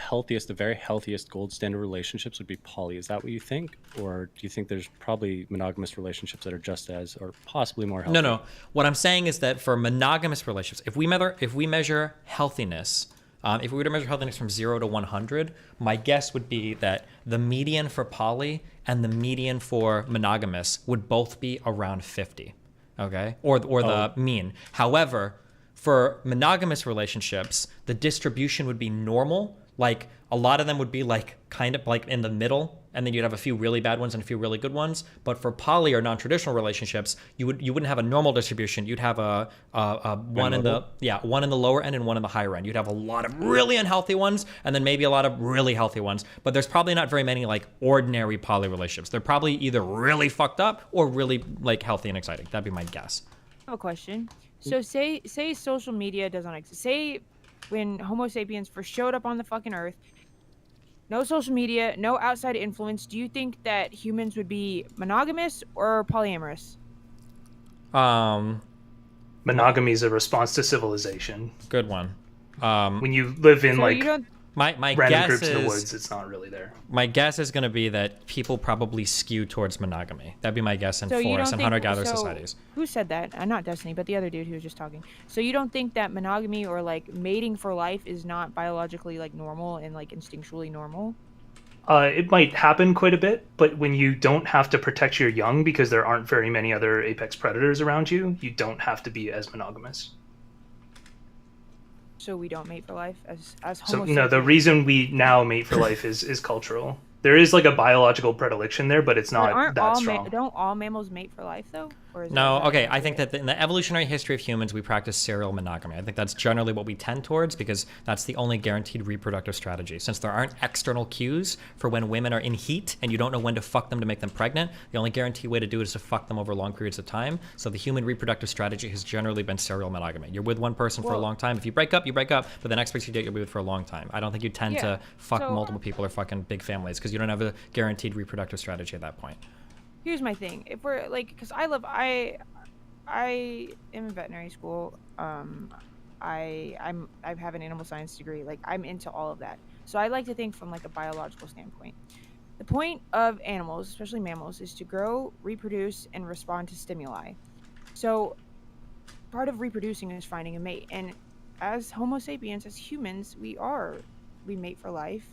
very healthiest gold standard relationships would be poly. Is that what you think? Or do you think there's probably monogamous relationships that are just as, or possibly more healthy? No. What I'm saying is that for monogamous relationships, if we measure healthiness, if we were to measure healthiness from 0 to 100, my guess would be that the median for poly and the median for monogamous would both be around 50, okay? Or the mean. However, for monogamous relationships, the distribution would be normal. Like a lot of them would be like kind of like in the middle, and then you'd have a few really bad ones and a few really good ones. But for poly or non-traditional relationships, you wouldn't have a normal distribution. You'd have a one in the lower end and one in the higher end. You'd have a lot of really unhealthy ones and then maybe a lot of really healthy ones. But there's probably not very many like ordinary poly relationships. They're probably either really fucked up or really like healthy and exciting. That'd be my guess. I have a question. So say social media doesn't exist. Say when Homo sapiens first showed up on the fucking earth, no social media, no outside influence, do you think that humans would be monogamous or polyamorous? Monogamy is a response to civilization. Good one. When you live in my random guess groups in the is- woods, it's not really there. My guess is going to be that people probably skew towards monogamy. That'd be my guess in So you forest don't and think- hunter-gatherer so societies. Who said that? Not Destiny, but the other dude who was just talking. So you don't think that monogamy or like mating for life is not biologically like normal and like instinctually normal? It might happen quite a bit, but when you don't have to protect your young because there aren't very many other apex predators around you, you don't have to be as monogamous. So we don't mate for life as So Homo no, the sapiens? reason we now mate for life is cultural. There is like a biological predilection there, but it's But not aren't that all strong. don't all mammals mate for life though? Or is No, that okay. I think that in the evolutionary history of humans, we practice serial monogamy. I think that's generally what we tend towards because that's the only guaranteed reproductive strategy. Since there aren't external cues for when women are in heat and you don't know when to fuck them to make them pregnant, the only guaranteed way to do it is to fuck them over long periods of time. So the human reproductive strategy has generally been serial monogamy. You're with one person for a Well- long time. If you break up, you break up. But the next person you date, you'll be with for a long time. I don't think you tend Yeah, to fuck so- multiple people or fucking big families because you don't have a guaranteed reproductive strategy at that point. Here's my thing. If we're like, because I am in veterinary school. I have an animal science degree. Like I'm into all of that. So I like to think from like a biological standpoint. The point of animals, especially mammals, is to grow, reproduce, and respond to stimuli. So part of reproducing is finding a mate. And as Homo sapiens, as humans, we mate for life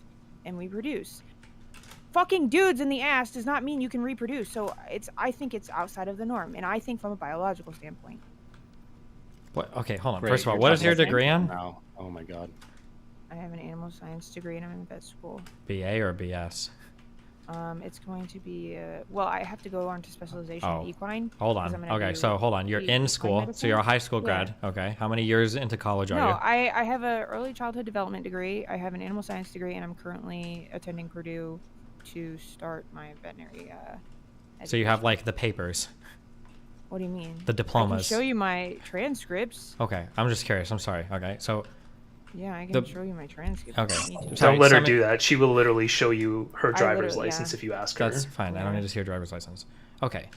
and we produce. Fucking dudes in the ass does not mean you can reproduce. So I think it's outside of the norm. And I think from a biological standpoint. What? Okay, hold on. Great, First of all, you're what is talking your about degree on? now. Oh my god. I have an animal science degree and I'm in vet school. BA or BS? It's going to be well, I have to go on to specialization in equine. Hold 'cause on. I'm gonna Okay, do so hold on. You're in equine school, so medicine. you're a high school Yeah. grad. Okay. How many years into college are No, you? I have a early childhood development degree. I have an animal science degree, and I'm currently attending Purdue to start my veterinary. So you have like the papers. What do you mean? The diplomas. I can show you my transcripts. Okay, I'm just curious. I'm sorry. Okay, so Yeah, I can The- show you my transcripts. Okay. if you need to. Sorry, Don't let her send me- do that. She will literally show you her I driver's literally- license yeah. if you ask her. That's fine. I don't need to see your driver's license. Okay.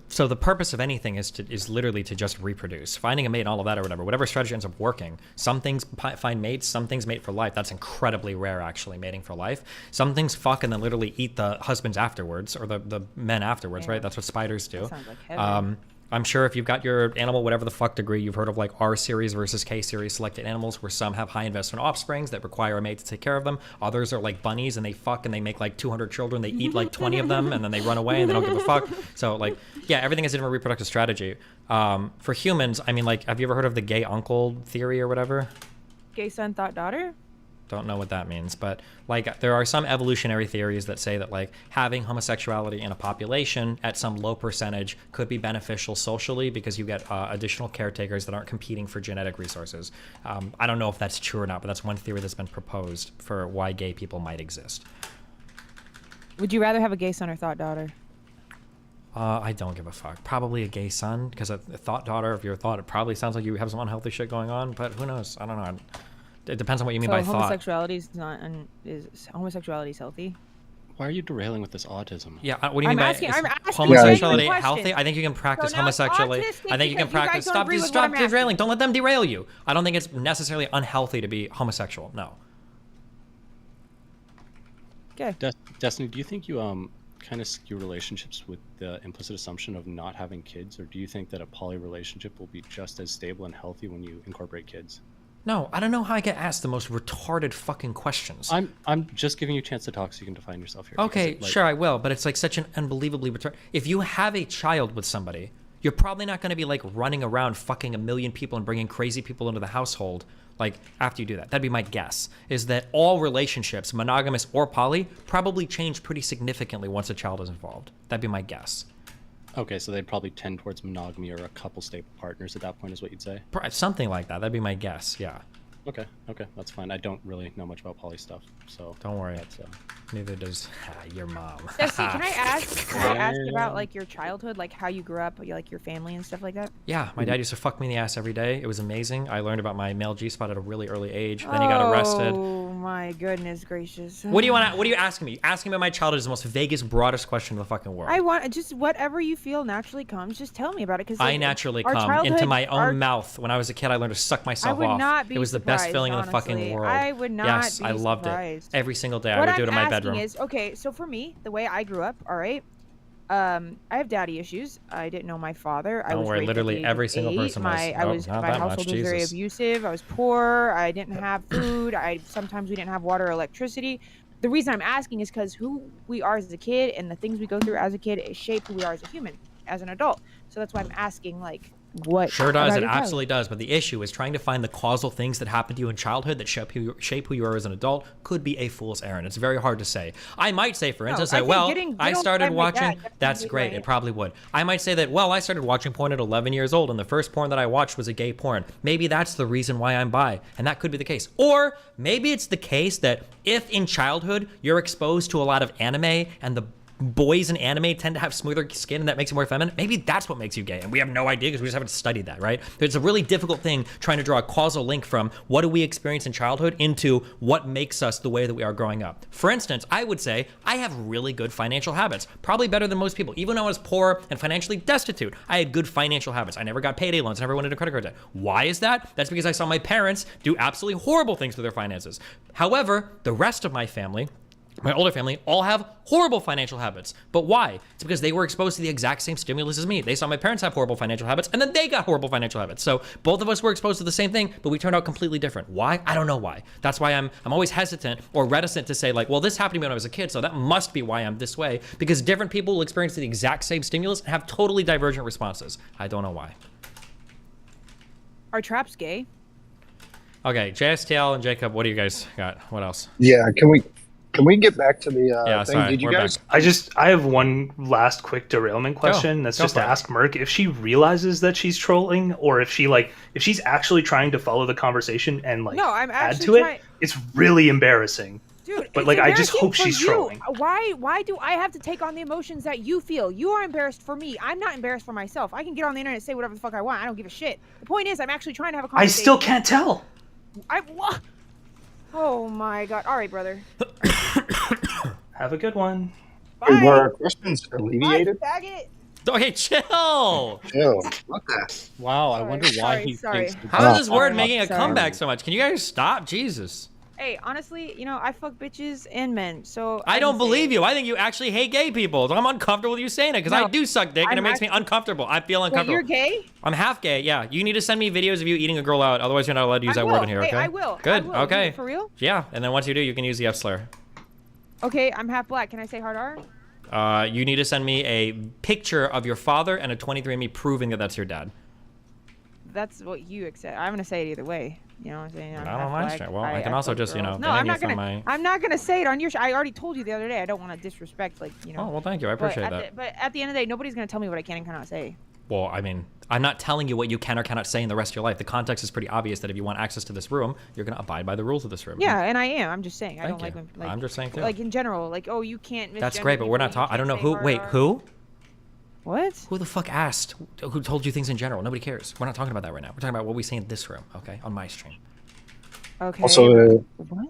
So the purpose of anything is literally to just reproduce, finding a mate, and all of that or whatever strategy ends up working. Some things find mates, some things mate for life. That's incredibly rare, actually, mating for life. Some things fuck and then literally eat the husbands afterwards or the men afterwards, right? That's what spiders do. That sounds like heaven. I'm sure if you've got your animal, whatever the fuck degree, you've heard of like R series versus K series selected animals, where some have high investment offsprings that require a mate to take care of them. Others are like bunnies and they fuck and they make like 200 children. They eat like 20 of them and then they run away and they don't give a fuck. So like, yeah, everything has a different reproductive strategy. For humans, I mean, like, have you ever heard of the gay uncle theory or whatever? Gay son, thought daughter. Don't know what that means, but like there are some evolutionary theories that say that like having homosexuality in a population at some low percentage could be beneficial socially because you get additional caretakers that aren't competing for genetic resources. I don't know if that's true or not, but that's one theory that's been proposed for why gay people might exist. Would you rather have a gay son or thought daughter? I don't give a fuck. Probably a gay son, because a thought daughter, if you're a thought, it probably sounds like you have some unhealthy shit going on, but who knows? I don't know. It depends on what you mean by thought. Homosexuality is not homosexuality is healthy. Why are you derailing with this autism? Yeah, what do you mean I'm by asking homosexuality genuine healthy? questions. I think you can practice So now it's homosexuality. autistic I think you can because you guys practice. don't Stop, agree with stop what I'm derailing. Don't let them derail you. I don't think it's necessarily unhealthy to be homosexual. No. Okay. Destiny, do you think you kind of skew relationships with the implicit assumption of not having kids, or do you think that a poly relationship will be just as stable and healthy when you incorporate kids? No, I don't know how I get asked the most retarded fucking questions. I'm just giving you a chance to talk so you can define yourself here. Okay, sure, I will, but it's like such an unbelievably retarded. If you have a child with somebody, you're probably not going to be like running around fucking a million people and bringing crazy people into the household. Like after you do that, that'd be my guess. Is that all relationships, monogamous or poly, probably change pretty significantly once a child is involved. That'd be my guess. Okay, so they'd probably tend towards monogamy or a couple stable partners at that point, is what you'd say? Something like that. That'd be my guess. Yeah. Okay, that's fine. I don't really know much about poly stuff, so don't worry. Neither does your mom. Jesse, can I ask about like your childhood, like how you grew up, like your family and stuff like that? Yeah, my dad used to fuck me in the ass every day. It was amazing. I learned about my male G-spot at a really early age. Then he got arrested. Oh my goodness gracious! What do you want? What are you asking me? Asking me about my childhood is the most vaguest, broadest question in the fucking world. I want just whatever you feel naturally comes. Just tell me about it, because I naturally come into my own mouth. When I was a kid, I learned to suck myself would off. not be It was the best surprised, feeling in the fucking honestly. world. I would not Yes, be I loved surprised. it. Every single day, I What would do it in my I'm bedroom. asking is, okay, so for me, the way I grew up, all right, I have daddy issues. I didn't know my father. I Don't was worry, raped at literally the age every of single 8. person was. My Nope, not my that household much, was very Jesus. abusive. I was poor. I didn't have food. Sometimes we didn't have water or electricity. The reason I'm asking is because who we are as a kid and the things we go through as a kid shape who we are as a human, as an adult. So that's why I'm asking, like, what? Sure does. about It your childhood? absolutely does. But the issue is trying to find the causal things that happened to you in childhood that shape who you are as an adult could be a fool's errand. It's very hard to say. I might say, for instance, I that, think well, getting I good started time like that watching. definitely That's would great. right. It probably would. I might say that, well, I started watching porn at 11 years old, and the first porn that I watched was a gay porn. Maybe that's the reason why I'm bi, and that could be the case. Or maybe it's the case that if in childhood you're exposed to a lot of anime and the boys in anime tend to have smoother skin and that makes you more feminine, maybe that's what makes you gay, and we have no idea because we just haven't studied that, right? It's a really difficult thing trying to draw a causal link from what do we experience in childhood into what makes us the way that we are growing up. For instance, I would say I have really good financial habits, probably better than most people. Even though I was poor and financially destitute, I had good financial habits. I never got payday loans, I never went into credit card debt. Why is that? That's because I saw my parents do absolutely horrible things with their finances. However, the rest of my family, my older family, all have horrible financial habits. But why? It's because they were exposed to the exact same stimulus as me. They saw my parents have horrible financial habits, and then they got horrible financial habits. So both of us were exposed to the same thing, but we turned out completely different. Why? I don't know why. That's why I'm always hesitant or reticent to say, like, well, this happened to me when I was a kid, so that must be why I'm this way. Because different people will experience the exact same stimulus and have totally divergent responses. I don't know why. Are traps gay? Okay, JSTL and Jacob, what do you guys got? What else? Yeah, can we Can we get back to the Yeah, thing? sorry, Did you we're guys? I have one last quick derailment question. That's Go just to for it. ask Merc if she realizes that she's trolling, or if she's actually trying to follow the conversation and No, I'm add actually to trying. it. It's really embarrassing. Dude, But it's like, I just embarrassing hope for she's you. trolling. Why do I have to take on the emotions that you feel? You are embarrassed for me. I'm not embarrassed for myself. I can get on the internet and say whatever the fuck I want. I don't give a shit. The point is, I'm actually trying to have a I conversation. still can't tell. Oh my god. All right, brother. Have a good one. Wait, were our questions alleviated? Faggot. Okay, chill. Chill. What the? Wow, I wonder why he thinks. How is this word Sorry. making a Sorry. comeback so much? Can you guys stop? Jesus. Hey, honestly, I fuck bitches and men, so I don't believe you. I think you actually hate gay people. So I'm uncomfortable with you saying it because I No, do suck dick and it I'm makes me uncomfortable. I feel Wait, uncomfortable. you're gay? I'm half gay, yeah. You need to send me videos of you eating a girl out. Otherwise, you're not allowed to use I that will. word in here, Hey, okay? I will. Good, I will. okay. For real? Yeah, and then once you do, you can use the F slur. Okay, I'm half black. Can I say hard R? You need to send me a picture of your father and a 23andMe proving that that's your dad. That's what you accept. I'm gonna say it either way. You know what I'm saying? I'm I don't half mind black. straight. Well, I can also fuck just, girls. No, ban I'm you not from gonna. my... I'm not gonna say it on your. I already told you the other day. I don't want to disrespect, Oh, well, thank you. I appreciate that. But at the end of the day, nobody's gonna tell me what I can and cannot say. Well, I mean, I'm not telling you what you can or cannot say in the rest of your life. The context is pretty obvious that if you want access to this room, you're going to abide by the rules of this room. Yeah, and I am. I'm just saying. I don't Thank like you. when. I'm just saying, too. Like in general, like you can't. That's misgender great, but we're not people, you talking. I don't know can't say who. hard Wait, R. who? What? Who the fuck asked? Who told you things in general? Nobody cares. We're not talking about that right now. We're talking about what we say in this room, okay? On my stream. Okay. Also, what?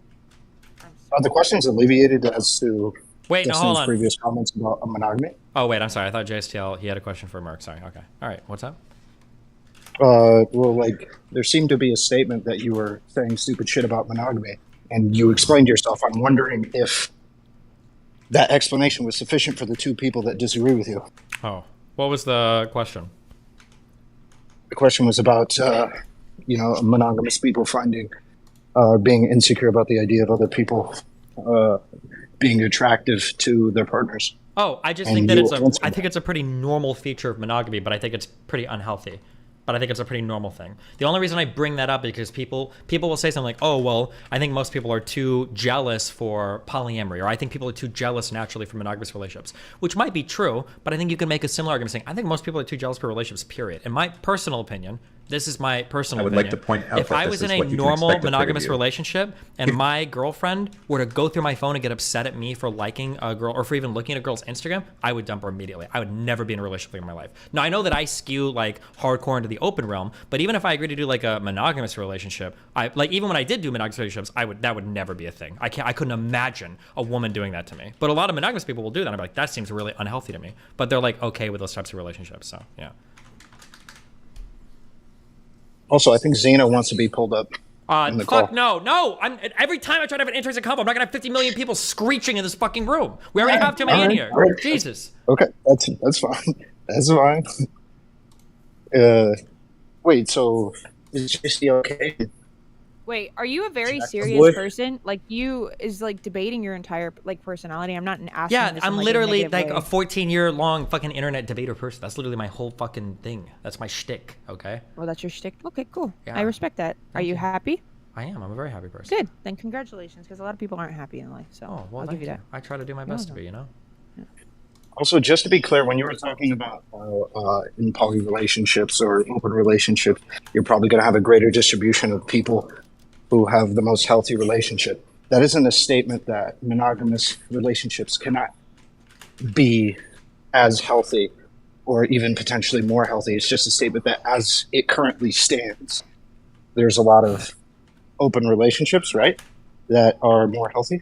are the questions alleviated as to Wait, no, hold Dustin's on. previous comments about monogamy? Oh, wait, I'm sorry. I thought JSTL, he had a question for Merc. Sorry, okay. All right, what's up? Well, like, there seemed to be a statement that you were saying stupid shit about monogamy, and you explained yourself. I'm wondering if that explanation was sufficient for the two people that disagree with you. Oh, what was the question? The question was about, monogamous people being insecure about the idea of other people being attractive to their partners. Oh, I just And think that you it's answered I think it's a pretty normal feature of monogamy, but I think it's pretty unhealthy. But I think it's a pretty normal thing. The only reason I bring that up is because people will say something like, oh, well, I think most people are too jealous for polyamory, or I think people are too jealous naturally for monogamous relationships, which might be true, but I think you can make a similar argument saying, I think most people are too jealous for relationships, period. In my personal opinion, this is my personal I would opinion. like to point out if that I this was is in a what you can normal expect of monogamous you. relationship and my girlfriend were to go through my phone and get upset at me for liking a girl or for even looking at a girl's Instagram, I would dump her immediately. I would never be in a relationship in my life. Now, I know that I skew like hardcore into the open realm, but even if I agree to do like a monogamous relationship, even when I did do monogamous relationships, that would never be a thing. I couldn't imagine a woman doing that to me. But a lot of monogamous people will do that. I'm like, that seems really unhealthy to me. But they're like okay with those types of relationships. So yeah. Also, I think Xena wants to be pulled up. in the Fuck call. no. Every time I try to have an interesting convo, I'm not gonna have 50 million people screeching in this fucking room. We already have too many in here. All right. Jesus. Okay, that's fine. That's fine. Wait, so is JC okay? Wait, are you a very Jack the serious boy. person? Like you is like debating your entire personality. I'm not asking. Yeah, this I'm in, like, literally a like negative a way. 14-year long fucking internet debater person. That's literally my whole fucking thing. That's my shtick, okay? Well, that's your shtick. Okay, cool. Yeah. I respect that. Are you happy? I am. I'm a very happy person. Good. Then congratulations, because a lot of people aren't happy in life. So Oh, well, I'll thank give you that. I try to do my best to be, you know? Also, just to be clear, when you were talking about in poly relationships or open relationships, you're probably going to have a greater distribution of people who have the most healthy relationship. That isn't a statement that monogamous relationships cannot be as healthy or even potentially more healthy. It's just a statement that as it currently stands, there's a lot of open relationships, right, that are more healthy.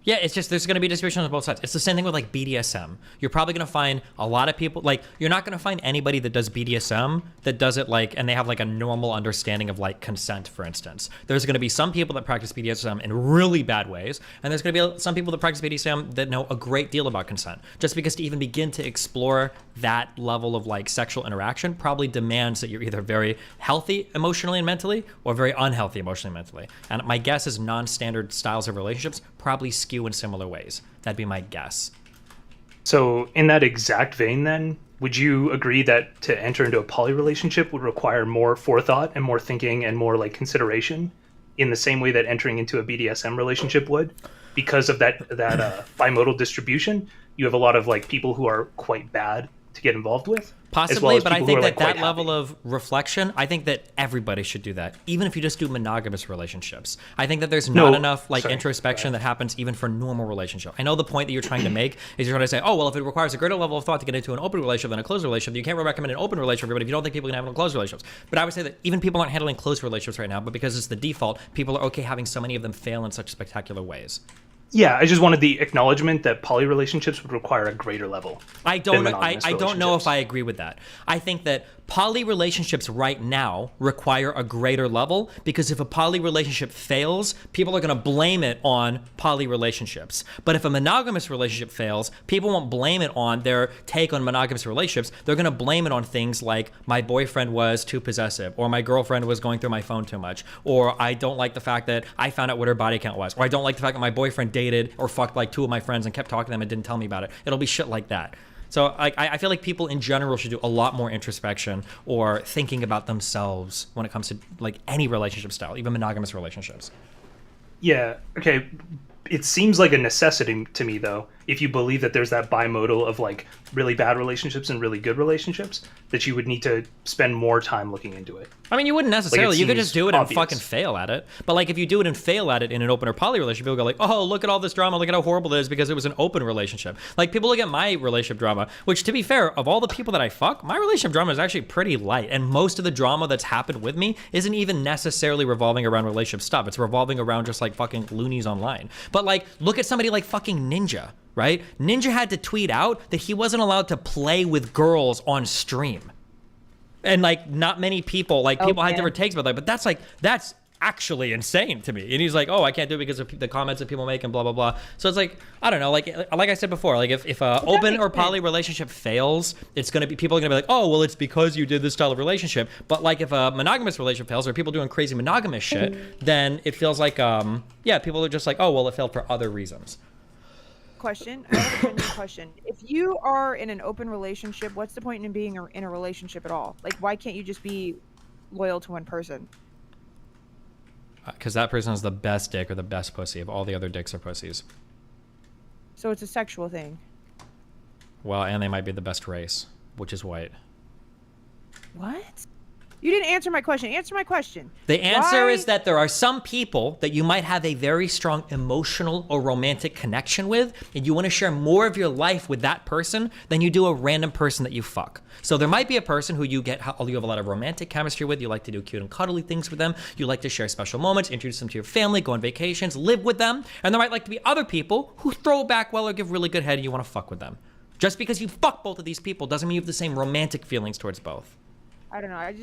Yeah, it's just there's going to be distribution on both sides. It's the same thing with like BDSM. You're probably going to find a lot of people, like you're not going to find anybody that does BDSM that does it like, and they have like a normal understanding of like consent, for instance. There's going to be some people that practice BDSM in really bad ways, and there's going to be some people that practice BDSM that know a great deal about consent. Just because to even begin to explore that level of like sexual interaction probably demands that you're either very healthy emotionally and mentally or very unhealthy emotionally and mentally. And my guess is non-standard styles of relationships probably skew in similar ways. That'd be my guess. So in that exact vein then, would you agree that to enter into a poly relationship would require more forethought and more thinking and more like consideration in the same way that entering into a BDSM relationship would? because of that bimodal distribution, you have a lot of like people who are quite bad to get involved with. Possibly, but I think that that level of reflection, I think that everybody should do that, even if you just do monogamous relationships. I think that there's not enough like introspection that happens even for normal relationship. I know the point that you're trying to make is you're trying to say, oh, well, if it requires a greater level of thought to get into an open relationship than a closed relationship, you can't really recommend an open relationship for everybody if you don't think people can handle closed relationships. But I would say that even people aren't handling closed relationships right now, but because it's the default, people are okay having so many of them fail in such spectacular ways. Yeah, I just wanted the acknowledgement that poly relationships would require a greater level. I don't know if I agree with that. I think that poly relationships right now require a greater level because if a poly relationship fails, people are going to blame it on poly relationships. But if a monogamous relationship fails, people won't blame it on their take on monogamous relationships. They're going to blame it on things like my boyfriend was too possessive, or my girlfriend was going through my phone too much, or I don't like the fact that I found out what her body count was, or I don't like the fact that my boyfriend dated or fucked like 2 of my friends and kept talking to them and didn't tell me about it. It'll be shit like that. So I feel like people in general should do a lot more introspection or thinking about themselves when it comes to like any relationship style, even monogamous relationships. Yeah, okay. It seems like a necessity to me, though, if you believe that there's that bimodal of like really bad relationships and really good relationships, that you would need to spend more time looking into it. I mean, you wouldn't necessarily. Like, you could just do it obvious. and fucking fail at it. But like, if you do it and fail at it in an open or poly relationship, people go like, "Oh, look at all this drama. Look at how horrible it is because it was an open relationship." Like, people look at my relationship drama, which, to be fair, of all the people that I fuck, my relationship drama is actually pretty light. And most of the drama that's happened with me isn't even necessarily revolving around relationship stuff. It's revolving around just like fucking loonies online. But like, look at somebody like fucking Ninja, right? Ninja had to tweet out that he wasn't allowed to play with girls on stream. And like, not many people, like people had different takes about that, but that's actually insane to me. And he's like, oh, I can't do it because of the comments that people make and blah, blah, blah. So it's like, I don't know, like I said before, like if a open or poly relationship fails, it's going to be, people are going to be like, oh, well, it's because you did this style of relationship. But like if a monogamous relationship fails or people doing crazy monogamous shit, then it feels like, yeah, people are just like, oh, well, it failed for other reasons. Question. I have a genuine question. If you are in an open relationship, what's the point in being in a relationship at all? Like, why can't you just be loyal to one person? Because that person is the best dick or the best pussy if all the other dicks are pussies. So it's a sexual thing. Well, and they might be the best race, which is white. What? You didn't answer my question. Answer my question. The answer is that there are some people that you might have a very strong emotional or romantic connection with, and you want to share more of your life with that person than you do a random person that you fuck. So there might be a person who you have a lot of romantic chemistry with. You like to do cute and cuddly things with them. You like to share special moments, introduce them to your family, go on vacations, live with them. And there might like to be other people who throw back well or give really good head and you want to fuck with them. Just because you fuck both of these people doesn't mean you have the same romantic feelings towards both. I don't know. I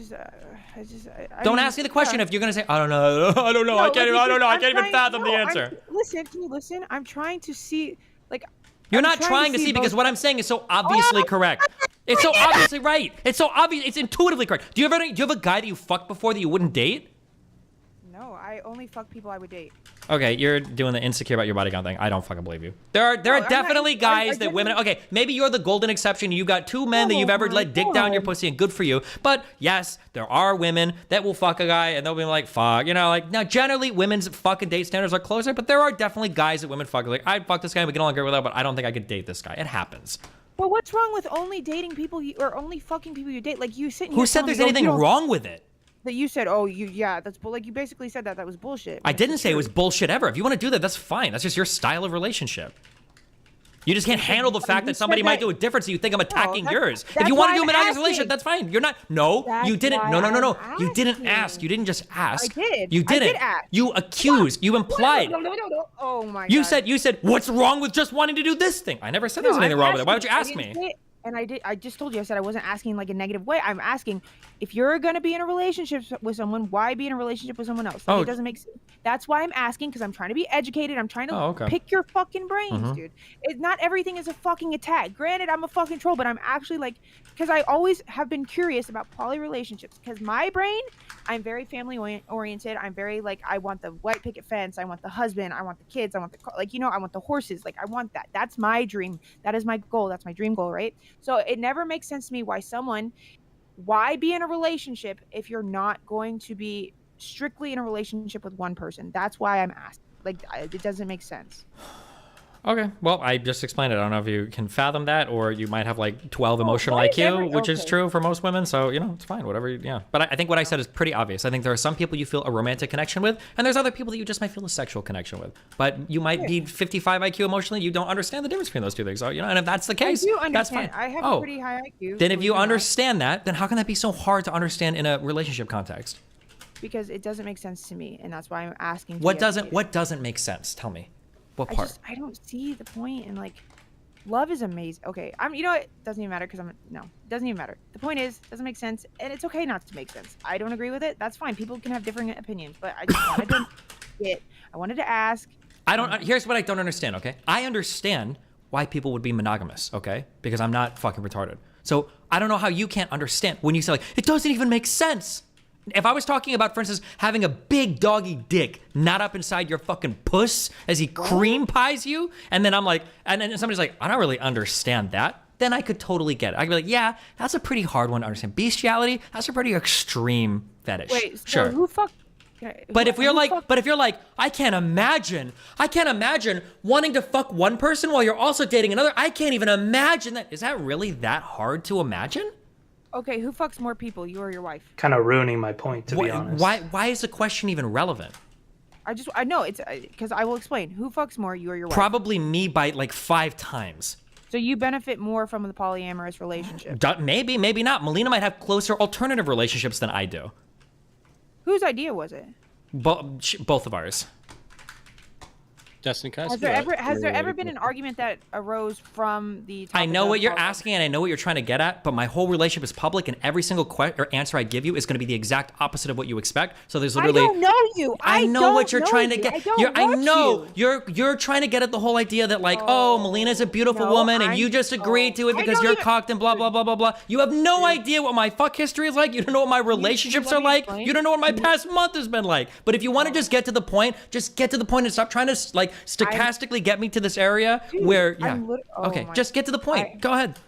don't ask me the question if you're gonna say I don't know. I don't know. No, I can't even. I don't know. I I'm can't even trying- fathom the no, answer. Listen. Can you listen? I'm trying to see. Like, You're I'm not trying to see because what I'm saying is so obviously correct. It's so obviously right. It's so obvious. It's intuitively correct. Do you have a guy that you fucked before that you wouldn't date? No, I only fuck people I would date. Okay, you're doing the insecure about your body count thing. I don't fucking believe you. There are definitely guys that women. Okay, maybe you're the golden exception. You got 2 men that you've ever let dick down your pussy, and good for you. But yes, there are women that will fuck a guy and they'll be like, fuck, like now. Generally, women's fucking date standards are closer, but there are definitely guys that women fuck. Like, I'd fuck this guy, we get along great with that, but I don't think I could date this guy. It happens. Well, what's wrong with only dating people or only fucking people you date? Like you sitting here. Who said there's anything wrong with it? That you said, oh, that's like you basically said that was bullshit. I didn't say it was bullshit ever. If you want to do that, that's fine. That's just your style of relationship. You just can't handle the fact that somebody might do it different, so you think I'm attacking yours. If you want to do a monogamous relationship, that's fine. You're not. No, you didn't. No. You didn't ask. You didn't just ask. I did. You didn't. I did ask. You accused. You implied. No. Oh my God. You said, what's wrong with just wanting to do this thing? I never said there's anything wrong with it. Why would you ask me? And I just told you, I said I wasn't asking like a negative way. I'm asking if you're going to be in a relationship with someone, why be in a relationship with someone else? Like, it doesn't make sense. That's why I'm asking, because I'm trying to be educated. I'm trying to pick your fucking brains, dude. Not everything is a fucking attack. Granted, I'm a fucking troll, but I'm actually like, because I always have been curious about poly relationships. Because my brain, I'm very family oriented. I'm very like, I want the white picket fence. I want the husband. I want the kids. I want the car. Like, I want the horses. Like, I want that. That's my dream. That is my goal. That's my dream goal, right? So it never makes sense to me why be in a relationship if you're not going to be strictly in a relationship with one person. That's why I'm asking. Like, it doesn't make sense. Okay, well, I just explained it. I don't know if you can fathom that, or you might have like 12 emotional IQ, which is true for most women. So, you know, it's fine, whatever. Yeah. But I think what I said is pretty obvious. I think there are some people you feel a romantic connection with, and there's other people that you just might feel a sexual connection with. But you might be 55 IQ emotionally. You don't understand the difference between those two things. So, you know, and if that's the case, I do that's understand. fine. I have a pretty high IQ. Then if you believe it or not, understand that, then how can that be so hard to understand in a relationship context? because it doesn't make sense to me, and that's why I'm asking. What doesn't make sense? Tell me. What part? I don't see the point, and like, love is amazing. Okay, you know what? It doesn't even matter because it doesn't even matter. The point is, it doesn't make sense, and it's okay not to make sense. I don't agree with it. That's fine. People can have different opinions, but I just wanted to I wanted to ask. Here's what I don't understand, okay? I understand why people would be monogamous, okay? Because I'm not fucking retarded. So I don't know how you can't understand when you say like, it doesn't even make sense. If I was talking about, for instance, having a big doggy dick not up inside your fucking puss as he cream pies you, and then I'm like, and then somebody's like, I don't really understand that, then I could totally get it. I could be like, yeah, that's a pretty hard one to understand. Bestiality, that's a pretty extreme fetish. Wait, so sure. who fuck? But if you're like, I can't imagine wanting to fuck one person while you're also dating another. I can't even imagine that. Is that really that hard to imagine? Okay, who fucks more people, you or your wife? Kind of ruining my point, to be honest. Why is the question even relevant? I know it's because I will explain. Who fucks more, you or your wife? Probably me by like 5 times. So you benefit more from the polyamorous relationship. Maybe, maybe not. Melina might have closer alternative relationships than I do. Whose idea was it? Both of ours. Destiny, has there ever been an argument that arose from the topic I know what of you're asking and I know what you're trying to get at, but my whole relationship is public and every single answer I give you is going to be the exact opposite of what you expect. So there's literally I don't know you. I know what you're trying to get. I know you. You're trying to get at the whole idea that like, oh, Melina's a beautiful woman and you just agreed to it because you're cocked and blah blah blah blah blah. You have no idea what my fuck history is like. You don't know what my relationships are like. You don't know what my past month has been like. But if you want to just get to the point, and stop trying to like stochastically get me to this area where just get to the point. Go ahead.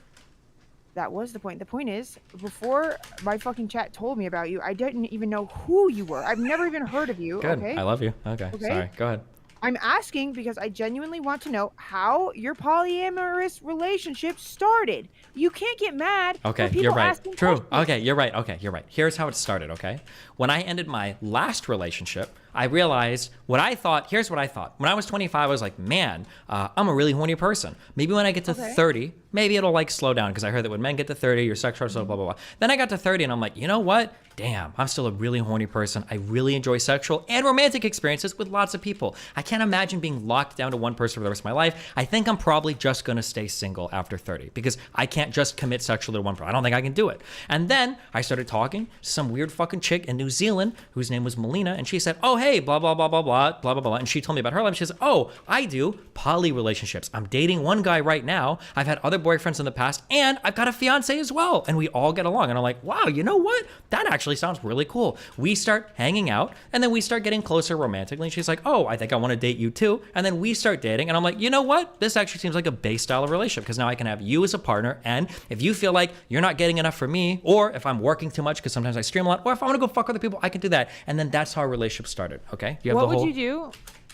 That was the point. The point is, before my fucking chat told me about you, I didn't even know who you were. I've never even heard of you. Good. Okay? I love you. Okay. Sorry. Go ahead. I'm asking because I genuinely want to know how your polyamorous relationship started. You can't get mad. Okay, you're right. True. Okay, you're right. Okay, you're right. Here's how it started, okay? When I ended my last relationship, I realized here's what I thought. When I was 25, I was like, man, I'm a really horny person. Maybe when I get to 30, maybe it'll like slow down because I heard that when men get to 30, your sex drive, blah, blah, blah. Then I got to 30 and I'm like, you know what? Damn, I'm still a really horny person. I really enjoy sexual and romantic experiences with lots of people. I can't imagine being locked down to one person for the rest of my life. I think I'm probably just gonna stay single after 30 because I can't just commit sexually to one person. I don't think I can do it. And then I started talking to some weird fucking chick in New Zealand whose name was Melina, and she said, oh, hey, blah, blah, blah, blah, blah, blah, blah, blah. And she told me about her life. She says, oh, I do poly relationships. I'm dating one guy right now. I've had other boyfriends in the past, and I've got a fiance as well. And we all get along. And I'm like, wow, you know what? That actually sounds really cool. We start hanging out, and then we start getting closer romantically. And she's like, oh, I think I want to date you too. And then we start dating, and I'm like, you know what? This actually seems like a base style of relationship because now I can have you as a partner. And if you feel like you're not getting enough for me, or if I'm working too much because sometimes I stream a lot, or if I want to go fuck other people, I can do that. And then that's how our relationship started. Okay? You have what would you do?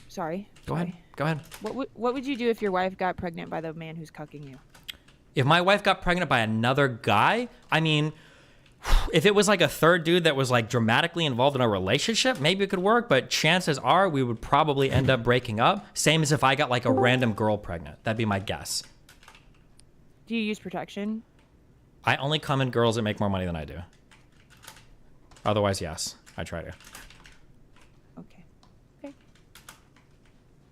Sorry. Go ahead. What would you do if your wife got pregnant by the man who's cucking you? If my wife got pregnant by another guy, I mean, if it was like a third dude that was like dramatically involved in a relationship, maybe it could work, but chances are we would probably end up breaking up. Same as if I got like a random girl pregnant. That'd be my guess. Do you use protection? I only come in girls that make more money than I do. Otherwise, yes, I try to.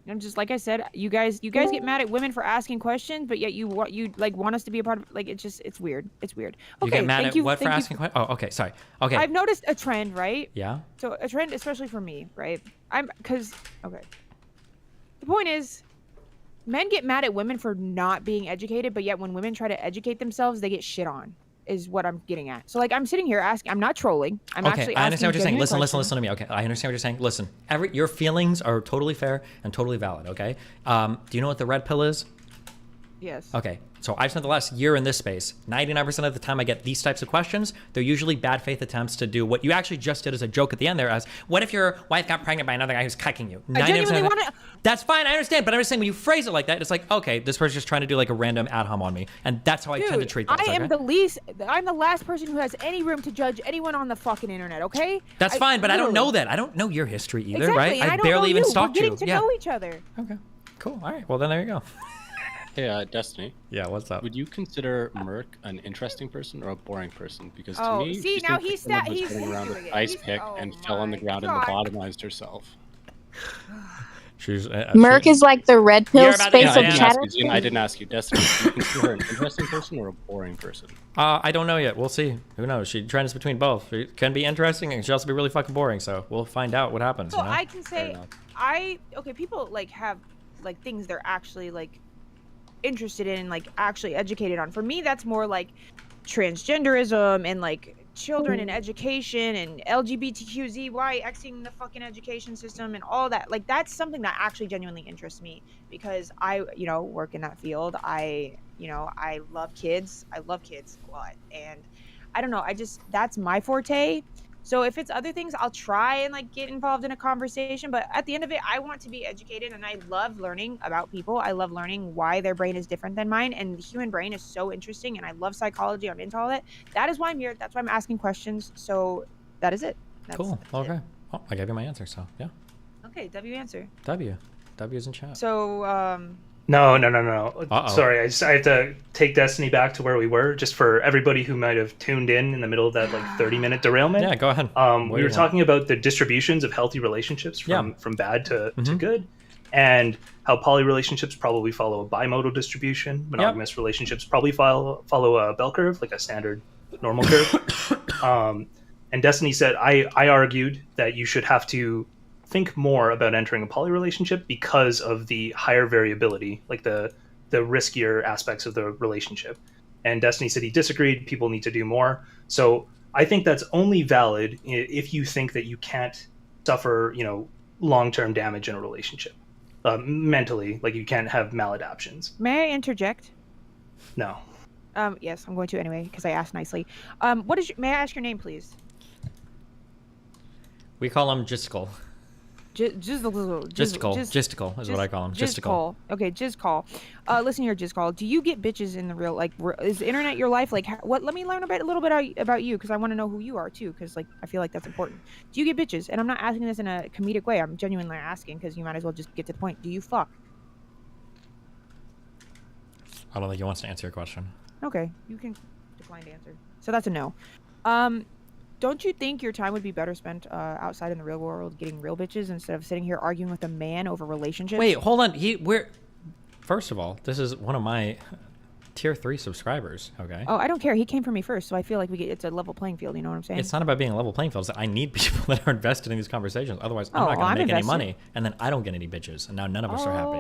I'm just like I said, you guys get mad at women for asking questions, but yet you like want us to be a part of like it's weird. It's weird. Okay, you get mad at what for asking questions? Oh, okay, sorry. Okay. I've noticed a trend, right? Yeah. So a trend, especially for me, right? The point is, men get mad at women for not being educated, but yet when women try to educate themselves, they get shit on. Is what I'm getting at. So like I'm sitting here asking, I'm not trolling. I'm actually I understand what you're saying. Listen questions. to me. Okay, I understand what you're saying. Listen, your feelings are totally fair and totally valid. Okay. Do you know what the red pill is? Yes. Okay, so I've spent the last year in this space. 99% of the time I get these types of questions, they're usually bad faith attempts to do what you actually just did as a joke at the end there as, what if your wife got pregnant by another guy who's cucking you? I genuinely want to... That's fine, I understand, but I'm just saying when you phrase it like that, it's like, okay, this person's just trying to do like a random ad hom on me, and that's how I tend to treat those, I'm the last person who has any room to judge anyone on the fucking internet, okay? That's fine, but I don't know that. I don't know your history either, exactly, right? I don't barely know even you. stalked We're you. getting to know each other. Okay, cool. All right, well then there you go. Hey, Destiny. Yeah, what's up? Would you consider Merc an interesting person or a boring person? Because to Oh, me, see, she now seems he's like someone he's who's running around with doing an it. ice He's- pick oh and fell on the ground and God. lobotomized herself. She's Merc is like the red pill You're about to- space Yeah, of I didn't chatter. Ask you, I didn't ask you, Destiny. Do you consider her an interesting person or a boring person? I don't know yet. We'll see. Who knows? She trends between both. She can be interesting and she also be really fucking boring. So we'll find out what happens. So You know? I can say, people like have like things they're actually like interested in and like actually educated on. For me, that's more like transgenderism and like children and education and LGBTQZY Xing the fucking education system and all that. Like that's something that actually genuinely interests me because I, work in that field. I love kids. I love kids a lot. And I don't know, that's my forte. So if it's other things, I'll try and like get involved in a conversation. But at the end of it, I want to be educated and I love learning about people. I love learning why their brain is different than mine. And the human brain is so interesting and I love psychology. I'm into all that. That is why I'm here. That's why I'm asking questions. So that is it. Cool. Okay. Oh, I gave you my answer. So yeah. Okay. W answer. W's in chat. So, No. Uh-oh. Sorry, I have to take Destiny back to where we were, just for everybody who might have tuned in the middle of that like 30-minute derailment. Yeah, go ahead. We were talking about the distributions of healthy relationships from bad to good, and how poly relationships probably follow a bimodal distribution. Monogamous relationships probably follow a bell curve, like a standard normal curve. And Destiny said, I argued that you should have to think more about entering a poly relationship because of the higher variability, like the riskier aspects of the relationship. And Destiny said he disagreed. People need to do more. So I think that's only valid if you think that you can't suffer, long-term damage in a relationship mentally, like you can't have maladaptions. may I interject? No. Yes, I'm going to anyway because I asked nicely. May I ask your name, please? We call him Jistical. Jistical is what I call him. Jistical. Okay, Jistical. Listen here, Jistical. Do you get bitches in the real, like, is the internet your life? Like, what? Let me learn a little bit about you, because I want to know who you are too, because like I feel like that's important. Do you get bitches? And I'm not asking this in a comedic way. I'm genuinely asking because you might as well just get to the point. Do you fuck? I don't think he wants to answer your question. Okay, you can decline to answer. So that's a no. Don't you think your time would be better spent outside in the real world getting real bitches instead of sitting here arguing with a man over relationships? Wait, hold on. First of all, this is one of my tier 3 subscribers. Okay. Oh, I don't care. He came for me first, so I feel like it's a level playing field. You know what I'm saying? It's not about being a level playing field. It's that I need people that are invested in these conversations. Otherwise, I'm not going to make any money, and then I don't get any bitches, and now none of us are happy.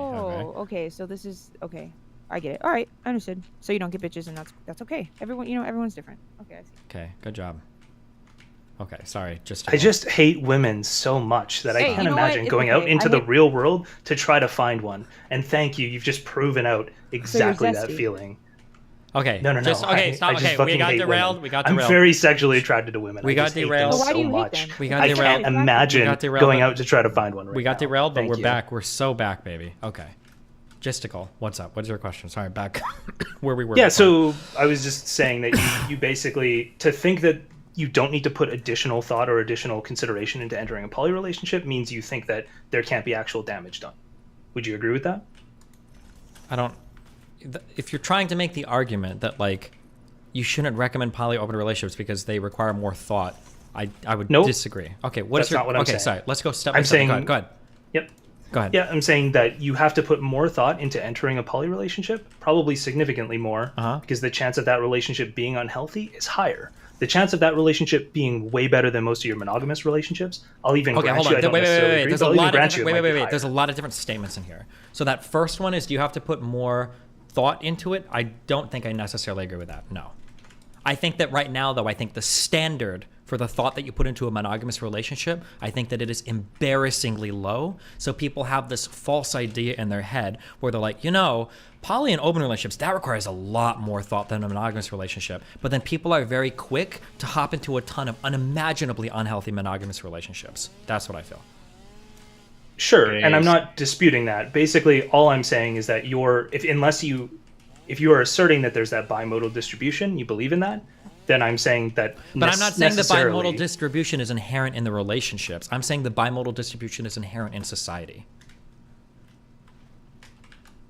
Okay. So this is okay. I get it. All right, I understood. So you don't get bitches, and that's okay. Everyone's different. Okay, I see. Okay, good job. Okay, sorry. I just hate women so much that I can't imagine going out into the real world to try to find one. And thank you. You've just proven out exactly that feeling. Okay. No. Okay, stop. Okay, we got derailed. I'm very sexually attracted to women. We got derailed. Why do you much. hate them? We got I derailed. can't imagine going out to try to find one. We got derailed, but we're back. We're so back, baby. Okay. Jistical, what's up? What's your question? Sorry, back where we were. Yeah, before. so I was just saying that you basically, to think that you don't need to put additional thought or additional consideration into entering a poly relationship means you think that there can't be actual damage done. Would you agree with that? If you're trying to make the argument that like you shouldn't recommend poly open relationships because they require more thought, I would disagree. Okay, That's not what I'm saying. Sorry, let's go step by step. Go ahead. Yep. Go ahead. Yeah, I'm saying that you have to put more thought into entering a poly relationship, probably significantly more, because the chance of that relationship being unhealthy is higher. The chance of that relationship being way better than most of your monogamous relationships, I'll even grant you. I don't necessarily agree, but I'll even grant you it might be higher. There's a lot of different statements in here. So that first one is, do you have to put more thought into it? I don't think I necessarily agree with that. No. I think that right now, though, I think the standard for the thought that you put into a monogamous relationship, I think that it is embarrassingly low. So people have this false idea in their head where they're like, you know, poly and open relationships, that requires a lot more thought than a monogamous relationship. But then people are very quick to hop into a ton of unimaginably unhealthy monogamous relationships. That's what I feel. Sure, and I'm not disputing that. Basically, all I'm saying is that if you are asserting that there's that bimodal distribution, you believe in that, then I'm saying that. But I'm not saying the bimodal distribution is inherent in the relationships. I'm saying the bimodal distribution is inherent in society.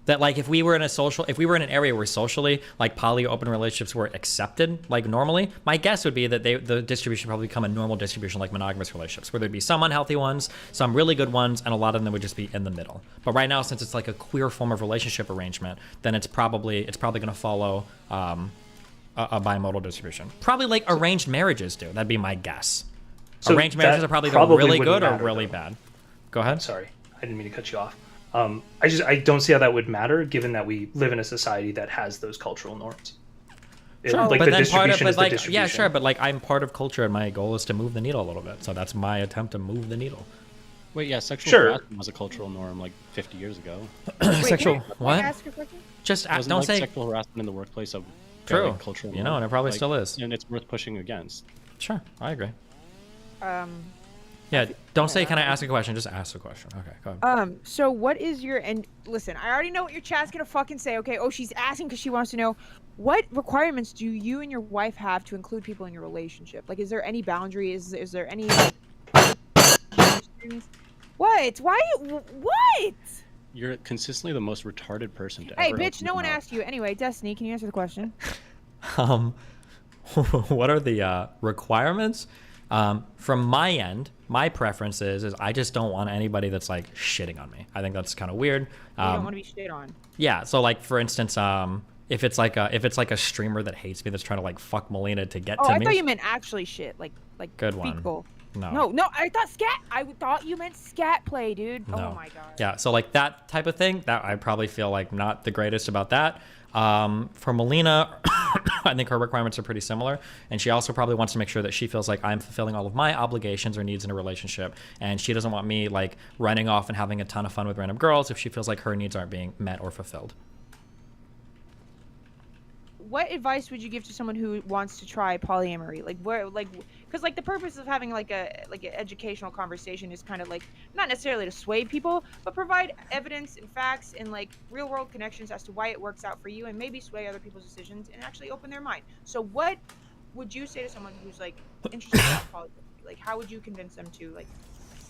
That like if we were in an area where socially like poly open relationships were accepted like normally, my guess would be that the distribution would probably become a normal distribution like monogamous relationships, where there'd be some unhealthy ones, some really good ones, and a lot of them would just be in the middle. But right now, since it's like a queer form of relationship arrangement, then it's probably going to follow a bimodal distribution. Probably like arranged marriages do. That'd be my guess. So arranged marriages are probably either really good or really bad. Go ahead. Sorry, I didn't mean to cut you off. I don't see how that would matter, given that we live in a society that has those cultural norms. Sure, but then yeah, sure, but like I'm part of culture, and my goal is to move the needle a little bit. So that's my attempt to move the needle. Wait, yeah, sexual harassment was a cultural norm like 50 years ago. Sexual what? Can I ask a question? Just Wasn't, don't like, say sexual harassment in the workplace of true. Cultural You know, and it probably still is. And it's worth pushing against. Sure, I agree. Yeah, don't say, can I ask a question? Just ask the question. Okay, go ahead. So what is your, and listen, I already know what your chat's gonna fucking say, okay? Oh, she's asking because she wants to know, what requirements do you and your wife have to include people in your relationship? Like, is there any boundary? Is there any, like, what? Why? What? You're consistently the most retarded person to Hey, ever. bitch, no one asked you. Anyway, Destiny, can you answer the question? What are the requirements? From my end, my preference is I just don't want anybody that's like shitting on me. I think that's kind of weird. You don't want to be shit on. Yeah. So like for instance, if it's like a streamer that hates me that's trying to like fuck Melina to get to me. Oh, I thought you meant actually shit, like good one. Fecal. No. No, I thought scat. I thought you meant scat play, dude. No. Oh my god. Yeah. So like that type of thing, that I probably feel like not the greatest about that. For Melina, I think her requirements are pretty similar, and she also probably wants to make sure that she feels like I'm fulfilling all of my obligations or needs in a relationship, and she doesn't want me like running off and having a ton of fun with random girls if she feels like her needs aren't being met or fulfilled. What advice would you give to someone who wants to try polyamory? Like where, like, because like the purpose of having like an educational conversation is kind of like not necessarily to sway people, but provide evidence and facts and like real world connections as to why it works out for you, and maybe sway other people's decisions and actually open their mind. So what would you say to someone who's like interested in polyamory? Like how would you convince them to like?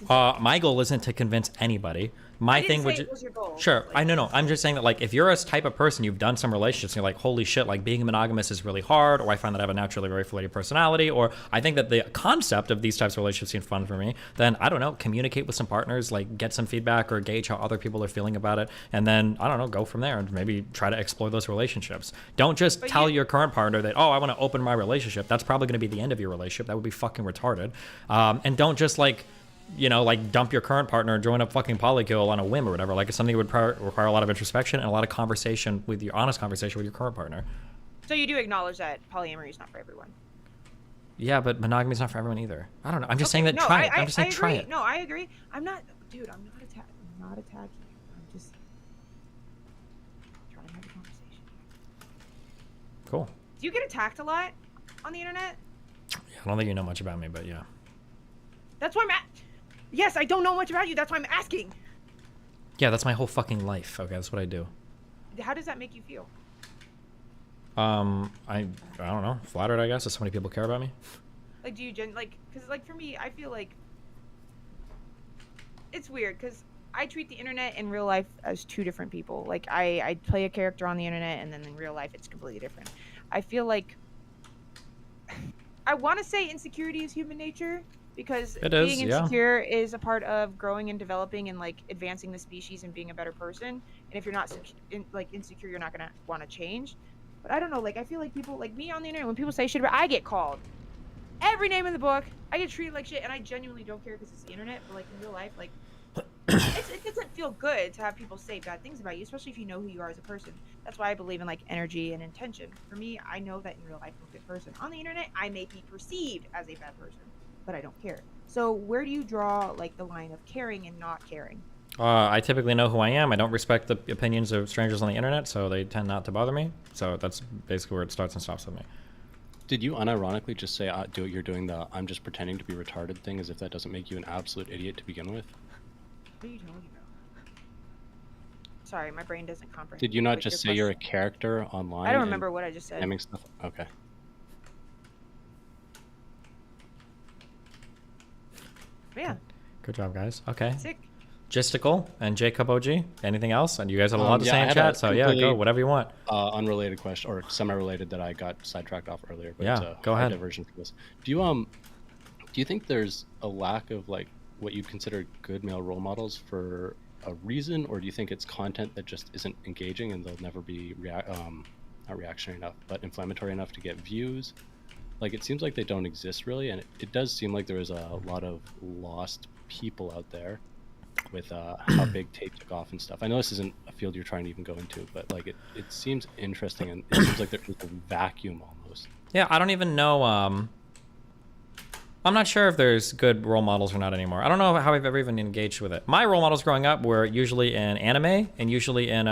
My goal isn't to convince anybody. My thing would was your goal. Sure, like, I know. I'm just saying that like if you're a type of person, you've done some relationships, and you're like, holy shit, like being monogamous is really hard, or I find that I have a naturally very flirty personality, or I think that the concept of these types of relationships seem fun for me, then I don't know, communicate with some partners, like get some feedback or gauge how other people are feeling about it, and then I don't know, go from there and maybe try to explore those relationships. Don't just tell your current partner that, oh, I want to open my relationship. That's probably going to be the end of your relationship. That would be fucking retarded. And don't just like, you know, like dump your current partner and join a fucking polykill on a whim or whatever. Like it's something that would require a lot of introspection and a lot of conversation with your honest conversation with your current partner. So you do acknowledge that polyamory is not for everyone. Yeah, but monogamy is not for everyone either. I don't know. I'm just saying that try it. I'm just saying try it. No, I agree. I'm not, dude. I'm not attacking you. I'm just trying to have a conversation. Cool. Do you get attacked a lot on the internet? Yeah, I don't think you know much about me, but yeah. That's why I'm at. Yes, I don't know much about you. That's why I'm asking. Yeah, that's my whole fucking life. Okay, that's what I do. How does that make you feel? I don't know. Flattered, I guess, that so many people care about me. Like, do you because like for me, I feel like it's weird because I treat the internet and real life as two different people. Like I play a character on the internet, and then in real life it's completely different. I feel like I want to say insecurity is human nature. Because being insecure is a part of growing and developing and like advancing the species and being a better person. And if you're not insecure, you're not gonna want to change. But I don't know, like I feel like people like me on the internet, when people say shit about, I get called every name in the book. I get treated like shit, and I genuinely don't care because it's the internet. But like in real life, like It doesn't feel good to have people say bad things about you, especially if you know who you are as a person. That's why I believe in like energy and intention. For me, I know that in real life I'm a good person. On the internet, I may be perceived as a bad person, but I don't care. So where do you draw like the line of caring and not caring? I typically know who I am. I don't respect the opinions of strangers on the internet, so they tend not to bother me. So that's basically where it starts and stops with me. Did you unironically just say you're doing the I'm just pretending to be retarded thing as if that doesn't make you an absolute idiot to begin with? What are you talking about? Sorry, my brain doesn't comprehend. Did you not just say you're a character online? I don't remember what I just said. Stuff? Okay. Yeah. Good job, guys. Okay. Sick. Gistical and Jacob OG. Anything else? And you guys have a lot to say in I had chat, a so yeah, go whatever you want. Unrelated question or semi-related that I got sidetracked off earlier, but Yeah, it's a go ahead. diversion for this. Do you think there's a lack of like what you'd consider good male role models for a reason, or do you think it's content that just isn't engaging and they'll never be not reactionary enough, but inflammatory enough to get views? Like it seems like they don't exist really, and it does seem like there is a lot of lost people out there with how big Tate took off and stuff. I know this isn't a field you're trying to even go into, but like it seems interesting, and it seems like there's a vacuum almost. Yeah, I don't even know. I'm not sure if there's good role models or not anymore. I don't know how I've ever even engaged with it. My role models growing up were usually in anime and usually in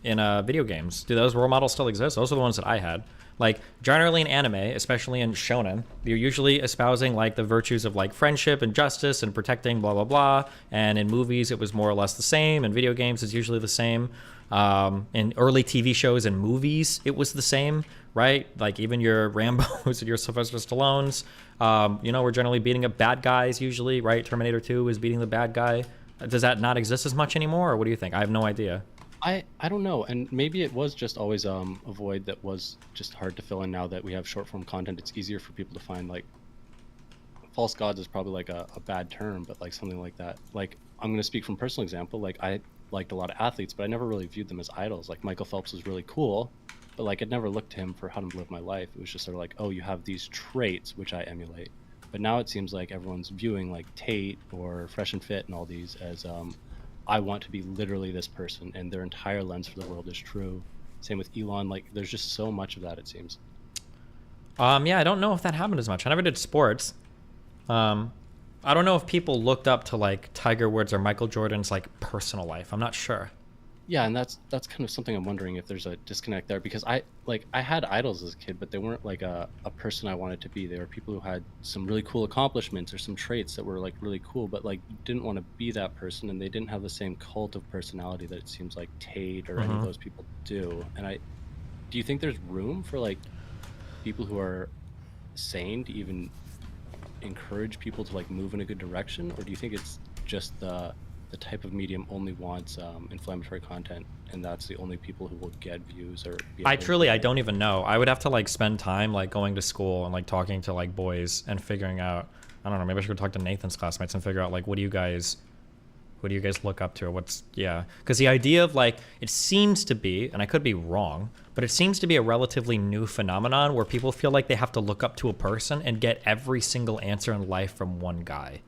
video games. Do those role models still exist? Those are the ones that I had. Like generally in anime, especially in shonen, you're usually espousing like the virtues of like friendship and justice and protecting blah blah blah. And in movies, it was more or less the same. In video games, it's usually the same. In early TV shows and movies, it was the same, right? Like even your Rambos and your Sylvester Stallones, we're generally beating up bad guys usually, right? Terminator 2 is beating the bad guy. Does that not exist as much anymore, or what do you think? I have no idea. I don't know, and maybe it was just always a void that was just hard to fill in. Now that we have short form content, it's easier for people to find. Like false gods is probably like a bad term, but like something like that. Like I'm going to speak from personal example. Like I liked a lot of athletes, but I never really viewed them as idols. Like Michael Phelps was really cool, but like I'd never looked to him for how to live my life. It was just sort of like, oh, you have these traits which I emulate. But now it seems like everyone's viewing like Tate or Fresh and Fit and all these as I want to be literally this person, and their entire lens for the world is true. Same with Elon. Like there's just so much of that, it seems. Yeah, I don't know if that happened as much. I never did sports. I don't know if people looked up to like Tiger Woods or Michael Jordan's like personal life. I'm not sure. Yeah, and that's kind of something I'm wondering if there's a disconnect there, because I had idols as a kid, but they weren't like a person I wanted to be. They were people who had some really cool accomplishments or some traits that were like really cool, but like didn't want to be that person, and they didn't have the same cult of personality that it seems like Tate or any of those people do. And do you think there's room for like people who are sane to even encourage people to like move in a good direction, or do you think it's just the type of medium only wants inflammatory content, and that's the only people who will get views? Or I don't even know. I would have to like spend time like going to school and like talking to like boys and figuring out, I don't know, maybe I should go talk to Nathan's classmates and figure out like what do you guys look up to, or because the idea of like, it seems to be, and I could be wrong, but it seems to be a relatively new phenomenon where people feel like they have to look up to a person and get every single answer in life from one guy.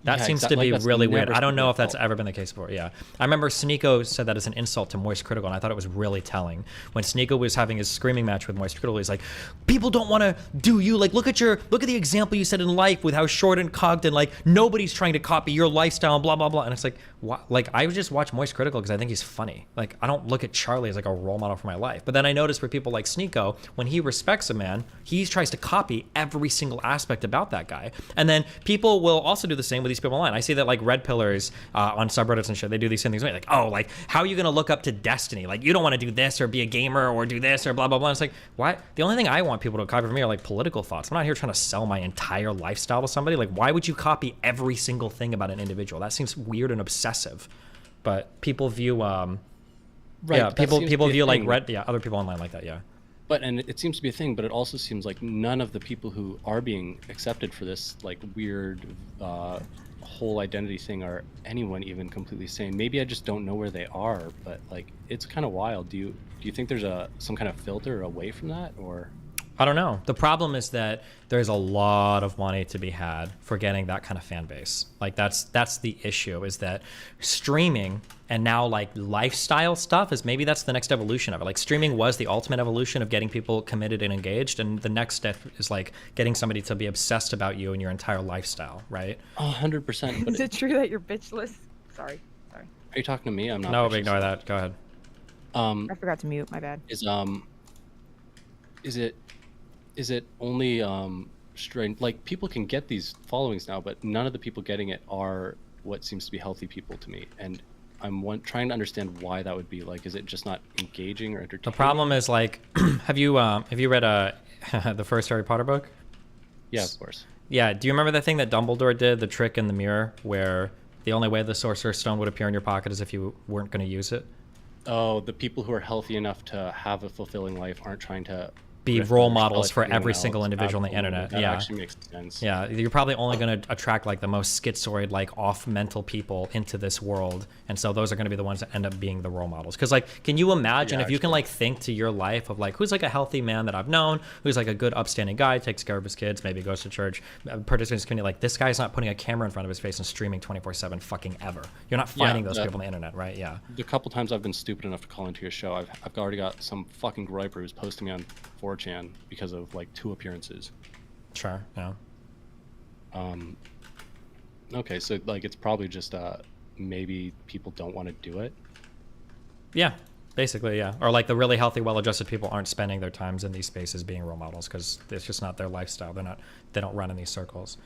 That seems to be really weird. I don't know if that's ever been the case before. Yeah. I remember Sneeko said that as an insult to Moist Critical, and I thought it was really telling. When Sneeko was having his screaming match with Moist Critical, he's like, people don't want to do you. Like, look at the example you set in life with how short and cogged, and like nobody's trying to copy your lifestyle and blah, blah, blah. And it's like, what? Like, I would just watch Moist Critical because I think he's funny. Like, I don't look at Charlie as like a role model for my life. But then I notice for people like Sneeko, when he respects a man, he tries to copy every single aspect about that guy. And then people will also do the same with these people online. I see that like red pillars on subreddits and shit, they do these same things like, oh, like how are you gonna look up to Destiny? Like you don't want to do this or be a gamer or do this or blah blah blah. And it's like, why? The only thing I want people to copy from me are like political thoughts. I'm not here trying to sell my entire lifestyle to somebody. Like, why would you copy every single thing about an individual? That seems weird and obsessive. But people view people view like other people online like that. But and it seems to be a thing, but it also seems like none of the people who are being accepted for this like weird whole identity thing are anyone even completely sane. Maybe I just don't know where they are, but like it's kind of wild. Do you think there's some kind of filter away from that, or? I don't know. The problem is that there's a lot of money to be had for getting that kind of fan base. Like that's the issue, is that streaming and now like lifestyle stuff is maybe that's the next evolution of it. Like streaming was the ultimate evolution of getting people committed and engaged, and the next step is like getting somebody to be obsessed about you and your entire lifestyle, right? 100%. Is it true that you're bitchless? Sorry. Are you talking to me? I'm not. No, bitchless. ignore that. Go ahead. I forgot to mute. My bad. Is it only strange? Like people can get these followings now, but none of the people getting it are what seems to be healthy people to me, and I'm trying to understand why that would be. Like, is it just not engaging or entertaining? The problem is like, have you read the first Harry Potter book? Yeah, of course. Yeah. Do you remember the thing that Dumbledore did, the trick in the mirror, where the only way the Sorcerer's Stone would appear in your pocket is if you weren't going to use it? Oh, the people who are healthy enough to have a fulfilling life aren't trying to be role models for every single individual on the internet. That Yeah, actually makes sense. Yeah, you're probably only going to attract like the most schizoid, like off mental people into this world, and so those are going to be the ones that end up being the role models. Because like, can you imagine if you can like think to your life of like, who's like a healthy man that I've known, who's like a good upstanding guy, takes care of his kids, maybe goes to church, participates in his community. Like this guy's not putting a camera in front of his face and streaming 24/7 fucking ever. You're not finding those people on the internet, right? Yeah. The couple times I've been stupid enough to call into your show, I've already got some fucking griper who's posting me on 4chan because of like 2 appearances. Sure. Yeah. Okay, so like it's probably just maybe people don't want to do it. Yeah, basically, yeah. Or like the really healthy, well-adjusted people aren't spending their times in these spaces being role models because it's just not their lifestyle. They don't run in these circles.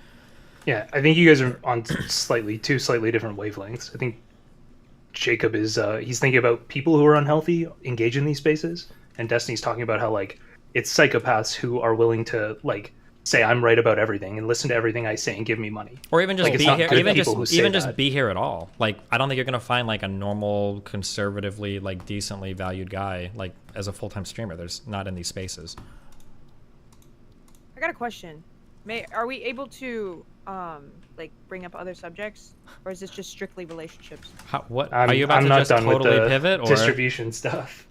Yeah, I think you guys are on two slightly different wavelengths. I think Jacob is he's thinking about people who are unhealthy engage in these spaces, and Destiny's talking about how like it's psychopaths who are willing to like say I'm right about everything and listen to everything I say and give me money, or even just like, be here, even just that. Be here at all. Like I don't think you're gonna find like a normal, conservatively, like decently valued guy like as a full-time streamer. There's not in these spaces. I got a question. Are we able to like bring up other subjects, or is this just strictly relationships? What are you about to just totally pivot or distribution stuff?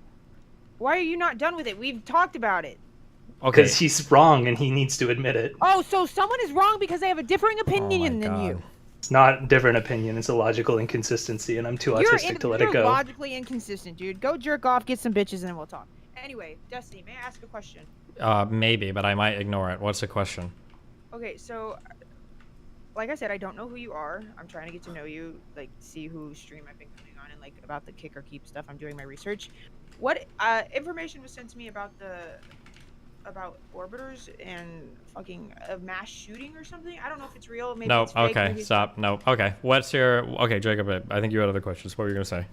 Why are you not done with it? We've talked about it. Okay. Because he's wrong and he needs to admit it. Oh, so someone is wrong because they have a differing opinion than you. It's not a different opinion. It's a logical inconsistency, and I'm too autistic to let it go. You're logically inconsistent, dude. Go jerk off, get some bitches, and then we'll talk. Anyway, Destiny, may I ask a question? Maybe, but I might ignore it. What's the question? Okay, so like I said, I don't know who you are. I'm trying to get to know you, like see whose stream I've been coming on, and like about the kick or keep stuff. I'm doing my research. What information was sent to me about orbiters and fucking a mass shooting or something? I don't know if it's real. Maybe no. It's fake, Okay. Stop. No. Okay. What's your? Okay, Jacob. I think you had other questions. What were you gonna say?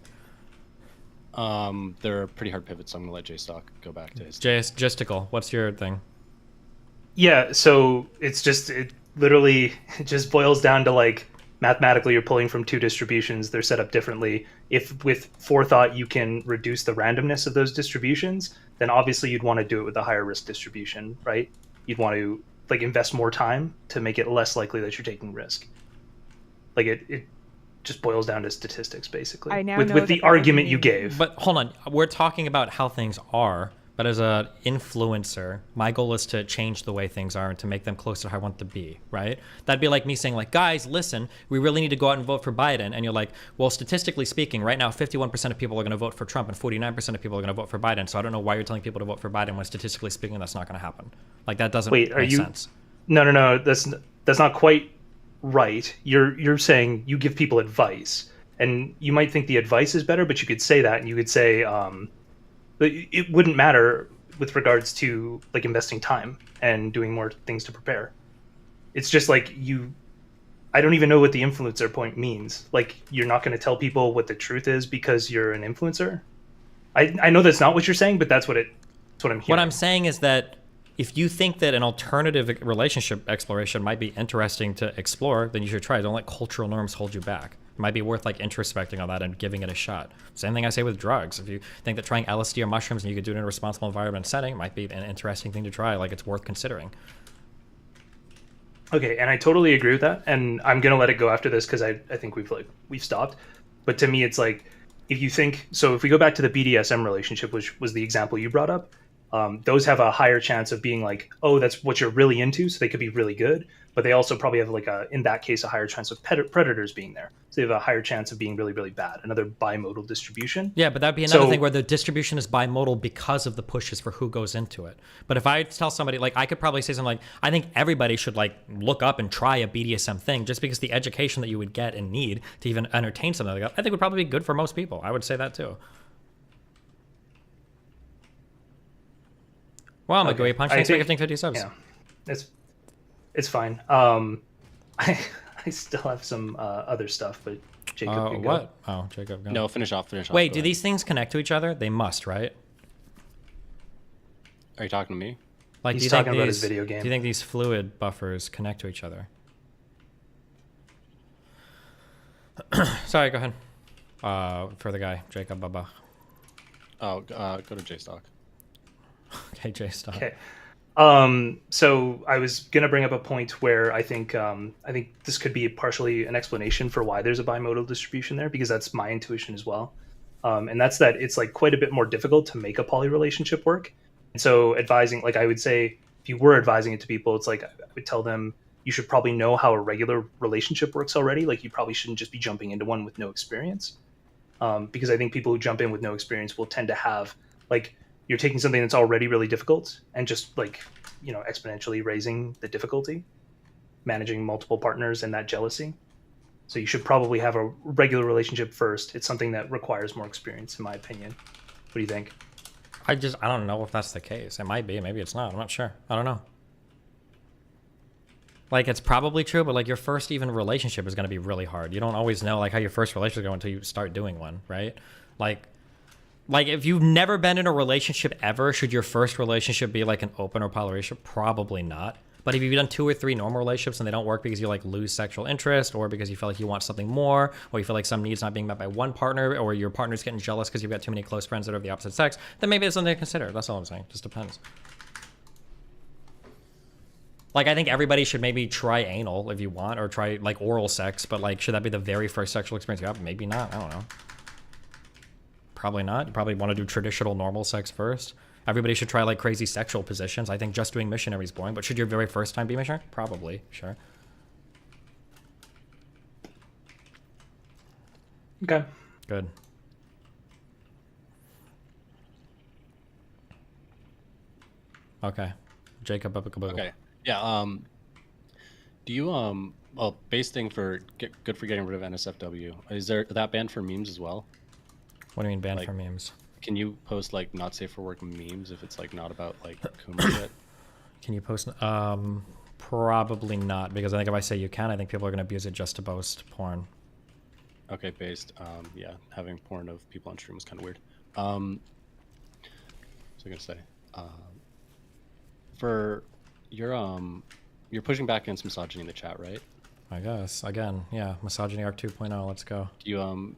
They're pretty hard pivots, so I'm gonna let JStock go back to his. Gisticle. What's your thing? Yeah. So it literally just boils down to like mathematically you're pulling from 2 distributions. They're set up differently. If with forethought you can reduce the randomness of those distributions, then obviously you'd want to do it with a higher risk distribution, right? You'd want to like invest more time to make it less likely that you're taking risk. Like it just boils down to statistics basically. I now with know the argument you gave. But hold on, we're talking about how things are. But as an influencer, my goal is to change the way things are and to make them closer to how I want to be, right? That'd be like me saying, like, guys, listen, we really need to go out and vote for Biden. And you're like, well, statistically speaking, right now, 51% of people are going to vote for Trump and 49% of people are going to vote for Biden. So I don't know why you're telling people to vote for Biden when statistically speaking, that's not going to happen. Like, that doesn't make sense. No. That's not quite right. You're saying you give people advice. And you might think the advice is better, but you could say that and you could say, it wouldn't matter with regards to like investing time and doing more things to prepare. It's just like I don't even know what the influencer point means. Like you're not going to tell people what the truth is because you're an influencer. I know that's not what you're saying, but that's what I'm hearing. What I'm saying is that if you think that an alternative relationship exploration might be interesting to explore, then you should try it. Don't let cultural norms hold you back. It might be worth like introspecting on that and giving it a shot. Same thing I say with drugs. If you think that trying LSD or mushrooms and you could do it in a responsible environment setting might be an interesting thing to try, like it's worth considering. Okay, and I totally agree with that. And I'm gonna let it go after this because I think we've stopped. But to me, it's like if you think so. If we go back to the BDSM relationship, which was the example you brought up, those have a higher chance of being like, oh, that's what you're really into, so they could be really good. But they also probably have like in that case, a higher chance of predators being there. So they have a higher chance of being really, really bad. Another bimodal distribution. Yeah, but that'd be another thing where the distribution is bimodal because of the pushes for who goes into it. But if I tell somebody, like, I could probably say something like, I think everybody should like look up and try a BDSM thing, just because the education that you would get and need to even entertain something like that, I think would probably be good for most people. I would say that too. Wow, I'm okay. Punch. Thanks for gifting 50 subs. Yeah, it's fine. I still have some other stuff, but Jacob can go. What? Oh, Jacob, go. No, finish off. Wait, do these things connect to each other? They must, right? Are you talking to me? Like, He's do you think talking about these, his video game. Do you think these fluid buffers connect to each other? Sorry, go ahead. For the guy, Jacob Baba. Oh, go to JStock. Okay, JStock. Okay. So I was gonna bring up a point where I think this could be partially an explanation for why there's a bimodal distribution there, because that's my intuition as well. And that's that it's like quite a bit more difficult to make a poly relationship work. And so advising, like I would say, if you were advising it to people, it's like I would tell them you should probably know how a regular relationship works already. Like you probably shouldn't just be jumping into one with no experience. Because I think people who jump in with no experience will tend to have like, you're taking something that's already really difficult and just like, you know, exponentially raising the difficulty, managing multiple partners and that jealousy. So you should probably have a regular relationship first. It's something that requires more experience, in my opinion. What do you think? I don't know if that's the case. It might be, maybe it's not. I'm not sure. I don't know. Like, it's probably true, but like your first even relationship is going to be really hard. You don't always know like how your first relationship is going until you start doing one, right? Like if you've never been in a relationship ever, should your first relationship be like an open or poly relationship? Probably not. But if you've done 2 or 3 normal relationships and they don't work because you like lose sexual interest, or because you feel like you want something more, or you feel like some needs not being met by one partner, or your partner's getting jealous because you've got too many close friends that are of the opposite sex, then maybe it's something to consider. That's all I'm saying. Just depends. Like, I think everybody should maybe try anal if you want, or try like oral sex, but like, should that be the very first sexual experience you have? Maybe not. I don't know. Probably not. You probably want to do traditional normal sex first. Everybody should try like crazy sexual positions. I think just doing missionary is boring, but should your very first time be missionary? Probably, sure. Okay. Good. Okay. Jacob Bubba. Okay. Yeah. Do you well, base thing for good for getting rid of NSFW. Is there that banned for memes as well? What do you mean banned for memes? Can you post like not safe for work memes if it's like not about like Kuma shit? Can you post? Probably not, because I think if I say you can, I think people are gonna abuse it just to boast porn. Okay, based. Yeah, having porn of people on stream was kind of weird. What was I gonna say? For you're pushing back against misogyny in the chat, right? I guess. Again, yeah, misogyny arc 2.0. Let's go. Do you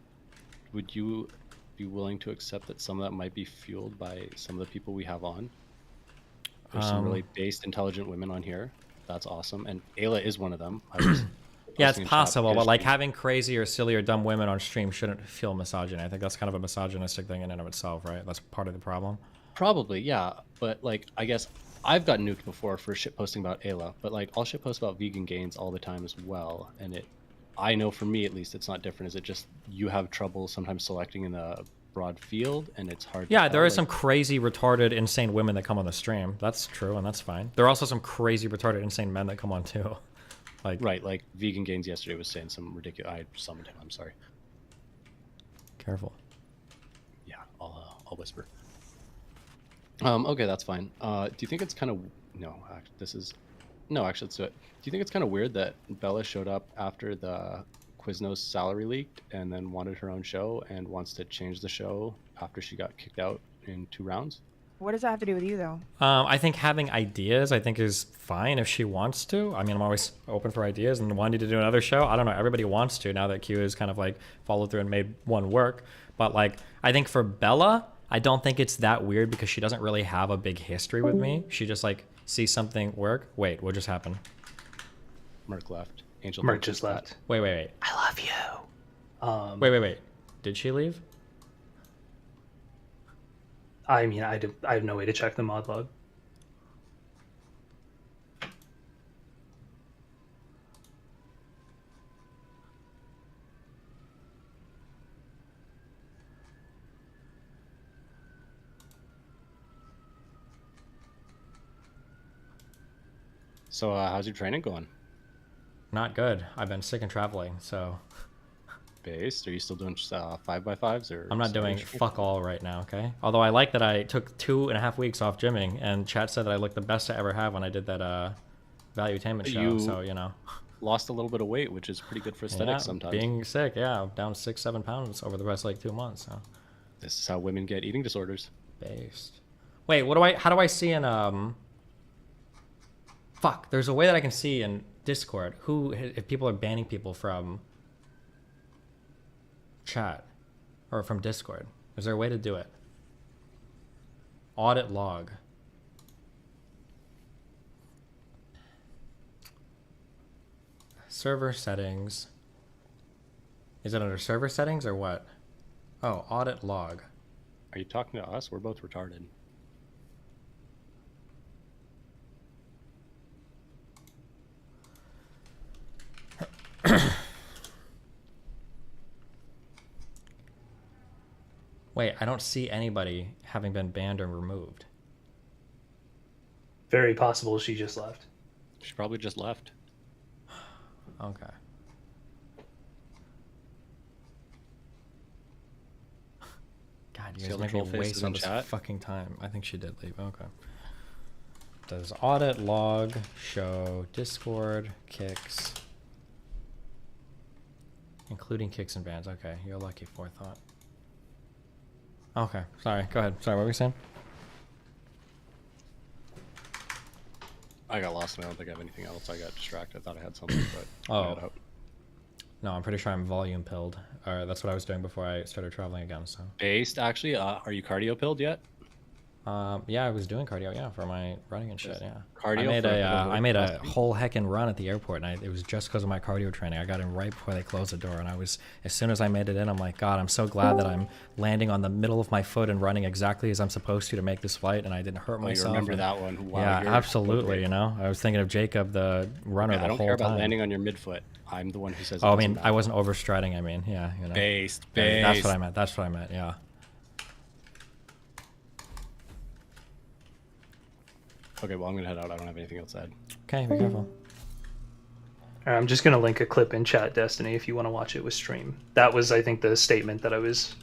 would you be willing to accept that some of that might be fueled by some of the people we have on? There's some really based, intelligent women on here. That's awesome, and Ayla is one of them. Yeah, it's possible, but like having crazy or silly or dumb women on stream shouldn't feel misogyny. I think that's kind of a misogynistic thing in and of itself, right? That's part of the problem. Probably, yeah. But like, I guess I've gotten nuked before for shit posting about Ayla, but like I'll shit post about vegan gains all the time as well. And I know for me at least, it's not different. Is it just you have trouble sometimes selecting in a broad field, and it's hard? Yeah, there are some crazy, retarded, insane women that come on the stream. That's true, and that's fine. There are also some crazy, retarded, insane men that come on too. Like right, like vegan gains yesterday was saying some ridiculous. I summoned him. I'm sorry. Careful. Yeah, I'll whisper. Okay, that's fine. Do you think it's kind of actually, let's do it. Do you think it's kind of weird that Bella showed up after the Quiznos salary leaked and then wanted her own show and wants to change the show after she got kicked out in 2 rounds? What does that have to do with you, though? I think having ideas, I think, is fine if she wants to. I mean, I'm always open for ideas, and wanting to do another show, I don't know. Everybody wants to now that Q has kind of like followed through and made one work. But like, I think for Bella, I don't think it's that weird because she doesn't really have a big history with me. She just like sees something work. Wait, what just happened? Merc left. Angel Merc just left. Wait. I love you. Wait. Did she leave? I mean, I have no way to check the mod log. So how's your training going? Not good. I've been sick and traveling, so. Based? Are you still doing 5x5s or? I'm not doing fuck all right now, okay? Although I like that I took 2.5 weeks off gymming, and chat said that I looked the best I ever have when I did that valuetainment show, so, you know. Lost a little bit of weight, which is pretty good for aesthetics sometimes. Being sick, yeah. Down 6-7 pounds over the rest of like 2 months, so. This is how women get eating disorders. Based. Wait, how do I see in, fuck, there's a way that I can see in Discord if people are banning people from chat or from Discord. Is there a way to do it? Audit log. Server settings. Is it under server settings or what? Oh, audit log. Are you talking to us? We're both retarded. Wait, I don't see anybody having been banned or removed. Very possible she just left. She probably just left. Okay. God, you guys make me waste all this fucking time. I think she did leave. Okay. Does audit log show Discord kicks, including kicks and bans? Okay, you're lucky, forethought. Okay, sorry. Go ahead. Sorry, what were you saying? I got lost and I don't think I have anything else. I got distracted. I thought I had something, but oh. No, I'm pretty sure I'm volume pilled. That's what I was doing before I started traveling again. So. Based, actually, are you cardio pilled yet? Yeah, I was doing cardio, yeah, for my running and shit, yeah. Cardio. I made a whole heckin' run at the airport, and it was just because of my cardio training. I got in right before they closed the door, and as soon as I made it in, I'm like, God, I'm so glad that I'm landing on the middle of my foot and running exactly as I'm supposed to make this flight, and I didn't hurt myself. You remember that one? Wow, yeah, absolutely. You know, I was thinking of Jacob, the runner, the whole time. I don't care about landing on your midfoot. I'm the one who says. Oh, I mean, I wasn't overstriding. I mean, yeah, you know. Based. That's what I meant. That's what I meant. Yeah. Okay, well, I'm gonna head out. I don't have anything else to add. Okay, be careful. I'm just gonna link a clip in chat, Destiny, if you want to watch it with stream. That was, I think, the statement that I was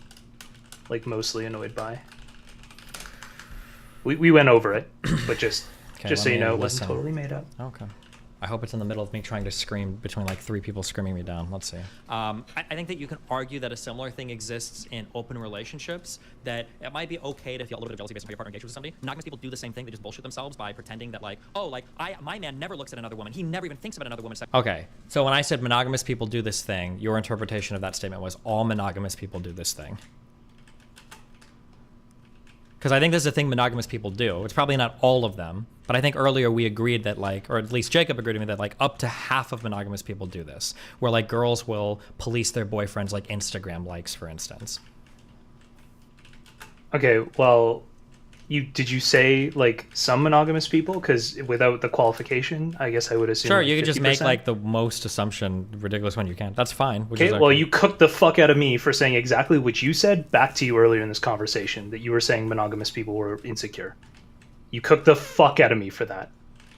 like mostly annoyed by. We went over it, but just so you know, it wasn't totally made up. Okay. I hope it's in the middle of me trying to scream between like 3 people screaming me down. Let's see. I think that you can argue that a similar thing exists in open relationships, that it might be okay to feel a little bit of jealousy based on how your partner engages with somebody. Monogamous people do the same thing. They just bullshit themselves by pretending that like, oh, like my man never looks at another woman. He never even thinks about another woman. Okay. So when I said monogamous people do this thing, your interpretation of that statement was all monogamous people do this thing. Because I think this is a thing monogamous people do. It's probably not all of them, but I think earlier we agreed that like, or at least Jacob agreed with me that like up to half of monogamous people do this, where like girls will police their boyfriends like Instagram likes, for instance. Okay, well, did you say like some monogamous people? Because without the qualification, I guess I would assume. Sure, like you could just 50%. make like the most assumption ridiculous one you can. That's fine. Okay, well, you cooked the fuck out of me for saying exactly what you said back to you earlier in this conversation, that you were saying monogamous people were insecure. You cooked the fuck out of me for that.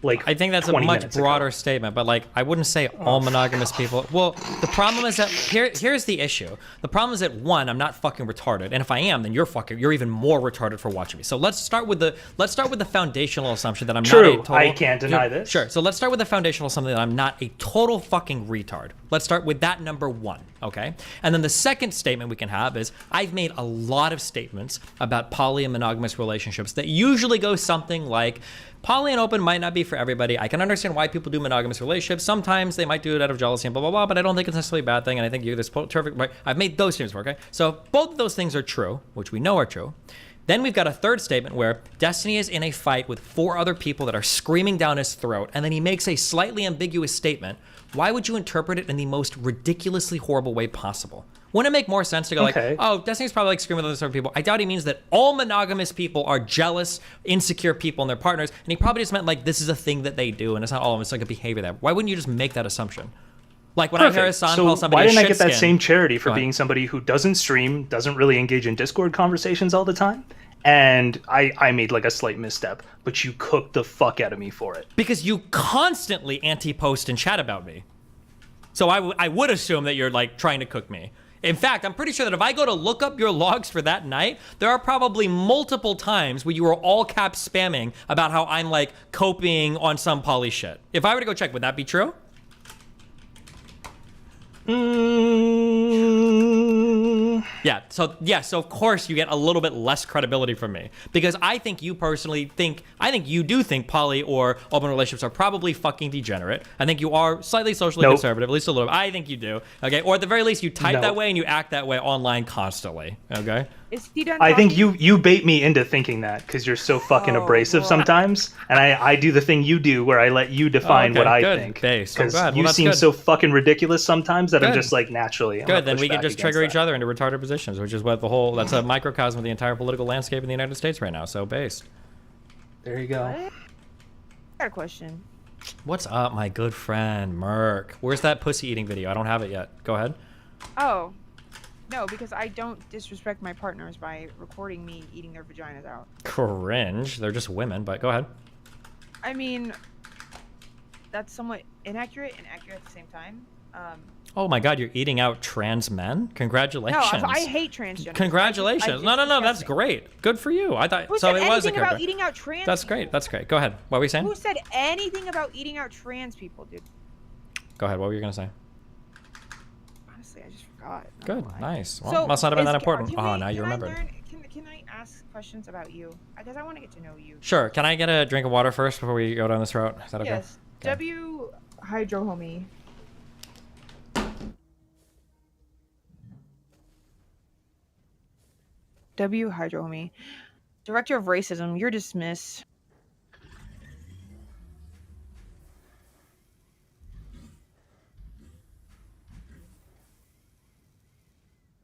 Like, I think that's a much broader statement, but like I wouldn't say all monogamous people. Well, the problem is that here's the issue. The problem is that one, I'm not fucking retarded, and if I am, then you're even more retarded for watching me. So let's start with the foundational assumption that I'm not a total. I can't deny this. Sure. So let's start with the foundational assumption that I'm not a total fucking retard. Let's start with that number one, okay? And then the second statement we can have is I've made a lot of statements about poly and monogamous relationships that usually go something like poly and open might not be for everybody. I can understand why people do monogamous relationships. Sometimes they might do it out of jealousy and blah, blah, blah, but I don't think it's necessarily a bad thing, and I think you're this perfect, right? I've made those statements, okay? So both of those things are true, which we know are true. Then we've got a third statement where Destiny is in a fight with 4 other people that are screaming down his throat, and then he makes a slightly ambiguous statement. Why would you interpret it in the most ridiculously horrible way possible? Wouldn't it make more sense to go like, oh, Destiny's probably like screaming with other people. I doubt he means that all monogamous people are jealous, insecure people and their partners, and he probably just meant like this is a thing that they do, and it's not all of them, it's like a behavior there. Why wouldn't you just make that assumption? Like when I hear Hassan call somebody why a didn't I shit get that skin- same charity for Go ahead. being somebody who doesn't stream, doesn't really engage in Discord conversations all the time? And I made like a slight misstep, but you cooked the fuck out of me for it. Because you constantly anti-post and chat about me. So I would assume that you're like trying to cook me. In fact, I'm pretty sure that if I go to look up your logs for that night, there are probably multiple times where you were all caps spamming about how I'm like copying on some poly shit. If I were to go check, would that be true? Yeah, so of course you get a little bit less credibility from me because I think you personally think, I think you do think poly or open relationships are probably fucking degenerate. I think you are slightly socially conservative, at least a little bit. I think you do, okay? Or at the very least, you type that way and you act that way online constantly, okay? Is he done I think talking? you bait me into thinking that because you're so fucking abrasive sometimes, and I do the thing you do where I let you define what I think. Base. I'm Because glad. Well, you that's seem good. so fucking ridiculous sometimes that I'm Good. just like naturally. I'm Good, gonna then push we can back just against trigger that. each other into retarded positions, which is what that's a microcosm of the entire political landscape in the United States right now, so based. There you go. I got a question. What's up, my good friend, Merc? Where's that pussy eating video? I don't have it yet. Go ahead. Oh, no, because I don't disrespect my partners by recording me eating their vaginas out. Cringe. They're just women, but go ahead. I mean, that's somewhat inaccurate and accurate at the same time. Oh my god, you're eating out trans men? Congratulations. No, I hate transgenders. Congratulations. No, that's great. Good for you. I thought Who so. said It was a anything about character. eating out trans That's people? great. That's great. Go ahead. What were you saying? Who said anything about eating out trans people, dude? Go ahead. What were you gonna say? Honestly, I just forgot. Good. Nice. Well, So, must not have been that is- important. can Oh, we- now you can I remembered. learn- Can I ask questions about you? Because I want to get to know you. Sure. Can I get a drink of water first before we go down this route? Is that okay? Yes. W Hydro Homie. W Hydro Homie. Director of Racism, you're dismissed.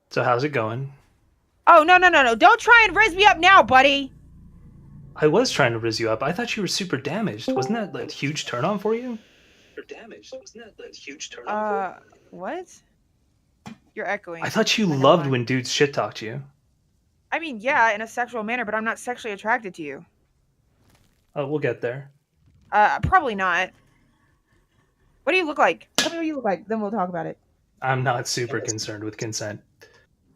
So how's it going? Oh, no. Don't try and raise me up now, buddy. I was trying to riz you up. I thought you were super damaged. Wasn't that a huge turn on for you? What? You're echoing. I thought you loved when dudes shit talked you. I mean, yeah, in a sexual manner, but I'm not sexually attracted to you. Oh, we'll get there. Probably not. What do you look like? Tell me what you look like, then we'll talk about it. I'm not super concerned with consent.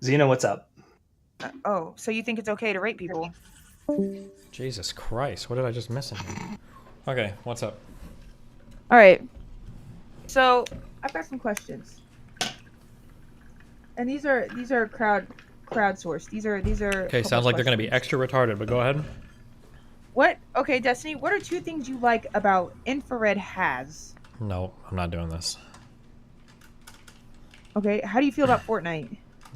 Xena, what's up? Oh, so you think it's okay to rape people? Jesus Christ. What did I just miss in here? Okay. What's up? All right. So I've got some questions, and these are crowdsourced. These are. Okay. Sounds like they're gonna be extra retarded, but go ahead. What? Okay, Destiny. What are 2 things you like about infrared has? No, I'm not doing this. Okay. How do you feel about Fortnite?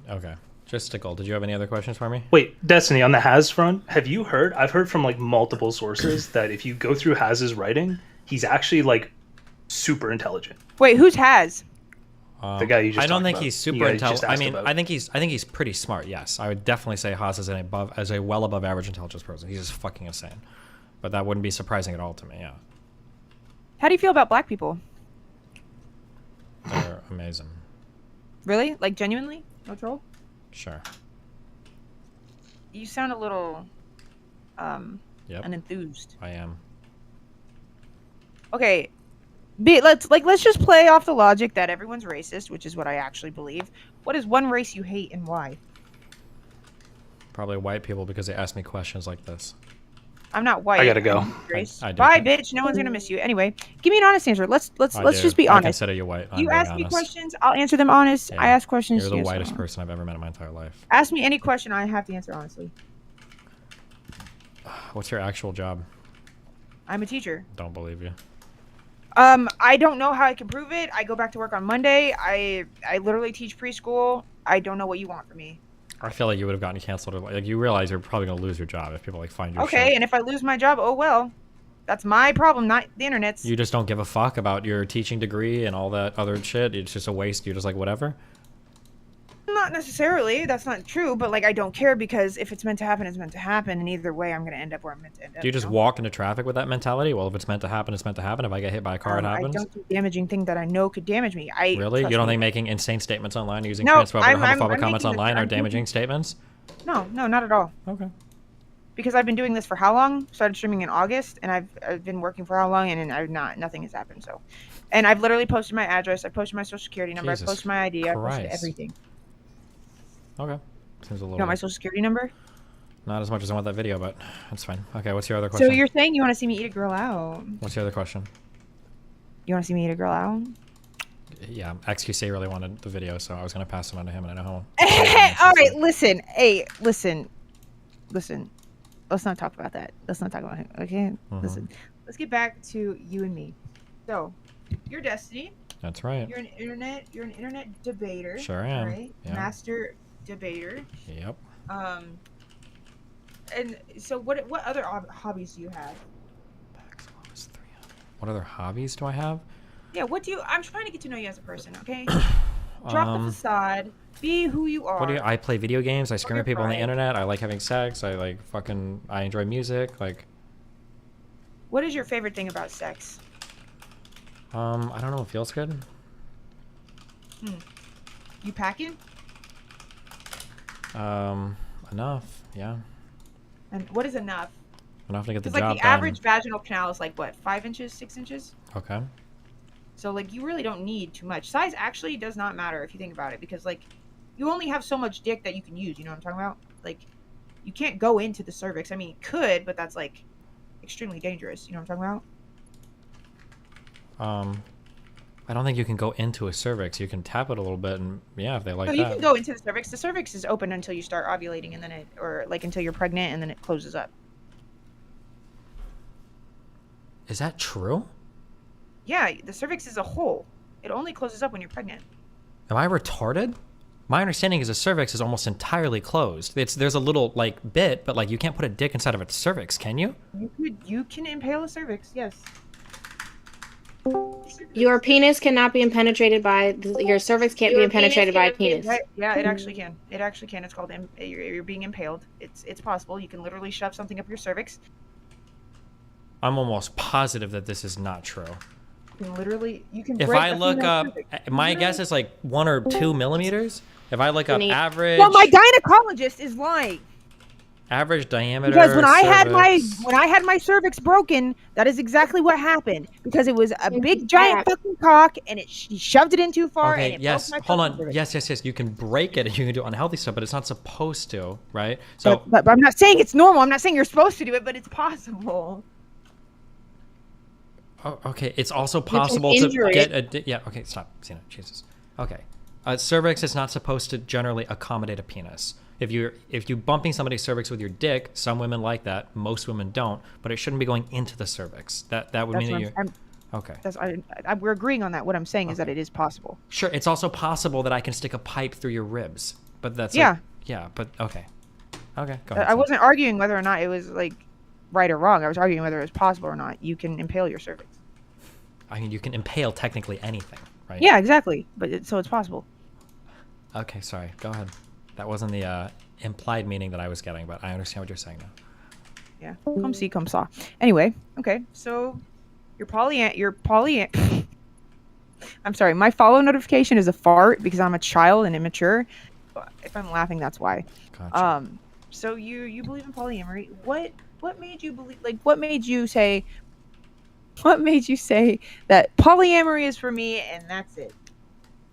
Okay. Just Stickle. Did you have any other questions for me? Wait, Destiny, on the Haz front, have you heard? I've heard from like multiple sources that if you go through Haz's writing, he's actually like super intelligent. Wait, who's has? The guy you just I don't talked think about. he's You super guys intelligent. just I asked mean, about. I think he's pretty smart. Yes, I would definitely say Haas is a well above average intelligence person. He's just fucking insane. But that wouldn't be surprising at all to me. Yeah, How do you feel about black people? they're amazing. Really? Like genuinely? No troll? Sure. You sound a little Yep. unenthused. I am. Okay. Let's just play off the logic that everyone's racist, which is what I actually believe. What is one race you hate and why? Probably white people because they ask me questions like this. I'm not white. I gotta go. I'm race. I do. Bye, bitch. No one's gonna miss you. Anyway, give me an honest answer. Let's I do. just be I honest. consider you white. I'm You being ask me honest. questions, I'll answer them honest. Yeah. I ask questions. You're the you answer whitest honest. person I've ever met in my entire life. Ask me any question, I have to answer honestly. What's your actual job? I'm a teacher. Don't believe you. I don't know how I can prove it. I go back to work on Monday. I literally teach preschool. I don't know what you want from me. I feel like you would have gotten canceled. Or like you realize you're probably gonna lose your job if people like find your Okay, shit. and if I lose my job, oh well. That's my problem, not the internet's. You just don't give a fuck about your teaching degree and all that other shit. It's just a waste. You're just like whatever. Not necessarily. That's not true. But like, I don't care because if it's meant to happen, it's meant to happen. And either way, I'm gonna end up where I'm meant to end up. Do you just walk into traffic with that mentality? Well, if it's meant to happen, it's meant to happen. If I get hit by a car, it happens. I don't do damaging thing that I know could damage me. Really? You don't think making insane statements online, using transphobic or homophobic comments online are damaging statements? No, not at all. Okay. Because I've been doing this for how long? Started streaming in August, and I've been working for how long? And nothing has happened. So, and I've literally posted my address. I posted my social security number. I posted my ID. I posted everything. Okay. Seems a little. You want my social security number? Not as much as I want that video, but that's fine. Okay, what's your other question? So you're saying you want to see me eat a girl out? What's your other question? You want to see me eat a girl out? Yeah, XQC really wanted the video, so I was gonna pass it on to him, and I know All right, listen. Hey, listen. Let's not talk about that. Let's not talk about him. Okay. Listen. Let's get back to you and me. So, you're Destiny. That's right. You're an internet debater. Sure am. Right? Yeah. Master debater. Yep. And so what other hobbies do you have? What other hobbies do I have? Yeah, I'm trying to get to know you as a person, okay? Drop the facade. Be who you are. I play video games. I scream at people on the pride. internet. I like having sex. I enjoy music. Like. What is your favorite thing about sex? I don't know. It feels good. You packing? Enough. Yeah. And what is enough? Enough to get the Because job like the done. average vaginal canal is like what, 5 inches, 6 inches? Okay. So like you really don't need too much. Size actually does not matter if you think about it, because like you only have so much dick that you can use. You know what I'm talking about? Like you can't go into the cervix. I mean, you could, but that's like extremely dangerous. You know what I'm talking about? I don't think you can go into a cervix. You can tap it a little bit, and yeah, if they like No, that. you can go into the cervix. The cervix is open until you start ovulating, and then until you're pregnant, and then it closes up. Is that true? Yeah, the cervix is a hole. It only closes up when you're pregnant. Am I retarded? My understanding is a cervix is almost entirely closed. There's a little like bit, but like you can't put a dick inside of a cervix, can you? You can impale a cervix, yes. Your penis cannot be penetrated by your cervix. Can't be penetrated by a penis. Yeah, it actually can. It actually can. It's called you're being impaled. It's possible. You can literally shove something up your cervix. I'm almost positive that this is not true. You can literally If I look up, my guess is like 1 or 2 millimeters. If I look up average. Well, my gynecologist is lying. Average diameter. Because when I cervix. had my cervix broken, that is exactly what happened. Because it was a big giant fucking cock, and she shoved it in too far. Okay, and it yes. broke my Hold fucking on. cervix. Yes. You can break it and you can do unhealthy stuff, but it's not supposed to, right? So But I'm not saying it's normal. I'm not saying you're supposed to do it, but it's possible. Oh, okay, it's also possible to get a yeah. Okay, stop, Cena. Jesus. Okay, cervix is not supposed to generally accommodate a penis. If you bumping somebody's cervix with your dick, some women like that. Most women don't, but it shouldn't be going into the cervix. That would mean that you're okay. We're agreeing on that. What I'm saying is that it is possible. Sure, it's also possible that I can stick a pipe through your ribs, but that's but okay, go ahead. I wasn't arguing whether or not it was like right or wrong. I was arguing whether it was possible or not. You can impale your cervix. I mean, you can impale technically anything, right? Yeah, exactly. But so it's possible. Okay, sorry. Go ahead. That wasn't the implied meaning that I was getting, but I understand what you're saying now. Yeah. Come see, come saw. Anyway, okay. So you're poly. I'm sorry. My follow notification is a fart because I'm a child and immature. If I'm laughing, that's why. Gotcha. So you believe in polyamory? What made you believe? Like, what made you say? What made you say that polyamory is for me and that's it?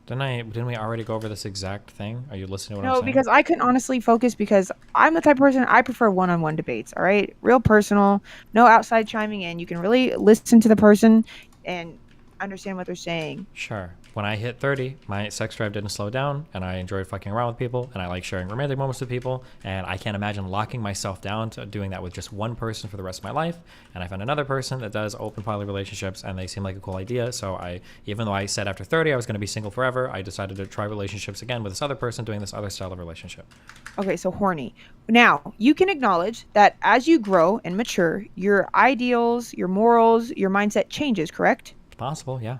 Didn't we already go over this exact thing? Are you listening to what I'm saying? No, because I couldn't honestly focus because I'm the type of person, I prefer one-on-one debates, all right? Real personal, no outside chiming in. You can really listen to the person, and understand what they're saying. Sure. When I hit 30, my sex drive didn't slow down, and I enjoyed fucking around with people, and I like sharing romantic moments with people, and I can't imagine locking myself down to doing that with just one person for the rest of my life. And I found another person that does open poly relationships, and they seem like a cool idea. So even though I said after 30 I was going to be single forever, I decided to try relationships again with this other person doing this other style of relationship. Okay, so horny. Now, you can acknowledge that as you grow and mature, your ideals, your morals, your mindset changes, correct? It's possible, yeah.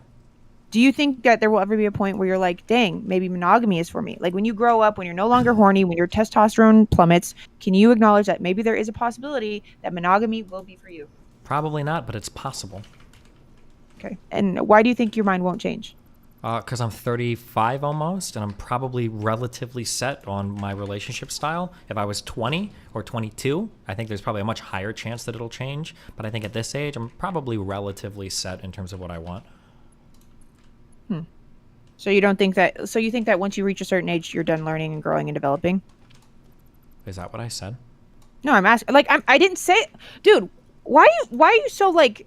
Do you think that there will ever be a point where you're like, dang, maybe monogamy is for me? Like when you grow up, when you're no longer horny, when your testosterone plummets, can you acknowledge that maybe there is a possibility that monogamy will be for you? Probably not, but it's possible. Okay. And why do you think your mind won't change? Because I'm 35 almost, and I'm probably relatively set on my relationship style. If I was 20 or 22, I think there's probably a much higher chance that it'll change. But I think at this age, I'm probably relatively set in terms of what I want. So you don't think that? So you think that once you reach a certain age, you're done learning and growing and developing? Is that what I said? No, I'm asking. Like I didn't say, dude. Why are you so like?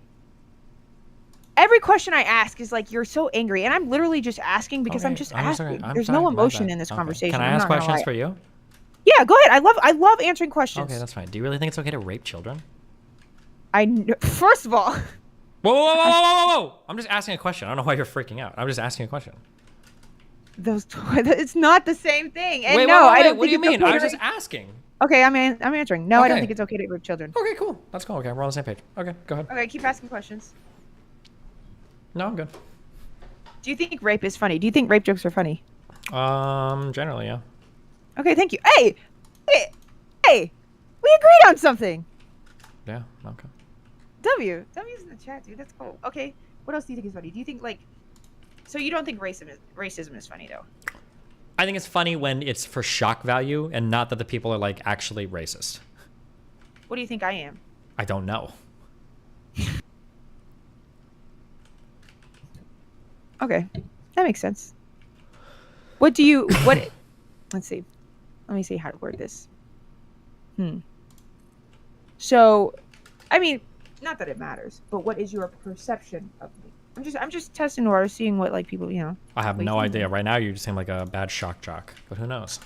Every question I ask is like you're so angry, and I'm literally just asking because I'm just asking. There's no emotion in this conversation. Can I ask questions for you? Yeah, go ahead. I love answering questions. Okay, that's fine. Do you really think it's okay to rape children? First of all. Whoa! I'm just asking a question. I don't know why you're freaking out. I'm just asking a question. It's not the same thing. And wait, I don't. What do you mean? Okay I was just asking. Okay, I'm answering. No, I don't Okay. think it's okay to rape children. Okay, cool. Let's go. Okay, we're on the same page. Okay, go ahead. Okay, keep asking questions. No, I'm good. Do you think rape is funny? Do you think rape jokes are funny? Generally, yeah. Okay, thank you. Hey, we agreed on something. Yeah. Okay. W's in the chat, dude. That's cool. Okay, what else do you think is funny? Do you think so you don't think racism is funny though? I think it's funny when it's for shock value and not that the people are like actually racist. What do you think I am? I don't know. Okay, that makes sense. What? Let's see. Let me see how to word this. So, I mean, not that it matters, but what is your perception of me? I'm just testing the water, seeing what like people, I have no idea. Right now, you just seem like a bad shock jock, but who knows?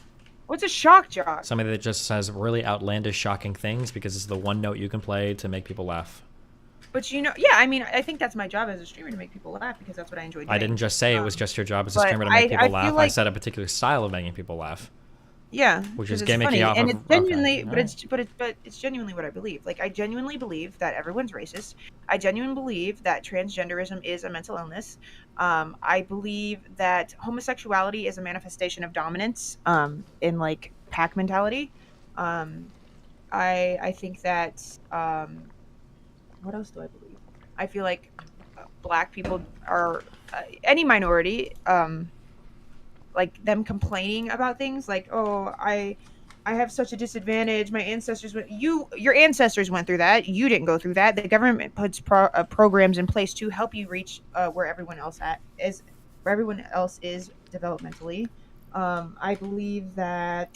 What's a shock jock? Somebody that just says really outlandish, shocking things because it's the one note you can play to make people laugh. But yeah, I mean, I think that's my job as a streamer to make people laugh because that's what I enjoy doing. I didn't just say it was just your job as a streamer to make people laugh. I said a particular style of making people laugh. Yeah, which is gimmicky off and it's genuinely, okay. but it's genuinely what I believe. Like I genuinely believe that everyone's racist. I genuinely believe that transgenderism is a mental illness. I believe that homosexuality is a manifestation of dominance. In like pack mentality. I think that. What else do I believe? I feel like Black people are any minority. Like them complaining about things like, oh, I have such a disadvantage. My ancestors your ancestors went through that. You didn't go through that. The government puts programs in place to help you reach where everyone else is developmentally. I believe that.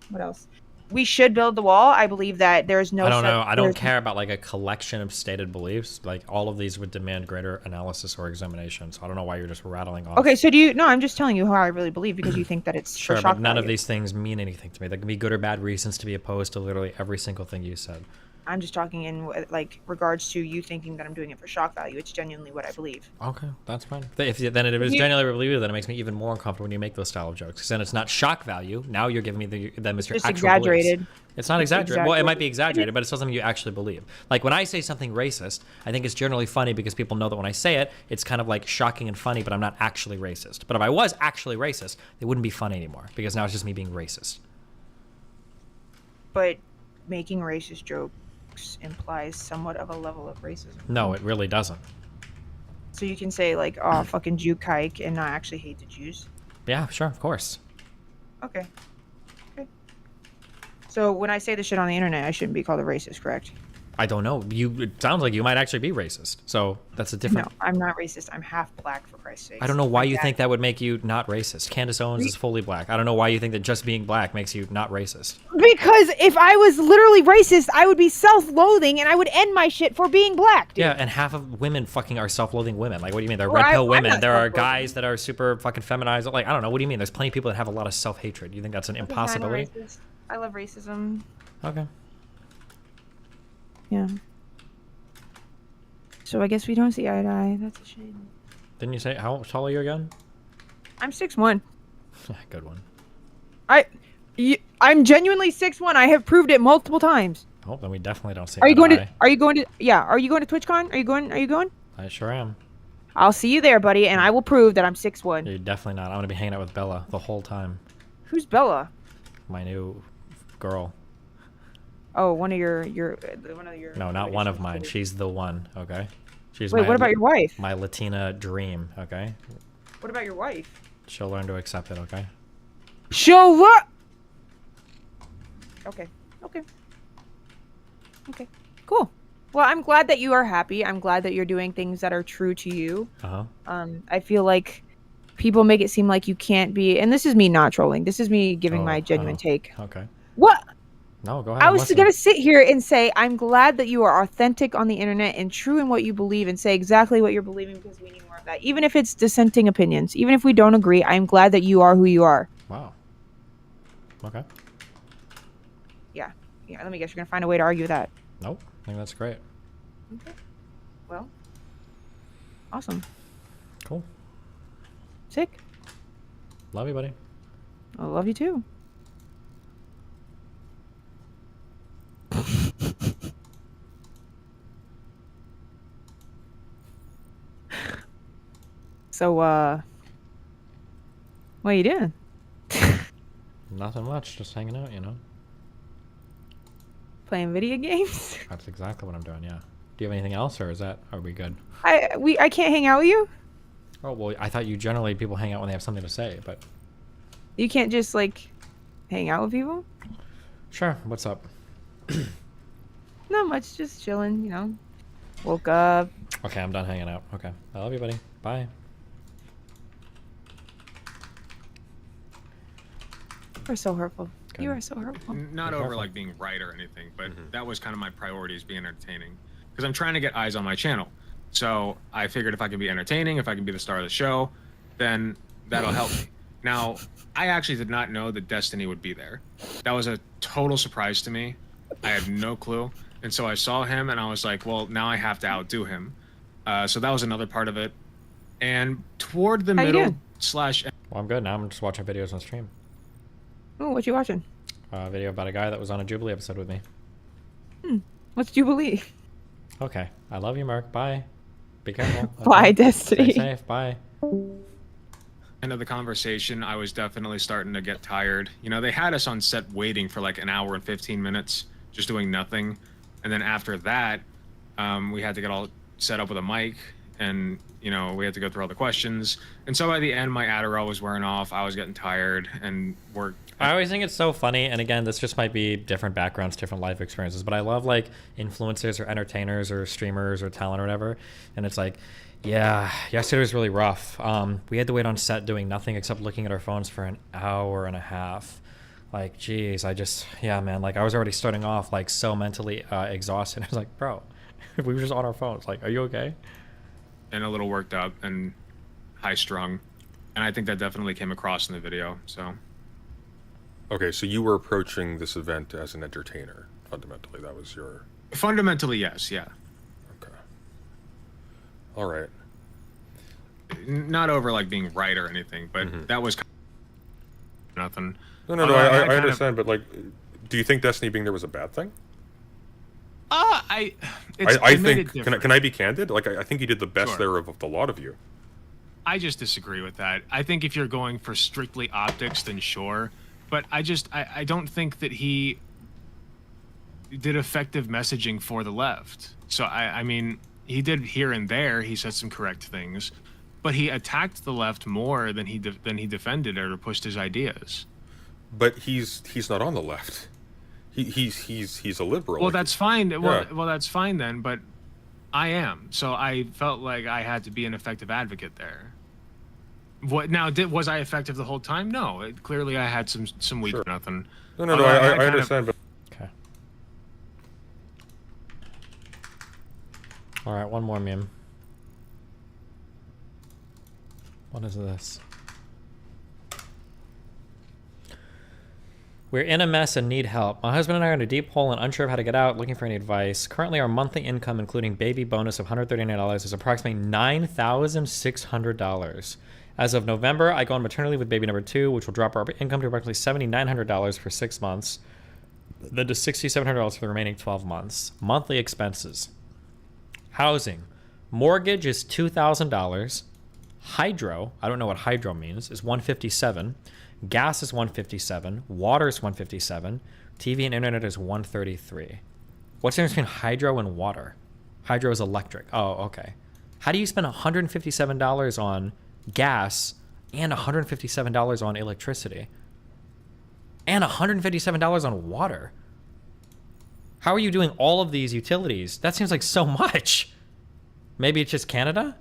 What else? We should build the wall. I believe that there's no. I don't know. I don't care about like a collection of stated beliefs. Like all of these would demand greater analysis or examination. So I don't know why you're just rattling off. Okay, so no, I'm just telling you how I really believe because you think that it's sure, for shock but none value. of these things mean anything to me. There can be good or bad reasons to be opposed to literally every single thing you said. I'm just talking in like regards to you thinking that I'm doing it for shock value. It's genuinely what I believe. Okay, that's fine. If it is genuinely what I believe, then it makes me even more uncomfortable when you make those style of jokes. Because then it's not shock value. Now you're giving me them as your Just actual exaggerated. beliefs. It's not exaggerated. Well, it might be exaggerated, but it's still something you actually believe. Like when I say something racist, I think it's generally funny because people know that when I say it, it's kind of like shocking and funny, but I'm not actually racist. But if I was actually racist, it wouldn't be funny anymore because now it's just me being racist. But making racist jokes implies somewhat of a level of racism. No, it really doesn't. So you can say like, oh, fucking Jew kike and not actually hate the Jews. Yeah, sure, of course. Okay. So when I say this shit on the internet, I shouldn't be called a racist, correct? I don't know. It sounds like you might actually be racist. So that's a different. No, I'm not racist. I'm half black, for Christ's sake. I don't know why you think that would make you not racist. Candace Owens is fully black. I don't know why you think that just being black makes you not racist. Because if I was literally racist, I would be self-loathing and I would end my shit for being black, dude. Yeah, and half of women fucking are self-loathing women. Like, what do you mean? They're Well, red pill I'm women. not There are self-loathing. guys that are super fucking feminized. Like, I don't know. What do you mean? There's plenty of people that have a lot of self-hatred. You think that's an I'm impossibility? racist. I love racism. Okay. Yeah. So I guess we don't see eye to eye. That's a shame. Didn't you say how tall are you again? I'm 6'1". Good one. I'm genuinely 6'1". I have proved it multiple times. Oh, then we definitely don't see. Are you eye going to to? eye. Are you going to? Yeah. Are you going to TwitchCon? Are you going? I sure am. I'll see you there, buddy, and I will prove that I'm 6'1". You're definitely not. I'm gonna be hanging out with Bella the whole time. Who's Bella? My new girl. Oh, one of your. No, not one of mine. She's the one. Okay. She's Wait, what about your wife? My Latina dream. Okay. What about your wife? She'll learn to accept it. Okay. She'll what? Okay. Cool. Well, I'm glad that you are happy. I'm glad that you're doing things that are true to you. I feel like people make it seem like you can't be, and this is me not trolling. This is me giving my genuine take. Okay. What? No, go ahead. I I'm was listening. gonna sit here and say I'm glad that you are authentic on the internet and true in what you believe and say exactly what you're believing because we need more of that. Even if it's dissenting opinions, even if we don't agree, I'm glad that you are who you are. Wow. Okay. Yeah. Let me guess, you're gonna find a way to argue that. Nope. I think that's great. Okay. Well. Awesome. Cool. Sick. Love you, buddy. I love you too. So, what are you doing? Nothing much. Just hanging out, you know. Playing video games? That's exactly what I'm doing. Yeah. Do you have anything else, or are we good? I can't hang out with you? Oh well, I thought you generally people hang out when they have something to say, but You can't just like hang out with people? sure. What's up? Not much, just chilling, you know. Woke up. Okay, I'm done hanging out. Okay, I love you, buddy. Bye. You're so hurtful. You are so hurtful. Not over like being right or anything, but that was kind of my priority, is being entertaining, because I'm trying to get eyes on my channel. So I figured if I can be entertaining, if I can be the star of the show, then that'll help me. Now, I actually did not know that Destiny would be there. That was a total surprise to me. I had no clue. And so I saw him and I was like, well, now I have to outdo him. So that was another part of it. And toward the middle slash... Well, I'm good now. I'm just watching videos on stream. Oh, what you watching? A video about a guy that was on a Jubilee episode with me. What's Jubilee? Okay. I love you, Mark. Bye. Be careful. Bye, Destiny. Stay safe. Bye. End of the conversation, I was definitely starting to get tired. You know, they had us on set waiting for like an hour and 15 minutes, just doing nothing. And then after that, we had to get all set up with a mic, and you know, we had to go through all the questions. And so by the end, my Adderall was wearing off. I was getting tired, and I always think it's so funny, and again, this just might be different backgrounds, different life experiences, but I love like influencers or entertainers or streamers or talent or whatever, and it's like, yeah, yesterday was really rough. We had to wait on set doing nothing except looking at our phones for an hour and a half. Like, geez, yeah, man, like I was already starting off like so mentally exhausted. I was like, bro, we were just on our phones. Like, are you okay? And a little worked up and high strung. And I think that definitely came across in the video, so. Okay, so you were approaching this event as an entertainer, fundamentally. That was your... Fundamentally, yes, yeah. Okay. All right. Not over like being right or anything, but that was nothing. No, I understand, but like, do you think Destiny being there was a bad thing? I think, can I be candid? Like, I think he did the best there of the lot of you. I just disagree with that. I think if you're going for strictly optics, then sure. But I don't think that he did effective messaging for the left. So, I mean, he did here and there. He said some correct things. But he attacked the left more than he defended or pushed his ideas. But he's not on the left. He's a liberal. Well, like, that's fine. Well, yeah. well, that's fine then. But I am. So I felt like I had to be an effective advocate there. What now? Was I effective the whole time? No. Clearly, I had some weak nothing. No, Although I had kind of- understand, but Okay. All right, one more meme. What is this? We're in a mess and need help. My husband and I are in a deep hole and unsure of how to get out, looking for any advice. Currently, our monthly income, including baby bonus of $139, is approximately $9,600. As of November, I go on maternity leave with baby number 2, which will drop our income to approximately $7,900 for 6 months, then to $6,700 for the remaining 12 months. Monthly expenses. Housing. Mortgage is $2,000. Hydro, I don't know what hydro means, is $157. Gas is $157. Water is $157. TV and internet is $133. What's the difference between hydro and water? Hydro is electric. Oh, okay. How do you spend $157 on gas and $157 on electricity and $157 on water? How are you doing all of these utilities? That seems like so much. Maybe it's just Canada?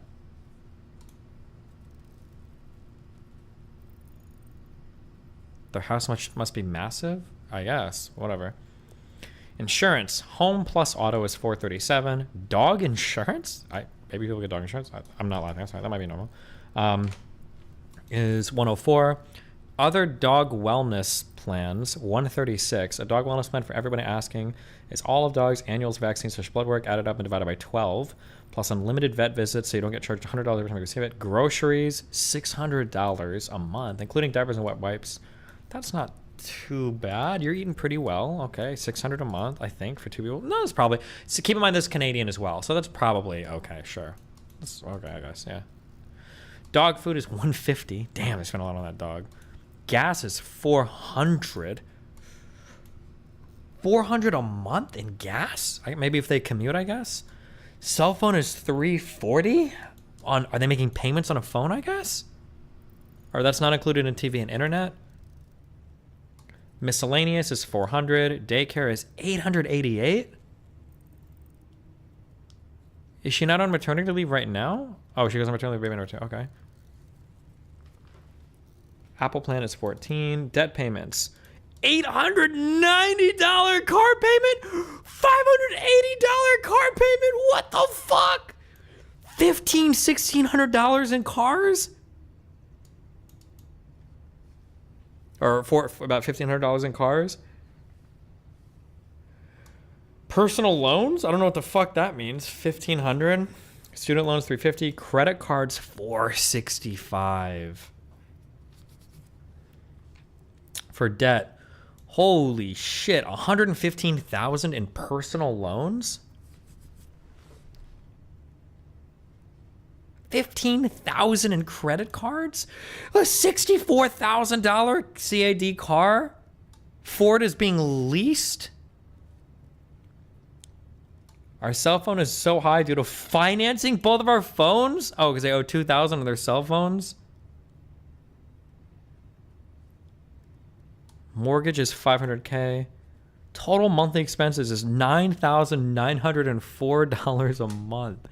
Their house must be massive? I guess. Whatever. Insurance. Home plus auto is $437. Dog insurance? Maybe people get dog insurance. I'm not laughing. Sorry, that might be normal. Is $104. Other dog wellness plans, $136. A dog wellness plan for everybody asking is all of dogs' annual vaccines / blood work added up and divided by 12, plus unlimited vet visits so you don't get charged $100 every time you receive it. Groceries, $600 a month, including diapers and wet wipes. That's not too bad. You're eating pretty well. Okay, $600 a month, I think, for 2 people. No, it's probably. So keep in mind this is Canadian as well, so that's probably okay. Sure, that's okay, I guess. Yeah. Dog food is $150. Damn, I spent a lot on that dog. Gas is $400. $400 a month in gas? Maybe if they commute, I guess. Cell phone is $340. Are they making payments on a phone? I guess. Or that's not included in TV and internet. Miscellaneous is $400. Daycare is $888. Is she not on maternity leave right now? Oh, she goes on maternity leave, baby number 2. Okay. Apple plan is $14. Debt payments. $890 car payment? $580 car payment? What the fuck? $1,600 in cars? Or for about $1,500 in cars? Personal loans? I don't know what the fuck that means. $1,500. Student loans $350. Credit cards $465. For debt, holy shit, $115,000 in personal loans? $15,000 in credit cards? A $64,000 CAD car? Ford is being leased? Our cell phone is so high due to financing both of our phones? Oh, because they owe $2,000 on their cell phones? Mortgage is $500K. Total monthly expenses is $9,904 a month.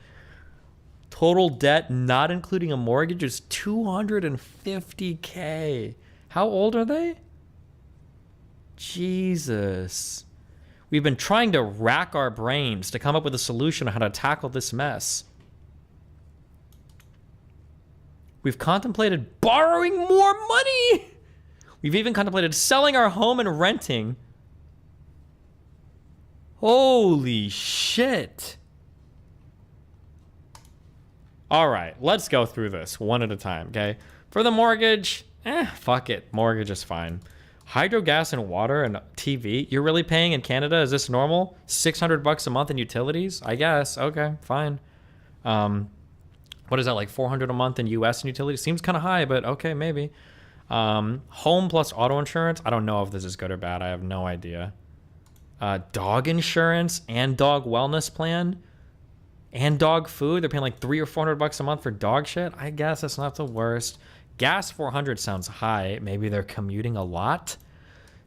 Total debt, not including a mortgage, is $250K. How old are they? Jesus. We've been trying to rack our brains to come up with a solution on how to tackle this mess. We've contemplated borrowing more money. We've even contemplated selling our home and renting. Holy shit. All right, let's go through this one at a time, okay? For the mortgage, fuck it. Mortgage is fine. Hydro, gas, and water and TV, you're really paying in Canada? Is this normal? $600 a month in utilities? I guess. Okay, fine. What is that, like $400 a month in US and utilities? Seems kind of high, but okay, maybe. Home plus auto insurance. I don't know if this is good or bad. I have no idea. Dog insurance and dog wellness plan and dog food. They're paying like $300 or $400 a month for dog shit. I guess that's not the worst. Gas $400 sounds high. Maybe they're commuting a lot.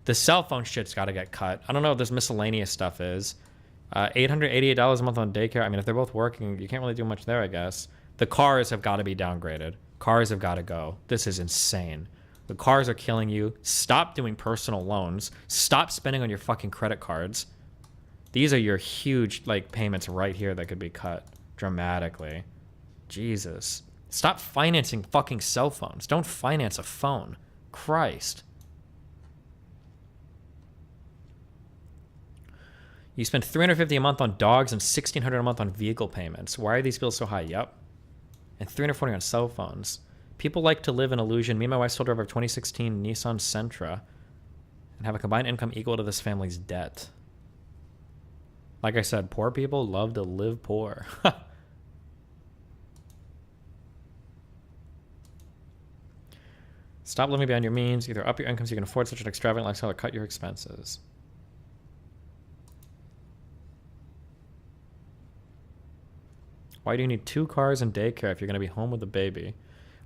The cell phone shit's got to get cut. I don't know what this miscellaneous stuff is. $888 a month on daycare. I mean, if they're both working, you can't really do much there, I guess. The cars have got to be downgraded. Cars have got to go. This is insane. The cars are killing you. Stop doing personal loans. Stop spending on your fucking credit cards. These are your huge like payments right here that could be cut dramatically. Jesus. Stop financing fucking cell phones. Don't finance a phone. Christ. You spend $350 a month on dogs and $1,600 a month on vehicle payments. Why are these bills so high? Yep. And $340 on cell phones. People like to live in illusion. Me and my wife still drive our 2016 Nissan Sentra and have a combined income equal to this family's debt. Like I said, poor people love to live poor. Stop living beyond your means. Either up your income so you can afford such an extravagant lifestyle or cut your expenses. Why do you need 2 cars and daycare if you're going to be home with a baby?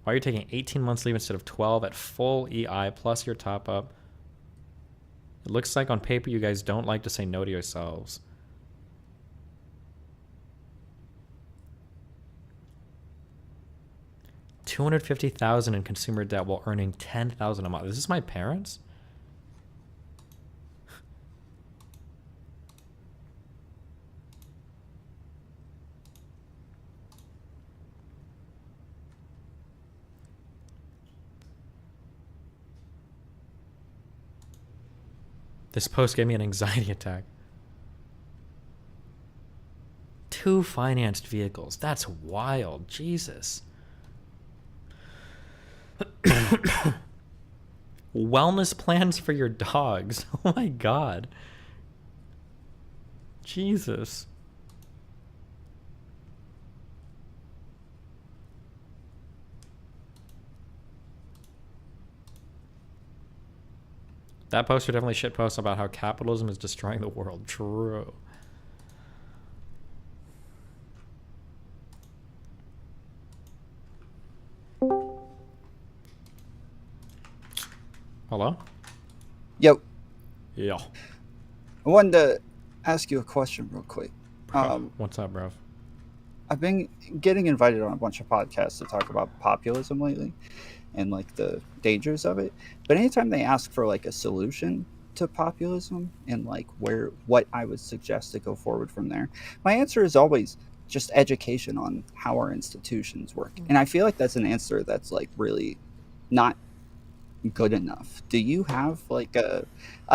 Why are you taking 18 months leave instead of 12 at full EI plus your top up? It looks like on paper you guys don't like to say no to yourselves. $250,000 in consumer debt while earning $10,000 a month. Is this my parents? This post gave me an anxiety attack. 2 financed vehicles. That's wild. Jesus. Wellness plans for your dogs. Oh my God. Jesus. That poster definitely shit posts about how capitalism is destroying the world. True. Hello? Yo. Yeah. I wanted to ask you a question real quick. What's up, bro? I've been getting invited on a bunch of podcasts to talk about populism lately and like the dangers of it. But anytime they ask for like a solution to populism and like what I would suggest to go forward from there, my answer is always just education on how our institutions work. And I feel like that's an answer that's like really not good enough. Do you have like a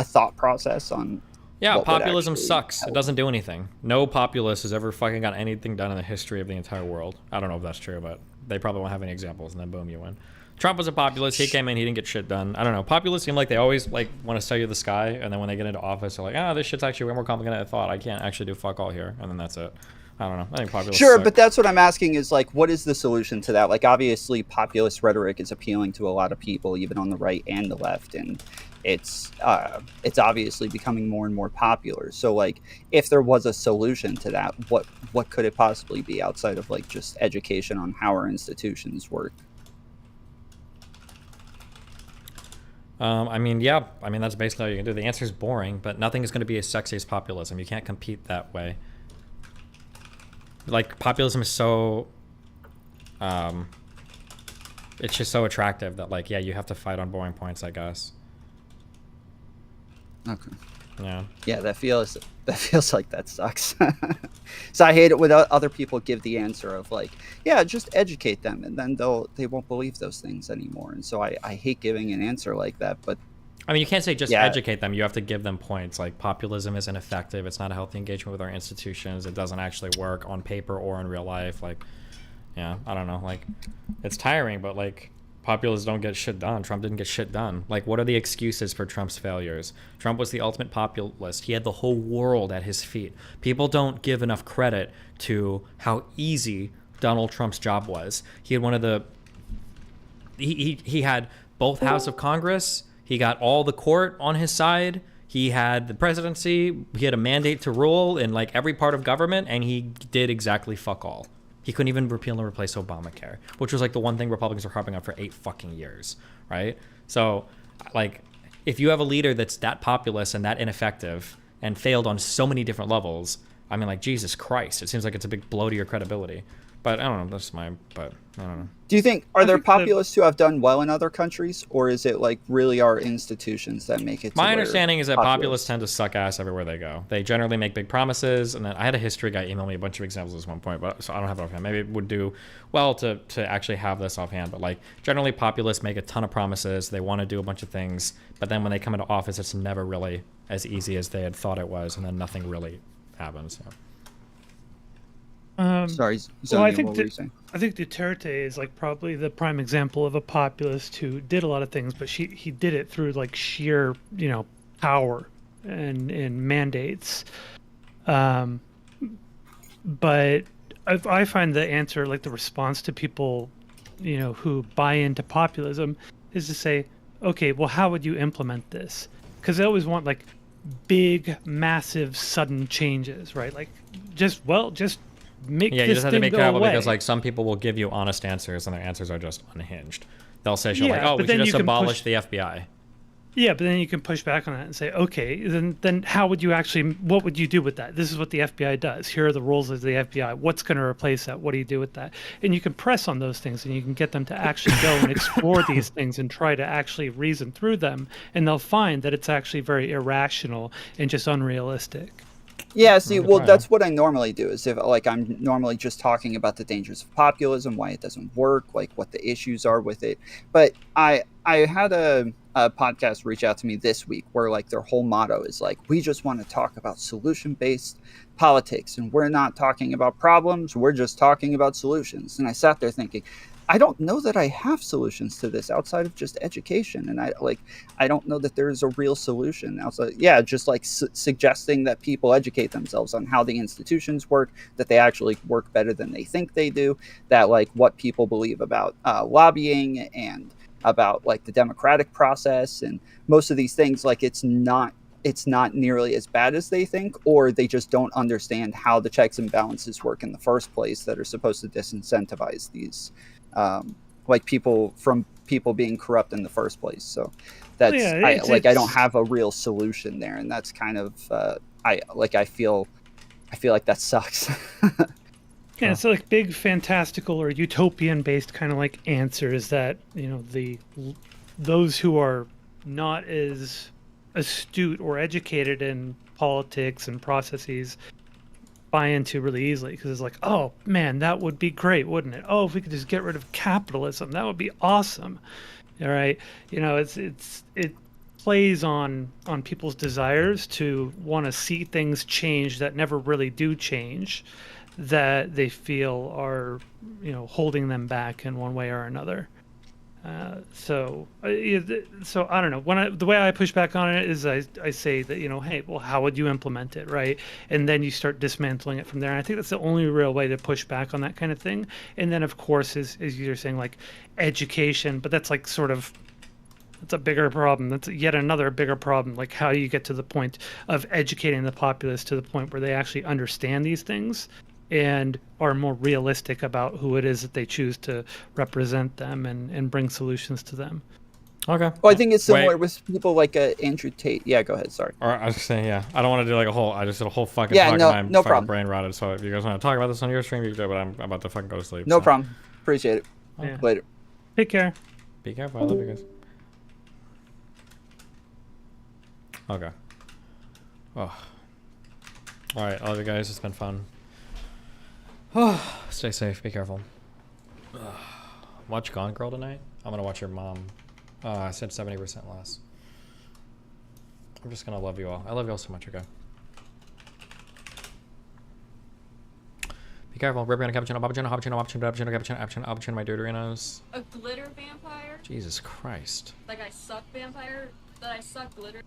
thought process on populism sucks. It doesn't do anything. No populist has ever fucking got anything done in the history of the entire world. I don't know if that's true, but they probably won't have any examples, and then boom, you win. Trump was a populist. He came in, he didn't get shit done. I don't know. Populists seem like they always like want to sell you the sky, and then when they get into office, they're like, this shit's actually way more complicated than I thought. I can't actually do fuck all here, and then that's it. I don't know. I think populists Sure, suck. but that's what I'm asking is like, what is the solution to that? Like, obviously, populist rhetoric is appealing to a lot of people, even on the right and the left, and it's obviously becoming more and more popular. So, like, if there was a solution to that, what could it possibly be outside of like just education on how our institutions work? I mean, that's basically all you can do. The answer is boring, but nothing is going to be as sexy as populism. You can't compete that way. Like, populism is so, it's just so attractive that, like, you have to fight on boring points, I guess. Okay. Yeah. Yeah, that feels like that sucks. So I hate it when other people give the answer of like, yeah, just educate them, and then they won't believe those things anymore. And so I hate giving an answer like that. But I mean, you can't say just educate them. You have to give them points. Like, populism isn't effective. It's not a healthy engagement with our institutions. It doesn't actually work on paper or in real life. Like, I don't know. Like, it's tiring, but like, populists don't get shit done. Trump didn't get shit done. Like, what are the excuses for Trump's failures? Trump was the ultimate populist. He had the whole world at his feet. People don't give enough credit to how easy Donald Trump's job was. He had one of the... He had both House of Congress. He got all the court on his side. He had the presidency. He had a mandate to rule in like every part of government, and he did exactly fuck all. He couldn't even repeal and replace Obamacare, which was like the one thing Republicans were harping on for 8 fucking years, right? So, like, if you have a leader that's that populist and that ineffective and failed on so many different levels, I mean, like, Jesus Christ, it seems like it's a big blow to your credibility. But I don't know, that's but I don't know. Do you think, are there populists who have done well in other countries, or is it like really our institutions that make it to My where understanding is that populists populists tend to suck ass everywhere they go. They generally make big promises, and then I had a history guy email me a bunch of examples at one point, but so I don't have it offhand. Maybe it would do well to actually have this offhand, but like generally populists make a ton of promises. They want to do a bunch of things, but then when they come into office, it's never really as easy as they had thought it was, and then nothing really happens. So. Sorry, well, I Zonia, think what were you saying? I think Duterte is like probably the prime example of a populist who did a lot of things, but he did it through like sheer power and mandates. But I find the answer, like the response to people, who buy into populism, is to say, okay, well, how would you implement this? Because they always want like big, massive, sudden changes, right? Like just make you this just have to thing be go careful away. because like some people will give you honest answers and their answers are just unhinged. They'll say shit like, Yeah, "Oh, but we then should you just can abolish push- the FBI." Yeah, but then you can push back on that and say, okay, then how would you actually, what would you do with that? This is what the FBI does. Here are the rules of the FBI. What's going to replace that? What do you do with that? And you can press on those things and you can get them to actually go and explore these things and try to actually reason through them. And they'll find that it's actually very irrational and just unrealistic. Yeah, see, well, that's what I normally do. Is if like I'm normally just talking about the dangers of populism, why it doesn't work, like what the issues are with it. But I had a podcast reach out to me this week where like their whole motto is like, we just want to talk about solution-based politics, and we're not talking about problems, we're just talking about solutions. And I sat there thinking, I don't know that I have solutions to this outside of just education, and I don't know that there is a real solution outside. Yeah, just like suggesting that people educate themselves on how the institutions work, that they actually work better than they think they do, that like what people believe about lobbying and about like the democratic process and most of these things, like it's not nearly as bad as they think, or they just don't understand how the checks and balances work in the first place that are supposed to disincentivize these like people being corrupt in the first place. So that's I don't have a real solution there, and that's kind of I feel like that sucks. Yeah, it's like big fantastical or utopian based kind of like answers that, those who are not as astute or educated in politics and processes buy into really easily, because it's like, oh man, that would be great, wouldn't it? Oh, if we could just get rid of capitalism, that would be awesome. All right, it plays on people's desires to want to see things change that never really do change, that they feel are holding them back in one way or another. So I don't know. The way I push back on it is I say that, hey, well, how would you implement it, right? And then you start dismantling it from there. And I think that's the only real way to push back on that kind of thing. And then, of course, is you're saying like education, but that's like sort of, that's a bigger problem. That's yet another bigger problem. Like, how do you get to the point of educating the populace to the point where they actually understand these things and are more realistic about who it is that they choose to represent them and bring solutions to them. Okay. Well, I think it's similar with people like Andrew Tate. Yeah, go ahead. Sorry. Or I was just saying, yeah, I don't want to do like a whole. I just did a whole fucking Yeah, talk. no- My no fucking problem. brain rotted. So if you guys want to talk about this on your stream, you can do it. But I'm about to fucking go to sleep. No so. problem. Appreciate it. Yeah. Later. Take care. Be careful. I love you guys. Okay. Oh. All right. I love you guys. It's been fun. Stay safe. Be careful. Watch Gone Girl tonight. I'm gonna watch your mom. I said 70% less. I'm just gonna love you all. I love you all so much. Okay. Be careful. Ripping cappuccino, cappuccino, my Deuterinos. A glitter vampire? Jesus Christ. Like I suck vampire? That I suck glitter?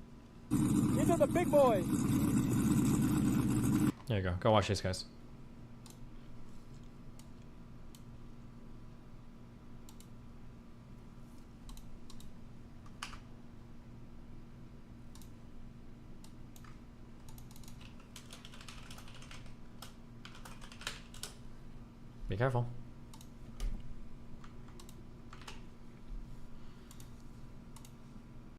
These are the big boys. There you go. Go watch these guys. Be careful.